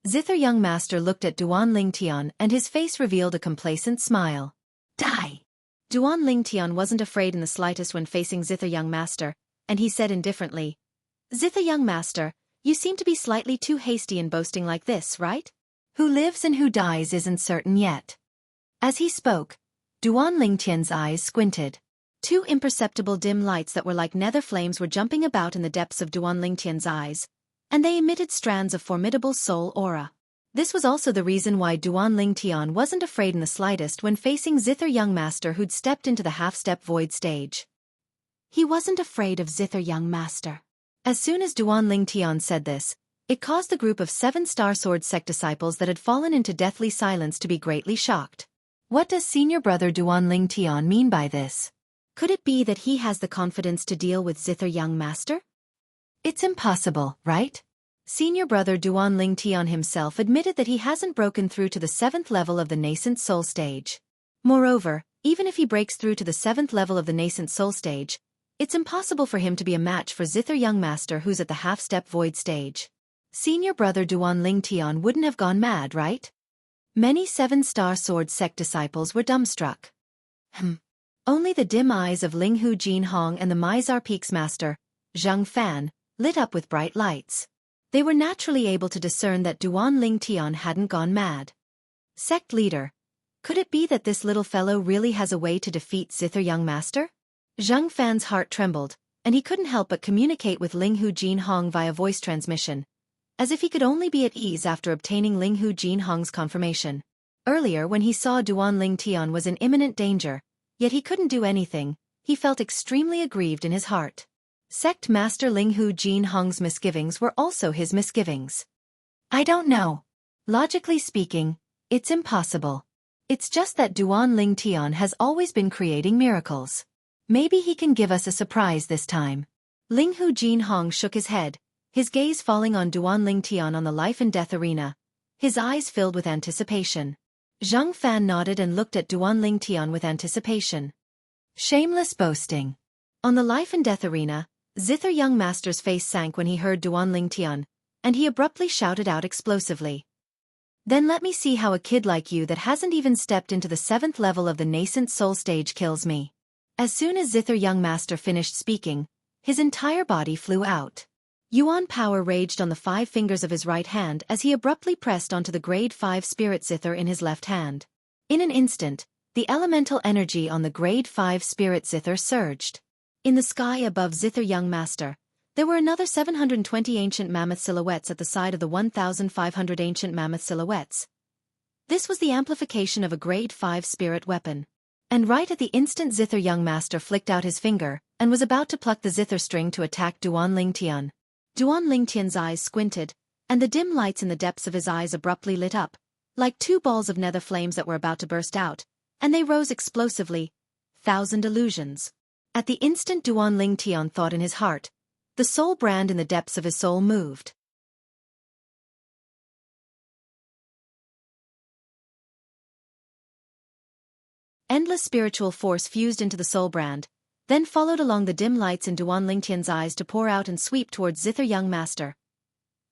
Zither young master looked at Duan Lingtian and his face revealed a complacent smile. Die! Duan Lingtian wasn't afraid in the slightest when facing Zither young master, and he said indifferently, Zither young master, you seem to be slightly too hasty in boasting like this, right? Who lives and who dies isn't certain yet. As he spoke, Duan Lingtian's eyes squinted. Two imperceptible dim lights that were like nether flames were jumping about in the depths of Duan Lingtian's eyes, and they emitted strands of formidable soul aura. This was also the reason why Duan Lingtian wasn't afraid in the slightest when facing Zither young master who'd stepped into the half-step void stage. He wasn't afraid of Zither young master. As soon as Duan Lingtian said this, it caused the group of 7-star sword sect disciples that had fallen into deathly silence to be greatly shocked. What does senior brother Duan Lingtian mean by this? Could it be that he has the confidence to deal with Zither young master? It's impossible, right? Senior brother Duan Lingtian himself admitted that he hasn't broken through to the 7th level of the nascent soul stage. Moreover, even if he breaks through to the 7th level of the nascent soul stage, it's impossible for him to be a match for Zither young master who's at the half-step void stage. Senior brother Duan Lingtian wouldn't have gone mad, right? Many 7-star sword sect disciples were dumbstruck. Only the dim eyes of Linghu Jinhong and the Mizar Peaks master, Zhang Fan, lit up with bright lights. They were naturally able to discern that Duan Lingtian hadn't gone mad. Sect leader, could it be that this little fellow really has a way to defeat Zither young master? Zhang Fan's heart trembled, and he couldn't help but communicate with Linghu Jinhong via voice transmission, as if he could only be at ease after obtaining Linghu Jinhong's confirmation. Earlier when he saw Duan Lingtian was in imminent danger, yet he couldn't do anything, he felt extremely aggrieved in his heart. Sect Master Linghu Jinhong's misgivings were also his misgivings. I don't know. Logically speaking, it's impossible. It's just that Duan Lingtian has always been creating miracles. Maybe he can give us a surprise this time. Linghu Jinhong shook his head, his gaze falling on Duan Lingtian on the life and death arena, his eyes filled with anticipation. Zhang Fan nodded and looked at Duan Lingtian with anticipation. Shameless boasting. On the life and death arena, Zither young master's face sank when he heard Duan Lingtian, and he abruptly shouted out explosively. Then let me see how a kid like you that hasn't even stepped into the 7th level of the nascent soul stage kills me. As soon as Zither young master finished speaking, his entire body flew out. Yuan power raged on the 5 fingers of his right hand as he abruptly pressed onto the grade 5 spirit zither in his left hand. In an instant, the elemental energy on the grade 5 spirit zither surged. In the sky above Zither young master, there were another 720 ancient mammoth silhouettes at the side of the 1,500 ancient mammoth silhouettes. This was the amplification of a grade 5 spirit weapon. And right at the instant Zither young master flicked out his finger and was about to pluck the zither string to attack Duan Lingtian. Duan Lingtian's eyes squinted, and the dim lights in the depths of his eyes abruptly lit up, like 2 balls of nether flames that were about to burst out, and they rose explosively. 1,000 illusions. At the instant Duan Lingtian thought in his heart, the soul brand in the depths of his soul moved. Endless spiritual force fused into the soul brand, then followed along the dim lights in Duan Lingtian's eyes to pour out and sweep towards Zither young master.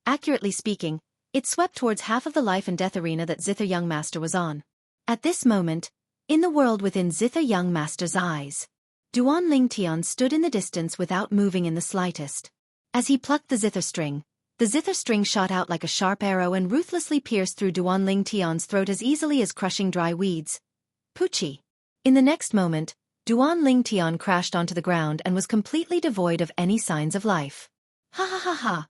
Accurately speaking, It swept towards half of the life and death arena that Zither Young Master was on. At this moment, in the world within Zither Young Master's eyes, Duan Ling Tian stood in the distance without moving in the slightest. As he plucked the zither string shot out like a sharp arrow and ruthlessly pierced through Duan Ling Tian's throat as easily as crushing dry weeds. Poochie. In the next moment, Duan Ling Tian crashed onto the ground and was completely devoid of any signs of life. Ha ha ha ha.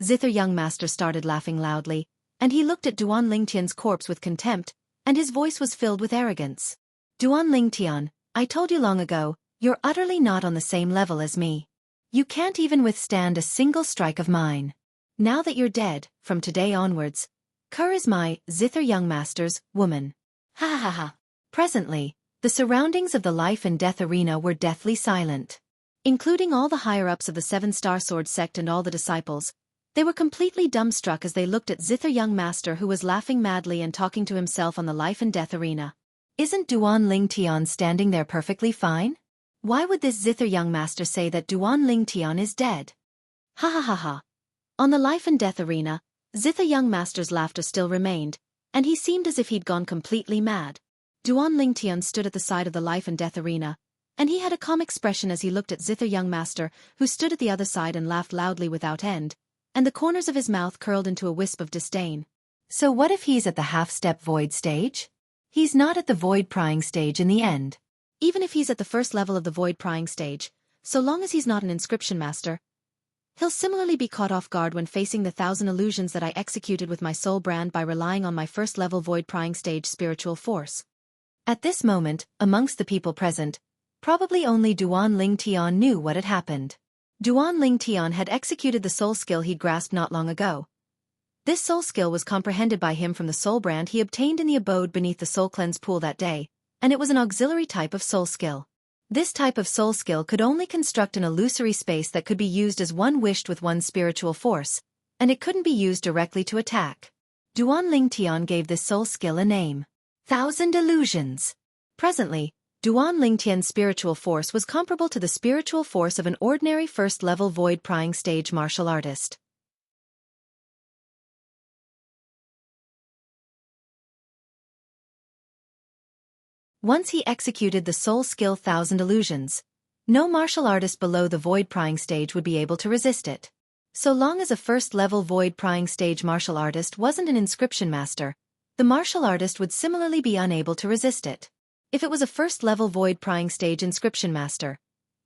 Zither Young Master started laughing loudly, and he looked at Duan Ling Tian's corpse with contempt, and his voice was filled with arrogance. Duan Ling Tian, I told you long ago, you're utterly not on the same level as me. You can't even withstand a single strike of mine. Now that you're dead, from today onwards, Ker is my, Zither Young Master's, woman. Ha ha ha ha. Presently, the surroundings of the life and death arena were deathly silent. Including all the higher-ups of the Seven-Star Sword sect and all the disciples, they were completely dumbstruck as they looked at Zither Young Master, who was laughing madly and talking to himself on the life and death arena. Isn't Duan Ling Tian standing there perfectly fine? Why would this Zither Young Master say that Duan Ling Tian is dead? Ha ha ha ha. On the life and death arena, Zither Young Master's laughter still remained, and he seemed as if he'd gone completely mad. Duan Ling Tian stood at the side of the life and death arena, and he had a calm expression as he looked at Zither Young Master, who stood at the other side and laughed loudly without end, and the corners of his mouth curled into a wisp of disdain. So what if he's at the half-step void stage? He's not at the void prying stage in the end. Even if he's at the first level of the void prying stage, so long as he's not an inscription master, he'll similarly be caught off guard when facing the 1,000 illusions that I executed with my soul brand by relying on my first level void prying stage spiritual force. At this moment, amongst the people present, probably only Duan Ling Tian knew what had happened. Duan Ling Tian had executed the soul skill he'd grasped not long ago. This soul skill was comprehended by him from the soul brand he obtained in the abode beneath the soul cleanse pool that day, and it was an auxiliary type of soul skill. This type of soul skill could only construct an illusory space that could be used as one wished with one's spiritual force, and it couldn't be used directly to attack. Duan Ling Tian gave this soul skill a name. 1,000 Illusions. Presently, Duan Ling Tian's spiritual force was comparable to the spiritual force of an ordinary first-level void prying stage martial artist. Once he executed the soul skill 1,000 Illusions, no martial artist below the void prying stage would be able to resist it. So long as a first-level void prying stage martial artist wasn't an inscription master, the martial artist would similarly be unable to resist it. If it was a first-level void prying stage inscription master,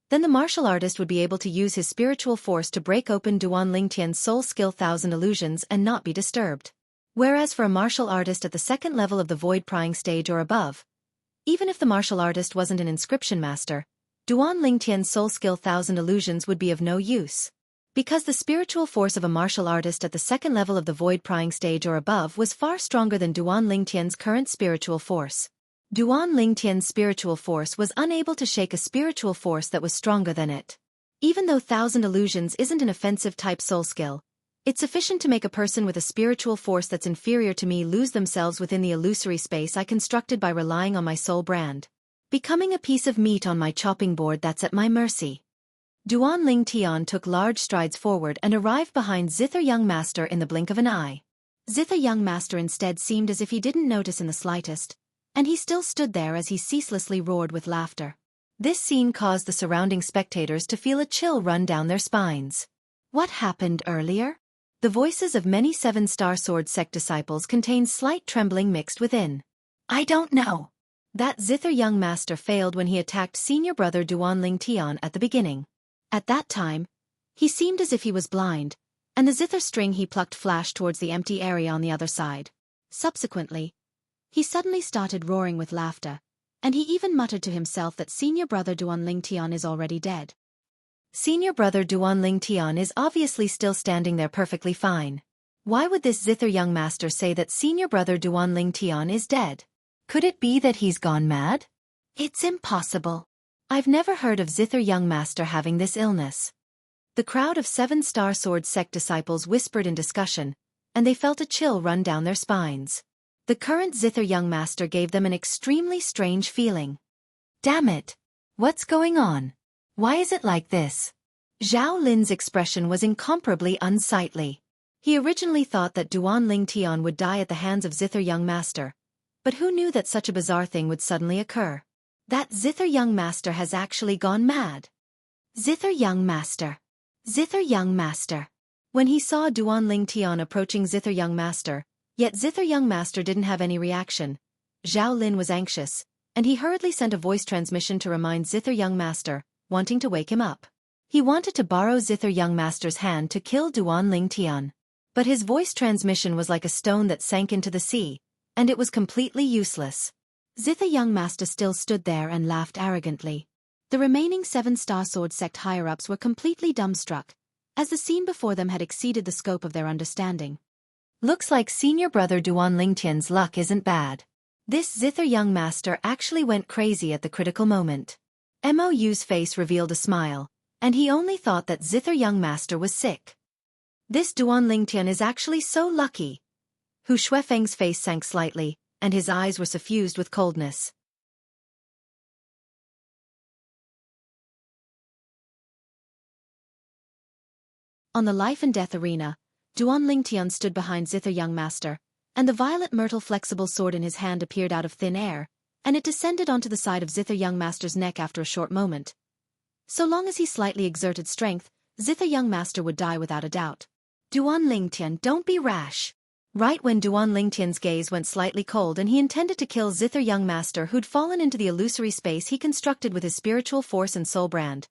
then the martial artist would be able to use his spiritual force to break open Duan Ling Tian's soul skill 1,000 Illusions and not be disturbed. Whereas for a martial artist at the second level of the void prying stage or above, even if the martial artist wasn't an inscription master, Duan Ling Tian's soul skill 1,000 Illusions would be of no use. Because the spiritual force of a martial artist at the second level of the void prying stage or above was far stronger than Duan Ling Tian's current spiritual force. Duan Ling Tian's spiritual force was unable to shake a spiritual force that was stronger than it. Even though 1,000 Illusions isn't an offensive type soul skill, it's sufficient to make a person with a spiritual force that's inferior to me lose themselves within the illusory space I constructed by relying on my soul brand, becoming a piece of meat on my chopping board that's at my mercy. Duan Ling Tian took large strides forward and arrived behind Zither Young Master in the blink of an eye. Zither Young Master instead seemed as if he didn't notice in the slightest, and he still stood there as he ceaselessly roared with laughter. This scene caused the surrounding spectators to feel a chill run down their spines. What happened earlier? The voices of many Seven-Star Sword sect disciples contained slight trembling mixed within. I don't know. That Zither Young Master failed when he attacked senior brother Duan Ling Tian at the beginning. At that time, he seemed as if he was blind, and the zither string he plucked flashed towards the empty area on the other side. Subsequently, he suddenly started roaring with laughter, and he even muttered to himself that senior brother Duan Ling Tian is already dead. Senior brother Duan Ling Tian is obviously still standing there perfectly fine. Why would this Zither Young Master say that senior brother Duan Ling Tian is dead? Could it be that he's gone mad? It's impossible. I've never heard of Zither Young Master having this illness. The crowd of Seven-Star Sword sect disciples whispered in discussion, and they felt a chill run down their spines. The current Zither Young Master gave them an extremely strange feeling. Damn it! What's going on? Why is it like this? Zhao Lin's expression was incomparably unsightly. He originally thought that Duan Ling Tian would die at the hands of Zither Young Master, but who knew that such a bizarre thing would suddenly occur? That Zither Young Master has actually gone mad. Zither Young Master. Zither Young Master. When he saw Duan Ling Tian approaching Zither Young Master, yet Zither Young Master didn't have any reaction, Zhao Lin was anxious, and he hurriedly sent a voice transmission to remind Zither Young Master, wanting to wake him up. He wanted to borrow Zither Young Master's hand to kill Duan Ling Tian. But his voice transmission was like a stone that sank into the sea, and it was completely useless. Zither Young Master still stood there and laughed arrogantly. The remaining 7-star sword sect higher-ups were completely dumbstruck, as the scene before them had exceeded the scope of their understanding. Looks like senior brother Duan Ling Tian's luck isn't bad. This Zither Young Master actually went crazy at the critical moment. Mou's face revealed a smile, and he only thought that Zither Young Master was sick. This Duan Ling Tian is actually so lucky. Hu Shuifeng's face sank slightly, and his eyes were suffused with coldness. On the life and death arena, Duan Ling Tian stood behind Zither Young Master, and the violet myrtle flexible sword in his hand appeared out of thin air, and it descended onto the side of Zither Young Master's neck after a short moment. So long as he slightly exerted strength, Zither Young Master would die without a doubt. Duan Ling Tian, don't be rash. Right when Duan Ling Tian's gaze went slightly cold and he intended to kill Zither Young Master who'd fallen into the illusory space he constructed with his spiritual force and soul brand.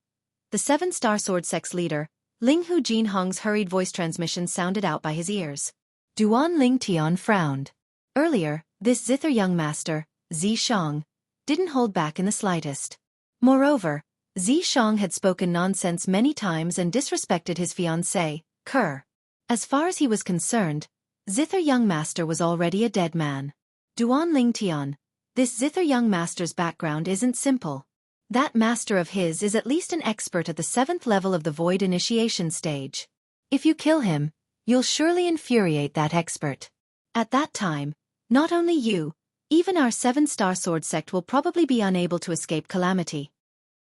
The 7-star sword sect's leader, Ling Hu Jinhong's hurried voice transmission sounded out by his ears. Duan Ling Tian frowned. Earlier, this Zither Young Master, Zi Shang, didn't hold back in the slightest. Moreover, Zi Shang had spoken nonsense many times and disrespected his fiancée, Kerr. As far as he was concerned, Zither Young Master was already a dead man. Duan Ling Tian, this Zither Young Master's background isn't simple. That master of his is at least an expert at the 7th level of the Void Initiation stage. If you kill him, you'll surely infuriate that expert. At that time, not only you, even our 7-star sword sect will probably be unable to escape calamity.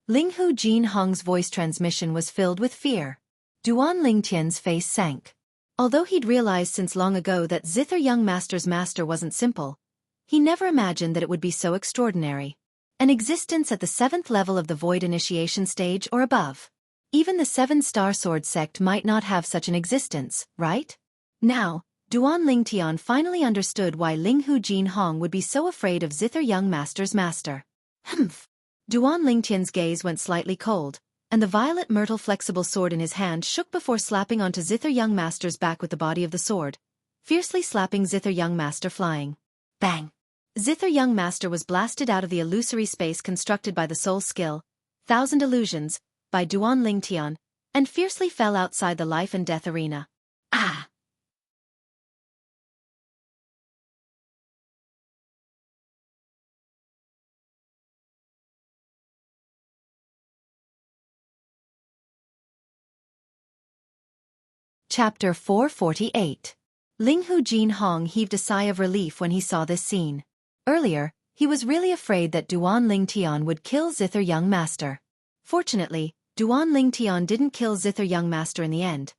Ling Hu Jinhong's voice transmission was filled with fear. Duan Ling Tian's face sank. Although he'd realized since long ago that Zither Young Master's master wasn't simple, he never imagined that it would be so extraordinary. An existence at the 7th level of the Void Initiation stage or above. Even the 7-star sword sect might not have such an existence, right? Now, Duan Ling Tian finally understood why Ling Hu Jinhong would be so afraid of Zither Young Master's master. Humph! Duan Ling Tian's gaze went slightly cold, and the violet myrtle flexible sword in his hand shook before slapping onto Zither Young Master's back with the body of the sword, fiercely slapping Zither Young Master flying. Bang! Zither Young Master was blasted out of the illusory space constructed by the soul skill, 1000 Illusions, by Duan Ling Tian, and fiercely fell outside the life and death arena. Ah! Chapter 448. Ling Hu Jinhong heaved a sigh of relief when he saw this scene. Earlier, he was really afraid that Duan Ling Tian would kill Zither Young Master. Fortunately, Duan Ling Tian didn't kill Zither Young Master in the end.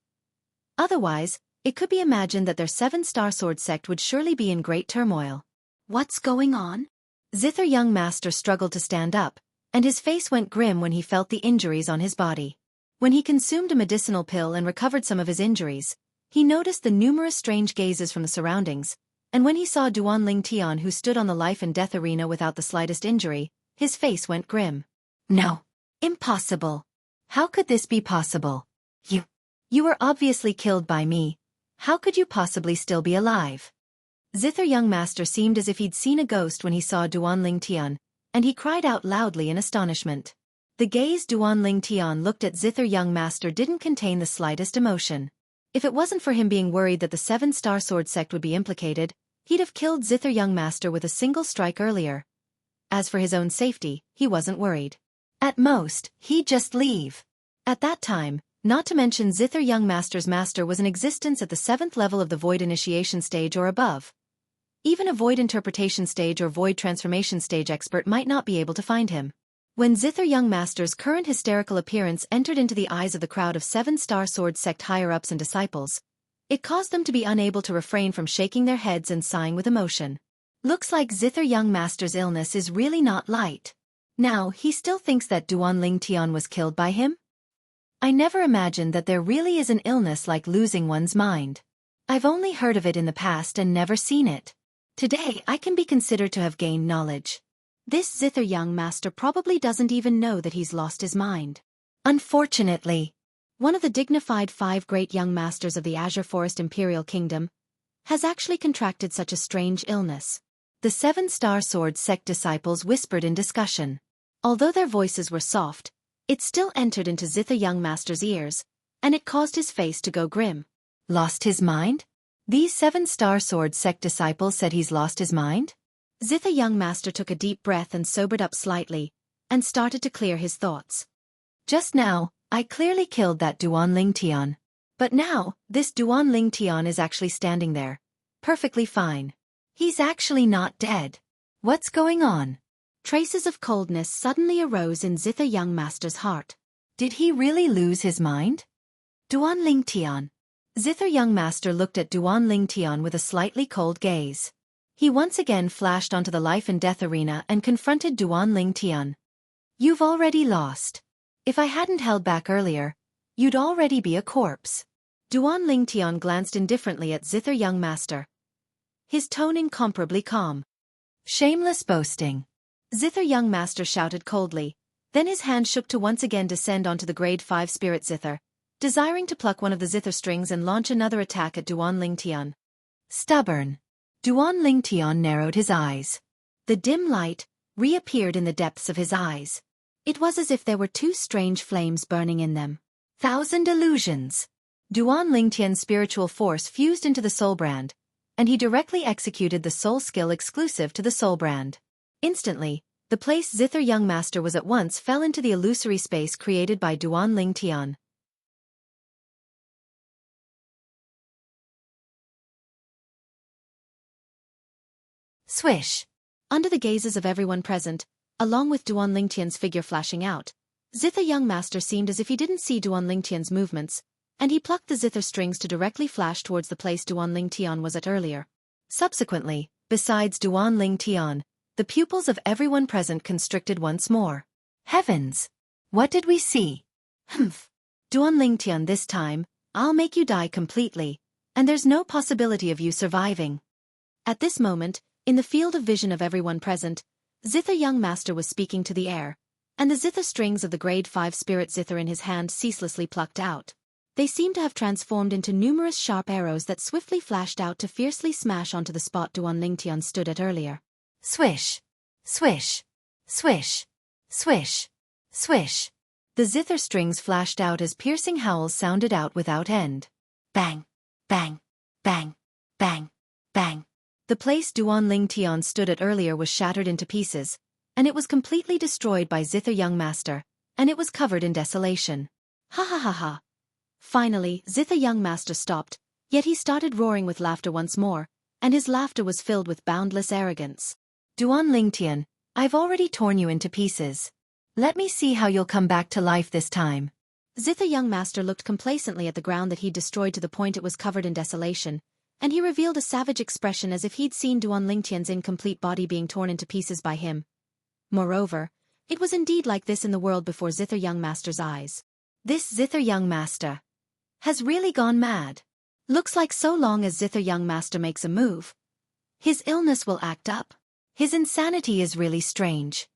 Otherwise, it could be imagined that their 7-star sword sect would surely be in great turmoil. What's going on? Zither Young Master struggled to stand up, and his face went grim when he felt the injuries on his body. When he consumed a medicinal pill and recovered some of his injuries, he noticed the numerous strange gazes from the surroundings, and when he saw Duan Ling Tian who stood on the life and death arena without the slightest injury, his face went grim. No. Impossible. How could this be possible? You were obviously killed by me. How could you possibly still be alive? Zither Young Master seemed as if he'd seen a ghost when he saw Duan Ling Tian, and he cried out loudly in astonishment. The gaze Duan Ling Tian looked at Zither Young Master didn't contain the slightest emotion. If it wasn't for him being worried that the 7-star sword sect would be implicated, he'd have killed Zither Young Master with a single strike earlier. As for his own safety, he wasn't worried. At most, he'd just leave. At that time, not to mention Zither Young Master's master was in existence at the 7th level of the Void Initiation stage or above. Even a Void Interpretation stage or Void Transformation stage expert might not be able to find him. When Zither Young Master's current hysterical appearance entered into the eyes of the crowd of 7-star sword sect higher-ups and disciples, It caused them to be unable to refrain from shaking their heads and sighing with emotion. Looks like Zither Young Master's illness is really not light. Now, he still thinks that Duan Ling Tian was killed by him? I never imagined that there really is an illness like losing one's mind. I've only heard of it in the past and never seen it. Today, I can be considered to have gained knowledge. This Zither Young Master probably doesn't even know that he's lost his mind. Unfortunately, one of the dignified 5 great young masters of the Azure Forest Imperial Kingdom has actually contracted such a strange illness. The 7-star sword sect disciples whispered in discussion. Although their voices were soft, it still entered into Zither Young Master's ears, and it caused his face to go grim. Lost his mind? These 7-star sword sect disciples said he's lost his mind? Zither Young Master took a deep breath and sobered up slightly, and started to clear his thoughts. Just now, I clearly killed that Duan Ling Tian. But now, this Duan Ling Tian is actually standing there. Perfectly fine. He's actually not dead. What's going on? Traces of coldness suddenly arose in Zither Young Master's heart. Did he really lose his mind? Duan Ling Tian. Zither Young Master looked at Duan Ling Tian with a slightly cold gaze. He once again flashed onto the life and death arena and confronted Duan Ling Tian. You've already lost. If I hadn't held back earlier, you'd already be a corpse. Duan Ling Tian glanced indifferently at Zither Young Master, his tone incomparably calm. Shameless boasting. Zither Young Master shouted coldly, then his hand shook to once again descend onto the grade 5 spirit Zither, desiring to pluck one of the Zither strings and launch another attack at Duan Ling Tian. Stubborn. Duan Ling Tian narrowed his eyes. The dim light reappeared in the depths of his eyes. It was as if there were 2 strange flames burning in them. 1,000 illusions. Duan Ling Tian's spiritual force fused into the soul brand, and he directly executed the soul skill exclusive to the soul brand. Instantly, the place Zither Young Master was at once fell into the illusory space created by Duan Ling Tian. Swish. Under the gazes of everyone present, along with Duan Ling Tian's figure flashing out, Zither Young Master seemed as if he didn't see Duan Ling Tian's movements, and he plucked the Zither strings to directly flash towards the place Duan Ling Tian was at earlier. Subsequently, besides Duan Ling Tian, the pupils of everyone present constricted once more. Heavens! What did we see? Humph! Duan Ling Tian, this time, I'll make you die completely, and there's no possibility of you surviving. At this moment, in the field of vision of everyone present, Zither Young Master was speaking to the air, and the Zither strings of the grade 5 spirit Zither in his hand ceaselessly plucked out. They seemed to have transformed into numerous sharp arrows that swiftly flashed out to fiercely smash onto the spot Duan Ling Tian stood at earlier. Swish! Swish! Swish! Swish! Swish! The Zither strings flashed out as piercing howls sounded out without end. Bang! Bang! Bang! Bang! Bang! The place Duan Ling Tian stood at earlier was shattered into pieces, and it was completely destroyed by Zither Young Master, and it was covered in desolation. Ha ha ha ha! Finally, Zither Young Master stopped, yet he started roaring with laughter once more, and his laughter was filled with boundless arrogance. Duan Ling Tian, I've already torn you into pieces. Let me see how you'll come back to life this time. Zither Young Master looked complacently at the ground that he'd destroyed to the point it was covered in desolation, and he revealed a savage expression as if he'd seen Duan Ling Tian's incomplete body being torn into pieces by him. Moreover, it was indeed like this in the world before Zither Young Master's eyes. This Zither Young Master has really gone mad. Looks like so long as Zither Young Master makes a move, his illness will act up. His insanity is really strange.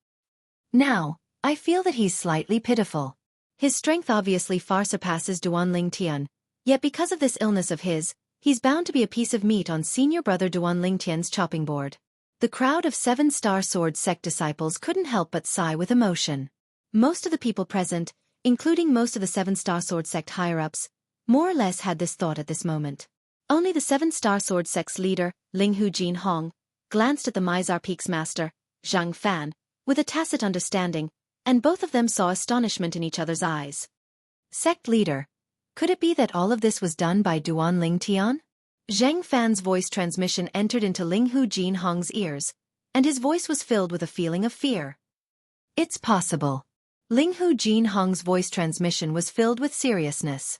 Now, I feel that he's slightly pitiful. His strength obviously far surpasses Duan Ling Tian, yet because of this illness of his, he's bound to be a piece of meat on senior brother Duan Ling Tian's chopping board. The crowd of 7-star sword sect disciples couldn't help but sigh with emotion. Most of the people present, including most of the 7-star sword sect higher-ups, more or less had this thought at this moment. Only the 7-star sword sect's leader, Linghu Jinhong, glanced at the Mizar Peak's master, Zhang Fan, with a tacit understanding, and both of them saw astonishment in each other's eyes. Sect leader, could it be that all of this was done by Duan Ling Tian? Zhang Fan's voice transmission entered into Linghu Jinhong's ears, and his voice was filled with a feeling of fear. It's possible. Linghu Jinhong's voice transmission was filled with seriousness.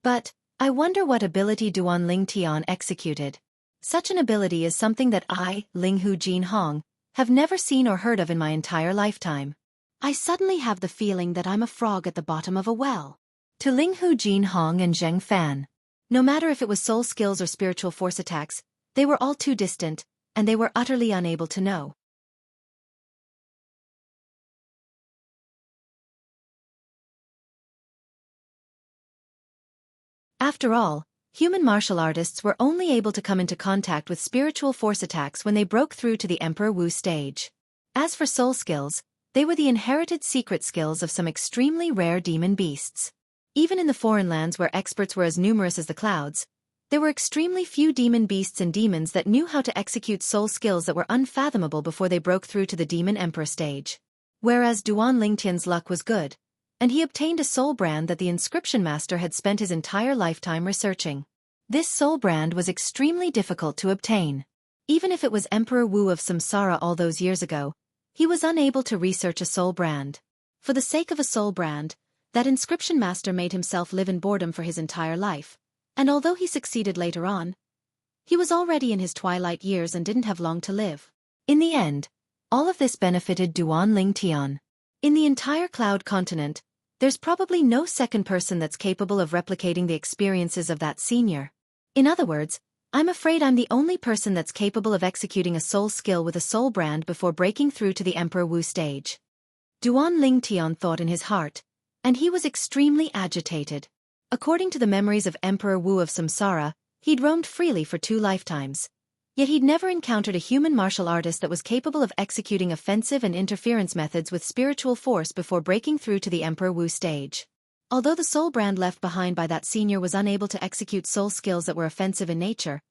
But, I wonder what ability Duan Ling Tian executed. Such an ability is something that I, Ling Hu Jin Hong, have never seen or heard of in my entire lifetime. I suddenly have the feeling that I'm a frog at the bottom of a well. To Ling Hu Jin Hong and Zheng Fan. No matter if it was soul skills or spiritual force attacks, they were all too distant, and they were utterly unable to know. After all, human martial artists were only able to come into contact with spiritual force attacks when they broke through to the Emperor Wu stage. As for soul skills, they were the inherited secret skills of some extremely rare demon beasts. Even in the foreign lands where experts were as numerous as the clouds, there were extremely few demon beasts and demons that knew how to execute soul skills that were unfathomable before they broke through to the Demon Emperor stage. Whereas Duan Lingtian's luck was good, and he obtained a soul brand that the inscription master had spent his entire lifetime researching. This soul brand was extremely difficult to obtain. Even if it was Emperor Wu of Samsara all those years ago, he was unable to research a soul brand. For the sake of a soul brand, that inscription master made himself live in boredom for his entire life, and although he succeeded later on, he was already in his twilight years and didn't have long to live. In the end, all of this benefited Duan Lingtian. In the entire Cloud continent, there's probably no second person that's capable of replicating the experiences of that senior. In other words, I'm afraid I'm the only person that's capable of executing a soul skill with a soul brand before breaking through to the Emperor Wu stage. Duan Lingtian thought in his heart, and he was extremely agitated. According to the memories of Emperor Wu of Samsara, he'd roamed freely for 2 lifetimes. Yet he'd never encountered a human martial artist that was capable of executing offensive and interference methods with spiritual force before breaking through to the Emperor Wu stage. Although the soul brand left behind by that senior was unable to execute soul skills that were offensive in nature,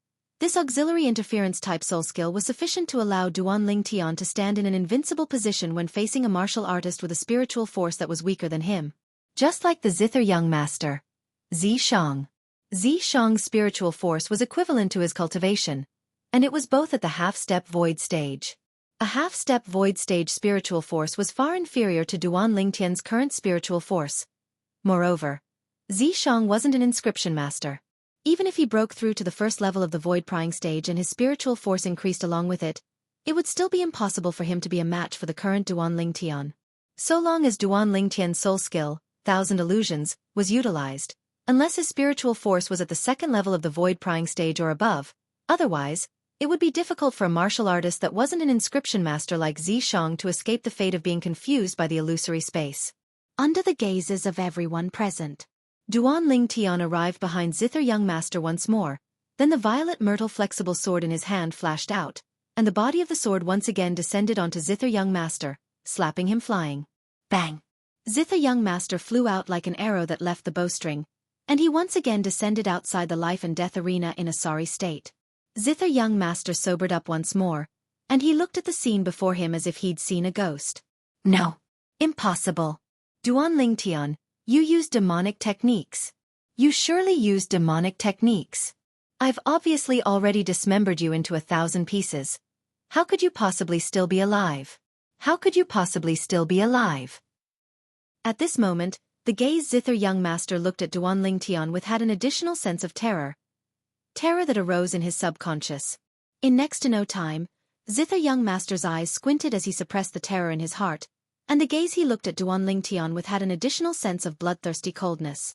this auxiliary interference-type soul skill was sufficient to allow Duan Lingtian to stand in an invincible position when facing a martial artist with a spiritual force that was weaker than him. Just like the zither young master, Zishang. Zishang's spiritual force was equivalent to his cultivation, and it was both at the half-step void stage. A half-step void stage spiritual force was far inferior to Duan Lingtian's current spiritual force. Moreover, Zishang wasn't an inscription master. Even if he broke through to the first level of the void prying stage and his spiritual force increased along with it, it would still be impossible for him to be a match for the current Duan Lingtian. So long as Duan Lingtian's soul skill, Thousand Illusions, was utilized, unless his spiritual force was at the second level of the void prying stage or above, otherwise, it would be difficult for a martial artist that wasn't an inscription master like Zishang to escape the fate of being confused by the illusory space. Under the gazes of everyone present, Duan Lingtian arrived behind Zither Young Master once more, then the violet myrtle flexible sword in his hand flashed out, and the body of the sword once again descended onto Zither Young Master, slapping him flying. Bang! Zither Young Master flew out like an arrow that left the bowstring, and he once again descended outside the life and death arena in a sorry state. Zither Young Master sobered up once more, and he looked at the scene before him as if he'd seen a ghost. No. Impossible. Duan Lingtian, you used demonic techniques. You surely used demonic techniques. I've obviously already dismembered you into 1,000 pieces. How could you possibly still be alive? How could you possibly still be alive? At this moment, the gazed Zither Young Master looked at Duan Lingtian with an additional sense of terror. Terror that arose in his subconscious. In next to no time, Zither Young Master's eyes squinted as he suppressed the terror in his heart, and the gaze he looked at Duan Lingtian with an additional sense of bloodthirsty coldness.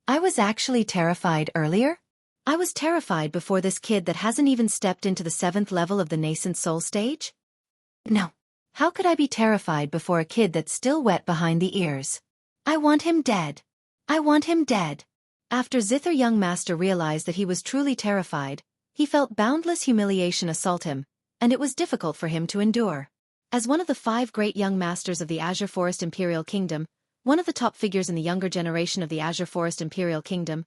I was actually terrified earlier? I was terrified before this kid that hasn't even stepped into the 7th level of the nascent soul stage? No. How could I be terrified before a kid that's still wet behind the ears? I want him dead. I want him dead. After Zither Young Master realized that he was truly terrified, he felt boundless humiliation assault him, and it was difficult for him to endure. As one of the 5 great young masters of the Azure Forest Imperial Kingdom, one of the top figures in the younger generation of the Azure Forest Imperial Kingdom,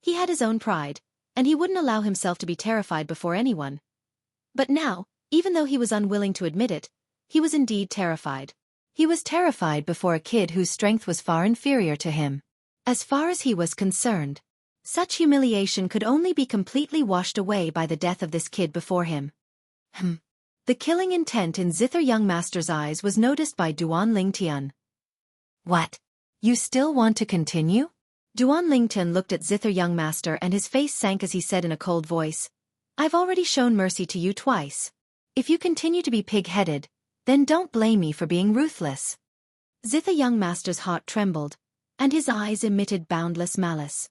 he had his own pride, and he wouldn't allow himself to be terrified before anyone. But now, even though he was unwilling to admit it, he was indeed terrified. He was terrified before a kid whose strength was far inferior to him. As far as he was concerned, such humiliation could only be completely washed away by the death of this kid before him. The killing intent in Zither Young Master's eyes was noticed by Duan Lingtian. What? You still want to continue? Duan Lingtian looked at Zither Young Master and his face sank as he said in a cold voice, I've already shown mercy to you twice. If you continue to be pig-headed, then don't blame me for being ruthless. Zither Young Master's heart trembled, and his eyes emitted boundless malice.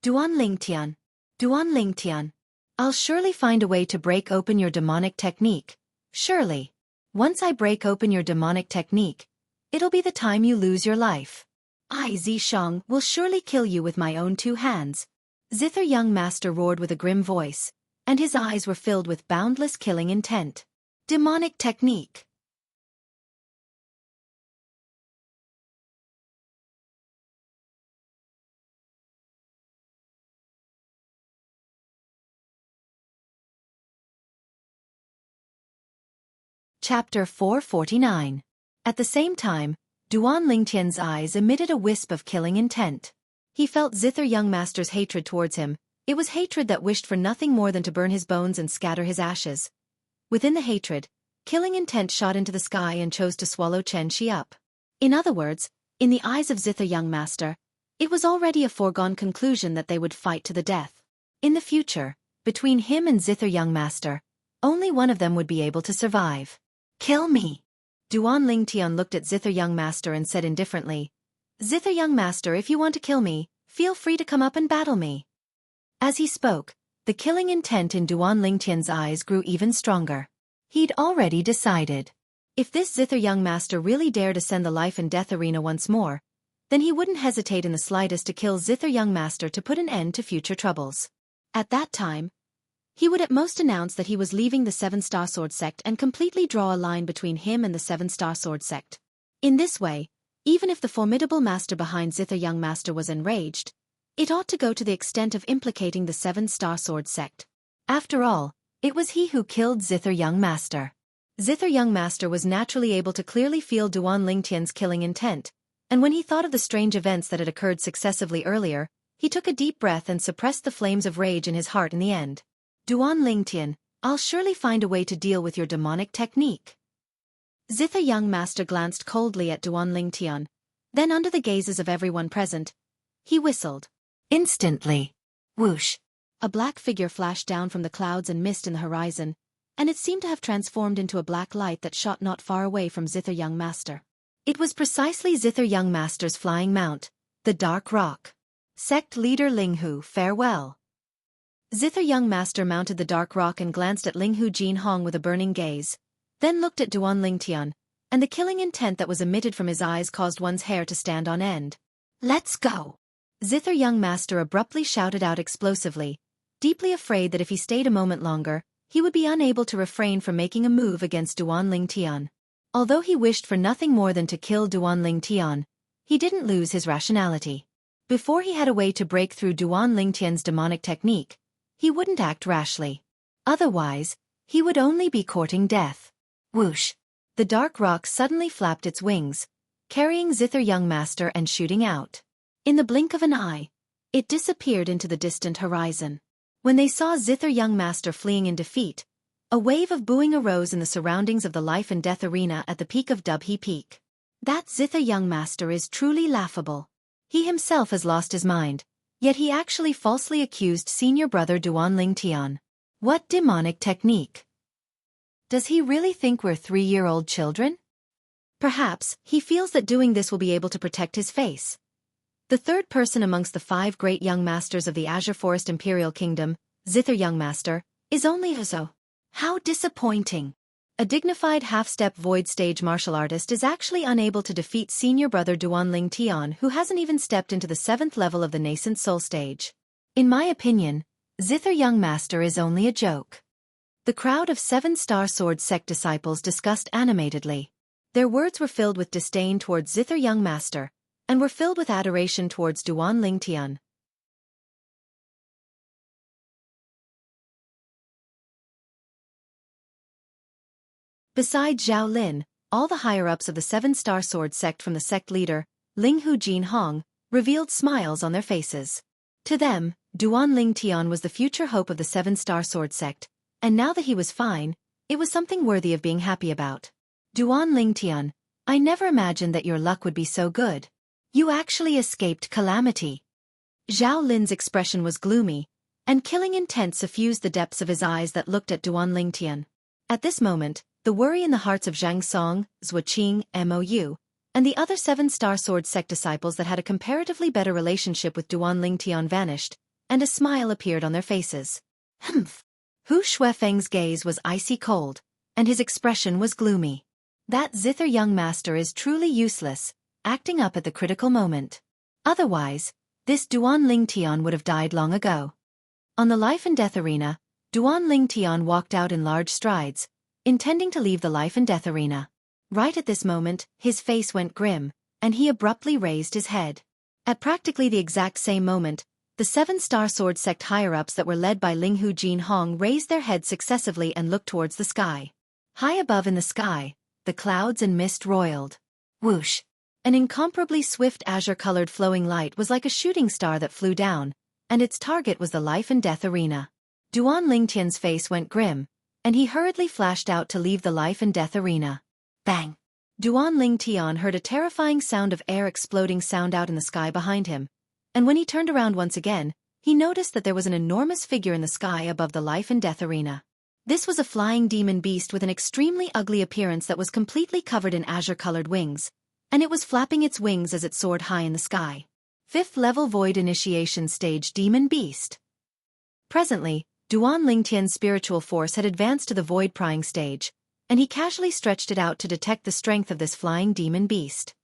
Duan Lingtian, I'll surely find a way to break open your demonic technique. Surely. Once I break open your demonic technique, it'll be the time you lose your life. I, Zishang, will surely kill you with my own 2 hands. Zither Young Master roared with a grim voice, and his eyes were filled with boundless killing intent. Demonic technique. Chapter 449. At the same time, Duan Lingtian's eyes emitted a wisp of killing intent. He felt Zither Young Master's hatred towards him. It was hatred that wished for nothing more than to burn his bones and scatter his ashes. Within the hatred, killing intent shot into the sky and chose to swallow Xianxia up. In other words, in the eyes of Zither Young Master, it was already a foregone conclusion that they would fight to the death. In the future, between him and Zither Young Master, only one of them would be able to survive. Kill me. Duan Lingtian looked at Zither Young Master and said indifferently, Zither Young Master, if you want to kill me, feel free to come up and battle me. As he spoke, the killing intent in Duan Lingtian's eyes grew even stronger. He'd already decided. If this Zither Young Master really dared ascend the life and death arena once more, then he wouldn't hesitate in the slightest to kill Zither Young Master to put an end to future troubles. At that time, he would at most announce that he was leaving the 7-Star Sword Sect and completely draw a line between him and the 7-Star Sword Sect. In this way, even if the formidable master behind Zither Young Master was enraged, it ought to go to the extent of implicating the 7-Star Sword Sect. After all, it was he who killed Zither Young Master. Zither Young Master was naturally able to clearly feel Duan Lingtian's killing intent, and when he thought of the strange events that had occurred successively earlier, he took a deep breath and suppressed the flames of rage in his heart in the end. Duan Lingtian, I'll surely find a way to deal with your demonic technique. Zither Young Master glanced coldly at Duan Lingtian. Then under the gazes of everyone present, he whistled. Instantly. Whoosh. A black figure flashed down from the clouds and mist in the horizon, and it seemed to have transformed into a black light that shot not far away from Zither Young Master. It was precisely Zither Young Master's flying mount, the Dark Rock. Sect Leader Linghu, farewell. Zither Young Master mounted the Dark Rock and glanced at Linghu Jianghu with a burning gaze, then looked at Duan Lingtian, and the killing intent that was emitted from his eyes caused one's hair to stand on end. Let's go! Zither Young Master abruptly shouted out explosively, deeply afraid that if he stayed a moment longer, he would be unable to refrain from making a move against Duan Lingtian. Although he wished for nothing more than to kill Duan Lingtian, he didn't lose his rationality. Before he had a way to break through Duan Lingtian's demonic technique, he wouldn't act rashly. Otherwise, he would only be courting death. Whoosh! The Dark Rock suddenly flapped its wings, carrying Zither Young Master and shooting out. In the blink of an eye, it disappeared into the distant horizon. When they saw Zither Young Master fleeing in defeat, a wave of booing arose in the surroundings of the life and death arena at the peak of Dubhe Peak. That Zither Young Master is truly laughable. He himself has lost his mind. Yet he actually falsely accused senior brother Duan Lingtian. What demonic technique? Does he really think we're 3-year-old children? Perhaps he feels that doing this will be able to protect his face. The third person amongst the 5 great young masters of the Azure Forest Imperial Kingdom, Zither Young Master, is only Uzo. How disappointing! A dignified half-step void stage martial artist is actually unable to defeat senior brother Duan Lingtian, who hasn't even stepped into the 7th level of the nascent soul stage. In my opinion, Zither Young Master is only a joke. The crowd of 7-Star Sword Sect disciples discussed animatedly. Their words were filled with disdain towards Zither Young Master, and were filled with adoration towards Duan Lingtian. Besides Zhao Lin, all the higher-ups of the 7-Star Sword Sect from the sect leader, Linghu Jianghu, revealed smiles on their faces. To them, Duan Lingtian was the future hope of the 7-Star Sword Sect, and now that he was fine, It was something worthy of being happy about. Duan Lingtian, I never imagined that your luck would be so good. You actually escaped calamity. Zhao Lin's expression was gloomy, and killing intent suffused the depths of his eyes that looked at Duan Lingtian. At this moment, the worry in the hearts of Zhang Song, Zuoqing, Mou, and the other 7-star sword sect disciples that had a comparatively better relationship with Duan Lingtian vanished, and a smile appeared on their faces. Humph! Hu Shuifeng's gaze was icy cold, and his expression was gloomy. That zither young master is truly useless, acting up at the critical moment. Otherwise, this Duan Lingtian would have died long ago. On the life and death arena, Duan Lingtian walked out in large strides, intending to leave the life and death arena. Right at this moment, his face went grim, and he abruptly raised his head. At practically the exact same moment, the 7-star sword sect higher-ups that were led by Linghu Jinhong raised their heads successively and looked towards the sky. High above in the sky, the clouds and mist roiled. Whoosh! An incomparably swift azure-colored flowing light was like a shooting star that flew down, and its target was the life and death arena. Duan Lingtian's face went grim, and he hurriedly flashed out to leave the life and death arena. Bang! Duan Lingtian heard a terrifying sound of air exploding sound out in the sky behind him, and when he turned around once again, he noticed that there was an enormous figure in the sky above the life and death arena. This was a flying demon beast with an extremely ugly appearance that was completely covered in azure-colored wings, and it was flapping its wings as it soared high in the sky. 5th level Void Initiation Stage Demon Beast. Presently, Duan Lingtian's spiritual force had advanced to the Void Prying stage, and he casually stretched it out to detect the strength of this flying demon beast.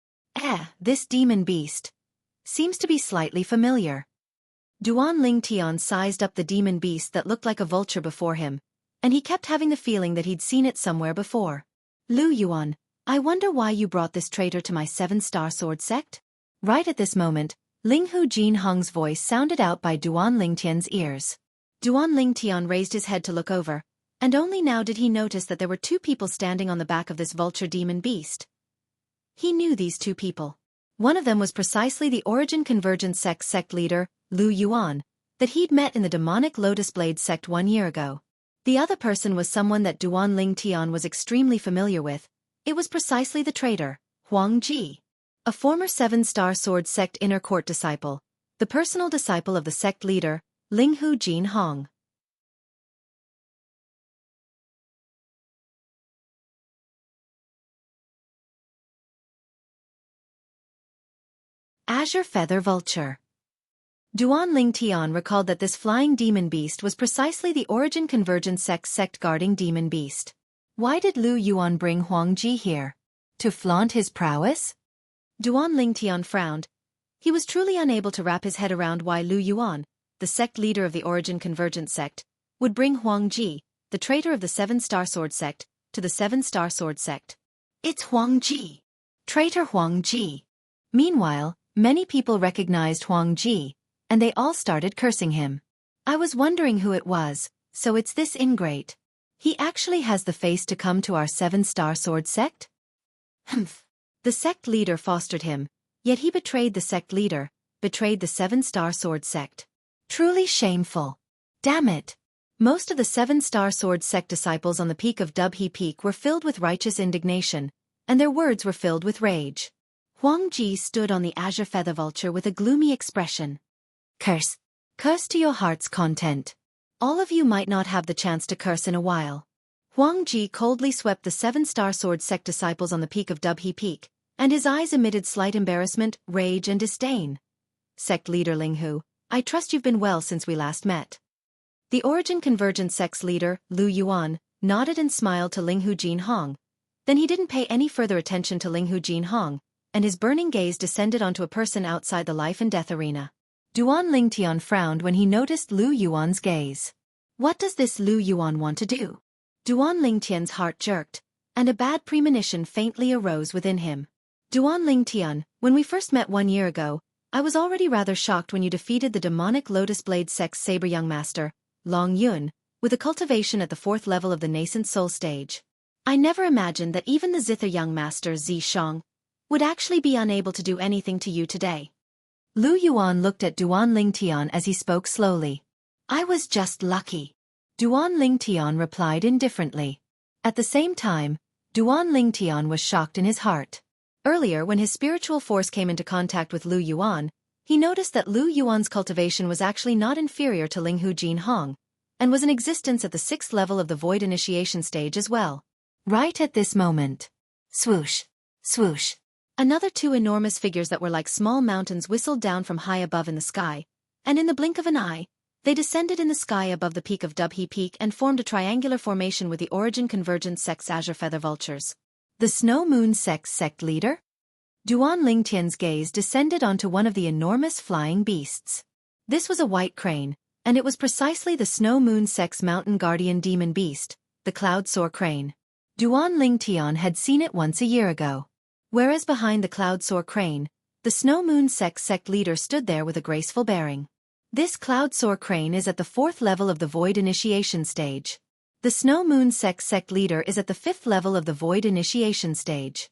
This demon beast seems to be slightly familiar. Duan Lingtian sized up the demon beast that looked like a vulture before him, and he kept having the feeling that he'd seen it somewhere before. Lu Yuan, I wonder why you brought this traitor to my 7-star sword sect? Right at this moment, Linghu Jinhong's voice sounded out by Duan Lingtian's ears. Duan Lingtian raised his head to look over, and only now did he notice that there were 2 people standing on the back of this vulture demon beast. He knew these 2 people. One of them was precisely the Origin Convergence sect leader, Lu Yuan, that he'd met in the demonic Lotus Blade sect 1 year ago. The other person was someone that Duan Lingtian was extremely familiar with. It was precisely the traitor, Huang Ji, a former 7-star sword sect inner court disciple, the personal disciple of the sect leader, Linghu Jinhong. Azure Feather Vulture. Duan Lingtian recalled that this flying demon beast was precisely the Origin Convergence sect guarding demon beast. Why did Lu Yuan bring Huang Ji here? To flaunt his prowess? Duan Lingtian frowned. He was truly unable to wrap his head around why Lu Yuan, the sect leader of the Origin Convergence sect, would bring Huang Ji, the traitor of the 7-star sword sect, to the 7-star sword sect. It's Huang Ji. Traitor Huang Ji. Meanwhile, many people recognized Huang Ji, and they all started cursing him. I was wondering who it was, so it's this ingrate. He actually has the face to come to our 7-star sword sect? Humph. The sect leader fostered him, yet he betrayed the sect leader, betrayed the 7-star sword sect. Truly shameful. Damn it. Most of the 7-star sword sect disciples on the peak of Dubhe Peak were filled with righteous indignation, and their words were filled with rage. Huang Ji stood on the azure feather vulture with a gloomy expression. Curse. Curse to your heart's content. All of you might not have the chance to curse in a while. Huang Ji coldly swept the 7-star sword sect disciples on the peak of Dubhe Peak, and his eyes emitted slight embarrassment, rage and disdain. Sect leader Linghu, I trust you've been well since we last met. The Origin Convergence sect's leader, Lu Yuan, nodded and smiled to Linghu Jinhong. Then he didn't pay any further attention to Linghu Jinhong, and his burning gaze descended onto a person outside the life and death arena. Duan Lingtian frowned when he noticed Lu Yuan's gaze. What does this Lu Yuan want to do? Duan Lingtian's heart jerked, and a bad premonition faintly arose within him. Duan Lingtian, when we first met 1 year ago, I was already rather shocked when you defeated the demonic Lotus Blade sect's saber young master, Long Yun, with a cultivation at the 4th level of the nascent soul stage. I never imagined that even the zither young master Zi Shang would actually be unable to do anything to you today. Lu Yuan looked at Duan Lingtian as he spoke slowly. I was just lucky. Duan Lingtian replied indifferently. At the same time, Duan Lingtian was shocked in his heart. Earlier, when his spiritual force came into contact with Lu Yuan, he noticed that Lu Yuan's cultivation was actually not inferior to Linghu Jinhong, and was in existence at the 6th level of the void initiation stage as well. Right at this moment. Swoosh, swoosh. Another 2 enormous figures that were like small mountains whistled down from high above in the sky, and in the blink of an eye, they descended in the sky above the peak of Dubhe Peak and formed a triangular formation with the origin convergent sect's azure feather vultures. The Snow Moon sect's sect leader? Duan Lingtian's gaze descended onto one of the enormous flying beasts. This was a white crane, and it was precisely the Snow Moon sect's mountain guardian demon beast, the Cloud Soar crane. Duan Lingtian had seen it once a year ago. Whereas behind the Cloud Soar crane, the Snow Moon sect's sect leader stood there with a graceful bearing. This Cloud Soar crane is at the 4th level of the void initiation stage. The Snow Moon sect's sect leader is at the 5th level of the void initiation stage.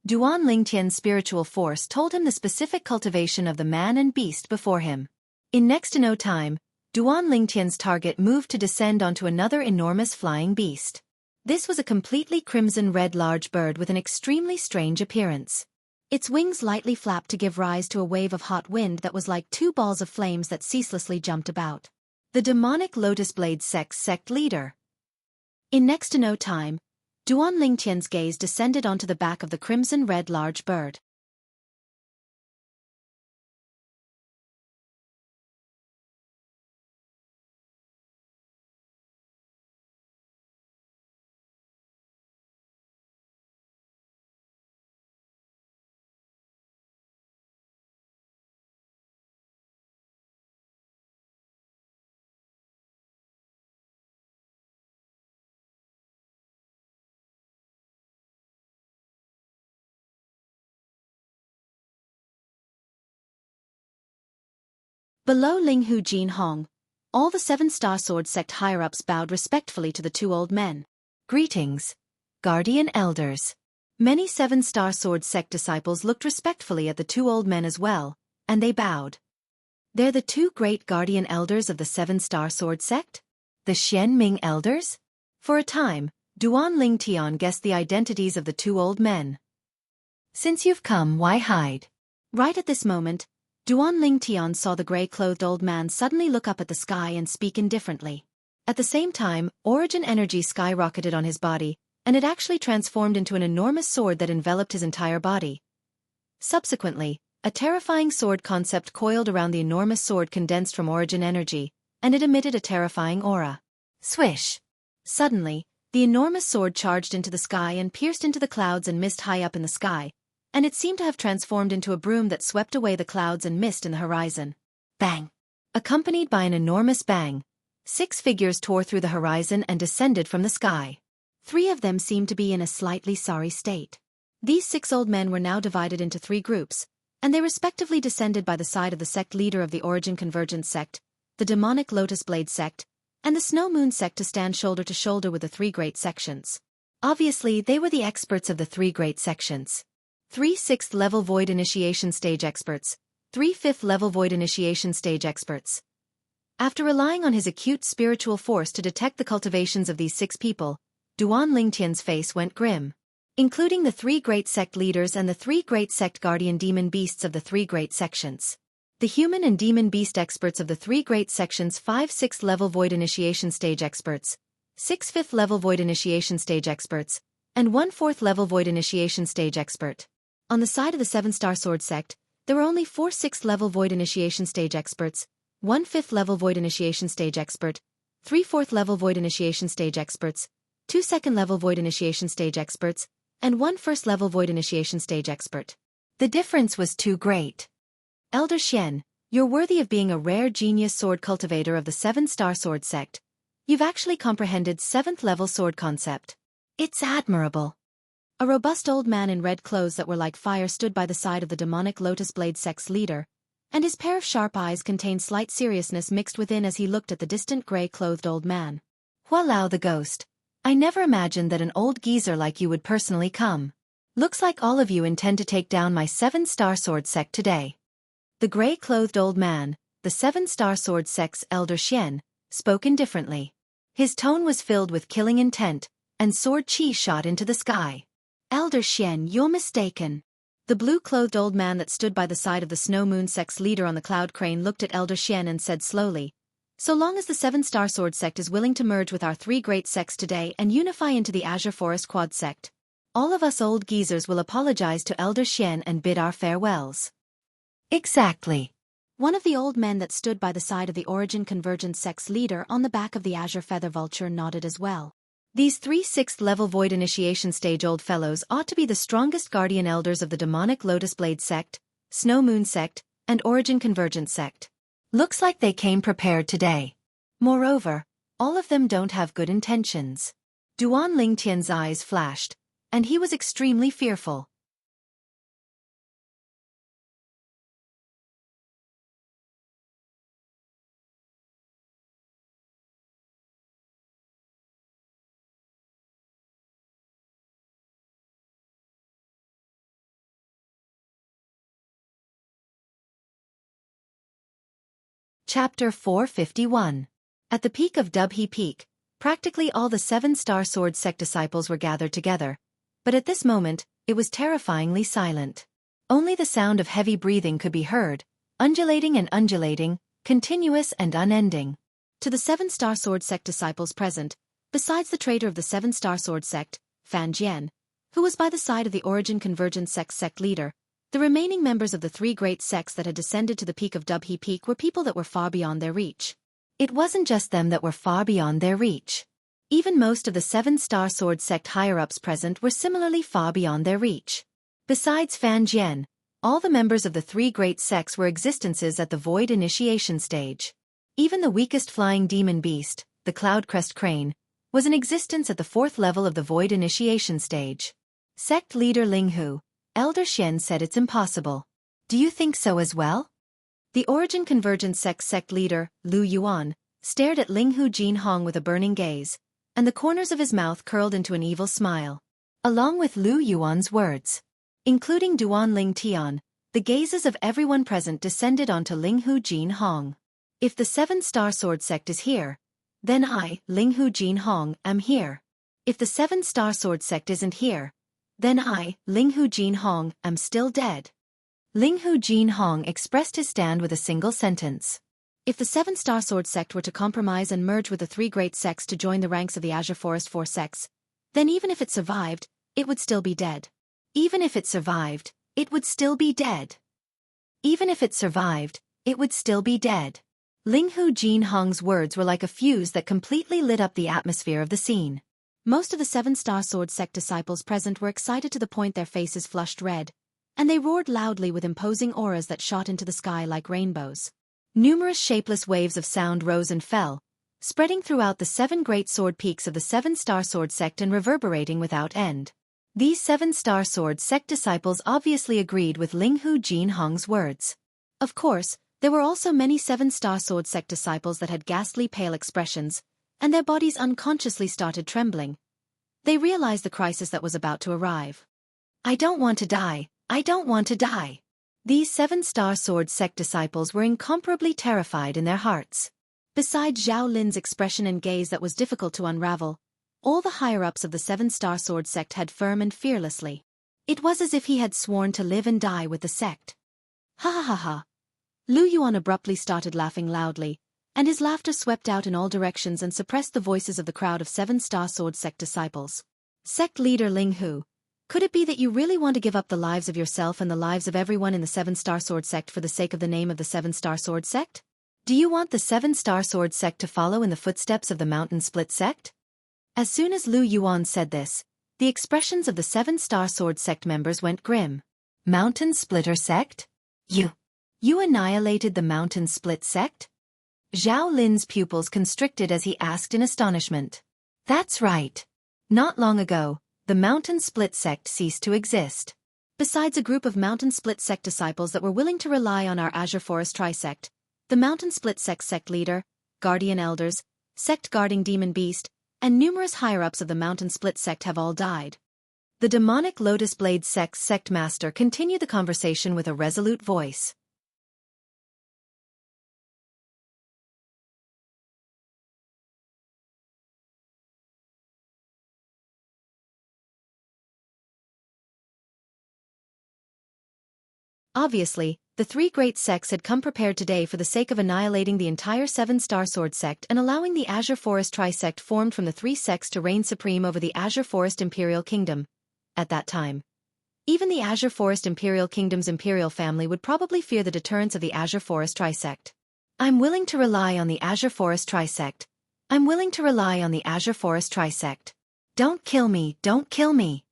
Duan Lingtian's spiritual force told him the specific cultivation of the man and beast before him. In next to no time, Duan Lingtian's target moved to descend onto another enormous flying beast. This was a completely crimson-red large bird with an extremely strange appearance. Its wings lightly flapped to give rise to a wave of hot wind that was like 2 balls of flames that ceaselessly jumped about. The demonic Lotus Blade sect's sect leader. In next to no time, Duan Lingtian's gaze descended onto the back of the crimson-red large bird. Below Linghu Jinhong, all the 7-star sword sect higher-ups bowed respectfully to the 2 old men. Greetings, guardian elders. Many 7-star sword sect disciples looked respectfully at the 2 old men as well, and they bowed. They're the 2 great guardian elders of the 7-star sword sect? The Xian Ming elders? For a time, Duan Lingtian guessed the identities of the 2 old men. Since you've come, why hide? Right at this moment, Duan Lingtian saw the gray-clothed old man suddenly look up at the sky and speak indifferently. At the same time, origin energy skyrocketed on his body, and it actually transformed into an enormous sword that enveloped his entire body. Subsequently, a terrifying sword concept coiled around the enormous sword condensed from origin energy, and it emitted a terrifying aura. Swish! Suddenly, the enormous sword charged into the sky and pierced into the clouds and mist high up in the sky, and it seemed to have transformed into a broom that swept away the clouds and mist in the horizon. Bang! Accompanied by an enormous bang, 6 figures tore through the horizon and descended from the sky. 3 of them seemed to be in a slightly sorry state. These 6 old men were now divided into 3 groups, and they respectively descended by the side of the sect leader of the Origin Convergence sect, the Demonic Lotus Blade sect, and the Snow Moon sect to stand shoulder to shoulder with the 3 great sections. Obviously, they were the experts of the 3 great sections. 3 6th level void initiation stage experts, 3 5th level void initiation stage experts. After relying on his acute spiritual force to detect the cultivations of these 6 people, Duan Lingtian's face went grim. Including the 3 great sect leaders and the 3 great sect guardian demon beasts of the 3 great sections. The human and demon beast experts of the 3 great sections, 5 6th level void initiation stage experts, 6 5th level void initiation stage experts, and 1 4th level void initiation stage expert. On the side of the 7-star sword sect, there were only 4 6th level void initiation stage experts, 1 5th level void initiation stage expert, 3 4th level void initiation stage experts, 2 2nd level void initiation stage experts, and 1 1st level void initiation stage expert. The difference was too great. Elder Xian, you're worthy of being a rare genius sword cultivator of the 7-star sword sect. You've actually comprehended 7th level sword concept. It's admirable. A robust old man in red clothes that were like fire stood by the side of the demonic Lotus Blade sect's leader, and his pair of sharp eyes contained slight seriousness mixed within as he looked at the distant gray-clothed old man. Walao the ghost. I never imagined that an old geezer like you would personally come. Looks like all of you intend to take down my 7-star sword sect today. The gray-clothed old man, the 7-star sword sect's Elder Xian, spoke indifferently. His tone was filled with killing intent, and sword chi shot into the sky. Elder Xian, you're mistaken. The blue-clothed old man that stood by the side of the Snow Moon sect's leader on the cloud crane looked at Elder Xian and said slowly, "So long as the Seven-Star Sword sect is willing to merge with our three great sects today and unify into the Azure Forest Quad sect, all of us old geezers will apologize to Elder Xian and bid our farewells." Exactly. One of the old men that stood by the side of the Origin Convergence sect's leader on the back of the Azure Feather Vulture nodded as well. These 3 6th-level Void Initiation stage old fellows ought to be the strongest guardian elders of the Demonic Lotus Blade sect, Snow Moon sect, and Origin Convergence sect. Looks like they came prepared today. Moreover, all of them don't have good intentions. Duan Lingtian's eyes flashed, and he was extremely fearful. Chapter 451. At the peak of Dubhe Peak, practically all the 7-Star Sword sect disciples were gathered together, but at this moment, it was terrifyingly silent. Only the sound of heavy breathing could be heard, undulating, continuous and unending. To the 7-Star Sword sect disciples present, besides the traitor of the 7-Star Sword sect, Fan Jian, who was by the side of the Origin Convergence sect leader, the remaining members of the 3 great sects that had descended to the peak of Dubhe Peak were people that were far beyond their reach. It wasn't just them that were far beyond their reach. Even most of the 7-Star Sword sect higher-ups present were similarly far beyond their reach. Besides Fan Jian, all the members of the 3 great sects were existences at the Void Initiation stage. Even the weakest flying demon beast, the Cloudcrest Crane, was an existence at the 4th level of the Void Initiation stage. Sect leader Linghu, Elder Xian said it's impossible. Do you think so as well? The Origin Convergence sect leader, Lu Yuan, stared at Linghu Jinhong with a burning gaze, and the corners of his mouth curled into an evil smile. Along with Lu Yuan's words, including Duan Ling Tian, the gazes of everyone present descended onto Linghu Jinhong. If the 7-Star Sword sect is here, then I, Linghu Jinhong, am here. If the 7-Star Sword sect isn't here, then I, Linghu Jinhong, am still dead. Linghu Jinhong expressed his stand with a single sentence. If the 7-Star Sword sect were to compromise and merge with the 3 great sects to join the ranks of the Azure Forest 4 sects, then even if it survived, it would still be dead. Even if it survived, it would still be dead. Even if it survived, it would still be dead. Linghu Jinhong's words were like a fuse that completely lit up the atmosphere of the scene. Most of the 7-Star Sword sect disciples present were excited to the point their faces flushed red, and they roared loudly with imposing auras that shot into the sky like rainbows. Numerous shapeless waves of sound rose and fell, spreading throughout the 7 great sword peaks of the 7-Star Sword sect and reverberating without end. These 7-Star Sword sect disciples obviously agreed with Linghu Jinhong's words. Of course, there were also many 7-Star Sword sect disciples that had ghastly pale expressions, and their bodies unconsciously started trembling. They realized the crisis that was about to arrive. I don't want to die, I don't want to die. These 7-Star Sword sect disciples were incomparably terrified in their hearts. Besides Zhao Lin's expression and gaze that was difficult to unravel, all the higher-ups of the 7-Star Sword sect had firm and fearlessly. It was as if he had sworn to live and die with the sect. Ha ha ha ha. Lu Yuan abruptly started laughing loudly, and his laughter swept out in all directions and suppressed the voices of the crowd of 7-Star Sword sect disciples. Sect leader Linghu, could it be that you really want to give up the lives of yourself and the lives of everyone in the 7-Star Sword sect for the sake of the name of the 7-Star Sword sect? Do you want the 7-Star Sword sect to follow in the footsteps of the Mountain Split sect? As soon as Lu Yuan said this, the expressions of the 7-Star Sword sect members went grim. Mountain Splitter sect? You annihilated the Mountain Split sect? Zhao Lin's pupils constricted as he asked in astonishment. That's right. Not long ago, the Mountain Split sect ceased to exist. Besides a group of Mountain Split sect disciples that were willing to rely on our Azure Forest Trisect, the Mountain Split sect leader, guardian elders, sect guarding demon beast, and numerous higher-ups of the Mountain Split sect have all died. The Demonic Lotus Blade sect master continued the conversation with a resolute voice. Obviously, the three great sects had come prepared today for the sake of annihilating the entire seven-star sword sect and allowing the Azure Forest Trisect formed from the three sects to reign supreme over the Azure Forest Imperial Kingdom. At that time, even the Azure Forest Imperial Kingdom's imperial family would probably fear the deterrence of the Azure Forest Trisect. I'm willing to rely on the Azure Forest Trisect. I'm willing to rely on the Azure Forest Trisect. Don't kill me, don't kill me.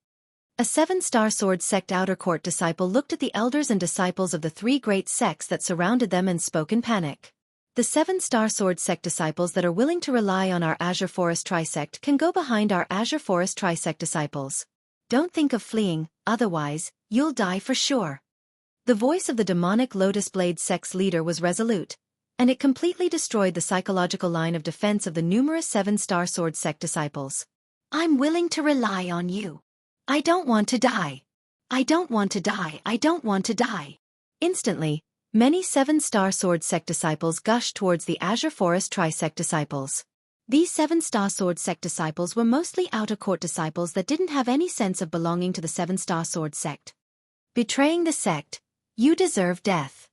A seven-star sword sect outer court disciple looked at the elders and disciples of the three great sects that surrounded them and spoke in panic. The seven-star sword sect disciples that are willing to rely on our Azure Forest Trisect can go behind our Azure Forest Trisect disciples. Don't think of fleeing, otherwise, you'll die for sure. The voice of the demonic Lotus Blade sect's leader was resolute, and it completely destroyed the psychological line of defense of the numerous seven-star sword sect disciples. I'm willing to rely on you. I don't want to die. I don't want to die. I don't want to die. Instantly, many seven-star sword sect disciples gushed towards the Azure Forest Trisect disciples. These seven-star sword sect disciples were mostly outer court disciples that didn't have any sense of belonging to the seven-star sword sect. Betraying the sect, you deserve death.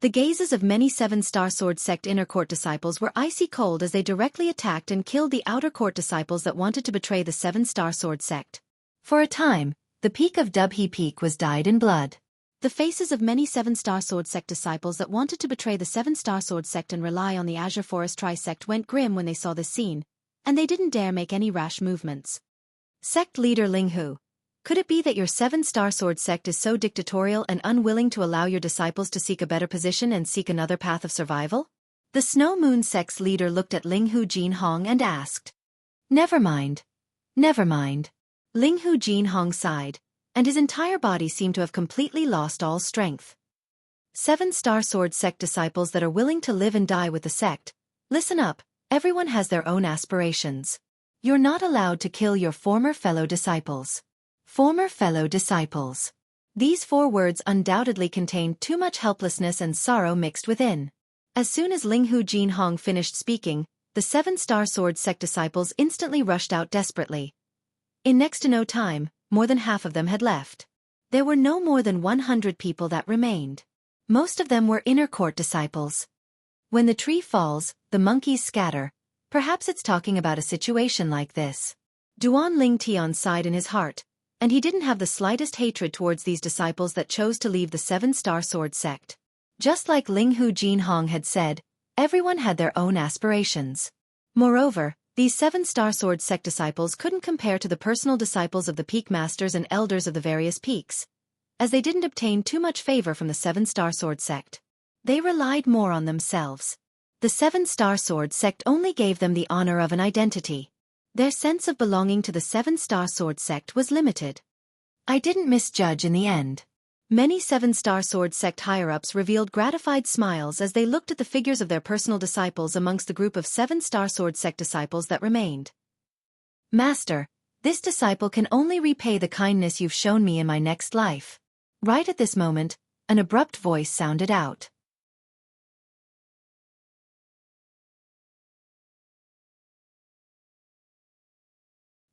The gazes of many seven-star sword sect inner court disciples were icy cold as they directly attacked and killed the outer court disciples that wanted to betray the seven-star sword sect. For a time, the peak of Dubhe Peak was dyed in blood. The faces of many seven-star sword sect disciples that wanted to betray the seven-star sword sect and rely on the Azure Forest Trisect went grim when they saw this scene, and they didn't dare make any rash movements. Sect leader Linghu, could it be that your seven-star sword sect is so dictatorial and unwilling to allow your disciples to seek a better position and seek another path of survival? The Snow Moon sect's leader looked at Linghu Jinhong and asked. Never mind. Never mind. Linghu Jinhong sighed, and his entire body seemed to have completely lost all strength. Seven-star sword sect disciples that are willing to live and die with the sect, listen up, everyone has their own aspirations. You're not allowed to kill your former fellow disciples. Former fellow disciples. These four words undoubtedly contained too much helplessness and sorrow mixed within. As soon as Linghu Jinhong finished speaking, the seven-star sword sect disciples instantly rushed out desperately. In next to no time, more than half of them had left. There were no more than 100 people that remained. Most of them were inner court disciples. When the tree falls, the monkeys scatter. Perhaps it's talking about a situation like this. Duan Ling Tian sighed in his heart, and he didn't have the slightest hatred towards these disciples that chose to leave the seven-star sword sect. Just like Linghu Jinhong had said, everyone had their own aspirations. Moreover, these seven-star sword sect disciples couldn't compare to the personal disciples of the peak masters and elders of the various peaks, as they didn't obtain too much favor from the seven-star sword sect. They relied more on themselves. The seven-star sword sect only gave them the honor of an identity. Their sense of belonging to the seven-star sword sect was limited. I didn't misjudge in the end. Many seven-star sword sect higher-ups revealed gratified smiles as they looked at the figures of their personal disciples amongst the group of seven-star sword sect disciples that remained. Master, this disciple can only repay the kindness you've shown me in my next life. Right at this moment, an abrupt voice sounded out.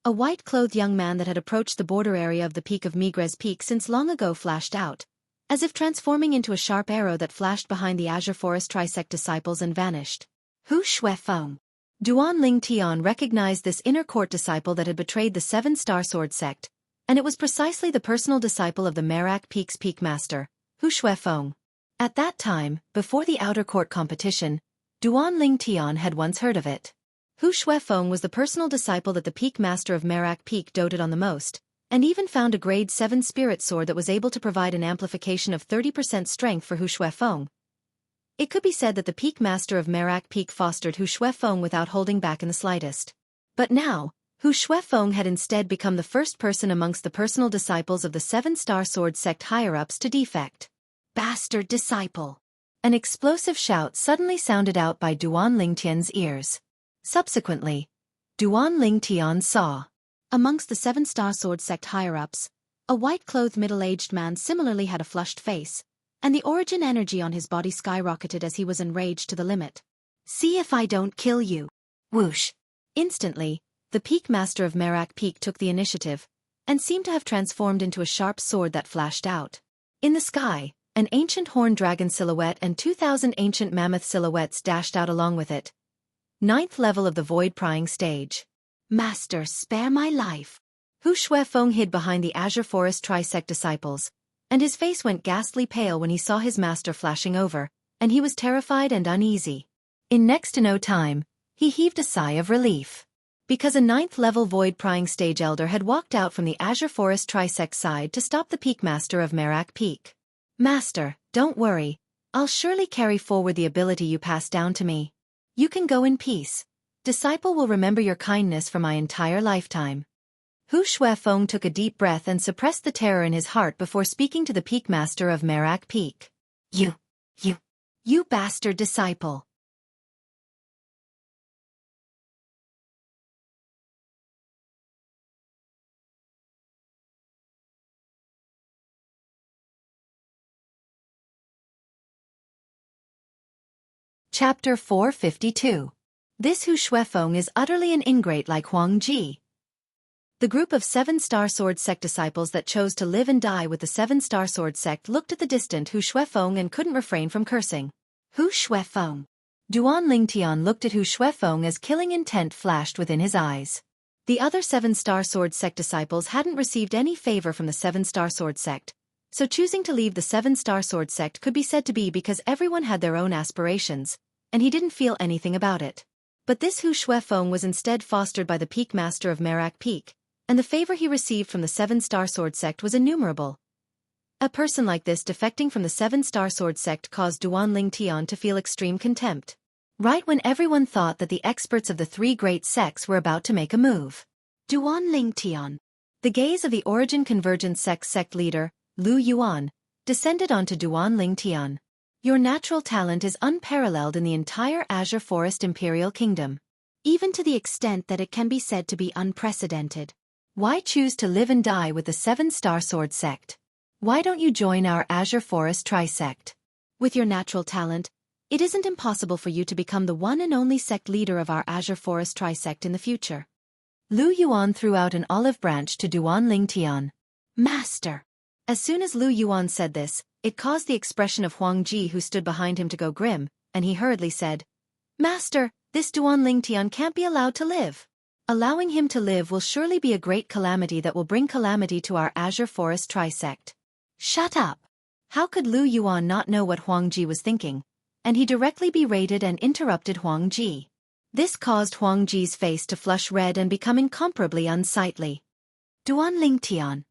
A white-clothed young man that had approached the border area of the peak of Migres Peak since long ago flashed out, as if transforming into a sharp arrow that flashed behind the Azure Forest Trisect disciples and vanished. Hu Shuefeng. Duan Ling Tian recognized this inner court disciple that had betrayed the seven-star sword sect, and it was precisely the personal disciple of the Merak Peak's peak master, Hu Shuefeng. At that time, before the outer court competition, Duan Ling Tian had once heard of it. Hu Shuefeng was the personal disciple that the peak master of Merak Peak doted on the most, and even found a grade 7 spirit sword that was able to provide an amplification of 30% strength for Hu Shuefeng. It could be said that the peak master of Merak Peak fostered Hu Shuefeng without holding back in the slightest. But now, Hu Shuefeng had instead become the first person amongst the personal disciples of the seven-star sword sect higher-ups to defect. Bastard disciple! An explosive shout suddenly sounded out by Duan Lingtian's ears. Subsequently, Duan Ling Tian saw, amongst the seven-star sword sect higher-ups, a white-clothed middle-aged man similarly had a flushed face, and the origin energy on his body skyrocketed as he was enraged to the limit. See if I don't kill you. Whoosh. Instantly, the peak master of Merak Peak took the initiative, and seemed to have transformed into a sharp sword that flashed out. In the sky, An ancient horned dragon silhouette and 2,000 ancient mammoth silhouettes dashed out along with it. 9th level of the void prying stage. Master, spare my life. Hu Shuefeng hid behind the Azure Forest Trisect disciples, and his face went ghastly pale when he saw his master flashing over, and he was terrified and uneasy. In next to no time, he heaved a sigh of relief. Because a 9th level void prying stage elder had walked out from the Azure Forest Trisect side to stop the Peak Master of Merak Peak. Master, don't worry, I'll surely carry forward the ability you passed down to me. You can go in peace. Disciple will remember your kindness for my entire lifetime. Hu Shuefeng took a deep breath and suppressed the terror in his heart before speaking to the Peak Master of Merak Peak. You bastard disciple. Chapter 452. This Hu Shuefeng is utterly an ingrate like Huang Ji. The group of 7-star sword sect disciples that chose to live and die with the 7-star sword sect looked at the distant Hu Shuefeng and couldn't refrain from cursing. Hu Shuefeng. Duan Lingtian looked at Hu Shuefeng as killing intent flashed within his eyes. The other 7-star sword sect disciples hadn't received any favor from the 7-star sword sect, so choosing to leave the 7-star sword sect could be said to be because everyone had their own aspirations, and he didn't feel anything about it. But this Hu Shuefeng was instead fostered by the Peak Master of Merak Peak, and the favor he received from the 7-star sword sect was innumerable. A person like this defecting from the 7-star sword sect caused Duan Lingtian to feel extreme contempt. Right when everyone thought that the experts of the 3 great sects were about to make a move. Duan Lingtian. The gaze of the Origin Convergence sect leader, Lu Yuan, descended onto Duan Lingtian. Your natural talent is unparalleled in the entire Azure Forest Imperial Kingdom, even to the extent that it can be said to be unprecedented. Why choose to live and die with the 7-star sword sect? Why don't you join our Azure Forest Trisect? With your natural talent, it isn't impossible for you to become the one and only sect leader of our Azure Forest Trisect in the future. Lu Yuan threw out an olive branch to Duan Lingtian. Master! As soon as Lu Yuan said this, it caused the expression of Huang Ji who stood behind him to go grim, and he hurriedly said, Master, this Duan Lingtian can't be allowed to live. Allowing him to live will surely be a great calamity that will bring calamity to our Azure Forest Trisect. Shut up! How could Lu Yuan not know what Huang Ji was thinking? And he directly berated and interrupted Huang Ji. This caused Huang Ji's face to flush red and become incomparably unsightly. Duan Lingtian.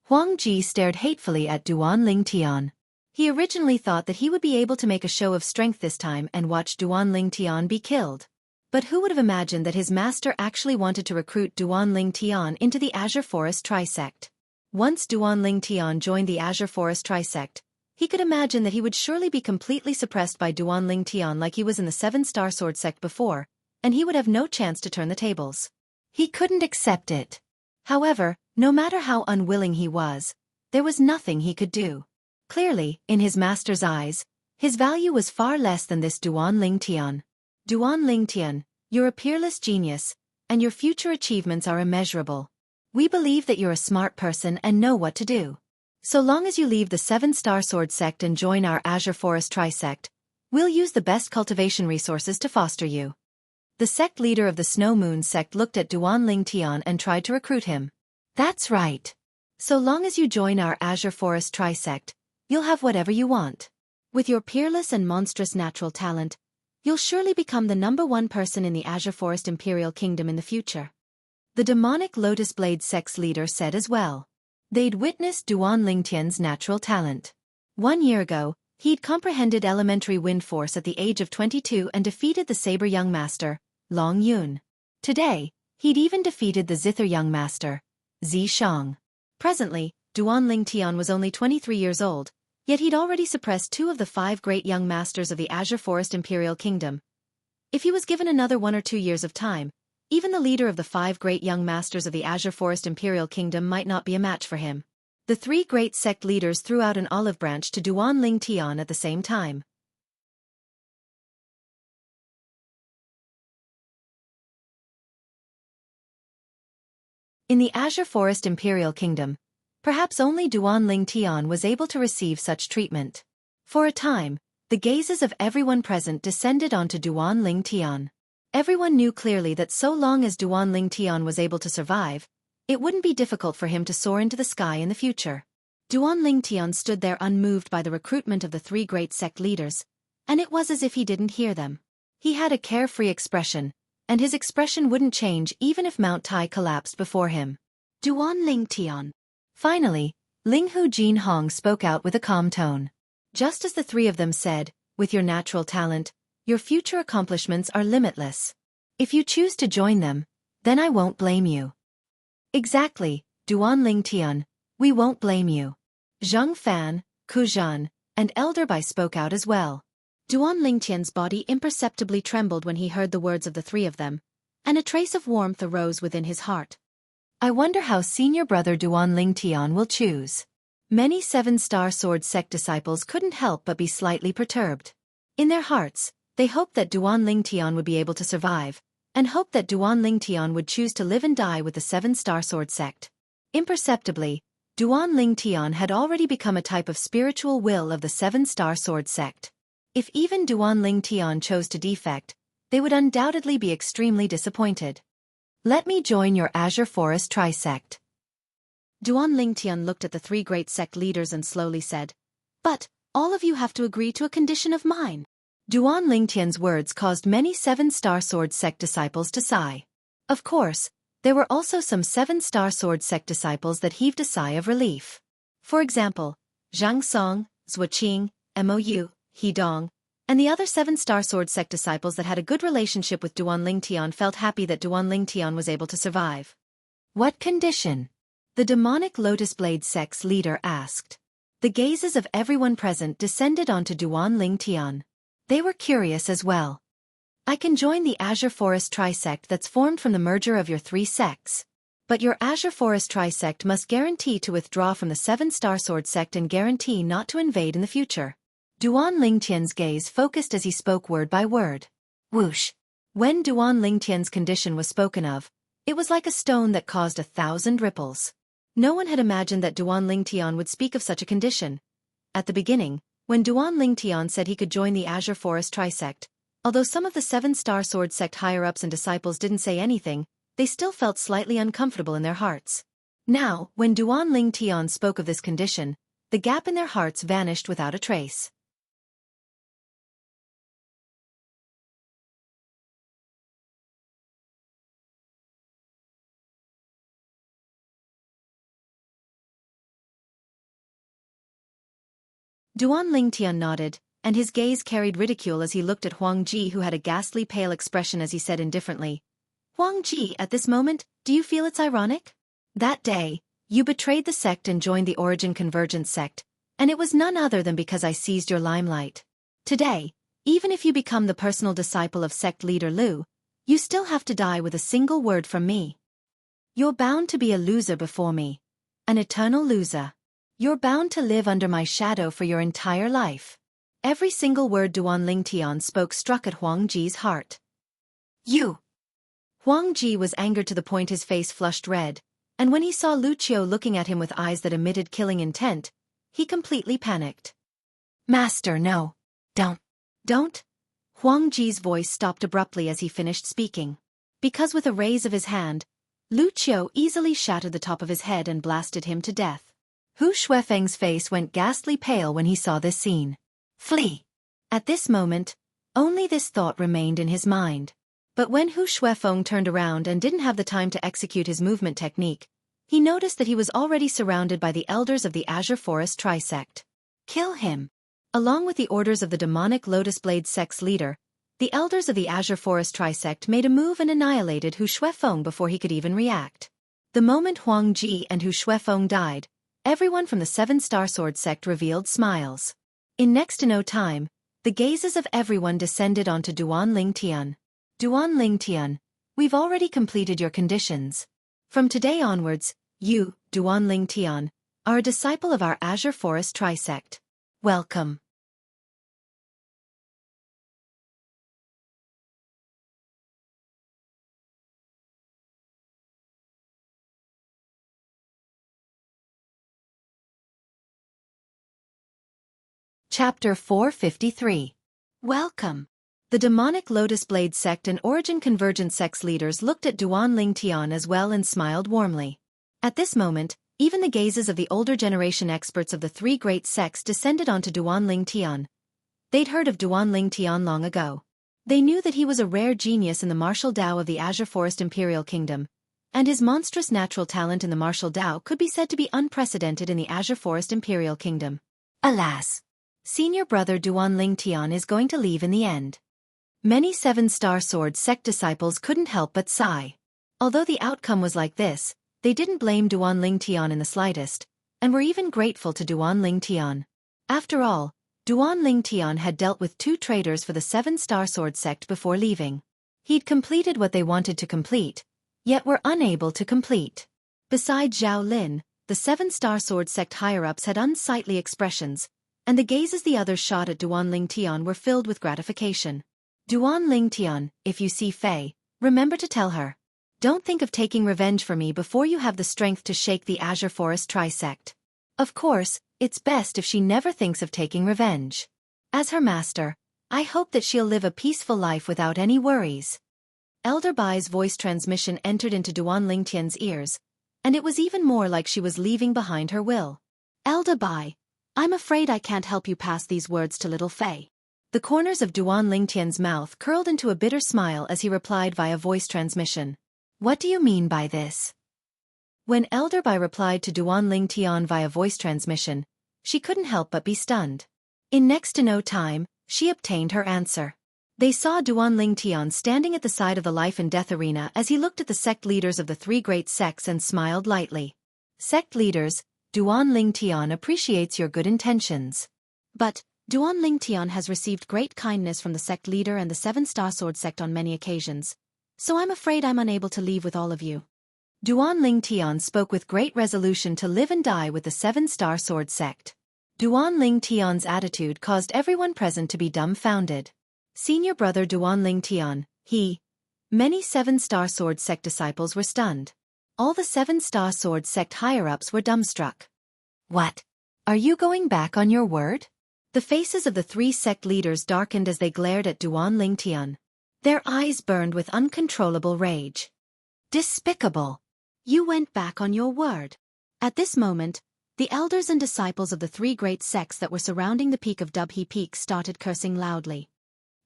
Huang Ji stared hatefully at Duan Lingtian. He originally thought that he would be able to make a show of strength this time and watch Duan Lingtian be killed. But who would have imagined that his master actually wanted to recruit Duan Lingtian into the Azure Forest Trisect? Once Duan Lingtian joined the Azure Forest Trisect, he could imagine that he would surely be completely suppressed by Duan Lingtian like he was in the 7-star sword sect before, and he would have no chance to turn the tables. He couldn't accept it. However, no matter how unwilling he was, there was nothing he could do. Clearly, in his master's eyes, his value was far less than this Duan Lingtian. Duan Lingtian, you're a peerless genius, and your future achievements are immeasurable. We believe that you're a smart person and know what to do. So long as you leave the 7-star sword sect and join our Azure Forest Trisect, we'll use the best cultivation resources to foster you. The sect leader of the Snow Moon sect looked at Duan Lingtian and tried to recruit him. That's right. So long as you join our Azure Forest Trisect, you'll have whatever you want. With your peerless and monstrous natural talent, you'll surely become the #1 person in the Azure Forest Imperial Kingdom in the future. The demonic Lotus Blade sect's leader said as well. They'd witnessed Duan Lingtian's natural talent. 1 year ago, he'd comprehended elementary wind force at the age of 22 and defeated the Saber Young Master, Long Yun. Today, he'd even defeated the Zither Young Master, Zi Shang. Presently, Duan Lingtian was only 23 years old, yet he'd already suppressed 2 of the 5 great young masters of the Azure Forest Imperial Kingdom. If he was given another 1 or 2 years of time, even the leader of the 5 great young masters of the Azure Forest Imperial Kingdom might not be a match for him. The 3 great sect leaders threw out an olive branch to Duan Lingtian at the same time. In the Azure Forest Imperial Kingdom, Perhaps only Duan Ling Tian was able to receive such treatment. For a time, the gazes of everyone present descended onto Duan Ling Tian. Everyone knew clearly that so long as Duan Ling Tian was able to survive, it wouldn't be difficult for him to soar into the sky in the future. Duan Ling Tian stood there unmoved by the recruitment of the three great sect leaders, and it was as if he didn't hear them. He had a carefree expression, and his expression wouldn't change even if Mount Tai collapsed before him. Duan Ling Tian. Finally, Linghu Jinhong spoke out with a calm tone. Just as the three of them said, with your natural talent, your future accomplishments are limitless. If you choose to join them, then I won't blame you. Exactly, Duan Ling Tian, we won't blame you. Zhang Fan, Ku Zhan, and Elder Bai spoke out as well. Duan Ling Tian's body imperceptibly trembled when he heard the words of the three of them, and a trace of warmth arose within his heart. I wonder how senior brother Duan Ling Tian will choose. Many seven-star sword sect disciples couldn't help but be slightly perturbed. In their hearts, they hoped that Duan Ling Tian would be able to survive, and hoped that Duan Ling Tian would choose to live and die with the seven-star sword sect. Imperceptibly, Duan Ling Tian had already become a type of spiritual will of the seven-star sword sect. If even Duan Ling Tian chose to defect, they would undoubtedly be extremely disappointed. Let me join your Azure Forest Trisect. Duan Ling Tian looked at the three great sect leaders and slowly said, but, all of you have to agree to a condition of mine. Duan Ling Tian's words caused many seven-star sword sect disciples to sigh. Of course, there were also some seven-star sword sect disciples that heaved a sigh of relief. For example, Zhang Song, Zuoqing, Mou, Hidong, and the other seven-star sword sect disciples that had a good relationship with Duan Ling Tian felt happy that Duan Ling Tian was able to survive. What condition? The demonic Lotus Blade sect's leader asked. The gazes of everyone present descended onto Duan Ling Tian. They were curious as well. I can join the Azure Forest Trisect that's formed from the merger of your three sects. But your Azure Forest Trisect must guarantee to withdraw from the seven-star sword sect and guarantee not to invade in the future. Duan Ling Tian's gaze focused as he spoke word by word. Whoosh! When Duan Ling Tian's condition was spoken of, it was like a stone that caused 1,000 ripples. No one had imagined that Duan Ling Tian would speak of such a condition. At the beginning, when Duan Ling Tian said he could join the Azure Forest Trisect, although some of the seven-star sword sect higher-ups and disciples didn't say anything, they still felt slightly uncomfortable in their hearts. Now, when Duan Ling Tian spoke of this condition, the gap in their hearts vanished without a trace. Duan Ling Tian nodded, and his gaze carried ridicule as he looked at Huang Ji, who had a ghastly pale expression as he said indifferently, Huang Ji, at this moment, do you feel it's ironic? That day, you betrayed the sect and joined the Origin Convergence sect, and it was none other than because I seized your limelight. Today, even if you become the personal disciple of sect leader Lu, you still have to die with a single word from me. You're bound to be a loser before me. An eternal loser. You're bound to live under my shadow for your entire life. Every single word Duan Ling Tian spoke struck at Huang Ji's heart. You! Huang Ji was angered to the point his face flushed red, and when he saw Wuxia looking at him with eyes that emitted killing intent, he completely panicked. Master, no. Don't. Huang Ji's voice stopped abruptly as he finished speaking. Because with a raise of his hand, Wuxia easily shattered the top of his head and blasted him to death. Hu Shuifeng's face went ghastly pale when he saw this scene. Flee! At this moment, only this thought remained in his mind. But when Hu Shuifeng turned around and didn't have the time to execute his movement technique, he noticed that he was already surrounded by the elders of the Azure Forest Trisect. Kill him! Along with the orders of the demonic Lotus Blade sect's leader, the elders of the Azure Forest Trisect made a move and annihilated Hu Shuifeng before he could even react. The moment Huang Ji and Hu Shuifeng died, everyone from the seven-star sword sect revealed smiles. In next to no time, the gazes of everyone descended onto Duan Ling Tian. Duan Ling Tian, we've already completed your conditions. From today onwards, you, Duan Ling Tian, are a disciple of our Azure Forest Trisect. Welcome. Chapter 453. Welcome. The demonic Lotus Blade sect and Origin Convergent sect's leaders looked at Duan Ling Tian as well and smiled warmly. At this moment, even the gazes of the older generation experts of the three great sects descended onto Duan Ling Tian. They'd heard of Duan Ling Tian long ago. They knew that he was a rare genius in the martial Dao of the Azure Forest Imperial Kingdom, and his monstrous natural talent in the martial Dao could be said to be unprecedented in the Azure Forest Imperial Kingdom. Alas! Senior brother Duan Ling Tian is going to leave in the end. Many seven-star sword sect disciples couldn't help but sigh. Although the outcome was like this, they didn't blame Duan Ling Tian in the slightest, and were even grateful to Duan Ling Tian. After all, Duan Ling Tian had dealt with 2 traitors for the seven-star sword sect before leaving. He'd completed what they wanted to complete, yet were unable to complete. Besides Zhao Lin, the seven-star sword sect higher-ups had unsightly expressions, and the gazes the others shot at Duan Ling Tian were filled with gratification. Duan Ling Tian, if you see Fei, remember to tell her. Don't think of taking revenge for me before you have the strength to shake the Azure Forest Trisect. Of course, it's best if she never thinks of taking revenge. As her master, I hope that she'll live a peaceful life without any worries. Elder Bai's voice transmission entered into Duan Ling Tian's ears, and it was even more like she was leaving behind her will. Elder Bai, I'm afraid I can't help you pass these words to little Fei. The corners of Duan Ling Tian's mouth curled into a bitter smile as he replied via voice transmission. What do you mean by this? When Elder Bai replied to Duan Ling Tian via voice transmission, she couldn't help but be stunned. In next to no time, she obtained her answer. They saw Duan Ling Tian standing at the side of the life and death arena as he looked at the sect leaders of the 3 great sects and smiled lightly. Sect leaders, Duan Ling Tian appreciates your good intentions. But, Duan Ling Tian has received great kindness from the sect leader and the seven-star sword sect on many occasions, so I'm afraid I'm unable to leave with all of you. Duan Ling Tian spoke with great resolution to live and die with the seven-star sword sect. Duan Ling Tian's attitude caused everyone present to be dumbfounded. Senior brother Duan Ling Tian, many seven-star sword sect disciples were stunned. All the seven-star sword sect higher-ups were dumbstruck. What? Are you going back on your word? The faces of the 3 sect leaders darkened as they glared at Duan Ling Tian. Their eyes burned with uncontrollable rage. Despicable! You went back on your word. At this moment, the elders and disciples of the 3 great sects that were surrounding the peak of Dubhe Peak started cursing loudly.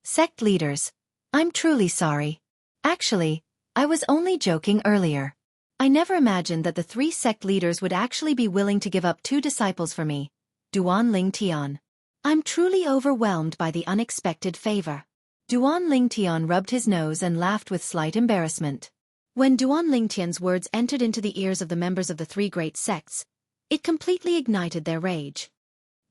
Sect leaders, I'm truly sorry. Actually, I was only joking earlier. I never imagined that the 3 sect leaders would actually be willing to give up 2 disciples for me, Duan Ling Tian. I'm truly overwhelmed by the unexpected favor. Duan Ling Tian rubbed his nose and laughed with slight embarrassment. When Duan Ling Tian's words entered into the ears of the members of the 3 great sects, it completely ignited their rage.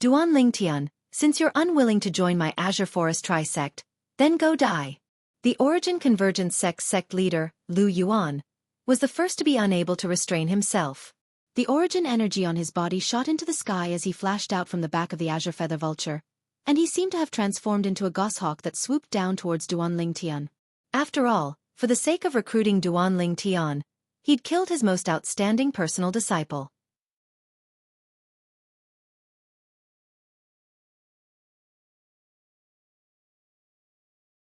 Duan Ling Tian, since you're unwilling to join my Azure Forest Trisect, then go die. The Origin Convergence sect leader, Lu Yuan, was the first to be unable to restrain himself. The origin energy on his body shot into the sky as he flashed out from the back of the Azure Feather Vulture, and he seemed to have transformed into a goshawk that swooped down towards Duan Ling Tian. After all, for the sake of recruiting Duan Ling Tian, he'd killed his most outstanding personal disciple.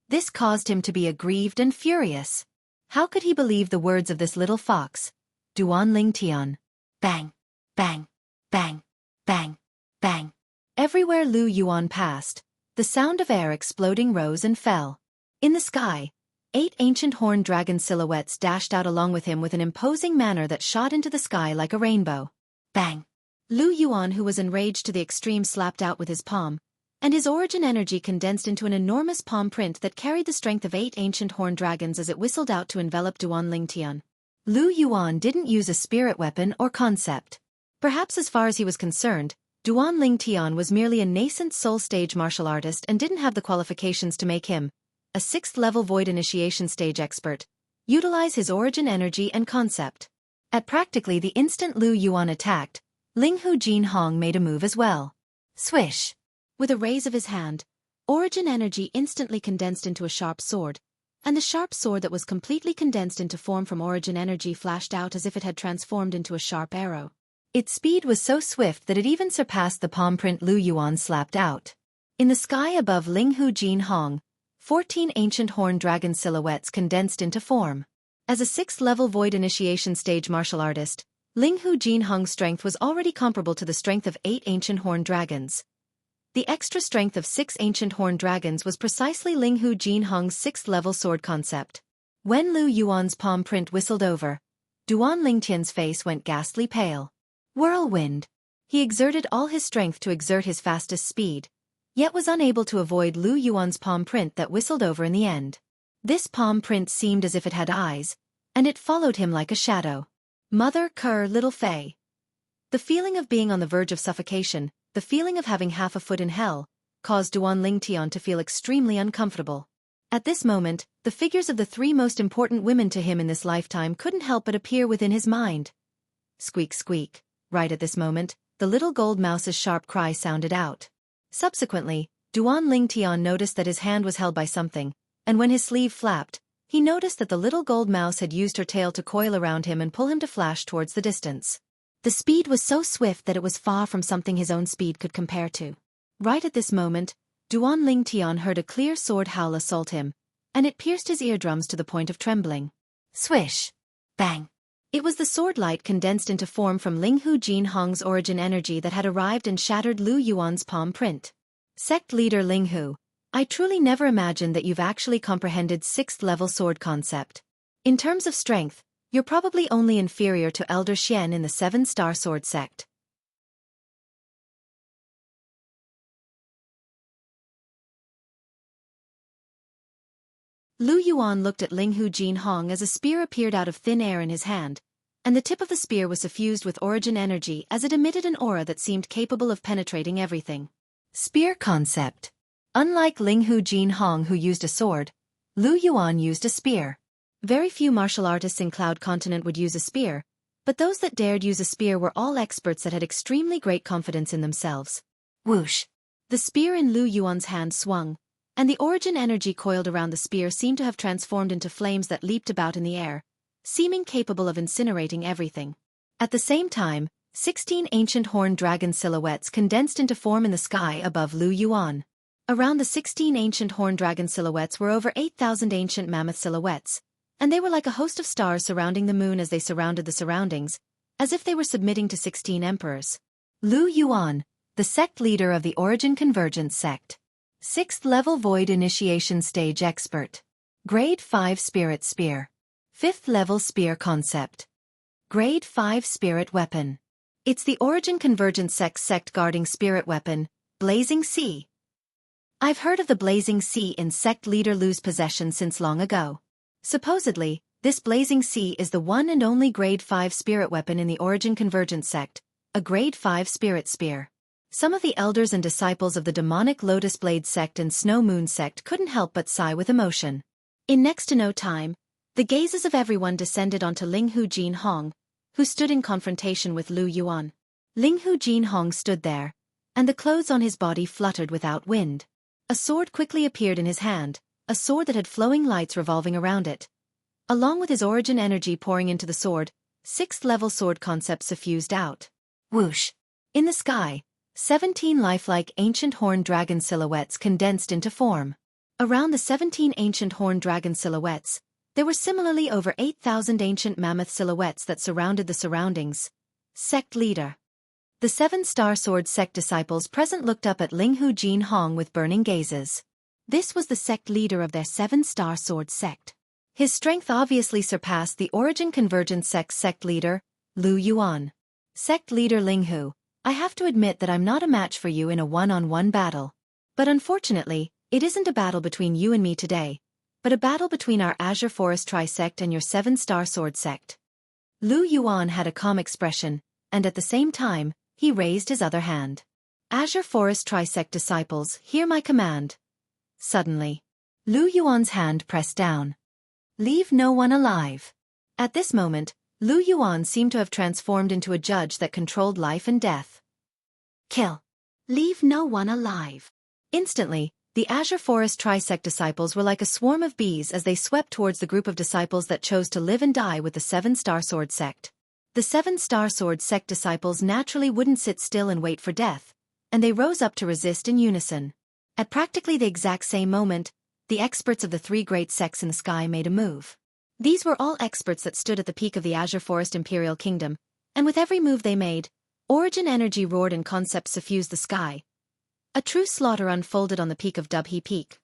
This caused him to be aggrieved and furious. How could he believe the words of this little fox, Duan Ling Tian? Bang, bang, bang, bang, bang. Everywhere Lu Yuan passed, the sound of air exploding rose and fell. In the sky, 8 ancient horned dragon silhouettes dashed out along with him with an imposing manner that shot into the sky like a rainbow. Bang! Lu Yuan, who was enraged to the extreme, slapped out with his palm, and his origin energy condensed into an enormous palm print that carried the strength of 8 ancient horned dragons as it whistled out to envelop Duan Ling Tian. Lu Yuan didn't use a spirit weapon or concept. Perhaps as far as he was concerned, Duan Ling Tian was merely a nascent soul stage martial artist and didn't have the qualifications to make him, a 6th-level void initiation stage expert, utilize his origin energy and concept. At practically the instant Lu Yuan attacked, Linghu Jinhong made a move as well. Swish! With a raise of his hand, origin energy instantly condensed into a sharp sword, and the sharp sword that was completely condensed into form from origin energy flashed out as if it had transformed into a sharp arrow. Its speed was so swift that it even surpassed the palm print Lu Yuan slapped out. In the sky above Linghu Jianghu, 14 ancient horned dragon silhouettes condensed into form. As a 6th-level void initiation stage martial artist, Linghu Jianghu's strength was already comparable to the strength of 8 ancient horned dragons. The extra strength of 6 ancient horned dragons was precisely Linghu Jianghu's 6th-level sword concept. When Lu Yuan's palm print whistled over, Duan Lingtian's face went ghastly pale. Whirlwind. He exerted all his strength to exert his fastest speed, yet was unable to avoid Lu Yuan's palm print that whistled over in the end. This palm print seemed as if it had eyes, and it followed him like a shadow. Mother little Fei. The feeling of being on the verge of suffocation, the feeling of having half a foot in hell, caused Duan Lingtian to feel extremely uncomfortable. At this moment, the figures of the 3 most important women to him in this lifetime couldn't help but appear within his mind. Squeak squeak. Right at this moment, the little gold mouse's sharp cry sounded out. Subsequently, Duan Lingtian noticed that his hand was held by something, and when his sleeve flapped, he noticed that the little gold mouse had used her tail to coil around him and pull him to flash towards the distance. The speed was so swift that it was far from something his own speed could compare to. Right at this moment, Duan Lingtian heard a clear sword howl assault him, and it pierced his eardrums to the point of trembling. Swish! Bang! It was the sword light condensed into form from Linghu Jianghu's origin energy that had arrived and shattered Lu Yuan's palm print. Sect leader Linghu, I truly never imagined that you've actually comprehended 6th-level sword concept. In terms of strength, you're probably only inferior to Elder Xian in the 7-star sword sect. Lu Yuan looked at Linghu Jianghu as a spear appeared out of thin air in his hand, and the tip of the spear was suffused with origin energy as it emitted an aura that seemed capable of penetrating everything. Spear concept. Unlike Linghu Jianghu who used a sword, Lu Yuan used a spear. Very few martial artists in Cloud Continent would use a spear, but those that dared use a spear were all experts that had extremely great confidence in themselves. Whoosh! The spear in Lu Yuan's hand swung, and the origin energy coiled around the spear seemed to have transformed into flames that leaped about in the air, seeming capable of incinerating everything. At the same time, 16 ancient horned dragon silhouettes condensed into form in the sky above Lu Yuan. Around the 16 ancient horned dragon silhouettes were over 8,000 ancient mammoth silhouettes, and they were like a host of stars surrounding the moon as they surrounded the surroundings, as if they were submitting to 16 emperors. Lu Yuan, the sect leader of the Origin Convergence sect. 6th-level Void Initiation Stage Expert. Grade 5 Spirit Spear. 5th-level Spear Concept. Grade 5 Spirit Weapon. It's the Origin Convergence sect guarding spirit weapon, Blazing Sea. I've heard of the Blazing Sea in sect leader Lu's possession since long ago. Supposedly, this Blazing Sea is the one and only Grade 5 spirit weapon in the Origin Convergence sect, a Grade 5 Spirit Spear. Some of the elders and disciples of the demonic Lotus Blade sect and Snow Moon sect couldn't help but sigh with emotion. In next to no time, the gazes of everyone descended onto Linghu Jianghu, who stood in confrontation with Lu Yuan. Linghu Jianghu stood there, and the clothes on his body fluttered without wind. A sword quickly appeared in his hand, a sword that had flowing lights revolving around it. Along with his origin energy pouring into the sword, 6th-level sword concept suffused out. Whoosh! In the sky, 17 lifelike ancient horned dragon silhouettes condensed into form. Around the 17 ancient horned dragon silhouettes, there were similarly over 8,000 ancient mammoth silhouettes that surrounded the surroundings. Sect leader. The 7-star sword sect disciples present looked up at Linghu Jianghu with burning gazes. This was the sect leader of their 7-star sword sect. His strength obviously surpassed the Origin Convergence sect leader, Lu Yuan. Sect leader Linghu, I have to admit that I'm not a match for you in a one-on-one battle. But unfortunately, it isn't a battle between you and me today, but a battle between our Azure Forest Tri-sect and your 7-star sword sect. Lu Yuan had a calm expression, and at the same time, he raised his other hand. Azure Forest Tri-sect disciples, hear my command. Suddenly, Lu Yuan's hand pressed down. Leave no one alive. At this moment, Lu Yuan seemed to have transformed into a judge that controlled life and death. Kill. Leave no one alive. Instantly, the Azure Forest Tri-sect disciples were like a swarm of bees as they swept towards the group of disciples that chose to live and die with the 7-star sword sect. The 7-star sword sect disciples naturally wouldn't sit still and wait for death, and they rose up to resist in unison. At practically the exact same moment, the experts of the three great sects in the sky made a move. These were all experts that stood at the peak of the Azure Forest Imperial Kingdom, and with every move they made, origin energy roared and concepts suffused the sky. A true slaughter unfolded on the peak of Dubhe Peak.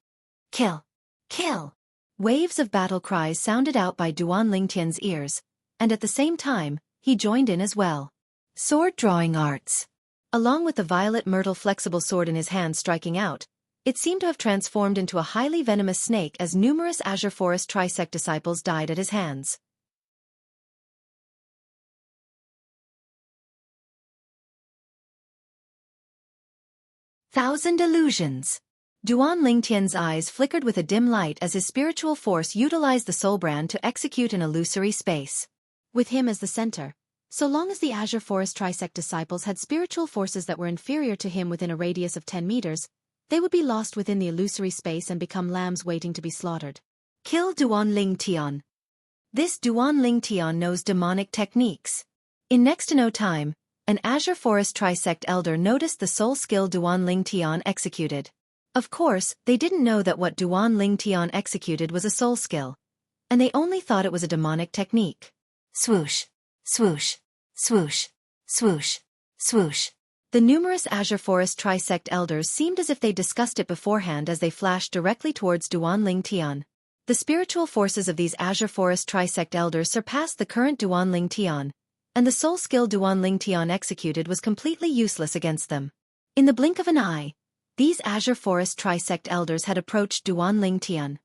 Kill! Kill! Waves of battle cries sounded out by Duan Lingtian's ears, and at the same time, he joined in as well. Sword drawing arts. Along with the violet myrtle flexible sword in his hand striking out, it seemed to have transformed into a highly venomous snake as numerous Azure Forest Trisect disciples died at his hands. Thousand illusions. Duan Lingtian's eyes flickered with a dim light as his spiritual force utilized the soul brand to execute an illusory space. With him as the center, so long as the Azure Forest Trisect disciples had spiritual forces that were inferior to him within a radius of 10 meters, they would be lost within the illusory space and become lambs waiting to be slaughtered. Kill Duan Lingtian. This Duan Lingtian knows demonic techniques. In next to no time, an Azure Forest Trisect elder noticed the soul skill Duan Lingtian executed. Of course, they didn't know that what Duan Lingtian executed was a soul skill, and they only thought it was a demonic technique. Swoosh, swoosh, swoosh, swoosh, swoosh. The numerous Azure Forest Trisect elders seemed as if they discussed it beforehand as they flashed directly towards Duan Lingtian. The spiritual forces of these Azure Forest Trisect elders surpassed the current Duan Lingtian, and the soul skill Duan Lingtian executed was completely useless against them. In the blink of an eye, these Azure Forest Trisect elders had approached Duan Lingtian.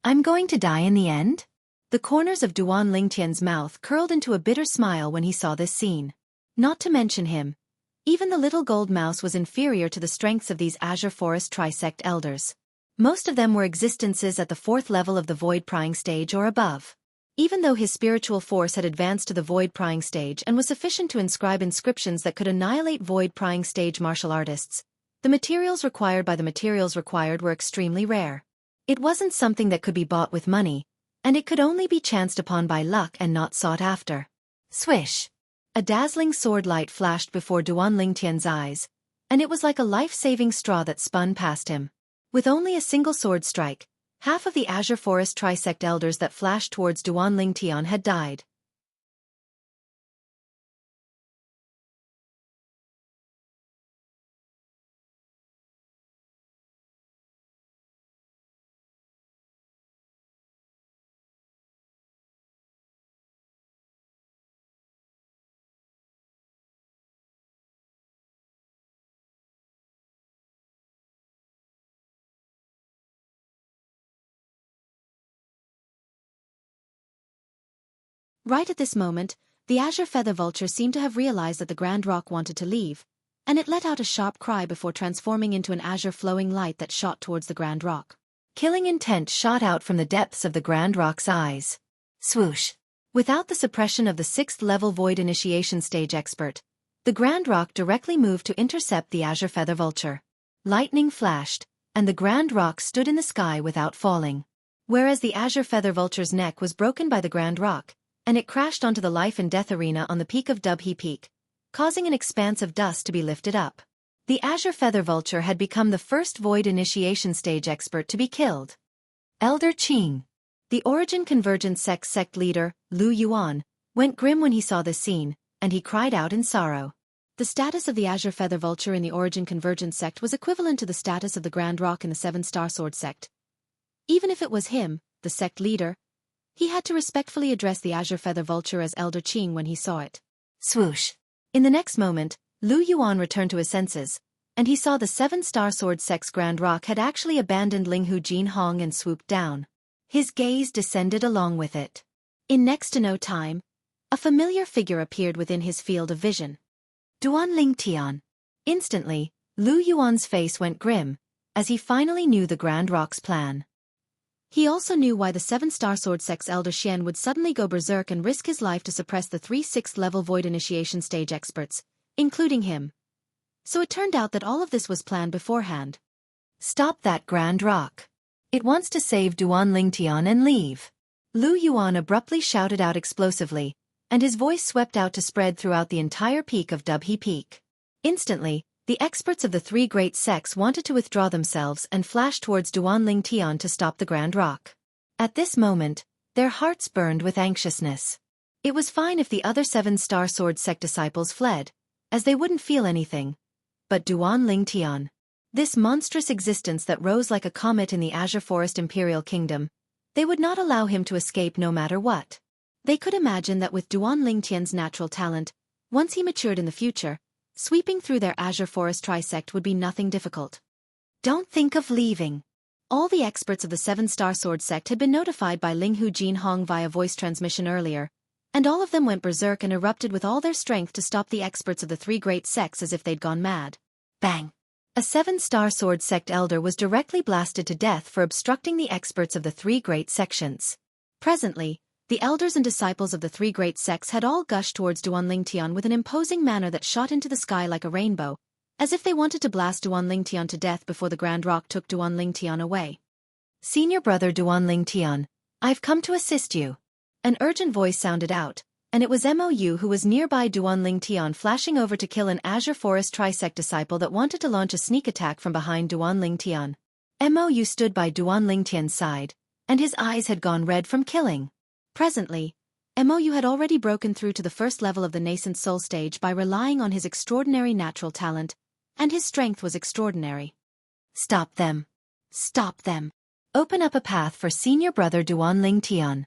I'm going to die in the end? The corners of Duan Lingtian's mouth curled into a bitter smile when he saw this scene. Not to mention him, even the little gold mouse was inferior to the strengths of these Azure Forest Trisect elders. Most of them were existences at the 4th level of the void prying stage or above. Even though his spiritual force had advanced to the void prying stage and was sufficient to inscribe inscriptions that could annihilate void prying stage martial artists, the materials required were extremely rare. It wasn't something that could be bought with money, and it could only be chanced upon by luck and not sought after. Swish! A dazzling sword light flashed before Duan Lingtian's eyes, and it was like a life-saving straw that spun past him. With only a single sword strike, half of the Azure Forest Trisect elders that flashed towards Duan Lingtian had died. Right at this moment, the Azure Feather Vulture seemed to have realized that the Grand Rock wanted to leave, and it let out a sharp cry before transforming into an azure flowing light that shot towards the Grand Rock. Killing intent shot out from the depths of the Grand Rock's eyes. Swoosh! Without the suppression of the 6th level Void Initiation Stage expert, the Grand Rock directly moved to intercept the Azure Feather Vulture. Lightning flashed, and the Grand Rock stood in the sky without falling. Whereas the Azure Feather Vulture's neck was broken by the Grand Rock, and it crashed onto the life and death arena on the peak of Dubhe Peak, causing an expanse of dust to be lifted up. The Azure Feather Vulture had become the first Void Initiation Stage expert to be killed. Elder Qing. The Origin Convergence sect leader, Lu Yuan, went grim when he saw this scene, and he cried out in sorrow. The status of the Azure Feather Vulture in the Origin Convergence sect was equivalent to the status of the Grand Rock in the 7-Star Sword sect. Even if it was him, the sect leader, he had to respectfully address the Azure Feather Vulture as Elder Qing when he saw it. Swoosh! In the next moment, Lu Yuan returned to his senses, and he saw the 7-Star Sword sect's Grand Rock had actually abandoned Linghu Jinhong and swooped down. His gaze descended along with it. In next to no time, a familiar figure appeared within his field of vision. Duan Lingtian. Instantly, Lu Yuan's face went grim, as he finally knew the Grand Rock's plan. He also knew why the 7-Star Sword sect's Elder Xian would suddenly go berserk and risk his life to suppress the 3 6th level Void Initiation Stage experts, including him. So it turned out that all of this was planned beforehand. Stop that Grand Rock. It wants to save Duan Lingtian and leave. Lu Yuan abruptly shouted out explosively, and his voice swept out to spread throughout the entire peak of Dubhe Peak. Instantly, The experts of the three great sects wanted to withdraw themselves and flash towards Duanling Tian to stop the Grand Rock. At this moment, their hearts burned with anxiousness. It was fine if the other 7-star sword sect disciples fled, as they wouldn't feel anything. But Duanling Tian, this monstrous existence that rose like a comet in the Azure Forest Imperial Kingdom, they would not allow him to escape no matter what. They could imagine that with Duanling Tian's natural talent, once he matured in the future, sweeping through their Azure Forest Trisect would be nothing difficult. Don't think of leaving. All the experts of the 7-star sword sect had been notified by Linghu Jinhong via voice transmission earlier, and all of them went berserk and erupted with all their strength to stop the experts of the three great sects as if they'd gone mad. Bang! A 7-star sword sect elder was directly blasted to death for obstructing the experts of the three great sections. Presently, the elders and disciples of the three great sects had all gushed towards Duanling Tian with an imposing manner that shot into the sky like a rainbow, as if they wanted to blast Duanling Tian to death before the Grand Rock took Duanling Tian away. Senior brother Duanling Tian, I've come to assist you. An urgent voice sounded out, and it was Mou who was nearby Duanling Tian flashing over to kill an Azure Forest Trisect disciple that wanted to launch a sneak attack from behind Duanling Tian. Mou stood by Duanling Tian's side, and his eyes had gone red from killing. Presently, Mou had already broken through to the first level of the nascent soul stage by relying on his extraordinary natural talent, and his strength was extraordinary. Stop them. Stop them. Open up a path for senior brother Duanling Tian.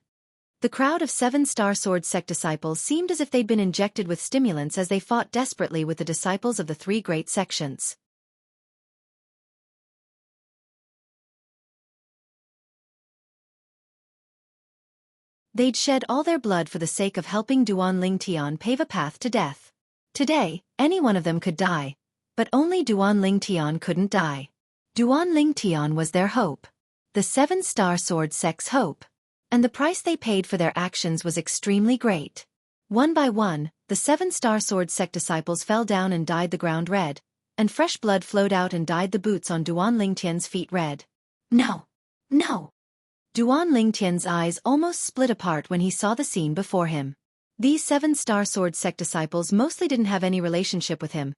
The crowd of 7-star sword sect disciples seemed as if they'd been injected with stimulants as they fought desperately with the disciples of the three great sections. They'd shed all their blood for the sake of helping Duanling Tian pave a path to death. Today, any one of them could die, but only Duanling Tian couldn't die. Duanling Tian was their hope. The 7-star sword sect's hope. And the price they paid for their actions was extremely great. One by one, the 7-star sword sect disciples fell down and dyed the ground red, and fresh blood flowed out and dyed the boots on Duanling Tian's feet red. No! No! Duanling Tian's eyes almost split apart when he saw the scene before him. These 7-star sword sect disciples mostly didn't have any relationship with him,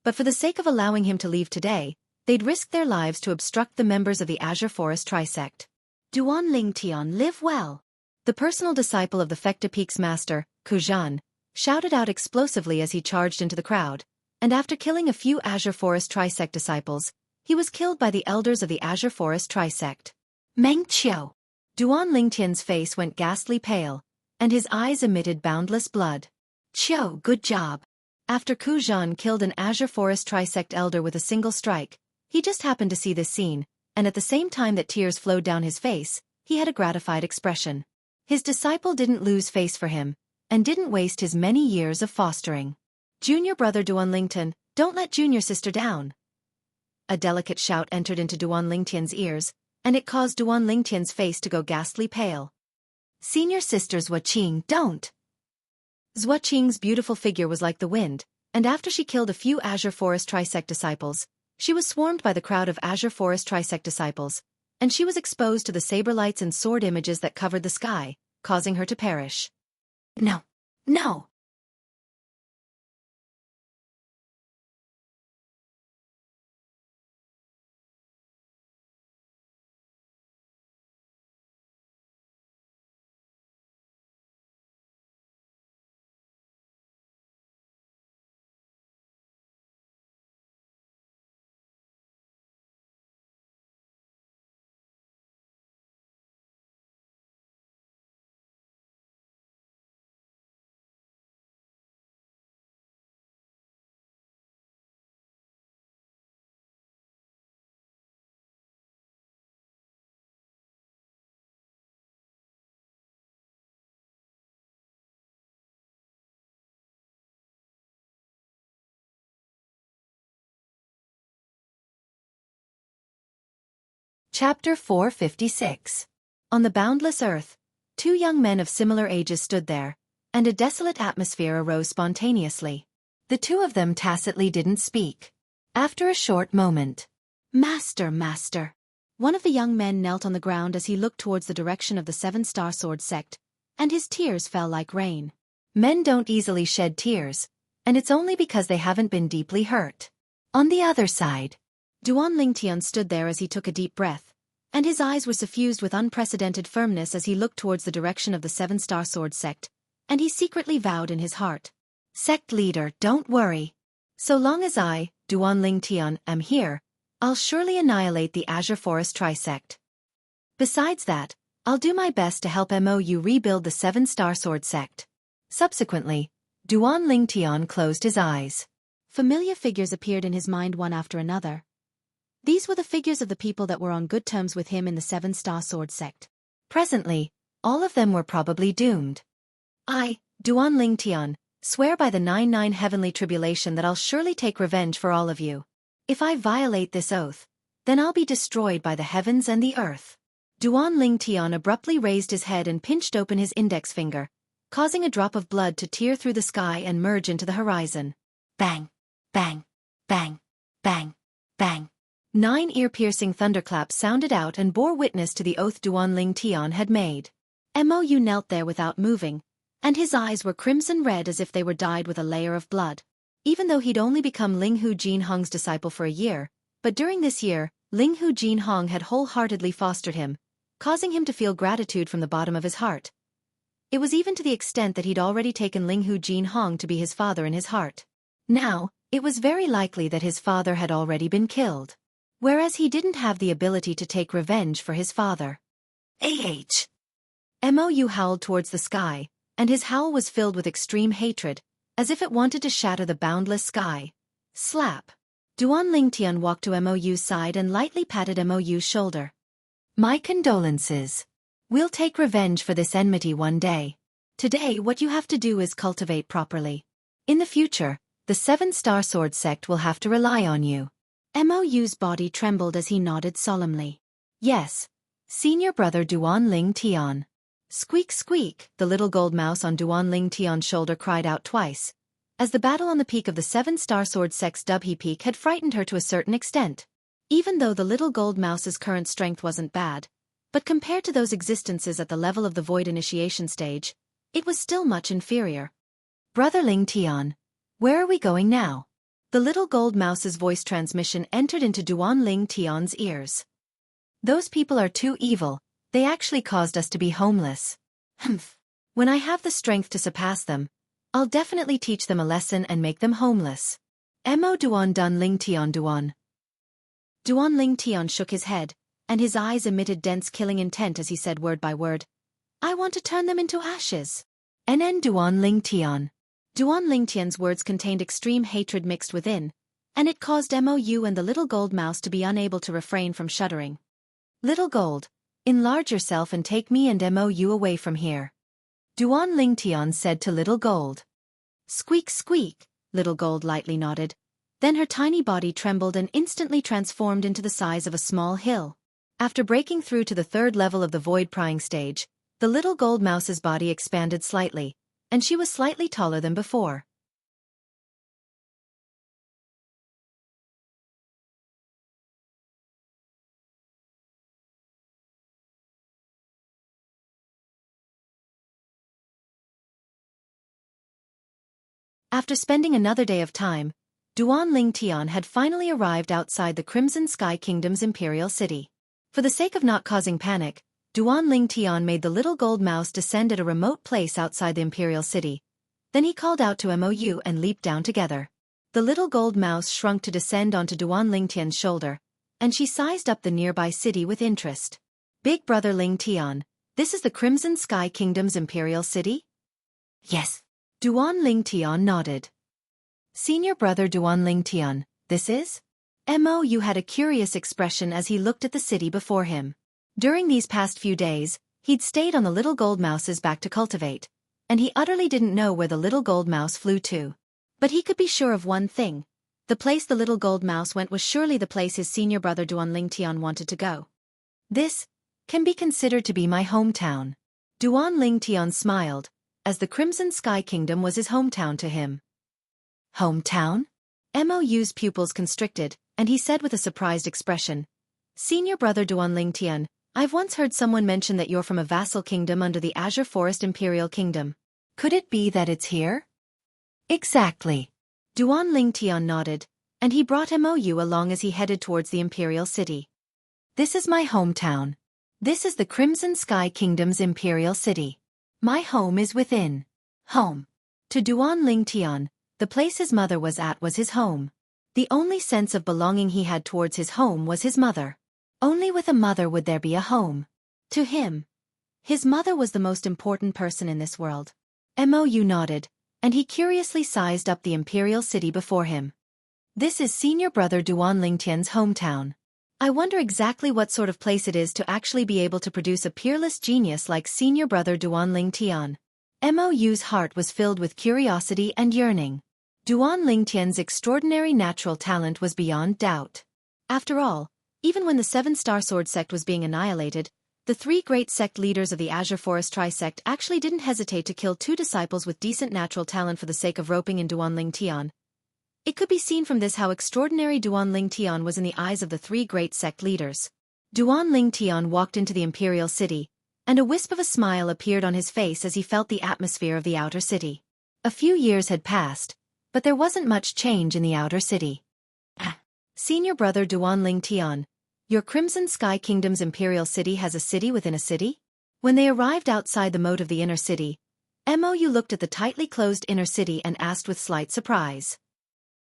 but for the sake of allowing him to leave today, they'd risk their lives to obstruct the members of the Azure Forest Trisect. Duanling Tian, live well. The personal disciple of the Fecta Peak's master, Kuzhan, shouted out explosively as he charged into the crowd, and after killing a few Azure Forest Trisect disciples, he was killed by the elders of the Azure Forest Trisect. Meng Qiu. Duanling Tian's face went ghastly pale, and his eyes emitted boundless blood. Qiu, good job. After Kuzhan killed an Azure Forest Trisect elder with a single strike, he just happened to see this scene, and at the same time that tears flowed down his face, he had a gratified expression. His disciple didn't lose face for him, and didn't waste his many years of fostering. Junior brother Duanling Tian, don't let junior sister down. A delicate shout entered into Duanling Tian's ears, and it caused Duanling Tian's face to go ghastly pale. Senior sister Zhuaqing, don't! Zhuaqing's beautiful figure was like the wind, and after she killed a few Azure Forest Trisect disciples, she was swarmed by the crowd of Azure Forest Trisect disciples, and she was exposed to the saber lights and sword images that covered the sky, causing her to perish. No! No! Chapter 456. On the boundless earth, two young men of similar ages stood there, and a desolate atmosphere arose spontaneously. The two of them tacitly didn't speak. After a short moment, Master, Master. One of the young men knelt on the ground as he looked towards the direction of the 7-star sword sect, and his tears fell like rain. Men don't easily shed tears, and it's only because they haven't been deeply hurt. On the other side, Duan Lingtian stood there as he took a deep breath, and his eyes were suffused with unprecedented firmness as he looked towards the direction of the seven-star sword sect, and he secretly vowed in his heart. Sect leader, don't worry. So long as I, Duan Lingtian, am here, I'll surely annihilate the Azure Forest Trisect. Besides that, I'll do my best to help Mou rebuild the seven-star sword sect. Subsequently, Duan Lingtian closed his eyes. Familiar figures appeared in his mind one after another. These were the figures of the people that were on good terms with him in the seven-star sword sect. Presently, all of them were probably doomed. I, Duan Lingtian, swear by the 99 heavenly tribulation that I'll surely take revenge for all of you. If I violate this oath, then I'll be destroyed by the heavens and the earth. Duan Lingtian abruptly raised his head and pinched open his index finger, causing a drop of blood to tear through the sky and merge into the horizon. Bang! Bang! Bang! Bang! Bang! 9 ear-piercing thunderclaps sounded out and bore witness to the oath Duan Lingtian had made. Mou knelt there without moving, and his eyes were crimson red as if they were dyed with a layer of blood. Even though he'd only become Linghu Jinhong's disciple for a year, but during this year, Linghu Jinhong had wholeheartedly fostered him, causing him to feel gratitude from the bottom of his heart. It was even to the extent that he'd already taken Linghu Jinhong to be his father in his heart. Now, it was very likely that his father had already been killed, whereas he didn't have the ability to take revenge for his father. Mou howled towards the sky, and his howl was filled with extreme hatred, as if it wanted to shatter the boundless sky. Slap! Duan Lingtian walked to Mou's side and lightly patted Mou's shoulder. My condolences. We'll take revenge for this enmity one day. Today what you have to do is cultivate properly. In the future, the seven-star sword sect will have to rely on you. Mou's body trembled as he nodded solemnly. Yes, senior brother Duan Lingtian. Squeak squeak, the little gold mouse on Duan Lingtian's shoulder cried out twice, as the battle on the peak of the seven-star sword sect's Dubhe Peak had frightened her to a certain extent. Even though the little gold mouse's current strength wasn't bad, but compared to those existences at the level of the void initiation stage, it was still much inferior. Brother Lingtian, where are we going now? The little gold mouse's voice transmission entered into Duan Lingtian's ears. Those people are too evil, they actually caused us to be homeless. Humph. When I have the strength to surpass them, I'll definitely teach them a lesson and make them homeless. Mo Duan Dun Lingtian Duan. Duan Lingtian shook his head, and his eyes emitted dense killing intent as he said word by word, I want to turn them into ashes. Nen Duan Lingtian. Duan Lingtian's words contained extreme hatred mixed within, and it caused Mou and the little gold mouse to be unable to refrain from shuddering. Little gold, enlarge yourself and take me and Mou away from here. Duan Lingtian said to little gold. Squeak squeak, little gold lightly nodded. Then her tiny body trembled and instantly transformed into the size of a small hill. After breaking through to the 3rd level of the void prying stage, the little gold mouse's body expanded slightly, and she was slightly taller than before. After spending another day of time, Duan Lingtian had finally arrived outside the Crimson Sky Kingdom's imperial city. For the sake of not causing panic, Duan Lingtian made the little gold mouse descend at a remote place outside the imperial city. Then he called out to Mou and leaped down together. The little gold mouse shrunk to descend onto Duan Lingtian's shoulder, and she sized up the nearby city with interest. Big brother Lingtian, this is the Crimson Sky Kingdom's imperial city? Yes. Duan Lingtian nodded. Senior brother Duan Lingtian, this is? Mou had a curious expression as he looked at the city before him. During these past few days, he'd stayed on the little gold mouse's back to cultivate, and he utterly didn't know where the little gold mouse flew to. But he could be sure of one thing. The place the little gold mouse went was surely the place his senior brother Duan Lingtian wanted to go. This can be considered to be my hometown. Duan Lingtian smiled, as the Crimson Sky Kingdom was his hometown to him. Hometown? Mou's pupils constricted, and he said with a surprised expression, Senior brother Duan Lingtian, I've once heard someone mention that you're from a vassal kingdom under the Azure Forest Imperial Kingdom. Could it be that it's here? Exactly. Duan Lingtian nodded, and he brought Mou along as he headed towards the imperial city. This is my hometown. This is the Crimson Sky Kingdom's imperial city. My home is within. Home. To Duan Ling Tian, the place his mother was at was his home. The only sense of belonging he had towards his home was his mother. Only with a mother would there be a home. To him, his mother was the most important person in this world. Mou nodded, and he curiously sized up the imperial city before him. This is senior brother Duan Lingtian's hometown. I wonder exactly what sort of place it is to actually be able to produce a peerless genius like senior brother Duan Lingtian. Mou's heart was filled with curiosity and yearning. Duan Lingtian's extraordinary natural talent was beyond doubt. After all, even when the Seven-Star Sword sect was being annihilated, the three great sect leaders of the Azure Forest Tri-sect actually didn't hesitate to kill 2 disciples with decent natural talent for the sake of roping in Duan Lingtian. It could be seen from this how extraordinary Duan Lingtian was in the eyes of the 3 great sect leaders. Duan Lingtian walked into the imperial city, and a wisp of a smile appeared on his face as he felt the atmosphere of the outer city. A few years had passed, but there wasn't much change in the outer city. Senior brother Duan Lingtian, your Crimson Sky Kingdom's imperial city has a city within a city? When they arrived outside the moat of the inner city, Mou looked at the tightly closed inner city and asked with slight surprise.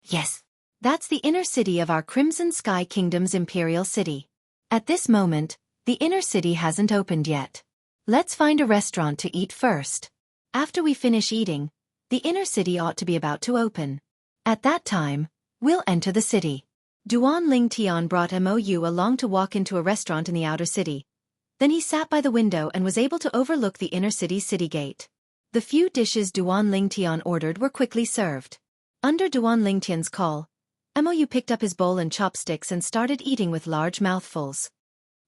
Yes. That's the inner city of our Crimson Sky Kingdom's imperial city. At this moment, the inner city hasn't opened yet. Let's find a restaurant to eat first. After we finish eating, the inner city ought to be about to open. At that time, we'll enter the city. Duan Lingtian brought Mou along to walk into a restaurant in the outer city. Then he sat by the window and was able to overlook the inner city's city gate. The few dishes Duan Lingtian ordered were quickly served. Under Duan Lingtian's call, Mou picked up his bowl and chopsticks and started eating with large mouthfuls.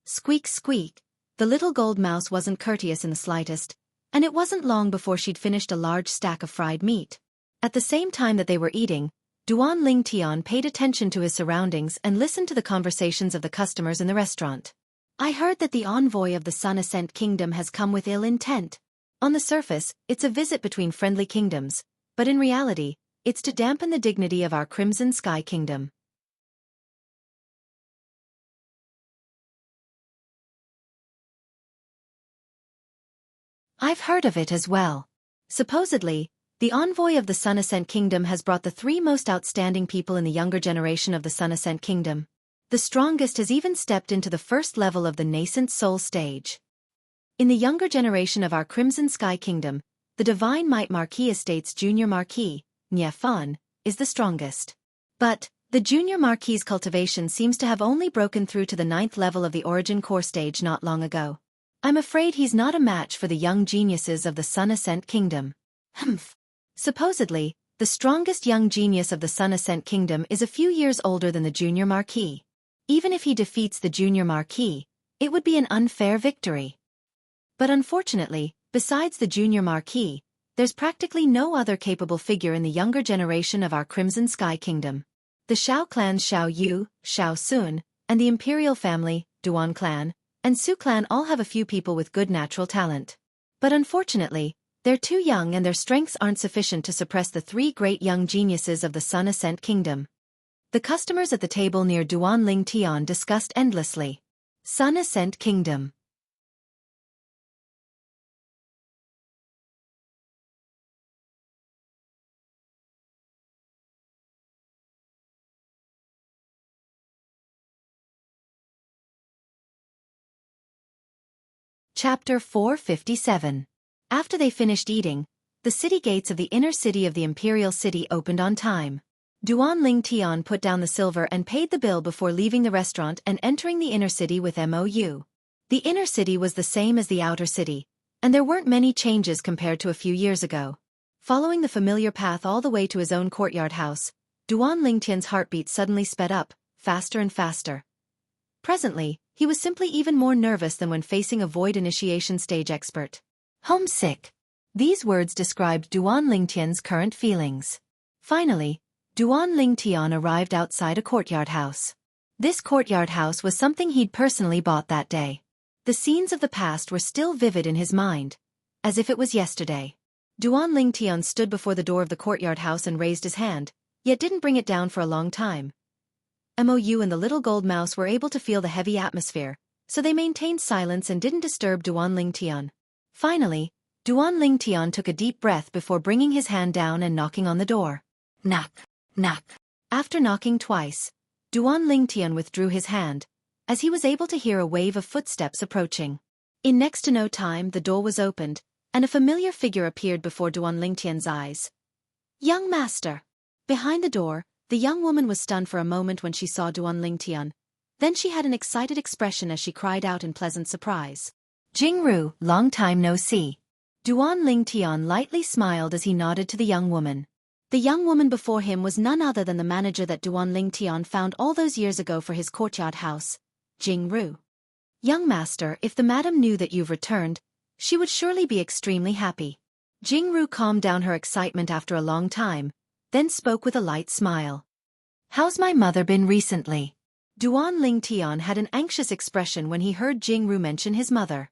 Squeak squeak, the little gold mouse wasn't courteous in the slightest, and it wasn't long before she'd finished a large stack of fried meat. At the same time that they were eating, Duan Lingtian paid attention to his surroundings and listened to the conversations of the customers in the restaurant. I heard that the envoy of the Sun Ascent Kingdom has come with ill intent. On the surface, it's a visit between friendly kingdoms, but in reality, it's to dampen the dignity of our Crimson Sky Kingdom. I've heard of it as well. Supposedly, the envoy of the Sun Ascent Kingdom has brought the 3 most outstanding people in the younger generation of the Sun Ascent Kingdom. The strongest has even stepped into the first level of the nascent soul stage. In the younger generation of our Crimson Sky Kingdom, the Divine Might Marquis Estate's Junior Marquis, Nye Fan, is the strongest. But, the Junior Marquis's cultivation seems to have only broken through to the 9th level of the Origin Core stage not long ago. I'm afraid he's not a match for the young geniuses of the Sun Ascent Kingdom. Humph. Supposedly, the strongest young genius of the Sun Ascent Kingdom is a few years older than the Junior Marquis. Even if he defeats the Junior Marquis, it would be an unfair victory. But unfortunately, besides the Junior Marquis, there's practically no other capable figure in the younger generation of our Crimson Sky Kingdom. The Shao clans Shao Yu, Shao Sun, and the Imperial family, Duan clan, and Su clan all have a few people with good natural talent. But unfortunately, they're too young and their strengths aren't sufficient to suppress the 3 great young geniuses of the Sun Ascent Kingdom. The customers at the table near Duan Lingtian discussed endlessly. Sun Ascent Kingdom. Chapter 457. After they finished eating, the city gates of the inner city of the Imperial City opened on time. Duan Lingtian put down the silver and paid the bill before leaving the restaurant and entering the inner city with Mou. The inner city was the same as the outer city, and there weren't many changes compared to a few years ago. Following the familiar path all the way to his own courtyard house, Duan Lingtian's heartbeat suddenly sped up, faster and faster. Presently, he was simply even more nervous than when facing a void initiation stage expert. Homesick. These words described Duan Lingtian's current feelings. Finally, Duan Lingtian arrived outside a courtyard house. This courtyard house was something he'd personally bought that day. The scenes of the past were still vivid in his mind, as if it was yesterday. Duan Lingtian stood before the door of the courtyard house and raised his hand, yet didn't bring it down for a long time. Mou and the little gold mouse were able to feel the heavy atmosphere, so they maintained silence and didn't disturb Duan Lingtian. Finally, Duan Lingtian took a deep breath before bringing his hand down and knocking on the door. Knock, knock. After knocking twice, Duan Lingtian withdrew his hand, as he was able to hear a wave of footsteps approaching. In next to no time the door was opened, and a familiar figure appeared before Duan Lingtian's eyes. Young master. Behind the door, the young woman was stunned for a moment when she saw Duan Lingtian. Then she had an excited expression as she cried out in pleasant surprise. Jianghu, long time no see. Duan Lingtian lightly smiled as he nodded to the young woman. The young woman before him was none other than the manager that Duan Lingtian found all those years ago for his courtyard house, Jianghu. Young master, if the madam knew that you've returned, she would surely be extremely happy. Jianghu calmed down her excitement after a long time, then spoke with a light smile. How's my mother been recently? Duan Lingtian had an anxious expression when he heard Jianghu mention his mother.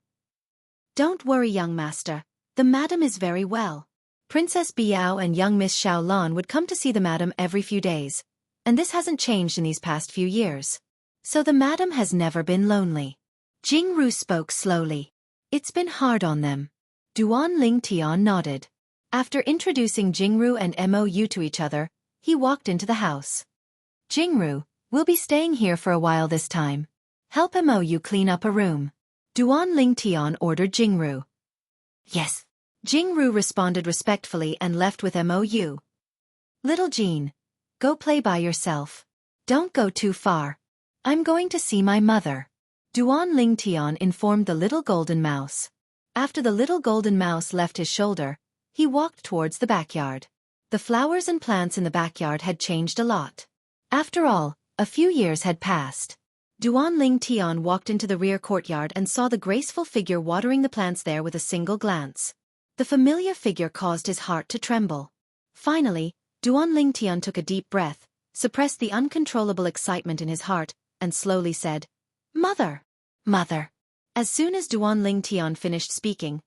Don't worry, young master, the madam is very well. Princess Biao and young Miss Xiaolan would come to see the madam every few days, and this hasn't changed in these past few years. So the madam has never been lonely. Jianghu spoke slowly. It's been hard on them. Duan Lingtian nodded. After introducing Jianghu and Mou to each other, he walked into the house. Jianghu, we'll be staying here for a while this time. Help Mou clean up a room. Duan Lingtian ordered Jianghu. Yes. Jianghu responded respectfully and left with Mou. Little Jean, go play by yourself. Don't go too far. I'm going to see my mother. Duan Lingtian informed the little golden mouse. After the little golden mouse left his shoulder, he walked towards the backyard. The flowers and plants in the backyard had changed a lot. After all, a few years had passed. Duan Lingtian walked into the rear courtyard and saw the graceful figure watering the plants there with a single glance. The familiar figure caused his heart to tremble. Finally, Duan Lingtian took a deep breath, suppressed the uncontrollable excitement in his heart, and slowly said, Mother! Mother! As soon as Duan Lingtian finished speaking,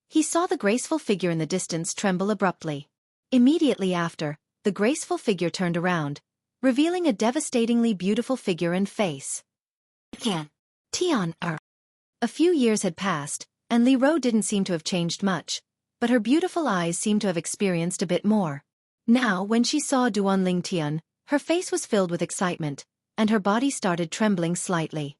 he saw the graceful figure in the distance tremble abruptly. Immediately after, the graceful figure turned around, revealing a devastatingly beautiful figure and face. Tian. A few years had passed, and Li Ro didn't seem to have changed much, but her beautiful eyes seemed to have experienced a bit more. Now, when she saw Duan Lingtian, her face was filled with excitement, and her body started trembling slightly.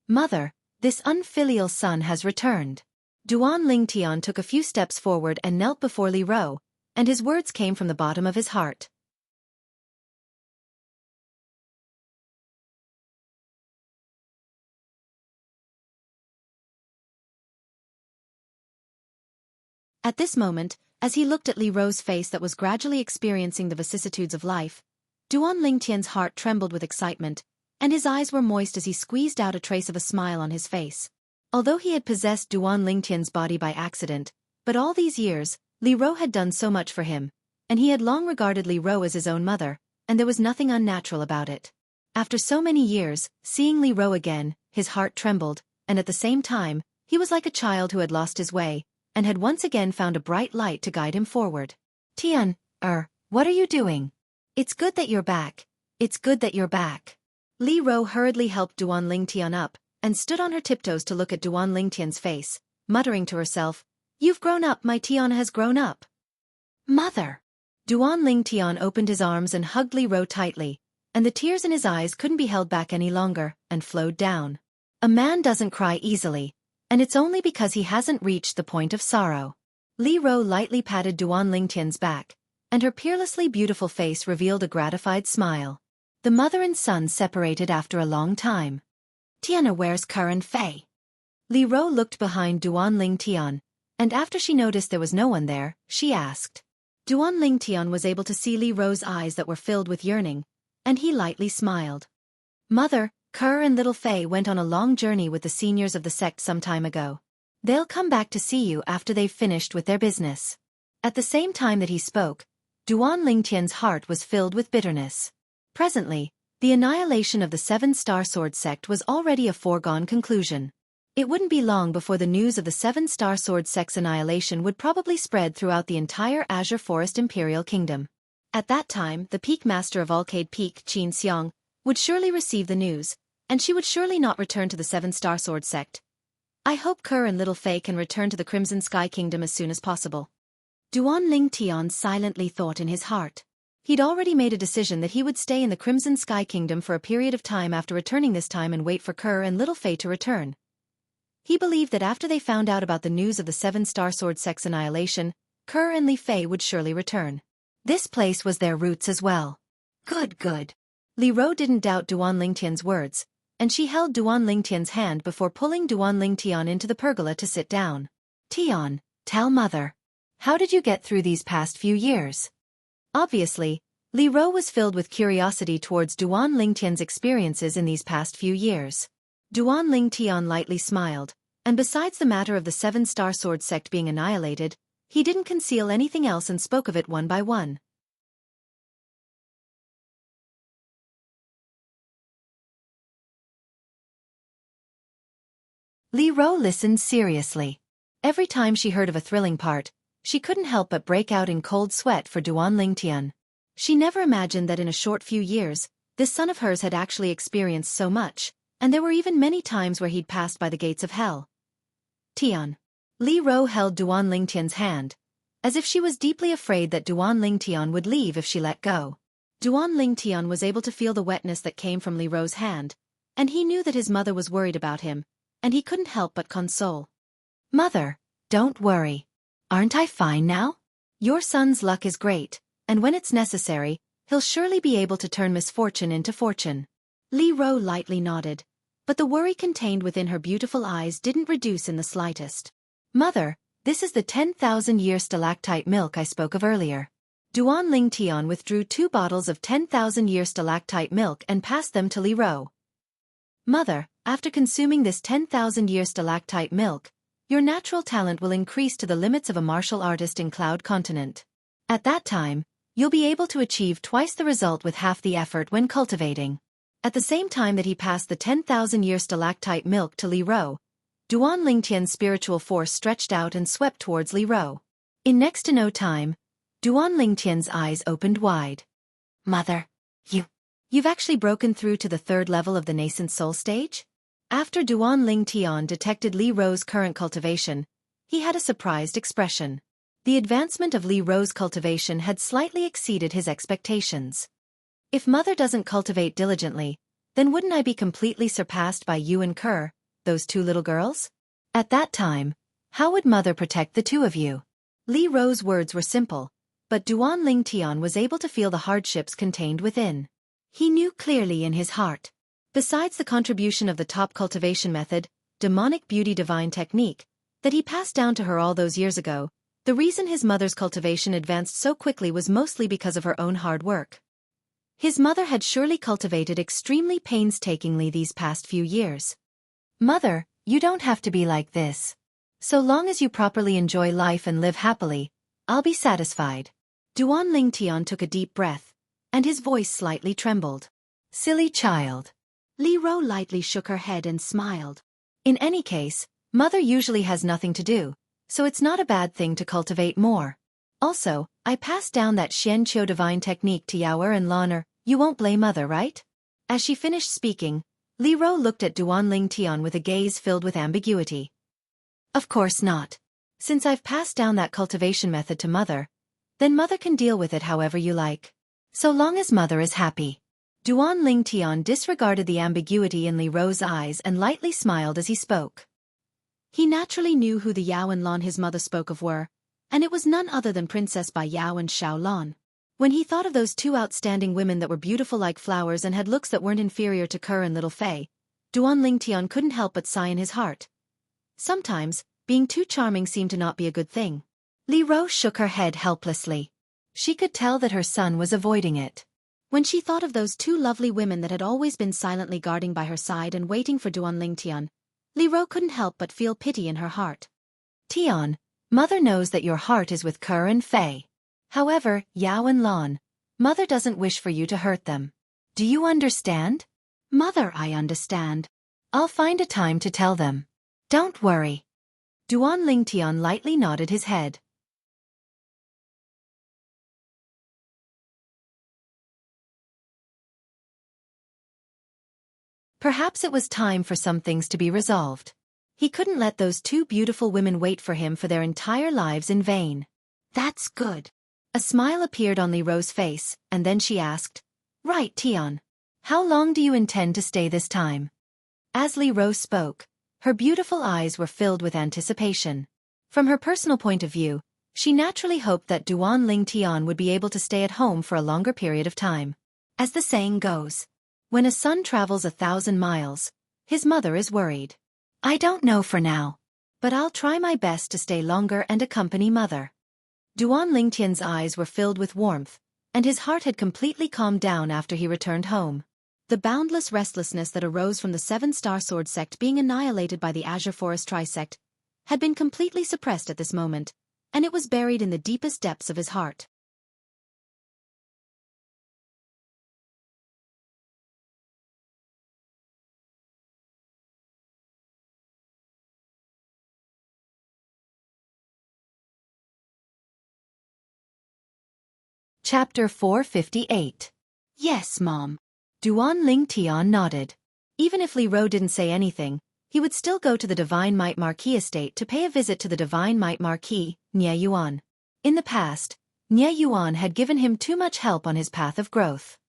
Mother, this unfilial son has returned. Duan Lingtian took a few steps forward and knelt before Li Ro, and his words came from the bottom of his heart. At this moment, as he looked at Li Ro's face that was gradually experiencing the vicissitudes of life, Duan Lingtian's heart trembled with excitement, and his eyes were moist as he squeezed out a trace of a smile on his face. Although he had possessed Duan Lingtian's body by accident, but all these years, Li Ro had done so much for him, and he had long regarded Li Ro as his own mother, and there was nothing unnatural about it. After so many years, seeing Li Ro again, his heart trembled, and at the same time, he was like a child who had lost his way, and had once again found a bright light to guide him forward. Tian, what are you doing? It's good that you're back. It's good that you're back. Li Ro hurriedly helped Duan Lingtian up, and stood on her tiptoes to look at Duan Lingtian's face, muttering to herself, You've grown up, my Tian has grown up. Mother! Duan Lingtian opened his arms and hugged Li Ro tightly, and the tears in his eyes couldn't be held back any longer, and flowed down. A man doesn't cry easily, and it's only because he hasn't reached the point of sorrow. Li Ro lightly patted Duan Lingtian's back, and her peerlessly beautiful face revealed a gratified smile. The mother and son separated after a long time. Tiana, where's Ker and Fei? Li Ro looked behind Duan Lingtian, and after she noticed there was no one there, she asked. Duan Lingtian was able to see Li Ro's eyes that were filled with yearning, and he lightly smiled. Mother, Ker and little Fei went on a long journey with the seniors of the sect some time ago. They'll come back to see you after they've finished with their business. At the same time that he spoke, Duan Lingtian's heart was filled with bitterness. Presently, the annihilation of the Seven-Star Sword sect was already a foregone conclusion. It wouldn't be long before the news of the Seven-Star Sword sect's annihilation would probably spread throughout the entire Azure Forest Imperial Kingdom. At that time, the peak master of Alcade Peak, Xianxia, would surely receive the news, and she would surely not return to the Seven-Star Sword sect. I hope Kerr and Little Fei can return to the Crimson Sky Kingdom as soon as possible. Duan Ling Tian silently thought in his heart. He'd already made a decision that he would stay in the Crimson Sky Kingdom for a period of time after returning this time and wait for Kerr and Little Fei to return. He believed that after they found out about the news of the Seven-Star Sword sect's annihilation, Kerr and Li Fei would surely return. This place was their roots as well. Good. Li Ro didn't doubt Duan Lingtian's words, and she held Duan Lingtian's hand before pulling Duan Lingtian into the pergola to sit down. Tian, tell mother. How did you get through these past few years? Obviously, Li Ro was filled with curiosity towards Duan Lingtian's experiences in these past few years. Duan Lingtian lightly smiled, and besides the matter of the Seven-Star Sword sect being annihilated, he didn't conceal anything else and spoke of it one by one. Li Ro listened seriously. Every time she heard of a thrilling part, she couldn't help but break out in cold sweat for Duan Lingtian. She never imagined that in a short few years, this son of hers had actually experienced so much, and there were even many times where he'd passed by the gates of hell. Tian. Li Ro held Duan Lingtian's hand, as if she was deeply afraid that Duan Lingtian would leave if she let go. Duan Lingtian was able to feel the wetness that came from Li Ro's hand, and he knew that his mother was worried about him, and he couldn't help but console. Mother, don't worry. Aren't I fine now? Your son's luck is great, and when it's necessary, he'll surely be able to turn misfortune into fortune. Li Ro lightly nodded, but the worry contained within her beautiful eyes didn't reduce in the slightest. Mother, this is the 10,000-year stalactite milk I spoke of earlier. Duan Lingtian withdrew 2 bottles of 10,000-year stalactite milk and passed them to Li Ro. Mother, after consuming this 10,000-year stalactite milk, your natural talent will increase to the limits of a martial artist in Cloud Continent. At that time, you'll be able to achieve twice the result with half the effort when cultivating. At the same time that he passed the 10,000-year stalactite milk to Li Ro, Duan Lingtian's spiritual force stretched out and swept towards Li Ro. In next to no time, Duan Lingtian's eyes opened wide. Mother, you've actually broken through to the 3rd level of the nascent soul stage? After Duan Lingtian detected Li Ro's current cultivation, he had a surprised expression. The advancement of Li Ro's cultivation had slightly exceeded his expectations. If mother doesn't cultivate diligently, then wouldn't I be completely surpassed by you and Kerr, those 2 little girls? At that time, how would mother protect the 2 of you? Li Ro's words were simple, but Duan Lingtian was able to feel the hardships contained within. He knew clearly in his heart. Besides the contribution of the top cultivation method, demonic beauty divine technique, that he passed down to her all those years ago, the reason his mother's cultivation advanced so quickly was mostly because of her own hard work. His mother had surely cultivated extremely painstakingly these past few years. Mother, you don't have to be like this. So long as you properly enjoy life and live happily, I'll be satisfied. Duan Lingtian took a deep breath, and his voice slightly trembled. Silly child. Li Ro lightly shook her head and smiled. In any case, mother usually has nothing to do, so it's not a bad thing to cultivate more. Also, I passed down that Xianxia divine technique to Yaoer and Lanner. You won't blame mother, right? As she finished speaking, Li Ro looked at Duan Lingtian with a gaze filled with ambiguity. Of course not. Since I've passed down that cultivation method to mother, then mother can deal with it however you like. So long as mother is happy. Duan Lingtian disregarded the ambiguity in Li Ro's eyes and lightly smiled as he spoke. He naturally knew who the Yao and Lan his mother spoke of were, and it was none other than Princess Bai Yao and Xiao Lan. When he thought of those 2 outstanding women that were beautiful like flowers and had looks that weren't inferior to Kerr and Little Fei, Duan Lingtian couldn't help but sigh in his heart. Sometimes, being too charming seemed to not be a good thing. Li Ro shook her head helplessly. She could tell that her son was avoiding it. When she thought of those 2 lovely women that had always been silently guarding by her side and waiting for Duan Lingtian, Li Ro couldn't help but feel pity in her heart. Tian, mother knows that your heart is with Kerr and Fei. However, Yao and Lan, mother doesn't wish for you to hurt them. Do you understand? Mother, I understand. I'll find a time to tell them. Don't worry. Duan Lingtian lightly nodded his head. Perhaps it was time for some things to be resolved. He couldn't let those two beautiful women wait for him for their entire lives in vain. That's good. A smile appeared on Li Ro's face, and then she asked, Right, Tian. How long do you intend to stay this time? As Li Ro spoke, her beautiful eyes were filled with anticipation. From her personal point of view, she naturally hoped that Duan Ling Tian would be able to stay at home for a longer period of time. As the saying goes, when a son travels 1,000 miles, his mother is worried. I don't know for now, but I'll try my best to stay longer and accompany mother. Duan Lingtian's eyes were filled with warmth, and his heart had completely calmed down after he returned home. The boundless restlessness that arose from the Seven-Star Sword sect being annihilated by the Azure Forest Trisect had been completely suppressed at this moment, and it was buried in the deepest depths of his heart. Chapter 458. Yes, Mom. Duan Ling Tian nodded. Even if Li Ro didn't say anything, he would still go to the Divine Might Marquis estate to pay a visit to the Divine Might Marquis, Nie Yuan. In the past, Nie Yuan had given him too much help on his path of growth.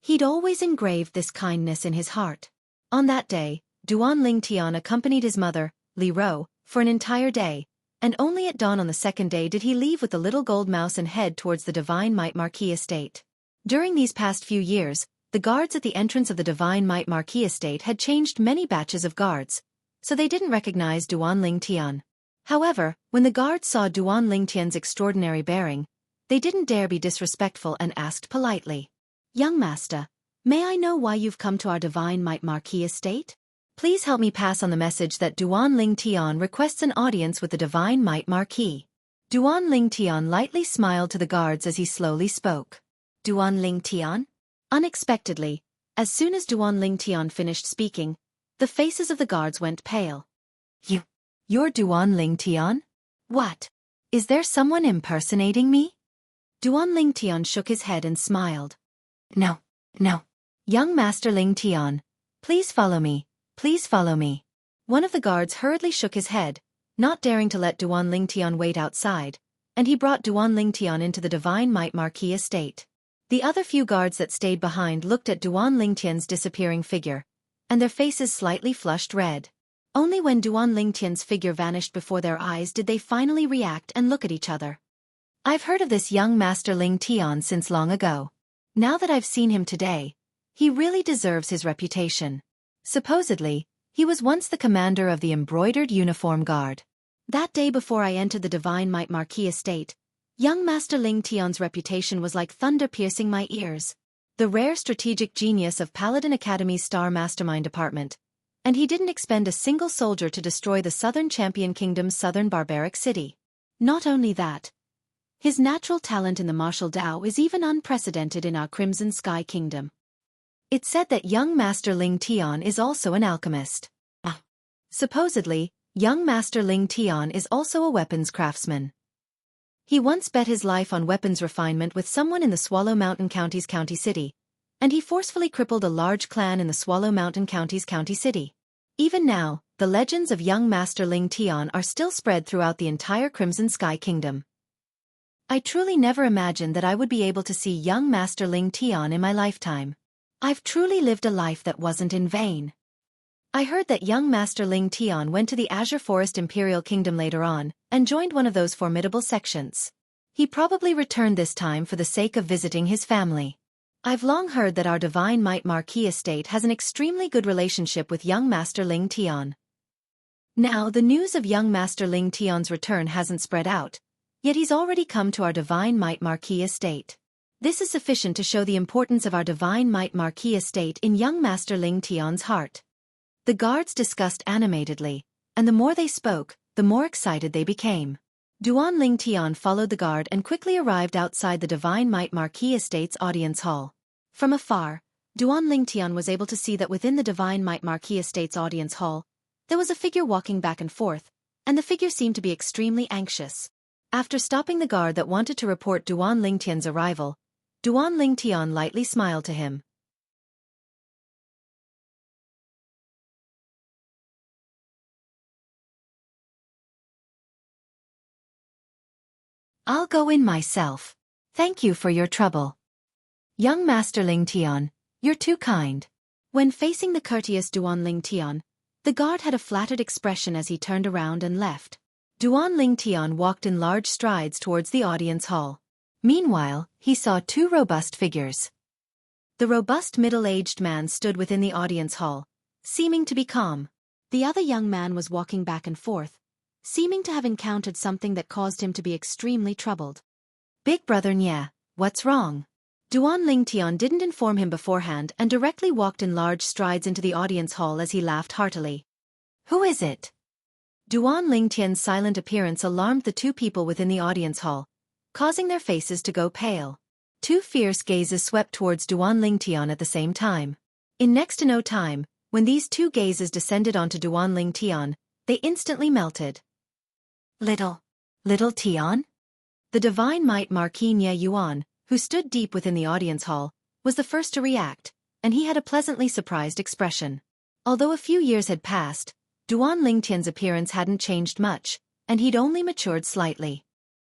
He'd always engraved this kindness in his heart. On that day, Duan Ling Tian accompanied his mother, Li Ro, for an entire day, and only at dawn on the second day did he leave with the little gold mouse and head towards the Divine Might Marquis estate. During these past few years, the guards at the entrance of the Divine Might Marquis estate had changed many batches of guards, so they didn't recognize Duan Ling Tian. However, when the guards saw Duan Ling Tian's extraordinary bearing, they didn't dare be disrespectful and asked politely, Young master, may I know why you've come to our Divine Might Marquis estate? Please help me pass on the message that Duan Ling Tian requests an audience with the Divine Might Marquis. Duan Ling Tian lightly smiled to the guards as he slowly spoke. Duan Ling Tian? Unexpectedly, as soon as Duan Ling Tian finished speaking, the faces of the guards went pale. You're Duan Ling Tian? What? Is there someone impersonating me? Duan Ling Tian shook his head and smiled. No. Young Master Ling Tian, please follow me. Please follow me. One of the guards hurriedly shook his head, not daring to let Duan Ling Tian wait outside, and he brought Duan Ling Tian into the Divine Might Marquis estate. The other few guards that stayed behind looked at Duan Ling Tian's disappearing figure, and their faces slightly flushed red. Only when Duan Ling Tian's figure vanished before their eyes did they finally react and look at each other. I've heard of this young Master Ling Tian since long ago. Now that I've seen him today, he really deserves his reputation. Supposedly, he was once the commander of the Embroidered Uniform Guard. That day before I entered the Divine Might Marquis estate, young Master Ling Tian's reputation was like thunder piercing my ears. The rare strategic genius of Paladin Academy's Star Mastermind Department. And he didn't expend a single soldier to destroy the Southern Champion Kingdom's southern barbaric city. Not only that, his natural talent in the martial Dao is even unprecedented in our Crimson Sky Kingdom. It's said that young Master Ling Tian is also an alchemist. Supposedly, young Master Ling Tian is also a weapons craftsman. He once bet his life on weapons refinement with someone in the Swallow Mountain County's county city, and he forcefully crippled a large clan in the Swallow Mountain County's county city. Even now, the legends of young Master Ling Tian are still spread throughout the entire Crimson Sky Kingdom. I truly never imagined that I would be able to see young Master Ling Tian in my lifetime. I've truly lived a life that wasn't in vain. I heard that young Master Ling Tian went to the Azure Forest Imperial Kingdom later on, and joined one of those formidable sections. He probably returned this time for the sake of visiting his family. I've long heard that our Divine Might Marquis estate has an extremely good relationship with young Master Ling Tian. Now the news of young Master Ling Tian's return hasn't spread out, yet he's already come to our Divine Might Marquis estate. This is sufficient to show the importance of our Divine Might Marquis estate in young Master Ling Tian's heart. The guards discussed animatedly, and the more they spoke, the more excited they became. Duan Ling Tian followed the guard and quickly arrived outside the Divine Might Marquis estate's audience hall. From afar, Duan Ling Tian was able to see that within the Divine Might Marquis estate's audience hall, there was a figure walking back and forth, and the figure seemed to be extremely anxious. After stopping the guard that wanted to report Duan Ling Tian's arrival, Duan Ling Tian lightly smiled to him. I'll go in myself. Thank you for your trouble. Young Master Ling Tian, you're too kind. When facing the courteous Duan Ling Tian, the guard had a flattered expression as he turned around and left. Duan Ling Tian walked in large strides towards the audience hall. Meanwhile, he saw two robust figures. The robust middle-aged man stood within the audience hall, seeming to be calm. The other young man was walking back and forth, seeming to have encountered something that caused him to be extremely troubled. Big brother Nye, what's wrong? Duan Ling Tian didn't inform him beforehand and directly walked in large strides into the audience hall as he laughed heartily. Who is it? Duan Ling Tian's silent appearance alarmed the two people within the audience hall, causing their faces to go pale. Two fierce gazes swept towards Duan Ling Tian at the same time. In next to no time, when these two gazes descended onto Duan Ling Tian, they instantly melted. Little Tian? The divine might Marquis Nye Yuan, who stood deep within the audience hall, was the first to react, and he had a pleasantly surprised expression. Although a few years had passed, Duan Ling Tian's appearance hadn't changed much, and he'd only matured slightly.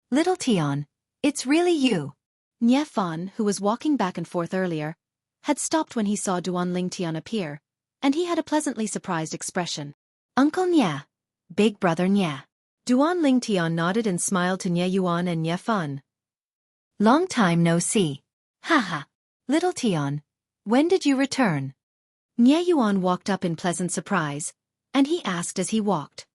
Little Tian, it's really you. Nye Fan, who was walking back and forth earlier, had stopped when he saw Duan Ling Tian appear, and he had a pleasantly surprised expression. Uncle Nye. Big brother Nye. Duan Ling Tian nodded and smiled to Nye Yuan and Nye Fan. Long time no see. Haha. Little Tian, when did you return? Nye Yuan walked up in pleasant surprise, and he asked as he walked.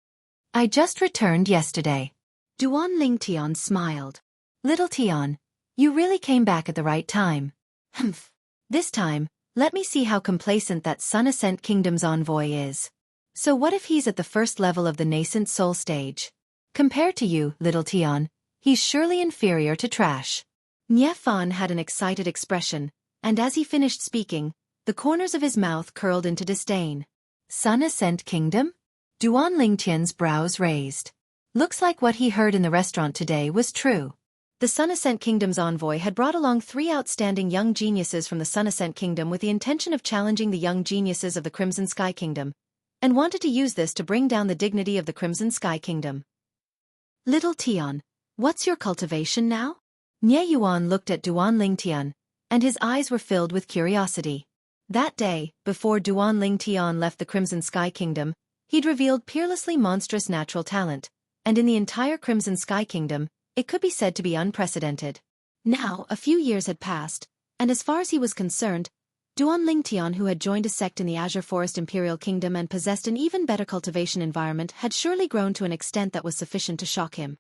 I just returned yesterday. Duan Ling Tian smiled. Little Tian, you really came back at the right time. Humph. This time, let me see how complacent that Sun Ascent Kingdom's envoy is. So what if he's at the first level of the nascent soul stage? Compared to you, Little Tian, he's surely inferior to trash. Nye Fan had an excited expression, and as he finished speaking, the corners of his mouth curled into disdain. Sun Ascent Kingdom? Duan Ling Tian's brows raised. Looks like what he heard in the restaurant today was true. The Sun Ascent Kingdom's envoy had brought along 3 outstanding young geniuses from the Sun Ascent Kingdom with the intention of challenging the young geniuses of the Crimson Sky Kingdom, and wanted to use this to bring down the dignity of the Crimson Sky Kingdom. Little Tian, what's your cultivation now? Nye Yuan looked at Duan Ling Tian, and his eyes were filled with curiosity. That day, before Duan Ling Tian left the Crimson Sky Kingdom, he'd revealed peerlessly monstrous natural talent, and in the entire Crimson Sky Kingdom, it could be said to be unprecedented. Now, a few years had passed, and as far as he was concerned, Duan Ling Tian, who had joined a sect in the Azure Forest Imperial Kingdom and possessed an even better cultivation environment, had surely grown to an extent that was sufficient to shock him.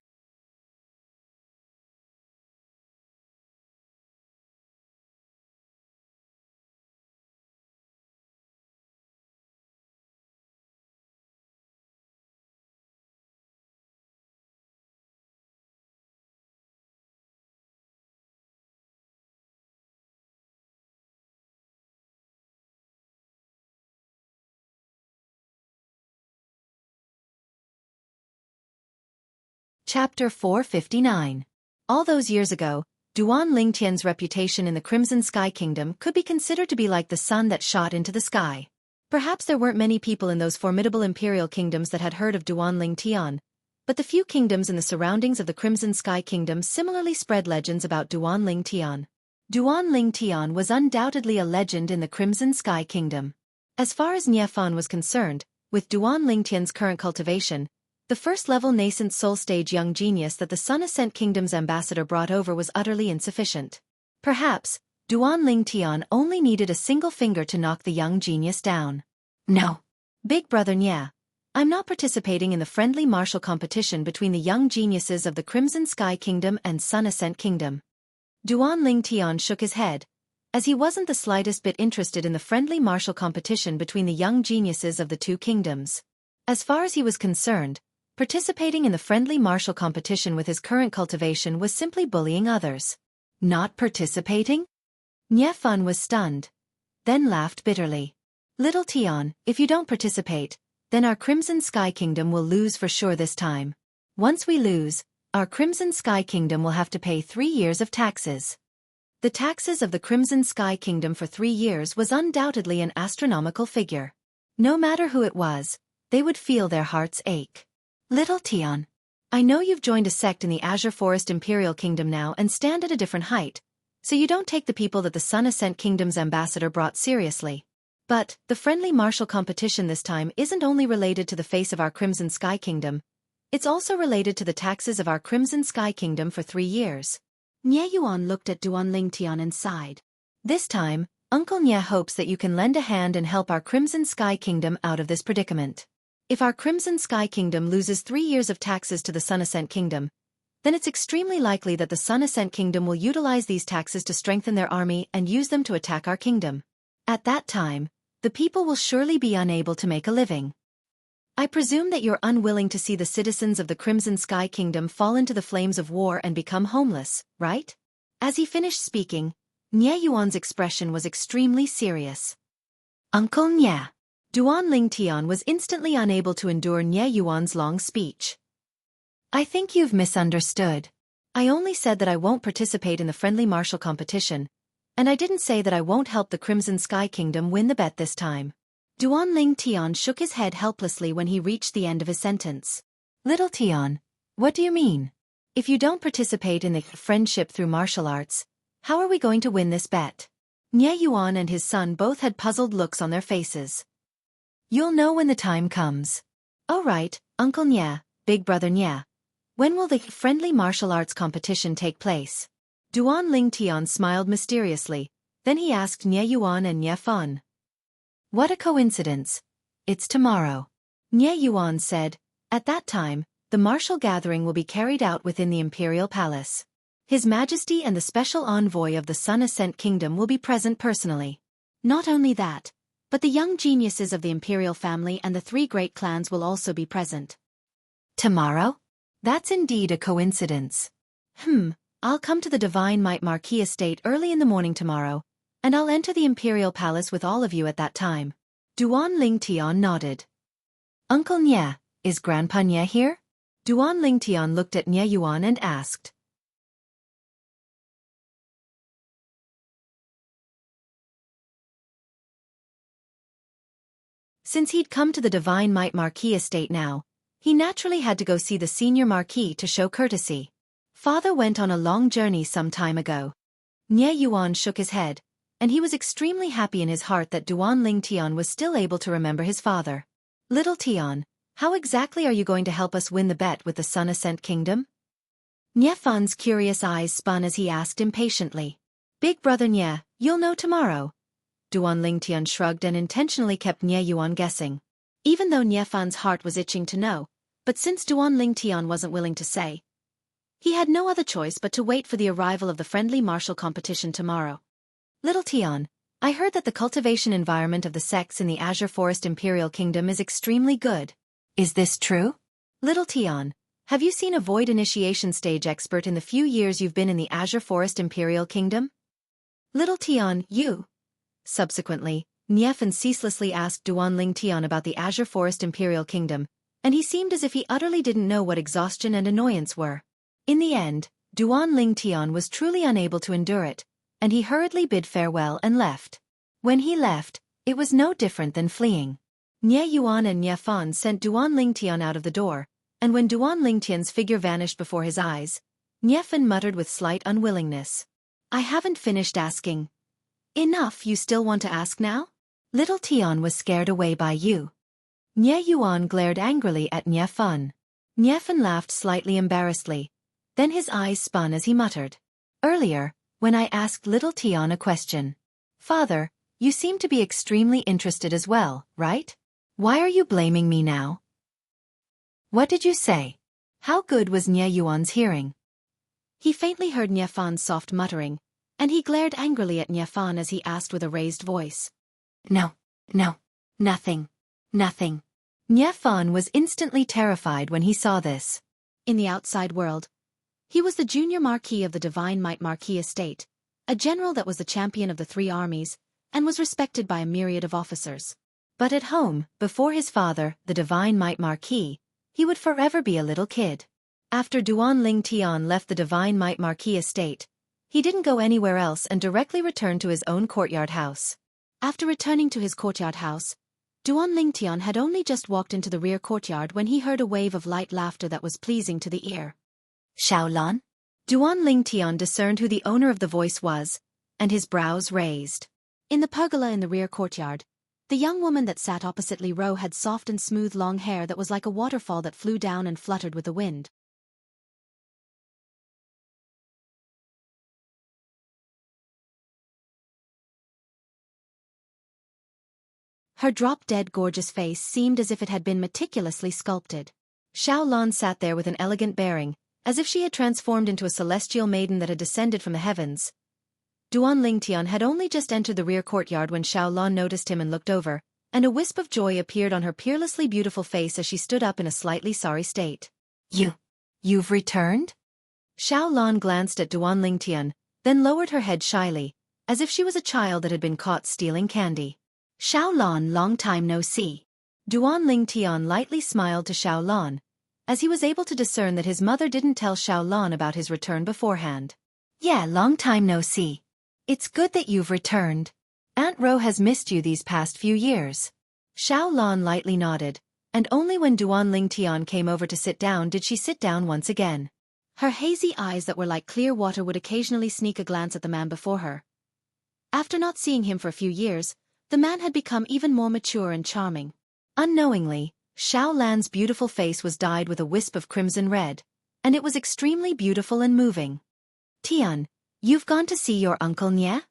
Chapter 459. All those years ago, Duan Ling Tian's reputation in the Crimson Sky Kingdom could be considered to be like the sun that shot into the sky. Perhaps there weren't many people in those formidable imperial kingdoms that had heard of Duan Ling Tian, but the few kingdoms in the surroundings of the Crimson Sky Kingdom similarly spread legends about Duan Ling Tian. Duan Ling Tian was undoubtedly a legend in the Crimson Sky Kingdom. As far as Nye Fan was concerned, with Duan Ling Tian's current cultivation, the first-level nascent soul-stage young genius that the Sun Ascent Kingdom's ambassador brought over was utterly insufficient. Perhaps, Duan Ling Tian only needed a single finger to knock the young genius down. No. Big brother Nye, I'm not participating in the friendly martial competition between the young geniuses of the Crimson Sky Kingdom and Sun Ascent Kingdom. Duan Ling Tian shook his head, as he wasn't the slightest bit interested in the friendly martial competition between the young geniuses of the two kingdoms. As far as he was concerned, participating in the friendly martial competition with his current cultivation was simply bullying others. Not participating? Nye Fan was stunned, then laughed bitterly. Little Tian, if you don't participate, then our Crimson Sky Kingdom will lose for sure this time. Once we lose, our Crimson Sky Kingdom will have to pay 3 years of taxes. The taxes of the Crimson Sky Kingdom for 3 years was undoubtedly an astronomical figure. No matter who it was, they would feel their hearts ache. Little Tian, I know you've joined a sect in the Azure Forest Imperial Kingdom now and stand at a different height, so you don't take the people that the Sun Ascent Kingdom's ambassador brought seriously. But, the friendly martial competition this time isn't only related to the face of our Crimson Sky Kingdom, it's also related to the taxes of our Crimson Sky Kingdom for 3 years. Nie Yuan looked at Duan Lingtian and sighed. This time, Uncle Nie hopes that you can lend a hand and help our Crimson Sky Kingdom out of this predicament. If our Crimson Sky Kingdom loses 3 years of taxes to the Sun Ascent Kingdom, then it's extremely likely that the Sun Ascent Kingdom will utilize these taxes to strengthen their army and use them to attack our kingdom. At that time, the people will surely be unable to make a living. I presume that you're unwilling to see the citizens of the Crimson Sky Kingdom fall into the flames of war and become homeless, right? As he finished speaking, Nie Yuan's expression was extremely serious. Uncle Nie. Duan Lingtian was instantly unable to endure Nie Yuan's long speech. I think you've misunderstood. I only said that I won't participate in the friendly martial competition, and I didn't say that I won't help the Crimson Sky Kingdom win the bet this time. Duan Lingtian shook his head helplessly when he reached the end of his sentence. Little Tian, what do you mean? If you don't participate in the friendship through martial arts, how are we going to win this bet? Nie Yuan and his son both had puzzled looks on their faces. You'll know when the time comes. Oh right, Uncle Nie, Big Brother Nie. When will the friendly martial arts competition take place? Duan Lingtian smiled mysteriously, then he asked Nie Yuan and Nie Fan. What a coincidence. It's tomorrow. Nie Yuan said, at that time, the martial gathering will be carried out within the Imperial Palace. His Majesty and the special envoy of the Sun Ascent Kingdom will be present personally. Not only that, but the young geniuses of the Imperial family and the 3 great clans will also be present. Tomorrow? That's indeed a coincidence. I'll come to the Divine Might Marquis estate early in the morning tomorrow, and I'll enter the Imperial Palace with all of you at that time. Duan Lingtian nodded. Uncle Nie, is Grandpa Nie here? Duan Lingtian looked at Nie Yuan and asked. Since he'd come to the Divine Might Marquis estate now, he naturally had to go see the senior Marquis to show courtesy. Father went on a long journey some time ago. Nie Yuan shook his head, and he was extremely happy in his heart that Duan Lingtian was still able to remember his father. Little Tian, how exactly are you going to help us win the bet with the Sun Ascent Kingdom? Nie Fan's curious eyes spun as he asked impatiently. Big Brother Nie, you'll know tomorrow. Duan Lingtian shrugged and intentionally kept Nie Yuan guessing. Even though Nie Fan's heart was itching to know, but since Duan Lingtian wasn't willing to say, he had no other choice but to wait for the arrival of the friendly martial competition tomorrow. Little Tian, I heard that the cultivation environment of the sects in the Azure Forest Imperial Kingdom is extremely good. Is this true? Little Tian, have you seen a void initiation stage expert in the few years you've been in the Azure Forest Imperial Kingdom? Little Tian, you. Subsequently, Nie Fan ceaselessly asked Duan Lingtian about the Azure Forest Imperial Kingdom, and he seemed as if he utterly didn't know what exhaustion and annoyance were. In the end, Duan Lingtian was truly unable to endure it, and he hurriedly bid farewell and left. When he left, it was no different than fleeing. Nie Yuan and Nie Fan sent Duan Lingtian out of the door, and when Duan Lingtian's figure vanished before his eyes, Nie Fan muttered with slight unwillingness. I haven't finished asking. Enough, you still want to ask now? Little Tian was scared away by you. Nie Yuan glared angrily at Nie Fan. Nie Fan laughed slightly embarrassedly. Then his eyes spun as he muttered. Earlier, when I asked Little Tian a question. Father, you seem to be extremely interested as well, right? Why are you blaming me now? What did you say? How good was Nie Yuan's hearing? He faintly heard Nie Fan's soft muttering, and he glared angrily at Nie Fan as he asked with a raised voice. No, nothing. Nie Fan was instantly terrified when he saw this. In the outside world, he was the junior Marquis of the Divine Might Marquis estate, a general that was the champion of the 3 armies, and was respected by a myriad of officers. But at home, before his father, the Divine Might Marquis, he would forever be a little kid. After Duan Lingtian left the Divine Might Marquis estate, he didn't go anywhere else and directly returned to his own courtyard house. After returning to his courtyard house, Duan Lingtian had only just walked into the rear courtyard when he heard a wave of light laughter that was pleasing to the ear. Xiaolan? Duan Lingtian discerned who the owner of the voice was, and his brows raised. In the pergola in the rear courtyard, the young woman that sat opposite Li Ro had soft and smooth long hair that was like a waterfall that flew down and fluttered with the wind. Her drop-dead gorgeous face seemed as if it had been meticulously sculpted. Xiaolan sat there with an elegant bearing, as if she had transformed into a celestial maiden that had descended from the heavens. Duan Lingtian had only just entered the rear courtyard when Xiaolan noticed him and looked over, and a wisp of joy appeared on her peerlessly beautiful face as she stood up in a slightly sorry state. You've returned? Xiaolan glanced at Duan Lingtian, then lowered her head shyly, as if she was a child that had been caught stealing candy. Xiaolan, long time no see. Duan Lingtian lightly smiled to Xiaolan, as he was able to discern that his mother didn't tell Xiaolan about his return beforehand. Yeah, long time no see. It's good that you've returned. Aunt Ro has missed you these past few years. Xiaolan lightly nodded, and only when Duan Lingtian came over to sit down did she sit down once again. Her hazy eyes that were like clear water would occasionally sneak a glance at the man before her. After not seeing him for a few years, the man had become even more mature and charming. Unknowingly, Xiaolan's beautiful face was dyed with a wisp of crimson red, and it was extremely beautiful and moving. Tian, you've gone to see your uncle Nye?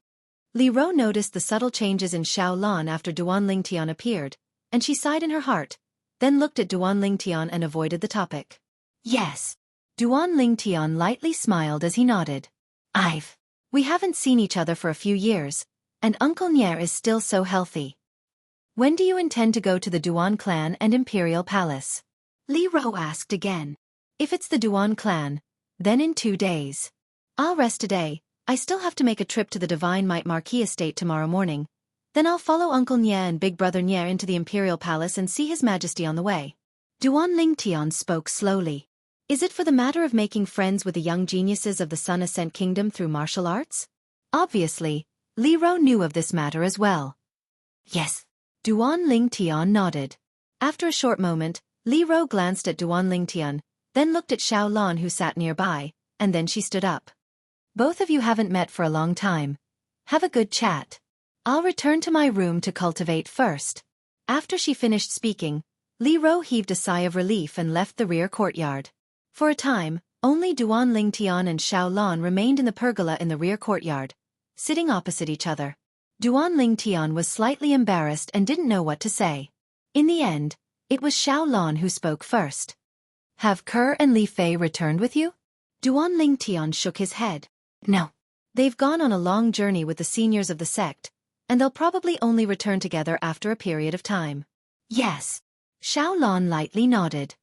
Li Ro noticed the subtle changes in Xiaolan after Duan Lingtian appeared, and she sighed in her heart, then looked at Duan Lingtian and avoided the topic. Yes. Duan Lingtian lightly smiled as he nodded. We haven't seen each other for a few years, and Uncle Nye is still so healthy. When do you intend to go to the Duan clan and Imperial Palace? Li Ro asked again. If it's the Duan clan, then in 2 days. I'll rest today. I still have to make a trip to the Divine Might Marquis estate tomorrow morning. Then I'll follow Uncle Nye and Big Brother Nye into the Imperial Palace and see His Majesty on the way. Duan Lingtian spoke slowly. Is it for the matter of making friends with the young geniuses of the Sun Ascent Kingdom through martial arts? Obviously, Li Ro knew of this matter as well. Yes. Duan Lingtian nodded. After a short moment, Li Ro glanced at Duan Lingtian, then looked at Xiaolan who sat nearby, and then she stood up. Both of you haven't met for a long time. Have a good chat. I'll return to my room to cultivate first. After she finished speaking, Li Ro heaved a sigh of relief and left the rear courtyard. For a time, only Duan Lingtian and Xiaolan remained in the pergola in the rear courtyard, sitting opposite each other. Duan Lingtian was slightly embarrassed and didn't know what to say. In the end, it was Xiaolan who spoke first. Have Ke and Li Fei returned with you? Duan Lingtian shook his head. No. They've gone on a long journey with the seniors of the sect, and they'll probably only return together after a period of time. Yes. Xiaolan lightly nodded.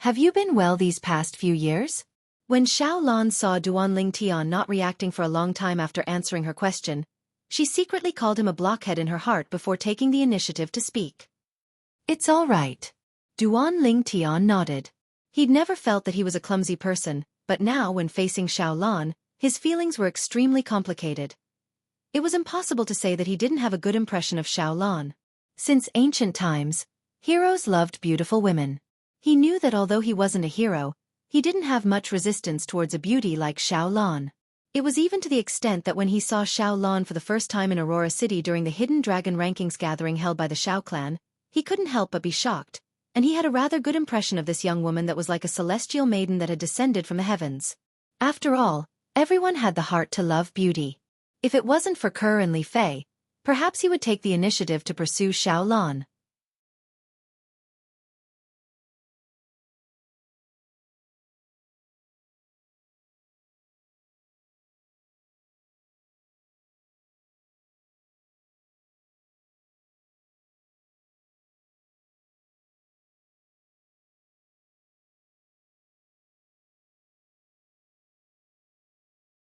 Have you been well these past few years? When Xiaolan saw Duan Lingtian not reacting for a long time after answering her question, she secretly called him a blockhead in her heart before taking the initiative to speak. It's all right. Duan Lingtian nodded. He'd never felt that he was a clumsy person, but now when facing Xiaolan, his feelings were extremely complicated. It was impossible to say that he didn't have a good impression of Xiaolan. Since ancient times, heroes loved beautiful women. He knew that although he wasn't a hero, he didn't have much resistance towards a beauty like Xiaolan. It was even to the extent that when he saw Xiaolan for the first time in Aurora City during the Hidden Dragon Rankings gathering held by the Xiao clan, he couldn't help but be shocked, and he had a rather good impression of this young woman that was like a celestial maiden that had descended from the heavens. After all, everyone had the heart to love beauty. If it wasn't for Ke and Li Fei, perhaps he would take the initiative to pursue Xiaolan.